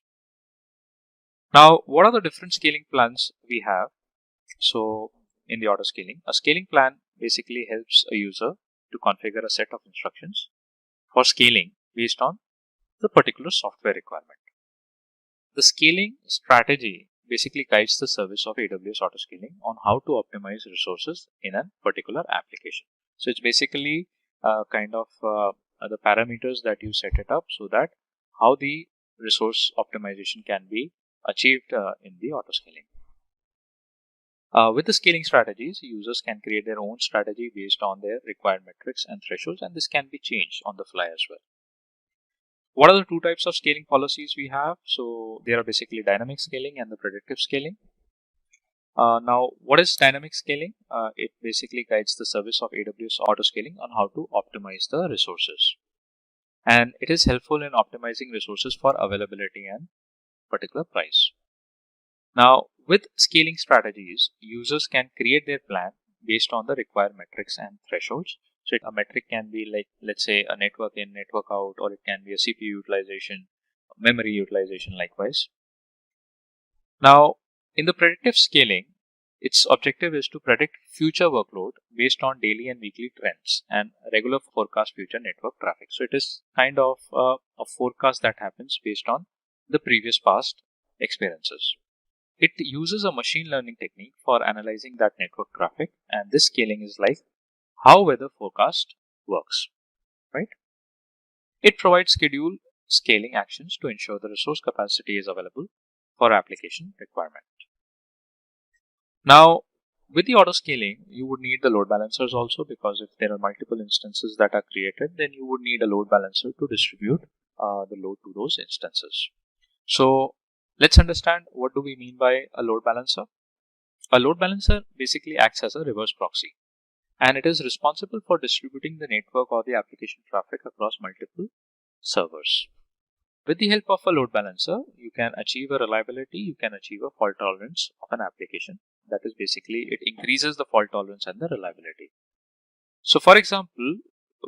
Speaker 6: Now, what are the different scaling plans we have? So in the autoscaling, a scaling plan basically helps a user to configure a set of instructions for scaling based on the particular software requirement. The scaling strategy basically guides the service of AWS Autoscaling on how to optimize resources in a particular application. So it's basically kind of the parameters that you set it up so that how the resource optimization can be achieved in the autoscaling. With the scaling strategies, users can create their own strategy based on their required metrics and thresholds, and this can be changed on the fly as well. What are the two types of scaling policies we have? So there are basically dynamic scaling and the predictive scaling. Now, what is dynamic scaling? It basically guides the service of AWS Autoscaling on how to optimize the resources. And it is helpful in optimizing resources for availability and particular price. Now, with scaling strategies, users can create their plan based on the required metrics and thresholds. So a metric can be like, let's say, a network in, network out, or it can be a CPU utilization, memory utilization likewise. Now, in the predictive scaling, its objective is to predict future workload based on daily and weekly trends and regular forecast future network traffic. So it is kind of a forecast that happens based on the previous past experiences. It uses a machine learning technique for analyzing that network traffic, and this scaling is like how weather forecast works, right? It provides schedule scaling actions to ensure the resource capacity is available for application requirement. Now, with the auto scaling, you would need the load balancers also, because if there are multiple instances that are created, then you would need a load balancer to distribute the load to those instances. So let's understand what do we mean by a load balancer. A load balancer basically acts as a reverse proxy, and it is responsible for distributing the network or the application traffic across multiple servers. With the help of a load balancer, you can achieve a reliability, you can achieve a fault tolerance of an application. That is basically, it increases the fault tolerance and the reliability. So for example,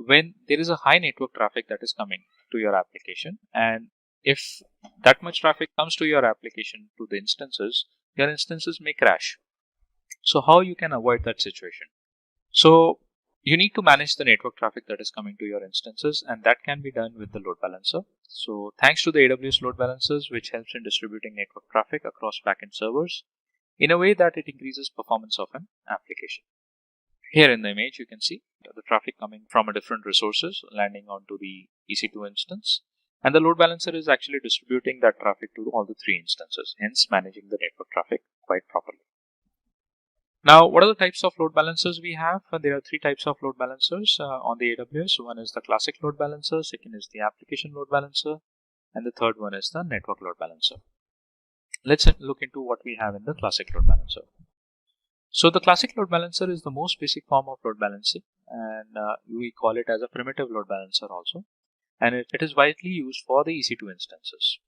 Speaker 6: when there is a high network traffic that is coming to your application, and if that much traffic comes to your application, to the instances, your instances may crash. So how you can avoid that situation? So You need to manage the network traffic that is coming to your instances, and that can be done with the load balancer. So thanks to the AWS load balancers, which helps in distributing network traffic across backend servers in a way that it increases performance of an application. Here in the image, you can see the traffic coming from different resources landing onto the EC2 instance, and the load balancer is actually distributing that traffic to all the three instances, hence managing the network traffic quite properly. Now, what are the types of load balancers we have? There are three types of load balancers on the AWS. One is the classic load balancer, second is the application load balancer, and the third one is the network load balancer. Let's look into what we have in the classic load balancer. So the classic load balancer is the most basic form of load balancing, and we call it as a primitive load balancer also, and it is widely used for the EC2 instances.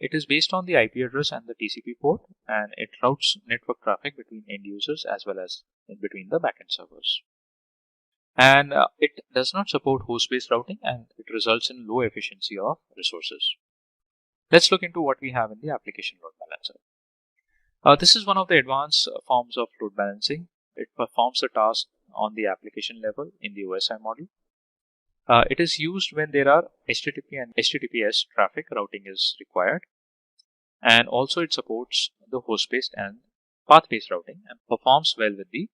Speaker 6: It is based on the IP address and the TCP port, and it routes network traffic between end users as well as in between the backend servers. And it does not support host-based routing, and it results in low efficiency of resources. Let's look into what we have in the application load balancer. This is one of the advanced forms of load balancing. It performs the task on the application level in the OSI model. It is used when there are HTTP and HTTPS traffic routing is required, and also it supports the host-based and path-based routing and performs well with the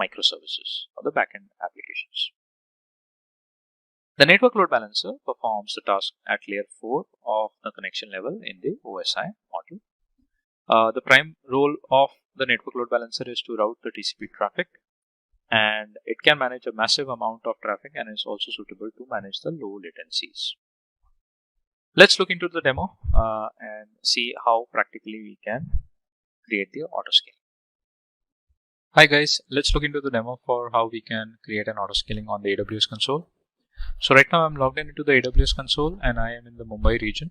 Speaker 6: microservices or the backend applications. The network load balancer performs the task at layer 4 of the connection level in the OSI model. The prime role of the network load balancer is to route the TCP traffic, and it can manage a massive amount of traffic and is also suitable to manage the low latencies. Let's look into the demo and see how practically we can create the autoscaling. Hi guys, let's look into the demo for how we can create an autoscaling on the AWS console. So right now I'm logged into the AWS console and I am in the Mumbai region.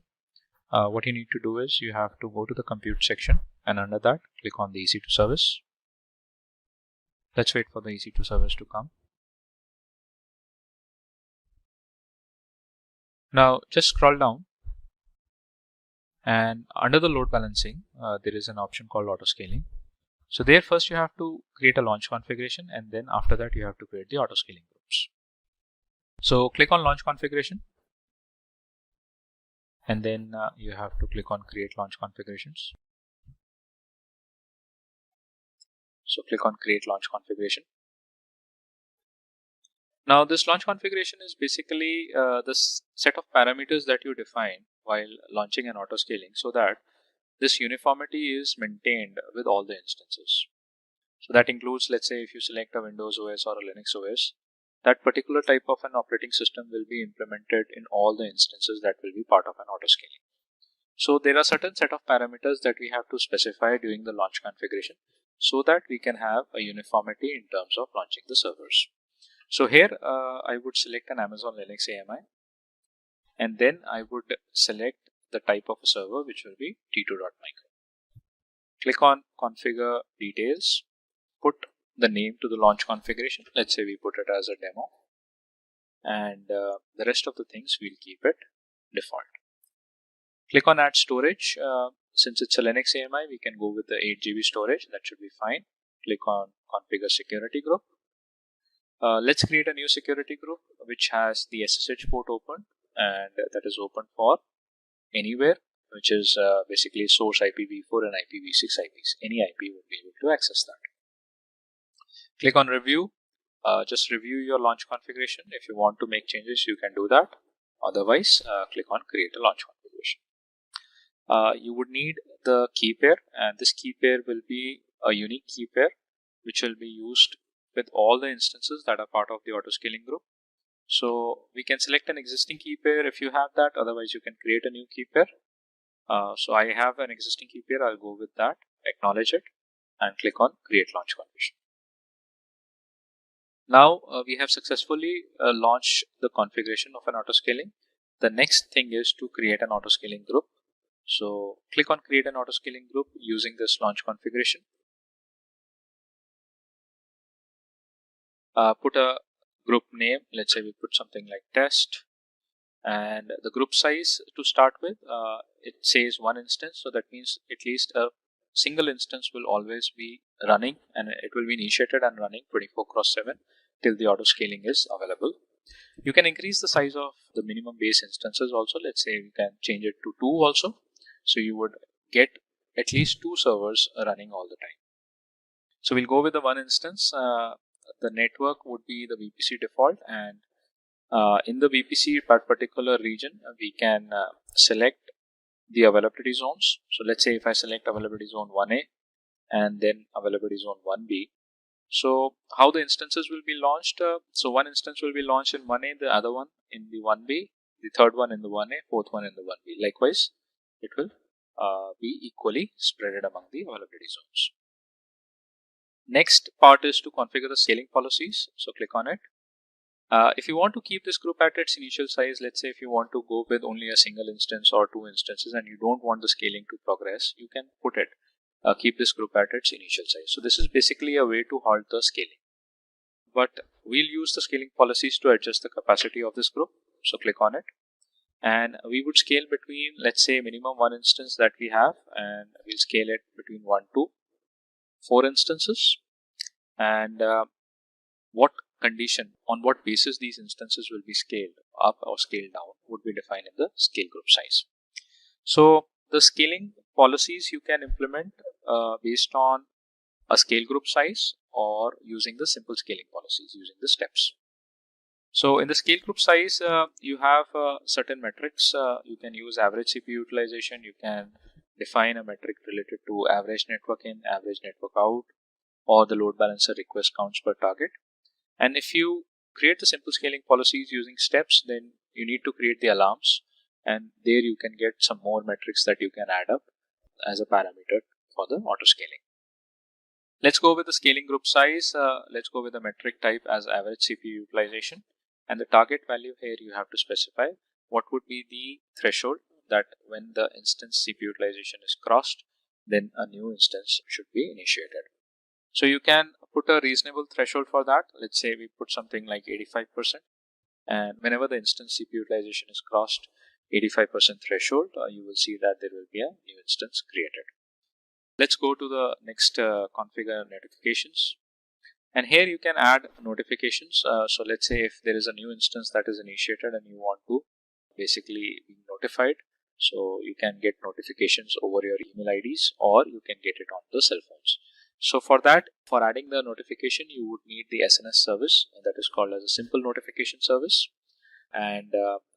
Speaker 6: What you need to do is you have to go to the compute section, and under that click on the EC2 service. Let's wait for the EC2 service to come. Now just scroll down, and under the load balancing there is an option called autoscaling. So there first you have to create a launch configuration, and then after that you have to create the autoscaling groups. So click on launch configuration, and then you have to click on create launch configurations. So click on create launch configuration. Now this launch configuration is basically the set of parameters that you define while launching an autoscaling, so that this uniformity is maintained with all the instances. So that includes, let's say if you select a Windows OS or a Linux OS, that particular type of an operating system will be implemented in all the instances that will be part of an autoscaling. So there are certain set of parameters that we have to specify during the launch configuration, so that we can have a uniformity in terms of launching the servers. So here I would select an Amazon Linux AMI, and then I would select the type of a server, which will be t2.micro. Click on configure details, put the name to the launch configuration. Let's say we put it as a demo, and the rest of the things we'll keep it default. Click on add storage. Since it's a Linux AMI, we can go with the 8 GB storage. That should be fine. Click on configure security group. Let's create a new security group which has the SSH port open, and that is open for anywhere, which is basically source IPv4 and IPv6 IPs. Any IP will be able to access that. Click on review. Just review your launch configuration. If you want to make changes, you can do that. Otherwise, click on create a launch configuration. You would need the key pair, and this key pair will be a unique key pair which will be used with all the instances that are part of the autoscaling group. So we can select an existing key pair if you have that. Otherwise, you can create a new key pair. So I have an existing key pair. I'll go with that, acknowledge it, and click on create launch configuration. Now we have successfully launched the configuration of an autoscaling. The next thing is to create an autoscaling group. So click on create an autoscaling group using this launch configuration. Put a group name. Let's say we put something like test, and the group size to start with, it says one instance, so that means at least a single instance will always be running, and it will be initiated and running 24/7 till the autoscaling is available. You can increase the size of the minimum base instances also. Let's say you can change it to 2 also. So you would get at least 2 servers running all the time. So we'll go with the one instance. The network would be the VPC default, and in the VPC particular region, we can select the availability zones. So let's say if I select availability zone 1A and then availability zone 1B. So how the instances will be launched? So one instance will be launched in 1A, the other one in the 1B, the third one in the 1A, fourth one in the 1B. Likewise, it will be equally spread among the availability zones. Next part is to configure the scaling policies. So click on it. If you want to keep this group at its initial size, let's say if you want to go with only a single instance or 2 instances and you don't want the scaling to progress, you can put it, keep this group at its initial size. So this is basically a way to halt the scaling. But we'll use the scaling policies to adjust the capacity of this group. So click on it. And we would scale between, let's say, minimum 1 instance that we have, and we'll scale it between 1 to 4 instances. And what condition, on what basis these instances will be scaled up or scaled down would be defined in the scale group size. So the scaling policies you can implement based on a scale group size or using the simple scaling policies using the steps. So in the scale group size, you have certain metrics. You can use average CPU utilization. You can define a metric related to average network in, average network out, or the load balancer request counts per target. And if you create the simple scaling policies using steps, then you need to create the alarms, and there you can get some more metrics that you can add up as a parameter for the auto scaling. Let's go with the scaling group size. Let's go with the metric type as average CPU utilization, and the target value here you have to specify what would be the threshold that when the instance CPU utilization is crossed, then a new instance should be initiated. So you can put a reasonable threshold for that. Let's say we put something like 85%, and whenever the instance CPU utilization is crossed 85% threshold, you will see that there will be a new instance created. Let's go to the next configure notifications, and here you can add notifications. So let's say if there is a new instance that is initiated and you want to basically be notified, so you can get notifications over your email IDs, or you can get it on the cell phones. So for that, for adding the notification, you would need the SNS service, and that is called as a simple notification service. And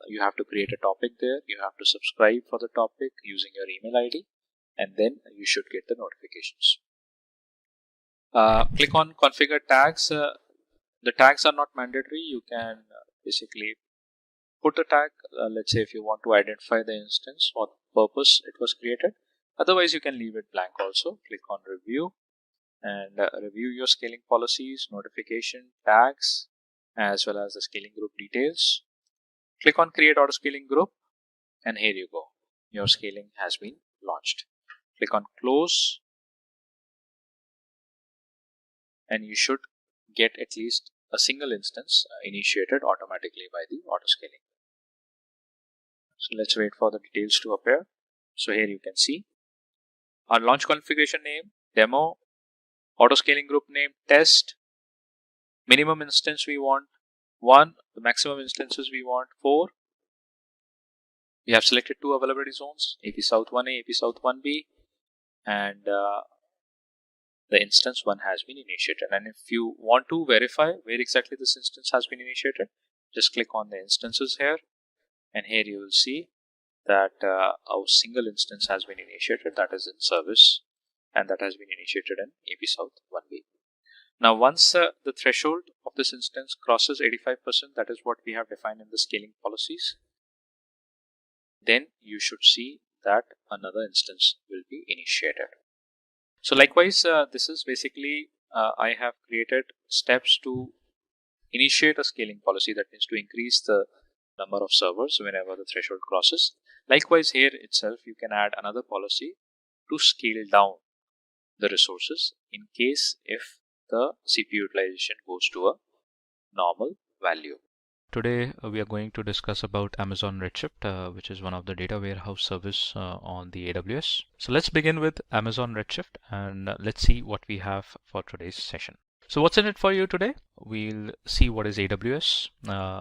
Speaker 6: you have to create a topic there. You have to subscribe for the topic using your email ID, and then you should get the notifications. Click on configure tags. The tags are not mandatory. You can basically put a tag. Let's say if you want to identify the instance, what purpose it was created. Otherwise, you can leave it blank also. Click on review and review your scaling policies, notification, tags, as well as the scaling group details. Click on create auto scaling group, and here you go. Your scaling has been launched. Click on close, and you should get at least a single instance initiated automatically by the auto scaling. So let's wait for the details to appear. So here you can see our launch configuration name, demo, auto scaling group name, test, minimum instance we want 1, the maximum instances we want 4. We have selected 2 availability zones, AP South 1A, AP South 1B, and the instance 1 has been initiated. And if you want to verify where exactly this instance has been initiated, just click on the instances here, and here you will see that a single instance has been initiated, that is in service, and that has been initiated in AP South 1B. Now once the threshold of this instance crosses 85%, that is what we have defined in the scaling policies, then you should see that another instance will be initiated. So likewise, this is basically I have created steps to initiate a scaling policy, that means to increase the number of servers whenever the threshold crosses. Likewise, here itself you can add another policy to scale down the resources in case if the CPU utilization goes to a normal value.
Speaker 3: Today we are going to discuss about Amazon Redshift, which is one of the data warehouse service on the AWS. So let's begin with Amazon Redshift, and let's see what we have for today's session.
Speaker 6: So what's in it for you today? We'll see what is AWS,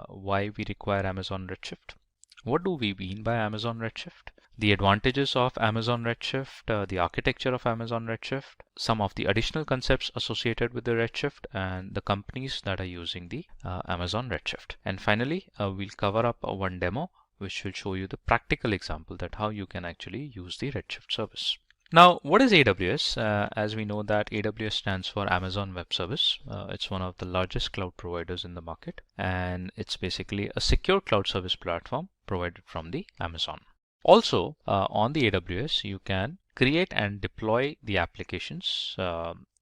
Speaker 6: why we require Amazon Redshift. What do we mean by Amazon Redshift? The advantages of Amazon Redshift, the architecture of Amazon Redshift, some of the additional concepts associated with the Redshift, and the companies that are using the Amazon Redshift. And finally, we'll cover up one demo which will show you the practical example that how you can actually use the Redshift service. Now, what is AWS? As we know that AWS stands for Amazon Web Service. It's one of the largest cloud providers in the market, and it's basically a secure cloud service platform provided from the Amazon. Also, on the AWS, you can create and deploy the applications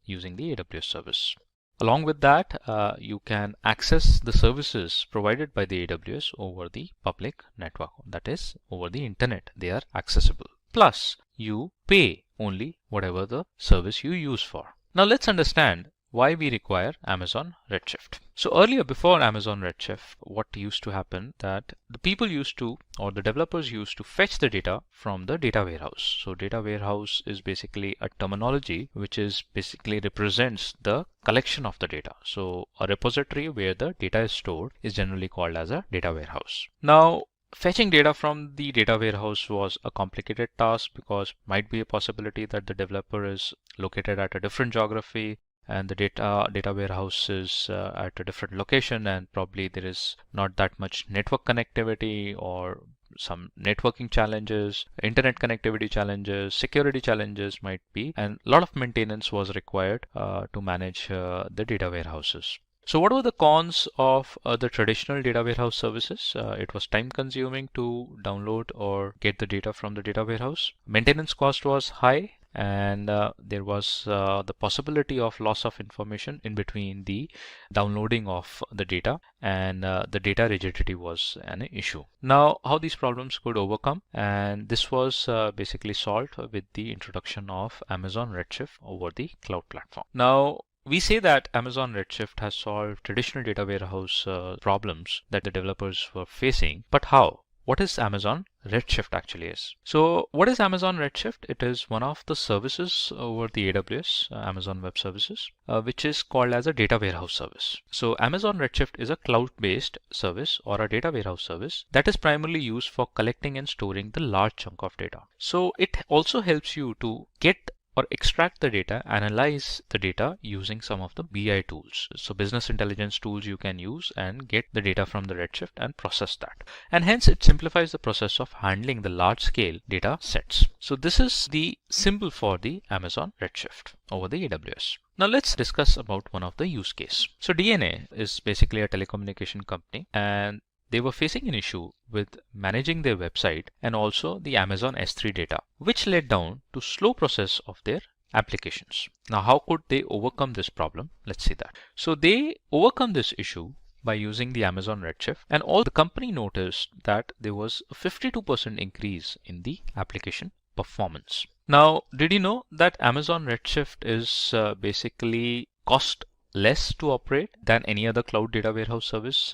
Speaker 6: using the AWS service. Along with that, you can access the services provided by the AWS over the public network, that is, over the internet. They are accessible. Plus, you pay only whatever the service you use for. Now, let's understand why we require Amazon Redshift. So earlier, before Amazon Redshift, what used to happen that the people used to, or the developers used to fetch the data from the data warehouse. So data warehouse is basically a terminology which is basically represents the collection of the data. So a repository where the data is stored is generally called as a data warehouse. Now, fetching data from the data warehouse was a complicated task because might be a possibility that the developer is located at a different geography and the data warehouse is at a different location, and probably there is not that much network connectivity or some networking challenges, internet connectivity challenges, security challenges might be, and a lot of maintenance was required to manage the data warehouses. So what were the cons of the traditional data warehouse services? It was time consuming to download or get the data from the data warehouse. Maintenance cost was high, and there was the possibility of loss of information in between the downloading of the data, and the data rigidity was an issue. Now, how these problems could overcome, and this was basically solved with the introduction of Amazon Redshift over the cloud platform. Now, we say that Amazon Redshift has solved traditional data warehouse problems that the developers were facing, but how? What is Amazon Redshift actually is? So what is Amazon Redshift? It is one of the services over the AWS, Amazon Web Services, which is called as a data warehouse service. So Amazon Redshift is a cloud-based service or a data warehouse service that is primarily used for collecting and storing the large chunk of data. So it also helps you to get or extract the data, analyze the data using some of the BI tools. So business intelligence tools you can use and get the data from the Redshift and process that. And hence it simplifies the process of handling the large scale data sets. So this is the symbol for the Amazon Redshift over the AWS. Now let's discuss about one of the use case. So DNA is basically a telecommunication company, and they were facing an issue with managing their website and also the Amazon S3 data, which led down to slow process of their applications. Now, how could they overcome this problem? Let's see that. So they overcome this issue by using the Amazon Redshift, and all the company noticed that there was a 52% increase in the application performance. Now, did you know that Amazon Redshift is basically cost less to operate than any other cloud data warehouse service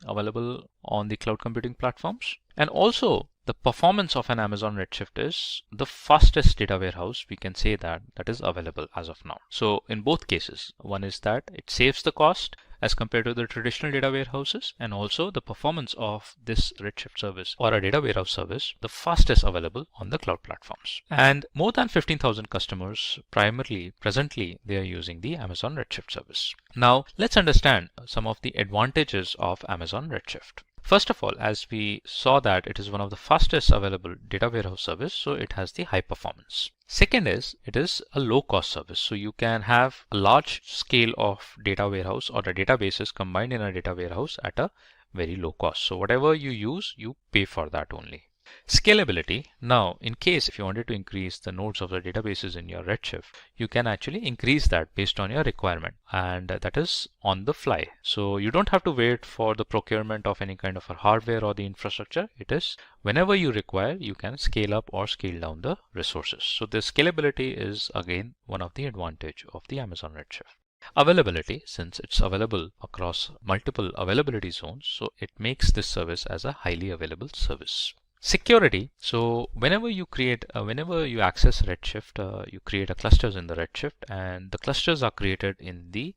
Speaker 6: available on the cloud computing platforms? And also the performance of an Amazon Redshift is the fastest data warehouse we can say that is available as of now. So in both cases, one is that it saves the cost as compared to the traditional data warehouses, and also the performance of this Redshift service or a data warehouse service, the fastest available on the cloud platforms. And more than 15,000 customers presently they are using the Amazon Redshift service. Now let's understand some of the advantages of Amazon Redshift. First of all, as we saw that it is one of the fastest available data warehouse service, so it has the high performance. Second is, it is a low cost service. So you can have a large scale of data warehouse or the databases combined in a data warehouse at a very low cost. So whatever you use, you pay for that only. Scalability. Now, in case if you wanted to increase the nodes of the databases in your Redshift, you can actually increase that based on your requirement, and that is on the fly. So you don't have to wait for the procurement of any kind of a hardware or the infrastructure. It is whenever you require, you can scale up or scale down the resources. So the scalability is again one of the advantage of the Amazon Redshift. Availability, since it's available across multiple availability zones, so it makes this service as a highly available service. Security. So whenever you access Redshift, you create a clusters in the Redshift, and the clusters are created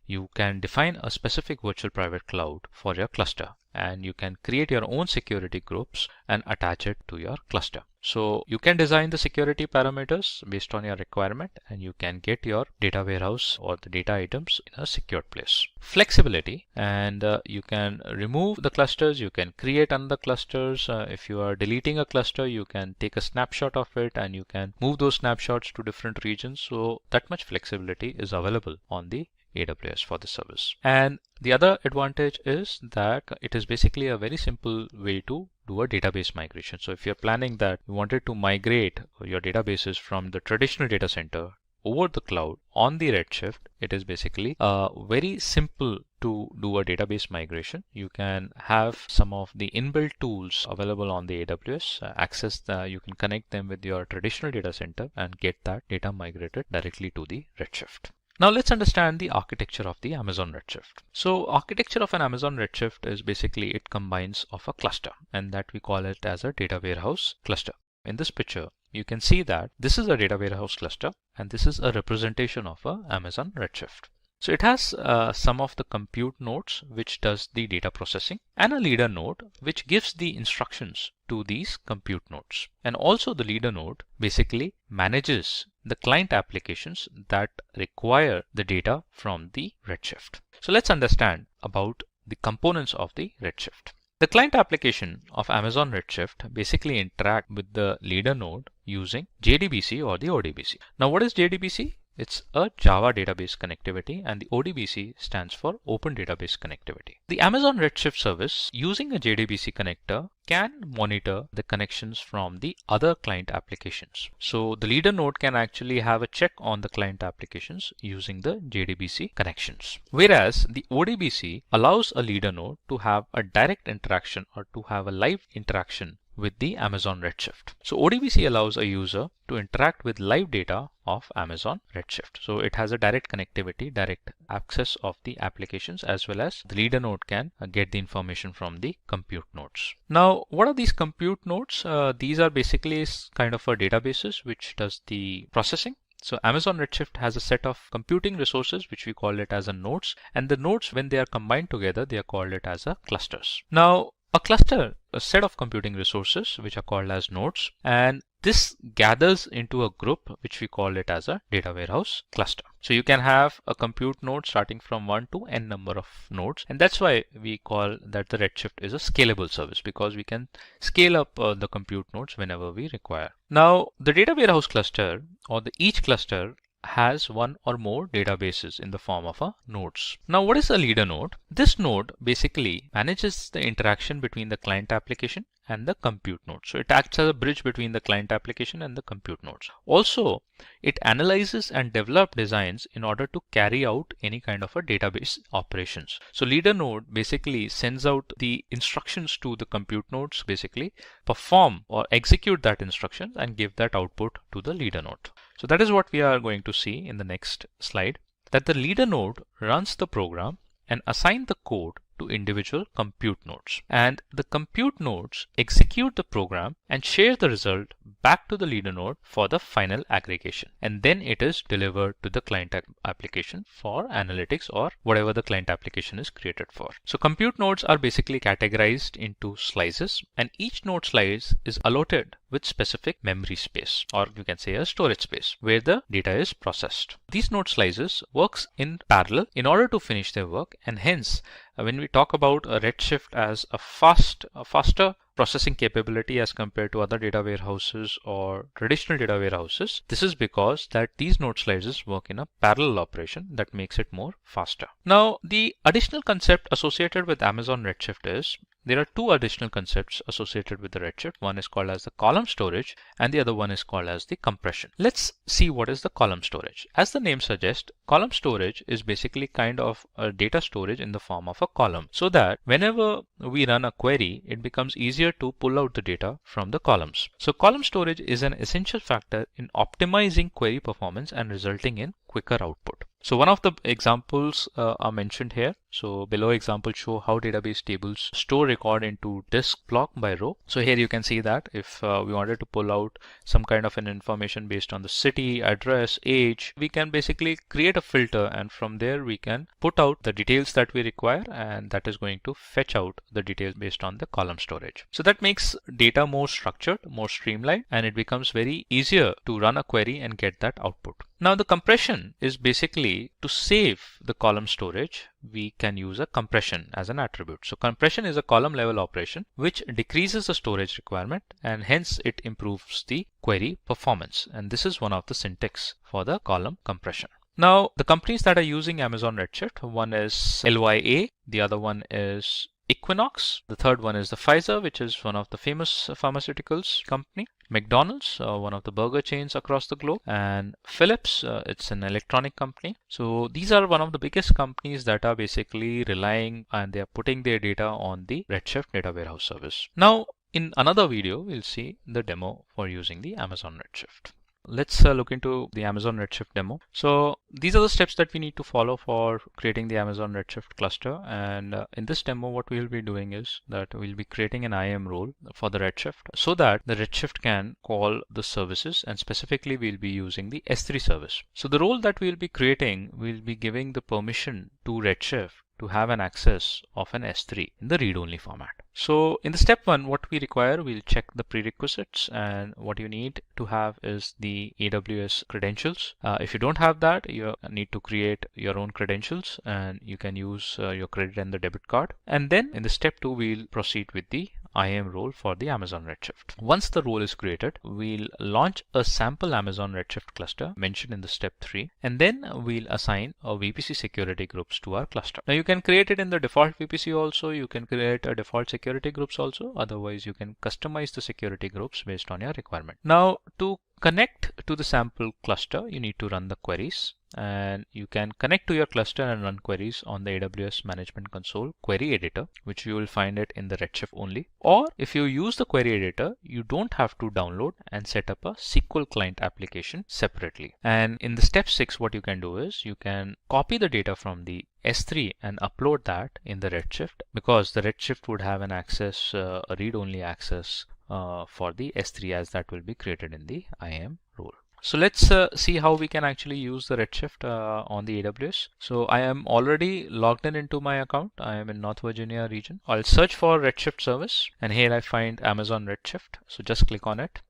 Speaker 6: you can define a specific virtual private cloud for your cluster, and you can create your own security groups and attach it to your cluster. So you can design the security parameters based on your requirement, and you can get your data warehouse or the data items in a secured place. Flexibility, and you can remove the clusters, you can create another clusters. If you are deleting a cluster, you can take a snapshot of it and you can move those snapshots to different regions. So that much flexibility is available on the AWS for the service. And the other advantage is that it is basically a very simple way to do a database migration. So if you're planning that you wanted to migrate your databases from the traditional data center over the cloud on the Redshift, it is basically very simple to do a database migration. You can have some of the inbuilt tools available on the AWS, you can connect them with your traditional data center and get that data migrated directly to the Redshift. Now let's understand the architecture of the Amazon Redshift. So architecture of an Amazon Redshift is basically it combines of a cluster, and that we call it as a data warehouse cluster. In this picture, you can see that this is a data warehouse cluster and this is a representation of a Amazon Redshift. So it has some of the compute nodes which does the data processing, and a leader node which gives the instructions to these compute nodes. And also the leader node basically manages the client applications that require the data from the Redshift. So let's understand about the components of the Redshift. The client application of Amazon Redshift basically interact with the leader node using JDBC or the ODBC. Now what is JDBC? It's a Java database connectivity, and the ODBC stands for Open Database Connectivity. The Amazon Redshift service using a JDBC connector can monitor the connections from the other client applications. So the leader node can actually have a check on the client applications using the JDBC connections. Whereas the ODBC allows a leader node to have a direct interaction or to have a live interaction with the Amazon Redshift. So ODBC allows a user to interact with live data of Amazon Redshift. So it has a direct connectivity, direct access of the applications, as well as the leader node can get the information from the compute nodes. Now, what are these compute nodes? These are basically kind of a databases which does the processing. So Amazon Redshift has a set of computing resources which we call it as a nodes, and the nodes, when they are combined together, they are called it as a clusters. Now a cluster, a set of computing resources which are called as nodes, and this gathers into a group which we call it as a data warehouse cluster. So you can have a compute node starting from 1 to n number of nodes, and that's why we call that the Redshift is a scalable service, because we can scale up the compute nodes whenever we require. Now the data warehouse cluster, or each cluster, has one or more databases in the form of a nodes. Now what is a leader node? This node basically manages the interaction between the client application and the compute node. So it acts as a bridge between the client application and the compute nodes. Also, it analyzes and develops designs in order to carry out any kind of a database operations. So leader node basically sends out the instructions to the compute nodes, basically perform or execute that instruction and give that output to the leader node. So that is what we are going to see in the next slide, that the leader node runs the program and assign the code to individual compute nodes, and the compute nodes execute the program and share the result back to the leader node for the final aggregation, and then it is delivered to the client application for analytics or whatever the client application is created for. So compute nodes are basically categorized into slices, and each node slice is allotted with specific memory space, or you can say a storage space, where the data is processed. These node slices works in parallel in order to finish their work, and hence when we talk about a Redshift as a faster processing capability as compared to other data warehouses or traditional data warehouses, this is because that these node slices work in a parallel operation that makes it more faster. Now, the additional concept associated with Amazon Redshift is there are two additional concepts associated with the Redshift. One is called as the column storage and the other one is called as the compression. Let's see what is the column storage. As the name suggests, column storage is basically kind of a data storage in the form of a column, so that whenever we run a query, it becomes easier to pull out the data from the columns. So column storage is an essential factor in optimizing query performance and resulting in quicker output. So one of the examples are mentioned here. So below example show how database tables store record into disk block by row. So here you can see that if we wanted to pull out some kind of an information based on the city, address, age, we can basically create a filter, and from there we can put out the details that we require, and that is going to fetch out the details based on the column storage. So that makes data more structured, more streamlined, and it becomes very easier to run a query and get that output. Now the compression is basically to save the column storage. We can use a compression as an attribute. So compression is a column level operation which decreases the storage requirement, and hence it improves the query performance. And this is one of the syntax for the column compression. Now the companies that are using Amazon Redshift, one is LYA, the other one is Equinox, the third one is the Pfizer, which is one of the famous pharmaceuticals company. McDonald's, one of the burger chains across the globe, and Philips, it's an electronic company. So these are one of the biggest companies that are basically relying and they are putting their data on the Redshift data warehouse service. Now in another video, we'll see the demo for using the Amazon Redshift. Let's look into the Amazon Redshift demo. So these are the steps that we need to follow for creating the Amazon Redshift cluster. And in this demo, what we'll be doing is that we'll be creating an IAM role for the Redshift so that the Redshift can call the services, and specifically we'll be using the S3 service. So the role that we'll be creating, we'll be giving the permission to Redshift to have an access of an S3 in the read-only format. So in the step 1, what we require, we'll check the prerequisites, and what you need to have is the AWS credentials. If you don't have that, you need to create your own credentials, and you can use your credit and the debit card. And then in the step 2, we'll proceed with the IAM role for the Amazon Redshift. Once the role is created, we'll launch a sample Amazon Redshift cluster mentioned in the step 3, and then we'll assign a VPC security groups to our cluster. Now you can create it in the default VPC also, you can create a default security groups also, otherwise you can customize the security groups based on your requirement. Now to connect to the sample cluster, you need to run the queries, and you can connect to your cluster and run queries on the AWS Management Console query editor, which you will find it in the Redshift only. Or if you use the query editor, you don't have to download and set up a SQL client application separately. And in the step 6, what you can do is you can copy the data from the S3 and upload that in the Redshift, because the Redshift would have an access, a read-only access for the S3, as that will be created in the IAM role. So let's see how we can actually use the Redshift on the AWS. So I am already logged in into my account. I am in North Virginia region. I'll search for Redshift service, and here I find Amazon Redshift. So just click on it.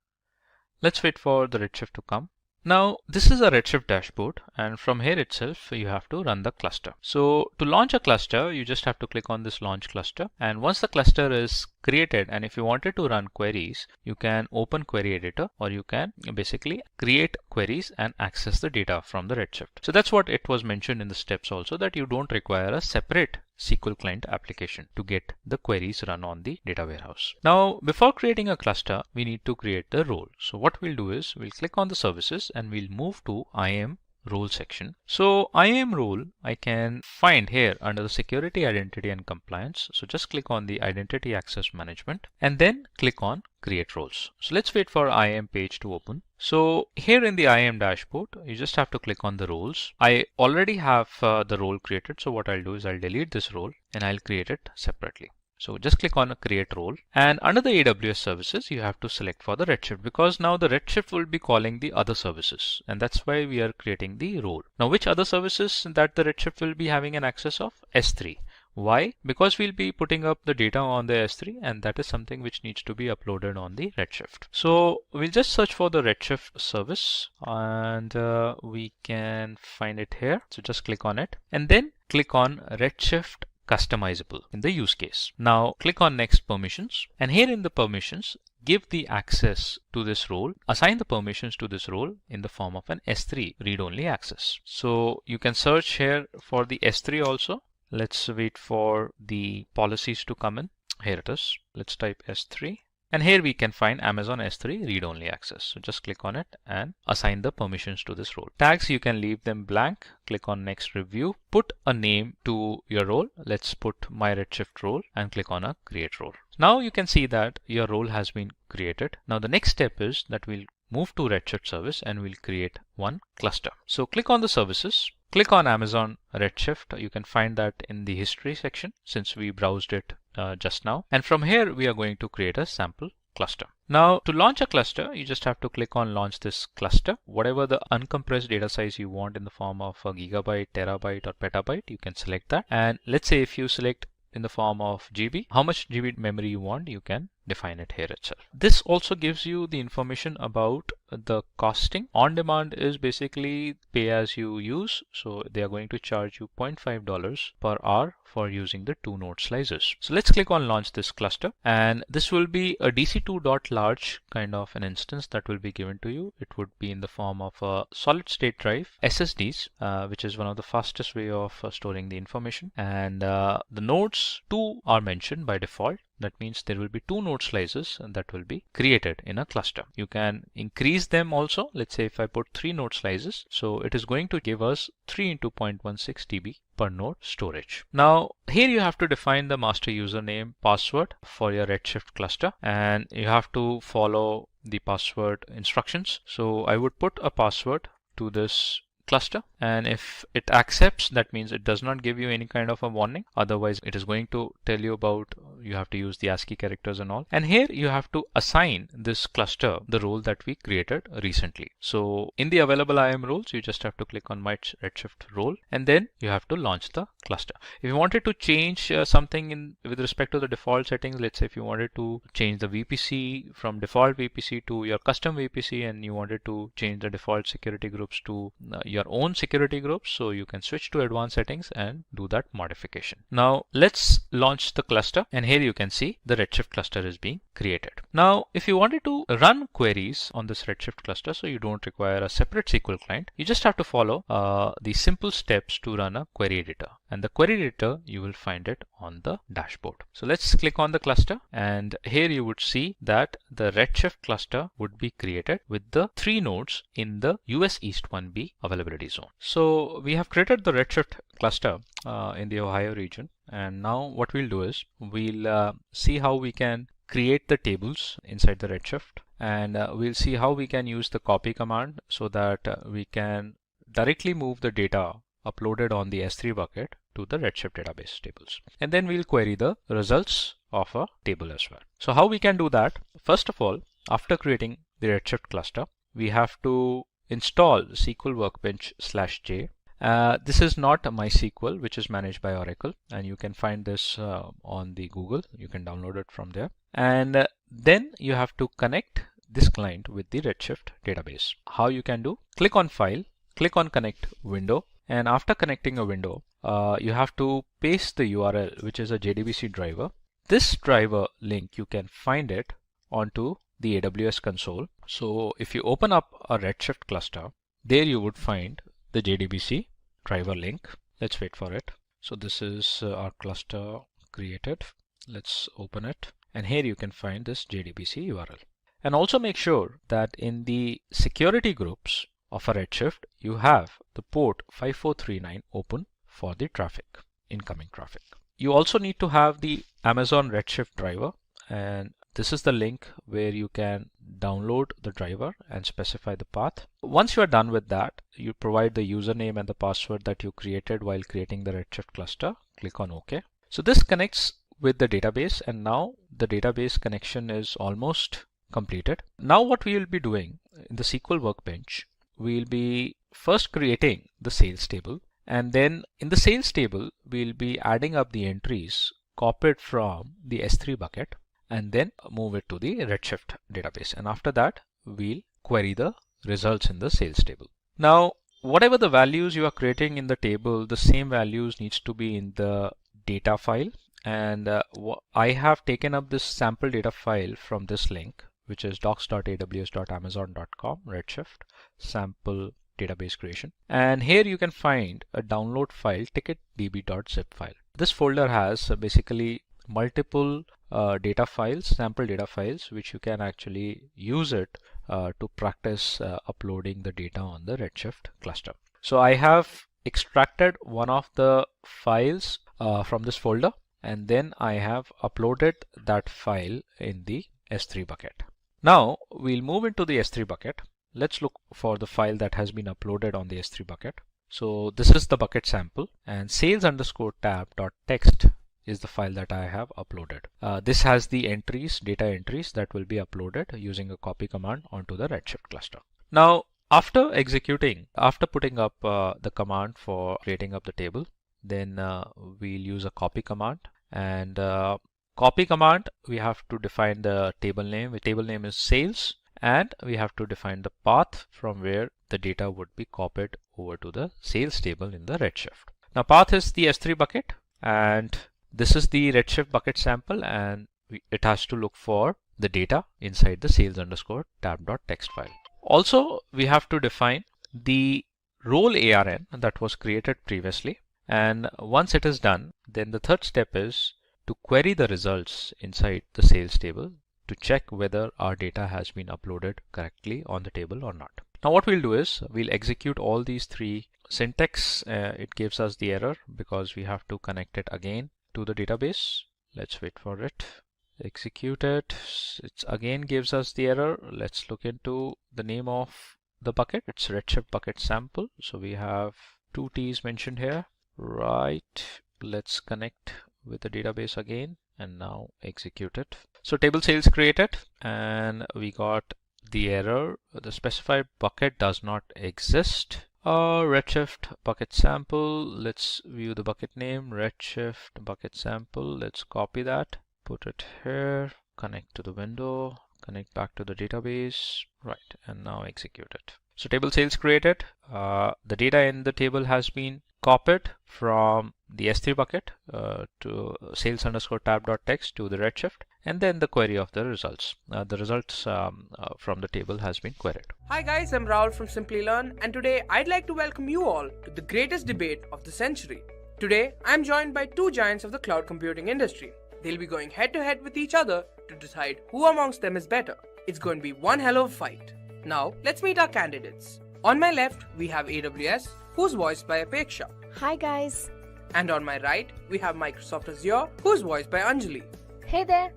Speaker 6: Let's wait for the Redshift to come. Now this is a Redshift dashboard, and from here itself you have to run the cluster. So to launch a cluster, you just have to click on this launch cluster, and once the cluster is created, and if you wanted to run queries, you can open query editor, or you can basically create queries and access the data from the Redshift. So that's what it was mentioned in the steps also, that you don't require a separate SQL client application to get the queries run on the data warehouse. Now, before creating a cluster, we need to create the role. So what we'll do is we'll click on the services and we'll move to IAM role section. So IAM role I can find here under the security, identity and compliance. So just click on the identity access management and then click on create roles. So let's wait for IAM page to open. So here in the IAM dashboard, you just have to click on the roles. I already have the role created. So what I'll do is I'll delete this role and I'll create it separately. So just click on a create role, and under the AWS services, you have to select for the Redshift, because now the Redshift will be calling the other services, and that's why we are creating the role. Now, which other services that the Redshift will be having an access of? S3. Why? Because we'll be putting up the data on the S3, and that is something which needs to be uploaded on the Redshift. So we'll just search for the Redshift service, and we can find it here. So just click on it and then click on Redshift customizable in the use case. Now click on next permissions, and here in the permissions, give the access to this role, assign the permissions to this role in the form of an S3 read-only access. So you can search here for the S3 also. Let's wait for the policies to come in. Here it is. Let's type S3. And here we can find Amazon S3 read-only access. So just click on it and assign the permissions to this role. Tags, you can leave them blank. Click on next review. Put a name to your role. Let's put my Redshift role and click on a create role. Now you can see that your role has been created. Now the next step is that we'll move to Redshift service and we'll create one cluster. So click on the services click on Amazon Redshift. You can find that in the history section since we browsed it just now. And from here, we are going to create a sample cluster. Now, to launch a cluster, you just have to click on launch this cluster. Whatever the uncompressed data size you want in the form of a gigabyte, terabyte, or petabyte, you can select that. And let's say if you select in the form of GB, how much GB memory you want, you can define it here itself. This also gives you the information about the costing. On demand is basically pay as you use. So they are going to charge you $0.5 per hour for using the 2 node slices. So let's click on launch this cluster, and this will be a DC2.large kind of an instance that will be given to you. It would be in the form of a solid state drive, SSDs, which is one of the fastest way of storing the information. And the nodes 2 are mentioned by default. That means there will be 2 node slices that will be created in a cluster. You can increase them also. Let's say if I put 3 node slices, so it is going to give us 3 into 0.16 TB per node storage. Now here you have to define the master username password for your Redshift cluster, and you have to follow the password instructions. So I would put a password to this cluster, and if it accepts, that means it does not give you any kind of a warning. Otherwise it is going to tell you about you have to use the ASCII characters and all. And here you have to assign this cluster the role that we created recently. So in the available IAM roles, you just have to click on my Redshift role, and then you have to launch the cluster. If you wanted to change something in with respect to the default settings, let's say if you wanted to change the VPC from default VPC to your custom VPC, and you wanted to change the default security groups to your own security groups, so you can switch to advanced settings and do that modification. Now let's launch the cluster, and here you can see the Redshift cluster is being created. Now if you wanted to run queries on this Redshift cluster, so you don't require a separate SQL client, you just have to follow the simple steps to run a query editor, and the query editor you will find it on the dashboard. So let's click on the cluster, and here you would see that the Redshift cluster would be created with the 3 nodes in the US East 1B availability zone. So we have created the Redshift cluster in the Ohio region, and now what we'll do is we'll see how we can create the tables inside the Redshift, and we'll see how we can use the copy command so that we can directly move the data uploaded on the S3 bucket to the Redshift database tables. And then we'll query the results of a table as well. So how we can do that? First of all, after creating the Redshift cluster, we have to install SQL Workbench /J. This is not a MySQL, which is managed by Oracle, and you can find this on the Google. You can download it from there. And then you have to connect this client with the Redshift database. How you can do? Click on File, click on Connect Window, and after connecting a window, you have to paste the URL, which is a JDBC driver. This driver link, you can find it onto the AWS console. So if you open up a Redshift cluster, there you would find the JDBC driver link. Let's wait for it. So this is our cluster created. Let's open it. And here you can find this JDBC URL. And also make sure that in the security groups of a Redshift, you have the port 5439 open for the traffic, incoming traffic. You also need to have the Amazon Redshift driver, and this is the link where you can download the driver and specify the path. Once you are done with that, you provide the username and the password that you created while creating the Redshift cluster. Click on OK. So this connects with the database, and now the database connection is almost completed. Now what we will be doing in the SQL Workbench, we'll be first creating the sales table, and then in the sales table, we'll be adding up the entries copied from the S3 bucket, and then move it to the Redshift database. And after that, we'll query the results in the sales table. Now, whatever the values you are creating in the table, the same values needs to be in the data file. And I have taken up this sample data file from this link, which is docs.aws.amazon.com, Redshift, sample database creation. And here you can find a download file, ticketdb.zip file. This folder has basically multiple data files, sample data files, which you can actually use it to practice uploading the data on the Redshift cluster. So I have extracted one of the files from this folder, and then I have uploaded that file in the S3 bucket. Now we'll move into the S3 bucket. Let's look for the file that has been uploaded on the S3 bucket. So this is the bucket sample, and sales_tab.txt is the file that I have uploaded. This has the entries, data entries that will be uploaded using a copy command onto the Redshift cluster. Now, after putting up the command for creating up the table, then we'll use a copy command. And copy command, we have to define the table name. The table name is sales, and we have to define the path from where the data would be copied over to the sales table in the Redshift. Now, path is the S3 bucket, and this is the Redshift bucket sample, and it has to look for the data inside the sales_tab.txt file. Also, we have to define the role ARN that was created previously. And once it is done, then the third step is to query the results inside the sales table to check whether our data has been uploaded correctly on the table or not. Now what we'll do is we'll execute all these three syntax. It gives us the error because we have to connect it again to the database. Let's wait for it. Execute it. It again gives us the error. Let's look into the name of the bucket. It's Redshift bucket sample. So we have 2 T's mentioned here. Right, let's connect with the database again and now execute it. So table sales created, and we got the error. The specified bucket does not exist. Redshift bucket sample. Let's view the bucket name, Redshift bucket sample. Let's copy that, put it here, connect to the window, connect back to the database. Right, and now execute it. So table sales created. The data in the table has been copied from the S3 bucket to sales_tab.txt to the Redshift, and then the query of the results. The results from the table has been queried.
Speaker 9: Hi guys, I'm Rahul from Simplilearn, and today I'd like to welcome you all to the greatest debate of the century. Today, I'm joined by 2 giants of the cloud computing industry. They'll be going head to head with each other to decide who amongst them is better. It's going to be one hell of a fight. Now, let's meet our candidates. On my left, we have AWS, who's voiced by Apeksha.
Speaker 10: Hi guys.
Speaker 9: And on my right, we have Microsoft Azure, who's voiced by Anjali.
Speaker 10: Hey there.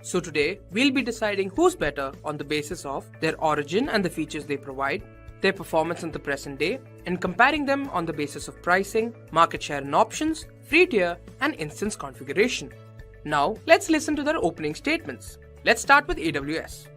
Speaker 9: So today, we'll be deciding who's better on the basis of their origin and the features they provide, their performance in the present day, and comparing them on the basis of pricing, market share and options, free tier, and instance configuration. Now, let's listen to their opening statements. Let's start with AWS.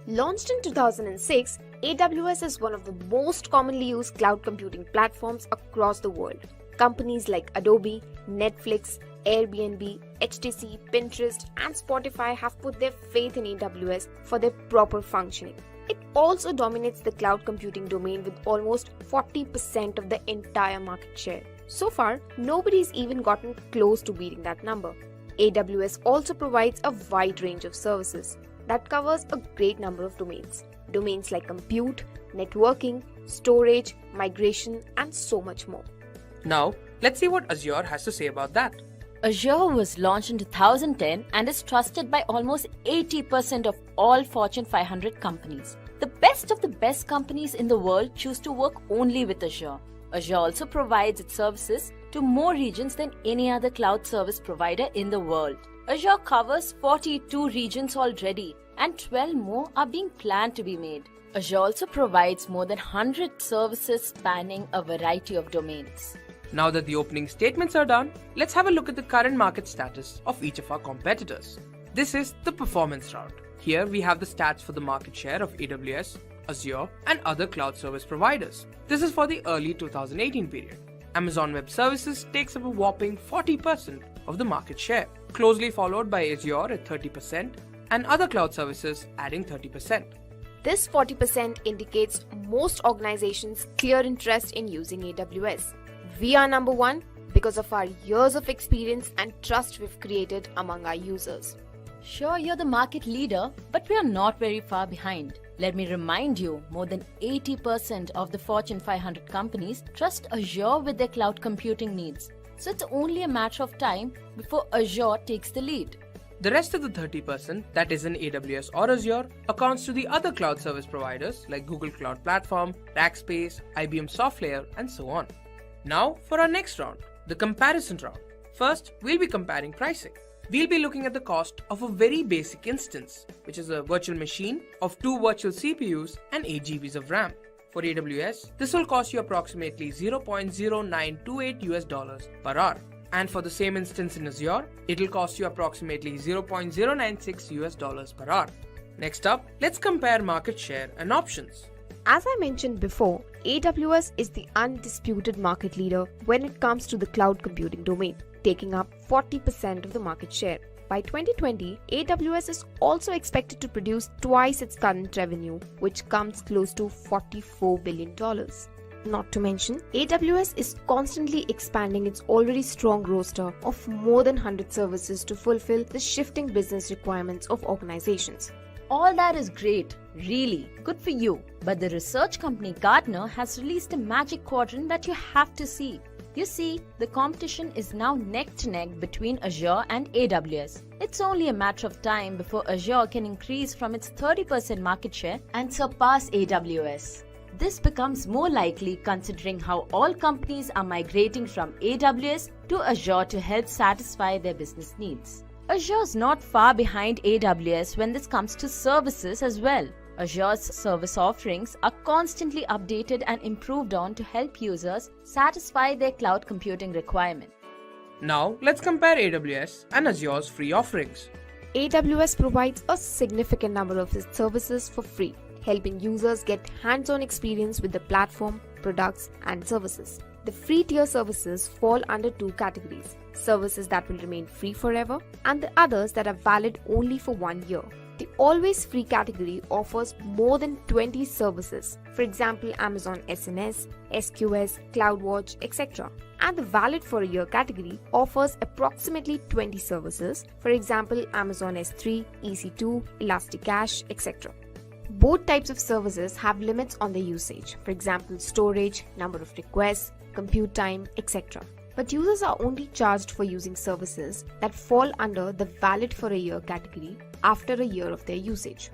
Speaker 10: Launched in 2006, AWS is one of the most commonly used cloud computing platforms across the world. Companies like Adobe, Netflix, Airbnb, HTC, Pinterest, and Spotify have put their faith in AWS for their proper functioning. It also dominates the cloud computing domain with almost 40% of the entire market share. So far, nobody's even gotten close to beating that number. AWS also provides a wide range of services that covers a great number of domains. Domains like compute, networking, storage, migration, and so much more.
Speaker 9: Now, let's see what Azure has to say about that.
Speaker 11: Azure was launched in 2010 and is trusted by almost 80% of all Fortune 500 companies. The best of the best companies in the world choose to work only with Azure. Azure also provides its services to more regions than any other cloud service provider in the world. Azure covers 42 regions already, and 12 more are being planned to be made. Azure also provides more than 100 services spanning a variety of domains.
Speaker 9: Now that the opening statements are done, let's have a look at the current market status of each of our competitors. This is the performance round. Here we have the stats for the market share of AWS, Azure, and other cloud service providers. This is for the early 2018 period. Amazon Web Services takes up a whopping 40% of the market share, closely followed by Azure at 30% and other cloud services adding 30%.
Speaker 10: This 40% indicates most organizations' clear interest in using AWS. We are number 1 because of our years of experience and trust we've created among our users.
Speaker 11: Sure, you're the market leader, but we are not very far behind. Let me remind you, more than 80% of the Fortune 500 companies trust Azure with their cloud computing needs. So it's only a matter of time before Azure takes the lead.
Speaker 9: The rest of the 30% that is in AWS or Azure accounts to the other cloud service providers like Google Cloud Platform, Rackspace, IBM SoftLayer, and so on. Now for our next round, the comparison round. First, we'll be comparing pricing. We'll be looking at the cost of a very basic instance, which is a virtual machine of 2 virtual CPUs and 8 GBs of RAM. For AWS, this will cost you approximately $0.0928 per hour. And for the same instance in Azure, it will cost you approximately $0.096 per hour. Next up, let's compare market share and options.
Speaker 10: As I mentioned before, AWS is the undisputed market leader when it comes to the cloud computing domain, taking up 40% of the market share. By 2020, AWS is also expected to produce twice its current revenue, which comes close to $44 billion. Not to mention, AWS is constantly expanding its already strong roster of more than 100 services to fulfill the shifting business requirements of organizations.
Speaker 11: All that is great, really, good for you. But the research company Gartner has released a magic quadrant that you have to see. You see, the competition is now neck to neck between Azure and AWS. It's only a matter of time before Azure can increase from its 30% market share and surpass AWS. This becomes more likely considering how all companies are migrating from AWS to Azure to help satisfy their business needs. Azure is not far behind AWS when this comes to services as well. Azure's service offerings are constantly updated and improved on to help users satisfy their cloud computing requirements.
Speaker 9: Now, let's compare AWS and Azure's free offerings.
Speaker 10: AWS provides a significant number of its services for free, helping users get hands-on experience with the platform, products, and services. The free tier services fall under two categories: services that will remain free forever and the others that are valid only for 1 year. The always free category offers more than 20 services, for example Amazon SNS, SQS, CloudWatch, etc. And the valid for a year category offers approximately 20 services, for example Amazon S3, EC2, Elasticache, etc. Both types of services have limits on their usage, for example storage, number of requests, compute time, etc. But users are only charged for using services that fall under the valid for a year category after a year of their usage.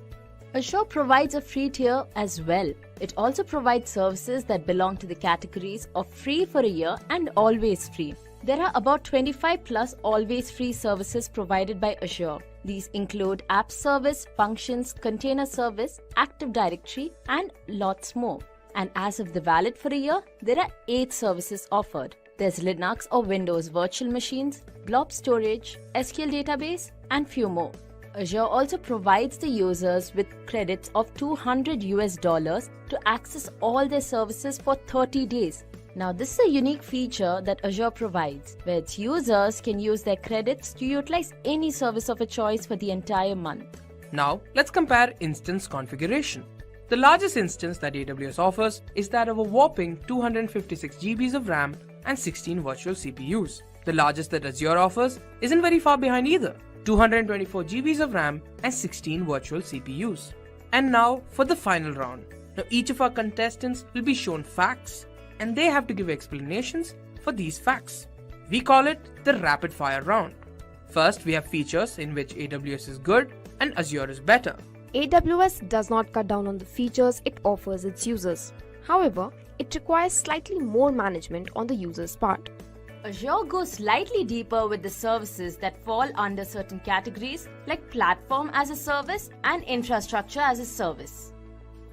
Speaker 11: Azure provides a free tier as well. It also provides services that belong to the categories of free for a year and always free. There are about 25 plus always free services provided by Azure. These include App Service, Functions, Container Service, Active Directory, and lots more. And as of the valid for a year, there are 8 services offered. There's Linux or Windows virtual machines, blob storage, SQL database, and few more. Azure also provides the users with credits of $200 to access all their services for 30 days. Now this is a unique feature that Azure provides, where its users can use their credits to utilize any service of a choice for the entire month.
Speaker 9: Now let's compare instance configuration. The largest instance that AWS offers is that of a whopping 256 GB of RAM and 16 virtual CPUs. The largest that Azure offers isn't very far behind either, 224 GB of RAM and 16 virtual CPUs. And now for the final round. Now each of our contestants will be shown facts and they have to give explanations for these facts. We call it the rapid fire round. First, we have features in which AWS is good and Azure is better.
Speaker 10: AWS does not cut down on the features it offers its users. However, it requires slightly more management on the user's part.
Speaker 11: Azure goes slightly deeper with the services that fall under certain categories like Platform as a Service and Infrastructure as a Service.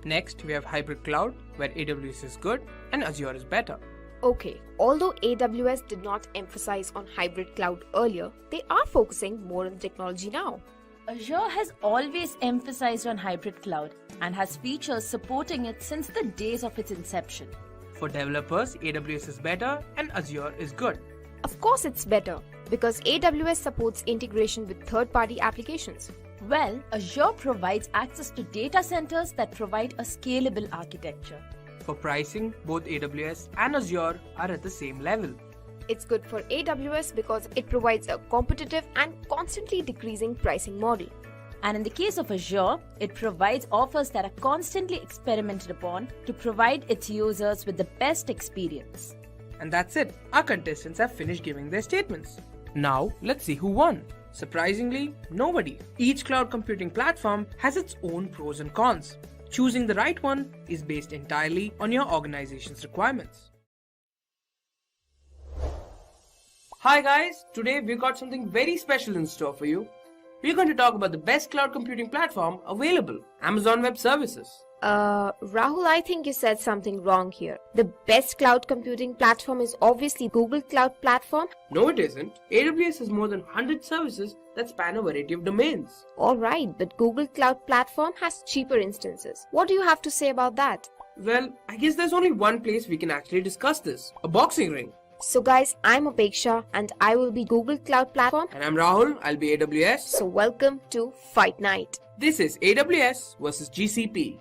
Speaker 9: Next, we have hybrid cloud, where AWS is good and Azure is better.
Speaker 10: Okay, although AWS did not emphasize on hybrid cloud earlier, they are focusing more on technology now.
Speaker 11: Azure has always emphasized on hybrid cloud and has features supporting it since the days of its inception.
Speaker 9: For developers, AWS is better and Azure is good.
Speaker 10: Of course it's better, because AWS supports integration with third-party applications.
Speaker 11: Well, Azure provides access to data centers that provide a scalable architecture.
Speaker 9: For pricing, both AWS and Azure are at the same level.
Speaker 10: It's good for AWS because it provides a competitive and constantly decreasing pricing model.
Speaker 11: And in the case of Azure, it provides offers that are constantly experimented upon to provide its users with the best experience.
Speaker 9: And that's it. Our contestants have finished giving their statements. Now, let's see who won. Surprisingly, nobody. Each cloud computing platform has its own pros and cons. Choosing the right one is based entirely on your organization's requirements. Hi guys, today we've got something very special in store for you. We're going to talk about the best cloud computing platform available, Amazon Web Services.
Speaker 10: Rahul, I think you said something wrong here. The best cloud computing platform is obviously Google Cloud Platform.
Speaker 9: No, it isn't. AWS has more than 100 services that span a variety of domains.
Speaker 10: Alright, but Google Cloud Platform has cheaper instances. What do you have to say about that?
Speaker 9: Well, I guess there's only one place we can actually discuss this. A boxing ring.
Speaker 10: So guys, I'm Apeksha and I will be Google Cloud Platform.
Speaker 9: And I'm Rahul, I'll be AWS.
Speaker 10: So welcome to Fight Night.
Speaker 9: This is AWS versus GCP.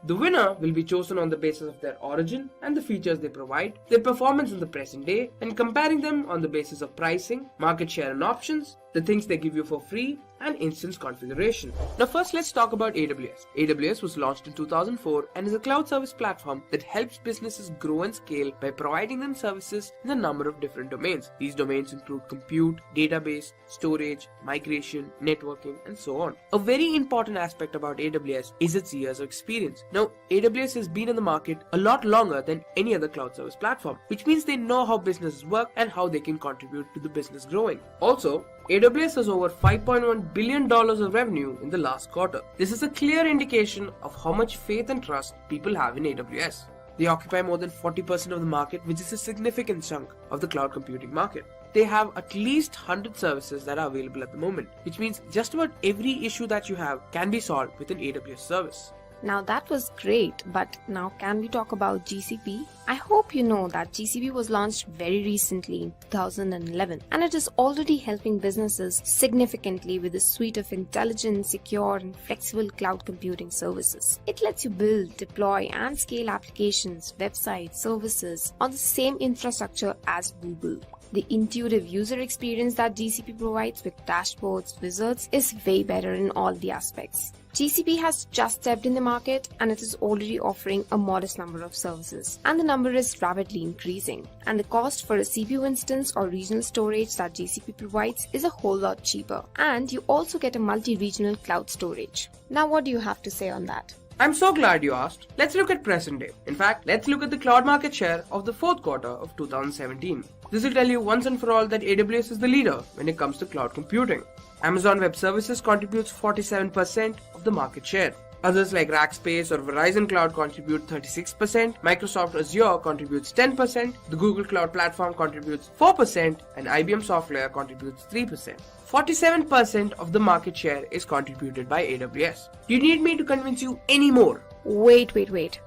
Speaker 9: The winner will be chosen on the basis of their origin and the features they provide, their performance in the present day, and comparing them on the basis of pricing, market share and options, the things they give you for free, and instance configuration. Now first let's talk about AWS. AWS was launched in 2004 and is a cloud service platform that helps businesses grow and scale by providing them services in a number of different domains. These domains include compute, database, storage, migration, networking, and so on. A very important aspect about AWS is its years of experience. Now AWS has been in the market a lot longer than any other cloud service platform, which means they know how businesses work and how they can contribute to the business growing. Also, AWS has over $5.1 billion of revenue in the last quarter. This is a clear indication of how much faith and trust people have in AWS. They occupy more than 40% of the market, which is a significant chunk of the cloud computing market. They have at least 100 services that are available at the moment, which means just about every issue that you have can be solved with an AWS service.
Speaker 10: Now that was great, but now can we talk about GCP? I hope you know that GCP was launched very recently in 2011 and it is already helping businesses significantly with a suite of intelligent, secure and flexible cloud computing services. It lets you build, deploy and scale applications, websites, services on the same infrastructure as Google. The intuitive user experience that GCP provides with dashboards, wizards is way better in all the aspects. GCP has just stepped in the market and it is already offering a modest number of services. And the number is rapidly increasing. And the cost for a CPU instance or regional storage that GCP provides is a whole lot cheaper. And you also get a multi-regional cloud storage. Now what do you have to say on that?
Speaker 9: I'm so glad you asked. Let's look at present day. In fact, let's look at the cloud market share of the fourth quarter of 2017. This will tell you once and for all that AWS is the leader when it comes to cloud computing. Amazon Web Services contributes 47% of the market share. Others like Rackspace or Verizon Cloud contribute 36%, Microsoft Azure contributes 10%, the Google Cloud Platform contributes 4%, and IBM Software contributes 3%. 47% of the market share is contributed by AWS. Do you need me to convince you any more?
Speaker 10: Wait.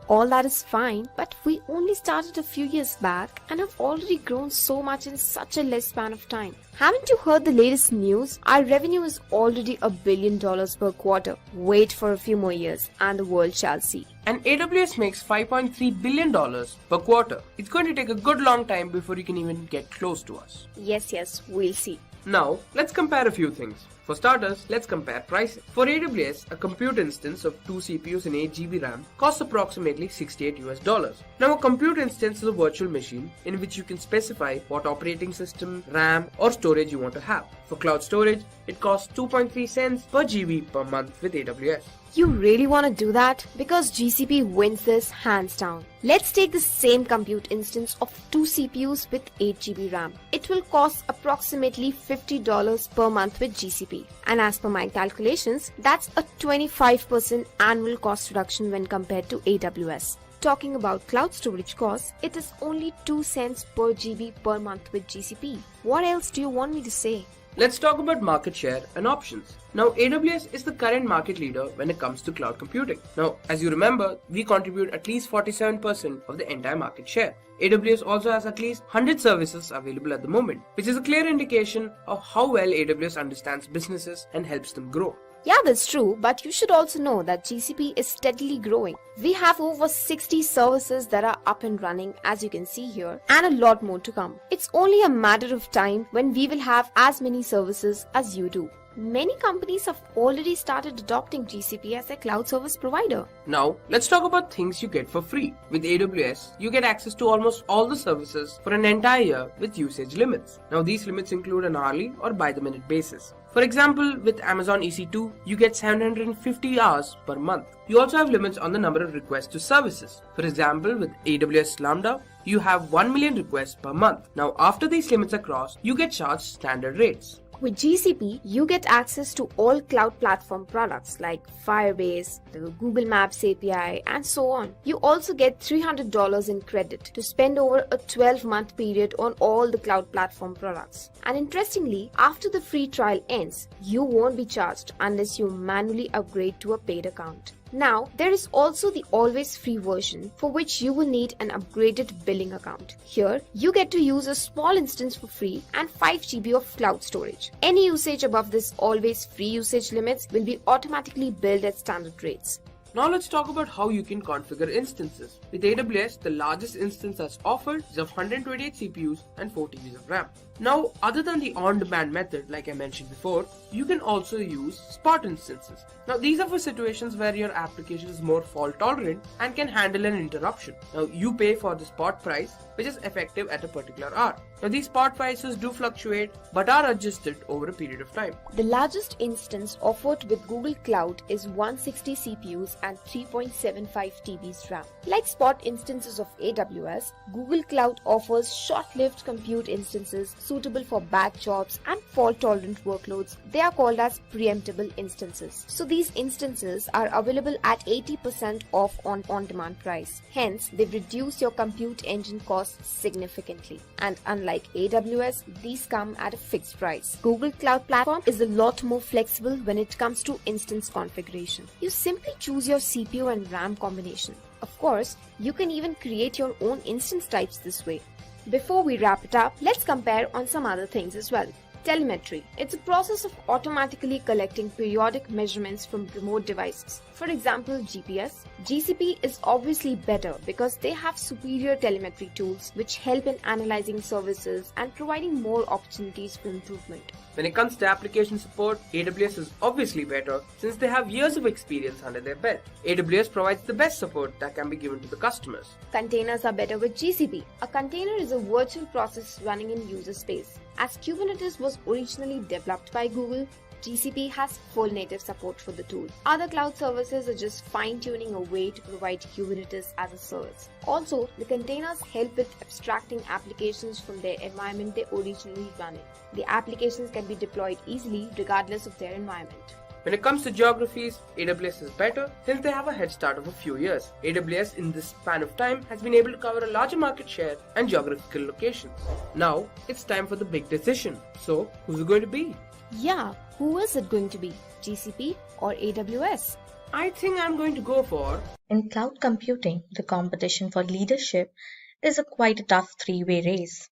Speaker 10: All that is fine, but we only started a few years back and have already grown so much in such a less span of time. Haven't you heard the latest news? Our revenue is already $1 billion per quarter. Wait for a few more years and the world shall see.
Speaker 9: And AWS makes $5.3 billion per quarter. It's going to take a good long time before you can even get close to us.
Speaker 10: Yes, we'll see.
Speaker 9: Now, let's compare a few things. For starters, let's compare pricing. For AWS, a compute instance of 2 CPUs and 8 GB RAM costs approximately $68 US. Now, a compute instance is a virtual machine in which you can specify what operating system, RAM, or storage you want to have. For cloud storage, it costs 2.3 cents per GB per month with AWS.
Speaker 10: You really want to do that? Because GCP wins this hands down. Let's take the same compute instance of 2 CPUs with 8 GB RAM. It will cost approximately $50 per month with GCP. And as per my calculations, that's a 25% annual cost reduction when compared to AWS. Talking about cloud storage costs, it is only 2 cents per GB per month with GCP. What else do you want me to say?
Speaker 9: Let's talk about market share and options. Now, AWS is the current market leader when it comes to cloud computing. Now, as you remember, we contribute at least 47% of the entire market share. AWS also has at least 100 services available at the moment, which is a clear indication of how well AWS understands businesses and helps them grow.
Speaker 10: Yeah, that's true, but you should also know that GCP is steadily growing. We have over 60 services that are up and running, as you can see here, and a lot more to come. It's only a matter of time when we will have as many services as you do. Many companies have already started adopting GCP as a cloud service provider.
Speaker 9: Now, let's talk about things you get for free. With AWS, you get access to almost all the services for an entire year with usage limits. Now, these limits include an hourly or by-the-minute basis. For example, with Amazon EC2, you get 750 hours per month. You also have limits on the number of requests to services. For example, with AWS Lambda, you have 1 million requests per month. Now, after these limits are crossed, you get charged standard rates.
Speaker 10: With GCP, you get access to all cloud platform products like Firebase, the Google Maps API, and so on. You also get $300 in credit to spend over a 12-month period on all the cloud platform products. And interestingly, after the free trial ends, you won't be charged unless you manually upgrade to a paid account. Now, there is also the always free version for which you will need an upgraded billing account. Here, you get to use a small instance for free and 5 GB of cloud storage. Any usage above this always free usage limits will be automatically billed at standard rates.
Speaker 9: Now let's talk about how you can configure instances. With AWS, the largest instance that's offered is of 128 CPUs and 4 TBs of RAM. Now, other than the on-demand method, like I mentioned before, you can also use spot instances. Now, these are for situations where your application is more fault tolerant and can handle an interruption. Now, you pay for the spot price, which is effective at a particular hour. Now, these spot prices do fluctuate, but are adjusted over a period of time.
Speaker 10: The largest instance offered with Google Cloud is 160 CPUs and 3.75 TBs RAM. Like spot instances of AWS, Google Cloud offers short-lived compute instances suitable for batch jobs and fault-tolerant workloads. They are called as preemptible instances. So these instances are available at 80% off on on-demand price. Hence, they reduce your compute engine costs significantly. And unlike AWS, these come at a fixed price. Google Cloud Platform is a lot more flexible when it comes to instance configuration. You simply choose your CPU and RAM combination. Of course, you can even create your own instance types this way. Before we wrap it up, let's compare on some other things as well. Telemetry. It's a process of automatically collecting periodic measurements from remote devices. For example, GPS. GCP is obviously better because they have superior telemetry tools which help in analyzing services and providing more opportunities for improvement.
Speaker 9: When it comes to application support, AWS is obviously better since they have years of experience under their belt. AWS provides the best support that can be given to the customers.
Speaker 10: Containers are better with GCP. A container is a virtual process running in user space. As Kubernetes was originally developed by Google, GCP has full native support for the tool. Other cloud services are just fine-tuning a way to provide Kubernetes as a service. Also, the containers help with abstracting applications from their environment they originally run in. The applications can be deployed easily regardless of their environment.
Speaker 9: When it comes to geographies, AWS is better since they have a head start of a few years. AWS in this span of time has been able to cover a larger market share and geographical locations. Now, it's time for the big decision. So, who's it going to be?
Speaker 10: Yeah, who is it going to be? GCP or AWS?
Speaker 9: I think I'm going to go for...
Speaker 1: In cloud computing, the competition for leadership is quite a tough three-way race.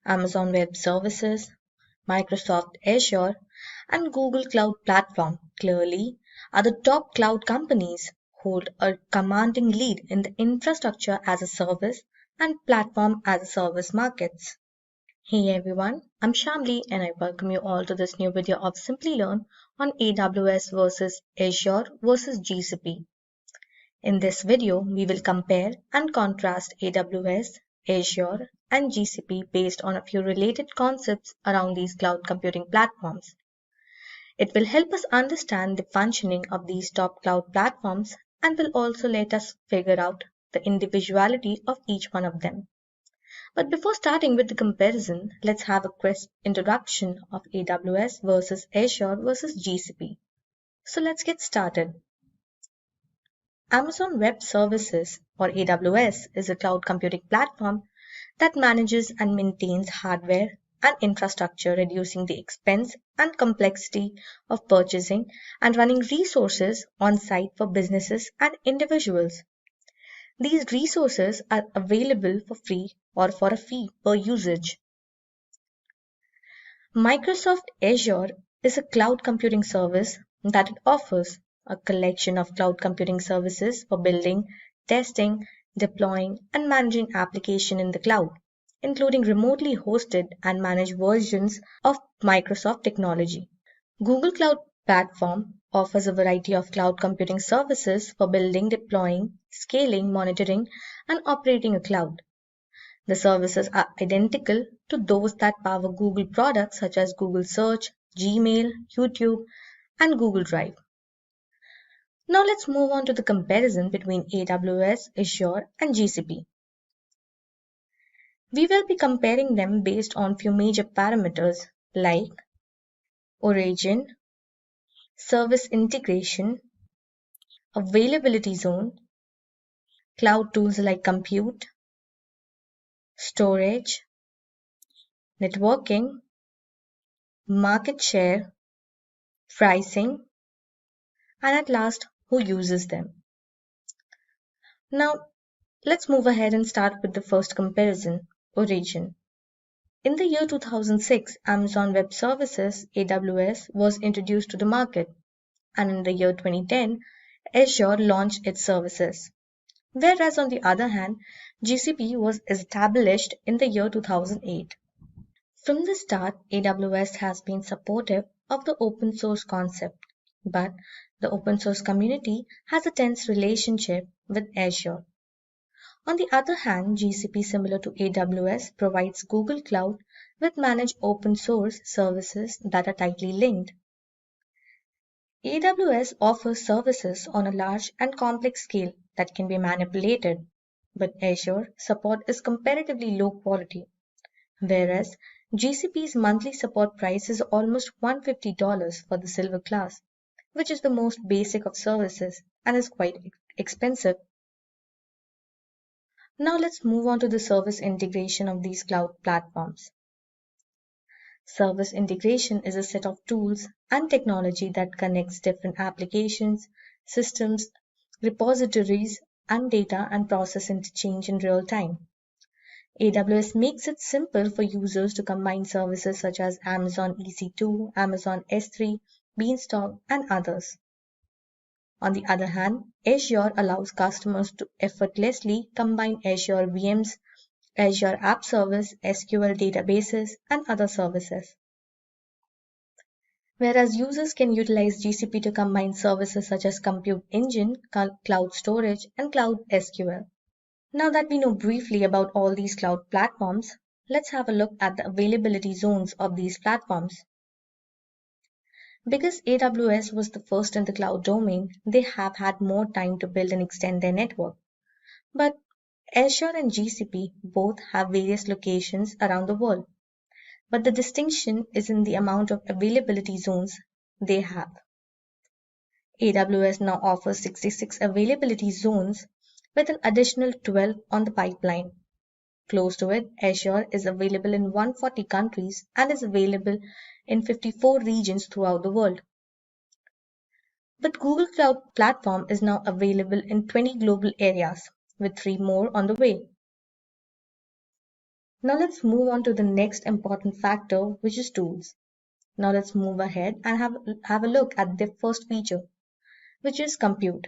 Speaker 1: Amazon Web Services, Microsoft Azure, and Google Cloud Platform clearly are the top cloud companies, hold a commanding lead in the infrastructure as a service and platform as a service markets. Hey everyone, I'm Shamli and I welcome you all to this new video of Simplilearn on AWS versus Azure versus GCP. In this video, we will compare and contrast AWS, Azure, and GCP based on a few related concepts around these cloud computing platforms. It will help us understand the functioning of these top cloud platforms and will also let us figure out the individuality of each one of them. But before starting with the comparison, let's have a quick introduction of AWS versus Azure versus GCP. So let's get started. Amazon Web Services, or AWS, is a cloud computing platform that manages and maintains hardware and infrastructure, reducing the expense and complexity of purchasing and running resources on site for businesses and individuals. These resources are available for free or for a fee per usage. Microsoft Azure is a cloud computing service that it offers a collection of cloud computing services for building, testing, deploying, and managing applications in the cloud, including remotely hosted and managed versions of Microsoft technology. Google Cloud Platform offers a variety of cloud computing services for building, deploying, scaling, monitoring, and operating a cloud. The services are identical to those that power Google products such as Google Search, Gmail, YouTube, and Google Drive. Now let's move on to the comparison between AWS, Azure, and GCP. We will be comparing them based on few major parameters like origin, service integration, availability zone, cloud tools like compute, storage, networking, market share, pricing, and at last, who uses them. Now, let's move ahead and start with the first comparison, origin. In the year 2006, Amazon Web Services, AWS, was introduced to the market, and in the year 2010, Azure launched its services. Whereas on the other hand, GCP was established in the year 2008. From the start, AWS has been supportive of the open source concept, but the open source community has a tense relationship with Azure. On the other hand, GCP, similar to AWS, provides Google Cloud with managed open source services that are tightly linked. AWS offers services on a large and complex scale that can be manipulated, but Azure support is comparatively low quality, whereas GCP's monthly support price is almost $150 for the Silver class, which is the most basic of services and is quite expensive. Now let's move on to the service integration of these cloud platforms. Service integration is a set of tools and technology that connects different applications, systems, repositories, and data and process interchange in real time. AWS makes it simple for users to combine services such as Amazon EC2, Amazon S3, Beanstalk, and others. On the other hand, Azure allows customers to effortlessly combine Azure VMs, Azure App Service, SQL databases, and other services. Whereas users can utilize GCP to combine services such as Compute Engine, Cloud Storage, and Cloud SQL. Now that we know briefly about all these cloud platforms, let's have a look at the availability zones of these platforms. Because AWS was the first in the cloud domain, they have had more time to build and extend their network. But Azure and GCP both have various locations around the world. But the distinction is in the amount of availability zones they have. AWS now offers 66 availability zones with an additional 12 on the pipeline. Close to it, Azure is available in 140 countries and is available in 54 regions throughout the world. But Google Cloud Platform is now available in 20 global areas, with 3 more on the way. Now let's move on to the next important factor, which is tools. Now let's move ahead and have a look at the first feature, which is compute.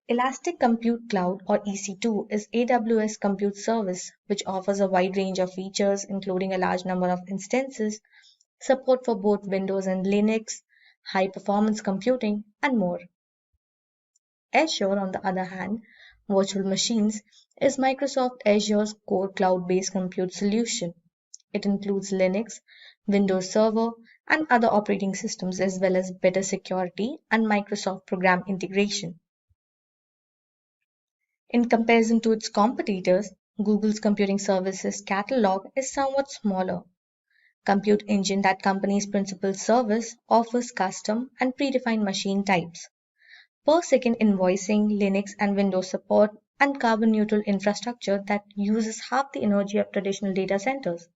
Speaker 1: Elastic Compute Cloud, or EC2, is AWS compute service which offers a wide range of features including a large number of instances, support for both Windows and Linux, high performance computing, and more. Azure, on the other hand, virtual machines, is Microsoft Azure's core cloud-based compute solution. It includes Linux, Windows Server, and other operating systems as well as better security and Microsoft program integration. In comparison to its competitors, Google's computing services catalog is somewhat smaller. Compute Engine, that company's principal service, offers custom and predefined machine types, per second invoicing, Linux and Windows support, and carbon neutral infrastructure that uses half the energy of traditional data centers.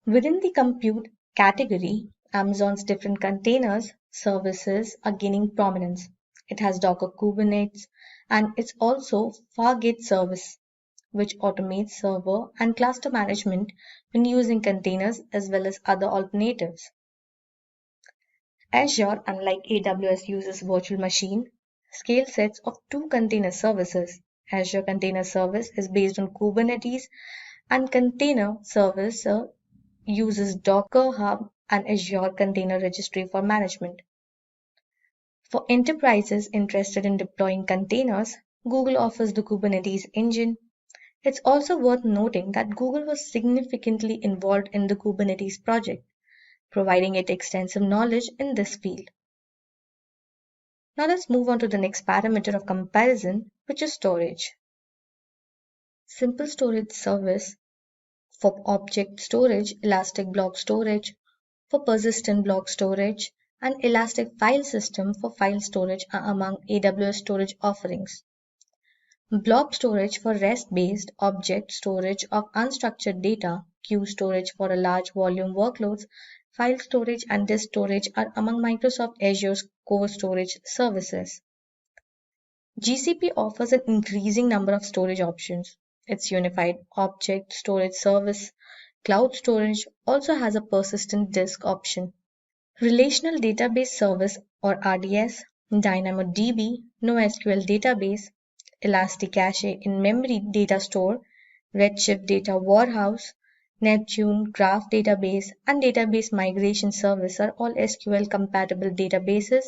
Speaker 1: Within the compute category, Amazon's different containers services are gaining prominence. It has Docker Kubernetes, and it's also Fargate service, which automates server and cluster management when using containers as well as other alternatives. Azure, unlike AWS, uses virtual machine scale sets of 2 container services. Azure Container Service is based on Kubernetes, and Container Service uses Docker Hub and Azure Container Registry for management. For enterprises interested in deploying containers, Google offers the Kubernetes engine. It's also worth noting that Google was significantly involved in the Kubernetes project, providing it extensive knowledge in this field. Now let's move on to the next parameter of comparison, which is storage. Simple Storage Service For object storage, Elastic Block Storage. For persistent block storage, and Elastic File System for file storage are among AWS storage offerings. Blob storage for REST-based object storage of unstructured data, queue storage for a large volume workloads, file storage and disk storage are among Microsoft Azure's core storage services. GCP offers an increasing number of storage options. Its unified object storage service, cloud storage, also has a persistent disk option. Relational Database Service or RDS, DynamoDB, NoSQL Database, Elasticache in-memory data store, Redshift data warehouse, Neptune graph database, and database migration service are all SQL-compatible databases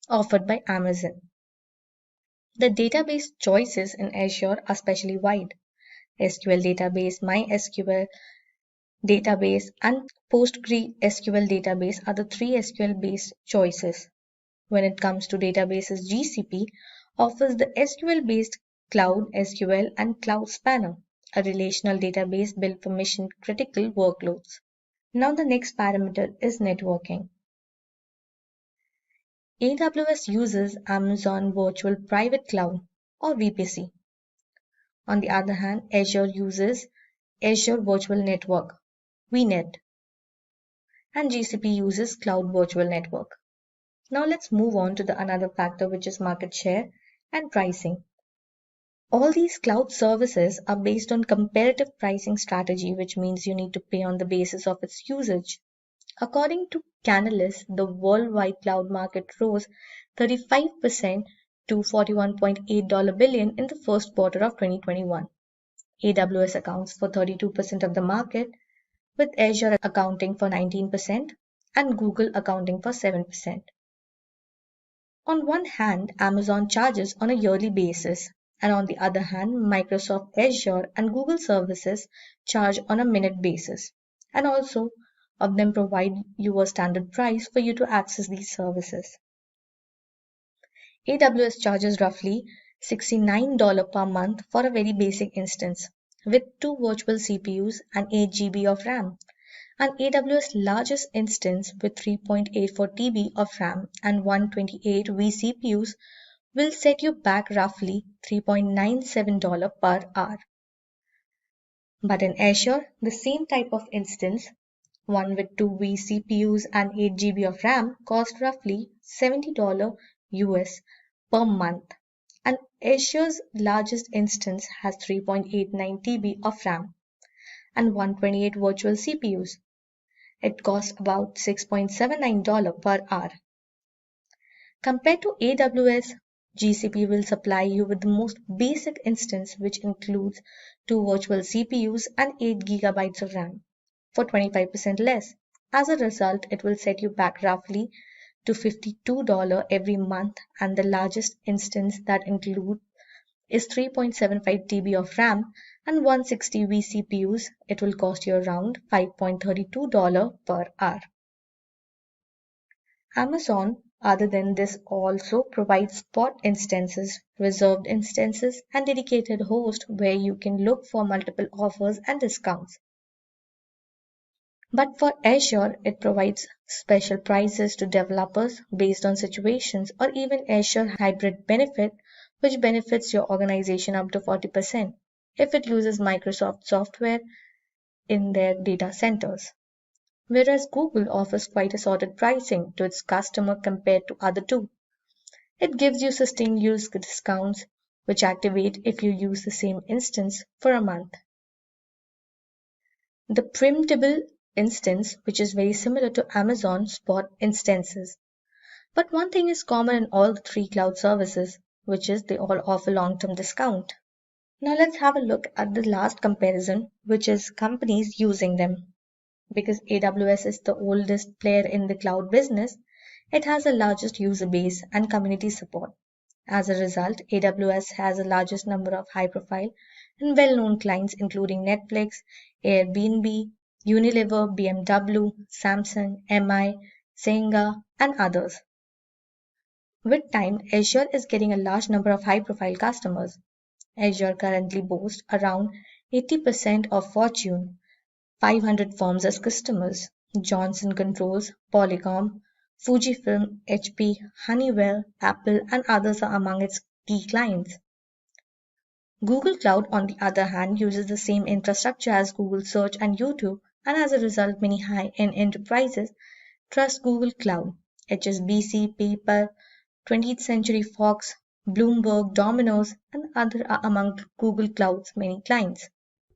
Speaker 1: offered by Amazon. The database choices in Azure are especially wide. SQL database, MySQL database, and PostgreSQL database are the three SQL-based choices. When it comes to databases, GCP offers the SQL-based Cloud SQL and Cloud Spanner, a relational database built for mission-critical workloads. Now the next parameter is networking. AWS uses Amazon Virtual Private Cloud or VPC. On the other hand, Azure uses Azure Virtual Network, VNet, and GCP uses Cloud Virtual Network. Now let's move on to another factor, which is market share and pricing. All these cloud services are based on comparative pricing strategy, which means you need to pay on the basis of its usage. According to Canalys, the worldwide cloud market rose 35% to $41.8 billion in the first quarter of 2021. AWS accounts for 32% of the market, with Azure accounting for 19% and Google accounting for 7%. On one hand, Amazon charges on a yearly basis, and on the other hand, Microsoft Azure and Google services charge on a minute basis, and also of them provide you a standard price for you to access these services. AWS charges roughly $69 per month for a very basic instance with 2 virtual CPUs and 8 GB of RAM. And AWS largest instance with 3.84 TB of RAM and 128 vCPUs will set you back roughly $3.97 per hour. But in Azure, the same type of instance, one with 2 vCPUs and 8 GB of RAM, cost roughly $70 US per month. And Azure's largest instance has 3.89 TB of RAM and 128 virtual CPUs. It costs about $6.79 per hour. Compared to AWS, GCP will supply you with the most basic instance, which includes 2 virtual CPUs and 8 GB of RAM for 25% less. As a result, it will set you back roughly to $52 every month, and the largest instance that includes is 3.75 TB of RAM and 160 vCPUs. It will cost you around $5.32 per hour. Amazon, other than this, also provides spot instances, reserved instances, and dedicated host where you can look for multiple offers and discounts. But for Azure, it provides special prices to developers based on situations, or even Azure Hybrid Benefit, which benefits your organization up to 40% if it uses Microsoft software in their data centers. Whereas Google offers quite assorted pricing to its customer compared to other two. It gives you sustained use discounts, which activate if you use the same instance for a month. The printable instance, which is very similar to Amazon spot instances. But one thing is common in all the 3 cloud services, which is they all offer long-term discount. Now let's have a look at the last comparison, which is companies using them. Because AWS is the oldest player in the cloud business, it has the largest user base and community support. As a result, AWS has the largest number of high-profile and well-known clients including Netflix, Airbnb, Unilever, BMW, Samsung, MI, Senga, and others. With time, Azure is getting a large number of high-profile customers. Azure currently boasts around 80% of Fortune 500 firms as customers. Johnson Controls, Polycom, Fujifilm, HP, Honeywell, Apple, and others are among its key clients. Google Cloud, on the other hand, uses the same infrastructure as Google Search and YouTube, and as a result, many high-end enterprises trust Google Cloud. HSBC, PayPal, 20th Century Fox, Bloomberg, Domino's, and others are among Google Cloud's many clients.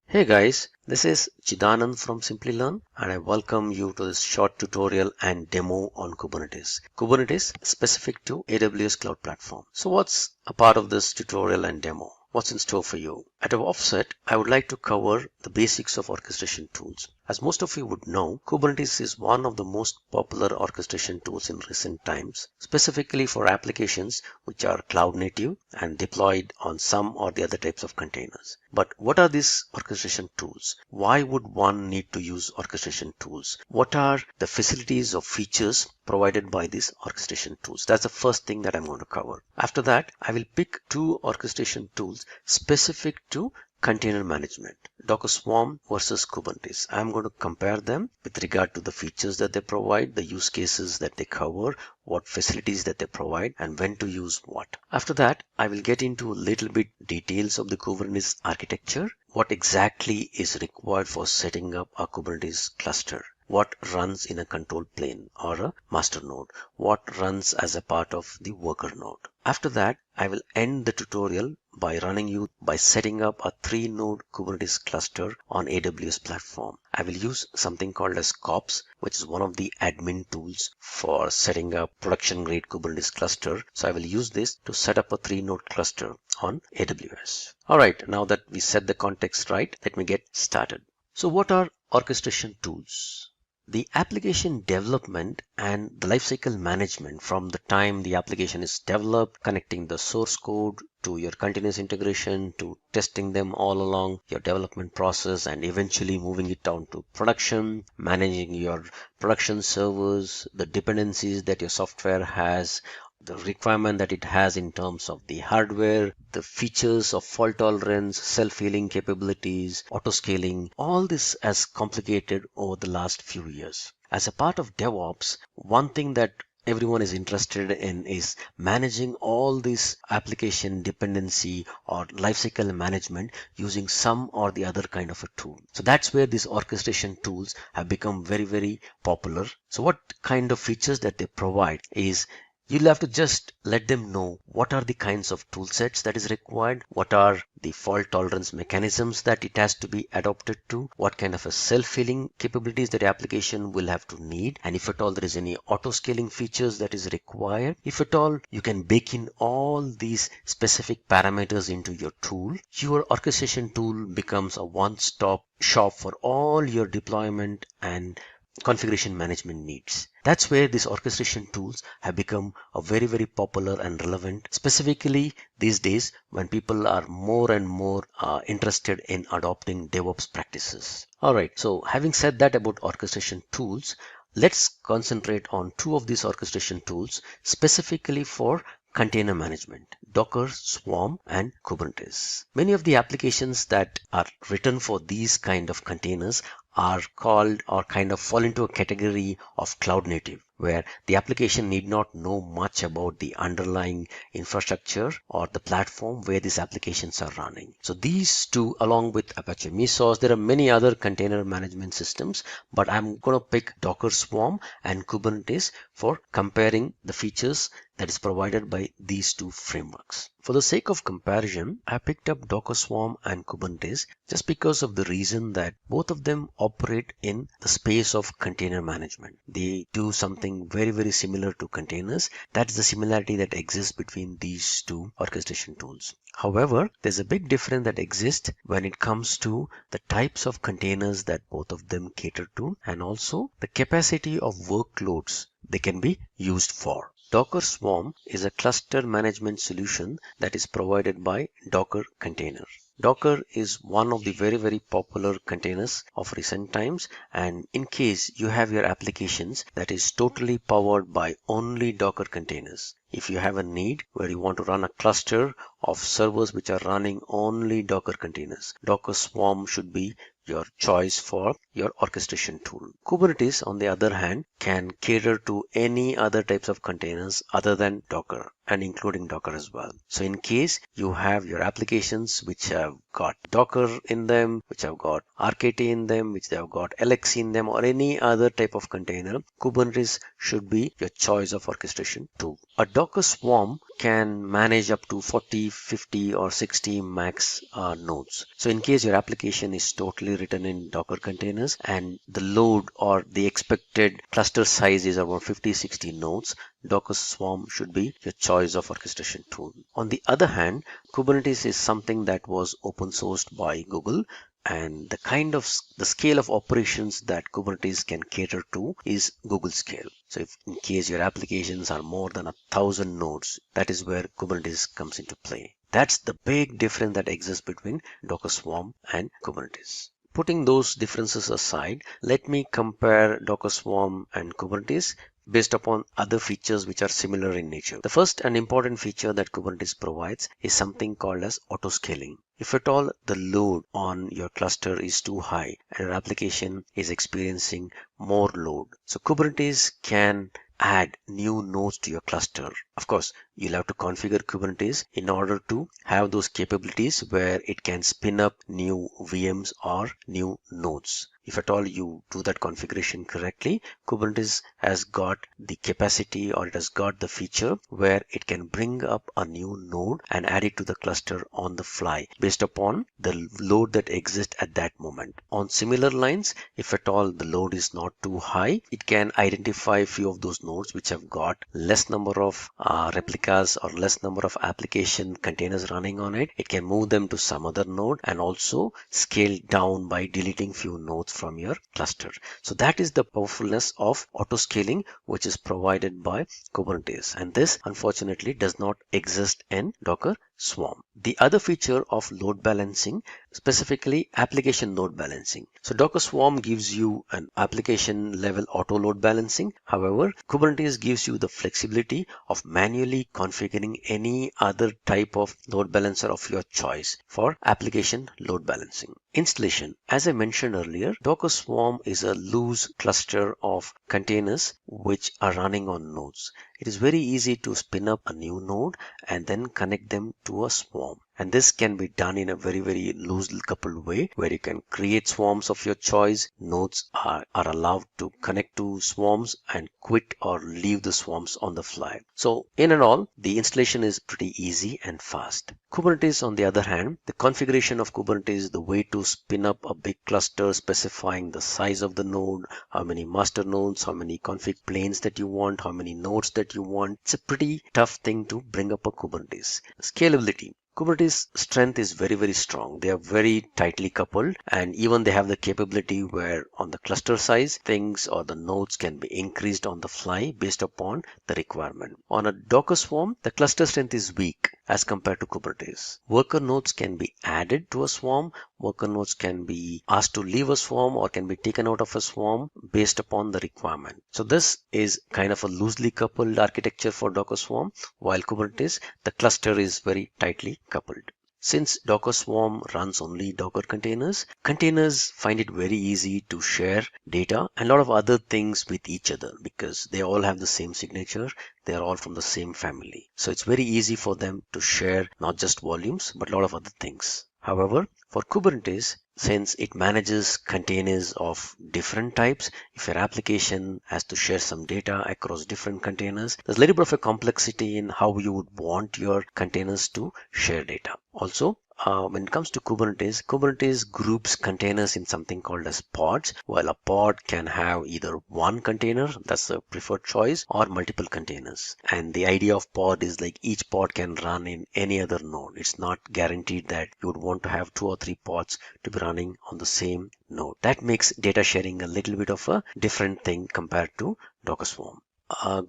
Speaker 12: Hey guys, this is Chidanand from Simplilearn, and I welcome you to this short tutorial and demo on Kubernetes. Kubernetes is specific to AWS Cloud Platform. So what's a part of this tutorial and demo? What's in store for you? At our offset, I would like to cover the basics of orchestration tools. As most of you would know, Kubernetes is one of the most popular orchestration tools in recent times, specifically for applications which are cloud native and deployed on some or the other types of containers. But what are these orchestration tools? Why would one need to use orchestration tools? What are the facilities or features provided by these orchestration tools? That's the first thing that I'm going to cover. After that, I will pick two orchestration tools specific to container management, Docker Swarm versus Kubernetes. I'm going to compare them with regard to the features that they provide, the use cases that they cover, what facilities that they provide, and when to use what. After that, I will get into a little bit details of the Kubernetes architecture, what exactly is required for setting up a Kubernetes cluster, what runs in a control plane or a master node, what runs as a part of the worker node. After that, I will end the tutorial by running you by setting up a 3-node Kubernetes cluster on AWS platform. I will use something called as kops, which is one of the admin tools for setting up production grade Kubernetes cluster. So I will use this to set up a 3-node cluster on AWS. All right, now that we set the context right, let me get started. So what are orchestration tools? The application development and the lifecycle management from the time the application is developed, connecting the source code to your continuous integration, to testing them all along your development process, and eventually moving it down to production, managing your production servers, the dependencies that your software has, the requirement that it has in terms of the hardware, the features of fault tolerance, self-healing capabilities, autoscaling, all this has complicated over the last few years. As a part of DevOps, one thing that everyone is interested in is managing all this application dependency or lifecycle management using some or the other kind of a tool. So that's where these orchestration tools have become very, very popular. So what kind of features that they provide is you'll have to just let them know what are the kinds of tool sets that is required, what are the fault tolerance mechanisms that it has to be adopted to, what kind of a self-healing capabilities that application will have to need, and if at all there is any auto-scaling features that is required. If at all you can bake in all these specific parameters into your tool, your orchestration tool becomes a one-stop shop for all your deployment and configuration management needs. That's where these orchestration tools have become a very, very popular and relevant, specifically these days when people are more and more interested in adopting DevOps practices. All right, so having said that about orchestration tools, let's concentrate on two of these orchestration tools specifically for container management, Docker, Swarm, and Kubernetes. Many of the applications that are written for these kind of containers are called or kind of fall into a category of cloud native, where the application need not know much about the underlying infrastructure or the platform where these applications are running. So these two, along with Apache Mesos, there are many other container management systems, but I'm going to pick Docker, Swarm, and Kubernetes for comparing the features that is provided by these two frameworks. For the sake of comparison, I picked up Docker Swarm and Kubernetes just because of the reason that both of them operate in the space of container management. They do something very, very similar to containers. That's the similarity that exists between these two orchestration tools. However, there's a big difference that exists when it comes to the types of containers that both of them cater to, and also the capacity of workloads they can be used for. Docker Swarm is a cluster management solution that is provided by Docker Container. Docker is one of the very, very popular containers of recent times, and in case you have your applications that is totally powered by only Docker containers, if you have a need where you want to run a cluster of servers which are running only Docker containers, Docker Swarm should be your choice for your orchestration tool. Kubernetes, on the other hand, can cater to any other types of containers other than Docker, and including Docker as well. So in case you have your applications which have got Docker in them, which have got RKT in them, which have got LX in them, or any other type of container, Kubernetes should be your choice of orchestration tool. A Docker swarm can manage up to 40, 50 or 60 max nodes. So in case your application is totally written in Docker containers and the load or the expected cluster size is around 50-60 nodes, Docker Swarm should be your choice of orchestration tool. On the other hand, Kubernetes is something that was open sourced by Google, and the scale of operations that Kubernetes can cater to is Google scale. So if in case your applications are more than 1,000 nodes, that is where Kubernetes comes into play. That's the big difference that exists between Docker Swarm and Kubernetes. Putting those differences aside, let me compare Docker Swarm and Kubernetes based upon other features which are similar in nature. The first and important feature that Kubernetes provides is something called as autoscaling. If at all the load on your cluster is too high and your application is experiencing more load, so Kubernetes can add new nodes to your cluster. Of course, you'll have to configure Kubernetes in order to have those capabilities where it can spin up new VMs or new nodes. If at all you do that configuration correctly, Kubernetes has got the capacity, or it has got the feature where it can bring up a new node and add it to the cluster on the fly based upon the load that exists at that moment. On similar lines, if at all the load is not too high, it can identify a few of those nodes which have got less number of replicas or less number of application containers running on it. It can move them to some other node and also scale down by deleting few nodes from your cluster. So that is the powerfulness of autoscaling which is provided by Kubernetes, and this unfortunately does not exist in Docker Swarm. The other feature of load balancing, specifically application load balancing. So Docker Swarm gives you an application level auto load balancing. However, Kubernetes gives you the flexibility of manually configuring any other type of load balancer of your choice for application load balancing. Installation. As I mentioned earlier, Docker Swarm is a loose cluster of containers which are running on nodes. It is very easy to spin up a new node and then connect them to a swarm. And this can be done in a very, very loosely coupled way where you can create swarms of your choice. Nodes are allowed to connect to swarms and quit or leave the swarms on the fly. So in and all, the installation is pretty easy and fast. Kubernetes, on the other hand, the configuration of Kubernetes, the way to spin up a big cluster specifying the size of the node, how many master nodes, how many config planes that you want, how many nodes that you want. It's a pretty tough thing to bring up a Kubernetes. Scalability. Kubernetes strength is very, very strong. They are very tightly coupled, and even they have the capability where on the cluster size, things or the nodes can be increased on the fly based upon the requirement. On a Docker Swarm, the cluster strength is weak as compared to Kubernetes. Worker nodes can be added to a swarm. Worker nodes can be asked to leave a swarm or can be taken out of a swarm based upon the requirement. So this is kind of a loosely coupled architecture for Docker Swarm, while Kubernetes, the cluster is very tightly coupled. Since Docker Swarm runs only Docker containers, containers find it very easy to share data and a lot of other things with each other because they all have the same signature. They are all from the same family. So it's very easy for them to share not just volumes, but a lot of other things. However, for Kubernetes, since it manages containers of different types, if your application has to share some data across different containers, there's a little bit of a complexity in how you would want your containers to share data. Also, when it comes to Kubernetes groups containers in something called as pods, while a pod can have either one container, that's the preferred choice, or multiple containers. And the idea of pod is like each pod can run in any other node. It's not guaranteed that you would want to have 2 or 3 pods to be running on the same node. That makes data sharing a little bit of a different thing compared to Docker Swarm.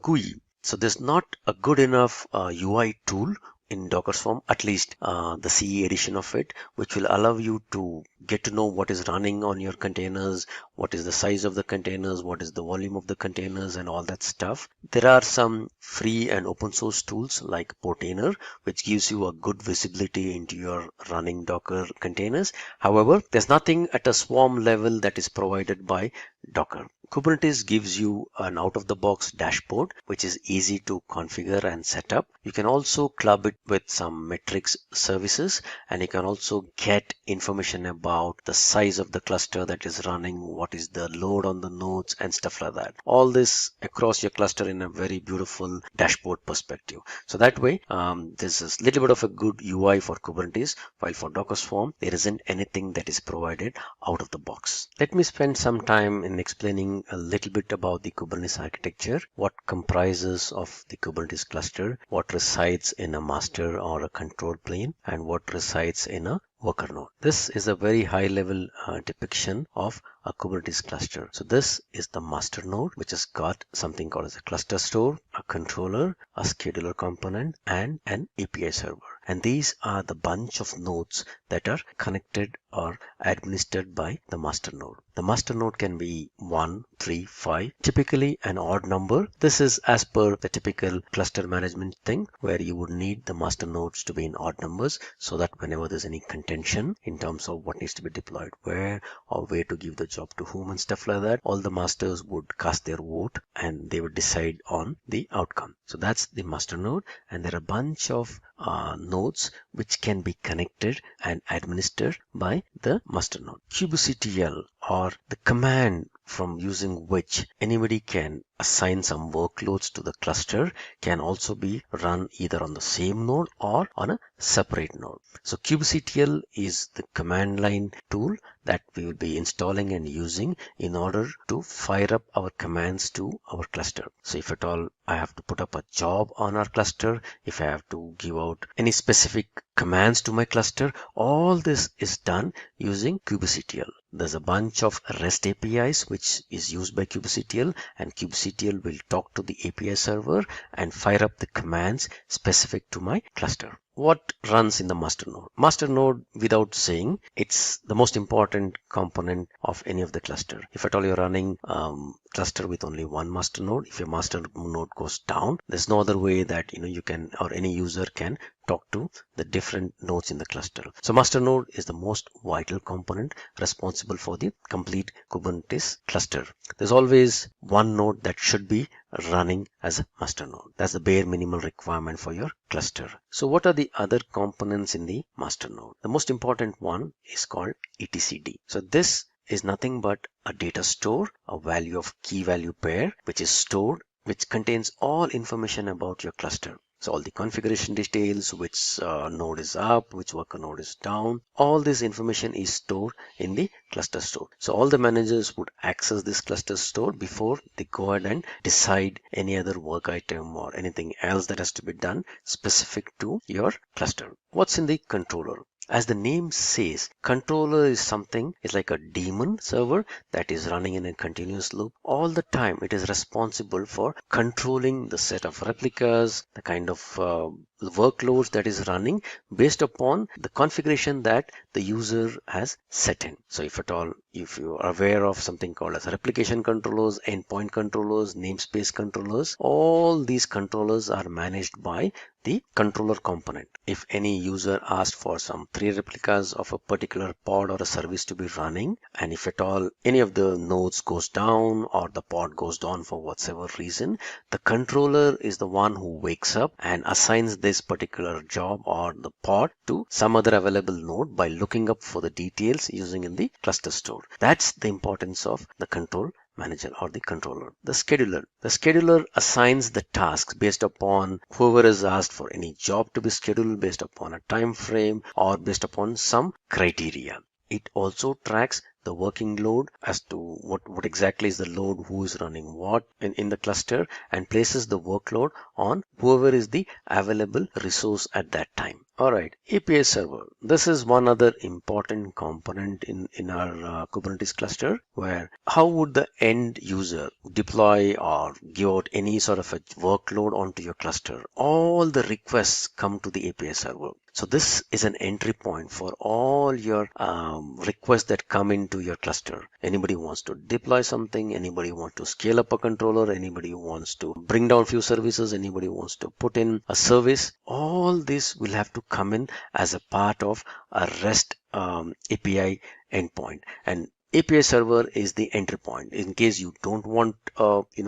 Speaker 12: GUI. So there's not a good enough UI tool in Docker's form, at least the CE edition of it, which will allow you to get to know what is running on your containers, what is the size of the containers, what is the volume of the containers, and all that stuff. There are some free and open source tools like Portainer, which gives you a good visibility into your running Docker containers. However, there's nothing at a swarm level that is provided by Docker. Kubernetes gives you an out-of-the-box dashboard, which is easy to configure and set up. You can also club it with some metrics services, and you can also get information about the size of the cluster that is running, what is the load on the nodes, and stuff like that. All this across your cluster in a very beautiful dashboard perspective. So that way, this is a little bit of a good UI for Kubernetes, while for Docker Swarm, there isn't anything that is provided out of the box. Let me spend some time in explaining a little bit about the Kubernetes architecture, what comprises of the Kubernetes cluster, what resides in a master or a control plane, and what resides in a worker node. This is a very high level depiction of a Kubernetes cluster. So this is the master node, which has got something called as a cluster store, a controller, a scheduler component, and an API server. And these are the bunch of nodes that are connected or administered by the master node. The master node can be 1, 3, 5, typically an odd number. This is as per the typical cluster management thing, where you would need the master nodes to be in odd numbers, so that whenever there's any contention in terms of what needs to be deployed where, or where to give the job to whom and stuff like that, all the masters would cast their vote and they would decide on the outcome. So that's the master node, and there are a bunch of nodes which can be connected and administered by the master node. kubectl, or the command from using which anybody can assign some workloads to the cluster, can also be run either on the same node or on a separate node. So kubectl is the command line tool that we will be installing and using in order to fire up our commands to our cluster. So if at all I have to put up a job on our cluster, if I have to give out any specific commands to my cluster, all this is done using kubectl. There's a bunch of REST APIs which is used by kubectl, and kubectl will talk to the API server and fire up the commands specific to my cluster. What runs in the master node? Master node, without saying, it's the most important component of any of the cluster. If at all you're running cluster with only one master node, if your master node goes down, there's no other way that you can, or any user can talk to the different nodes in the cluster. So master node is the most vital component responsible for the complete Kubernetes cluster. There's always one node that should be running as a master node. That's the bare minimal requirement for your cluster. So what are the other components in the master node? The most important one is called etcd. So this is nothing but a data store, a value of key value pair, which is stored, which contains all information about your cluster. So all the configuration details, which node is up, which worker node is down, all this information is stored in the cluster store. So all the managers would access this cluster store before they go ahead and decide any other work item or anything else that has to be done specific to your cluster. What's in the controller? As the name says, controller is something, it's like a daemon server that is running in a continuous loop. All the time it is responsible for controlling the set of replicas, the kind of workloads that is running based upon the configuration that the user has set in. So if at all, if you are aware of something called as replication controllers, endpoint controllers, namespace controllers, all these controllers are managed by the controller component. If any user asked for some 3 replicas of a particular pod or a service to be running, and if at all any of the nodes goes down or the pod goes down for whatever reason, the controller is the one who wakes up and assigns this particular job or the pod to some other available node by looking up for the details using in the cluster store. That's the importance of the control manager or the controller. The scheduler assigns the tasks based upon whoever has asked for any job to be scheduled, based upon a time frame or based upon some criteria. It also tracks the working load as to what exactly is the load, who is running what in the cluster, and places the workload on whoever is the available resource at that time. Alright, API server. This is one other important component in our Kubernetes cluster, where how would the end user deploy or give out any sort of a workload onto your cluster? All the requests come to the API server. So this is an entry point for all your requests that come into your cluster. Anybody wants to deploy something, anybody wants to scale up a controller, anybody wants to bring down few services, anybody wants to put in a service, all this will have to come in as a part of a REST API endpoint. And API server is the entry point in case you don't want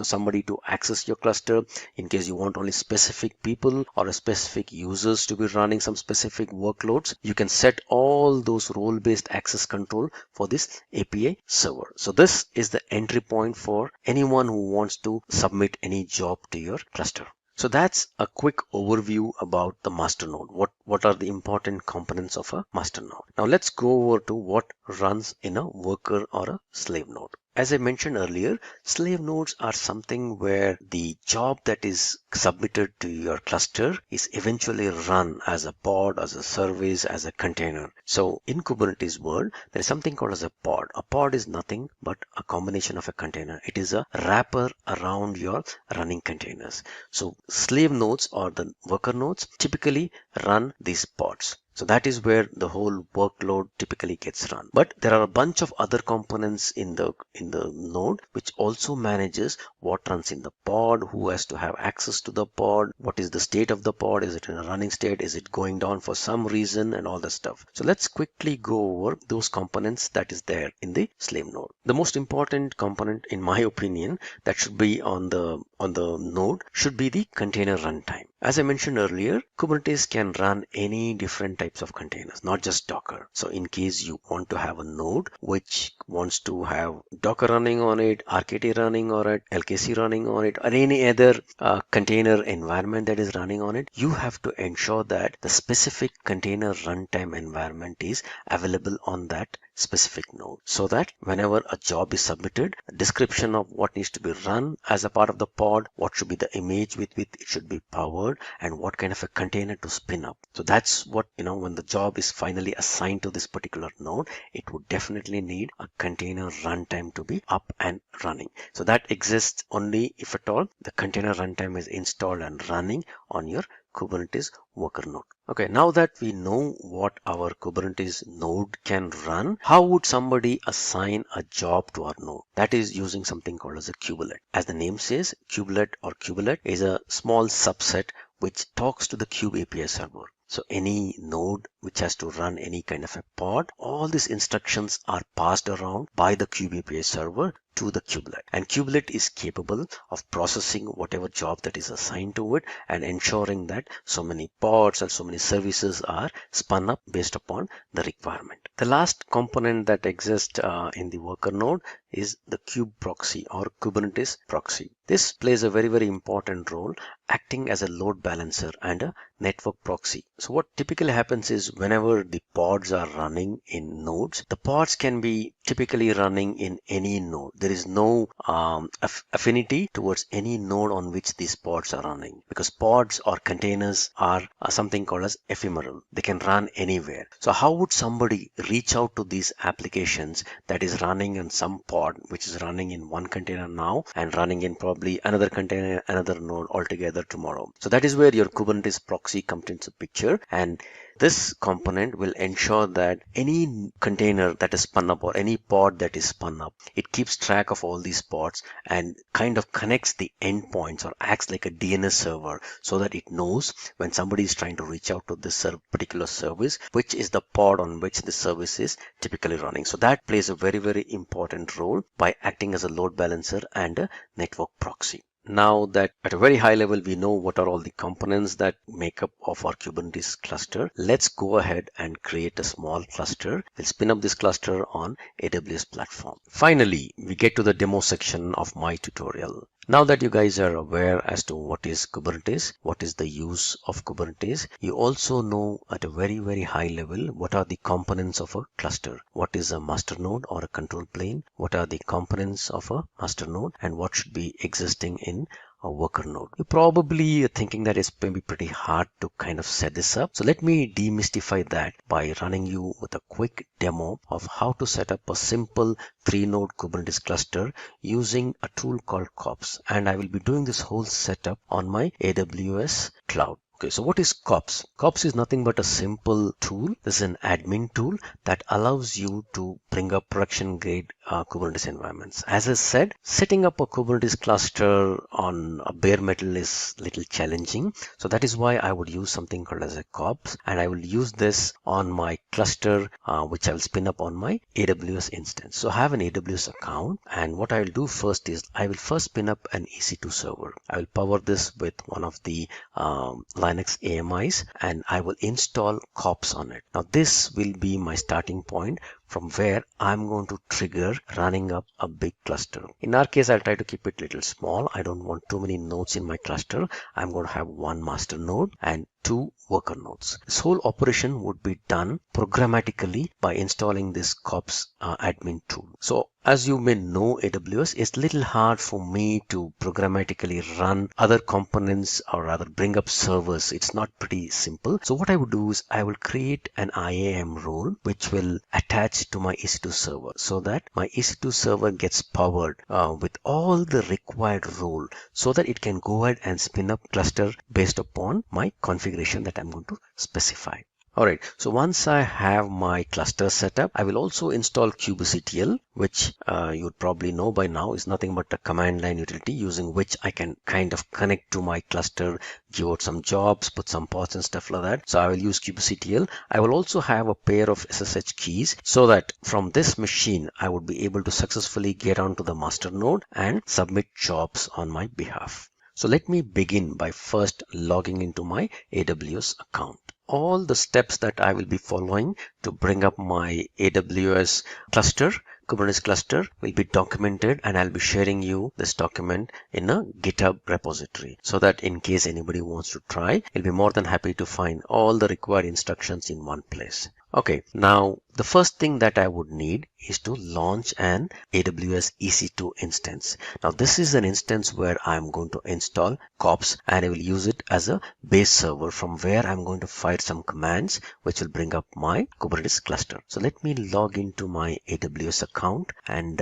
Speaker 12: somebody to access your cluster, in case you want only specific people or specific users to be running some specific workloads. You can set all those role-based access control for this API server. So this is the entry point for anyone who wants to submit any job to your cluster. So that's a quick overview about the master node. What are the important components of a master node? Now let's go over to what runs in a worker or a slave node. As I mentioned earlier, slave nodes are something where the job that is submitted to your cluster is eventually run as a pod, as a service, as a container. So in Kubernetes world, there is something called as a pod. A pod is nothing but a combination of a container. It is a wrapper around your running containers. So slave nodes or the worker nodes typically run these pods. So that is where the whole workload typically gets run. But there are a bunch of other components in the node which also manages what runs in the pod, who has to have access to the pod, what is the state of the pod, is it in a running state, is it going down for some reason, and all that stuff. So let's quickly go over those components that is there in the slave node. The most important component, in my opinion, that should be on the node should be the container runtime. As I mentioned earlier, Kubernetes can run any different types of containers, not just Docker. So in case you want to have a node which wants to have Docker running on it, RKT running on it, LKC running on it, or any other container environment that is running on it, you have to ensure that the specific container runtime environment is available on that specific node, so that whenever a job is submitted, a description of what needs to be run as a part of the pod, what should be the image with which it should be powered, and what kind of a container to spin up. So that's what, when the job is finally assigned to this particular node, it would definitely need a container runtime to be up and running. So that exists only if at all the container runtime is installed and running on your Kubernetes worker node. Okay, now that we know what our Kubernetes node can run, how would somebody assign a job to our node? That is using something called as a kubelet. As the name says, kubelet is a small subset which talks to the kube API server. So any node which has to run any kind of a pod, all these instructions are passed around by the kube API server to the kubelet. And kubelet is capable of processing whatever job that is assigned to it and ensuring that so many pods and so many services are spun up based upon the requirement. The last component that exists in the worker node is the kube proxy or Kubernetes proxy. This plays a very, very important role, acting as a load balancer and a network proxy. So what typically happens is whenever the pods are running in nodes, the pods can be typically running in any node. There is no affinity towards any node on which these pods are running, because pods or containers are something called as ephemeral. They can run anywhere. So how would somebody reach out to these applications that is running in some pod which is running in one container now and running in probably another container, another node altogether tomorrow? So that is where your Kubernetes proxy comes into picture, and this component will ensure that any container that is spun up or any pod that is spun up, it keeps track of all these pods and kind of connects the endpoints or acts like a DNS server, so that it knows when somebody is trying to reach out to this particular service, which is the pod on which the service is typically running. So that plays a very, very important role by acting as a load balancer and a network proxy. Now that at a very high level we know what are all the components that make up of our Kubernetes cluster, let's go ahead and create a small cluster. We'll spin up this cluster on AWS platform. Finally, we get to the demo section of my tutorial. Now that you guys are aware as to what is Kubernetes, what is the use of Kubernetes, you also know at a very, very high level what are the components of a cluster. What is a master node or a control plane? What are the components of a master node and what should be existing in a worker node? You're probably thinking that it's maybe pretty hard to kind of set this up. So let me demystify that by running you with a quick demo of how to set up a simple 3-node Kubernetes cluster using a tool called kops. And I will be doing this whole setup on my AWS cloud. Okay, so what is kops? Kops is nothing but a simple tool. This is an admin tool that allows you to bring up production grade Kubernetes environments. As I said, setting up a Kubernetes cluster on a bare metal is a little challenging. So that is why I would use something called as a kops, and I will use this on my cluster, which I will spin up on my AWS instance. So I have an AWS account, and what I will do first is I will first spin up an EC2 server. I will power this with one of the Linux AMIs, and I will install kops on it. Now this will be my starting point from where I'm going to trigger running up a big cluster. In our case, I'll try to keep it a little small. I don't want too many nodes in my cluster. I'm going to have one master node and 2 worker nodes. This whole operation would be done programmatically by installing this kops admin tool. So as you may know, AWS, it's a little hard for me to programmatically run other components or rather bring up servers. It's not pretty simple. So what I would do is I will create an IAM role which will attach to my EC2 server so that my EC2 server gets powered with all the required role so that it can go ahead and spin up cluster based upon my configuration that I'm going to specify. Alright, so once I have my cluster set up, I will also install kubectl, which you would probably know by now is nothing but a command line utility using which I can kind of connect to my cluster, give out some jobs, put some pods and stuff like that. So I will use kubectl. I will also have a pair of SSH keys so that from this machine, I would be able to successfully get onto the master node and submit jobs on my behalf. So let me begin by first logging into my AWS account. All the steps that I will be following to bring up my AWS cluster, Kubernetes cluster, will be documented, and I'll be sharing you this document in a GitHub repository so that in case anybody wants to try, you'll be more than happy to find all the required instructions in one place. Okay, now the first thing that I would need is to launch an AWS EC2 instance. Now this is an instance where I'm going to install kops and I will use it as a base server from where I'm going to fire some commands which will bring up my Kubernetes cluster. So let me log into my AWS account and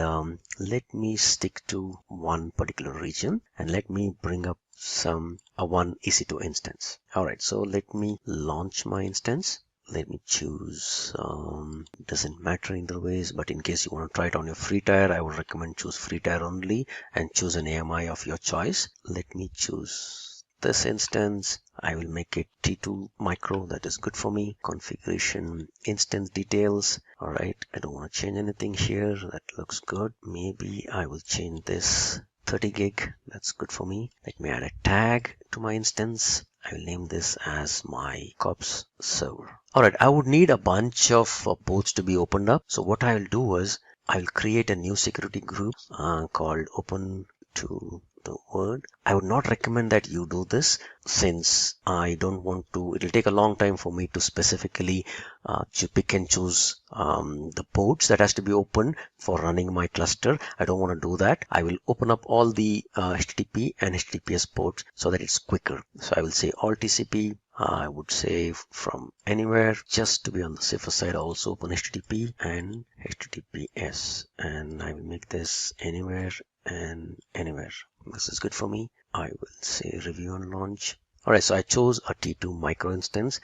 Speaker 12: let me stick to one particular region and let me bring up one EC2 instance. Alright, so let me launch my instance. Let me choose, doesn't matter either ways, but in case you want to try it on your free tier, I would recommend choose free tier only and choose an AMI of your choice. Let me choose this instance. I will make it T2 micro. That is good for me. Configuration, instance details. All right. I don't want to change anything here. That looks good. Maybe I will change this 30 gig. That's good for me. Let me add a tag to my instance. I will name this as my kops server. Alright, I would need a bunch of ports to be opened up. So what I will do is I will create a new security group called open to the word. I would not recommend that you do this since I don't want to, it'll take a long time for me to specifically pick and choose the ports that has to be opened for running my cluster. I don't want to do that. I will open up all the HTTP and HTTPS ports so that it's quicker. So I will say all TCP. I would say from anywhere, just to be on the safer side. I also open HTTP and HTTPS, and I will make this anywhere and anywhere. This is good for me. I will say review and launch. Alright, so I chose a T2 micro instance.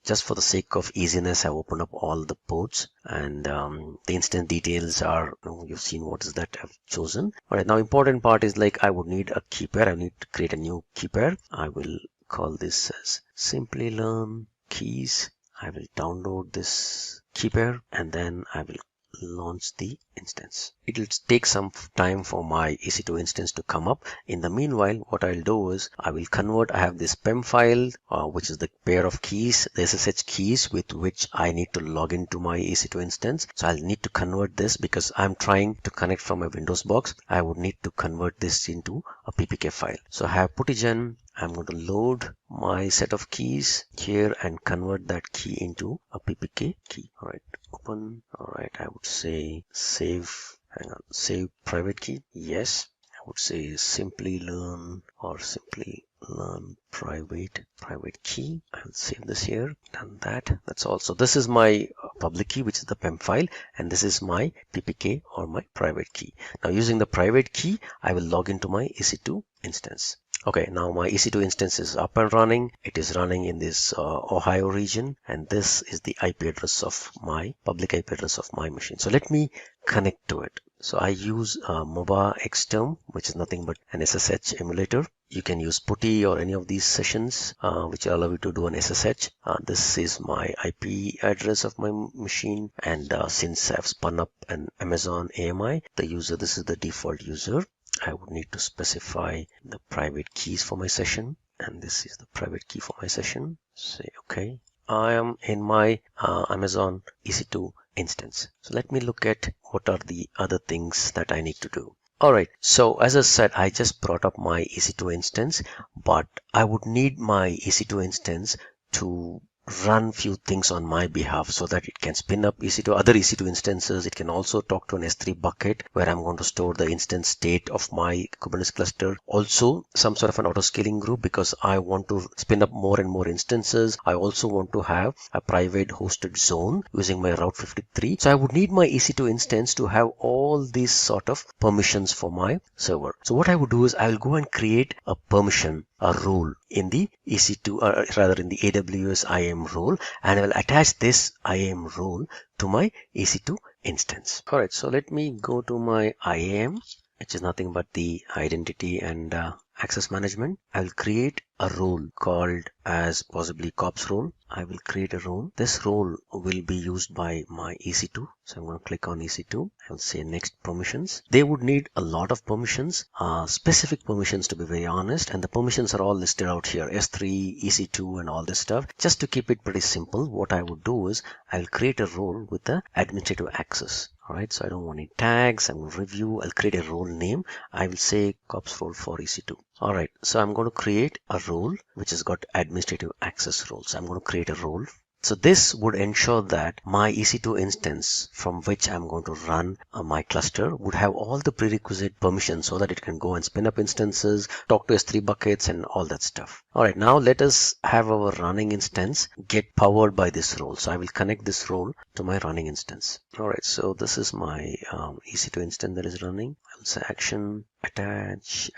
Speaker 12: Just for the sake of easiness, I've opened up all the ports and the instance details are, you've seen what is that I've chosen. Alright, now important part is like I would need a key pair. I need to create a new key pair. I will call this as Simplilearn keys. I will download this key pair and then I will launch the instance. It will take some time for my EC2 instance to come up. In the meanwhile, what I'll do is I will convert. I have this PEM file, which is the pair of keys, the SSH keys with which I need to log into my EC2 instance. So I'll need to convert this because I'm trying to connect from a Windows box. I would need to convert this into a PPK file. So I have puttygen. I'm going to load my set of keys here and convert that key into a PPK key. All right, open. All right, I would say save. Hang on, save private key. Yes, I would say Simplilearn or Simplilearn private key. I'll save this here. Done that. That's all. So this is my public key, which is the PEM file, and this is my PPK or my private key. Now using the private key, I will log into my EC2 instance. Okay, now my EC2 instance is up and running. It is running in this Ohio region, and this is the IP address of my public IP address of my machine. So let me connect to it. So I use MOBA Xterm, which is nothing but an SSH emulator. You can use PuTTY or any of these sessions which allow you to do an SSH. This is my IP address of my machine, and since I've spun up an Amazon AMI, this is the default user. I would need to specify the private keys for my session, and this is the private key for my session. Say OK. I am in my Amazon EC2 instance. So let me look at what are the other things that I need to do. Alright, so as I said, I just brought up my EC2 instance, but I would need my EC2 instance to run few things on my behalf so that it can spin up other EC2 instances. It can also talk to an S3 bucket where I'm going to store the instance state of my Kubernetes cluster. Also some sort of an autoscaling group because I want to spin up more and more instances. I also want to have a private hosted zone using my Route 53. So I would need my EC2 instance to have all these sort of permissions for my server. So what I would do is I will go and create a permission, a role in the EC2 or rather in the AWS IAM role, and I will attach this IAM role to my EC2 instance. Alright, so let me go to my IAM, which is nothing but the identity and access management. I will create a role called as possibly COPS role. I will create a role. This role will be used by my EC2. So I'm going to click on EC2. I will say next permissions. They would need a lot of permissions, specific permissions to be very honest, and the permissions are all listed out here, S3, EC2 and all this stuff. Just to keep it pretty simple, what I would do is I will create a role with the administrative access. Alright, so I don't want any tags. I'm going to review. I'll create a role name. I will say COPS role for EC2. Alright, so I'm going to create a role which has got administrative access role. So I'm going to create a role. So this would ensure that my EC2 instance from which I'm going to run my cluster would have all the prerequisite permissions so that it can go and spin up instances, talk to S3 buckets and all that stuff. Alright, now let us have our running instance get powered by this role. So I will connect this role to my running instance. Alright, so this is my EC2 instance that is running. I will say action, attach,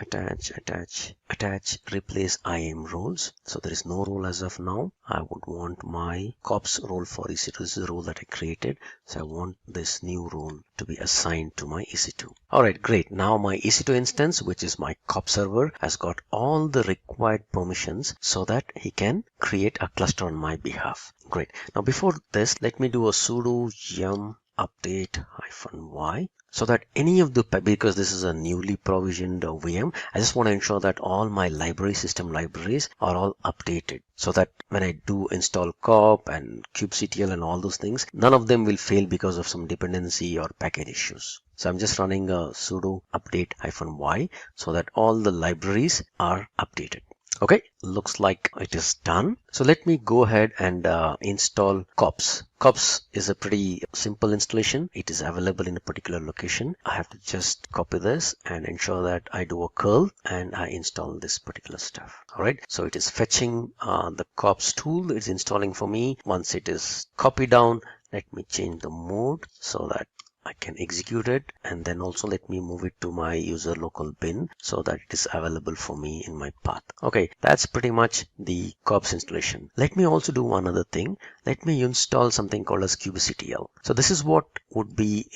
Speaker 12: replace IAM roles. So there is no role as of now. I would want my COPS role for EC2. This is the role that I created. So I want this new role to be assigned to my EC2. Alright, great. Now my EC2 instance, which is my COPS server, has got all the required permissions so that he can create a cluster on my behalf. Great. Now before this, let me do a sudo yum update -y. So that any of the, because this is a newly provisioned VM, I just want to ensure that all my system libraries are all updated. So that when I do install COP and kubectl and all those things, none of them will fail because of some dependency or package issues. So I'm just running a sudo update -y so that all the libraries are updated. Okay, looks like it is done. So let me go ahead and install COPS. COPS is a pretty simple installation. It is available in a particular location. I have to just copy this and ensure that I do a curl and I install this particular stuff. Alright, so it is fetching the COPS tool. It's installing for me. Once it is copied down, let me change the mode so that I can execute it, and then also let me move it to my user local bin so that it is available for me in my path. Okay, that's pretty much the COPS installation. Let me also do one other thing. Let me install something called as kubectl. So this is what would be,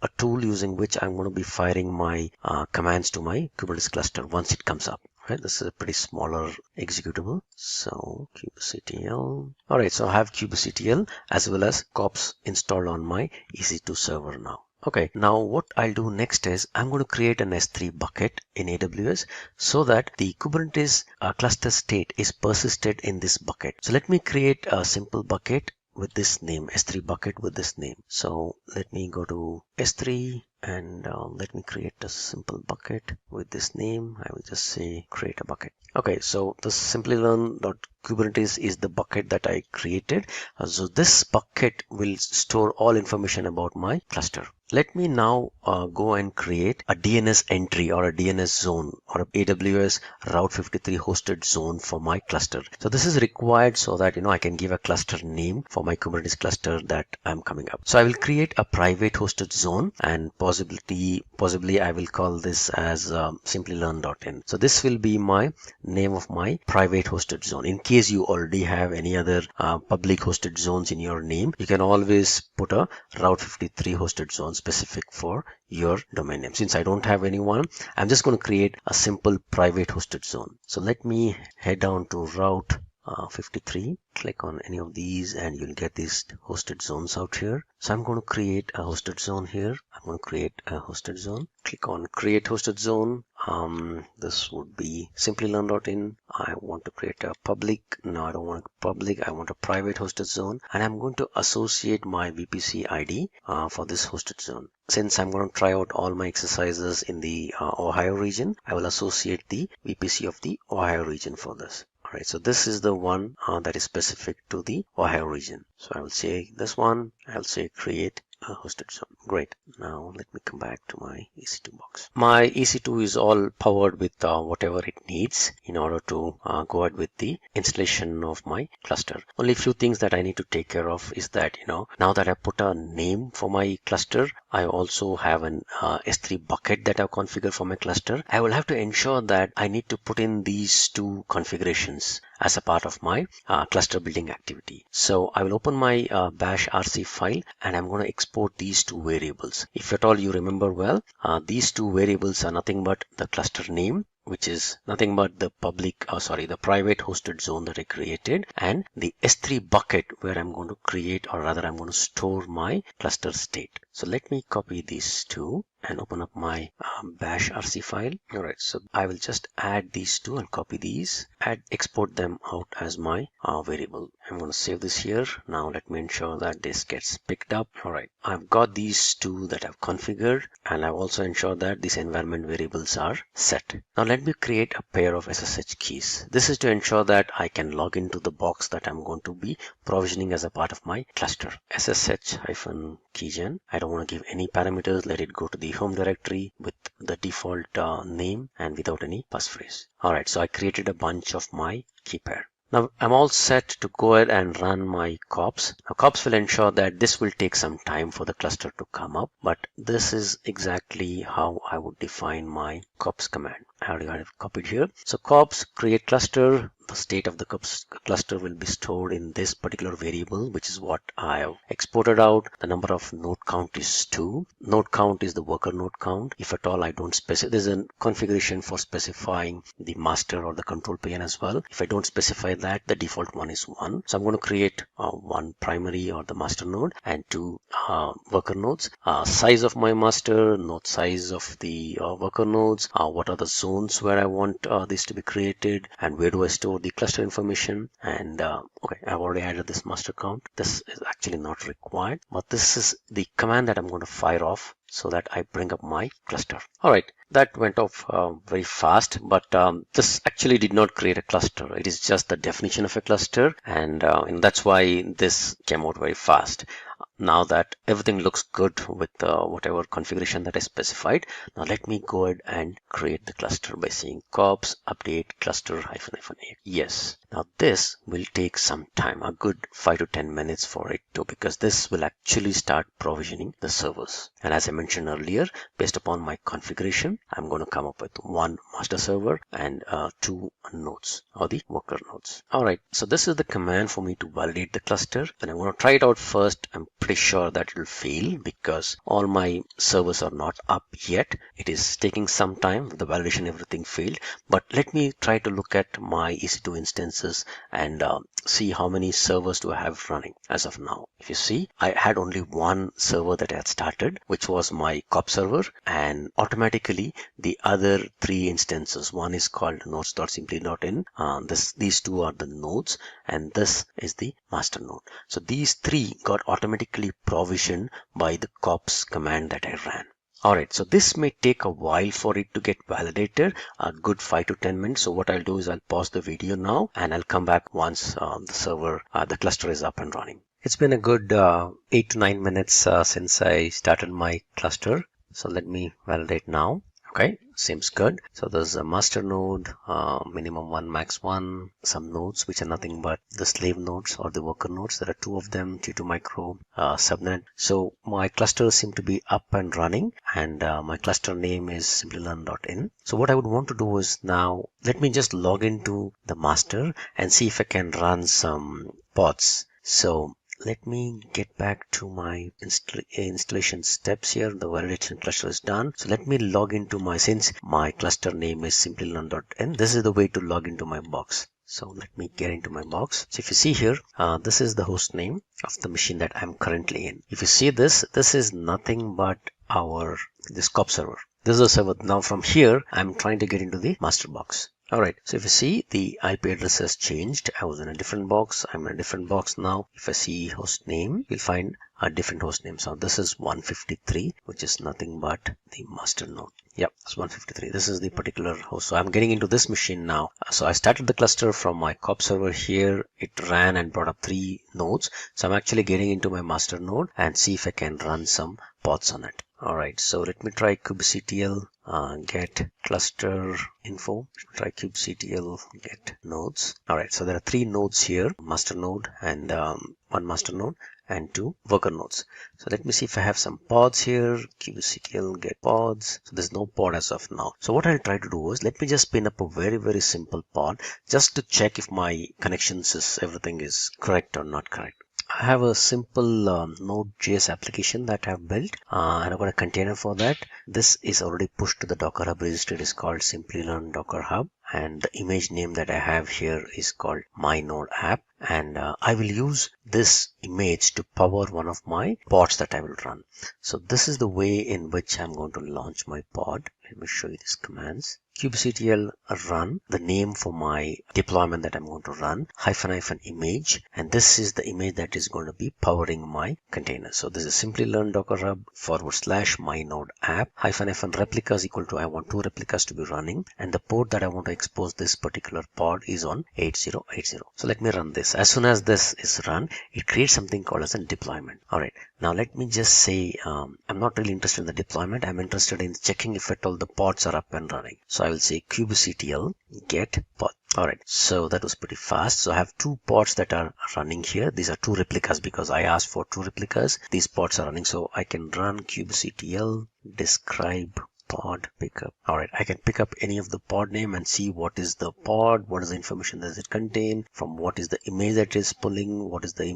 Speaker 12: a tool using which I'm going to be firing my commands to my Kubernetes cluster once it comes up. Right, this is a pretty smaller executable. So kubectl. All right, so I have kubectl as well as kops installed on my EC2 server now. Okay, now what I'll do next is I'm going to create an S3 bucket in AWS so that the Kubernetes cluster state is persisted in this bucket. So let me create a simple bucket with this name, S3 bucket with this name. So let me go to S3 and let me create a simple bucket with this name. I will just say create a bucket. Okay, so the Simplilearn.Kubernetes is the bucket that I created. So this bucket will store all information about my cluster. Let me now go and create a DNS entry or a DNS zone or a AWS Route 53 hosted zone for my cluster. So this is required so that I can give a cluster name for my Kubernetes cluster that I'm coming up. So I will create a private hosted zone and possibly I will call this as Simplilearn.in. So this will be my name of my private hosted zone. In case you already have any other public hosted zones in your name, you can always put a Route 53 hosted zone specific for your domain name. Since I don't have anyone, I'm just going to create a simple private hosted zone. So let me head down to Route 53, click on any of these and you'll get these hosted zones out here. So I'm going to create a hosted zone here. I'm going to create a hosted zone. Click on create hosted zone. This would be Simplilearn.in. I want to create a public. No, I don't want a public. I want a private hosted zone, and I'm going to associate my VPC ID for this hosted zone. Since I'm going to try out all my exercises in the Ohio region, I will associate the VPC of the Ohio region for this. Alright, so this is the one that is specific to the Ohio region. So I will say this one, I'll say create a hosted zone. Great. Now let me come back to my EC2 box. My EC2 is all powered with whatever it needs in order to go ahead with the installation of my cluster. Only few things that I need to take care of is that, now that I put a name for my cluster, I also have an S3 bucket that I've configured for my cluster. I will have to ensure that I need to put in these two configurations as a part of my cluster building activity. So I will open my bash rc file and I'm going to export these two variables. If at all you remember well, these two variables are nothing but the cluster name, which is nothing but the the private hosted zone that I created, and the S3 bucket where I'm going to create, or rather I'm going to store my cluster state. So let me copy these two and open up my bash rc file. Alright, so I will just add these two and copy these and export them out as my variable. I'm going to save this here. Now let me ensure that this gets picked up. Alright, I've got these two that I've configured, and I've also ensured that these environment variables are set. Now let me create a pair of SSH keys. This is to ensure that I can log into the box that I'm going to be provisioning as a part of my cluster. SSH-keygen. I don't want to give any parameters. Let it go to the home directory with the default name and without any passphrase. Alright, so I created a bunch of my key pair. Now I'm all set to go ahead and run my kops. Now kops will ensure that this will take some time for the cluster to come up, but this is exactly how I would define my kops command. I already got it copied here. So kops create cluster. The state of the cluster will be stored in this particular variable, which is what I have exported out. The number of node count is 2. Node count is the worker node count. If at all I don't specify, there's a configuration for specifying the master or the control plane as well. If I don't specify that, the default one is 1. So I'm going to create one primary or the master node and two worker nodes. Size of my master, node size of the worker nodes, what are the zones where I want this to be created, and where do I store the cluster information. And okay, I've already added this master count. This is actually not required, but this is the command that I'm going to fire off so that I bring up my cluster. Alright, that went off very fast, but this actually did not create a cluster. It is just the definition of a cluster, and that's why this came out very fast. Now that everything looks good with whatever configuration that I specified, now let me go ahead and create the cluster by saying kops update cluster -8. Yes. Now this will take some time, a good 5 to 10 minutes for it to, because this will actually start provisioning the servers. And as I mentioned earlier, based upon my configuration, I'm going to come up with one master server and two nodes, or the worker nodes. Alright, so this is the command for me to validate the cluster. And I'm going to try it out first. I'm pretty sure that it will fail because all my servers are not up yet. It is taking some time. The validation, everything failed. But let me try to look at my EC2 instances and see how many servers do I have running as of now. If you see, I had only one server that I had started, which was my COP server, and automatically the other three instances, one is called nodes.simply.in. These two are the nodes, and this is the master node. So these three got automatically provisioned by the COPS command that I ran. Alright, so this may take a while for it to get validated, a good 5 to 10 minutes. So what I'll do is I'll pause the video now and I'll come back once the cluster is up and running. It's been a good 8 to 9 minutes since I started my cluster. So let me validate now. Okay, seems good. So there's a master node, minimum 1, max 1, some nodes which are nothing but the slave nodes or the worker nodes. There are 2 of them, T2 micro, subnet. So my clusters seem to be up and running, and my cluster name is Simplilearn.in. So what I would want to do is now let me just log into the master and see if I can run some pods. So let me get back to my installation steps here. The validation cluster is done. So let me log into since my cluster name is Simplilearn.in, this is the way to log into my box. So let me get into my box. So if you see here, this is the host name of the machine that I'm currently in. If you see this is nothing but this COP server. This is a server. Now from here, I'm trying to get into the master box. Alright, so if you see, the IP address has changed. I was in a different box. I'm in a different box now. If I see host name, you'll find a different host name. So this is 153, which is nothing but the master node. Yep, it's 153. This is the particular host. So I'm getting into this machine now. So I started the cluster from my COP server here. It ran and brought up 3 nodes. So I'm actually getting into my master node and see if I can run some pods on it. Alright, so let me try kubectl get cluster info. Try kubectl get nodes. Alright, so there are 3 nodes here, master node and 1 master node and 2 worker nodes. So let me see if I have some pods here. Kubectl get pods. So there's no pod as of now. So what I'll try to do is let me just spin up a very simple pod just to check if my connections everything is correct or not correct. I have a simple Node.js application that I've built and I've got a container for that. This is already pushed to the Docker Hub registry. It is called Simplilearn Docker Hub, and the image name that I have here is called my node app, and I will use this image to power one of my pods that I will run. So this is the way in which I'm going to launch my pod. Let me show you these commands. Kubectl run, the name for my deployment that I'm going to run, -- image, and this is the image that is going to be powering my container. So this is Simplilearn Docker Hub / my node app -- replicas equal to I want 2 replicas to be running, and the port that I want to expose this particular pod is on 8080. So let me run this. As soon as this is run, it creates something called as a deployment. Alright, now let me just say I'm not really interested in the deployment. I'm interested in checking if at all the pods are up and running. So I will say kubectl get pod. Alright, so that was pretty fast. So I have 2 pods that are running here. These are 2 replicas because I asked for 2 replicas. These pods are running, so I can run kubectl describe pod pickup. Alright, I can pick up any of the pod name and see what is the pod, what is the information does it contain, from what is the image that is pulling, what is the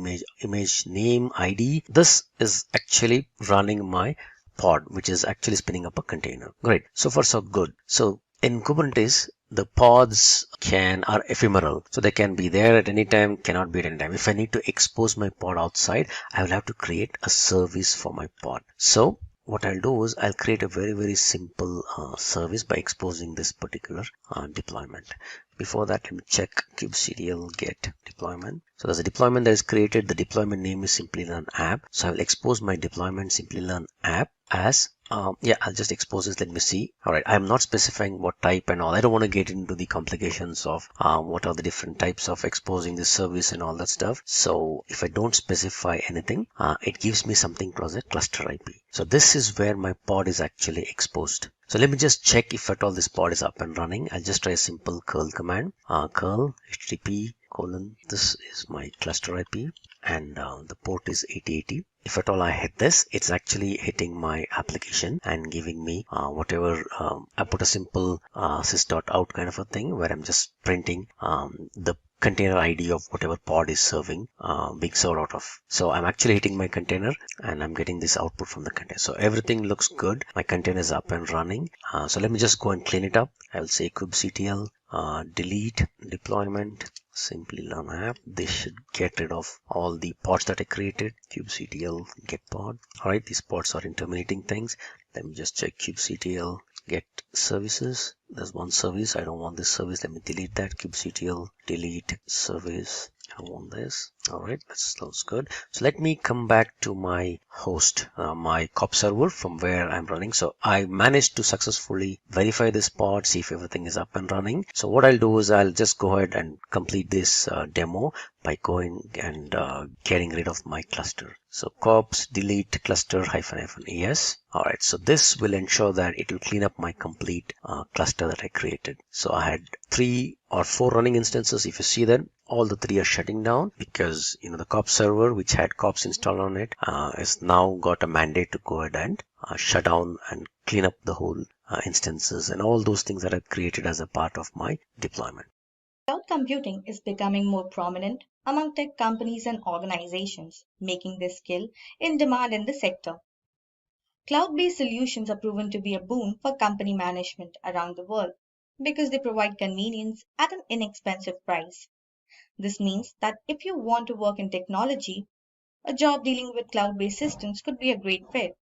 Speaker 12: image name, ID. This is actually running my pod, which is actually spinning up a container. Great, so far so good. So in Kubernetes, the pods are ephemeral, so they can be there at any time, cannot be at any time. If I need to expose my pod outside, I will have to create a service for my pod. So what I'll do is I'll create a very simple service by exposing this particular deployment. Before that, let me check kubectl get deployment. So there's a deployment that is created. The deployment name is Simplilearn app. So I will expose my deployment Simplilearn app as I'll just expose this. Let me see. Alright, I'm not specifying what type and all. I don't want to get into the complications of what are the different types of exposing this service and all that stuff. So if I don't specify anything, it gives me something called a cluster IP. So this is where my pod is actually exposed. So let me just check if at all this pod is up and running. I'll just try a simple curl command. Curl http : this is my cluster IP, and the port is 8080. If at all I hit this, it's actually hitting my application and giving me whatever. I put a simple sys.out kind of a thing where I'm just printing the container ID of whatever pod is being served out of. So I'm actually hitting my container and I'm getting this output from the container. So everything looks good. My container is up and running. So let me just go and clean it up. I'll say kubectl delete deployment Simplilearn app. This should get rid of all the pods that I created. kubectl get pod. Alright, these pods are interminating things. Let me just check kubectl get services. There's one service. I don't want this service. Let me delete that. kubectl delete service. I want this. Alright, that sounds good. So let me come back to my host, my COP server from where I'm running. So I managed to successfully verify this pod, see if everything is up and running. So what I'll do is I'll just go ahead and complete this demo by going and getting rid of my cluster. So cops delete cluster -es. Alright, so this will ensure that it will clean up my complete cluster that I created. So I had 3 or 4 running instances. If you see that, all the 3 are shutting down because the COPS server, which had COPS installed on it, has now got a mandate to go ahead and shut down and clean up the whole instances and all those things that are created as a part of my deployment.
Speaker 1: Cloud computing is becoming more prominent among tech companies and organizations, making this skill in demand in the sector. Cloud-based solutions are proven to be a boon for company management around the world because they provide convenience at an inexpensive price. This means that if you want to work in technology, a job dealing with cloud-based systems could be a great fit.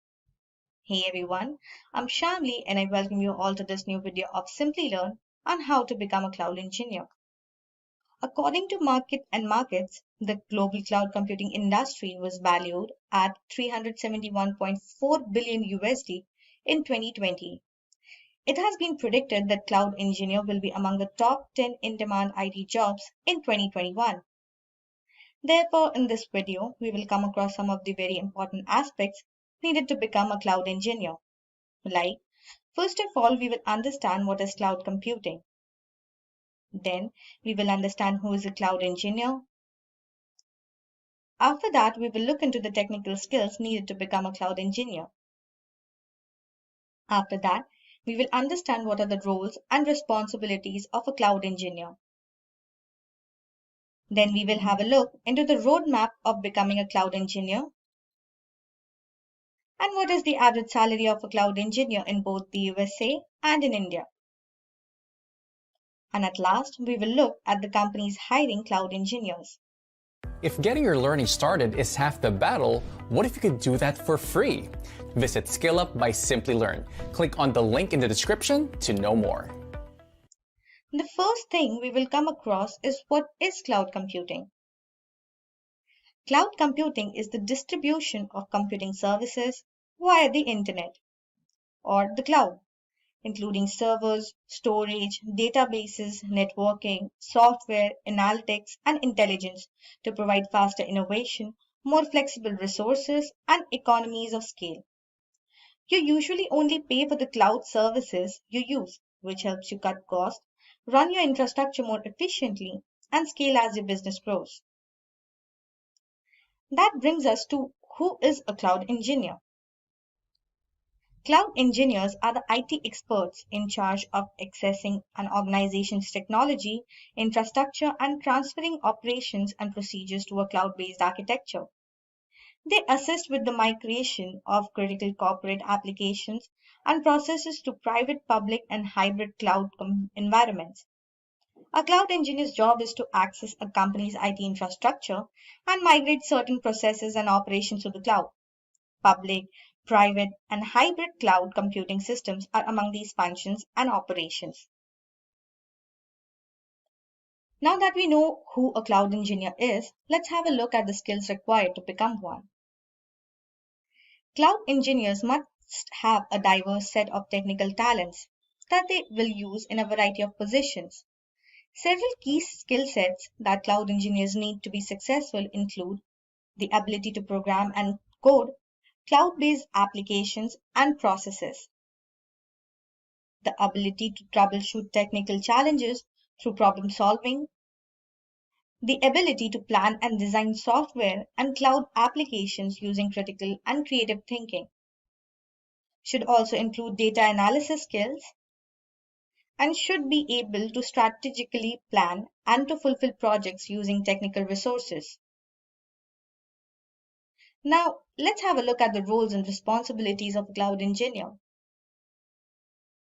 Speaker 1: Hey everyone, I'm Shamli and I welcome you all to this new video of Simplilearn on how to become a cloud engineer. According to Markets, the global cloud computing industry was valued at $371.4 billion USD in 2020. It has been predicted that cloud engineer will be among the top 10 in-demand IT jobs in 2021. Therefore, in this video, we will come across some of the very important aspects needed to become a cloud engineer. Like, first of all, we will understand what is cloud computing. Then, we will understand who is a cloud engineer. After that, we will look into the technical skills needed to become a cloud engineer. After that, we will understand what are the roles and responsibilities of a cloud engineer. Then we will have a look into the roadmap of becoming a cloud engineer. And what is the average salary of a cloud engineer in both the USA and in India? And at last, we will look at the companies hiring cloud engineers.
Speaker 4: If getting your learning started is half the battle, what if you could do that for free? Visit SkillUp by Simplilearn. Click on the link in the description to know more.
Speaker 1: The first thing we will come across is what is cloud computing. Cloud computing is the distribution of computing services via the internet or the cloud, including servers, storage, databases, networking, software, analytics, and intelligence to provide faster innovation, more flexible resources, and economies of scale. You usually only pay for the cloud services you use, which helps you cut costs, run your infrastructure more efficiently, and scale as your business grows. That brings us to who is a cloud engineer. Cloud engineers are the IT experts in charge of accessing an organization's technology, infrastructure, and transferring operations and procedures to a cloud-based architecture. They assist with the migration of critical corporate applications and processes to private, public, and hybrid cloud environments. A cloud engineer's job is to access a company's IT infrastructure and migrate certain processes and operations to the cloud. Public, private, and hybrid cloud computing systems are among these functions and operations. Now that we know who a cloud engineer is, let's have a look at the skills required to become one. Cloud engineers must have a diverse set of technical talents that they will use in a variety of positions. Several key skill sets that cloud engineers need to be successful include the ability to program and code cloud-based applications and processes, the ability to troubleshoot technical challenges through problem solving, the ability to plan and design software and cloud applications using critical and creative thinking. Should also include data analysis skills, and should be able to strategically plan and to fulfill projects using technical resources. Now, let's have a look at the roles and responsibilities of a cloud engineer.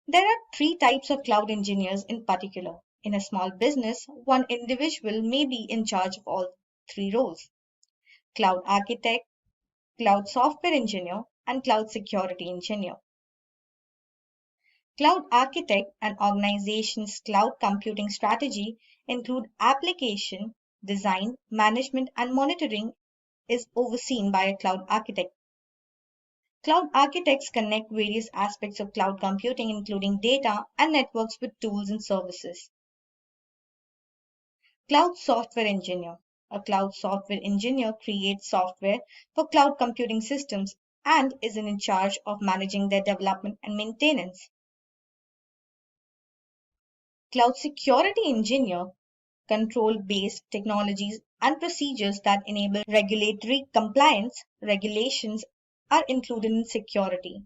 Speaker 1: There are three types of cloud engineers in particular. In a small business, one individual may be in charge of all three roles: cloud architect, cloud software engineer, and cloud security engineer. Cloud architect and organization's cloud computing strategy include application, design, management, and monitoring is overseen by a cloud architect. Cloud architects connect various aspects of cloud computing, including data and networks, with tools and services. Cloud software engineer. A cloud software engineer creates software for cloud computing systems and is in charge of managing their development and maintenance. Cloud security engineer control-based technologies and procedures that enable regulatory compliance. Regulations are included in security.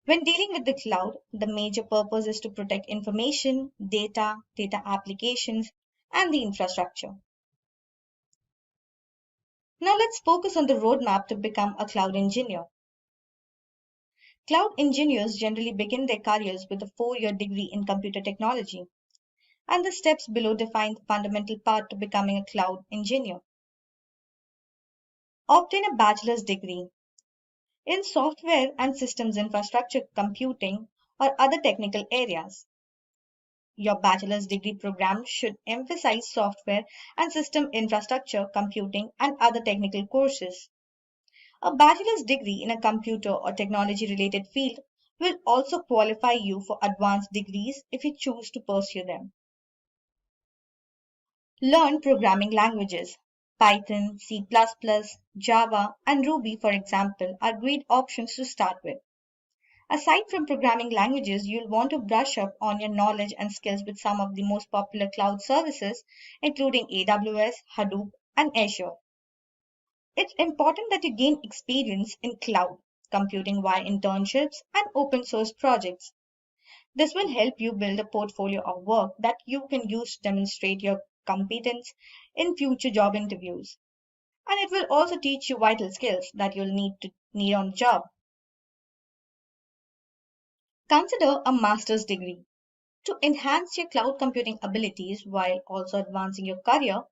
Speaker 1: When dealing with the cloud, the major purpose is to protect information, data applications, and the infrastructure. Now let's focus on the roadmap to become a cloud engineer. Cloud engineers generally begin their careers with a 4-year degree in computer technology, and the steps below define the fundamental path to becoming a cloud engineer. Obtain a bachelor's degree in software and systems infrastructure computing or other technical areas. Your bachelor's degree program should emphasize software and system infrastructure computing and other technical courses. A bachelor's degree in a computer or technology related field will also qualify you for advanced degrees if you choose to pursue them. Learn programming languages. Python, C++, Java, and Ruby, for example, are great options to start with. Aside from programming languages, you'll want to brush up on your knowledge and skills with some of the most popular cloud services, including AWS, Hadoop, and Azure. It's important that you gain experience in cloud computing via internships and open source projects. This will help you build a portfolio of work that you can use to demonstrate your competence in future job interviews. And it will also teach you vital skills that you'll need on the job. Consider a master's degree. To enhance your cloud computing abilities while also advancing your career,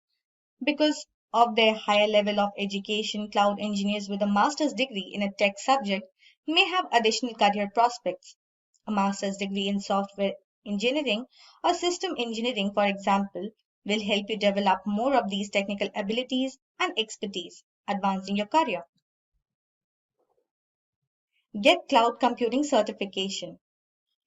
Speaker 1: because of their higher level of education, cloud engineers with a master's degree in a tech subject may have additional career prospects. A master's degree in software engineering or system engineering, for example, will help you develop more of these technical abilities and expertise, advancing your career. Get cloud computing certification.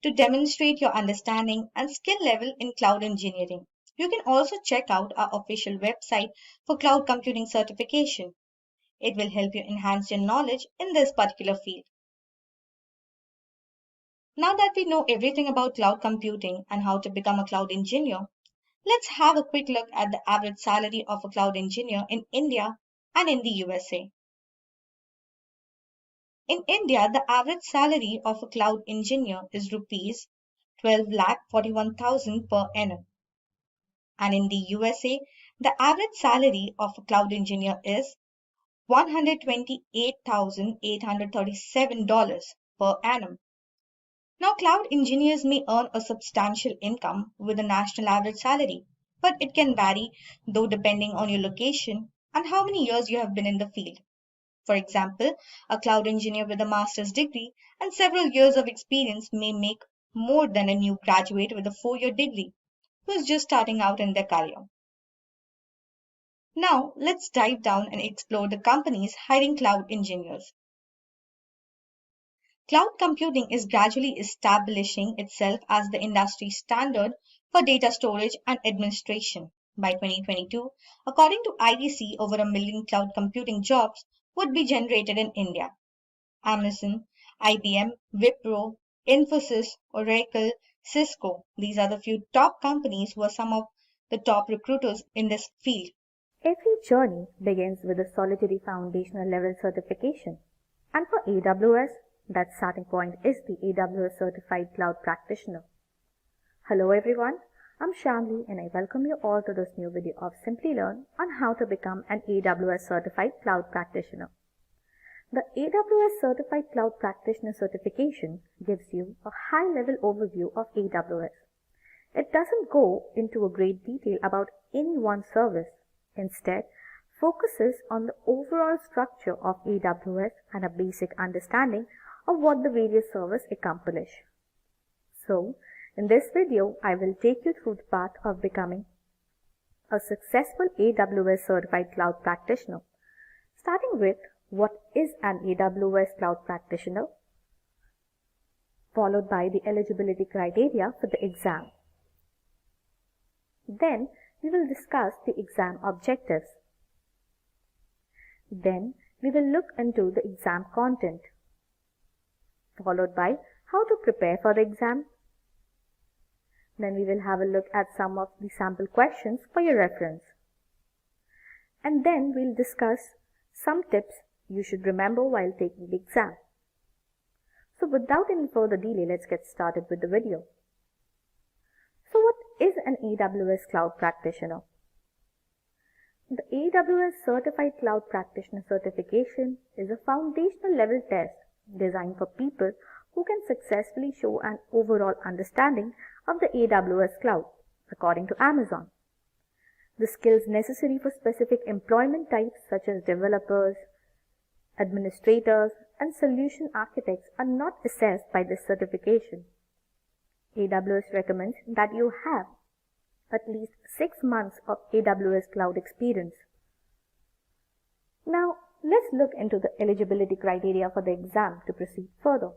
Speaker 1: To demonstrate your understanding and skill level in cloud engineering, you can also check out our official website for cloud computing certification. It will help you enhance your knowledge in this particular field. Now that we know everything about cloud computing and how to become a cloud engineer, let's have a quick look at the average salary of a cloud engineer in India and in the USA. In India, the average salary of a cloud engineer is rupees 12,41,000 per annum. And in the USA, the average salary of a cloud engineer is $128,837 per annum. Now, cloud engineers may earn a substantial income with a national average salary, but it can vary, though, depending on your location and how many years you have been in the field. For example, a cloud engineer with a master's degree and several years of experience may make more than a new graduate with a 4-year degree who is just starting out in their career. Now, let's dive down and explore the companies hiring cloud engineers. Cloud computing is gradually establishing itself as the industry standard for data storage and administration. By 2022, according to IDC, over 1 million cloud computing jobs would be generated in India. Amazon, IBM, Wipro, Infosys, Oracle, Cisco, these are the few top companies who are some of the top recruiters in this field.
Speaker 13: Every journey begins with a solitary foundational level certification. And for AWS, that starting point is the AWS Certified Cloud Practitioner. Hello everyone, I'm Shamli and I welcome you all to this new video of Simplilearn on how to become an AWS Certified Cloud Practitioner. The AWS Certified Cloud Practitioner certification gives you a high-level overview of AWS. It doesn't go into a great detail about any one service. Instead, focuses on the overall structure of AWS and a basic understanding of what the various services accomplish. So, in this video, I will take you through the path of becoming a successful AWS Certified Cloud Practitioner, starting with what is an AWS Cloud Practitioner, followed by the eligibility criteria for the exam. Then, we will discuss the exam objectives. Then, we will look into the exam content, followed by how to prepare for the exam. Then we will have a look at some of the sample questions for your reference. And then we'll discuss some tips you should remember while taking the exam. So without any further delay, let's get started with the video. So what is an AWS Cloud Practitioner? The AWS Certified Cloud Practitioner certification is a foundational level test designed for people who can successfully show an overall understanding of the AWS cloud, according to Amazon. The skills necessary for specific employment types such as developers, administrators, and solution architects are not assessed by this certification. AWS recommends that you have at least 6 months of AWS cloud experience. Now, let's look into the eligibility criteria for the exam to proceed further.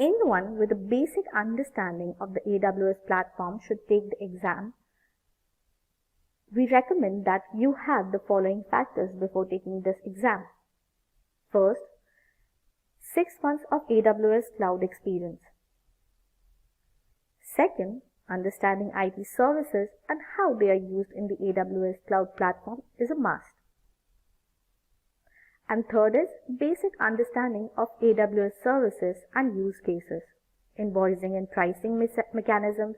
Speaker 13: Anyone with a basic understanding of the AWS platform should take the exam. We recommend that you have the following factors before taking this exam. First, 6 months of AWS cloud experience. Second, understanding IT services and how they are used in the AWS cloud platform is a must. And third is basic understanding of AWS services and use cases, invoicing and pricing mechanisms,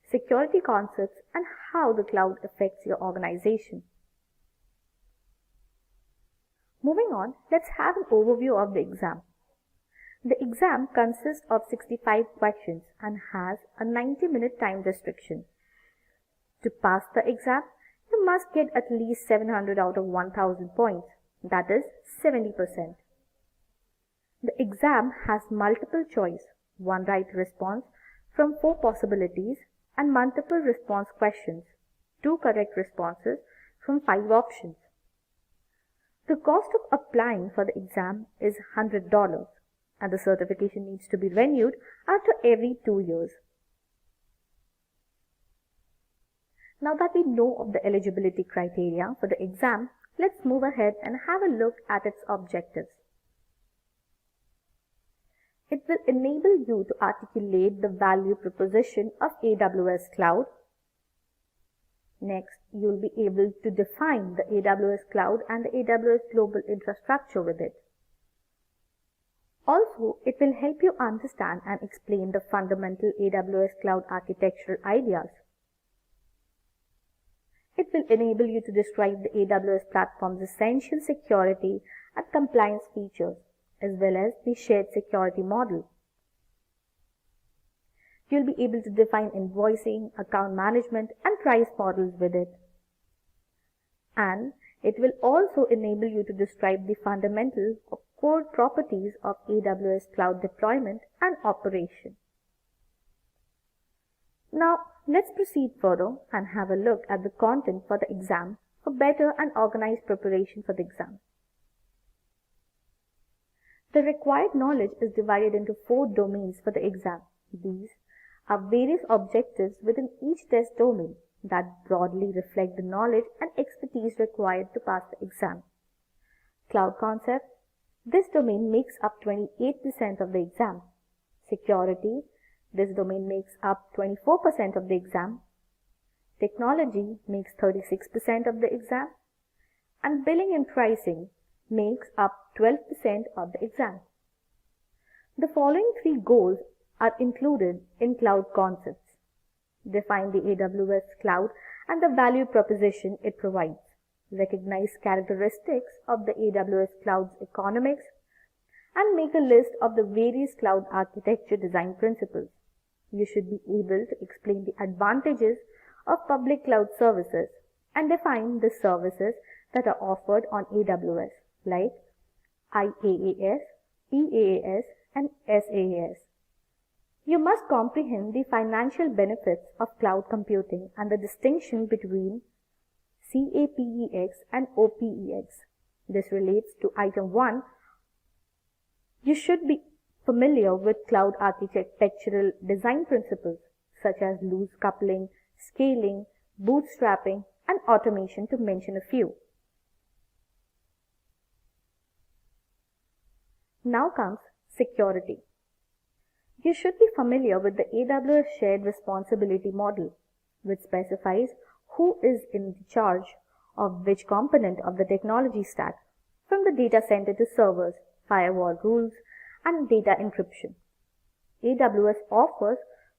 Speaker 13: security concepts, and how the cloud affects your organization. Moving on, let's have an overview of the exam. The exam consists of 65 questions and has a 90-minute time restriction. To pass the exam, you must get at least 700 out of 1000 points. That is 70%. The exam has multiple choice, one right response from 4 possibilities, and multiple response questions, 2 correct responses from 5 options. The cost of applying for the exam is $100, and the certification needs to be renewed after every 2 years. Now that we know of the eligibility criteria for the exam, let's move ahead and have a look at its objectives. It will enable you to articulate the value proposition of AWS Cloud. Next, you'll be able to define the AWS Cloud and the AWS Global Infrastructure with it. Also, it will help you understand and explain the fundamental AWS Cloud architectural ideas. It will enable you to describe the AWS platform's essential security and compliance features, as well as the shared security model. You'll be able to define invoicing, account management, and price models with it. And it will also enable you to describe the fundamental or core properties of AWS cloud deployment and operation. Now, let's proceed further and have a look at the content for the exam for better and organized preparation for the exam. The required knowledge is divided into 4 domains for the exam. These are various objectives within each test domain that broadly reflect the knowledge and expertise required to pass the exam. Cloud concept. This domain makes up 28% of the exam. Security. This domain makes up 24% of the exam. Technology makes 36% of the exam. And billing and pricing makes up 12% of the exam. The following 3 goals are included in cloud concepts. Define the AWS cloud and the value proposition it provides. Recognize characteristics of the AWS cloud's economics and make a list of the various cloud architecture design principles. You should be able to explain the advantages of public cloud services and define the services that are offered on AWS, like IaaS, PaaS, and SaaS. You must comprehend the financial benefits of cloud computing and the distinction between CAPEX and OPEX. This relates to item 1. You should be familiar with cloud architectural design principles such as loose coupling, scaling, bootstrapping, and automation, to mention a few. Now comes security. You should be familiar with the AWS shared responsibility model, which specifies who is in charge of which component of the technology stack, from the data center to servers, firewall rules, and data encryption. AWS offers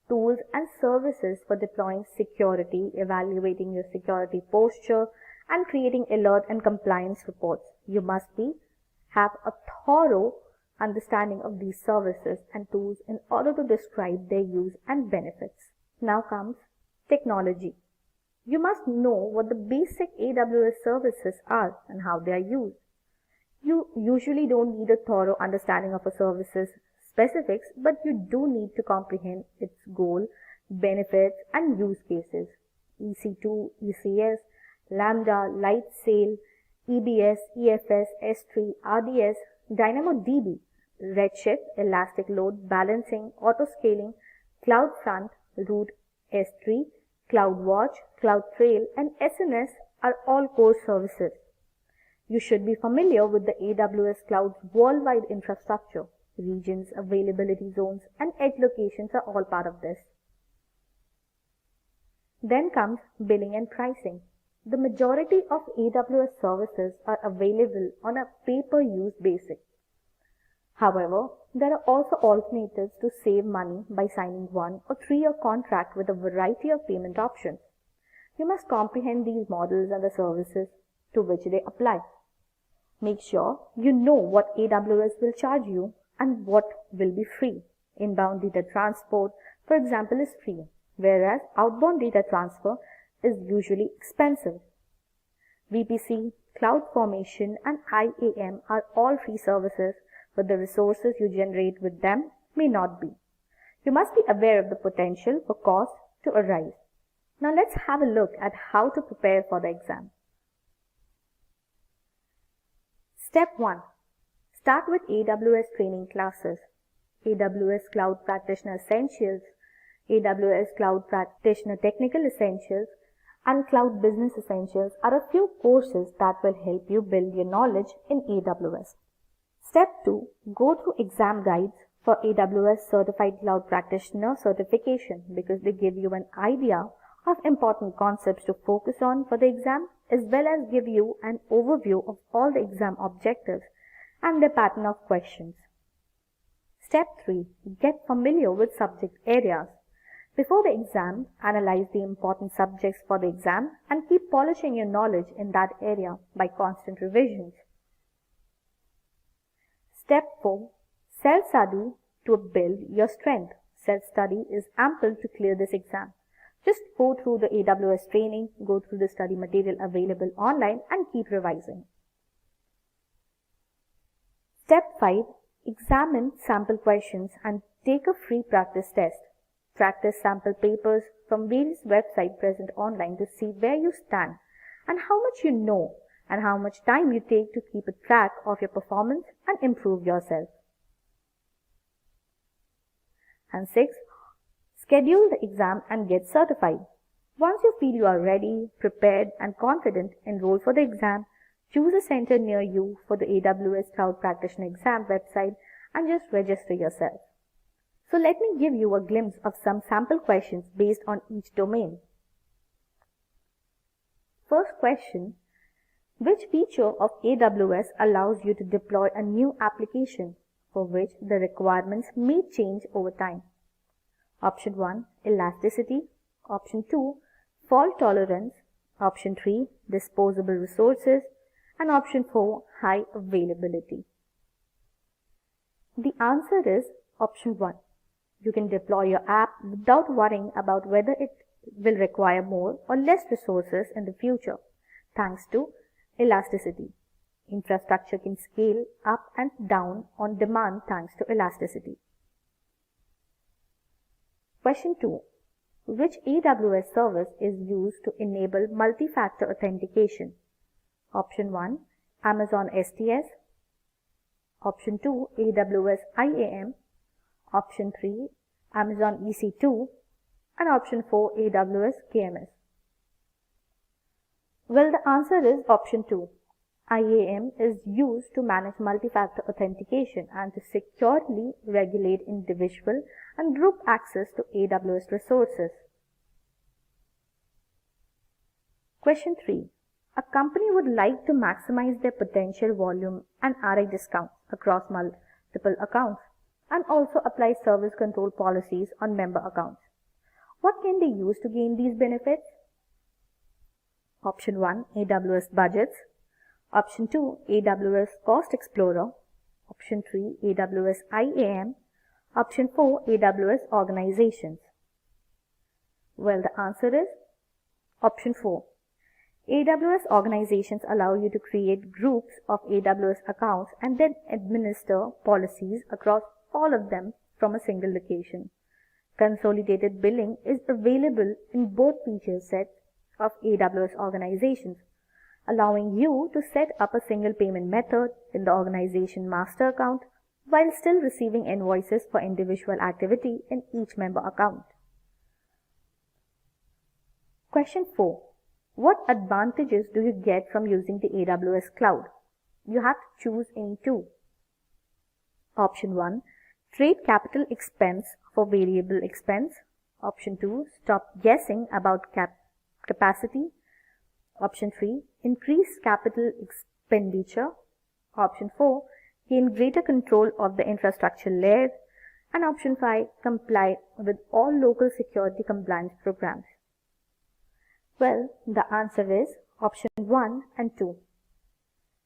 Speaker 13: tools and services for deploying security, evaluating your security posture, and creating alert and compliance reports. You must have a thorough understanding of these services and tools in order to describe their use and benefits. Now comes technology. You must know what the basic AWS services are and how they are used. You usually don't need a thorough understanding of a service's specifics, but you do need to comprehend its goal, benefits, and use cases. EC2, ECS, Lambda, Lightsail, EBS, EFS, S3, RDS, DynamoDB, Redshift, Elastic Load Balancing, Autoscaling, CloudFront, Root, S3, CloudWatch, CloudTrail, and SNS are all core services. You should be familiar with the AWS Cloud's worldwide infrastructure. Regions, availability zones, and edge locations are all part of this. Then comes billing and pricing. The majority of AWS services are available on a pay-per-use basis. However, there are also alternatives to save money by signing 1 or 3-year contract with a variety of payment options. You must comprehend these models and the services to which they apply. Make sure you know what AWS will charge you and what will be free. Inbound data transport, for example, is free, whereas outbound data transfer is usually expensive. VPC, CloudFormation, and IAM are all free services, but the resources you generate with them may not be. You must be aware of the potential for cost to arise. Now let's have a look at how to prepare for the exam. Step 1. Start with AWS training classes. AWS Cloud Practitioner Essentials, AWS Cloud Practitioner Technical Essentials, and Cloud Business Essentials are a few courses that will help you build your knowledge in AWS. Step 2. Go through exam guides for AWS Certified Cloud Practitioner certification because they give you an idea of important concepts to focus on for the exam, as well as give you an overview of all the exam objectives and the pattern of questions. Step 3. Get familiar with subject areas. Before the exam, analyze the important subjects for the exam and keep polishing your knowledge in that area by constant revisions. Step 4. Self-study to build your strength. Self-study is ample to clear this exam. Just go through the AWS training, go through the study material available online, and keep revising. Step 5. Examine sample questions and take a free practice test. Practice sample papers from various websites present online to see where you stand and how much you know and how much time you take to keep a track of your performance and improve yourself. And 6. Schedule the exam and get certified. Once you feel you are ready, prepared, and confident, enroll for the exam. Choose a center near you for the AWS Cloud Practitioner exam website and just register yourself. So let me give you a glimpse of some sample questions based on each domain. First question: which feature of AWS allows you to deploy a new application for which the requirements may change over time? Option 1, elasticity. Option 2, fault tolerance. Option 3, disposable resources. And option 4, high availability. The answer is option 1. You can deploy your app without worrying about whether it will require more or less resources in the future, thanks to elasticity. Infrastructure can scale up and down on demand thanks to elasticity. Question 2. Which AWS service is used to enable multi-factor authentication? Option 1, Amazon STS. Option 2, AWS IAM. Option 3, Amazon EC2. And option 4, AWS KMS. Well, the answer is option 2. IAM is used to manage multi-factor authentication and to securely regulate individual and group access to AWS resources. Question 3. A company would like to maximize their potential volume and RI discounts across multiple accounts and also apply service control policies on member accounts. What can they use to gain these benefits? Option 1, AWS budgets. Option 2, AWS Cost Explorer. Option 3, AWS IAM. Option 4, AWS Organizations. Well, the answer is option 4. AWS Organizations allow you to create groups of AWS accounts and then administer policies across all of them from a single location. Consolidated billing is available in both feature sets of AWS Organizations, allowing you to set up a single payment method in the organization master account while still receiving invoices for individual activity in each member account. Question 4. What advantages do you get from using the AWS cloud? You have to choose any two. Option 1, trade capital expense for variable expense. Option 2, stop guessing about capacity. Option 3, increase capital expenditure. Option 4, gain greater control of the infrastructure layer. And option 5, comply with all local security compliance programs. Well, the answer is option 1 and 2.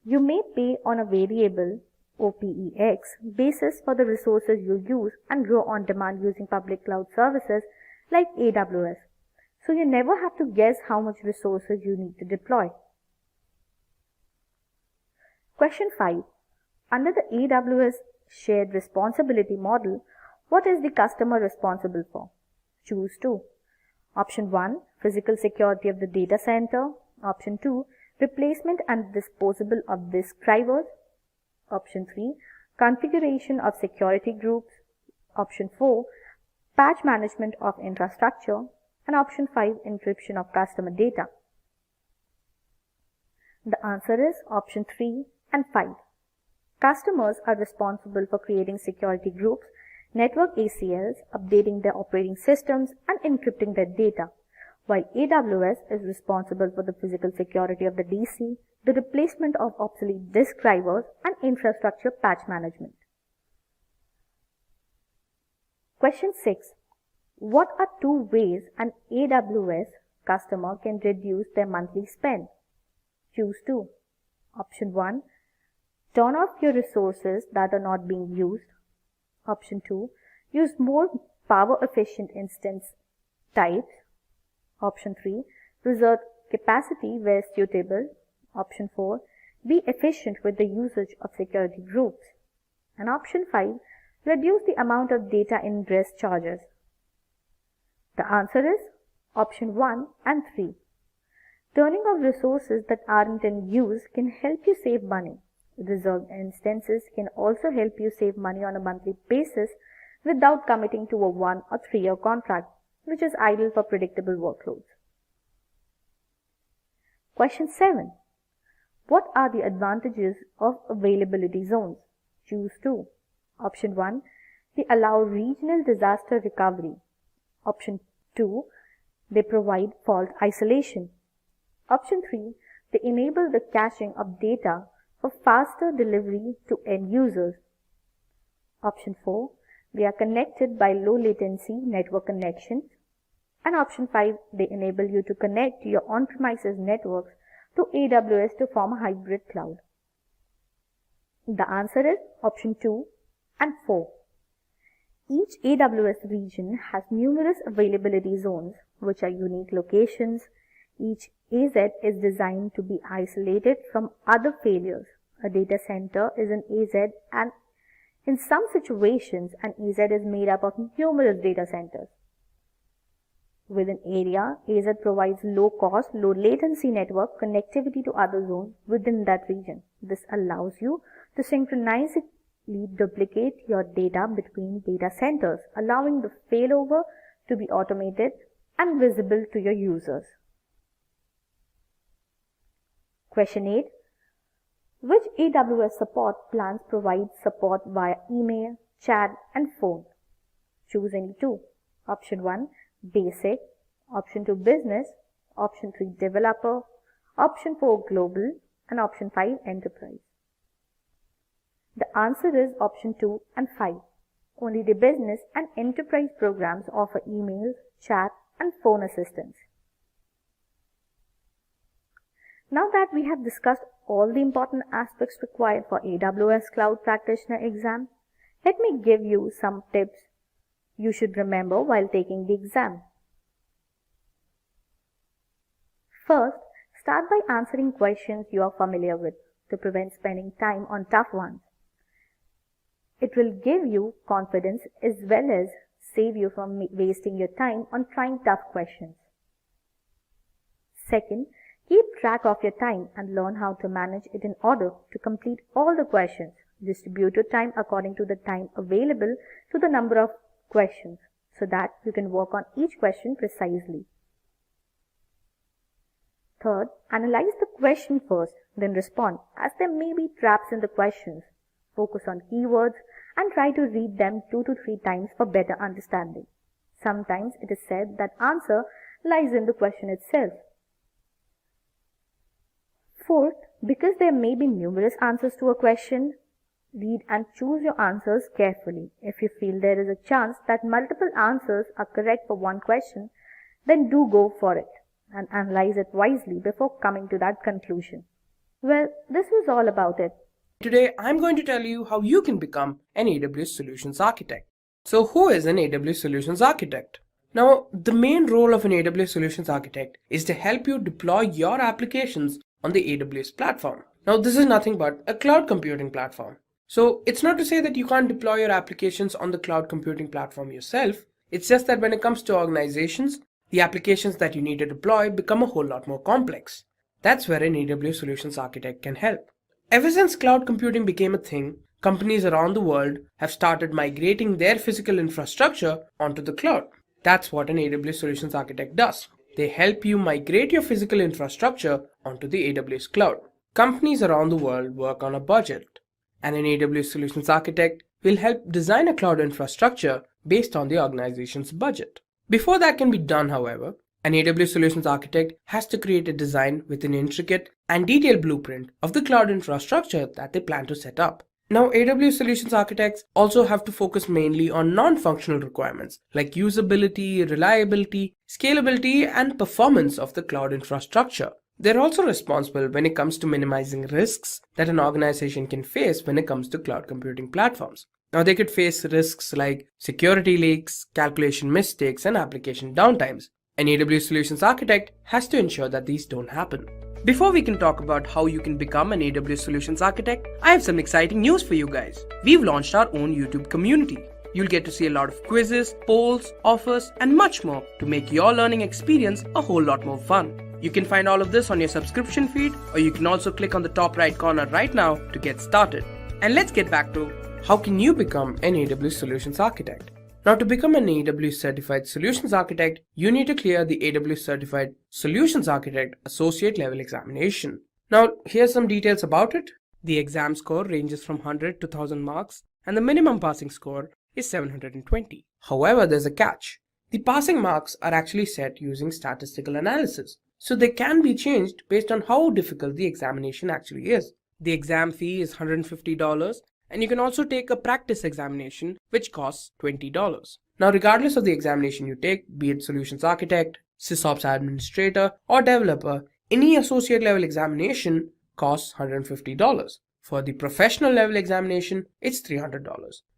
Speaker 13: You may pay on a variable OPEX basis for the resources you use and grow on demand using public cloud services like AWS. So you never have to guess how much resources you need to deploy. Question 5. Under the AWS shared responsibility model, what is the customer responsible for? Choose 2. Option 1, physical security of the data center. Option 2, replacement and disposal of disk drivers. Option 3, configuration of security groups. Option 4, patch management of infrastructure. And option 5, encryption of customer data. The answer is option 3 and 5. Customers are responsible for creating security groups, network ACLs, updating their operating systems, and encrypting their data, while AWS is responsible for the physical security of the DC, the replacement of obsolete disk drivers, and infrastructure patch management. Question 6. What are 2 ways an AWS customer can reduce their monthly spend? Choose 2. Option 1, turn off your resources that are not being used. Option 2, use more power efficient instance types. Option 3, reserve capacity where suitable. Option 4, be efficient with the usage of security groups. And option 5, reduce the amount of data ingress charges. The answer is option 1 and 3. Turning off resources that aren't in use can help you save money. Reserved instances can also help you save money on a monthly basis without committing to a 1 or 3 year contract, which is ideal for predictable workloads. Question 7. What are the advantages of availability zones? Choose 2. Option 1, they allow regional disaster recovery. Option 2, they provide fault isolation. Option 3, they enable the caching of data for faster delivery to end users. Option 4, they are connected by low latency network connections. And option 5, they enable you to connect your on-premises networks to AWS to form a hybrid cloud. The answer is option 2 and 4. Each AWS region has numerous availability zones, which are unique locations. Each AZ is designed to be isolated from other failures. A data center is an AZ, and in some situations, an AZ is made up of numerous data centers. Within area, AZ provides low-cost, low-latency network connectivity to other zones within that region. This allows you to synchronously duplicate your data between data centers, allowing the failover to be automated and visible to your users. Question 8. Which AWS support plans provide support via email, chat, and phone? Choose any two. Option 1, Basic. Option 2, Business. Option 3, Developer. Option 4, Global. And option 5, Enterprise. The answer is option 2 and 5. Only the business and enterprise programs offer email, chat, and phone assistance. Now that we have discussed all the important aspects required for AWS Cloud Practitioner exam, let me give you some tips you should remember while taking the exam. First, start by answering questions you are familiar with to prevent spending time on tough ones. It will give you confidence as well as save you from wasting your time on trying tough questions. Second, keep track of your time and learn how to manage it in order to complete all the questions. Distribute your time according to the time available to the number of questions so that you can work on each question precisely. Third, analyze the question first, then respond, as there may be traps in the questions. Focus on keywords and try to read them 2 to 3 times for better understanding. Sometimes it is said that answer lies in the question itself. Fourth, because there may be numerous answers to a question, read and choose your answers carefully. If you feel there is a chance that multiple answers are correct for one question, then do go for it and analyze it wisely before coming to that conclusion. Well, this was all about it.
Speaker 9: Today, I'm going to tell you how you can become an AWS Solutions Architect. So who is an AWS Solutions Architect? Now, the main role of an AWS Solutions Architect is to help you deploy your applications on the AWS platform. Now, this is nothing but a cloud computing platform. So it's not to say that you can't deploy your applications on the cloud computing platform yourself. It's just that when it comes to organizations, the applications that you need to deploy become a whole lot more complex. That's where an AWS Solutions Architect can help. Ever since cloud computing became a thing, companies around the world have started migrating their physical infrastructure onto the cloud. That's what an AWS Solutions Architect does. They help you migrate your physical infrastructure onto the AWS cloud. Companies around the world work on a budget, and an AWS Solutions Architect will help design a cloud infrastructure based on the organization's budget. Before that can be done, however, an AWS Solutions Architect has to create a design with an intricate and detailed blueprint of the cloud infrastructure that they plan to set up. Now, AWS Solutions Architects also have to focus mainly on non-functional requirements like usability, reliability, scalability, and performance of the cloud infrastructure. They're also responsible when it comes to minimizing risks that an organization can face when it comes to cloud computing platforms. Now, they could face risks like security leaks, calculation mistakes, and application downtimes. An AWS Solutions Architect has to ensure that these don't happen. Before we can talk about how you can become an AWS Solutions Architect, I have some exciting news for you guys. We've launched our own YouTube community. You'll get to see a lot of quizzes, polls, offers, and much more to make your learning experience a whole lot more fun. You can find all of this on your subscription feed, or you can also click on the top right corner right now to get started. And let's get back to how can you become an AWS Solutions Architect. Now, to become an AWS Certified Solutions Architect, you need to clear the AWS Certified Solutions Architect Associate Level Examination. Now, here's some details about it. The exam score ranges from 100 to 1000 marks, and the minimum passing score is 720. However, there's a catch. The passing marks are actually set using statistical analysis, so they can be changed based on how difficult the examination actually is. The exam fee is $150, and you can also take a practice examination which costs $20. Now, regardless of the examination you take, be it Solutions Architect, SysOps Administrator, or Developer, any associate level examination costs $150. For the professional level examination, it's $300.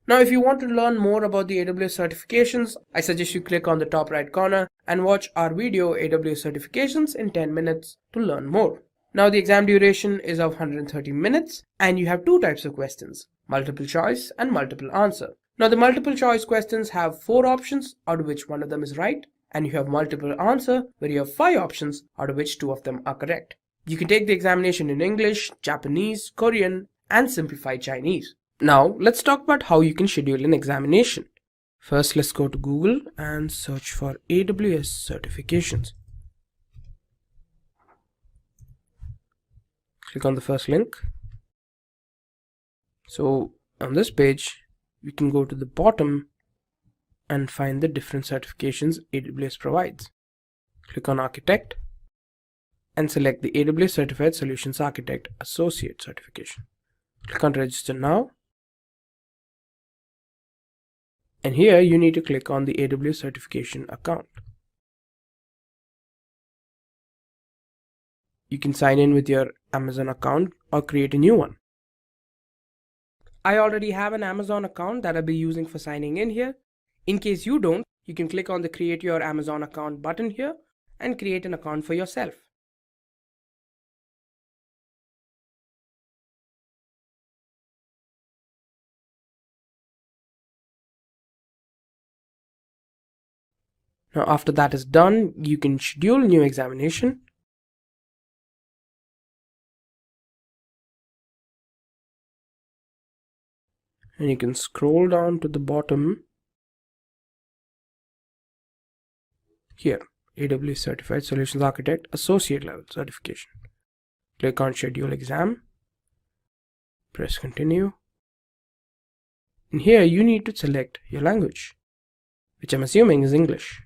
Speaker 9: Now, if you want to learn more about the AWS certifications, I suggest you click on the top right corner and watch our video AWS certifications in 10 minutes to learn more. Now, the exam duration is of 130 minutes and you have two types of questions, multiple choice and multiple answer. Now, the multiple choice questions have 4 options, out of which one of them is right, and you have multiple answer where you have 5 options, out of which 2 of them are correct. You can take the examination in English, Japanese, Korean, and simplified Chinese. Now, let's talk about how you can schedule an examination. First, let's go to Google and search for AWS certifications. Click on the first link. So, on this page, we can go to the bottom and find the different certifications AWS provides. Click on Architect and select the AWS Certified Solutions Architect Associate certification. Click on Register Now. And here you need to click on the AWS certification account. You can sign in with your Amazon account or create a new one. I already have an Amazon account that I'll be using for signing in here. In case you don't, you can click on the Create Your Amazon Account button here and create an account for yourself. Now, after that is done, you can schedule a new examination. And you can scroll down to the bottom. Here, AWS Certified Solutions Architect Associate Level Certification. Click on Schedule Exam. Press Continue. And here you need to select your language, which I'm assuming is English.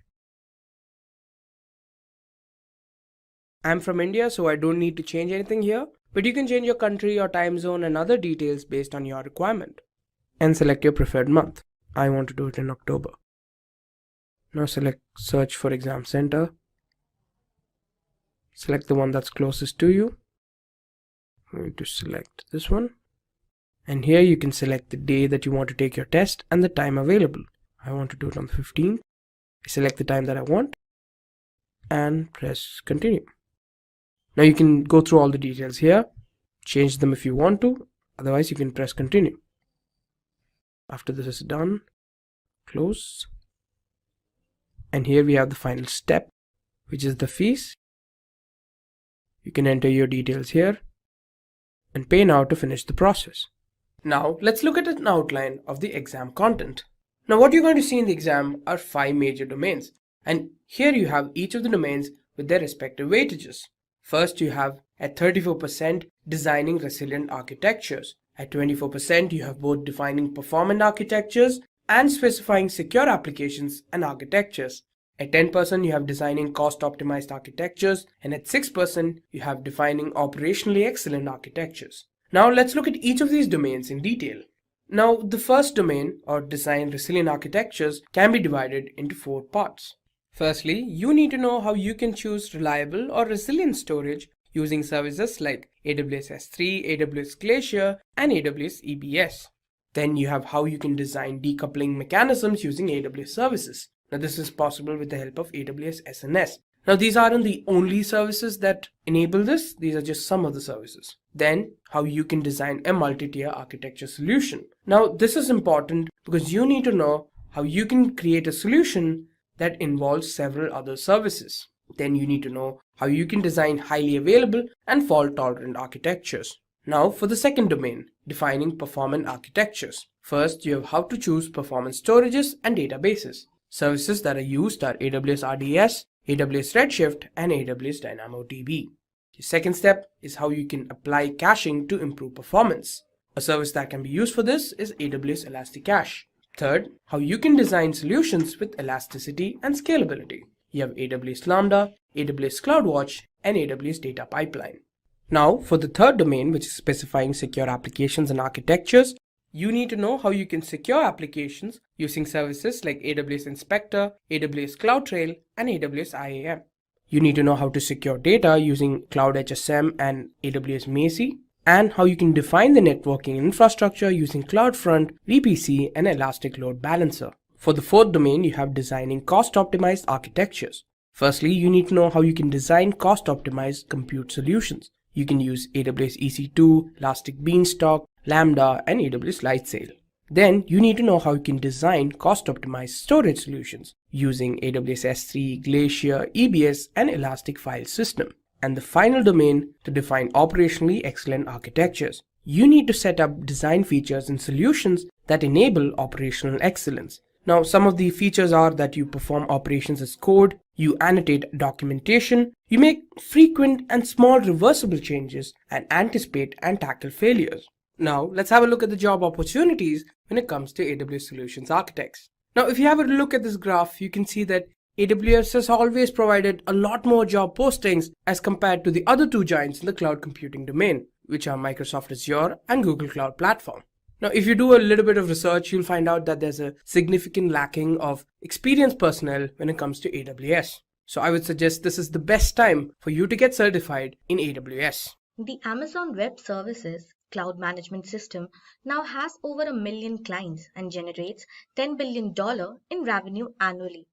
Speaker 9: I'm from India, so I don't need to change anything here, but you can change your country or time zone and other details based on your requirement. And select your preferred month. I want to do it in October. Now select Search for Exam Center. Select the one that's closest to you. I'm going to select this one. And here you can select the day that you want to take your test and the time available. I want to do it on the 15th. I select the time that I want and press Continue. Now you can go through all the details here, change them if you want to, otherwise you can press Continue. After this is done, close. And here we have the final step, which is the fees. You can enter your details here and pay now to finish the process. Now let's look at an outline of the exam content. Now what you're going to see in the exam are 5 major domains, and here you have each of the domains with their respective weightages. First, you have at 34% designing resilient architectures. At 24%, you have both defining performant architectures and specifying secure applications and architectures. At 10%, you have designing cost-optimized architectures, and at 6%, you have defining operationally excellent architectures. Now let's look at each of these domains in detail. Now the first domain, or design resilient architectures, can be divided into 4 parts. Firstly, you need to know how you can choose reliable or resilient storage using services like AWS S3, AWS Glacier, and AWS EBS. Then you have how you can design decoupling mechanisms using AWS Services. Now this is possible with the help of AWS SNS. Now these aren't the only services that enable this, these are just some of the services. Then how you can design a multi-tier architecture solution. Now this is important because you need to know how you can create a solution that involves several other services. Then you need to know how you can design highly available and fault-tolerant architectures. Now for the second domain, defining performant architectures. First, you have how to choose performance storages and databases. Services that are used are AWS RDS, AWS Redshift, and AWS DynamoDB. The second step is how you can apply caching to improve performance. A service that can be used for this is AWS Elastic Cache. Third, how you can design solutions with elasticity and scalability. You have AWS Lambda, AWS CloudWatch, and AWS Data Pipeline. Now, for the third domain, which is specifying secure applications and architectures, You need to know how you can secure applications using services like AWS Inspector, AWS CloudTrail, and AWS IAM. You need to know how to secure data using Cloud HSM and AWS Macie, and how you can define the networking infrastructure using CloudFront, VPC, and Elastic Load Balancer. For the fourth domain, you have designing cost-optimized architectures. Firstly, you need to know how you can design cost-optimized compute solutions. You can use AWS EC2, Elastic Beanstalk, Lambda, and AWS Lightsail. Then you need to know how you can design cost-optimized storage solutions using AWS S3, Glacier, EBS, and Elastic File System. And the final domain, to define operationally excellent architectures. You need to set up design features and solutions that enable operational excellence. Now, some of the features are that you perform operations as code, you annotate documentation, you make frequent and small reversible changes, and anticipate and tackle failures. Now, let's have a look at the job opportunities when it comes to AWS Solutions Architects. Now, if you have a look at this graph, you can see that AWS has always provided a lot more job postings as compared to the other two giants in the cloud computing domain, which are Microsoft Azure and Google Cloud Platform. Now, if you do a little bit of research, you'll find out that there's a significant lacking of experienced personnel when it comes to AWS. So I would suggest this is the best time for you to get certified in AWS.
Speaker 1: The Amazon Web Services cloud management system now has over 1 million clients and generates $10 billion in revenue annually.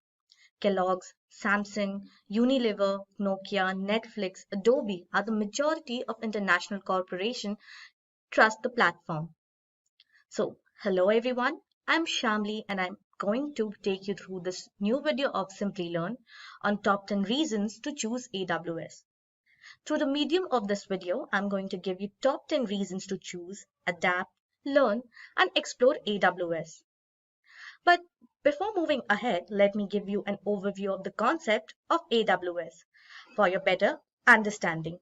Speaker 1: Kellogg's, Samsung, Unilever, Nokia, Netflix, Adobe are the majority of international corporations trust the platform. So, hello everyone, I'm Shamli and I'm going to take you through this new video of Simplilearn on top 10 reasons to choose AWS. Through the medium of this video, I'm going to give you top 10 reasons to choose, adapt, learn, and explore AWS. But before moving ahead, let me give you an overview of the concept of AWS for your better understanding.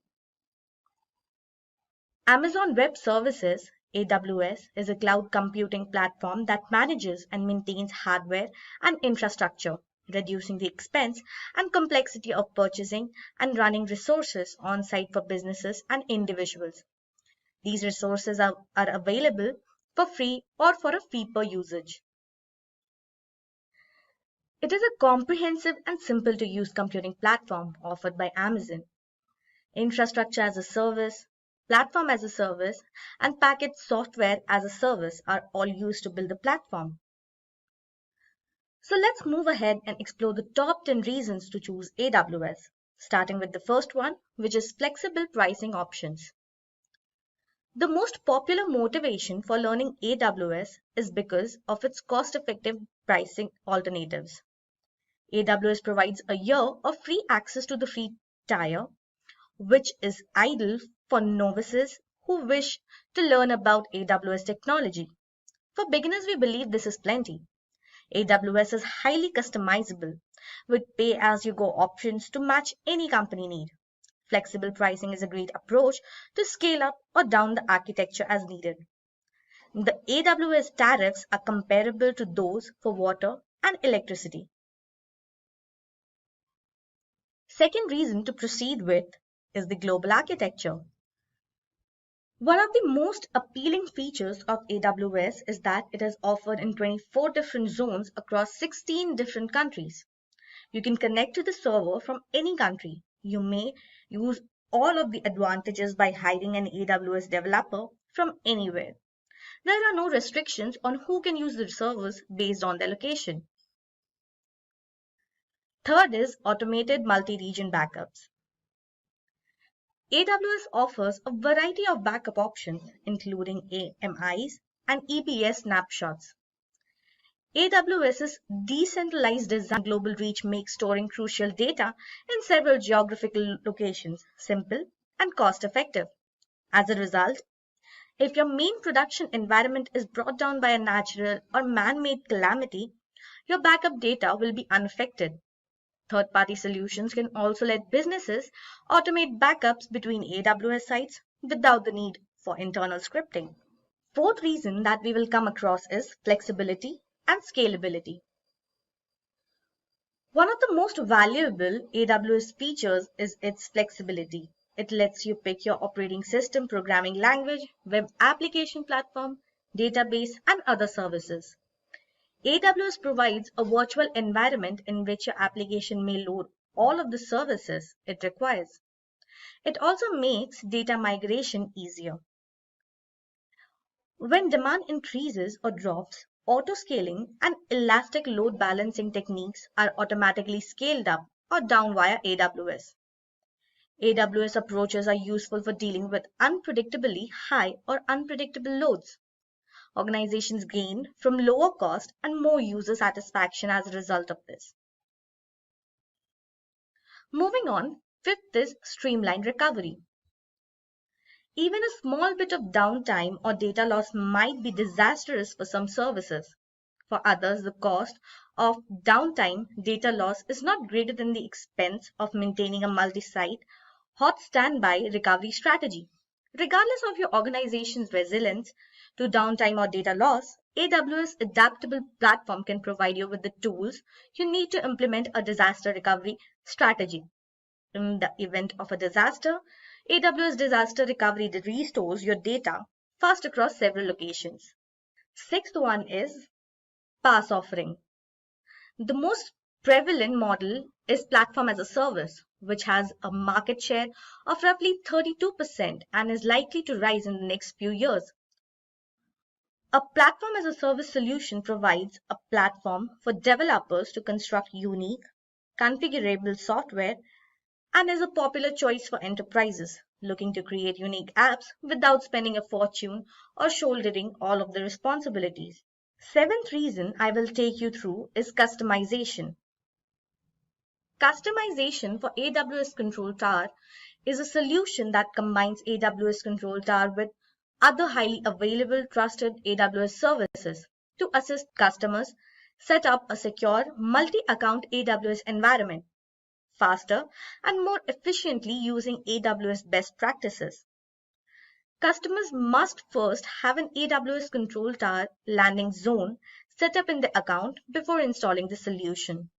Speaker 1: Amazon Web Services, AWS, is a cloud computing platform that manages and maintains hardware and infrastructure, reducing the expense and complexity of purchasing and running resources on site for businesses and individuals. These resources are available for free or for a fee per usage. It is a comprehensive and simple to use computing platform offered by Amazon. Infrastructure as a service, platform as a service, and packaged software as a service are all used to build the platform. So let's move ahead and explore the top 10 reasons to choose AWS, starting with the first one, which is flexible pricing options. The most popular motivation for learning AWS is because of its cost-effective pricing alternatives. AWS provides a year of free access to the free tier, which is ideal for novices who wish to learn about AWS technology. For beginners, we believe this is plenty. AWS is highly customizable with pay-as-you-go options to match any company need. Flexible pricing is a great approach to scale up or down the architecture as needed. The AWS tariffs are comparable to those for water and electricity. Second reason to proceed with is the global architecture. One of the most appealing features of AWS is that it is offered in 24 different zones across 16 different countries. You can connect to the server from any country. You may use all of the advantages by hiring an AWS developer from anywhere. There are no restrictions on who can use the servers based on their location. Third is automated multi-region backups. AWS offers a variety of backup options, including AMIs and EBS snapshots. AWS's decentralized design and global reach makes storing crucial data in several geographical locations simple and cost-effective. As a result, if your main production environment is brought down by a natural or man-made calamity, your backup data will be unaffected. Third-party solutions can also let businesses automate backups between AWS sites without the need for internal scripting. Fourth reason that we will come across is flexibility and scalability. One of the most valuable AWS features is its flexibility. It lets you pick your operating system, programming language, web application platform, database, and other services. AWS provides a virtual environment in which your application may load all of the services it requires. It also makes data migration easier. When demand increases or drops, autoscaling and elastic load balancing techniques are automatically scaled up or down via AWS. AWS approaches are useful for dealing with unpredictably high or unpredictable loads. Organizations gain from lower cost and more user satisfaction as a result of this. Moving on, fifth is streamlined recovery. Even a small bit of downtime or data loss might be disastrous for some services. For others, the cost of downtime data loss is not greater than the expense of maintaining a multi-site hot standby recovery strategy. Regardless of your organization's resilience to downtime or data loss, AWS Adaptable Platform can provide you with the tools you need to implement a disaster recovery strategy. In the event of a disaster, AWS Disaster Recovery restores your data fast across several locations. Sixth one is PaaS offering. The most prevalent model is Platform as a Service, which has a market share of roughly 32% and is likely to rise in the next few years. A Platform as a Service solution provides a platform for developers to construct unique, configurable software and is a popular choice for enterprises looking to create unique apps without spending a fortune or shouldering all of the responsibilities. Seventh reason I will take you through is customization. Customization for AWS Control Tower is a solution that combines AWS Control Tower with other highly available trusted AWS services to assist customers set up a secure multi-account AWS environment faster and more efficiently using AWS best practices. Customers must first have an AWS Control Tower landing zone set up in the account before installing the solution.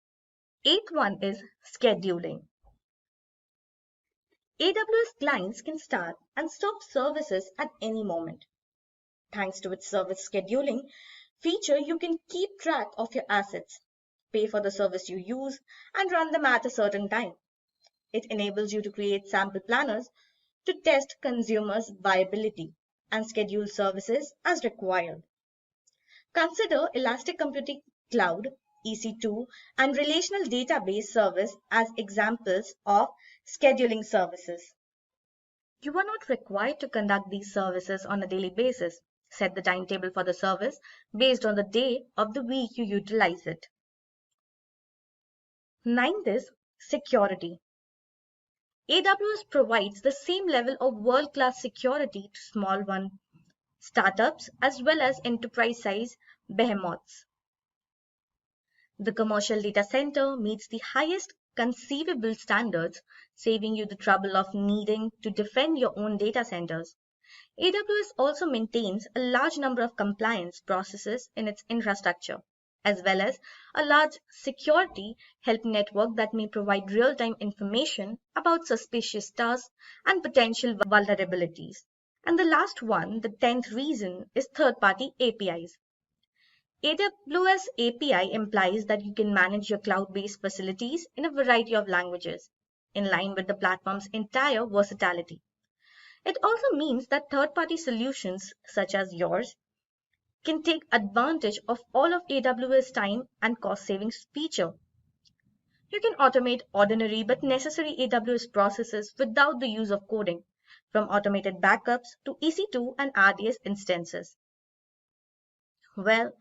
Speaker 1: Eighth one is scheduling. AWS clients can start and stop services at any moment. Thanks to its service scheduling feature, you can keep track of your assets, pay for the service you use, and run them at a certain time. It enables you to create sample planners to test consumers' viability and schedule services as required. Consider Elastic Computing Cloud, EC2, and Relational Database Service as examples of scheduling services. You are not required to conduct these services on a daily basis. Set the timetable for the service based on the day of the week you utilize it. Ninth is security. AWS provides the same level of world-class security to small startups as well as enterprise-size behemoths. The commercial data center meets the highest conceivable standards, saving you the trouble of needing to defend your own data centers. AWS also maintains a large number of compliance processes in its infrastructure, as well as a large security help network that may provide real-time information about suspicious tasks and potential vulnerabilities. And the last one, the 10th reason, is third-party APIs. AWS API implies that you can manage your cloud-based facilities in a variety of languages, in line with the platform's entire versatility. It also means that third-party solutions, such as yours, can take advantage of all of AWS time and cost savings feature. You can automate ordinary but necessary AWS processes without the use of coding, from automated backups to EC2 and RDS instances. Well,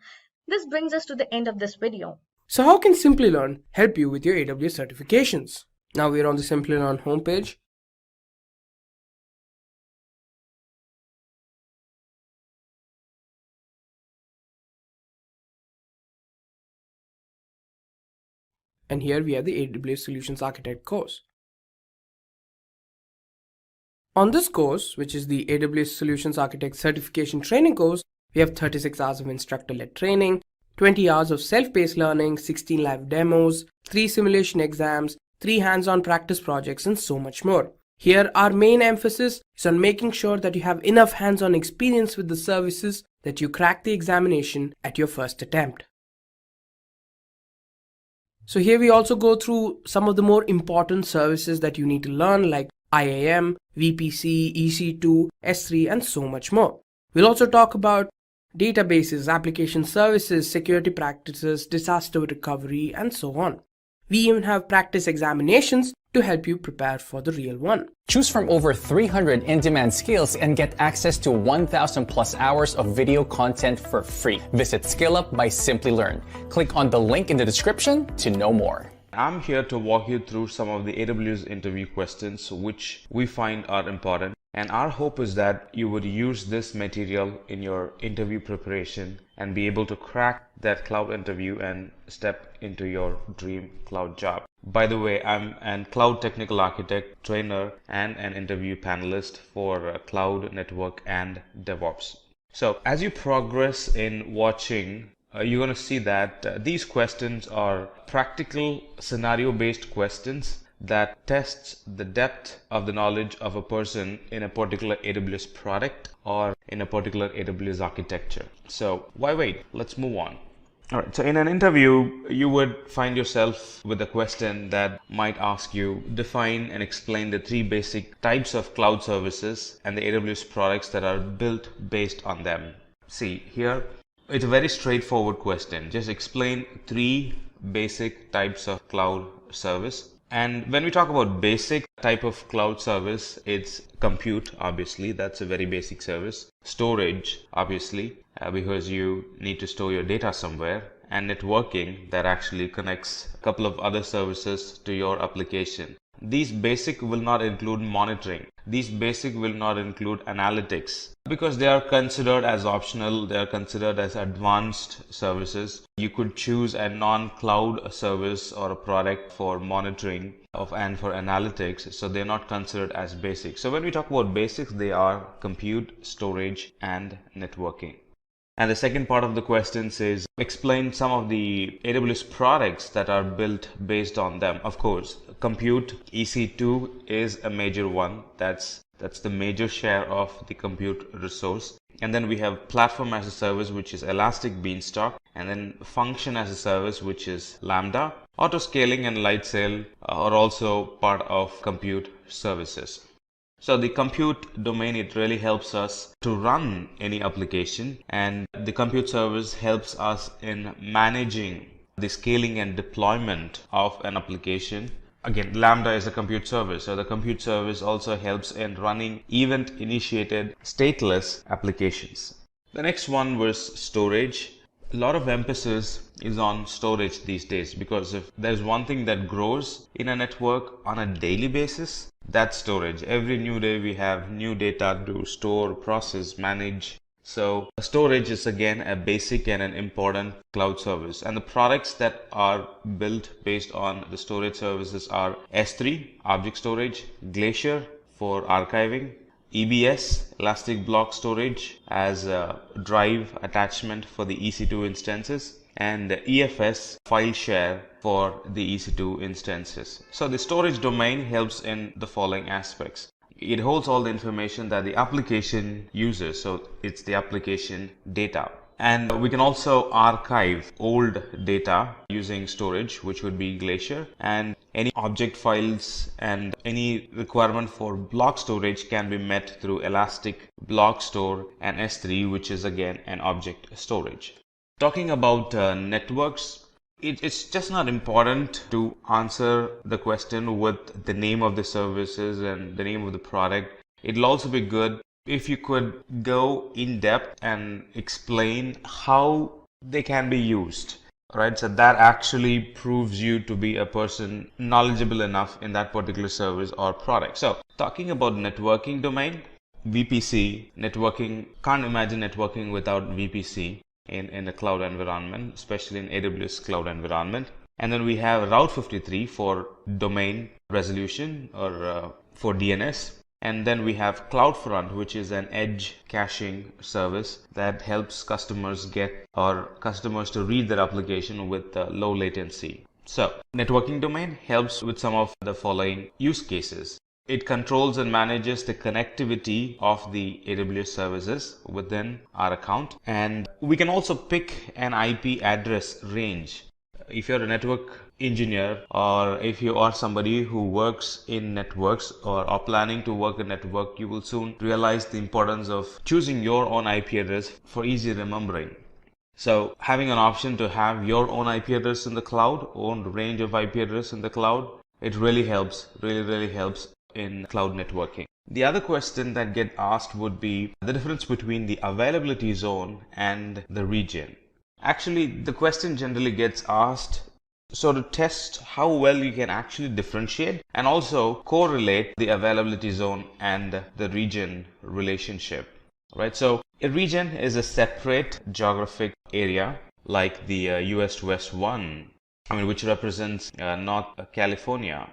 Speaker 1: this brings us to the end of this video.
Speaker 9: So how can Simplilearn help you with your AWS certifications? Now we're on the Simplilearn homepage. And here we have the AWS Solutions Architect course. On this course, which is the AWS Solutions Architect Certification Training course, we have 36 hours of instructor-led training, 20 hours of self-paced learning, 16 live demos, 3 simulation exams, 3 hands-on practice projects, and so much more. Here, our main emphasis is on making sure that you have enough hands-on experience with the services that you crack the examination at your first attempt. So here we also go through some of the more important services that you need to learn, like IAM, VPC, EC2, S3, and so much more. We'll also talk about databases, application services, security practices, disaster recovery, and so on. We even have practice examinations to help you prepare for the real one.
Speaker 4: Choose from over 300 in-demand skills and get access to 1,000 plus hours of video content for free. Visit SkillUp by Simplilearn. Click on the link in the description to know more.
Speaker 14: I'm here to walk you through some of the AWS interview questions which we find are important, and our hope is that you would use this material in your interview preparation and be able to crack that cloud interview and step into your dream cloud job. By the way, I'm a cloud technical architect, trainer, and an interview panelist for cloud, network, and DevOps. So as you progress in watching, you're going to see that these questions are practical scenario-based questions that tests the depth of the knowledge of a person in a particular AWS product or in a particular AWS architecture. So why wait? Let's move on. All right, so in an interview, you would find yourself with a question that might ask you, define and explain the three basic types of cloud services and the AWS products that are built based on them. See, here, it's a very straightforward question. Just explain three basic types of cloud service. And when we talk about basic type of cloud service, it's compute, obviously, that's a very basic service. Storage, obviously, because you need to store your data somewhere. And networking, that actually connects a couple of other services to your application. These basic will not include monitoring. These basic will not include analytics because they are considered as optional. They are considered as advanced services. You could choose a non-cloud service or a product for monitoring and for analytics. So they're not considered as basic. So when we talk about basics, they are compute, storage, and networking. And the second part of the question says, explain some of the AWS products that are built based on them. Of course, compute EC2 is a major one. That's the major share of the compute resource. And then we have platform as a service, which is Elastic Beanstalk. And then function as a service, which is Lambda. Autoscaling and Lightsail are also part of compute services. So the compute domain, it really helps us to run any application, and the compute service helps us in managing the scaling and deployment of an application. Again, Lambda is a compute service, so the compute service also helps in running event initiated stateless applications. The next one was storage. A lot of emphasis is on storage these days because if there's one thing that grows in a network on a daily basis, that's storage. Every new day we have new data to store, process, manage. So storage is again a basic and an important cloud service. And the products that are built based on the storage services are S3, object storage, Glacier for archiving, EBS, Elastic Block Storage as a drive attachment for the EC2 instances, and EFS, file share for the EC2 instances. So the storage domain helps in the following aspects. It holds all the information that the application uses, so it's the application data. And we can also archive old data using storage, which would be Glacier, and any object files and any requirement for block storage can be met through Elastic Block Store and S3, which is again an object storage. Talking about networks, it's just not important to answer the question with the name of the services and the name of the product. It'll also be good if you could go in depth and explain how they can be used, right? So that actually proves you to be a person knowledgeable enough in that particular service or product. So talking about networking domain, VPC, networking, can't imagine networking without VPC in a cloud environment, especially in AWS cloud environment. And then we have Route 53 for domain resolution or for DNS. And then we have CloudFront, which is an edge caching service that helps customers to read their application with low latency. So networking domain helps with some of the following use cases. It controls and manages the connectivity of the AWS services within our account. And we can also pick an IP address range. If you're a network engineer, or if you are somebody who works in networks or are planning to work in network, you will soon realize the importance of choosing your own IP address for easy remembering. So having an option to have your own IP address in the cloud, own range of IP address in the cloud, it really helps, really helps in cloud networking. The other question that gets asked would be the difference between the availability zone and the region. Actually, the question generally gets asked so to test how well you can actually differentiate and also correlate the availability zone and the region relationship. Right? So a region is a separate geographic area like the US West 1, which represents North California,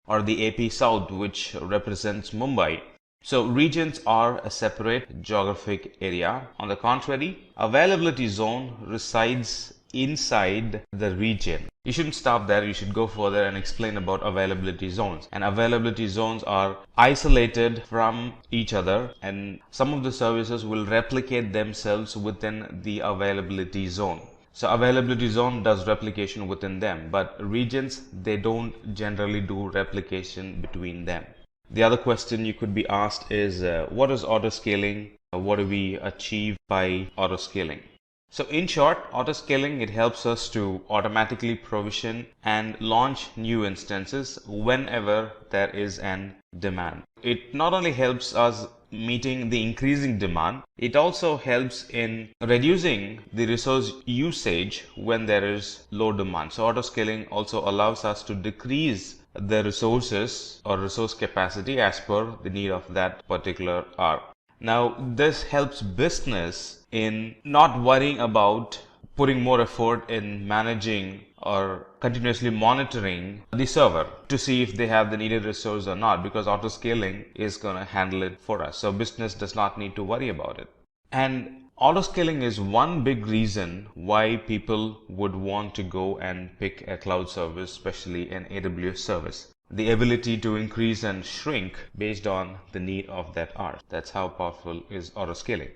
Speaker 14: or the AP South, which represents Mumbai. So regions are a separate geographic area. On the contrary, availability zone resides inside the region. You shouldn't stop there. You should go further and explain about availability zones. And availability zones are isolated from each other, and some of the services will replicate themselves within the availability zone. So availability zone does replication within them, but regions, they don't generally do replication between them. The other question you could be asked is, what is autoscaling? What do we achieve by autoscaling? So in short, autoscaling, it helps us to automatically provision and launch new instances whenever there is an demand. It not only helps us meeting the increasing demand, it also helps in reducing the resource usage when there is low demand. So autoscaling also allows us to decrease the resources or resource capacity as per the need of that particular hour. Now, this helps business in not worrying about putting more effort in managing or continuously monitoring the server to see if they have the needed resource or not, because autoscaling is going to handle it for us. So business does not need to worry about it. And autoscaling is one big reason why people would want to go and pick a cloud service, especially an AWS service. The ability to increase and shrink based on the need of that hour. That's how powerful is autoscaling.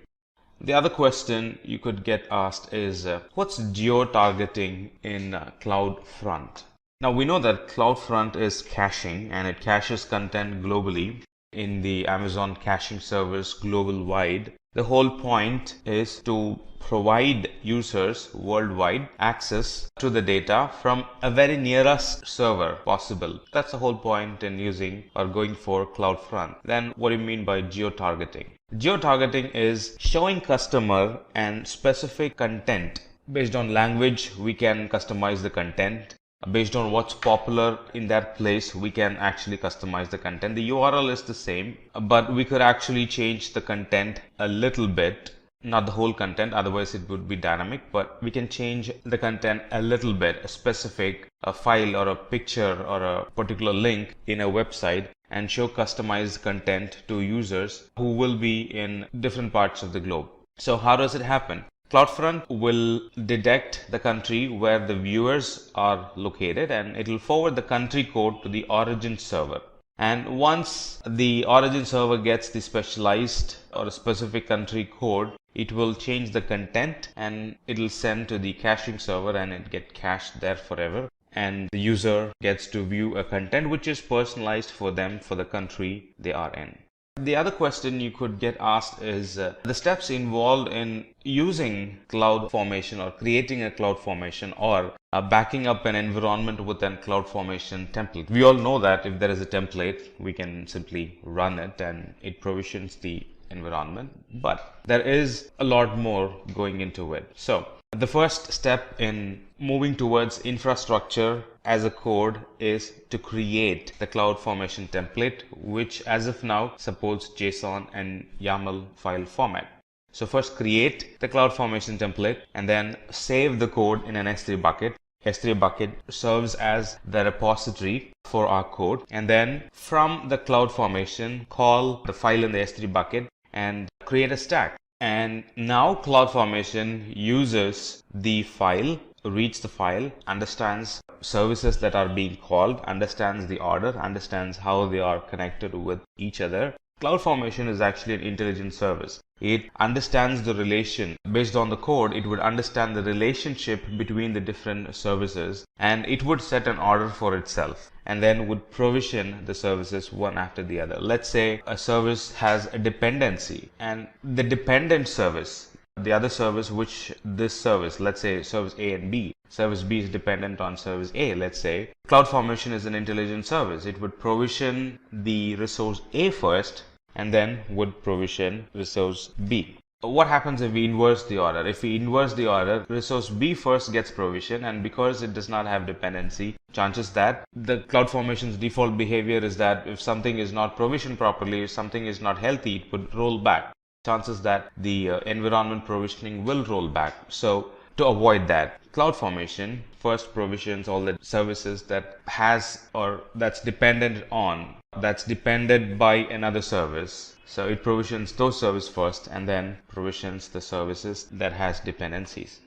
Speaker 14: The other question you could get asked is, what's geo-targeting in CloudFront? Now we know that CloudFront is caching, and it caches content globally in the Amazon caching service global wide. The whole point is to provide users worldwide access to the data from a very nearest server possible. That's the whole point in using or going for CloudFront. Then what do you mean by geo-targeting? Geo-targeting is showing customer and specific content. Based on language, we can customize the content. Based on what's popular in that place, we can actually customize the content. The URL is the same, but we could actually change the content a little bit. Not the whole content, otherwise it would be dynamic, but we can change the content a little bit, a specific file or a picture or a particular link in a website, and show customized content to users who will be in different parts of the globe. So how does it happen? CloudFront will detect the country where the viewers are located, and it will forward the country code to the origin server. And once the origin server gets the specialized or a specific country code, it will change the content and it will send to the caching server, and it gets cached there forever. And the user gets to view a content which is personalized for them for the country they are in. The other question you could get asked is the steps involved in using CloudFormation or creating a CloudFormation or backing up an environment with a CloudFormation template. We all know that if there is a template, we can simply run it and it provisions the environment, but there is a lot more going into it. So the first step in moving towards infrastructure as a code is to create the CloudFormation template, which as of now supports JSON and YAML file format. So first create the CloudFormation template and then save the code in an S3 bucket. S3 bucket serves as the repository for our code, and then from the CloudFormation call the file in the S3 bucket and create a stack. And now CloudFormation uses the file reads the file, understands services that are being called, understands the order, understands how they are connected with each other. CloudFormation is actually an intelligent service. It understands the relation. Based on the code, it would understand the relationship between the different services, and it would set an order for itself and then would provision the services one after the other. Let's say a service has a dependency, and the dependent service, the other service which this service, let's say service A and B, service B is dependent on service A, let's say. CloudFormation is an intelligent service. It would provision the resource A first and then would provision resource B. What happens if we inverse the order? If we inverse the order, resource B first gets provision, and because it does not have dependency, chances that the CloudFormation's default behavior is that if something is not provisioned properly, if something is not healthy, it would roll back. Chances that the environment provisioning will roll back. So to avoid that, CloudFormation first provisions all the services that has or that's dependent on, that's depended by another service. So it provisions those services first and then provisions the services that has dependencies.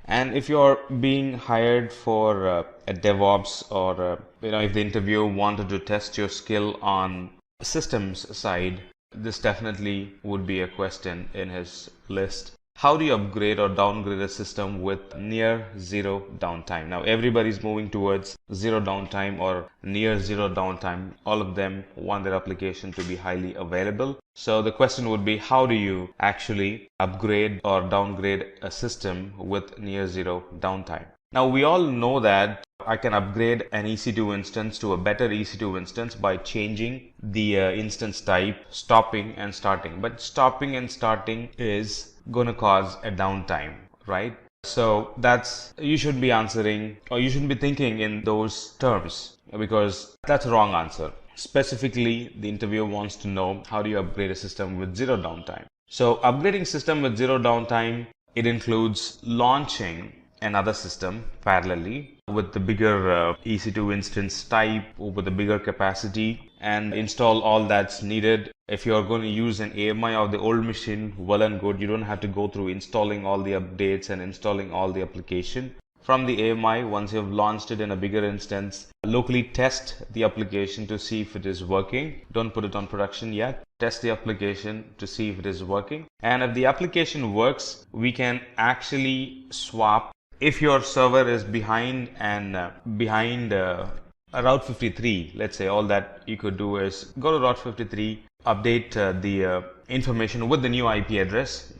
Speaker 14: And if you're being hired for a DevOps or if the interviewer wanted to test your skill on systems side, this definitely would be a question in his list. How do you upgrade or downgrade a system with near zero downtime? Now everybody's moving towards zero downtime or near zero downtime. All of them want their application to be highly available. So the question would be, how do you actually upgrade or downgrade a system with near zero downtime? Now we all know that I can upgrade an EC2 instance to a better EC2 instance by changing the instance type, stopping and starting. But stopping and starting is going to cause a downtime, right? So you should be answering, or you should be thinking in those terms, because that's a wrong answer. Specifically, the interviewer wants to know, how do you upgrade a system with zero downtime? So upgrading system with zero downtime, it includes launching another system parallelly with the bigger EC2 instance type or with a bigger capacity, and install all that's needed. If you're going to use an AMI of the old machine, well and good. You don't have to go through installing all the updates and installing all the application. From the AMI, once you've launched it in a bigger instance, locally test the application to see if it is working. Don't put it on production yet. Test the application to see if it is working. And if the application works, we can actually swap. If your server is behind Route 53, let's say, all that you could do is go to Route 53, update the information with the new IP address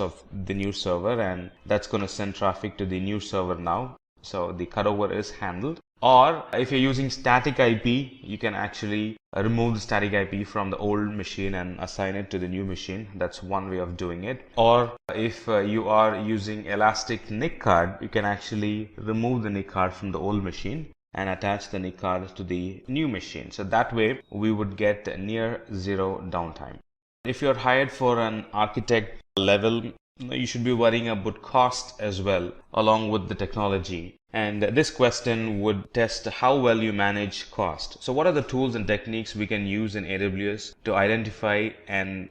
Speaker 14: of the new server, and that's going to send traffic to the new server now. So the cutover is handled. Or if you're using static IP, you can actually remove the static IP from the old machine and assign it to the new machine. That's one way of doing it. Or if you are using Elastic NIC card, you can actually remove the NIC card from the old machine and attach the NIC card to the new machine. So that way we would get near zero downtime. If you're hired for an architect level, you should be worrying about cost as well, along with the technology. And this question would test how well you manage cost. So what are the tools and techniques we can use in AWS to identify and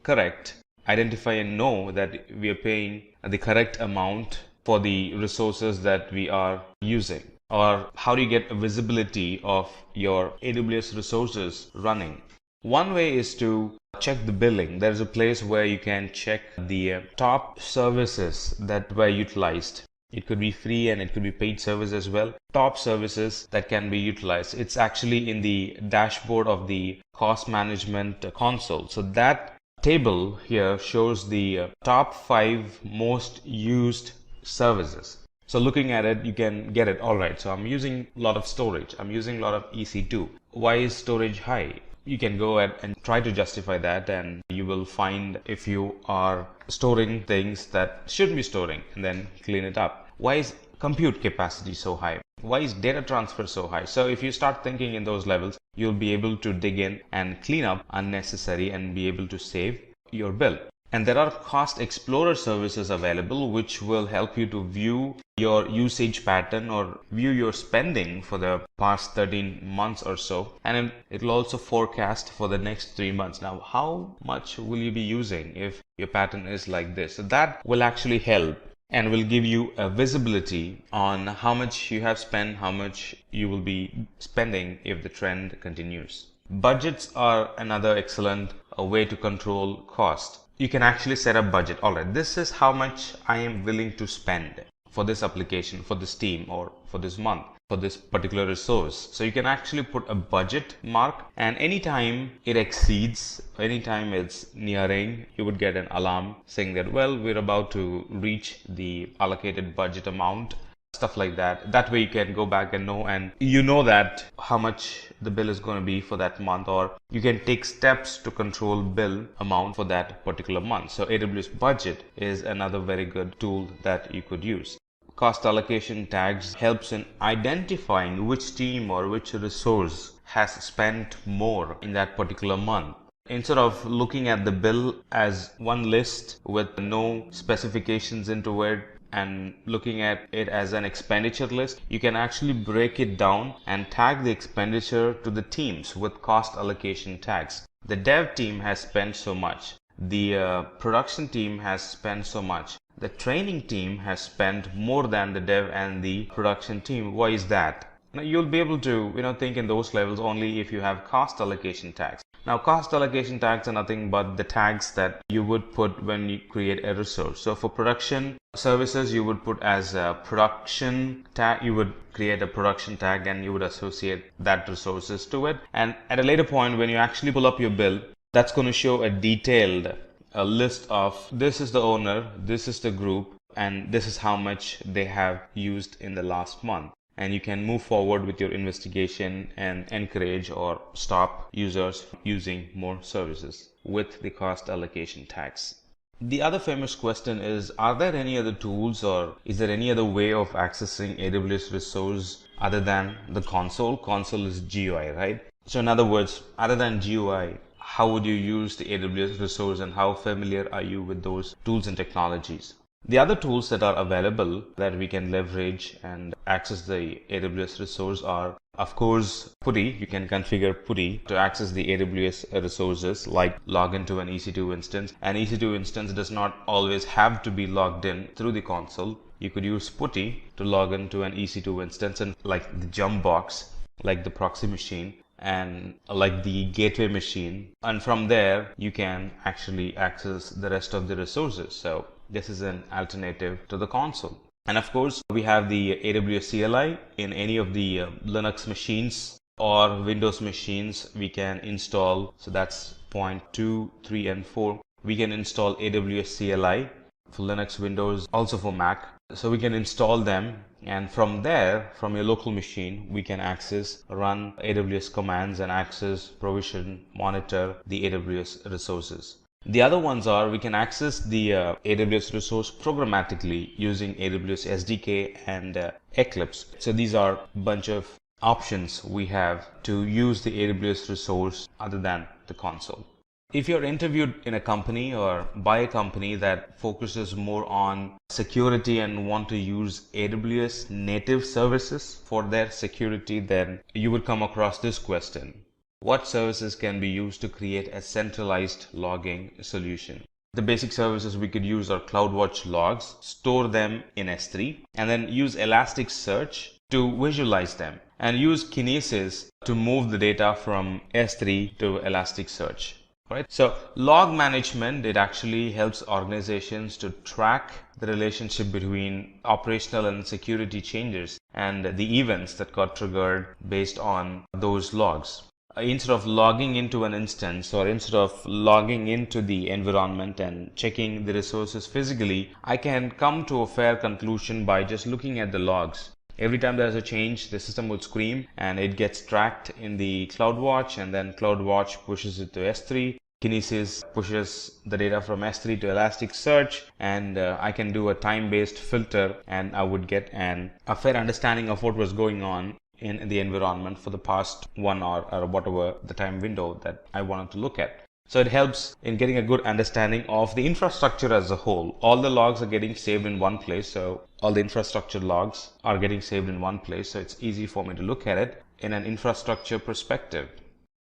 Speaker 14: know that we are paying the correct amount for the resources that we are using? Or how do you get a visibility of your AWS resources running? One way is to check the billing. There's a place where you can check the top services that were utilized. It could be free and it could be paid service as well. Top services that can be utilized. It's actually in the dashboard of the cost management console. So that table here shows the top 5 most used services. So looking at it, you can get it. All right, so I'm using a lot of storage. I'm using a lot of EC2. Why is storage high? You can go ahead and try to justify that, and you will find if you are storing things that shouldn't be storing, and then clean it up. Why is compute capacity so high? Why is data transfer so high? So if you start thinking in those levels, you'll be able to dig in and clean up unnecessary and be able to save your bill. And there are cost explorer services available which will help you to view your usage pattern or view your spending for the past 13 months or so, and it will also forecast for the next 3 months. Now, how much will you be using if your pattern is like this? So that will actually help and will give you a visibility on how much you have spent, how much you will be spending if the trend continues. Budgets are another excellent way to control cost. You can actually set a budget. Alright, this is how much I am willing to spend for this application, for this team, or for this month, for this particular resource. So you can actually put a budget mark, and anytime it exceeds, anytime it's nearing, you would get an alarm saying that, well, we're about to reach the allocated budget amount, stuff like that. That way you can go back and know, and you know that how much the bill is going to be for that month, or you can take steps to control bill amount for that particular month. So AWS budget is another very good tool that you could use. Cost allocation tags helps in identifying which team or which resource has spent more in that particular month. Instead of looking at the bill as one list with no specifications into it and looking at it as an expenditure list, you can actually break it down and tag the expenditure to the teams with cost allocation tags. The dev team has spent so much. The production team has spent so much. The training team has spent more than the dev and the production team. Why is that? Now, you'll be able to think in those levels only if you have cost allocation tags. Now, cost allocation tags are nothing but the tags that you would put when you create a resource. So for production services, you would put as a production tag, you would create a production tag and you would associate that resources to it. And at a later point, when you actually pull up your bill, that's going to show a detailed list of this is the owner, this is the group, and this is how much they have used in the last month. And you can move forward with your investigation and encourage or stop users using more services with the cost allocation tags. The other famous question is, are there any other tools or is there any other way of accessing AWS resource other than the console? Console is GUI, right? So in other words, other than GUI, how would you use the AWS resource and how familiar are you with those tools and technologies? The other tools that are available that we can leverage and access the AWS resource are, of course, PuTTY. You can configure PuTTY to access the AWS resources, like log into an EC2 instance. An EC2 instance does not always have to be logged in through the console. You could use PuTTY to log into an EC2 instance, and like the jump box, like the proxy machine, and like the gateway machine, and from there you can actually access the rest of the resources. So this is an alternative to the console. And of course, we have the AWS CLI in any of the Linux machines or Windows machines. We can install, so that's point 2, 3 and 4. We can install AWS CLI for Linux, Windows, also for Mac. So we can install them, and from there, from your local machine, we can access, run AWS commands and access, provision, monitor the AWS resources. The other ones are, we can access the AWS resource programmatically using AWS SDK and Eclipse. So these are a bunch of options we have to use the AWS resource other than the console. If you're interviewed in a company or by a company that focuses more on security and want to use AWS native services for their security, then you would come across this question. What services can be used to create a centralized logging solution? The basic services we could use are CloudWatch logs, store them in S3, and then use Elasticsearch to visualize them, and use Kinesis to move the data from S3 to Elasticsearch. Right? So log management, it actually helps organizations to track the relationship between operational and security changes and the events that got triggered based on those logs. Instead of logging into an instance or instead of logging into the environment and checking the resources physically, I can come to a fair conclusion by just looking at the logs. Every time there's a change, the system would scream and it gets tracked in the CloudWatch, and then CloudWatch pushes it to S3. Kinesis pushes the data from S3 to Elasticsearch, and I can do a time-based filter, and I would get a fair understanding of what was going on in the environment for the past 1 hour or whatever the time window that I wanted to look at. So it helps in getting a good understanding of the infrastructure as a whole. All the logs are getting saved in one place. So all the infrastructure logs are getting saved in one place. So it's easy for me to look at it in an infrastructure perspective.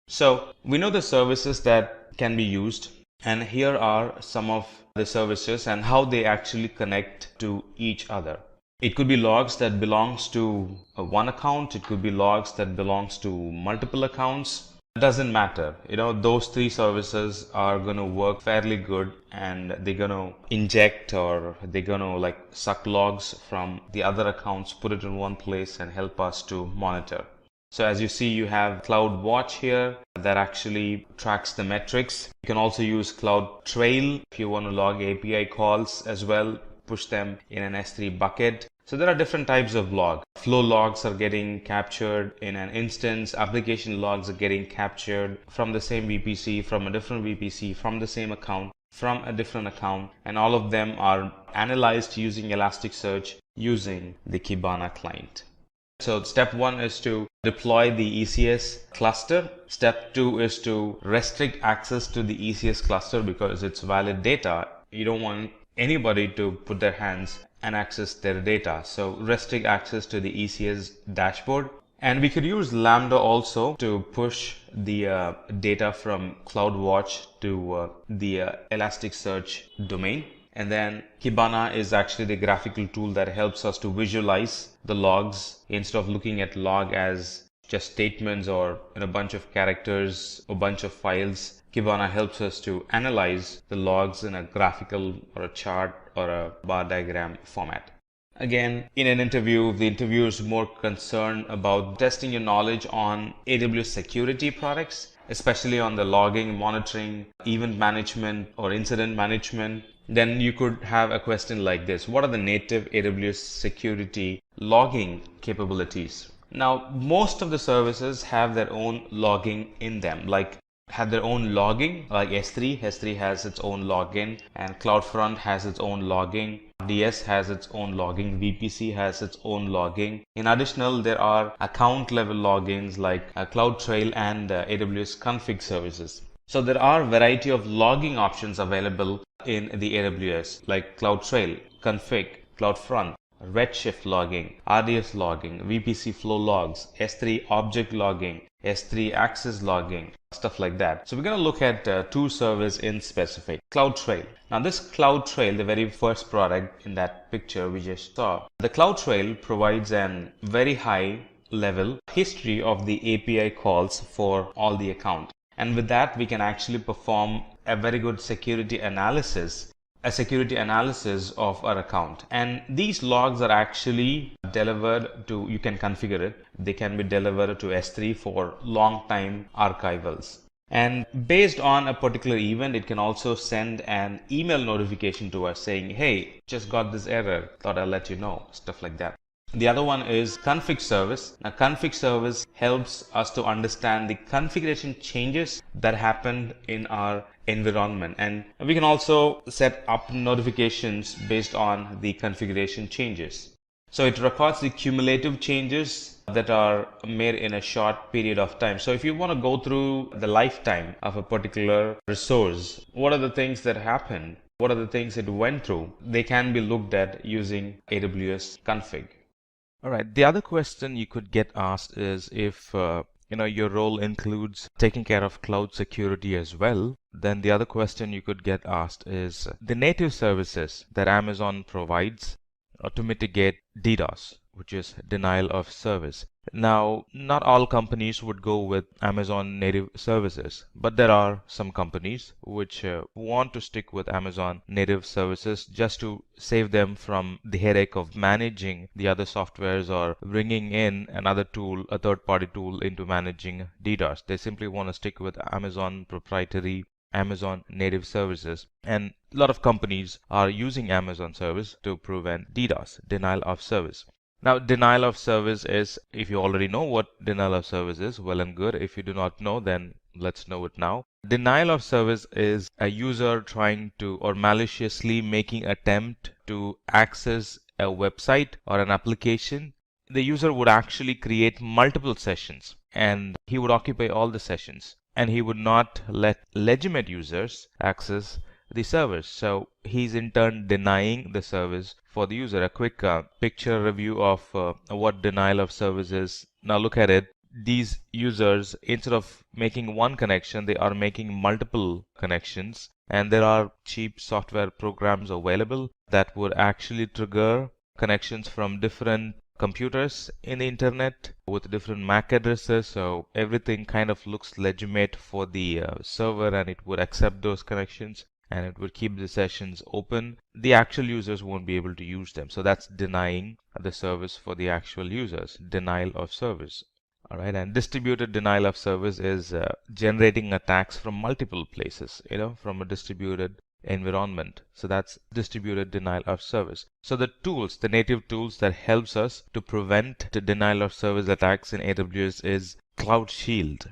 Speaker 14: So we know the services that can be used And here are some of the services and how they actually connect to each other. It could be logs that belongs to one account. It could be logs that belongs to multiple accounts. It doesn't matter. Those three services are going to work fairly good, and they're going to inject, or they're going to suck logs from the other accounts, put it in one place and help us to monitor. So as you see, you have CloudWatch here that actually tracks the metrics. You can also use CloudTrail if you want to log API calls as well, push them in an S3 bucket. So there are different types of log. Flow logs are getting captured in an instance. Application logs are getting captured from the same VPC, from a different VPC, from the same account, from a different account. And all of them are analyzed using Elasticsearch using the Kibana client. So step 1 is to deploy the ECS cluster. Step 2 is to restrict access to the ECS cluster because it's valid data. You don't want anybody to put their hands and access their data. So restrict access to the ECS dashboard. And we could use Lambda also to push the data from CloudWatch to the Elasticsearch domain. And then Kibana is actually the graphical tool that helps us to visualize the logs instead of looking at log as just statements or in a bunch of characters, a bunch of files. Kibana helps us to analyze the logs in a graphical or a chart or a bar diagram format. Again, in an interview, the interviewer is more concerned about testing your knowledge on AWS security products, especially on the logging, monitoring, event management, or incident management. Then you could have a question like this: what are the native AWS security logging capabilities? Now, most of the services have their own logging in them, have their own logging, like S3. S3 has its own login, and CloudFront has its own logging. DS has its own logging. VPC has its own logging. In addition, there are account level logins like CloudTrail and AWS config services. So there are a variety of logging options available in the AWS, like CloudTrail, config, CloudFront, Redshift logging, RDS logging, VPC flow logs, S3 object logging, S3 access logging, stuff like that. So we're going to look at two servers in specific. CloudTrail. Now this CloudTrail, the very first product in that picture we just saw, the CloudTrail provides an very high level history of the API calls for all the accounts. And with that, we can actually perform a very good security analysis of our account. And these logs are actually delivered to, you can configure it, they can be delivered to S3 for long time archivals. And based on a particular event, it can also send an email notification to us saying, hey, just got this error, thought I'll let you know, stuff like that. The other one is config service. Now config service helps us to understand the configuration changes that happened in our environment, and we can also set up notifications based on the configuration changes. So it records the cumulative changes that are made in a short period of time. So if you want to go through the lifetime of a particular resource, what are the things that happened? What are the things it went through? They can be looked at using AWS config.
Speaker 3: All right. The other question you could get asked is if your role includes taking care of cloud security as well. Then the other question you could get asked is the native services that Amazon provides to mitigate DDoS, which is denial of service. Now, not all companies would go with Amazon native services, but there are some companies which want to stick with Amazon native services just to save them from the headache of managing the other softwares or bringing in another tool, a third-party tool, into managing DDoS. They simply want to stick with Amazon proprietary, Amazon native services. And a lot of companies are using Amazon service to prevent DDoS, denial of service. Now, denial of service is, if you already know what denial of service is, well and good. If you do not know, then let's know it now. Denial of service is a user trying to, or maliciously making attempt to access a website or an application. The user would actually create multiple sessions and he would occupy all the sessions, and he would not let legitimate users access the service. So he's in turn denying the service for the user. A quick picture review of what denial of service is. Now look at it.
Speaker 14: these users, instead of making one connection, they are making multiple connections. And there are cheap software programs available that would actually trigger connections from different computers in the internet with different MAC addresses. So everything kind of looks legitimate for the server, and it would accept those connections and it would keep the sessions open. The actual users won't be able to use them. So that's denying the service for the actual users, denial of service. All right, and distributed denial of service is generating attacks from multiple places, from a distributed environment. So that's distributed denial of service. So the tools, the native tools that helps us to prevent the denial of service attacks in AWS is Cloud Shield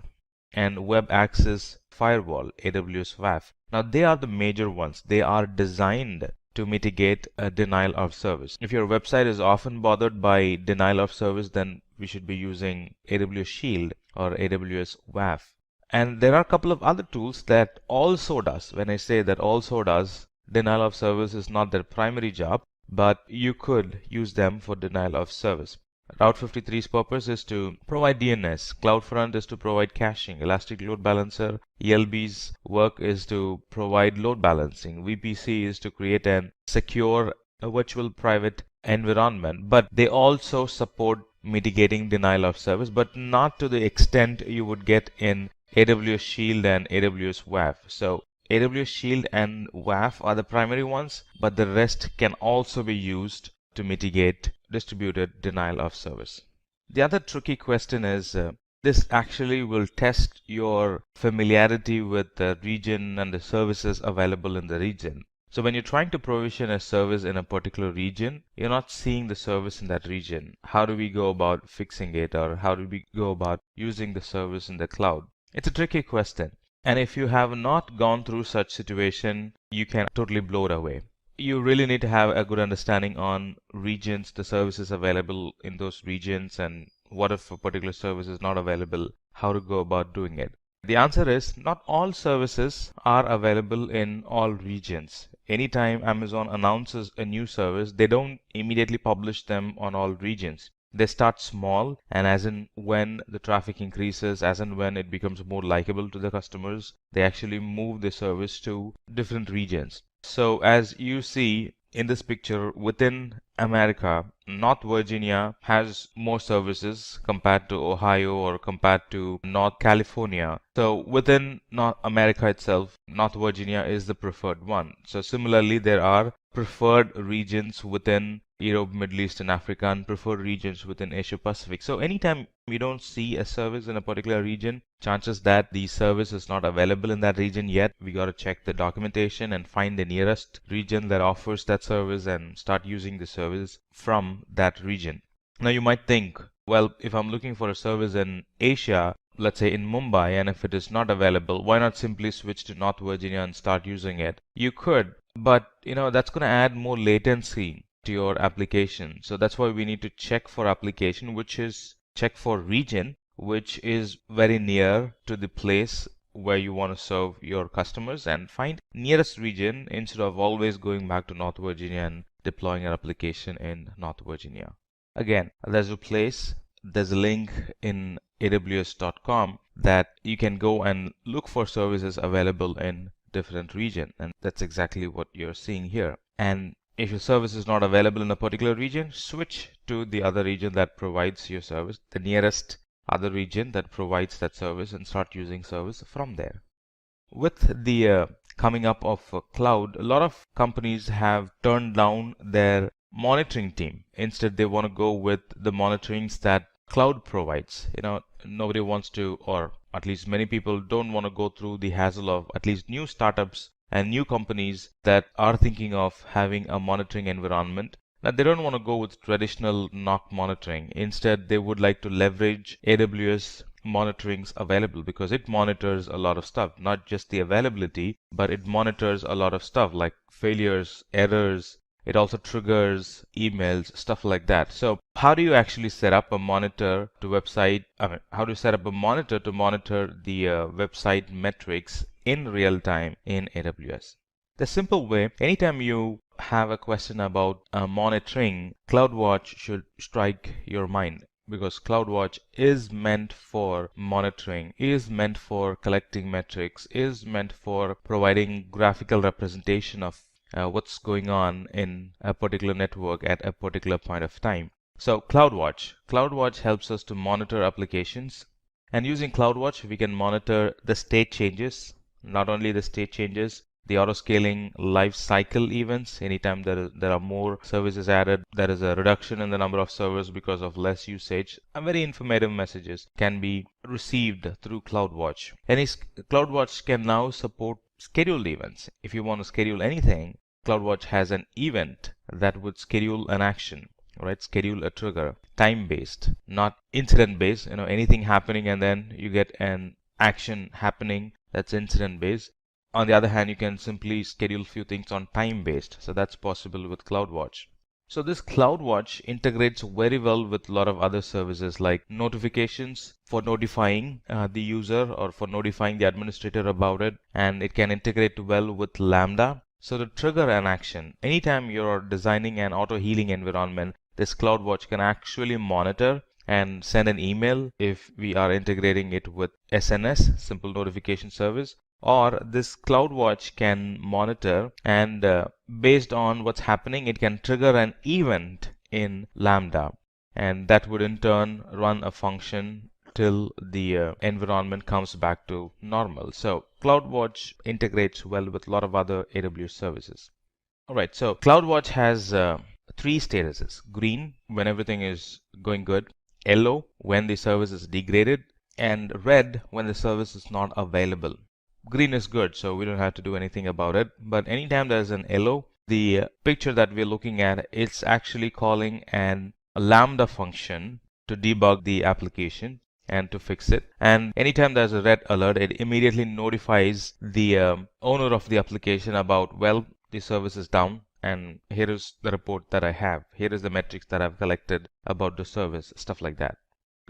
Speaker 14: and Web Access Firewall, AWS WAF. Now they are the major ones. They are designed to mitigate a denial of service. If your website is often bothered by denial of service, then we should be using AWS Shield or AWS WAF. And there are a couple of other tools that also does. When I say that also does, denial of service is not their primary job, but you could use them for denial of service. Route 53's purpose is to provide DNS. CloudFront is to provide caching. Elastic Load Balancer, ELB's work is to provide load balancing. VPC is to create and secure a virtual private environment. But they also support mitigating denial of service, but not to the extent you would get in AWS Shield and AWS WAF. So AWS Shield and WAF are the primary ones, but the rest can also be used to mitigate distributed denial of service. The other tricky question is this actually will test your familiarity with the region and the services available in the region. So when you're trying to provision a service in a particular region, you're not seeing the service in that region. How do we go about fixing it, or how do we go about using the service in the cloud? It's a tricky question. And if you have not gone through such situation, you can totally blow it away. You really need to have a good understanding on regions, the services available in those regions, and what if a particular service is not available, how to go about doing it. The answer is not all services are available in all regions. Anytime Amazon announces a new service, they don't immediately publish them on all regions. They start small, and as in when the traffic increases, as in when it becomes more likable to the customers, they actually move the service to different regions. So as you see in this picture, within America, North Virginia has more services compared to Ohio or compared to North California. So within North America itself, North Virginia is the preferred one. So similarly, there are preferred regions within Europe, Middle East, and Africa, and preferred regions within Asia Pacific. So anytime we don't see a service in a particular region, chances that the service is not available in that region yet, we got to check the documentation and find the nearest region that offers that service and start using the service from that region. Now you might think, well, if I'm looking for a service in Asia, let's say in Mumbai, and if it is not available, why not simply switch to North Virginia and start using it? You could, but that's going to add more latency to your application. So that's why we need to check for application, which is check for region, which is very near to the place where you want to serve your customers, and find nearest region instead of always going back to North Virginia and deploying your application in North Virginia. Again, there's a place, there's a link in aws.com that you can go and look for services available in different region, and that's exactly what you're seeing here. And if your service is not available in a particular region, switch to the other region that provides your service, the nearest other region that provides that service, and start using service from there. With the coming up of cloud, a lot of companies have turned down their monitoring team. Instead, they want to go with the monitorings that cloud provides. Nobody wants to, or at least many people don't want to go through the hassle of, at least new startups and new companies that are thinking of having a monitoring environment. Now, they don't want to go with traditional NOC monitoring. Instead, they would like to leverage AWS monitorings available, because it monitors a lot of stuff, not just the availability, but it monitors a lot of stuff like failures, errors. It also triggers emails, stuff like that. So how do you actually set up a monitor to website? How do you set up a monitor to monitor the website metrics in real time in AWS? The simple way, anytime you have a question about monitoring, CloudWatch should strike your mind. because CloudWatch is meant for monitoring, is meant for collecting metrics, is meant for providing graphical representation of what's going on in a particular network at a particular point of time. So CloudWatch helps us to monitor applications, and using CloudWatch we can monitor the state changes, not only the state changes, the autoscaling life cycle events. Anytime there are more services added, there is a reduction in the number of servers because of less usage. Very informative messages can be received through CloudWatch. CloudWatch can now support scheduled events. If you want to schedule anything, CloudWatch has an event that would schedule an action, right? Schedule a trigger, time-based, not incident-based. Anything happening and then you get an action happening that's incident-based. On the other hand, you can simply schedule few things on time-based. So that's possible with CloudWatch. So this CloudWatch integrates very well with a lot of other services like notifications for notifying the user or for notifying the administrator about it. And it can integrate well with Lambda. So to trigger an action, anytime you're designing an auto-healing environment, this CloudWatch can actually monitor and send an email if we are integrating it with SNS, Simple Notification Service. Or this CloudWatch can monitor and based on what's happening, it can trigger an event in Lambda. And that would in turn run a function till the environment comes back to normal. So CloudWatch integrates well with a lot of other AWS services. Alright, so CloudWatch has 3 statuses. Green, when everything is going good. Yellow, when the service is degraded. And red, when the service is not available. Green is good, so we don't have to do anything about it. But anytime there's an yellow, the picture that we're looking at, it's actually calling a Lambda function to debug the application and to fix it. And anytime there's a red alert, it immediately notifies the owner of the application about, well, the service is down and here is the report that I have. Here is the metrics that I've collected about the service, stuff like that.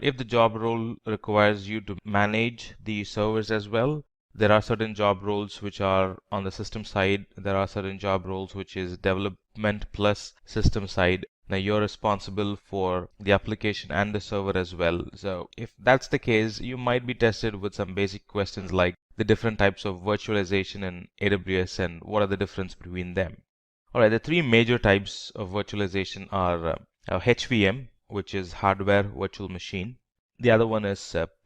Speaker 14: If the job role requires you to manage the servers as well, there are certain job roles which are on the system side. There are certain job roles which is development plus system side. Now you're responsible for the application and the server as well. So if that's the case, you might be tested with some basic questions like the different types of virtualization in AWS and what are the difference between them. Alright, the 3 major types of virtualization are HVM, which is hardware virtual machine. The other one is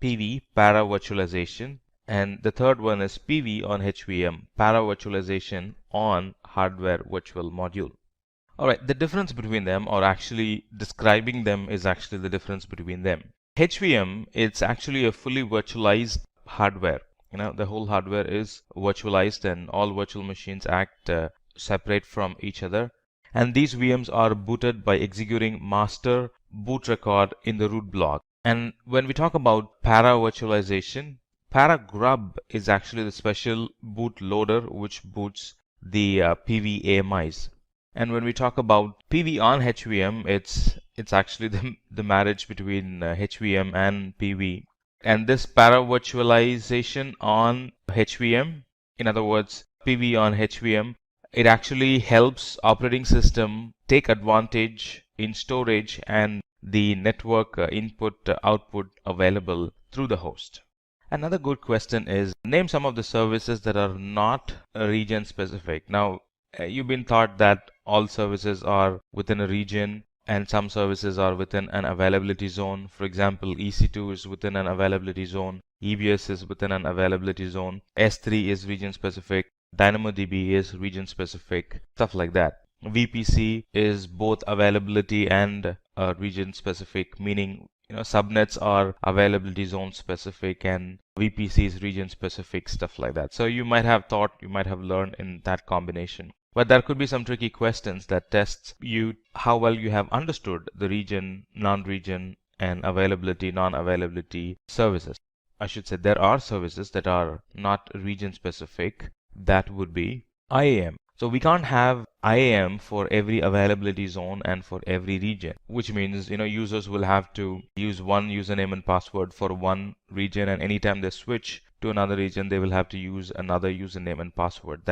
Speaker 14: PV, para virtualization. And the third one is PV on HVM, para virtualization on hardware virtual module. Alright, the difference between them, or actually describing them, is actually the difference between them. HVM, it's actually a fully virtualized hardware. The whole hardware is virtualized and all virtual machines act separate from each other. And these VMs are booted by executing master boot record in the root block. And when we talk about para virtualization, Paragrub is actually the special boot loader which boots the PV AMIs. And when we talk about PV on HVM, it's actually the marriage between HVM and PV. And this para virtualization on HVM, in other words, PV on HVM, it actually helps operating system take advantage in storage and the network input output available through the host. Another good question is, name some of the services that are not region specific. Now, you've been taught that all services are within a region and some services are within an availability zone. For example, EC2 is within an availability zone, EBS is within an availability zone, S3 is region specific, DynamoDB is region specific, stuff like that. VPC is both availability and region specific, meaning subnets are availability zone specific and VPC is region specific, stuff like that. So you might have thought, you might have learned in that combination. But there could be some tricky questions that tests you how well you have understood the region, non-region, and availability, non-availability services. I should say there are services that are not region specific. That would be IAM. So we can't have IAM for every availability zone and for every region, which means users will have to use one username and password for one region, and anytime they switch to another region, they will have to use another username and password.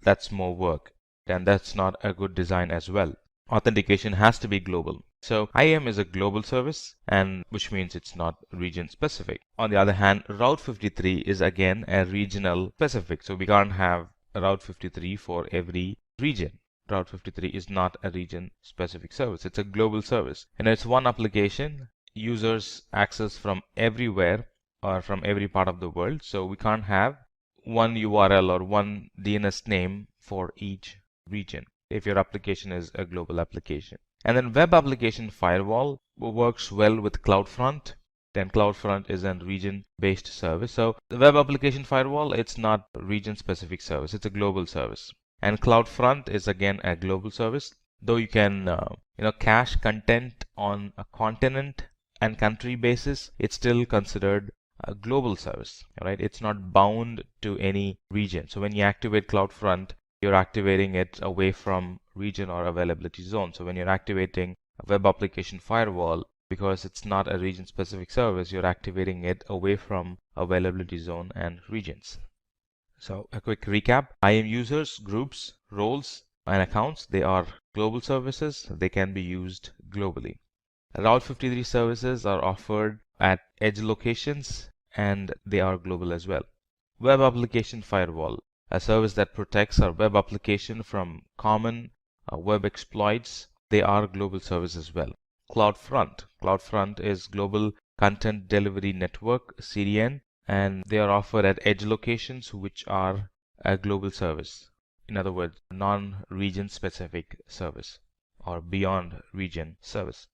Speaker 14: That's more work, and that's not a good design as well. Authentication has to be global. So IAM is a global service, and which means it's not region specific. On the other hand, Route 53 is again a regional specific. So we can't have Route 53 for every region. Route 53 is not a region specific service. It's a global service. And it's one application. Users access from everywhere or from every part of the world. So we can't have one URL or one DNS name for each region if your application is a global application. And then Web Application Firewall works well with CloudFront. Then CloudFront is a region-based service. So the Web Application Firewall, it's not a region-specific service. It's a global service. And CloudFront is again a global service. Though you can cache content on a continent and country basis, it's still considered a global service, right? It's not bound to any region. So when you activate CloudFront, you're activating it away from region or availability zone. So when you're activating a web application firewall, because it's not a region specific service, you're activating it away from availability zone and regions. So a quick recap: IAM users, groups, roles, and accounts, they are global services. They can be used globally. Route 53 services are offered at edge locations, and they are global as well. Web Application Firewall, a service that protects our web application from common web exploits. They are global service as well. CloudFront is Global Content Delivery Network, CDN, and they are offered at edge locations, which are a global service. In other words, non-region specific service or beyond region service.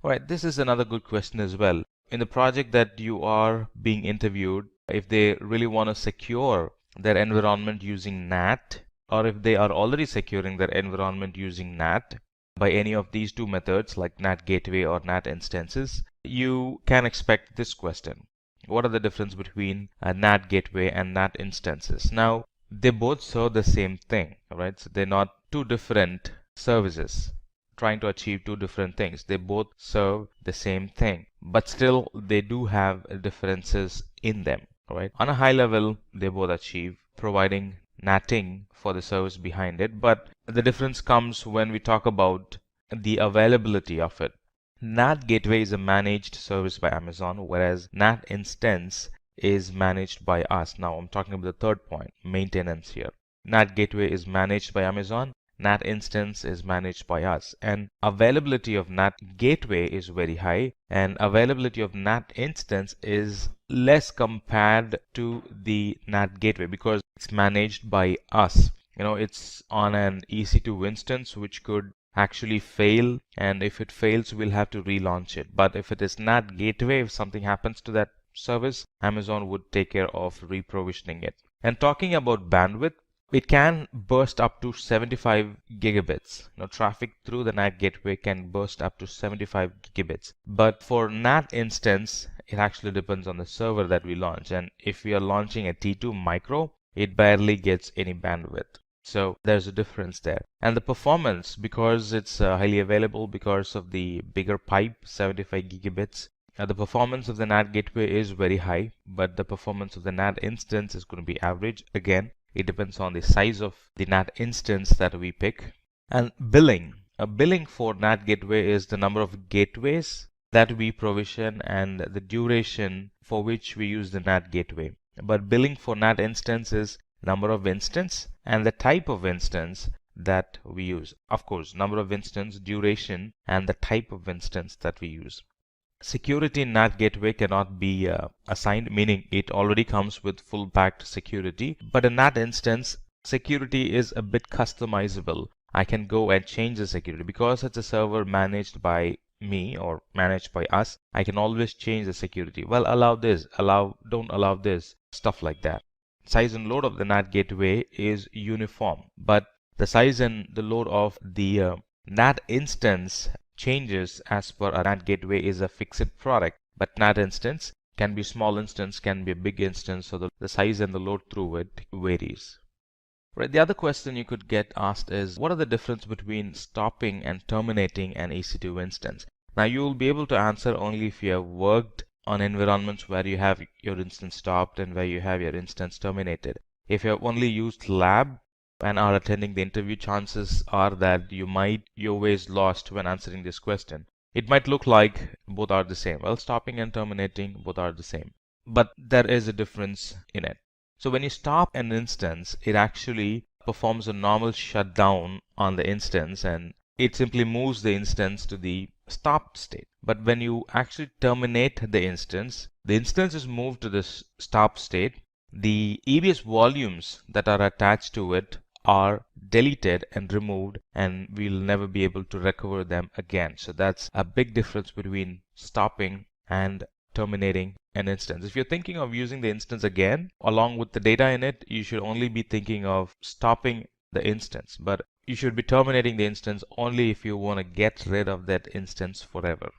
Speaker 14: All right, this is another good question as well. In the project that you are being interviewed, if they really want to secure their environment using NAT, or if they are already securing their environment using NAT by any of these two methods like NAT gateway or NAT instances, you can expect this question: what are the difference between a NAT gateway and NAT instances? Now, they both serve the same thing, right? So they're not two different services trying to achieve two different things. They both serve the same thing, but still they do have differences in them. Right? On a high level, they both achieve providing NATing for the service behind it, but the difference comes when we talk about the availability of it. NAT gateway is a managed service by Amazon, whereas NAT instance is managed by us. Now I'm talking about the third point, maintenance here. NAT gateway is managed by Amazon. NAT instance is managed by us, and availability of NAT gateway is very high, and availability of NAT instance is less compared to the NAT gateway because it's managed by us. It's on an EC2 instance which could actually fail, and if it fails, we'll have to relaunch it. But if it is NAT gateway, if something happens to that service, Amazon would take care of reprovisioning it. And talking about bandwidth, it can burst up to 75 gigabits. Traffic through the NAT gateway can burst up to 75 gigabits. But for NAT instance, it actually depends on the server that we launch. And if we are launching a T2 micro, it barely gets any bandwidth. So there's a difference there. And the performance, because it's highly available because of the bigger pipe, 75 gigabits, the performance of the NAT gateway is very high, but the performance of the NAT instance is going to be average. Again, it depends on the size of the NAT instance that we pick. And billing. Billing for NAT gateway is the number of gateways that we provision and the duration for which we use the NAT gateway. But billing for NAT instance is number of instance and the type of instance that we use. Of course, number of instance, duration, and the type of instance that we use. Security in NAT gateway cannot be assigned, meaning it already comes with full packed security. But in NAT instance, security is a bit customizable. I can go and change the security because it's a server managed by me or managed by us. I can always change the security. Well, allow this, don't allow this, stuff like that. Size and load of the NAT gateway is uniform, but the size and the load of the NAT instance changes as per a NAT gateway is a fixed product, but NAT instance can be small instance, can be a big instance, so the size and the load through it varies. Right. The other question you could get asked is, what are the difference between stopping and terminating an EC2 instance? Now you will be able to answer only if you have worked on environments where you have your instance stopped and where you have your instance terminated. If you have only used lab and are attending the interview, chances are that you might be always lost when answering this question. It might look like both are the same. Well, stopping and terminating both are the same, but there is a difference in it. So when you stop an instance, it actually performs a normal shutdown on the instance and it simply moves the instance to the stopped state. But when you actually terminate the instance is moved to the stop state. The EBS volumes that are attached to it are deleted and removed, and we'll never be able to recover them again. So that's a big difference between stopping and terminating an instance. If you're thinking of using the instance again along with the data in it, you should only be thinking of stopping the instance, but you should be terminating the instance only if you want to get rid of that instance forever.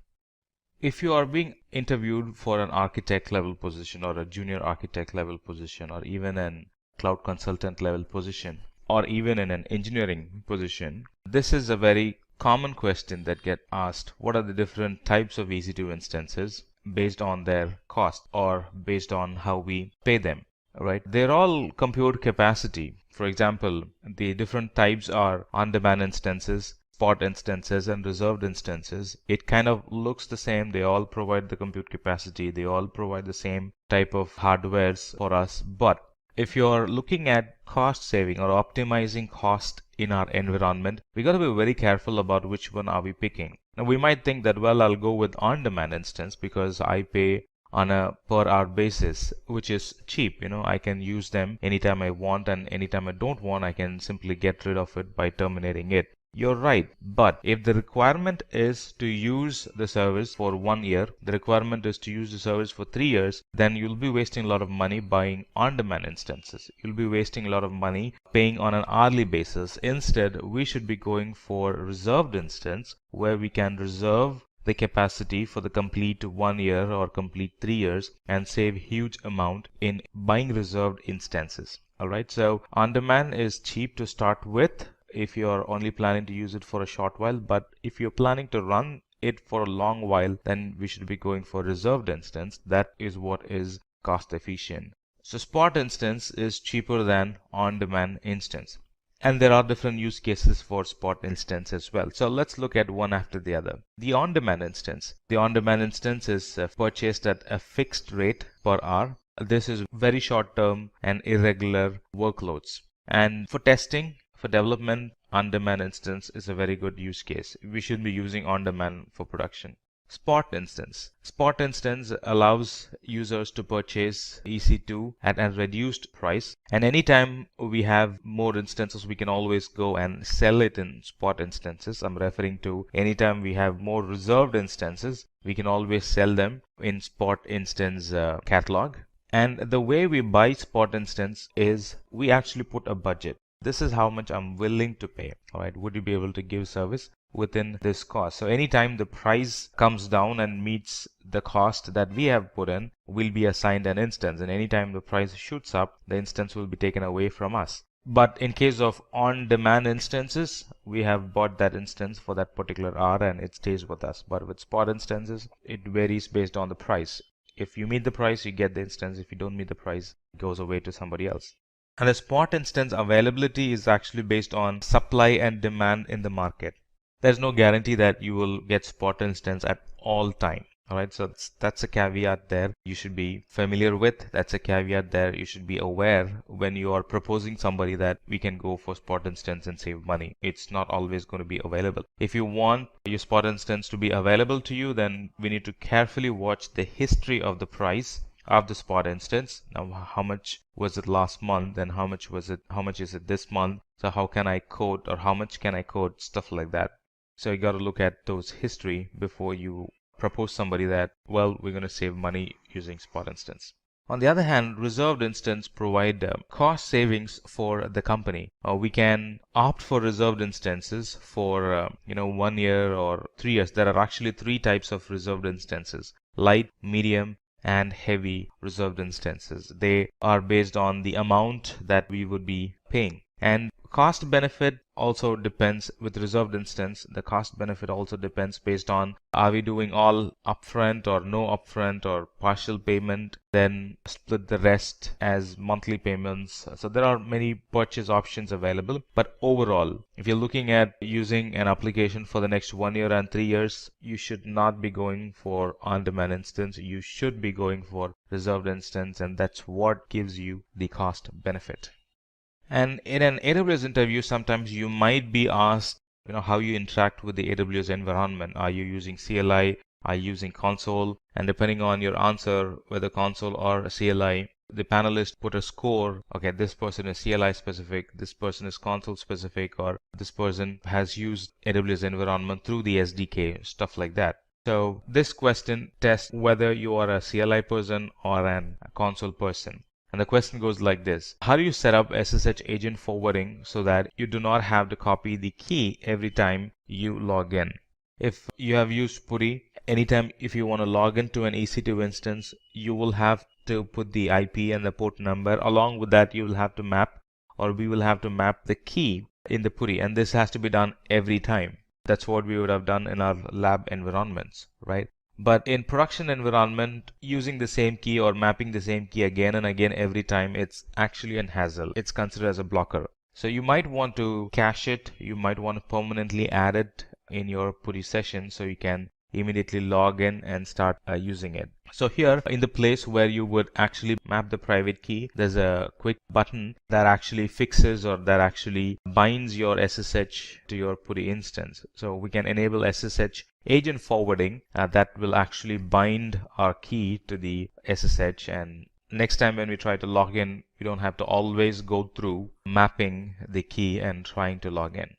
Speaker 14: If you are being interviewed for an architect level position or a junior architect level position or even an cloud consultant level position or even in an engineering position, this is a very common question that get asked. What are the different types of EC2 instances based on their cost or based on how we pay them, right? They're all compute capacity. For example, the different types are on-demand instances, spot instances, and reserved instances. It kind of looks the same. They all provide the compute capacity. They all provide the same type of hardwares for us. But if you're looking at cost saving or optimizing cost in our environment, we got to be very careful about which one are we picking. Now we might think that, well, I'll go with on-demand instance because I pay on a per hour basis, which is cheap. I can use them anytime I want, and anytime I don't want, I can simply get rid of it by terminating it. You're right, but if the requirement is to use the service for 1 year, the requirement is to use the service for 3 years, then you'll be wasting a lot of money buying on-demand instances. You'll be wasting a lot of money paying on an hourly basis. Instead, we should be going for reserved instance where we can reserve the capacity for the complete 1 year or complete 3 years and save huge amount in buying reserved instances. Alright, so on-demand is cheap to start with if you're only planning to use it for a short while, but if you're planning to run it for a long while, then we should be going for reserved instance. That is what is cost efficient. So spot instance is cheaper than on-demand instance. And there are different use cases for spot instance as well. So let's look at one after the other. The on-demand instance. The on-demand instance is purchased at a fixed rate per hour. This is very short term and irregular workloads. And for testing, for development, on-demand instance is a very good use case. We should be using on-demand for production. Spot instance. Spot instance allows users to purchase EC2 at a reduced price, and anytime we have more instances, we can always go and sell it in spot instances. I'm referring to anytime we have more reserved instances, we can always sell them in spot instance catalog. And the way we buy spot instance is we actually put a budget. This is how much I'm willing to pay. All right, would you be able to give service within this cost? So anytime the price comes down and meets the cost that we have put in, we'll be assigned an instance, and anytime the price shoots up, the instance will be taken away from us. But in case of on-demand instances, we have bought that instance for that particular hour and it stays with us. But with spot instances, it varies based on the price. If you meet the price, you get the instance. If you don't meet the price, it goes away to somebody else. And the spot instance availability is actually based on supply and demand in the market. There's no guarantee that you will get spot instance at all time. All right, so that's a caveat there you should be familiar with. That's a caveat there you should be aware when you are proposing somebody that we can go for spot instance and save money. It's not always going to be available. If you want your spot instance to be available to you, then we need to carefully watch the history of the price of the spot instance. Now, how much was it last month and how much is it this month? So how can I quote, or how much can I quote, stuff like that. So you got to look at those history before you propose somebody that, well, we're going to save money using spot instance. On the other hand, reserved instance provide cost savings for the company. We can opt for reserved instances for 1 year or 3 years. There are actually 3 types of reserved instances: light, medium, and heavy reserved instances. They are based on the amount that we would be paying. And cost benefit
Speaker 3: also depends with reserved instance. The cost benefit also depends based on are we doing all upfront or no upfront or partial payment, then split the rest as monthly payments. So there are many purchase options available. But overall, if you're looking at using an application for the next 1 year and 3 years, you should not be going for on-demand instance. You should be going for reserved instance, and that's what gives you the cost benefit. And in an AWS interview, sometimes you might be asked, how you interact with the AWS environment. Are you using CLI? Are you using console? And depending on your answer, whether console or CLI, the panelists put a score. Okay, this person is CLI specific, this person is console specific, or this person has used AWS environment through the SDK, stuff like that. So this question tests whether you are a CLI person or a console person. And the question goes like this. How do you set up SSH agent forwarding so that you do not have to copy the key every time you log in? If you have used PuTTY, anytime if you want to log into an EC2 instance, you will have to put the IP and the port number. Along with that, you will have to map, or we will have to map the key in the PuTTY. And this has to be done every time. That's what we would have done in our lab environments, right? But in production environment, using the same key or mapping the same key again and again every time, it's actually an hassle. It's considered as a blocker. So you might want to cache it. You might want to permanently add it in your PuTTY session so you can immediately log in and start using it. So here in the place where you would actually map the private key, there's a quick button that actually fixes or that actually binds your SSH to your PuTTY instance. So we can enable SSH agent forwarding that will actually bind our key to the SSH, and next time when we try to log in, we don't have to always go through mapping the key and trying to log in.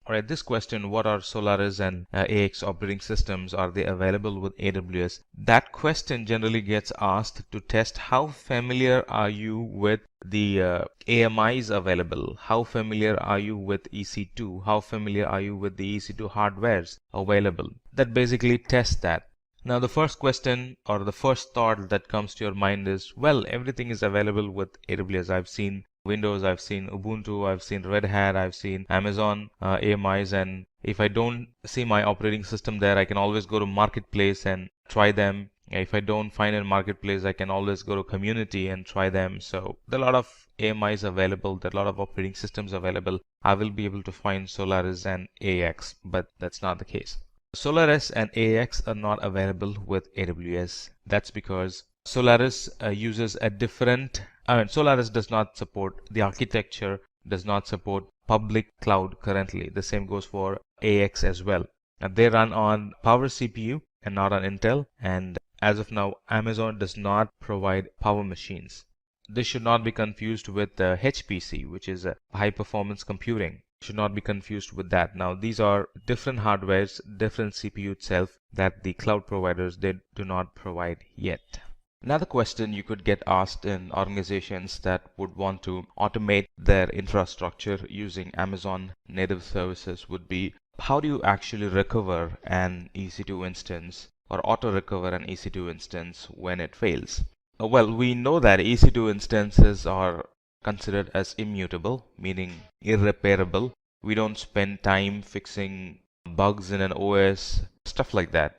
Speaker 3: Alright, this question, what are Solaris and AX operating systems? Are they available with AWS? That question generally gets asked to test how familiar are you with the AMIs available? How familiar are you with EC2? How familiar are you with the EC2 hardwares available? That basically tests that. Now the first question or the first thought that comes to your mind is, well, everything is available with AWS. I've seen Windows, I've seen Ubuntu, I've seen Red Hat, I've seen Amazon AMIs, and if I don't see my operating system there, I can always go to Marketplace and try them. If I don't find a Marketplace, I can always go to Community and try them. So there are a lot of AMIs available, there are a lot of operating systems available. I will be able to find Solaris and AX, but that's not the case. Solaris and AX are not available with AWS. That's because Solaris uses a different, Solaris does not support, the architecture does not support public cloud currently. The same goes for AX as well. They run on Power CPU and not on Intel, and as of now, Amazon does not provide Power machines. This should not be confused with HPC, which is high performance computing. Should not be confused with that. Now these are different hardwares, different CPU itself that the cloud providers they do not provide yet. Another question you could get asked in organizations that would want to automate their infrastructure using Amazon native services would be, how do you actually recover an EC2 instance or auto recover an EC2 instance when it fails? Well, we know that EC2 instances are considered as immutable, meaning irreparable. We don't spend time fixing bugs in an OS, stuff like that.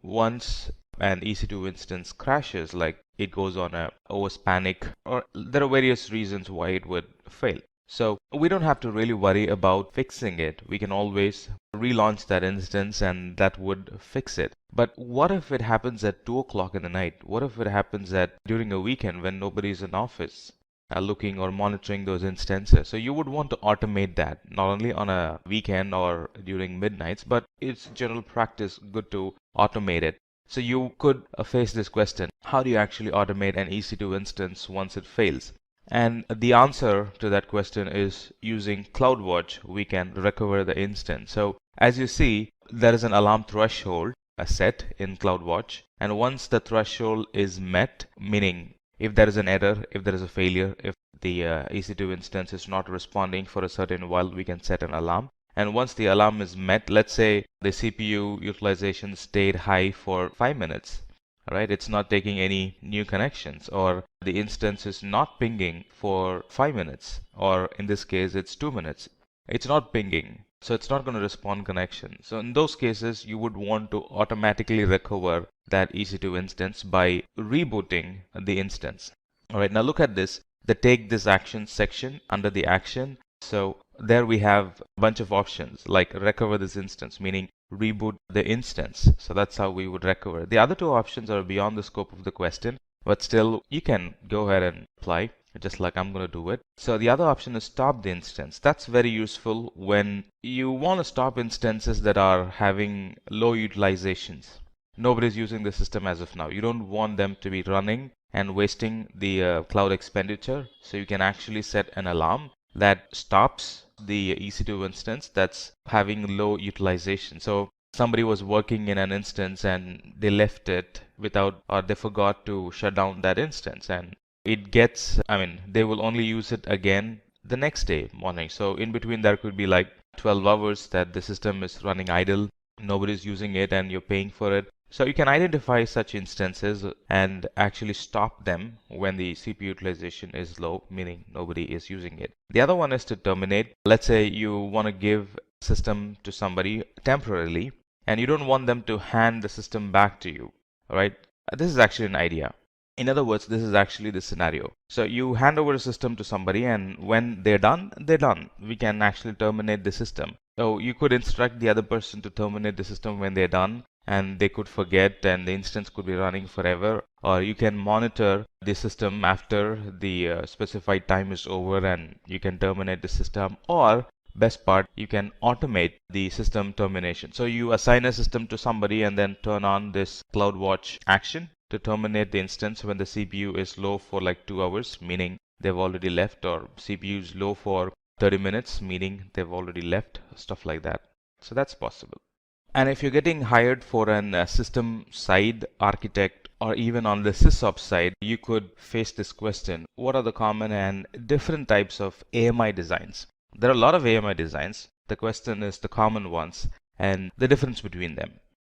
Speaker 3: Once an EC2 instance crashes, like it goes on a OS panic, or there are various reasons why it would fail. So we don't have to really worry about fixing it. We can always relaunch that instance and that would fix it. But what if it happens at 2 o'clock in the night? What if it happens during a weekend when nobody's in office looking or monitoring those instances? So you would want to automate that, not only on a weekend or during midnights, but it's general practice good to automate it. So you could face this question, how do you actually automate an EC2 instance once it fails? And the answer to that question is using CloudWatch, we can recover the instance. So as you see, there is an alarm threshold set in CloudWatch. And once the threshold is met, meaning if there is an error, if there is a failure, if the EC2 instance is not responding for a certain while, we can set an alarm. And once the alarm is met, let's say the CPU utilization stayed high for 5 minutes. Right, it's not taking any new connections, or the instance is not pinging for 5 minutes, or in this case it's 2 minutes.
Speaker 14: it's not pinging. So it's not going to respond connection. So in those cases, you would want to automatically recover that EC2 instance by rebooting the instance. All right, now look at this, the take this action section under the action. So there we have a bunch of options like recover this instance, meaning reboot the instance. So that's how we would recover. The other two options are beyond the scope of the question, but still you can go ahead and apply, just like I'm going to do it. So the other option is stop the instance. That's very useful when you want to stop instances that are having low utilizations. Nobody's using the system as of now. You don't want them to be running and wasting the cloud expenditure. So you can actually set an alarm that stops the EC2 instance that's having low utilization. So somebody was working in an instance and they left it without, or they forgot to shut down that instance, and it gets, they will only use it again the next day morning. So in between there could be like 12 hours that the system is running idle, nobody's using it, and you're paying for it. So you can identify such instances and actually stop them when the CPU utilization is low, meaning nobody is using it. The other one is to terminate. Let's say you want to give system to somebody temporarily and you don't want them to hand the system back to you. All right, this is actually an idea. In other words, this is actually the scenario. So you hand over a system to somebody, and when they're done, they're done. We can actually terminate the system. So you could instruct the other person to terminate the system when they're done, and they could forget and the instance could be running forever. Or you can monitor the system after the specified time is over and you can terminate the system. Or best part, you can automate the system termination. So you assign a system to somebody and then turn on this CloudWatch action to terminate the instance when the CPU is low for like 2 hours, meaning they've already left, or CPU is low for 30 minutes, meaning they've already left, stuff like that. So that's possible. And if you're getting hired for an system side architect or even on the SysOps side, you could face this question: what are the common and different types of AMI designs? There are a lot of AMI designs. The question is the common ones and the difference between them.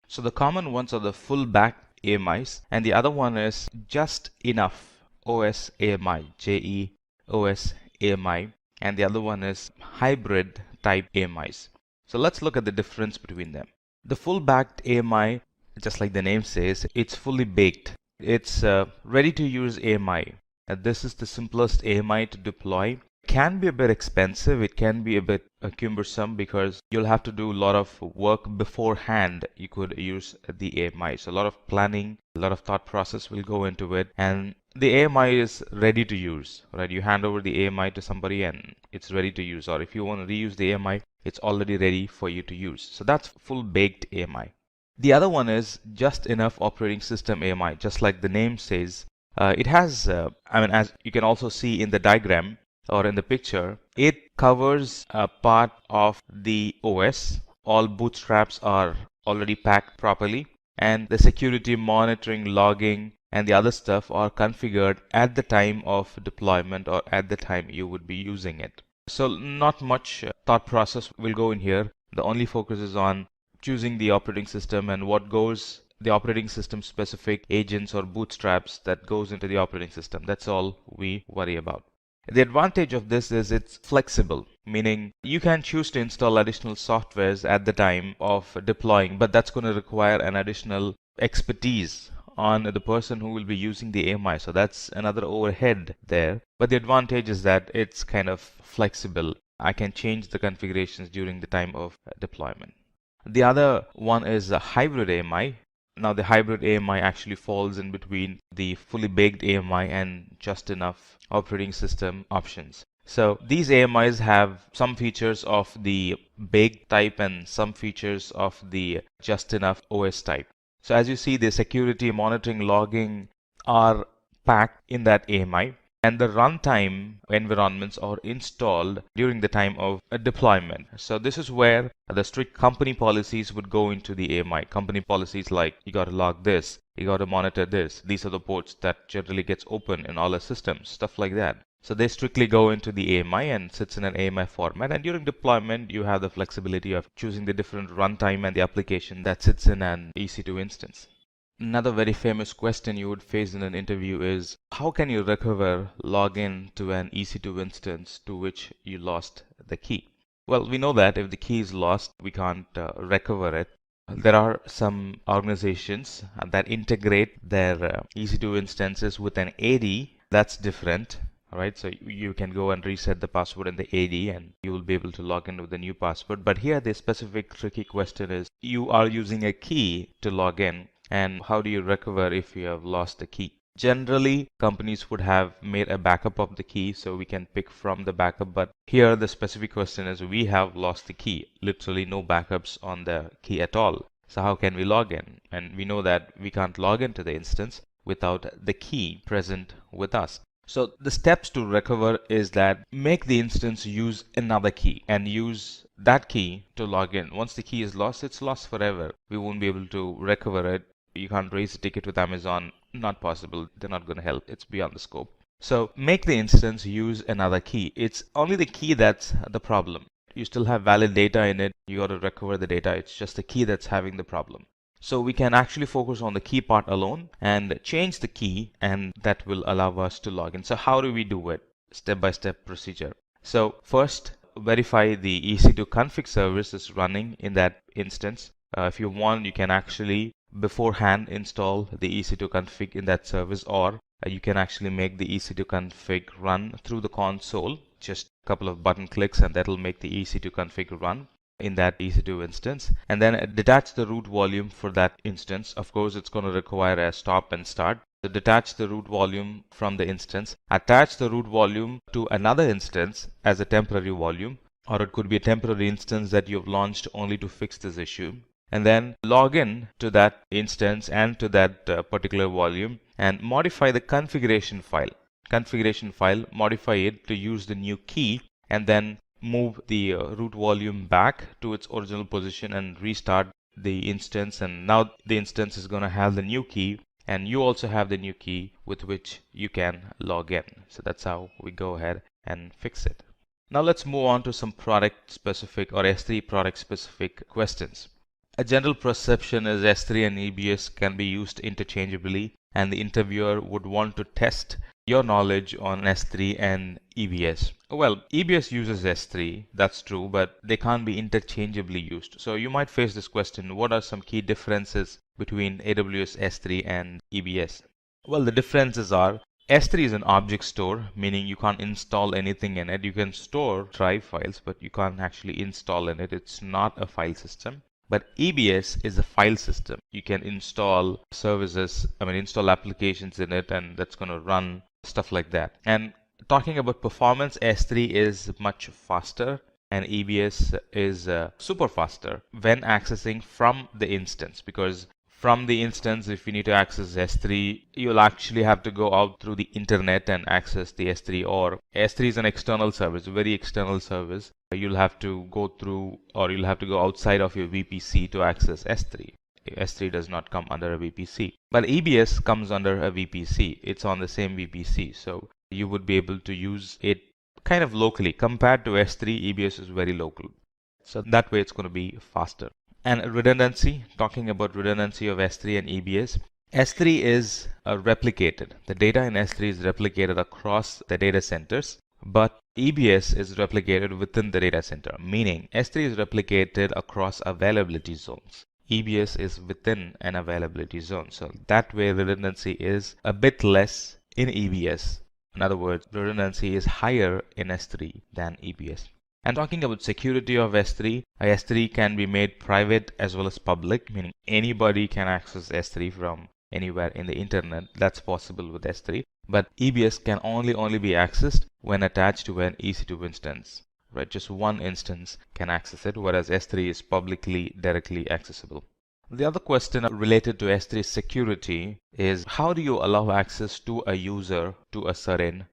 Speaker 14: So the common ones are the full back AMIs, and the other one is just enough OS AMI, JE OS AMI, and the other one is hybrid type AMIs. So let's look at the difference between them. The full backed AMI, just like the name says, it's fully baked. It's ready to use AMI. This is the simplest AMI to deploy. Can be a bit expensive, it can be a bit cumbersome because you'll have to do a lot of work beforehand. You could use the AMI, so a lot of planning, a lot of thought process will go into it, and the AMI is ready to use, right? You hand over the AMI to somebody and it's ready to use, or if you want to reuse the AMI, it's already ready for you to use. So that's full baked AMI. The other one is just enough operating system AMI. Just like the name says, it has as you can also see in the diagram or in the picture, it covers a part of the OS. All bootstraps are already packed properly, and the security monitoring, logging, and the other stuff are configured at the time of deployment or at the time you would be using it. So not much thought process will go in here. The only focus is on choosing the operating system and what goes, the operating system specific agents or bootstraps that goes into the operating system. That's all we worry about. The advantage of this is it's flexible, meaning you can choose to install additional softwares at the time of deploying, but that's going to require an additional expertise on the person who will be using the AMI. So that's another overhead there. But the advantage is that it's kind of flexible. I can change the configurations during the time of deployment. The other one is a hybrid AMI. Now the hybrid AMI actually falls in between the fully baked AMI and just enough operating system options. So these AMIs have some features of the baked type and some features of the just enough OS type. So as you see, the security monitoring, logging are packed in that AMI, and the runtime environments are installed during the time of a deployment. So this is where the strict company policies would go into the AMI. Company policies like you got to log this, you got to monitor this. These are the ports that generally gets open in all the systems, stuff like that. So they strictly go into the AMI and sits in an AMI format. And during deployment, you have the flexibility of choosing the different runtime and the application that sits in an EC2 instance. Another very famous question you would face in an interview is, how can you recover login to an EC2 instance to which you lost the key? Well, we know that if the key is lost, we can't recover it. There are some organizations that integrate their EC2 instances with an AD. That's different. All right, so you can go and reset the password in the AD and you will be able to log in with the new password. But here the specific tricky question is you are using a key to log in, and how do you recover if you have lost the key? Generally, companies would have made a backup of the key so we can pick from the backup. But here the specific question is we have lost the key, literally no backups on the key at all. So how can we log in? And we know that we can't log into the instance without the key present with us. So the steps to recover is that make the instance use another key and use that key to log in. Once the key is lost, it's lost forever. We won't be able to recover it. You can't raise a ticket with Amazon. Not possible. They're not going to help. It's beyond the scope. So make the instance use another key. It's only the key that's the problem. You still have valid data in it. You got to recover the data. It's just the key that's having the problem. So we can actually focus on the key part alone and change the key, and that will allow us to log in. So how do we do it? Step-by-step procedure. So first, verify the EC2 config service is running in that instance. If you want, you can actually beforehand install the EC2 config in that service, or you can actually make the EC2 config run through the console. Just a couple of button clicks and that'll make the EC2 config run in that EC2 instance, and then detach the root volume for that instance. Of course, it's going to require a stop and start. So detach the root volume from the instance, attach the root volume to another instance as a temporary volume, or it could be a temporary instance that you've launched only to fix this issue, and then log in to that instance and to that particular volume and modify the configuration file. Modify it to use the new key, and then move the root volume back to its original position and restart the instance. And now the instance is going to have the new key, and you also have the new key with which you can log in. So that's how we go ahead and fix it. Now let's move on to some product specific or S3 product specific questions. A general perception is S3 and EBS can be used interchangeably, and the interviewer would want to test your knowledge on S3 and EBS. Well, EBS uses S3, that's true, but they can't be interchangeably used. So you might face this question: what are some key differences between AWS S3 and EBS? Well, the differences are S3 is an object store, meaning you can't install anything in it. You can store drive files, but you can't actually install in it. It's not a file system. But EBS is a file system. You can install services, install applications in it, and that's going to run stuff like that. And talking about performance, S3 is much faster and EBS is super faster when accessing from the instance, because from the instance, if you need to access S3, you'll actually have to go out through the internet and access the S3, or S3 is an external service, a very external service. You'll have to go through, or you'll have to go outside of your VPC to access S3. S3 does not come under a VPC, but EBS comes under a VPC. It's on the same VPC, so you would be able to use it kind of locally. Compared to S3, EBS is very local, so that way it's going to be faster. And redundancy, talking about redundancy of S3 and EBS. S3 is replicated. The data in S3 is replicated across the data centers, but EBS is replicated within the data center, meaning S3 is replicated across availability zones. EBS is within an availability zone. So that way redundancy is a bit less in EBS. In other words, redundancy is higher in S3 than EBS. And talking about security of S3, S3 can be made private as well as public, meaning anybody can access S3 from anywhere in the internet. That's possible with S3. But EBS can only be accessed when attached to an EC2 instance. Right? Just one instance can access it, whereas S3 is publicly directly accessible. The other question related to S3 security is, how do you allow access to a user to a certain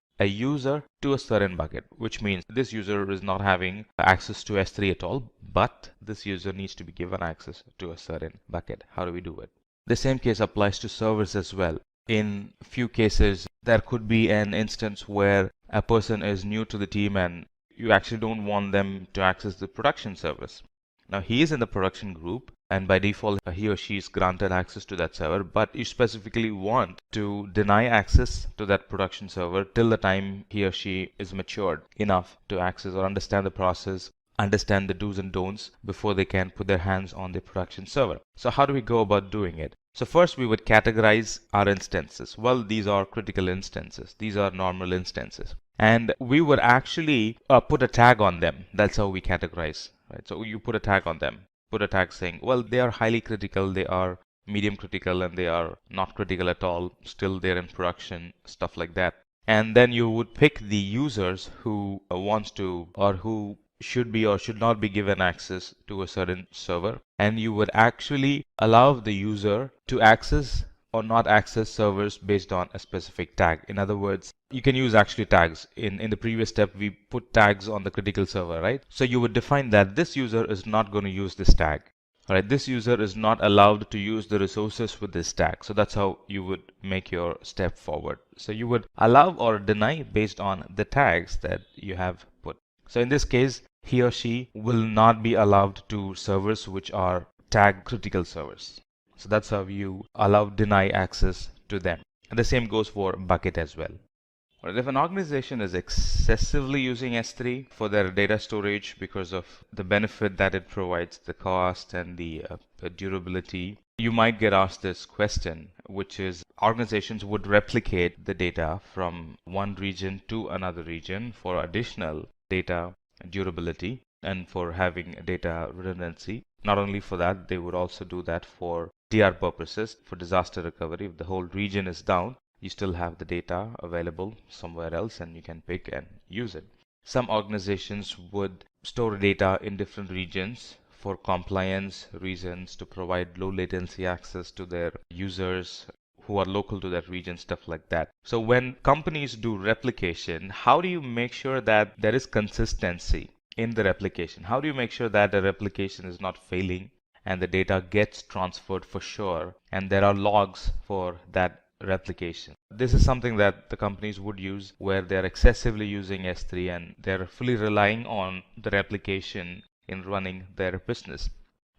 Speaker 14: bucket, which means this user is not having access to S3 at all, but this user needs to be given access to a certain bucket. How do we do it? The same case applies to servers as well. In few cases, there could be an instance where a person is new to the team and you actually don't want them to access the production service. Now he is in the production group, and by default he or she is granted access to that server, but you specifically want to deny access to that production server till the time he or she is matured enough to access or understand the process understand the do's and don'ts before they can put their hands on the production server. So how do we go about doing it? So first we would categorize our instances. Well, these are critical instances. These are normal instances. And we would actually put a tag on them. That's how we categorize, right? So you put a tag on them. Put a tag saying, well, they are highly critical, they are medium critical, and they are not critical at all. Still they're in production, stuff like that. And then you would pick the users who wants to or who should be or should not be given access to a certain server, and you would actually allow the user to access or not access servers based on a specific tag. In other words, you can use actually tags. In the previous step, we put tags on the critical server, right? So you would define that this user is not going to use this tag. All right, this user is not allowed to use the resources with this tag. So that's how you would make your step forward. So you would allow or deny based on the tags that you have put. So in this case, he or she will not be allowed to servers which are tag critical servers. So that's how you allow deny access to them. And the same goes for bucket as well. Or if an organization is excessively using S3 for their data storage because of the benefit that it provides, the cost and the durability, you might get asked this question, which is organizations would replicate the data from one region to another region for additional data durability and for having data redundancy. Not only for that, they would also do that for DR purposes, for disaster recovery. If the whole region is down, you still have the data available somewhere else and you can pick and use it. Some organizations would store data in different regions for compliance reasons, to provide low latency access to their users who are local to that region, stuff like that. So when companies do replication, how do you make sure that there is consistency in the replication? How do you make sure that the replication is not failing and the data gets transferred for sure and there are logs for that replication? This is something that the companies would use where they're excessively using S3 and they're fully relying on the replication in running their business.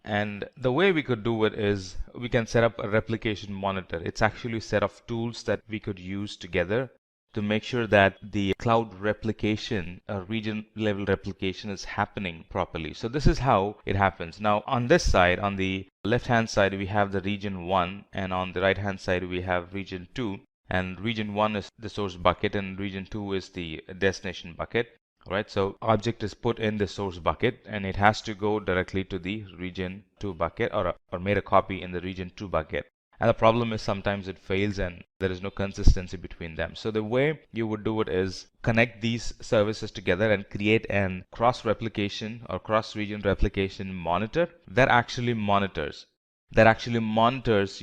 Speaker 14: And the way we could do it is we can set up a replication monitor. It's actually a set of tools that we could use together to make sure that the cloud replication, region level replication is happening properly. So this is how it happens. Now on this side, on the left hand side, we have the region 1 and on the right hand side, we have region 2. And region 1 is the source bucket and region 2 is the destination bucket. Right, so object is put in the source bucket and it has to go directly to the region 2 bucket or made a copy in the region 2 bucket. And the problem is sometimes it fails and there is no consistency between them. So the way you would do it is connect these services together and create an cross-replication or cross-region replication monitor that actually monitors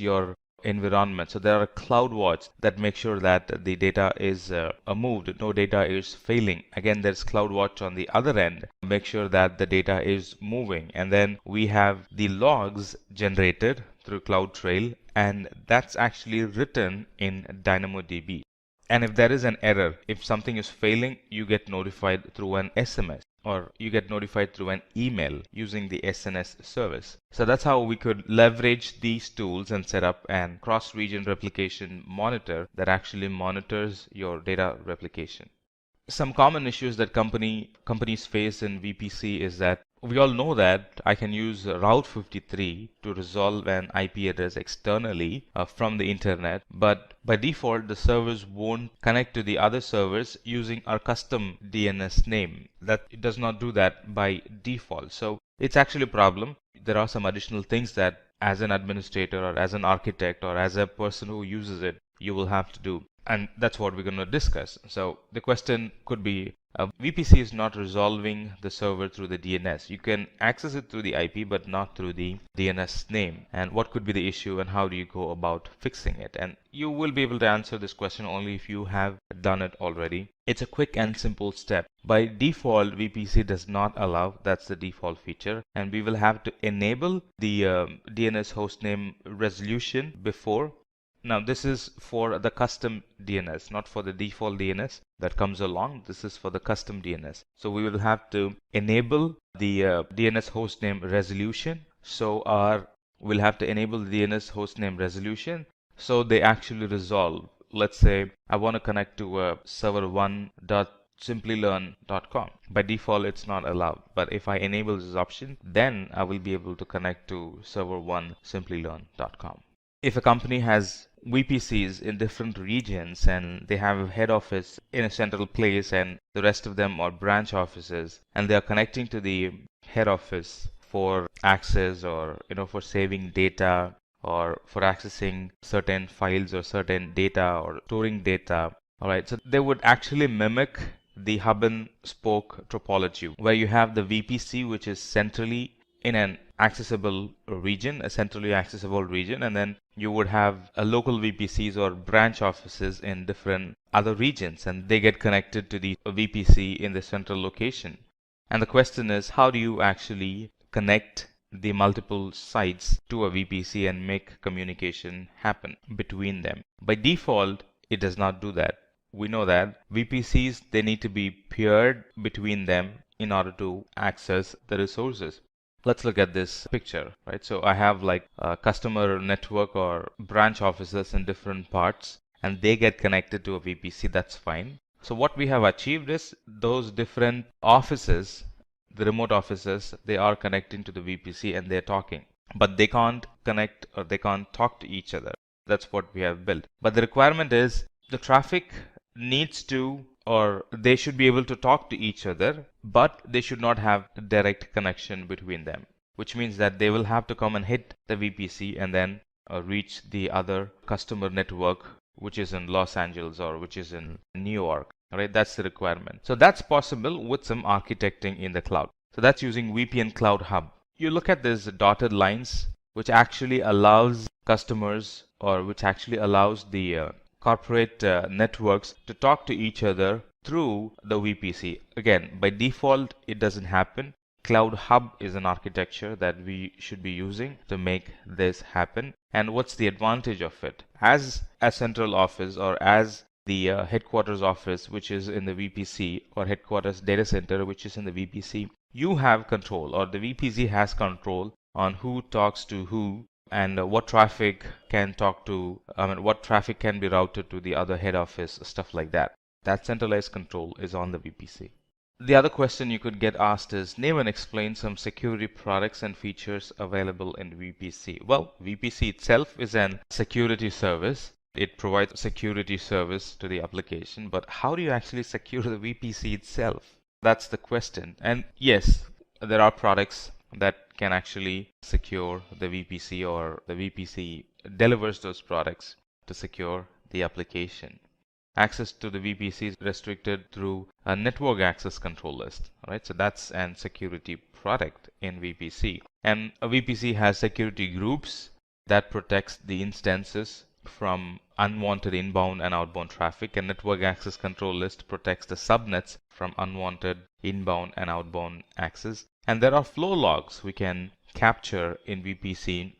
Speaker 14: your environment. So there are CloudWatch that make sure that the data is moved, no data is failing. Again, there's CloudWatch on the other end, make sure that the data is moving. And then we have the logs generated through CloudTrail, and that's actually written in DynamoDB. And if there is an error, if something is failing, you get notified through an SMS. Or you get notified through an email using the SNS service. So that's how we could leverage these tools and set up an cross-region replication monitor that actually monitors your data replication. Some common issues that companies face in VPC is that we all know that I can use Route 53 to resolve an IP address externally from the internet, but by default the servers won't connect to the other servers using our custom DNS name. That it does not do that by default. So it's actually a problem. There are some additional things that as an administrator or as an architect or as a person who uses it, you will have to do. And that's what we're going to discuss. So the question could be, VPC is not resolving the server through the DNS. You can access it through the IP, but not through the DNS name. And what could be the issue and how do you go about fixing it? And you will be able to answer this question only if you have done it already. It's a quick and simple step. By default, VPC does not allow, that's the default feature. And we will have to enable the DNS hostname resolution before. Now this is for the custom DNS, not for the default DNS that comes along. This is for the custom DNS. So we will have to enable the DNS hostname resolution. So we'll have to enable the DNS hostname resolution so they actually resolve. Let's say I want to connect to server 1.0 Simplilearn.com. By default, it's not allowed. But if I enable this option, then I will be able to connect to server 1 Simplilearn.com. If a company has VPCs in different regions and they have a head office in a central place and the rest of them are branch offices, and they are connecting to the head office for access or for saving data or for accessing certain files or certain data or storing data, all right, so they would actually mimic the hub and spoke topology where you have the VPC which is centrally in an accessible region, a centrally accessible region, and then you would have a local VPCs or branch offices in different other regions, and they get connected to the VPC in the central location. And the question is, how do you actually connect the multiple sites to a VPC and make communication happen between them? By default, it does not do that. We know that VPCs, they need to be peered between them in order to access the resources. Let's look at this picture, right? So I have like a customer network or branch offices in different parts, and they get connected to a VPC. That's fine. So what we have achieved is those different offices, the remote offices, they are connecting to the VPC and they're talking, but they can't connect or they can't talk to each other. That's what we have built. But the requirement is the traffic needs to, or they should be able to talk to each other, but they should not have a direct connection between them, which means that they will have to come and hit the VPC and then reach the other customer network, which is in Los Angeles or which is in New York. All right, that's the requirement. So that's possible with some architecting in the cloud. So that's using VPN Cloud Hub. You look at these dotted lines, which actually allows customers, or which actually allows the corporate networks to talk to each other through the VPC. Again, by default, it doesn't happen. Cloud Hub is an architecture that we should be using to make this happen. And what's the advantage of it? As a central office or as the headquarters office, which is in the VPC, or headquarters data center, which is in the VPC, you have control, or the VPC has control on who talks to who, and what traffic can talk to, what traffic can be routed to the other head office, stuff like that. That centralized control is on the VPC. The other question you could get asked is, name and explain some security products and features available in VPC. Well, VPC itself is an security service. It provides a security service to the application, but how do you actually secure the VPC itself? That's the question. And yes, there are products that can actually secure the VPC, or the VPC delivers those products to secure the application. Access to the VPC is restricted through a network access control list. Right? So that's an security product in VPC. And a VPC has security groups that protects the instances from unwanted inbound and outbound traffic, and network access control list protects the subnets from unwanted inbound and outbound access. And there are flow logs we can capture in VPC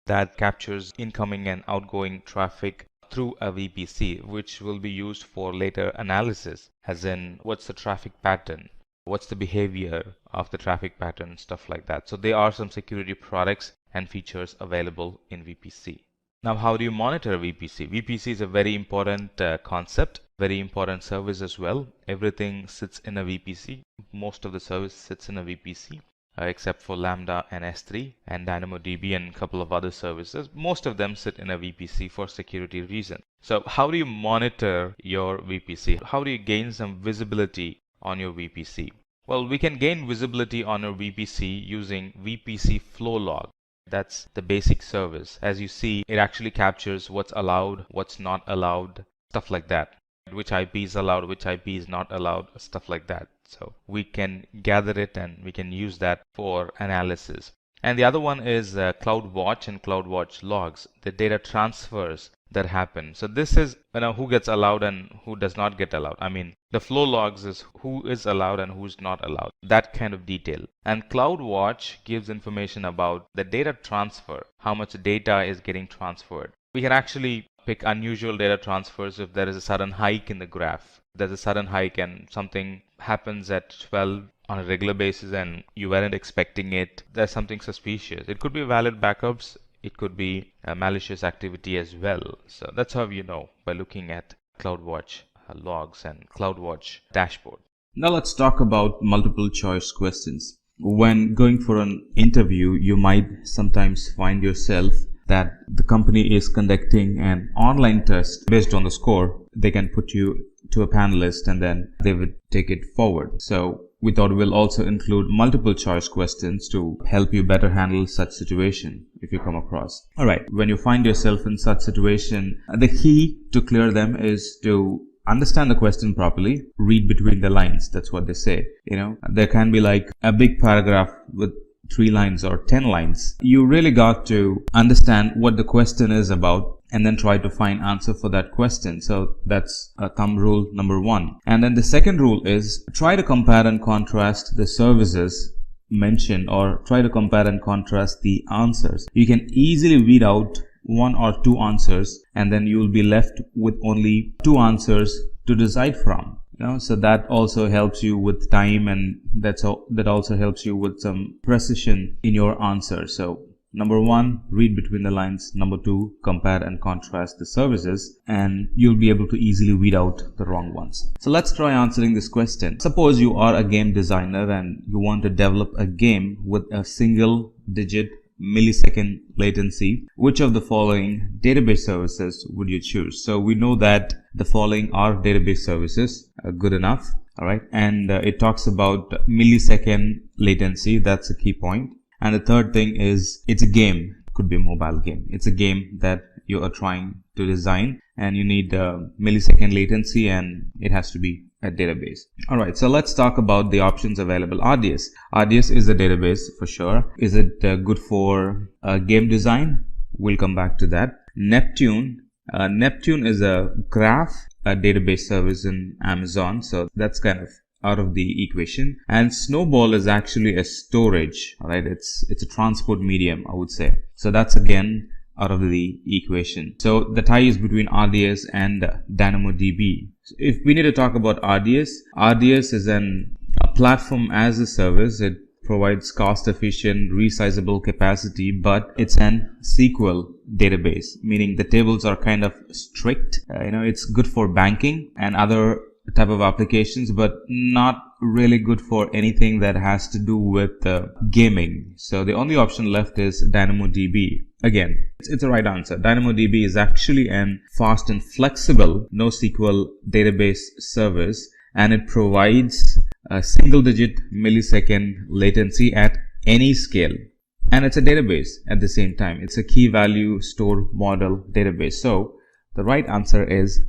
Speaker 14: that captures incoming and outgoing traffic through a VPC, which will be used for later analysis, as in what's the traffic pattern, what's the behavior of the traffic pattern, stuff like that. So there are some security products and features available in VPC. Now, how do you monitor a VPC? VPC is a very important concept, very important service as well. Everything sits in a VPC. Most of the service sits in a VPC, except for Lambda and S3 and DynamoDB and a couple of other services. Most of them sit in a VPC for security reasons. So how do you monitor your VPC? How do you gain some visibility on your VPC? Well, we can gain visibility on our VPC using VPC flow log. That's the basic service. As you see, it actually captures what's allowed, what's not allowed, stuff like that. Which IP is allowed, which IP is not allowed, stuff like that. So we can gather it and we can use that for analysis. And the other one is CloudWatch and CloudWatch logs, the data transfers that happen. So this is who gets allowed and who does not get allowed. I mean, the flow logs is who is allowed and who's not allowed, that kind of detail. And CloudWatch gives information about the data transfer, how much data is getting transferred. We can actually pick unusual data transfers if there is a sudden hike in the graph. There's a sudden hike and something happens at 12 on a regular basis and you weren't expecting it. There's something suspicious. It could be valid backups. It could be malicious activity as well. So that's how you know, by looking at CloudWatch
Speaker 3: logs and CloudWatch dashboard. Now let's talk about multiple choice questions. When going for an interview, you might sometimes find yourself that the company is conducting an online test. Based on the score, they can put you to a panelist and then they would take it forward. So we thought we'll also include multiple choice questions to help you better handle such situation if you come across. Alright, when you find yourself in such situation, the key to clear them is to understand the question properly, read between the lines. That's what they say. There can be like a big paragraph with 3 lines or 10 lines. You really got to understand what the question is about and then try to find answer for that question. So that's thumb rule number 1. And then the second rule is try to compare and contrast the services mentioned, or try to compare and contrast the answers. You can easily weed out 1 or 2 answers and then you will be left with only 2 answers to decide from. So that also helps you with time, and that also helps you with some precision in your answer. So number 1, read between the lines. Number 2, compare and contrast the services, and you'll be able to easily weed out the wrong ones. So let's try answering this question. Suppose you are a game designer and you want to develop a game with a single digit millisecond latency. Which of the following database services would you choose? So we know that the following are database services. Good enough. All right. And it talks about millisecond latency. That's a key point. And the third thing is it's a game. Could be a mobile game. It's a game that you are trying to design and you need millisecond latency, and it has to be a database. Alright, so let's talk about the options available. RDS. RDS is a database for sure. Is it good for game design? We'll come back to that. Neptune. Neptune is a graph, a database service in Amazon. So that's kind of out of the equation. And Snowball is actually a storage. Alright, it's a transport medium, I would say. So that's again out of the equation. So the tie is between RDS and DynamoDB. So if we need to talk about RDS, RDS is a platform as a service. It provides cost-efficient, resizable capacity, but it's an SQL database, meaning the tables are kind of strict. It's good for banking and other type of applications, but not really good for anything that has to do with gaming. So the only option left is DynamoDB. Again, it's the right answer. DynamoDB is actually an fast and flexible NoSQL database service, and it provides a single-digit millisecond latency at any scale. And it's a database at the same time. It's a key value store model database. So the right answer is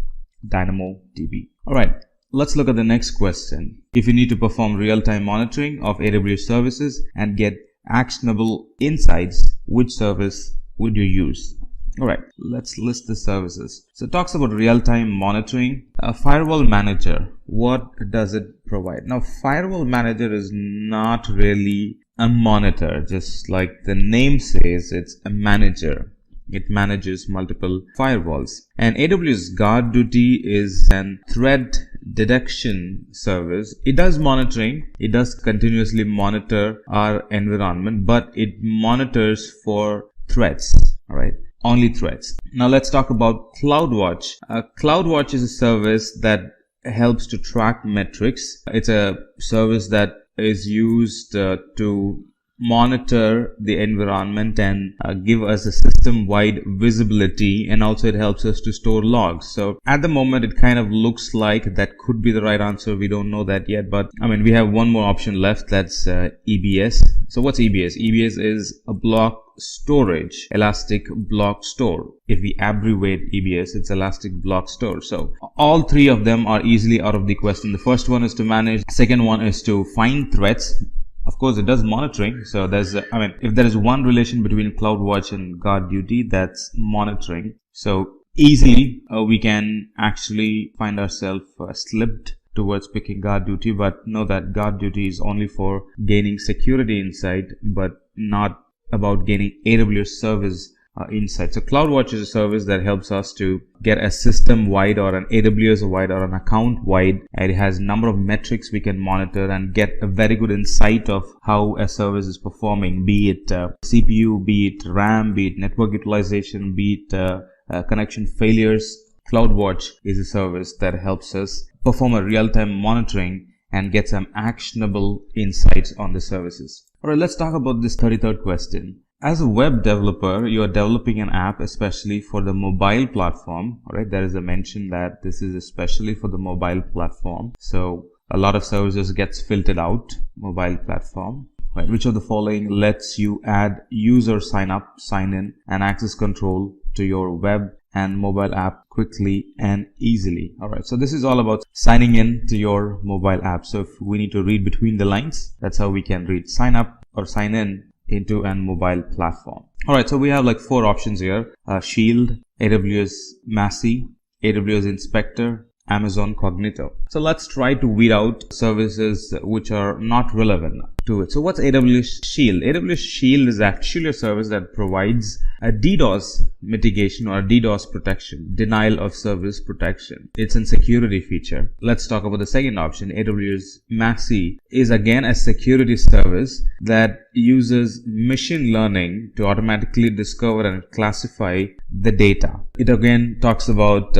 Speaker 3: DynamoDB. All right. Let's look at the next question. If you need to perform real-time monitoring of AWS services and get actionable insights, which service would you use? Alright, let's list the services. So it talks about real-time monitoring. A firewall manager, what does it provide? Now, firewall manager is not really a monitor, just like the name says, it's a manager. It manages multiple firewalls. And AWS GuardDuty is an threat detection service. It does monitoring. It does continuously monitor our environment, but it monitors for threats. All right, only threats. Now let's talk about CloudWatch. CloudWatch is a service that helps to track metrics. It's a service that is used to monitor the environment and give us a system-wide visibility, and also it helps us to store logs. So at the moment it kind of looks like that could be the right answer. We don't know that yet, but we have one more option left. That's EBS. So what's EBS? EBS is a block storage, Elastic Block Store. If we abbreviate EBS, it's Elastic Block Store. So all three of them are easily out of the question. The first one is to manage. Second one is to find threats. Of course, it does monitoring. So there's, if there is one relation between CloudWatch and GuardDuty, that's monitoring. So easily we can actually find ourselves slipped towards picking GuardDuty, but know that GuardDuty is only for gaining security insight, but not about gaining AWS service insight. So CloudWatch is a service that helps us to get a system-wide or an AWS-wide or an account-wide, and it has a number of metrics we can monitor and get a very good insight of how a service is performing, be it CPU, be it RAM, be it network utilization, be it connection failures.
Speaker 14: CloudWatch is a service that helps us perform a real-time monitoring and get some actionable insights on the services. All right, let's talk about this 33rd question. As a web developer, you are developing an app especially for the mobile platform. All right, there is a mention that this is especially for the mobile platform. So a lot of services gets filtered out, mobile platform. Right, which of the following lets you add user sign up, sign in, and access control to your web and mobile app quickly and easily? All right, so this is all about signing in to your mobile app. So if we need to read between the lines, that's how we can read sign up or sign in into a mobile platform. All right, so we have like 4 options here: Shield, AWS Massey, AWS Inspector, Amazon Cognito. So let's try to weed out services which are not relevant to it. So what's AWS Shield? AWS Shield is actually a service that provides a DDoS mitigation or a DDoS protection, denial of service protection. It's a security feature. Let's talk about the second option. AWS Massey is again a security service that uses machine learning to automatically discover and classify the data. It again talks about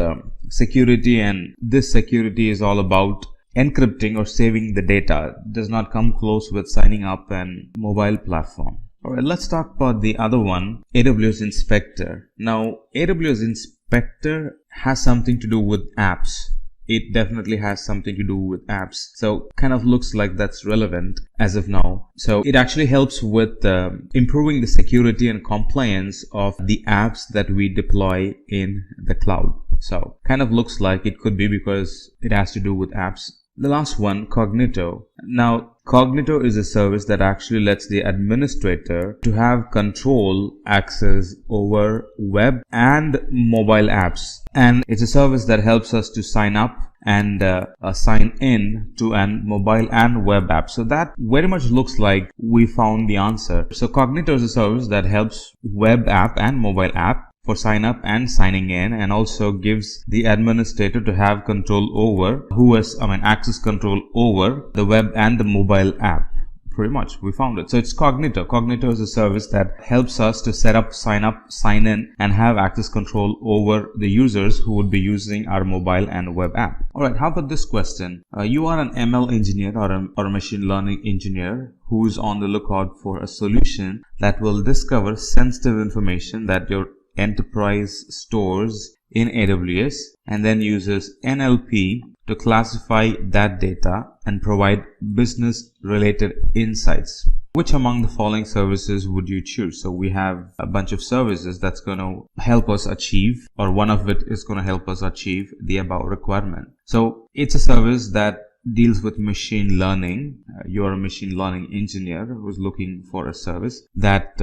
Speaker 14: security, and this security is all about encrypting or saving the data. It does not come close with signing up and mobile platform. All right, let's talk about the other one, AWS Inspector. Now, AWS Inspector has something to do with apps. It definitely has something to do with apps. So kind of looks like that's relevant as of now. So it actually helps with improving the security and compliance of the apps that we deploy in the cloud. So kind of looks like it could be because it has to do with apps. The last one, Cognito. Now, Cognito is a service that actually lets the administrator to have control access over web and mobile apps. And it's a service that helps us to sign up and sign in to an mobile and web app. So that very much looks like we found the answer. So Cognito is a service that helps web app and mobile app for sign up and signing in, and also gives the administrator to have control over access control over the web and the mobile app. Pretty much we found it. So it's Cognito. Cognito is a service that helps us to set up, sign in, and have access control over the users who would be using our mobile and web app. All right, how about this question? You are an ML engineer or a machine learning engineer who is on the lookout for a solution that will discover sensitive information that your enterprise stores in AWS and then uses NLP to classify that data and provide business related insights. Which among the following services would you choose? So we have a bunch of services that's going to help us achieve, or one of it is going to help us achieve the above requirement. So it's a service that deals with machine learning. You're a machine learning engineer who's looking for a service that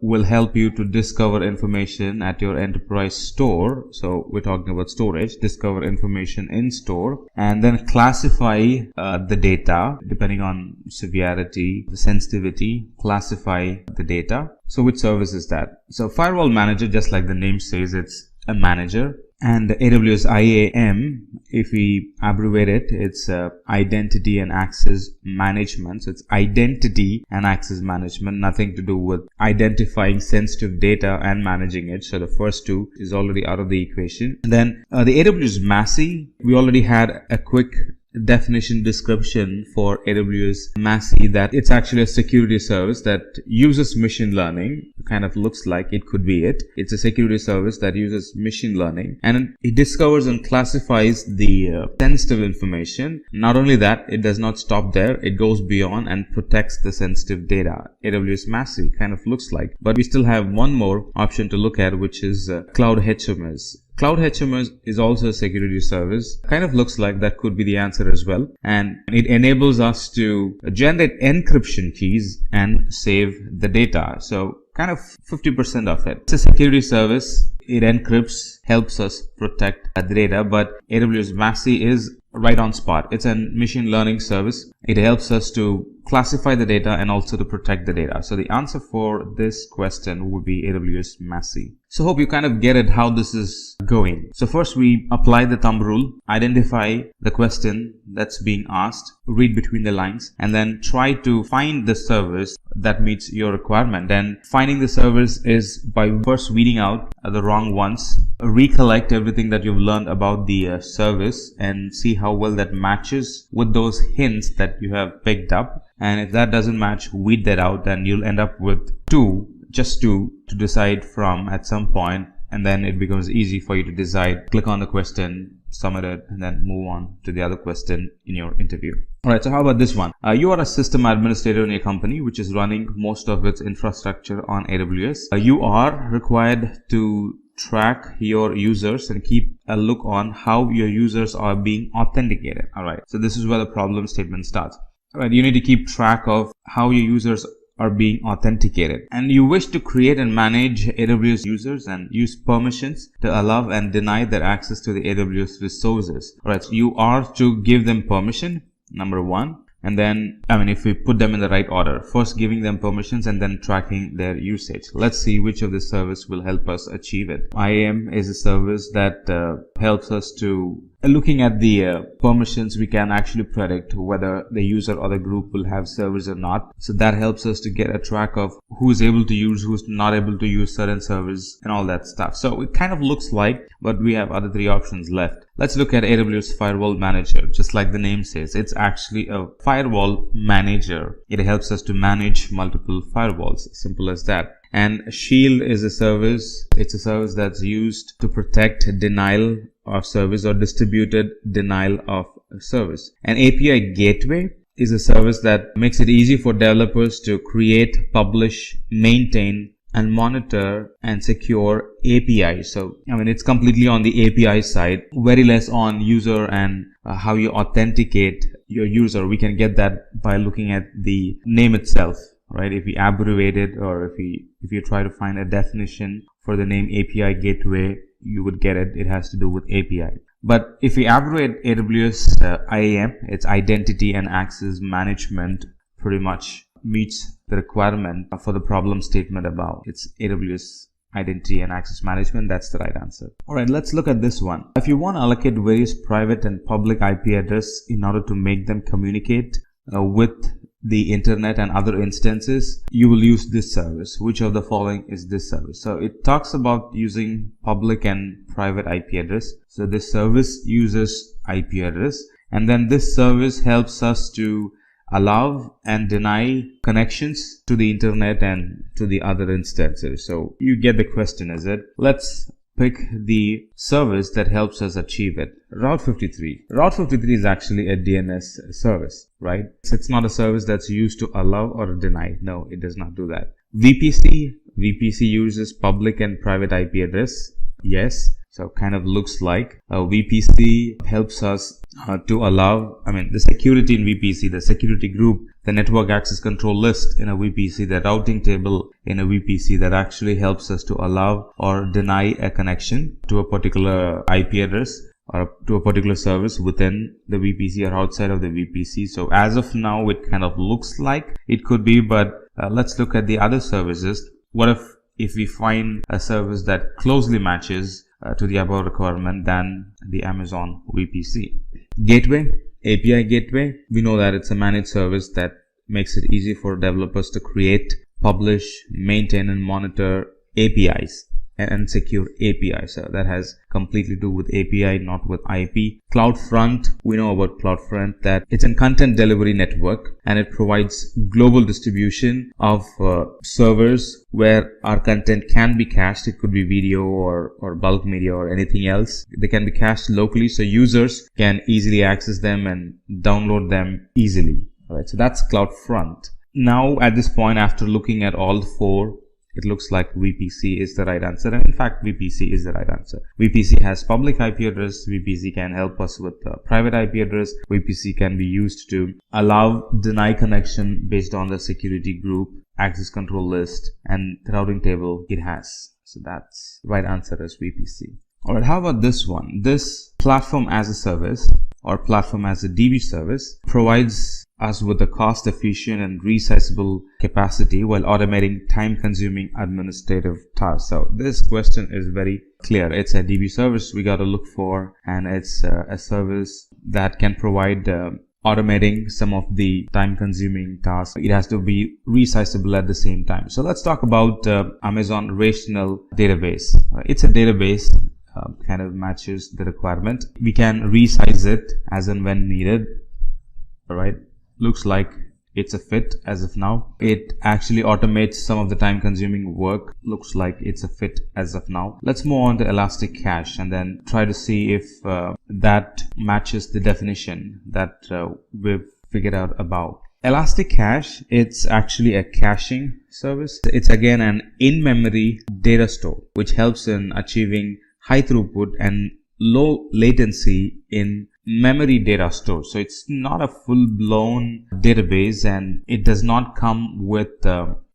Speaker 14: will help you to discover information at your enterprise store. So we're talking about storage, discover information in store, and then classify the data depending on severity, the sensitivity, classify the data. So which service is that? So firewall manager, just like the name says, it's a manager. And AWS IAM, if we abbreviate it, it's identity and access management. So it's identity and access management, nothing to do with identifying sensitive data and managing it. So the first two is already out of the equation. And then the AWS Massey, we already had a quick definition description for AWS Massey, that it's actually a security service that uses machine learning. Kind of looks like it could be it. It's a security service that uses machine learning, and it discovers and classifies the sensitive information. Not only that, it does not stop there. It goes beyond and protects the sensitive data. AWS Massey kind of looks like, but we still have one more option to look at, which is Cloud HMS. Cloud HMS is also a security service. Kind of looks like that could be the answer as well. And it enables us to generate encryption keys and save the data. So kind of 50% of it. It's a security service. It encrypts, helps us protect the data, but AWS Massey is right on spot. It's a machine learning service, It helps us to classify the data and also to protect the data. So the answer for this question would be AWS Massey. So hope you kind of get it how this is going. So first we apply the thumb rule, identify the question that's being asked, read between the lines, and then try to find the service that meets your requirement. And finding the service is by first weeding out the wrong ones, recollect everything that you've learned about the service and see how well that matches with those hints that you have picked up. And if that doesn't match, weed that out, and you'll end up with just two to decide from at some point, and then it becomes easy for you to decide. Click on the question, submit it, and then move on to the other question in your interview. Alright, so how about this one? You are a system administrator in a company which is running most of its infrastructure on AWS. You are required to track your users and keep a look on how your users are being authenticated. Alright, so this is where the problem statement starts. Alright, you need to keep track of how your users are being authenticated, and you wish to create and manage AWS users and use permissions to allow and deny their access to the AWS resources. Alright, so you are to give them permission, number one, and then, if we put them in the right order, first giving them permissions and then tracking their usage. Let's see which of the service will help us achieve it. IAM is a service that helps us to, looking at the permissions, we can actually predict whether the user or the group will have service or not. So that helps us to get a track of who's able to use, who's not able to use certain service and all that stuff. So it kind of looks like, but we have other three options left. Let's look at AWS Firewall Manager. Just like the name says, it's actually a firewall manager. It helps us to manage multiple firewalls. Simple as that. And Shield is a service. It's a service that's used to protect denial of service or distributed denial of service. An API Gateway is a service that makes it easy for developers to create, publish, maintain, and monitor and secure APIs. So, it's completely on the API side, very less on user and how you authenticate your user. We can get that by looking at the name itself, right? If we abbreviate it, or if you try to find a definition for the name API Gateway, you would get it. It has to do with API. But if we abbreviate AWS IAM, it's Identity and Access Management, pretty much meets the requirement for the problem statement above. It's AWS Identity and Access Management. That's the right answer. Alright, let's look at this one. If you want to allocate various private and public IP address in order to make them communicate with the internet and other instances, you will use this service. Which of the following is this service? So it talks about using public and private IP address. So this service uses IP address, and then this service helps us to allow and deny connections to the internet and to the other instances. So you get the question, is it? Let's pick the service that helps us achieve it. Route 53. Route 53 is actually a DNS service, right? It's not a service that's used to allow or deny. No, it does not do that. VPC uses public and private IP address. Yes. So kind of looks like VPC helps us to allow, the security in VPC, the security group, the network access control list in a VPC, the routing table in a VPC, that actually helps us to allow or deny a connection to a particular IP address or to a particular service within the VPC or outside of the VPC. So as of now, it kind of looks like it could be, but let's look at the other services. What if we find a service that closely matches to the above requirement than the Amazon VPC? Gateway, API Gateway, we know that it's a managed service that makes it easy for developers to create, publish, maintain, and monitor APIs and secure APIs. So that has completely to do with API, not with IP. CloudFront, we know about CloudFront that it's a content delivery network, and it provides global distribution of servers where our content can be cached. It could be video or bulk media or anything else. They can be cached locally, so users can easily access them and download them easily. All right, so that's CloudFront. Now at this point, after looking at all four, it looks like VPC is the right answer, and in fact VPC is the right answer. VPC has public IP address. VPC can help us with private IP address. VPC can be used to allow, deny connection based on the security group, access control list, and the routing table it has. So that's right answer is VPC. Alright, how about this one? This platform as a service or platform as a DB service, provides us with a cost-efficient and resizable capacity while automating time-consuming administrative tasks. So this question is very clear. It's a DB service we got to look for, and it's a service that can provide automating some of the time-consuming tasks. It has to be resizable at the same time. So let's talk about Amazon Relational Database. It's a database kind of matches the requirement. We can resize it as and when needed. All right. Looks like it's a fit as of now. It actually automates some of the time consuming work. Looks like it's a fit as of now. Let's move on to Elastic Cache and then try to see if that matches the definition that we've figured out above. Elastic Cache, it's actually a caching service. It's again an in-memory data store, which helps in achieving high throughput and low latency in memory data store. So it's not a full-blown database, and it does not come with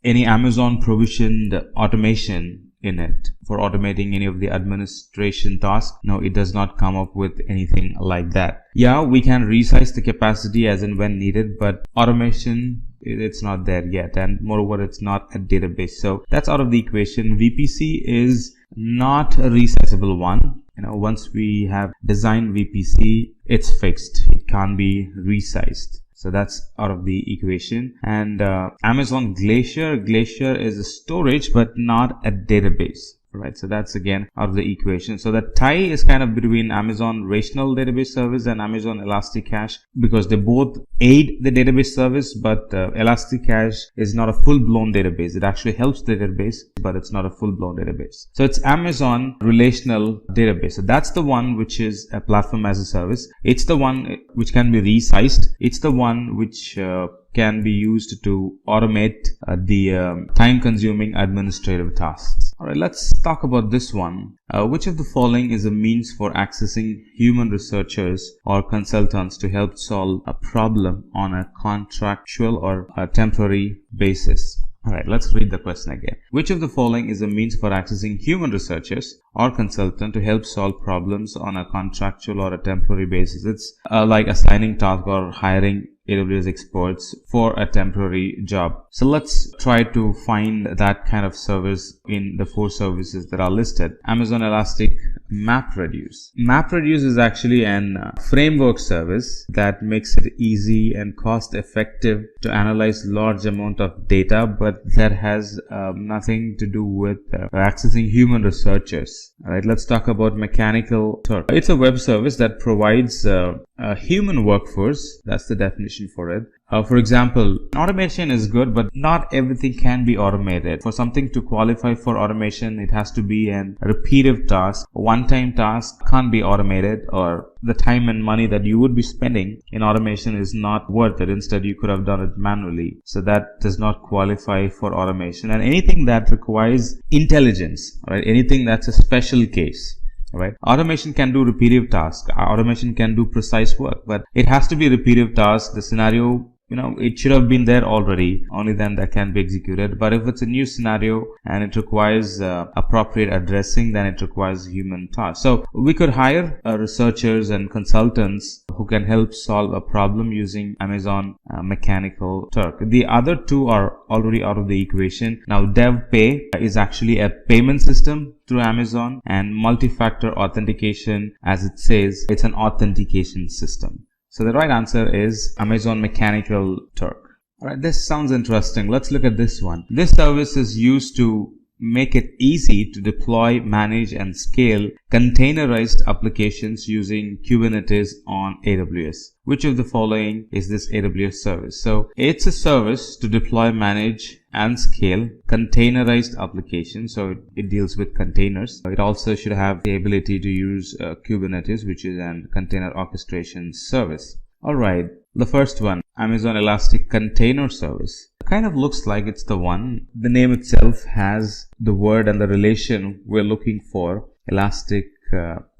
Speaker 14: any Amazon provisioned automation in it for automating any of the administration tasks. No, it does not come up with anything like that. Yeah, we can resize the capacity as and when needed, but automation, it's not there yet, and moreover it's not a database, so that's out of the equation. VPC is not a resizable one. Once we have designed VPC, it's fixed. It can't be resized. So that's out of the equation. And Amazon Glacier is a storage but not a database. Right, so that's again out of the equation. So the tie is kind of between Amazon Relational Database Service and Amazon Elastic Cache, because they both aid the database service, but Elastic Cache is not a full-blown database. It actually helps the database, but it's not a full-blown database. So it's Amazon Relational Database. So that's the one which is a platform as a service. It's the one which can be resized. It's the one which can be used to automate the time-consuming administrative tasks. All right, let's talk about this one. Which of the following is a means for accessing human researchers or consultants to help solve a problem on a contractual or a temporary basis? All right, let's read the question again. Which of the following is a means for accessing human researchers or consultant to help solve problems on a contractual or a temporary basis? It's like assigning tasks or hiring AWS experts for a temporary job. So let's try to find that kind of service in the 4 services that are listed. Amazon Elastic MapReduce. MapReduce is actually an framework service that makes it easy and cost effective to analyze large amount of data, but that has nothing to do with accessing human researchers. All right, let's talk about Mechanical Turk. It's a web service that provides a human workforce. That's the definition for it. For example, automation is good, but not everything can be automated. For something to qualify for automation, it has to be a repetitive task. A one-time task can't be automated, or the time and money that you would be spending in automation is not worth it. Instead, you could have done it manually. So that does not qualify for automation. And anything that requires intelligence, right? Anything that's a special case. Right? Automation can do repetitive tasks. Automation can do precise work, but it has to be repetitive tasks. The scenario, it should have been there already. Only then that can be executed. But if it's a new scenario and it requires appropriate addressing, then it requires human tasks. So we could hire researchers and consultants who can help solve a problem using Amazon Mechanical Turk. The other 2 are already out of the equation. Now, DevPay is actually a payment system through Amazon, and multi-factor authentication, as it says, it's an authentication system. So the right answer is Amazon Mechanical Turk. All right, this sounds interesting. Let's look at this one. This service is used to make it easy to deploy, manage, and scale containerized applications using Kubernetes on AWS. Which of the following is this AWS service? So it's a service to deploy, manage, and scale containerized applications. So it deals with containers. It also should have the ability to use Kubernetes, which is a container orchestration service. All right, the first one, Amazon Elastic Container Service. Kind of looks like it's the one. The name itself has the word and the relation we're looking for, Elastic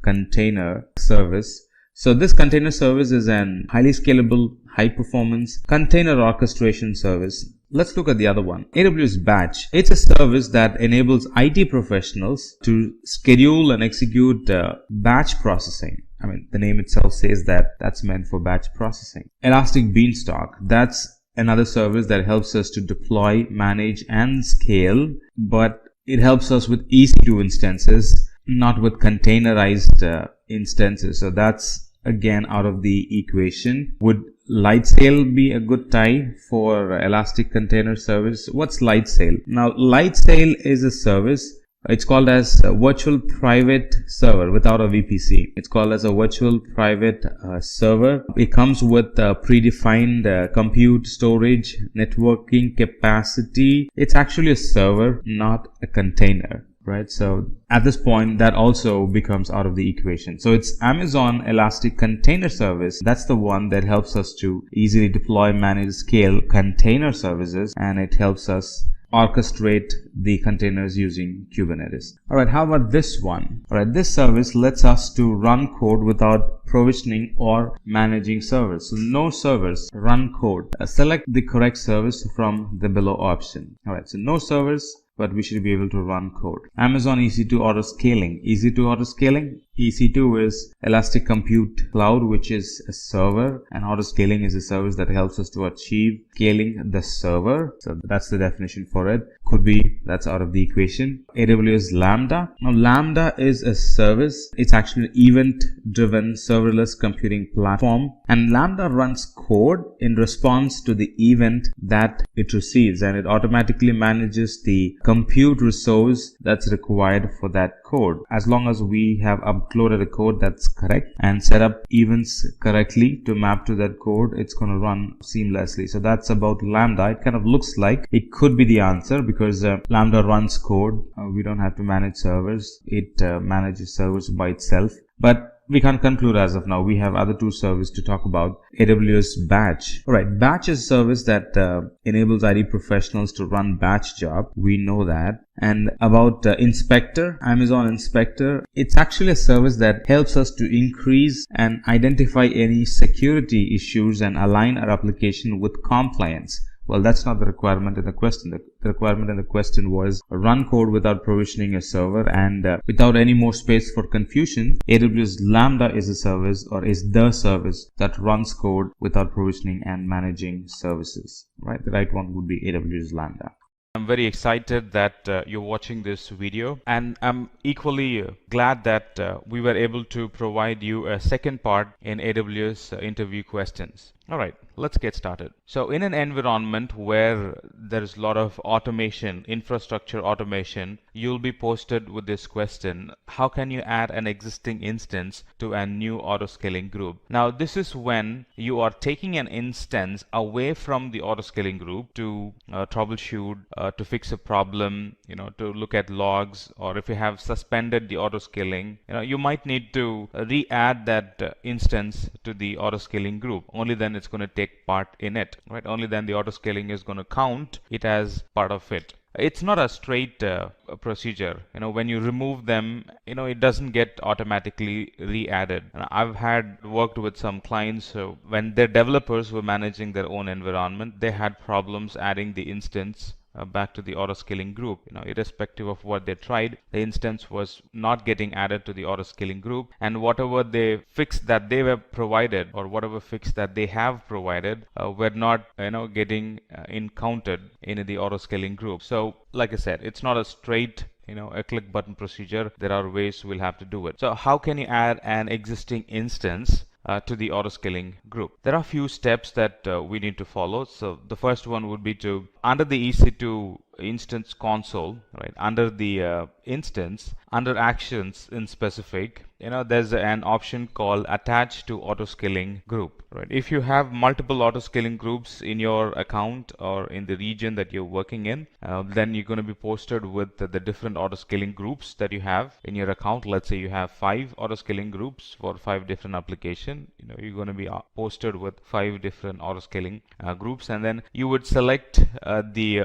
Speaker 14: Container Service. So this container service is an highly scalable, high performance container orchestration service. Let's look at the other one, AWS Batch. It's a service that enables IT professionals to schedule and execute batch processing I mean, the name itself says that that's meant for batch processing. Elastic Beanstalk, that's another service that helps us to deploy, manage, and scale, but it helps us with EC2 instances, not with containerized instances. So that's again out of the equation. Would Lightsail be a good tie for Elastic Container Service? What's Lightsail? Now, Lightsail is a service. It's called as a virtual private server without a VPC. It's called as a virtual private server. It comes with predefined compute, storage, networking capacity. It's actually a server, not a container. Right, so at this point that also becomes out of the equation. So it's Amazon Elastic Container Service. That's the one that helps us to easily deploy, manage, scale container services, and it helps us orchestrate the containers using Kubernetes. Alright, how about this one? Alright, this service lets us to run code without provisioning or managing servers. So no servers, run code. Select the correct service from the below option. Alright, so no servers, but we should be able to run code. Amazon EC2 Autoscaling. EC2 Autoscaling? EC2 is Elastic Compute Cloud, which is a server, and Autoscaling is a service that helps us to achieve scaling the server. So that's the definition for it. Could be that's out of the equation. AWS Lambda. Now Lambda is a service. It's actually an event-driven serverless computing platform, and Lambda runs code in response to the event that it receives, and it automatically manages the compute resource that's required for that code. As long as we have uploaded a code that's correct and set up events correctly to map to that code, it's going to run seamlessly. So that's about Lambda. It kind of looks like it could be the answer because Lambda runs code. We don't have to manage servers. It manages servers by itself. But we can't conclude as of now. We have other two services to talk about. AWS Batch. Alright, Batch is a service that enables IT professionals to run batch job. We know that. And about Inspector, Amazon Inspector, it's actually a service that helps us to increase and identify any security issues and align our application with compliance. Well, that's not the requirement in the question. The requirement in the question was run code without provisioning a server, and without any more space for confusion, AWS Lambda is a service, or is the service that runs code without provisioning and managing services. Right? The right one would be AWS Lambda. I'm very excited that you're watching this video, and I'm equally glad that we were able to provide you a second part in AWS interview questions. Alright, let's get started. So in an environment where there is a lot of automation, infrastructure automation, you'll be posted with this question: how can you add an existing instance to a new autoscaling group? Now this is when you are taking an instance away from the autoscaling group to troubleshoot, to fix a problem, to look at logs, or if you have suspended the autoscaling, you might need to re-add that instance to the autoscaling group. Only then it's going to take part in it, right? Only then the autoscaling is going to count it as part of it. It's not a straight procedure. When you remove them, it doesn't get automatically re-added. And I've had worked with some clients when their developers were managing their own environment, they had problems adding the instance back to the autoscaling group. Irrespective of what they tried, the instance was not getting added to the autoscaling group, and whatever they fix that they were provided, or whatever fix that they have provided, were not getting encountered in the autoscaling group. So like I said, it's not a straight a click button procedure. There are ways we'll have to do it. So how can you add an existing instance to the autoscaling group? There are a few steps that we need to follow. So the first one would be to, under the EC2 instance console, right, under the instance, under actions in specific, there's an option called attach to autoscaling group, right? If you have multiple autoscaling groups in your account or in the region that you're working in, then you're going to be posted with the different autoscaling groups that you have in your account. Let's say you have 5 autoscaling groups for 5 different applications. You're going to be posted with 5 different autoscaling groups, and then you would select the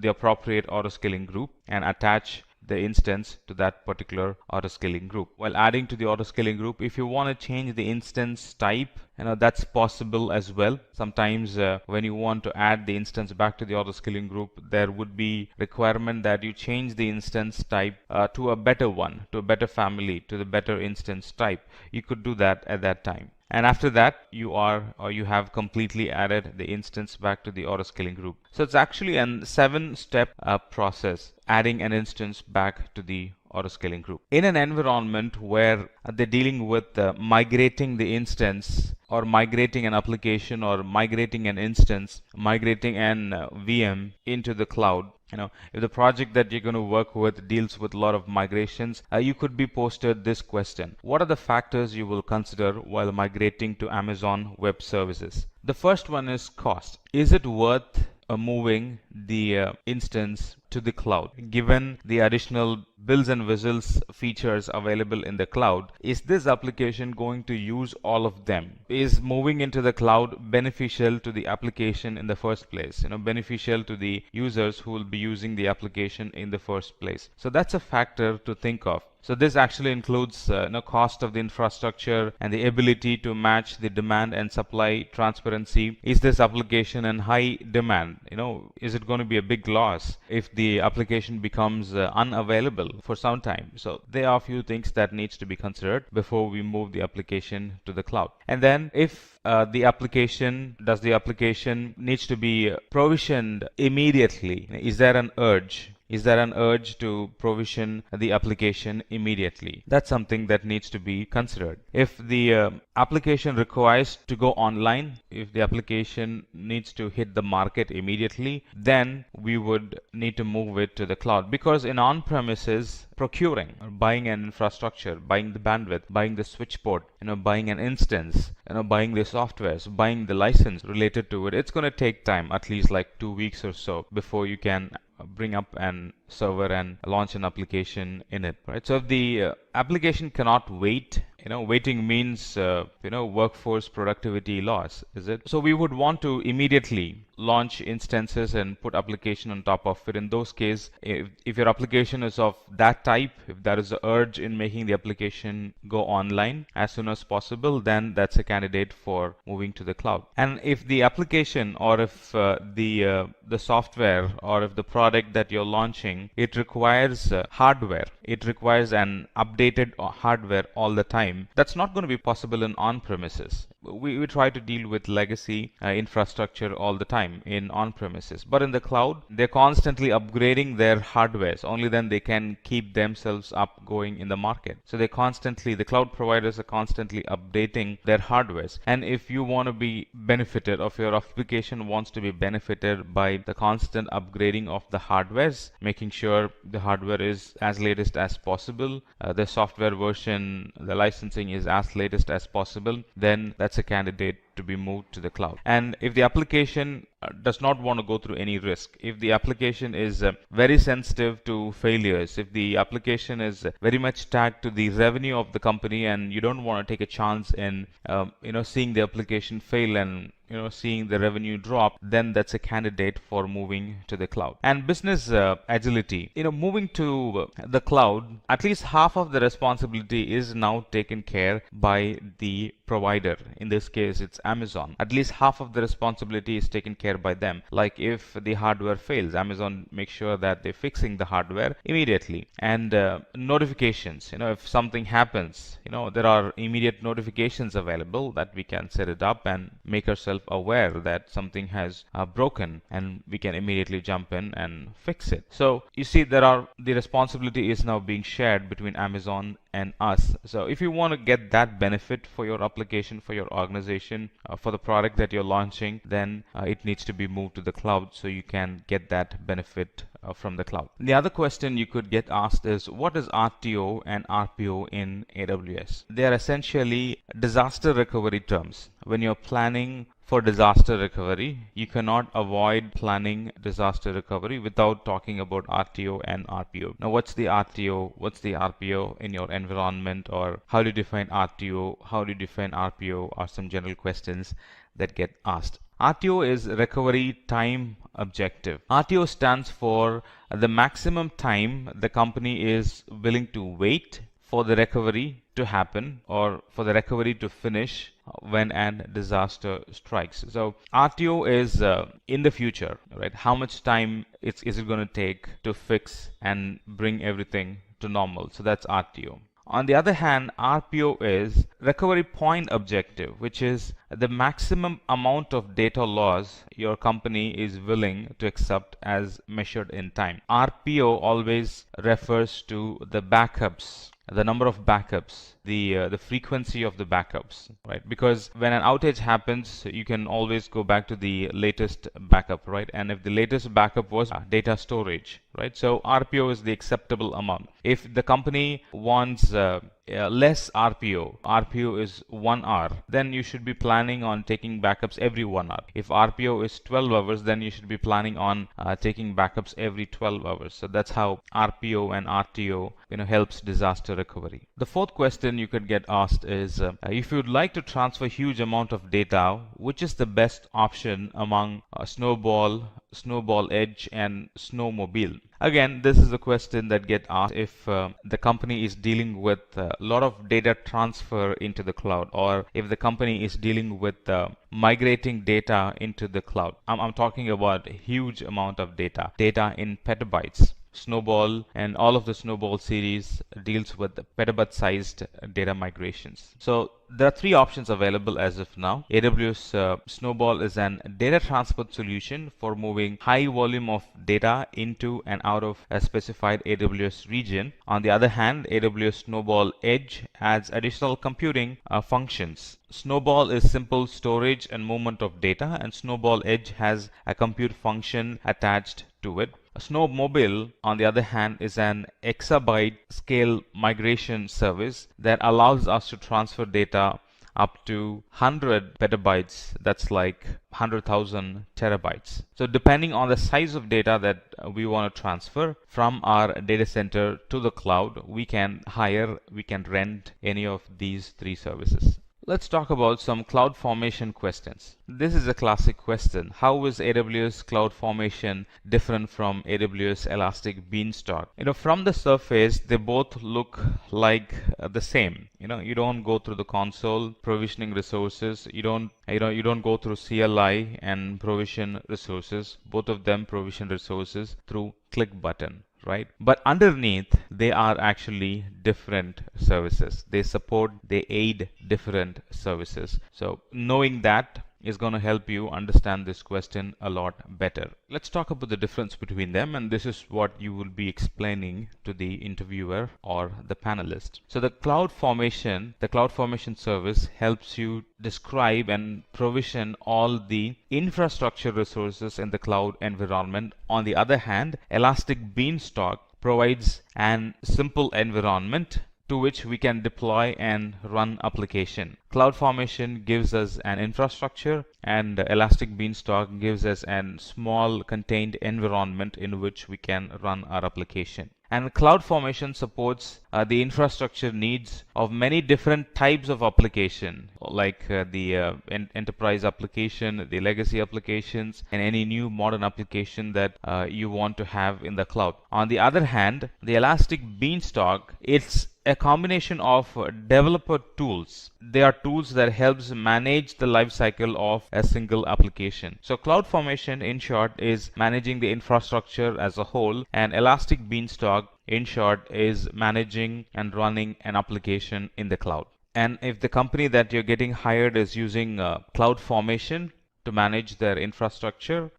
Speaker 14: appropriate autoscaling group and attach
Speaker 3: the instance to that particular autoscaling group. While adding to the autoscaling group, if you want to change the instance type, that's possible as well. Sometimes when you want to add the instance back to the autoscaling group, there would be requirement that you change the instance type to a better one, to a better family, to the better instance type. You could do that at that time. And after that, you have completely added the instance back to the autoscaling group. So it's actually a 7-step process, adding an instance back to the autoscaling group. In an environment where they're dealing with migrating the instance, or migrating an application, or migrating an instance, migrating an VM into the cloud, if the project that you're going to work with deals with a lot of migrations, you could be posted this question: what are the factors you will consider while migrating to Amazon Web Services? The first one is cost. Is it worth moving the instance to the cloud? Given the additional bells and whistles features available in the cloud, is this application going to use all of them? Is moving into the cloud beneficial to the application in the first place? Beneficial to the users who will be using the application in the first place. So that's a factor to think of. So this actually includes cost of the infrastructure and the ability to match the demand and supply transparency. Is this application in high demand? Is it going to be a big loss if the application becomes unavailable for some time? So there are a few things that needs to be considered before we move the application to the cloud. And then if the application needs to be provisioned immediately, is there an urge? Is there an urge to provision the application immediately? That's something that needs to be considered. If the application requires to go online, if the application needs to hit the market immediately, then we would need to move it to the cloud. Because in on-premises, procuring or buying an infrastructure, buying the bandwidth, buying the switch port, buying an instance, buying the softwares, buying the license related to it, it's going to take time, at least like 2 weeks or so, before you can bring up an server and launch an application in it, right? So if the application cannot wait, waiting means workforce productivity loss, is it? So we would want to immediately launch instances and put application on top of it. In those cases, if your application is of that type, if there is an urge in making the application go online as soon as possible, then that's a candidate for moving to the cloud. And if the application, or if the software, or if the product that you're launching, it requires hardware, it requires an updated hardware all the time, that's not going to be possible in on-premises. We try to deal with legacy infrastructure all the time in on-premises, but in the cloud, they're constantly upgrading their hardwares. Only then they can keep themselves up going in the market. So the cloud providers are constantly updating their hardwares. And if you want to be benefited, or if your application wants to be benefited by the constant upgrading of the hardwares, making sure the hardware is as latest as possible, the software version, the licensing is as latest as possible, then that's a candidate to be moved to the cloud. And if the application does not want to go through any risk, if the application is very sensitive to failures, if the application is very much tagged to the revenue of the company, and you don't want to take a chance in seeing the application fail and seeing the revenue drop, then that's a candidate for moving to the cloud. And business agility, moving to the cloud, at least half of the responsibility is now taken care by the provider. In this case, it's Amazon. At least half of the responsibility is taken care by them. Like if the hardware fails, Amazon makes sure that they're fixing the hardware immediately. And notifications, if something happens, there are immediate notifications available that we can set it up and make ourselves aware that something has broken, and we can immediately jump in and fix it. So you see, the responsibility is now being shared between Amazon and us. So if you want to get that benefit for your application, for your organization, for the product that you're launching, then it needs to be moved to the cloud so you can get that benefit from the cloud. The other question you could get asked is, what is RTO and RPO in AWS? They are essentially disaster recovery terms. When you're planning for disaster recovery, you cannot avoid planning disaster recovery without talking about RTO and RPO. Now, what's the RTO? What's the RPO in your environment? Or how do you define RTO? How do you define RPO? Are some general questions that get asked.
Speaker 14: RTO is recovery time objective. RTO stands for the maximum time the company is willing to wait for the recovery to happen or for the recovery to finish when a disaster strikes. So RTO is in the future, right? How much time is it going to take to fix and bring everything to normal? So that's RTO. On the other hand, RPO is recovery point objective, which is the maximum amount of data loss your company is willing to accept as measured in time. RPO always refers to the backups, the number of backups, the frequency of the backups, right? Because when an outage happens, you can always go back to the latest backup, right? And if the latest backup was data storage, right? So RPO is the acceptable amount. If the company wants less RPO is 1 hour, then you should be planning on taking backups every 1 hour. If RPO is 12 hours, then you should be planning on taking backups every 12 hours. So that's how RPO and RTO helps disaster recovery. The fourth question you could get asked is if you would like to transfer a huge amount of data, which is the best option among Snowball, Edge, and Snowmobile? Again, this is a question that gets asked if the company is dealing with a lot of data transfer into the cloud, or if the company is dealing with migrating data into the cloud. I'm talking about a huge amount of data in petabytes. Snowball and all of the Snowball series deals with the petabyte-sized data migrations. So there are three options available as of now. AWS Snowball is an data transport solution for moving high volume of data into and out of a specified AWS region. On the other hand, AWS Snowball Edge adds additional computing functions. Snowball is simple storage and movement of data, and Snowball Edge has a compute function attached to it. Snowmobile, on the other hand, is an exabyte scale migration service that allows us to transfer data up to 100 petabytes. That's like 100,000 terabytes. So depending on the size of data that we want to transfer from our data center to the cloud, we can rent any of these three services. Let's talk about some CloudFormation questions. This is a classic question. How is AWS CloudFormation different from AWS Elastic Beanstalk? From the surface, they both look like the same. You don't go through the console provisioning resources. You don't go through CLI and provision resources. Both of them provision resources through click button. Right? But underneath, they are actually different services. They aid different services. So knowing that is going to help you understand this question a lot better. Let's talk about the difference between them, and this is what you will be explaining to the interviewer or the panelist. So the CloudFormation service helps you describe and provision all the infrastructure resources in the cloud environment. On the other hand, Elastic Beanstalk provides an simple environment to which we can deploy and run application. CloudFormation gives us an infrastructure, and Elastic Beanstalk gives us a small contained environment in which we can run our application. And CloudFormation supports the infrastructure needs of many different types of application, like the enterprise application, the legacy applications, and any new modern application that you want to have in the cloud. On the other hand, the Elastic Beanstalk, it's a combination of developer tools. They are tools that helps manage the lifecycle of a single application. So CloudFormation, in short, is managing the infrastructure as a whole, and Elastic Beanstalk, in short, is managing and running an application in the cloud. And if the company that you're getting hired is using CloudFormation to manage their infrastructure,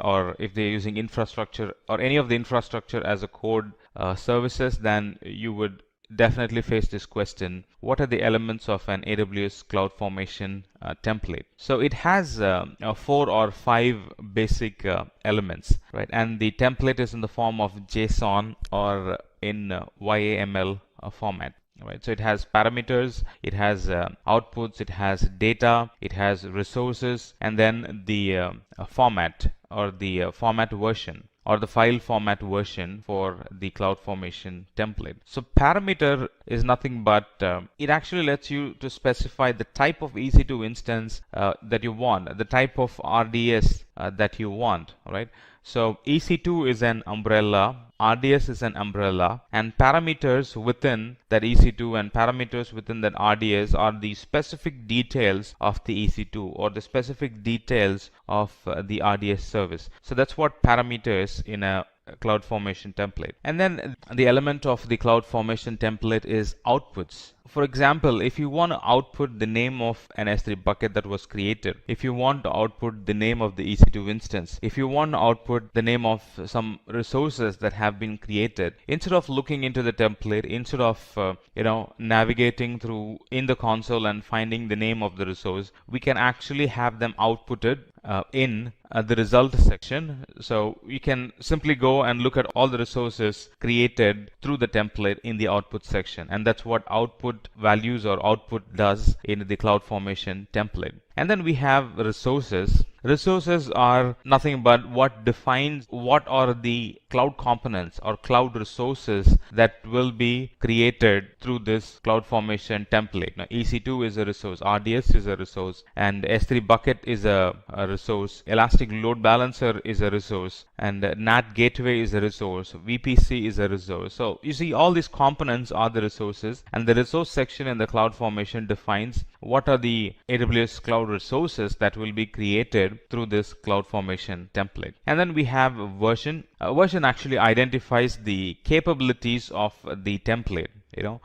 Speaker 14: or if they're using infrastructure or any of the infrastructure as a code services, then you would definitely face this question: what are the elements of an AWS CloudFormation template? So it has 4 or 5 basic elements, right? And the template is in the form of JSON or in YAML format. Right, so it has parameters, it has outputs, it has data, it has resources, and then the format or the format version.
Speaker 3: or the file format version for the CloudFormation template. So parameter is nothing but it actually lets you to specify the type of EC2 instance that you want, the type of RDS that you want, right? So EC2 is an umbrella, RDS is an umbrella, and parameters within that EC2 and parameters within that RDS are the specific details of the EC2 or the specific details of the RDS service. So that's what parameters in a CloudFormation template. And then the element of the CloudFormation template is outputs. For example, if you want to output the name of an S3 bucket that was created, if you want to output the name of the EC2 instance, if you want to output the name of some resources that have been created, instead of looking into the template, instead of navigating through in the console and finding the name of the resource, we can actually have them outputted in the result section. So you can simply go and look at all the resources created through the template in the output section, and that's what output values or output does in the CloudFormation template. And then we have resources. Resources are nothing but what defines what are the cloud components or cloud resources that will be created through this CloudFormation template. Now, EC2 is a resource, RDS is a resource, and S3 bucket is a resource, Elastic Load Balancer is a resource, and NAT Gateway is a resource, VPC is a resource. So you see, all these components are the resources, and the resource section in the CloudFormation defines what are the AWS cloud resources that will be created through this CloudFormation template. And then we have version. Version actually identifies the capabilities of the template.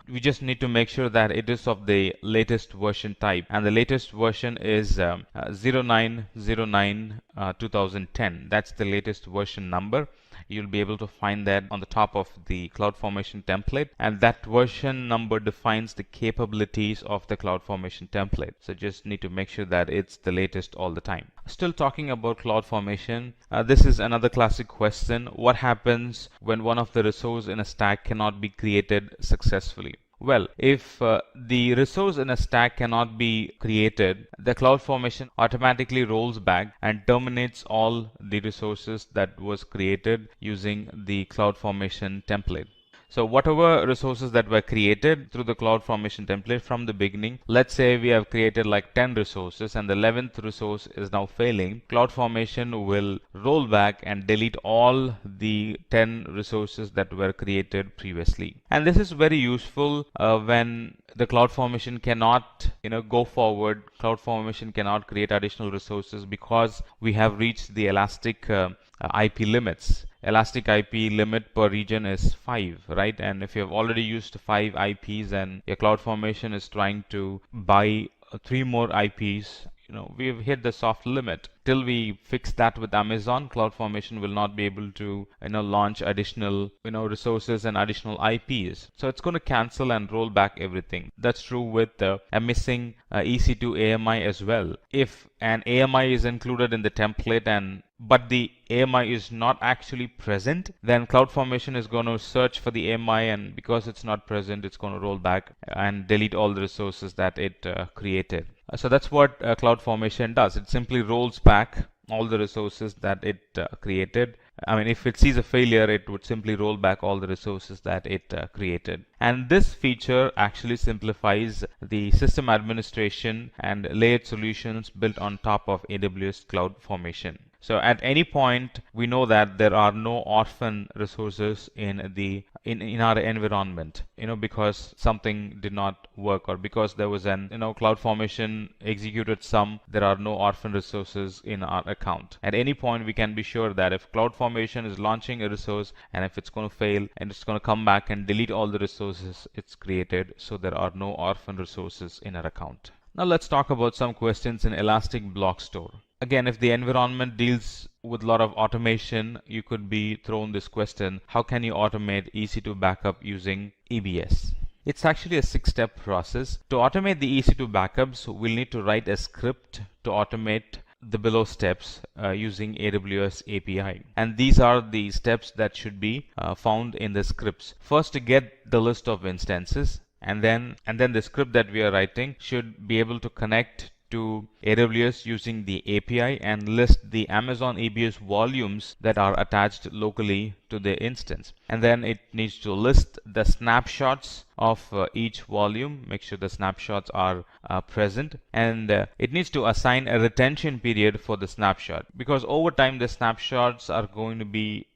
Speaker 3: We just need to make sure that it is of the latest version type, and the latest version is 0909 2010. That's the latest version number. You'll be able to find that on the top of the CloudFormation template, and that version number defines the capabilities of the CloudFormation template. So just need to make sure that it's the latest all the time. Still talking about CloudFormation, this is another classic question. What happens when one of the resources in a stack cannot be created successfully? Well, if the resource in a stack cannot be created, the CloudFormation automatically rolls back and terminates all the resources that was created using the CloudFormation template. So whatever resources that were created through the CloudFormation template from the beginning, let's say we have created like 10 resources and the 11th resource is now failing, CloudFormation will roll back and delete all the 10 resources that were created previously. And this is very useful when the CloudFormation cannot go forward. CloudFormation cannot create additional resources because we have reached the Elastic IP limits. Elastic IP limit per region is 5, right? And if you have already used 5 IPs and your CloudFormation is trying to buy 3 more IPs, we've hit the soft limit. Till we fix that with Amazon, CloudFormation will not be able to launch additional resources and additional IPs. So it's going to cancel and roll back everything. That's true with a missing EC2 AMI as well. If an AMI is included in the template but the AMI is not actually present, then CloudFormation is going to search for the AMI, and because it's not present, it's going to roll back and delete all the resources that it created. So that's what CloudFormation does. It simply rolls back all the resources that it created. I mean, if it sees a failure, it would simply roll back all the resources that it created. And this feature actually simplifies the system administration and layered solutions built on top of AWS CloudFormation. So at any point, we know that there are no orphan resources in our environment, because something did not work or because there was an CloudFormation executed some, there are no orphan resources in our account. At any point, we can be sure that if CloudFormation is launching a resource and if it's going to fail, and it's going to come back and delete all the resources it's created, so there are no orphan resources in our account. Now let's talk about some questions in Elastic Block Store. Again, if the environment deals with a lot of automation, you could be thrown this question: how can you automate EC2 backup using EBS? It's actually a 6-step process. To automate the EC2 backups, we'll need to write a script to automate the below steps using AWS API. And these are the steps that should be found in the scripts. First, to get the list of instances, and then the script that we are writing should be able to connect to AWS using the API and list the Amazon ABS volumes that are attached locally to the instance. And then it needs to list the snapshots of each volume, make sure the snapshots are present, and it needs to assign a retention period for the snapshot, because over time the snapshots are going to be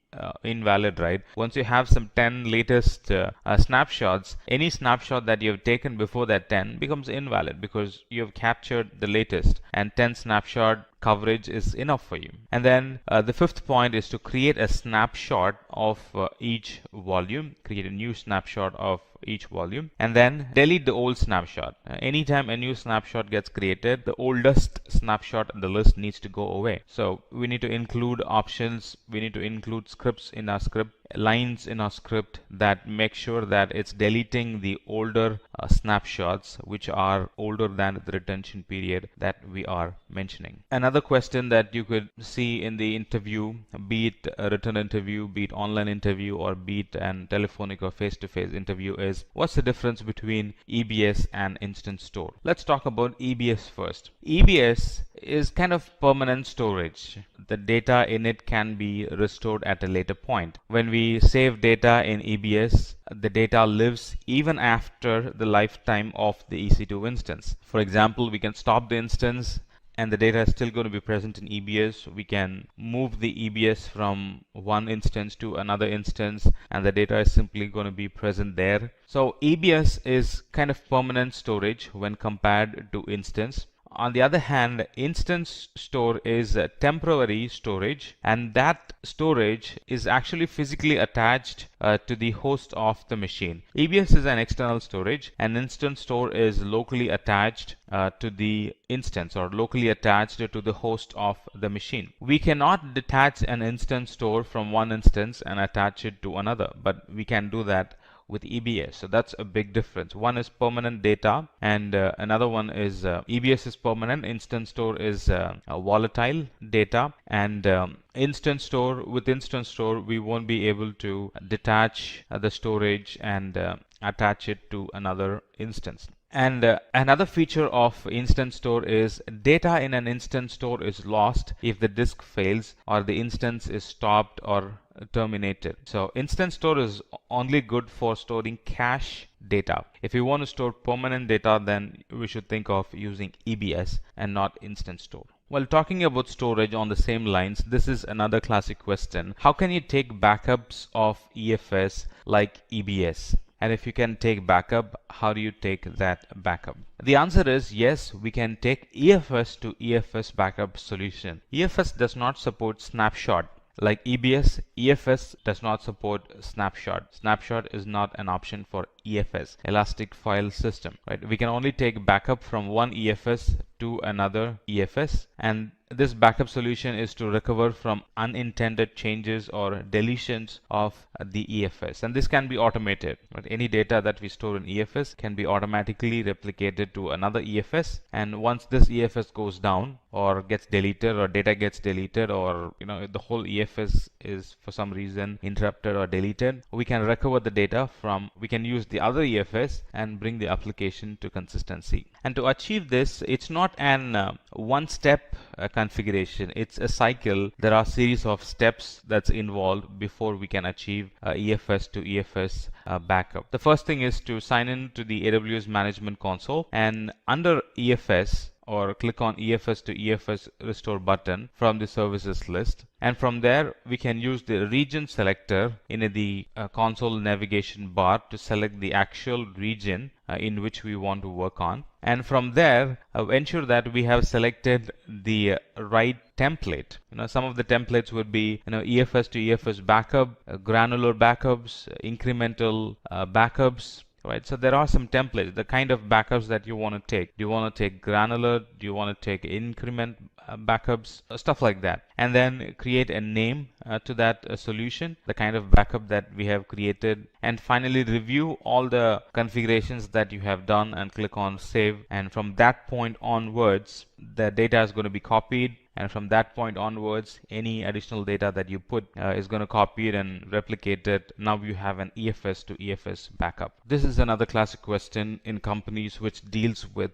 Speaker 3: invalid, right? Once you have some 10 latest snapshots, any snapshot that you have taken before that 10 becomes invalid because you have captured the latest, and 10 snapshot coverage is enough for you. And then the fifth point is to create a snapshot of each volume, create a new snapshot of each volume, and then delete the old snapshot. Anytime a new snapshot gets created, the oldest snapshot in the list needs to go away. So we need to include options, we need to include scripts in our script, lines in our script that make sure that it's deleting the older snapshots which are older than the retention period that we are mentioning. Another question that you could see in the interview, be it a written interview, be it online interview, or be it an telephonic or face-to-face interview, is what's the difference between EBS and instance store? Let's talk about EBS first. EBS is kind of permanent storage. The data in it can be restored at a later point. When we save data in EBS, the data lives even after the lifetime of the EC2 instance. For example, we can stop the instance and the data is still going to be present in EBS. We can move the EBS from one instance to another instance and the data is simply going to be present there. So EBS is kind of permanent storage when compared to instance. On the other hand, instance store is temporary storage, and that storage is actually physically attached to the host of the machine. EBS is an external storage, and instance store is locally attached to the instance or locally attached to the host of the machine. We cannot detach an instance store from one instance and attach it to another, but we can do that with EBS. So that's a big difference. One is permanent data and another one is EBS is permanent, instance store is volatile data, and instance store, with instance store we won't be able to detach the storage and attach it to another instance. And another feature of instance store is data in an instance store is lost if the disk fails or the instance is stopped or terminated. So instance store is only good for storing cache data. If you want to store permanent data, then we should think of using EBS and not instance store. While talking about storage on the same lines, this is another classic question. How can you take backups of EFS like EBS? And if you can take backup, how do you take that backup? The answer is yes, we can take EFS to EFS backup solution. EFS does not support snapshot. Like EBS, EFS does not support snapshot. Snapshot is not an option for EFS, Elastic File System, right? We can only take backup from one EFS to another EFS, and this backup solution is to recover from unintended changes or deletions of the EFS, and this can be automated. Right? Any data that we store in EFS can be automatically replicated to another EFS, and once this EFS goes down or gets deleted or data gets deleted, or the whole EFS is for some reason interrupted or deleted, we can recover the data from, we can use the other EFS and bring the application to consistency. And to achieve this, it's not an one-step configuration, it's a cycle. There are a series of steps that's involved before we can achieve EFS to EFS backup. The first thing is to sign in to the AWS Management Console, and under EFS, or click on EFS to EFS restore button from the services list, and from there we can use the region selector in the console navigation bar to select the actual region in which we want to work on, and from there ensure that we have selected the right template. Some of the templates would be EFS to EFS backup, granular backups, incremental backups. Right, so there are some templates, the kind of backups that you want to take. Do you want to take granular? Do you want to take increment backups? Stuff like that. And then create a name to that solution, the kind of backup that we have created. And finally review all the configurations that you have done and click on save. And from that point onwards, the data is going to be copied and from that point onwards, any additional data that you put is going to copy it and replicate it. Now you have an EFS to EFS backup. This is another classic question in companies which deals with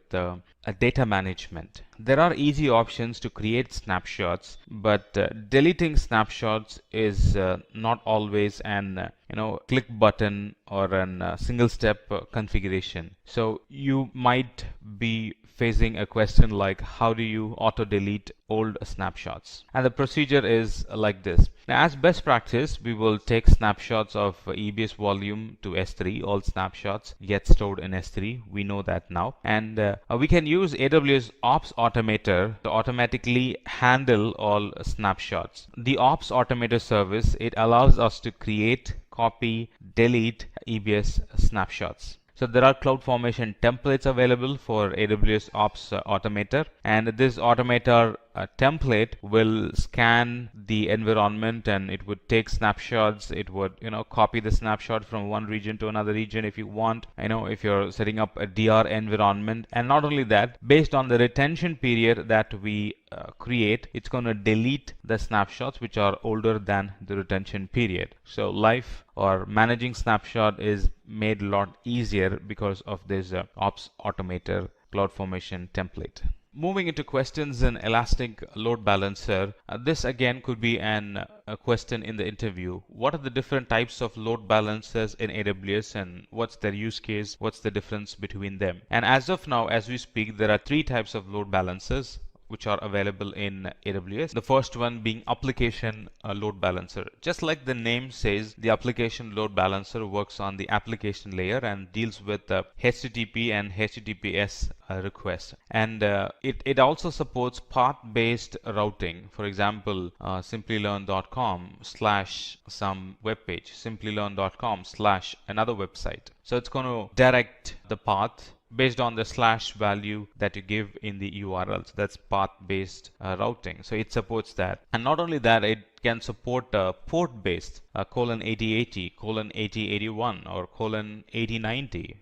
Speaker 3: data management. There are easy options to create snapshots, but deleting snapshots is not always an click button or a single step configuration. So you might be facing a question like, how do you auto delete old snapshots? And the procedure is like this. Now, as best practice, we will take snapshots of EBS volume to S3. All snapshots get stored in S3. We know that now. And we can use AWS Ops Automator to automatically handle all snapshots. The Ops Automator service, it allows us to create, copy, delete EBS snapshots. So there are CloudFormation templates available for AWS Ops Automator, and this Automator template will scan the environment and it would take snapshots. It would copy the snapshot from one region to another region if you want, if you're setting up a DR environment. And not only that, based on the retention period that we create, it's going to delete the snapshots which are older than the retention period. So life or managing snapshot is made a lot easier because of this Ops Automator CloudFormation template. Moving into questions in Elastic Load Balancer, this again could be a question in the interview. What are the different types of load balancers in AWS and what's their use case? What's the difference between them? And as of now, as we speak, there are 3 types of load balancers which are available in AWS. The first one being application load balancer. Just like the name says, the application load balancer works on the application layer and deals with HTTP and HTTPS requests. And it also supports path-based routing. For example, simplilearn.com/some web page, simplilearn.com/another website. So it's going to direct the path based on the / value that you give in the URL. So that's path-based routing. So it supports that. And not only that, it can support port-based :8080, :8081, or :8090.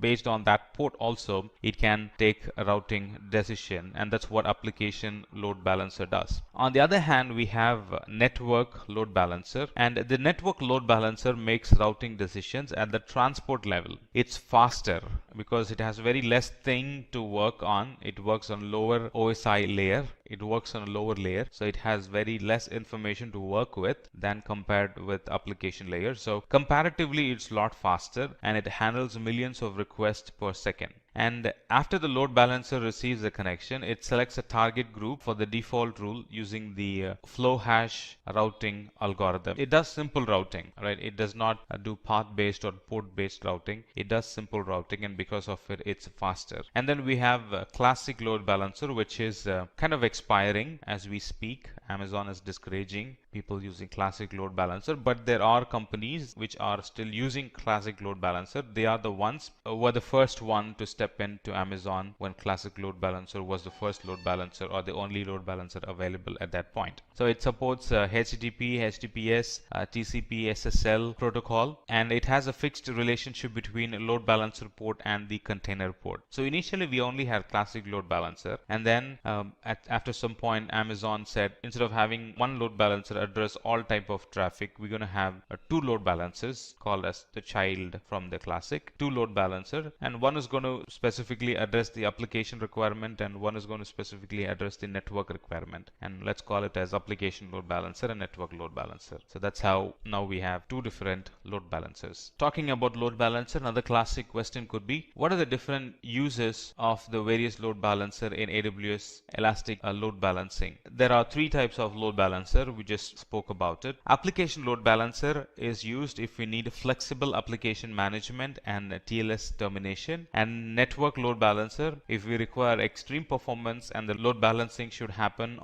Speaker 3: Based on that port also, it can take a routing decision, and that's what application load balancer does. On the other hand, we have network load balancer, and the network load balancer makes routing decisions at the transport level. It's faster because it has very less thing to work on. It works on lower OSI layer. It works on a lower layer, so it has very less information to work with than compared with application layer. So comparatively, it's a lot faster and it handles millions of requests per second. And after the load balancer receives a connection, it selects a target group for the default rule using the flow hash routing algorithm. It does simple routing, right? It does not do path-based or port-based routing. It does simple routing, and because of it, it's faster. And then we have classic load balancer, which is kind of expiring as we speak. Amazon is discouraging people using classic load balancer, but there are companies which are still using classic load balancer. They are the ones who were the first one to step into Amazon when classic load balancer was the first load balancer or the only load balancer available at that point. So it supports HTTP, HTTPS, TCP, SSL protocol, and it has a fixed relationship between a load balancer port and the container port. So initially we only had classic load balancer, and then after some point Amazon said, instead of having one load balancer address all type of traffic, we're going to have 2 load balancers called as the child from the classic, 2 load balancer, and one is going to specifically address the application requirement and one is going to specifically address the network requirement, and let's call it as application load balancer and network load balancer. So that's how now we have 2 different load balancers. Talking about load balancer, another classic question could be, what are the different uses of the various load balancer in AWS Elastic load balancing? There are 3 types of load balancer. We just spoke about it. Application load balancer is used if we need flexible application management and TLS termination, and network load balancer if we require extreme performance and the load balancing should happen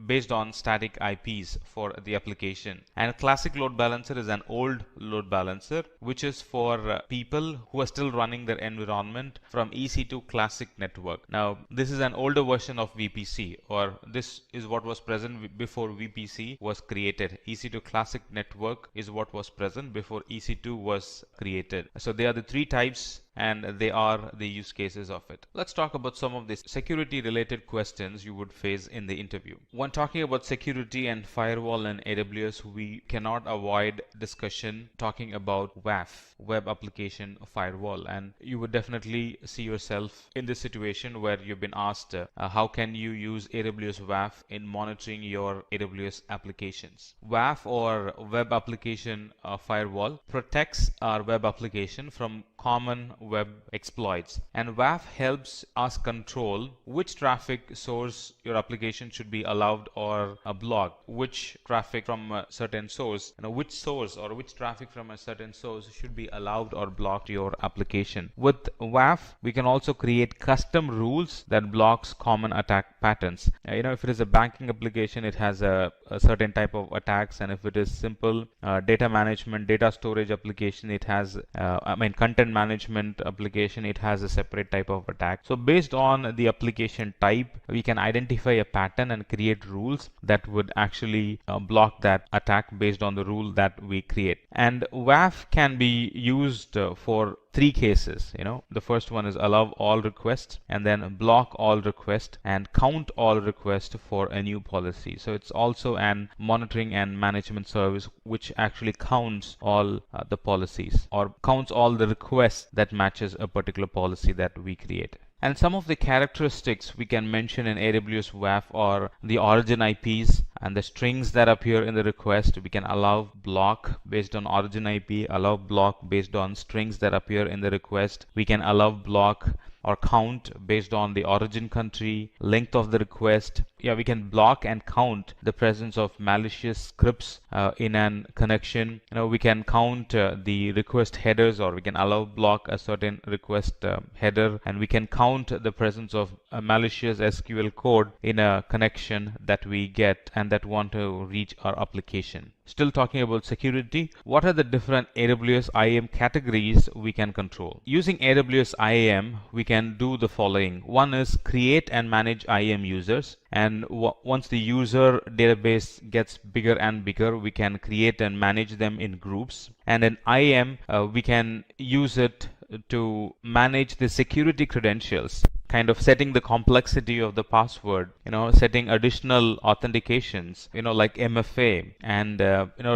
Speaker 3: based on static IPs for the application. And classic load balancer is an old load balancer which is for people who are still running their environment from EC2 classic network. Now this is an older version of VPC, or this is what was present before VPC was created. EC2 classic network is what was present before EC2 was created. So they are the 3 types and they are the use cases of it. Let's talk about some of the security related questions you would face in the interview. When talking about security and firewall in AWS, we cannot avoid discussion talking about WAF, Web Application Firewall, and you would definitely see yourself in this situation where you've been asked how can you use AWS WAF in monitoring your AWS applications. WAF, or Web Application Firewall, protects our web application from common web exploits, and WAF helps us control which traffic source your application should be allowed or blocked, which traffic from a certain source, which source or which traffic from a certain source should be allowed or blocked your application. With WAF, we can also create custom rules that blocks common attack patterns. If it is a banking application, it has a certain type of attacks, and if it is simple data management, data storage application, it has content management application, it has a separate type of attack. So based on the application type, we can identify a pattern and create rules that would actually block that attack based on the rule that we create. And WAF can be used for three cases. The first one is allow all requests, and then block all requests, and count all requests for a new policy. So it's also an monitoring and management service which actually counts all the policies, or counts all the requests that matches a particular policy that we create. And some of the characteristics we can mention in AWS WAF are the origin IPs and the strings that appear in the request. We can allow block based on origin IP, allow block based on strings that appear in the request. We can allow block or count based on the origin country, length of the request. We can block and count the presence of malicious scripts in an connection. We can count the request headers, or we can allow block a certain request header, and we can count the presence of a malicious SQL code in a connection that we get and that want to reach our application. Still talking about security, what are the different AWS IAM categories we can control? Using AWS IAM, we can do the following. One is create and manage IAM users. And once the user database gets bigger and bigger, we can create and manage them in groups. And in IAM, we can use it to manage the security credentials, kind of setting the complexity of the password, setting additional authentications, like MFA, and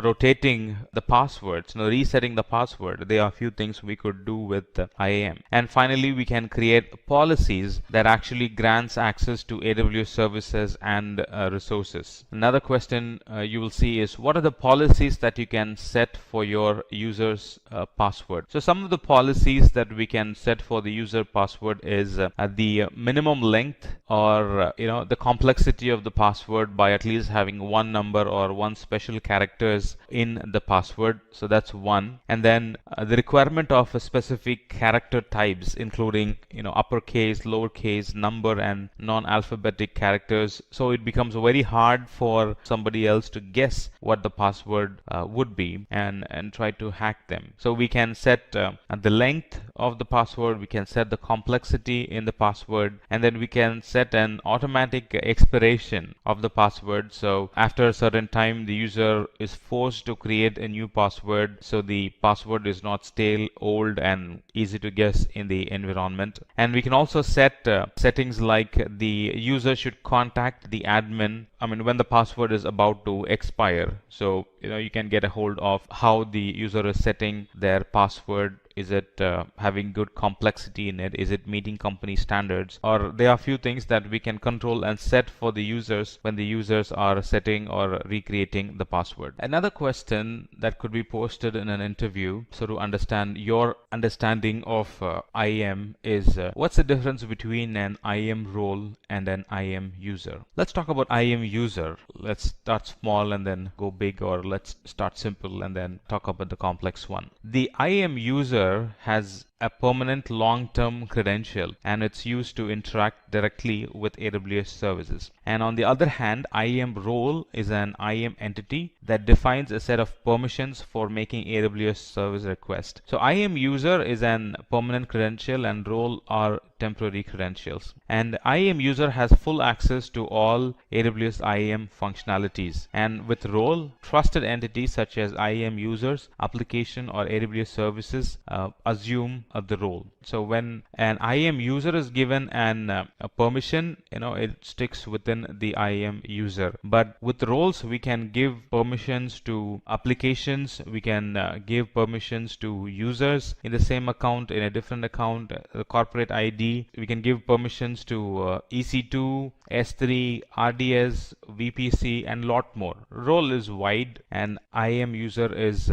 Speaker 3: rotating the passwords, resetting the password. There are a few things we could do with IAM. And finally, we can create policies that actually grants access to AWS services and resources. Another question you will see is, what are the policies that you can set for your user's password? So some of the policies that we can set for the user password is the minimum length, or the complexity of the password by at least having one number or one special characters in the password. So that's one. And then the requirement of a specific character types, including uppercase, lowercase, number, and non-alphabetic characters. So it becomes very hard for somebody else to guess what the password would be and try to hack them. So we can set the length of the password, we can set the complexity in the password, and then we can set an automatic expiration of the password. So after a certain time, the user is forced to create a new password, so the password is not stale, old, and easy to guess in the environment. And we can also set settings like the user should contact the admin when the password is about to expire. So you can get a hold of how the user is setting their password. Is it having good complexity in it? Is it meeting company standards? Or there are a few things that we can control and set for the users when the users are setting or recreating the password. Another question that could be posted in an interview, so to understand your understanding of IAM, is what's the difference between an IAM role and an IAM user? Let's talk about IAM user. Let's start small and then go big, or let's start simple and then talk about the complex one. The IAM user has a permanent long-term credential, and it's used to interact directly with AWS services. And on the other hand, IAM role is an IAM entity that defines a set of permissions for making AWS service requests. So IAM user is an permanent credential and role are temporary credentials. And IAM user has full access to all AWS IAM functionalities. And with role, trusted entities such as IAM users, application, or AWS services assume the role. So when an IAM user is given a permission, it sticks within the IAM user. But with roles, we can give permissions to applications, we can give permissions to users in the same account, in a different account, the corporate ID. We can give permissions to EC2, S3, RDS, VPC, and lot more. Role is wide, and IAM user is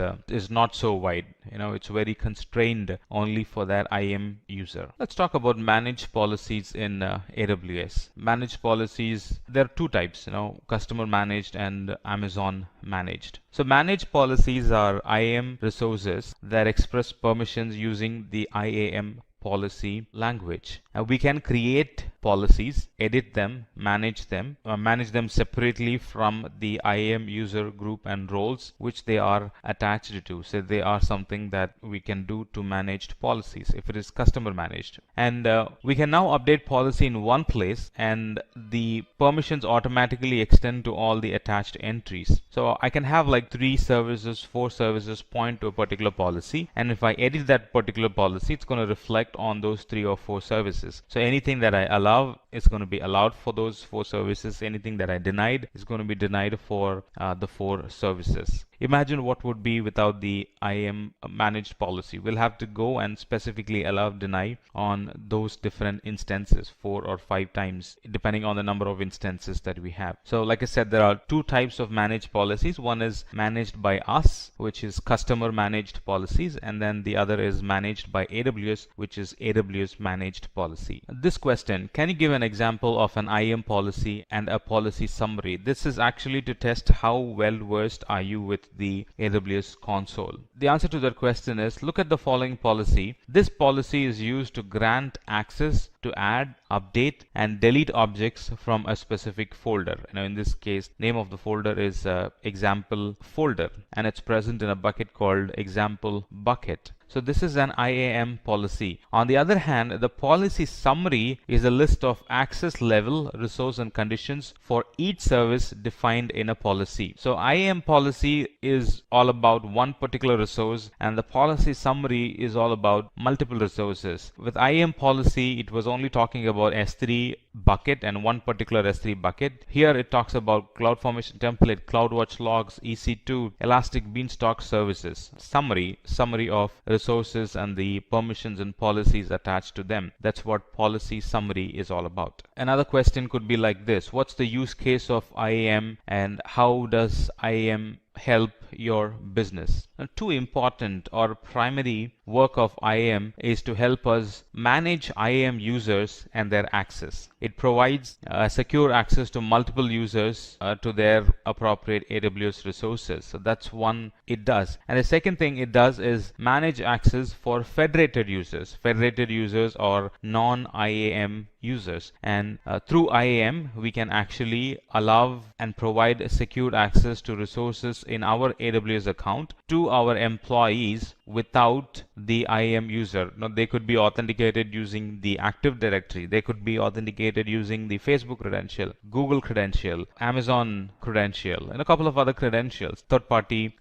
Speaker 3: not so wide. It's very constrained only for that IAM user. Let's talk about managed policies in AWS. Managed policies, there are two types, customer managed and Amazon managed. So managed policies are IAM resources that express permissions using the IAM policy language. We can create policies, edit them, manage them separately from the IAM user group and roles which they are attached to. So they are something that we can do to managed policies if it is customer managed. And we can now update policy in one place, and the permissions automatically extend to all the attached entries. So I can have like 3 services, 4 services point to a particular policy, and if I edit that particular policy, it's going to reflect on those 3 or 4 services. So anything that I allow is going to be allowed for those 4 services. Anything that I denied is going to be denied for the 4 services. Imagine what would be without the IAM managed policy. We'll have to go and specifically allow deny on those different instances 4 or 5 times depending on the number of instances that we have. So like I said, there are 2 types of managed policies. One is managed by us, which is customer managed policies, and then the other is managed by AWS, which is AWS managed policy. This question, can you give an example of an IAM policy and a policy summary? This is actually to test how well versed are you with the AWS console. The answer to that question is, look at the following policy. This policy is used to grant access to add, update, and delete objects from a specific folder. In this case, name of the folder is example folder, and it's present in a bucket called example bucket. So this is an IAM policy. On the other hand, the policy summary is a list of access level, resource, and conditions for each service defined in a policy. So IAM policy is all about one particular resource, and the policy summary is all about multiple resources. With IAM policy, it was only talking about S3 bucket and one particular S3 bucket. Here it talks about CloudFormation template, CloudWatch logs, EC2, Elastic Beanstalk services. Summary of resources and the permissions and policies attached to them. That's what policy summary is all about. Another question could be like this: what's the use case of IAM and how does IAM help your business? Two important or primary work of IAM is to help us manage IAM users and their access. It provides secure access to multiple users to their appropriate AWS resources. So that's one it does. And the second thing it does is manage access for federated users. Federated users are non-IAM users, and through IAM we can actually allow and provide secure access to resources in our AWS account to our employees without the IAM user. Now, they could be authenticated using the Active Directory, they could be authenticated using the Facebook credential, Google credential, Amazon credential, and a couple of other credentials, third-party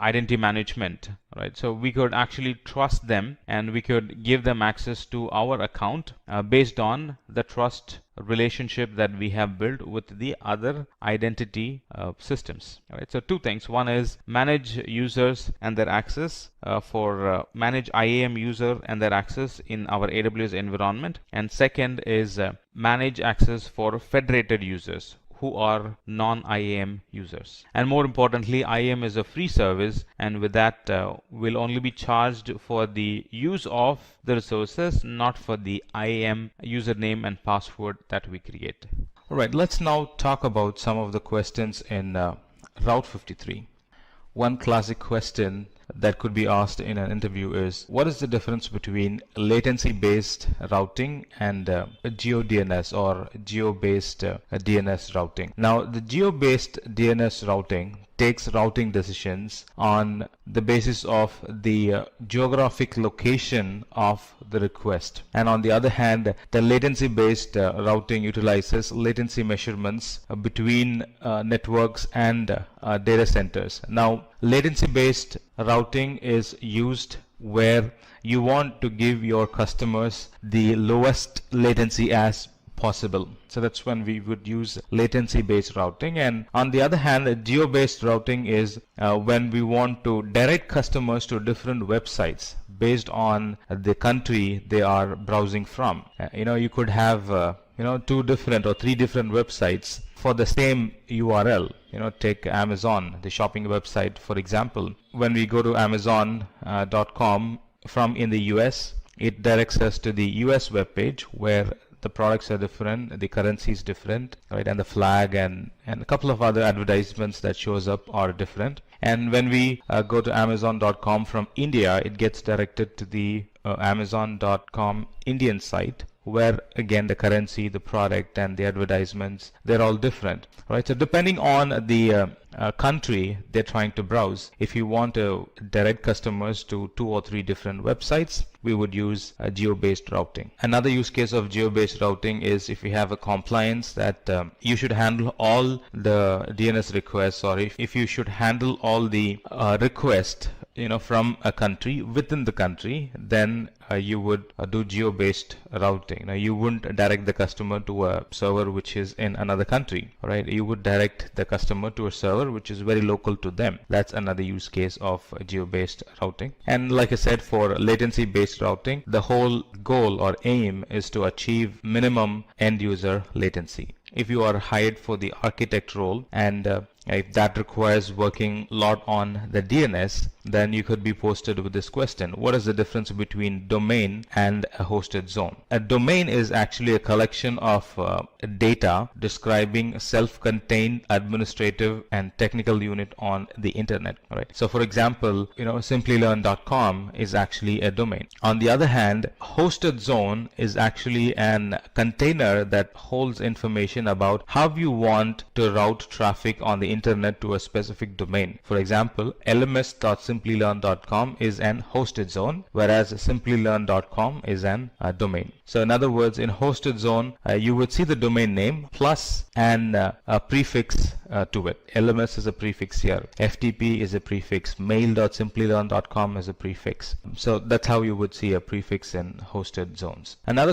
Speaker 3: identity management, right? So we could actually trust them and we could give them access to our account based on the trust relationship that we have built with the other identity systems. All right, so two things. One is manage users and their access manage IAM user and their access in our AWS environment, and second is manage access for federated users who are non-IAM users. And more importantly, IAM is a free service, and with that we'll only be charged for the use of the resources, not for the IAM username and password that we create. All right, let's now talk about some of the questions in Route 53. One classic question that could be asked in an interview is, what is the difference between latency-based routing and geo-DNS or geo-based DNS routing? Now, the geo-based DNS routing takes routing decisions on the basis of the geographic location of the request. And on the other hand, the latency-based routing utilizes latency measurements between networks and data centers. Now, latency-based routing is used where you want to give your customers the lowest latency as possible. So that's when we would use latency-based routing. And on the other hand, geo-based routing is when we want to direct customers to different websites based on the country they are browsing from. You could have 2 different or 3 different websites for the same URL. Take Amazon, the shopping website, for example. When we go to Amazon.com from in the US, it directs us to the US web page where the products are different, the currency is different, right, and the flag and a couple of other advertisements that shows up are different. And when we go to Amazon.com from India, it gets directed to the Amazon.com Indian site, where again the currency, the product, and the advertisements, they're all different, right? So depending on the country they're trying to browse, if you want to direct customers to 2 or 3 different websites, we would use geo-based routing. Another use case of geo-based routing is if you have a compliance that you should handle all the DNS requests, or if you should handle all the requests from a country within the country, then you would do geo-based routing. Now, you wouldn't direct the customer to a server which is in another country, right? You would direct the customer to a server which is very local to them. That's another use case of geo-based routing. And like I said, for latency-based routing, the whole goal or aim is to achieve minimum end-user latency. If you are hired for the architect role and if that requires working a lot on the DNS, then you could be posted with this question: what is the difference between domain and a hosted zone? A domain is actually a collection of data describing a self-contained administrative and technical unit on the internet, right? So for example, Simplilearn.com is actually a domain. On the other hand, hosted zone is actually an container that holds information about how you want to route traffic on the internet to a specific domain. For example, lms.simplilearn.com is an hosted zone, whereas simplilearn.com is an domain. So in other words, in hosted zone, you would see the domain name plus a prefix to it. LMS is a prefix here. FTP is a prefix. Mail.simplilearn.com is a prefix. So that's how you would see a prefix in hosted zones. Another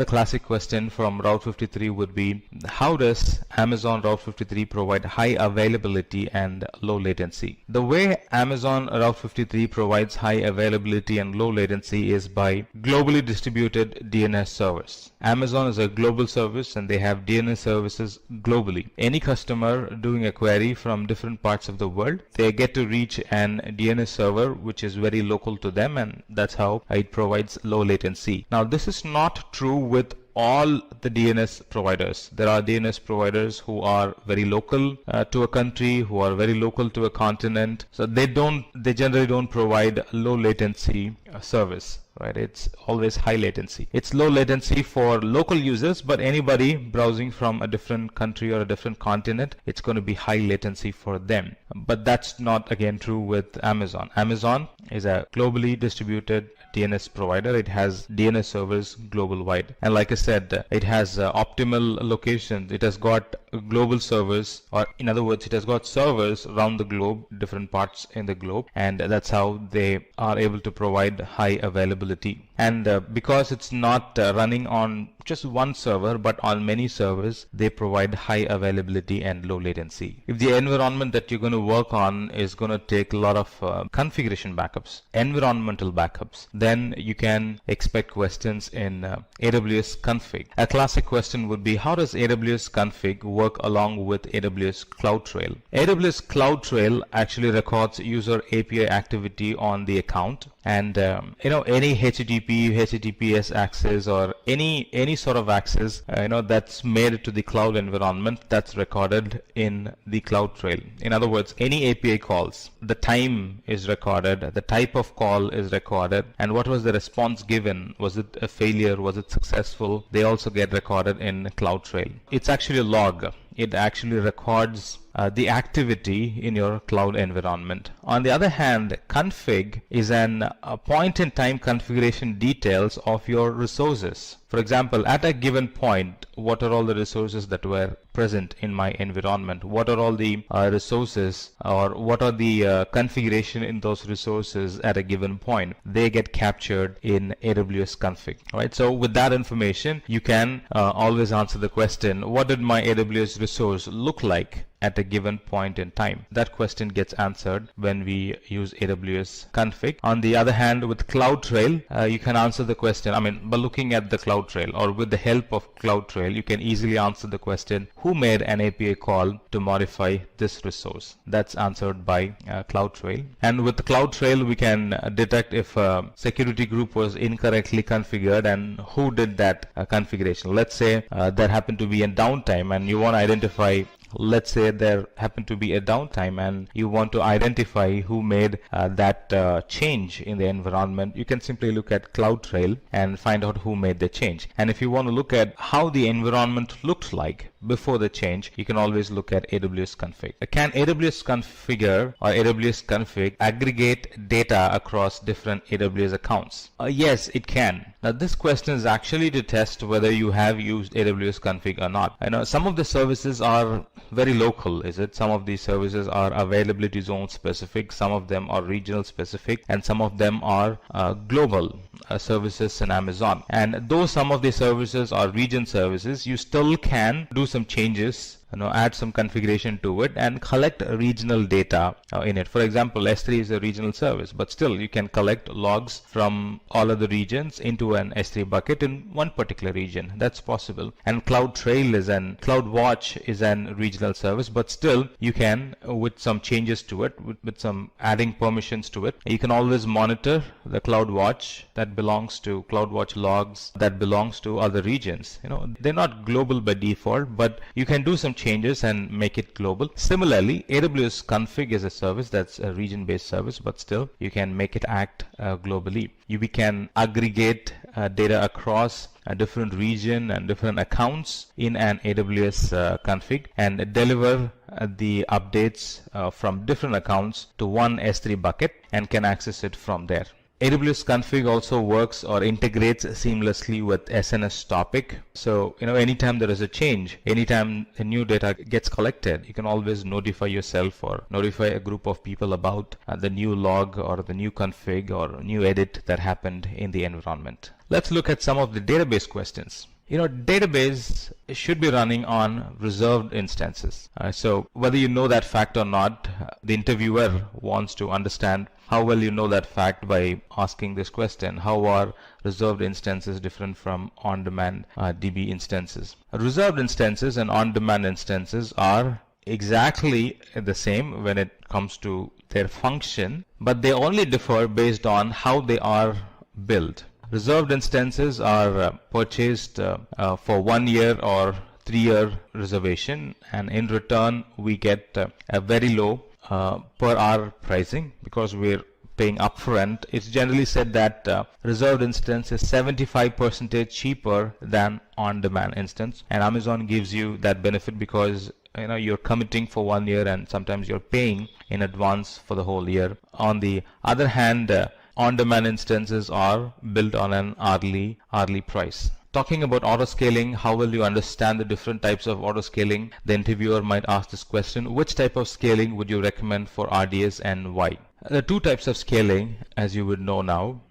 Speaker 3: classic question from Route 53 would be: how does Amazon Route 53 provide high availability and low latency? The way Amazon Route 53 provides high availability and low latency is by globally distributed DNS servers. Amazon is a global service and they have DNS services globally. Any customer doing a query from different parts of the world, they get to reach an DNS server which is very local to them, and that's how it provides low latency. Now, this is not true with all the DNS providers. There are DNS providers who are very local to a country, who are very local to a continent. So they generally don't provide low latency service, right? It's always high latency. It's low latency for local users, but anybody browsing from a different country or a different continent, it's going to be high latency for them. But that's not again true with Amazon. Amazon is a globally distributed DNS provider. It has DNS servers global wide, and like I said, it has optimal locations. It has got global servers, or in other words, it has got servers around the globe, different parts in the globe, and that's how they are able to provide high availability. And because it's not running on just one server but on many servers, they provide high availability and low latency. If the environment that you're going to work on is going to take a lot of configuration backups, environmental backups, then you can expect questions in AWS config. A classic question would be: how does AWS config work along with AWS CloudTrail? AWS CloudTrail actually records user API activity on the account, and any HTTPS access or any sort of access that's made to the cloud environment, that's recorded in the CloudTrail. In other words, any API calls, the time is recorded, the type of call is recorded, and what was the response given. Was it a failure? Was it successful? They also get recorded in CloudTrail. It's actually a log. It actually records the activity in your cloud environment. On the other hand, config is a point-in-time configuration details of your resources. For example, at a given point, what are all the resources that were present in my environment? What are all the resources, or what are the configuration in those resources at a given point? They get captured in AWS config. Right. So with that information, you can always answer the question, what did my AWS resource look like at a given point in time? That question gets answered when we use AWS config. On the other hand, with CloudTrail, you can answer the question, by looking at the CloudTrail or with the help of CloudTrail, you can easily answer the question, who made an API call to modify this resource? That's answered by CloudTrail. And with CloudTrail, we can detect if a security group was incorrectly configured and who did that configuration. Let's say there happened to be a downtime and you want to identify. Let's say there happened to be a downtime and you want to identify who made that change in the environment. You can simply look at CloudTrail and find out who made the change. And if you want to look at how the environment looked like before the change, you can always look at AWS config. Can AWS configure or AWS config aggregate data across different AWS accounts? Yes, it can. Now this question is actually to test whether you have used AWS config or not. I know some of the services are very local, is it? Some of these services are availability zone specific, some of them are regional specific, and some of them are global services in Amazon. And though some of the services are region services, you still can do some changes, add some configuration to it and collect regional data in it. For example, S3 is a regional service, but still you can collect logs from all of the regions into an S3 bucket in one particular region. That's possible. And CloudTrail CloudWatch is an regional service, but still you can, with some changes to it, with some adding permissions to it, you can always monitor the CloudWatch that belongs to CloudWatch logs that belongs to other regions. They're not global by default, but you can do some changes and make it global. Similarly, AWS config is a service that's a region-based service, but still you can make it act globally. We can aggregate data across a different region and different accounts in an AWS config and deliver the updates from different accounts to one S3 bucket and can access it from there. AWS config also works or integrates seamlessly with SNS topic. So, anytime there is a change, anytime a new data gets collected, you can always notify yourself or notify a group of people about the new log or the new config or new edit that happened in the environment. Let's look at some of the database questions. Database should be running on reserved instances. So whether you know that fact or not, the interviewer wants to understand how well you know that fact by asking this question. How are reserved instances different from on-demand DB instances? Reserved instances and on-demand instances are exactly the same when it comes to their function, but they only differ based on how they are built. Reserved instances are purchased for 1 year or 3-year reservation, and in return we get a very low per hour pricing because we're paying upfront. It's generally said that reserved instance is 75% cheaper than on-demand instance, and Amazon gives you that benefit because you're committing for 1 year and sometimes you're paying in advance for the whole year. On the other hand, on-demand instances are built on an hourly price. Talking about autoscaling, how will you understand the different types of autoscaling? The interviewer might ask this question: which type of scaling would you recommend for RDS and why? There are two types of scaling, as you would know now,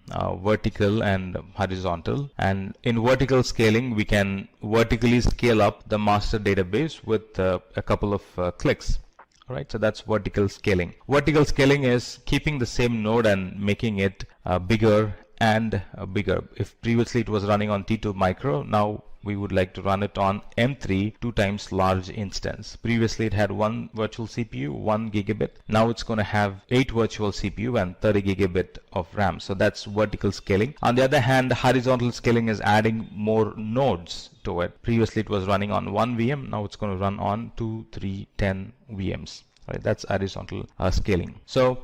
Speaker 3: vertical and horizontal. And in vertical scaling, we can vertically scale up the master database with a couple of clicks. Right, so that's vertical scaling. Vertical scaling is keeping the same node and making it bigger and bigger. If previously it was running on T2 micro, now we would like to run it on M3, 2 times large instance. Previously it had 1 virtual CPU, 1 gigabit. Now it's going to have 8 virtual CPU and 30 gigabit of RAM. So that's vertical scaling. On the other hand, horizontal scaling is adding more nodes to it. Previously it was running on 1 VM. Now it's going to run on 2, 3, 10 VMs. Right? That's horizontal scaling. So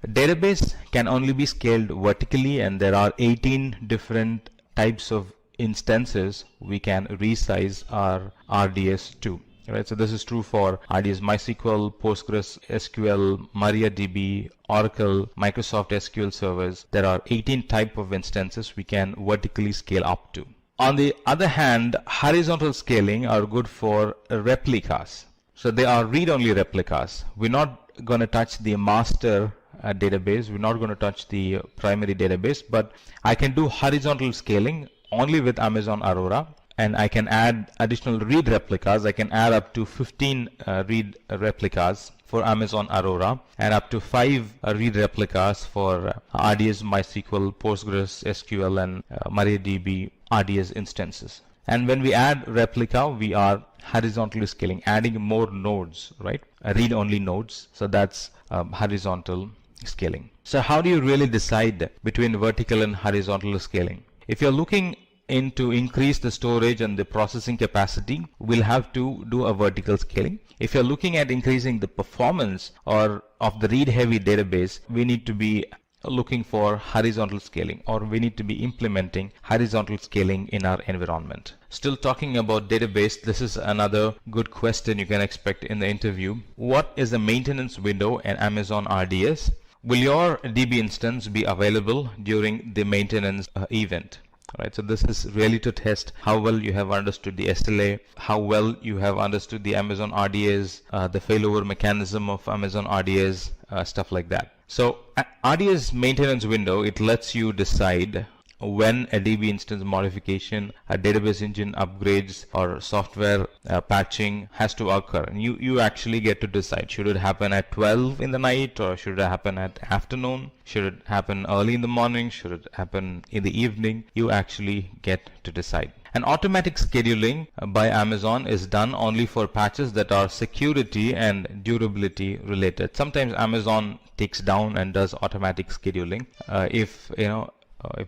Speaker 3: database can only be scaled vertically, and there are 18 different types of instances we can resize our RDS to. Right, so this is true for RDS MySQL, Postgres SQL, MariaDB, Oracle, Microsoft SQL servers. There are 18 type of instances we can vertically scale up to. On the other hand, horizontal scaling are good for replicas. So they are read-only replicas. We're not going to touch the master database. We're not going to touch the primary database, but I can do horizontal scaling only with Amazon Aurora, and I can add additional read replicas. I can add up to 15 read replicas for Amazon Aurora and up to 5 read replicas for RDS, MySQL, Postgres, SQL, and MariaDB RDS instances. And when we add replica, we are horizontally scaling, adding more nodes, right? Read-only nodes. So that's horizontal scaling. So how do you really decide between vertical and horizontal scaling? If you're looking to increase the storage and the processing capacity, we'll have to do a vertical scaling. If you're looking at increasing the performance or of the read-heavy database, we need to be looking for horizontal scaling, or we need to be implementing horizontal scaling in our environment. Still talking about database, this is another good question you can expect in the interview. What is the maintenance window in Amazon RDS? Will your DB instance be available during the maintenance event? Right, so this is really to test how well you have understood the SLA, how well you have understood the Amazon RDS, the failover mechanism of Amazon RDS, stuff like that. So RDS maintenance window, it lets you decide when a DB instance modification, a database engine upgrades, or software patching has to occur. And you actually get to decide, should it happen at 12 in the night, or should it happen at afternoon? Should it happen early in the morning? Should it happen in the evening? You actually get to decide. And automatic scheduling by Amazon is done only for patches that are security and durability related. Sometimes Amazon takes down and does automatic scheduling if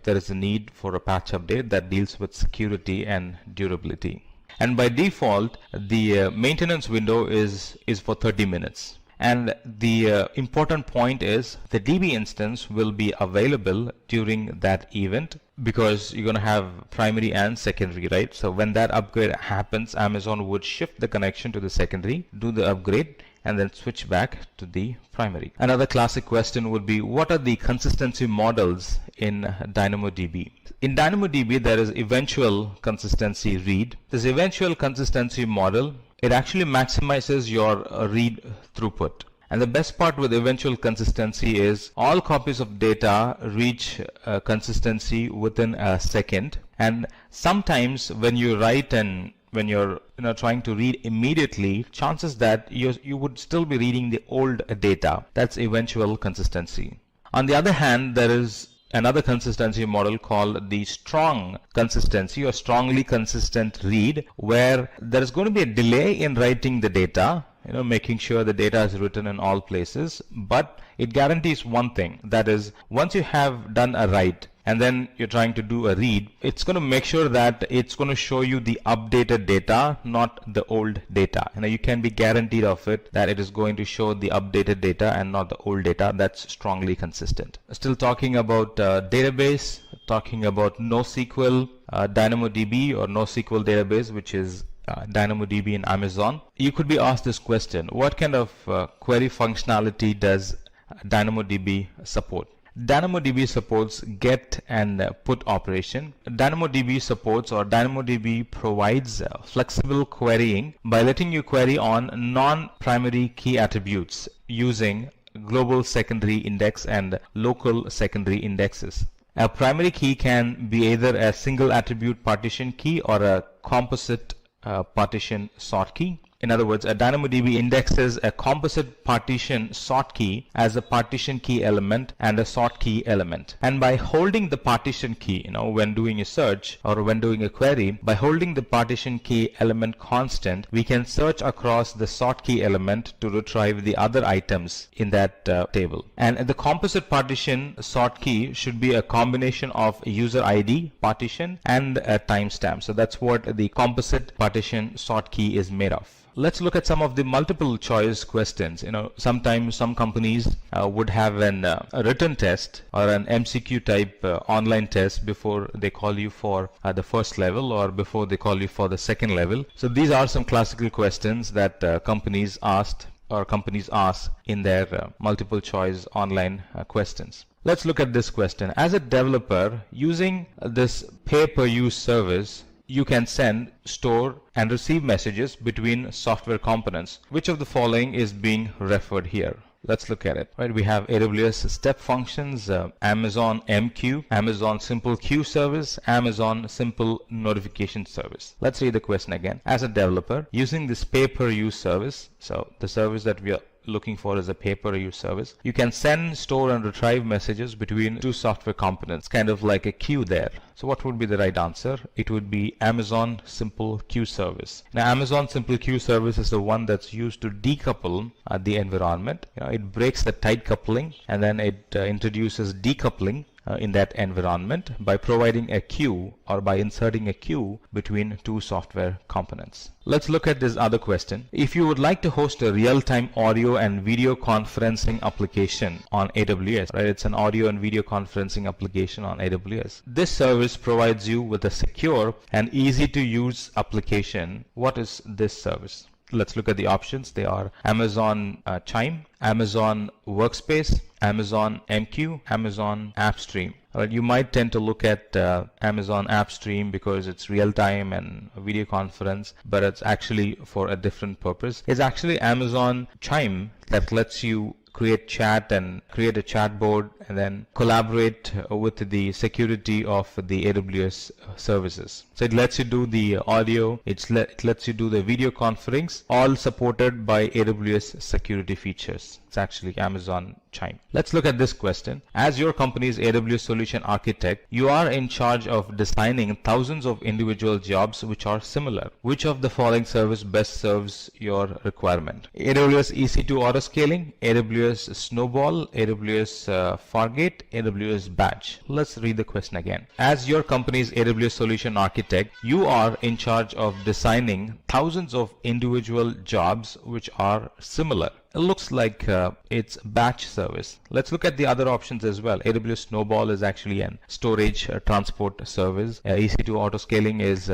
Speaker 3: there is a need for a patch update that deals with security and durability. And by default, the maintenance window is for 30 minutes. And the important point is the DB instance will be available during that event, because you're going to have primary and secondary, right? So when that upgrade happens, Amazon would shift the connection to the secondary, do the upgrade, and then switch back to the primary. Another classic question would be, what are the consistency models in DynamoDB? In DynamoDB, there is eventual consistency read. This eventual consistency model, it actually maximizes your read throughput. And the best part with eventual consistency is all copies of data reach consistency within a second. And sometimes when you write and when you're trying to read immediately, chances that you would still be reading the old data. That's eventual consistency. On the other hand, there is another consistency model called the strong consistency or strongly consistent read, where there is going to be a delay in writing the data, making sure the data is written in all places, but it guarantees one thing, that is, once you have done a write and then you're trying to do a read, it's going to make sure that it's going to show you the updated data, not the old data. You can be guaranteed of it that it is going to show the updated data and not the old data. That's strongly consistent. Still talking about database, talking about NoSQL, DynamoDB or NoSQL database, which is DynamoDB in Amazon. You could be asked this question: what kind of query functionality does DynamoDB support? DynamoDB supports get and put operation. DynamoDB supports, or DynamoDB provides flexible querying by letting you query on non-primary key attributes using global secondary index and local secondary indexes. A primary key can be either a single attribute partition key or a composite partition sort key. In other words, a DynamoDB indexes a composite partition sort key as a partition key element and a sort key element. And by holding the partition key, when doing a search or when doing a query, by holding the partition key element constant, we can search across the sort key element to retrieve the other items in that table. And the composite partition sort key should be a combination of a user ID partition and a timestamp. So that's what the composite partition sort key is made of. Let's look at some of the multiple choice questions. Sometimes some companies would have a written test or an MCQ type online test before they call you for the first level or before they call you for the second level. So these are some classical questions that companies ask in their multiple choice online questions. Let's look at this question. As a developer, using this pay-per-use service, you can send, store, and receive messages between software components. Which of the following is being referred here? Let's look at it. Right, we have AWS Step Functions, Amazon MQ, Amazon Simple Queue Service, Amazon Simple Notification Service. Let's read the question again. As a developer, using this pay-per-use service, so the service that we are looking for is a pay-per-use service, you can send, store, and retrieve messages between two software components, kind of like a queue there. So what would be the right answer? It would be Amazon Simple Queue Service. Now, Amazon Simple Queue Service is the one that's used to decouple the environment. It breaks the tight coupling, and then it introduces decoupling in that environment by providing a queue or by inserting a queue between two software components. Let's look at this other question. If you would like to host a real-time audio and video conferencing application on AWS, right? It's an audio and video conferencing application on AWS. This service provides you with a secure and easy to use application. What is this service? Let's look at the options. They are Amazon Chime, Amazon Workspace, Amazon MQ, Amazon AppStream. You might tend to look at Amazon AppStream because it's real-time and a video conference, but it's actually for a different purpose. It's actually Amazon Chime that lets you create chat and create a chat board and then collaborate with the security of the AWS services. So it lets you do the audio, it lets you do the video conference, all supported by AWS security features. It's actually Amazon Chime. Let's look at this question. As your company's AWS solution architect, you are in charge of designing thousands of individual jobs which are similar. Which of the following service best serves your requirement? AWS EC2 Autoscaling, AWS Snowball, AWS Fargate, AWS Batch. Let's read the question again. As your company's AWS solution architect, you are in charge of designing thousands of individual jobs which are similar. It looks like it's batch service. Let's look at the other options as well. AWS Snowball is actually an storage transport service. EC2 Autoscaling is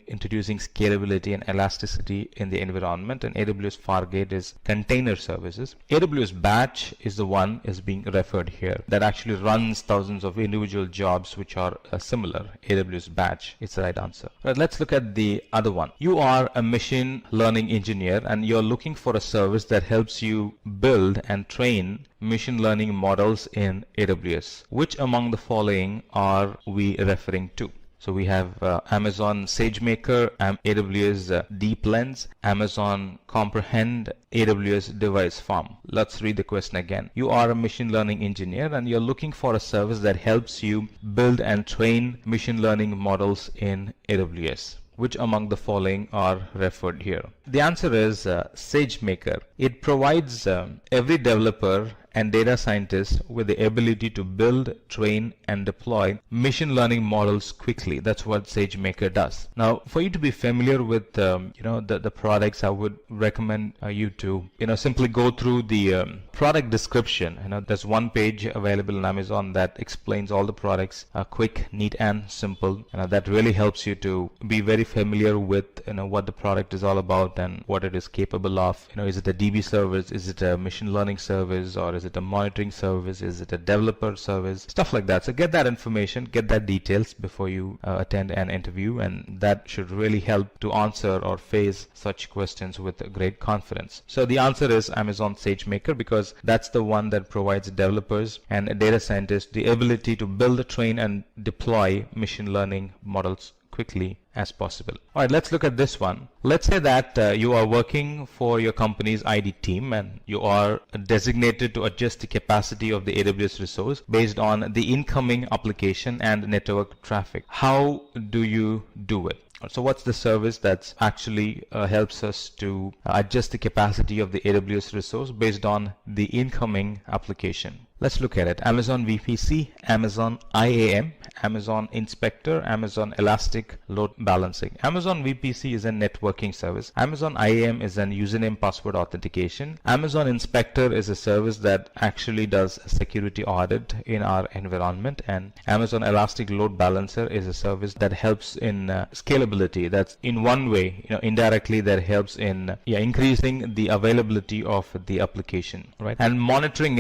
Speaker 3: introducing scalability and elasticity in the environment, and AWS Fargate is container services. AWS Batch is the one is being referred here that actually runs thousands of individual jobs which are similar. AWS Batch is the right answer. Right, let's look at the other one. You are a machine learning engineer and you're looking for a service that helps you build and train machine learning models in AWS. Which among the following are we referring to? So we have Amazon SageMaker, AWS Deep Lens, Amazon Comprehend, AWS Device Farm. Let's read the question again. You are a machine learning engineer and you're looking for a service that helps you build and train machine learning models in AWS. Which among the following are referred here? The answer is SageMaker. It provides every developer and data scientist with the ability to build, train, and deploy machine learning models quickly. That's what SageMaker does. Now, for you to be familiar with the products, I would recommend you to simply go through the product description. There's one page available on Amazon that explains all the products, quick, neat, and simple. That really helps you to be very familiar with what the product is all about and what it is capable of. Is it a DB service? Is it a machine learning service? Or is it a monitoring service? Is it a developer service? Stuff like that. So get that information, get that details before you attend an interview, and that should really help to answer or face such questions with great confidence. So the answer is Amazon SageMaker, because that's the one that provides developers and data scientists the ability to build, train, and deploy machine learning models quickly as possible. All right, let's look at this one. Let's say that you are working for your company's ID team and you are designated to adjust the capacity of the AWS resource based on the incoming application and network traffic. How do you do it? So what's the service that actually helps us to adjust the capacity of the AWS resource based on the incoming application? Let's look at it. Amazon VPC, Amazon IAM, Amazon Inspector, Amazon Elastic Load Balancing. Amazon VPC is a networking service. Amazon IAM is an username password authentication. Amazon Inspector is a service that actually does a security audit in our environment. And Amazon Elastic Load Balancer is a service that helps in scalability. That's in one way, indirectly that helps in increasing the availability of the application, right? And monitoring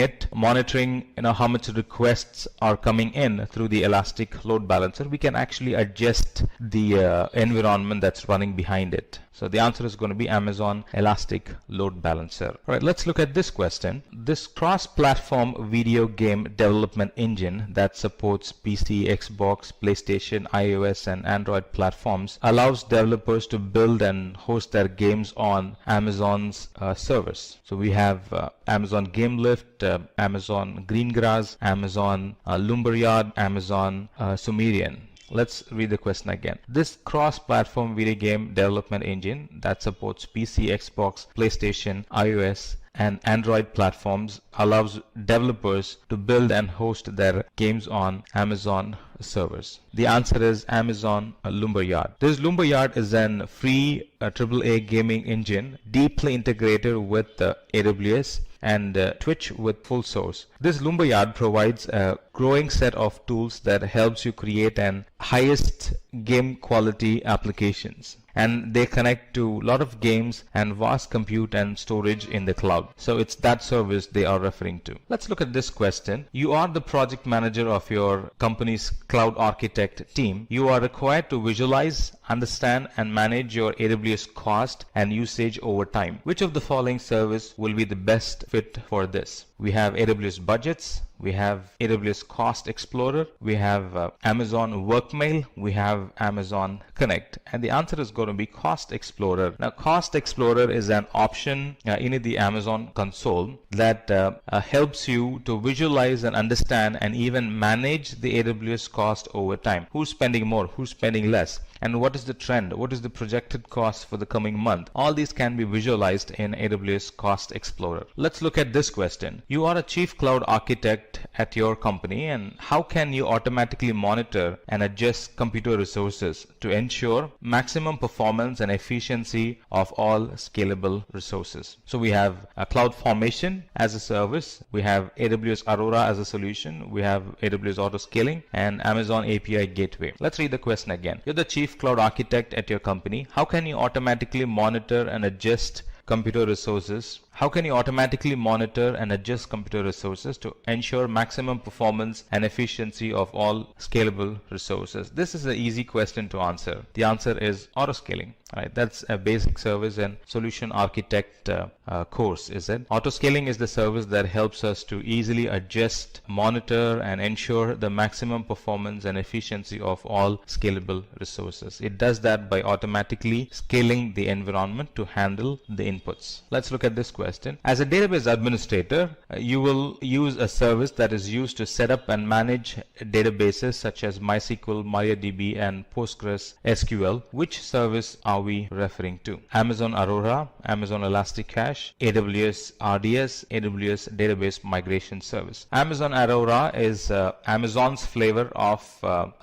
Speaker 3: monitoring how much requests are coming in through the Elastic load balancer, we can actually adjust the environment that's running behind it. So the answer is going to be Amazon Elastic Load Balancer. All right, let's look at this question. This cross-platform video game development engine that supports PC, Xbox, PlayStation, iOS, and Android platforms allows developers to build and host their games on Amazon's servers. So we have Amazon GameLift, Amazon Greengrass, Amazon Lumberyard, Amazon Sumerian. Let's read the question again. This cross-platform video game development engine that supports PC, Xbox, PlayStation, iOS, and Android platforms allows developers to build and host their games on Amazon servers. The answer is Amazon Lumberyard. This Lumberyard is an free AAA gaming engine deeply integrated with AWS and Twitch with full source. This Lumberyard provides a growing set of tools that helps you create an highest game quality applications, and they connect to a lot of games and vast compute and storage in the cloud. So it's that service they are referring to. Let's look at this question. You are the project manager of your company's cloud architect team. You are required to visualize, understand, and manage your AWS cost and usage over time. Which of the following service will be the best fit for this? We have AWS Budgets, we have AWS Cost Explorer, we have Amazon Workmail, we have Amazon Connect, and the answer is going to be Cost Explorer. Now, Cost Explorer is an option in the Amazon console that helps you to visualize and understand and even manage the AWS cost over time. Who's spending more? Who's spending less? And what is the trend? What is the projected cost for the coming month? All these can be visualized in AWS Cost Explorer. Let's look at this question. You are a chief cloud architect at your company, and how can you automatically monitor and adjust computer resources to ensure maximum performance and efficiency of all scalable resources? So we have a CloudFormation as a service, we have AWS Aurora as a solution, we have AWS Autoscaling, and Amazon API Gateway. Let's read the question again. You're the chief cloud architect at your company. How can you automatically monitor and adjust computer resources? How can you automatically monitor and adjust computer resources to ensure maximum performance and efficiency of all scalable resources? This is an easy question to answer. The answer is Autoscaling. Right? That's a basic service and solution architect course, is it? Autoscaling is the service that helps us to easily adjust, monitor, and ensure the maximum performance and efficiency of all scalable resources. It does that by automatically scaling the environment to handle the inputs. Let's look at this question. As a database administrator, you will use a service that is used to set up and manage databases such as MySQL, MariaDB, and Postgres SQL. Which service are we referring to? Amazon Aurora, Amazon Elastic Cache, AWS RDS, AWS Database Migration Service. Amazon Aurora is Amazon's flavor of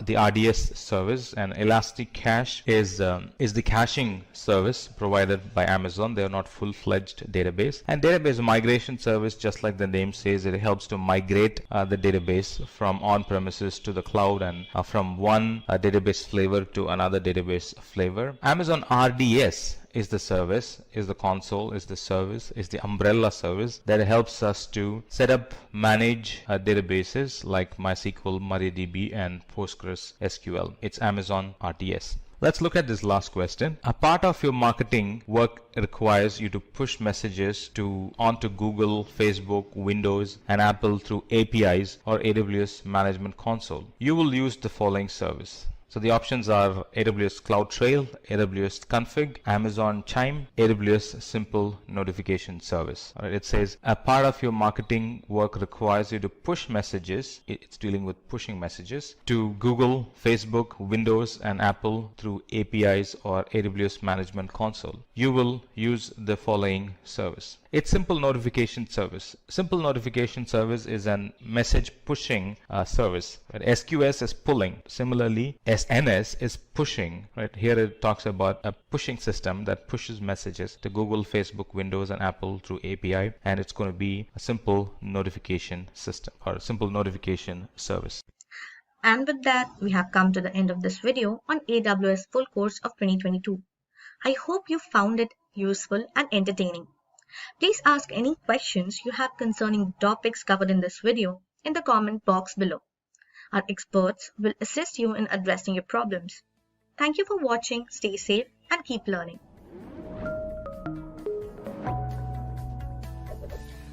Speaker 3: the RDS service, and Elastic Cache is the caching service provided by Amazon. They are not full-fledged database. And database migration service, just like the name says, it helps to migrate the database from on-premises to the cloud and from one database flavor to another database flavor. Amazon RDS is the service, is the console, is the service, is the umbrella service that helps us to set up, manage databases like MySQL, MariaDB, and Postgres SQL. It's Amazon RDS. Let's look at this last question. A part of your marketing work requires you to push messages onto Google, Facebook, Windows, and Apple through APIs or AWS Management Console. You will use the following service. So the options are AWS CloudTrail, AWS Config, Amazon Chime, AWS Simple Notification Service. All right, it says a part of your marketing work requires you to push messages. It's dealing with pushing messages to Google, Facebook, Windows, and Apple through APIs or AWS Management Console. You will use the following service. It's Simple Notification Service. Simple Notification Service is a message pushing service. Right? SQS is pulling. Similarly, SNS is pushing. Right? Here it talks about a pushing system that pushes messages to Google, Facebook, Windows, and Apple through API, and it's going to be a simple notification system or a simple notification service.
Speaker 1: And with that, we have come to the end of this video on AWS full course of 2022. I hope you found it useful and entertaining. Please ask any questions you have concerning the topics covered in this video in the comment box below. Our experts will assist you in addressing your problems. Thank you for watching, stay safe and keep learning.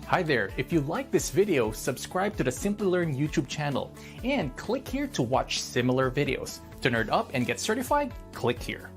Speaker 4: Hi there, if you like this video, subscribe to the Simplilearn YouTube channel and click here to watch similar videos. To nerd up and get certified, click here.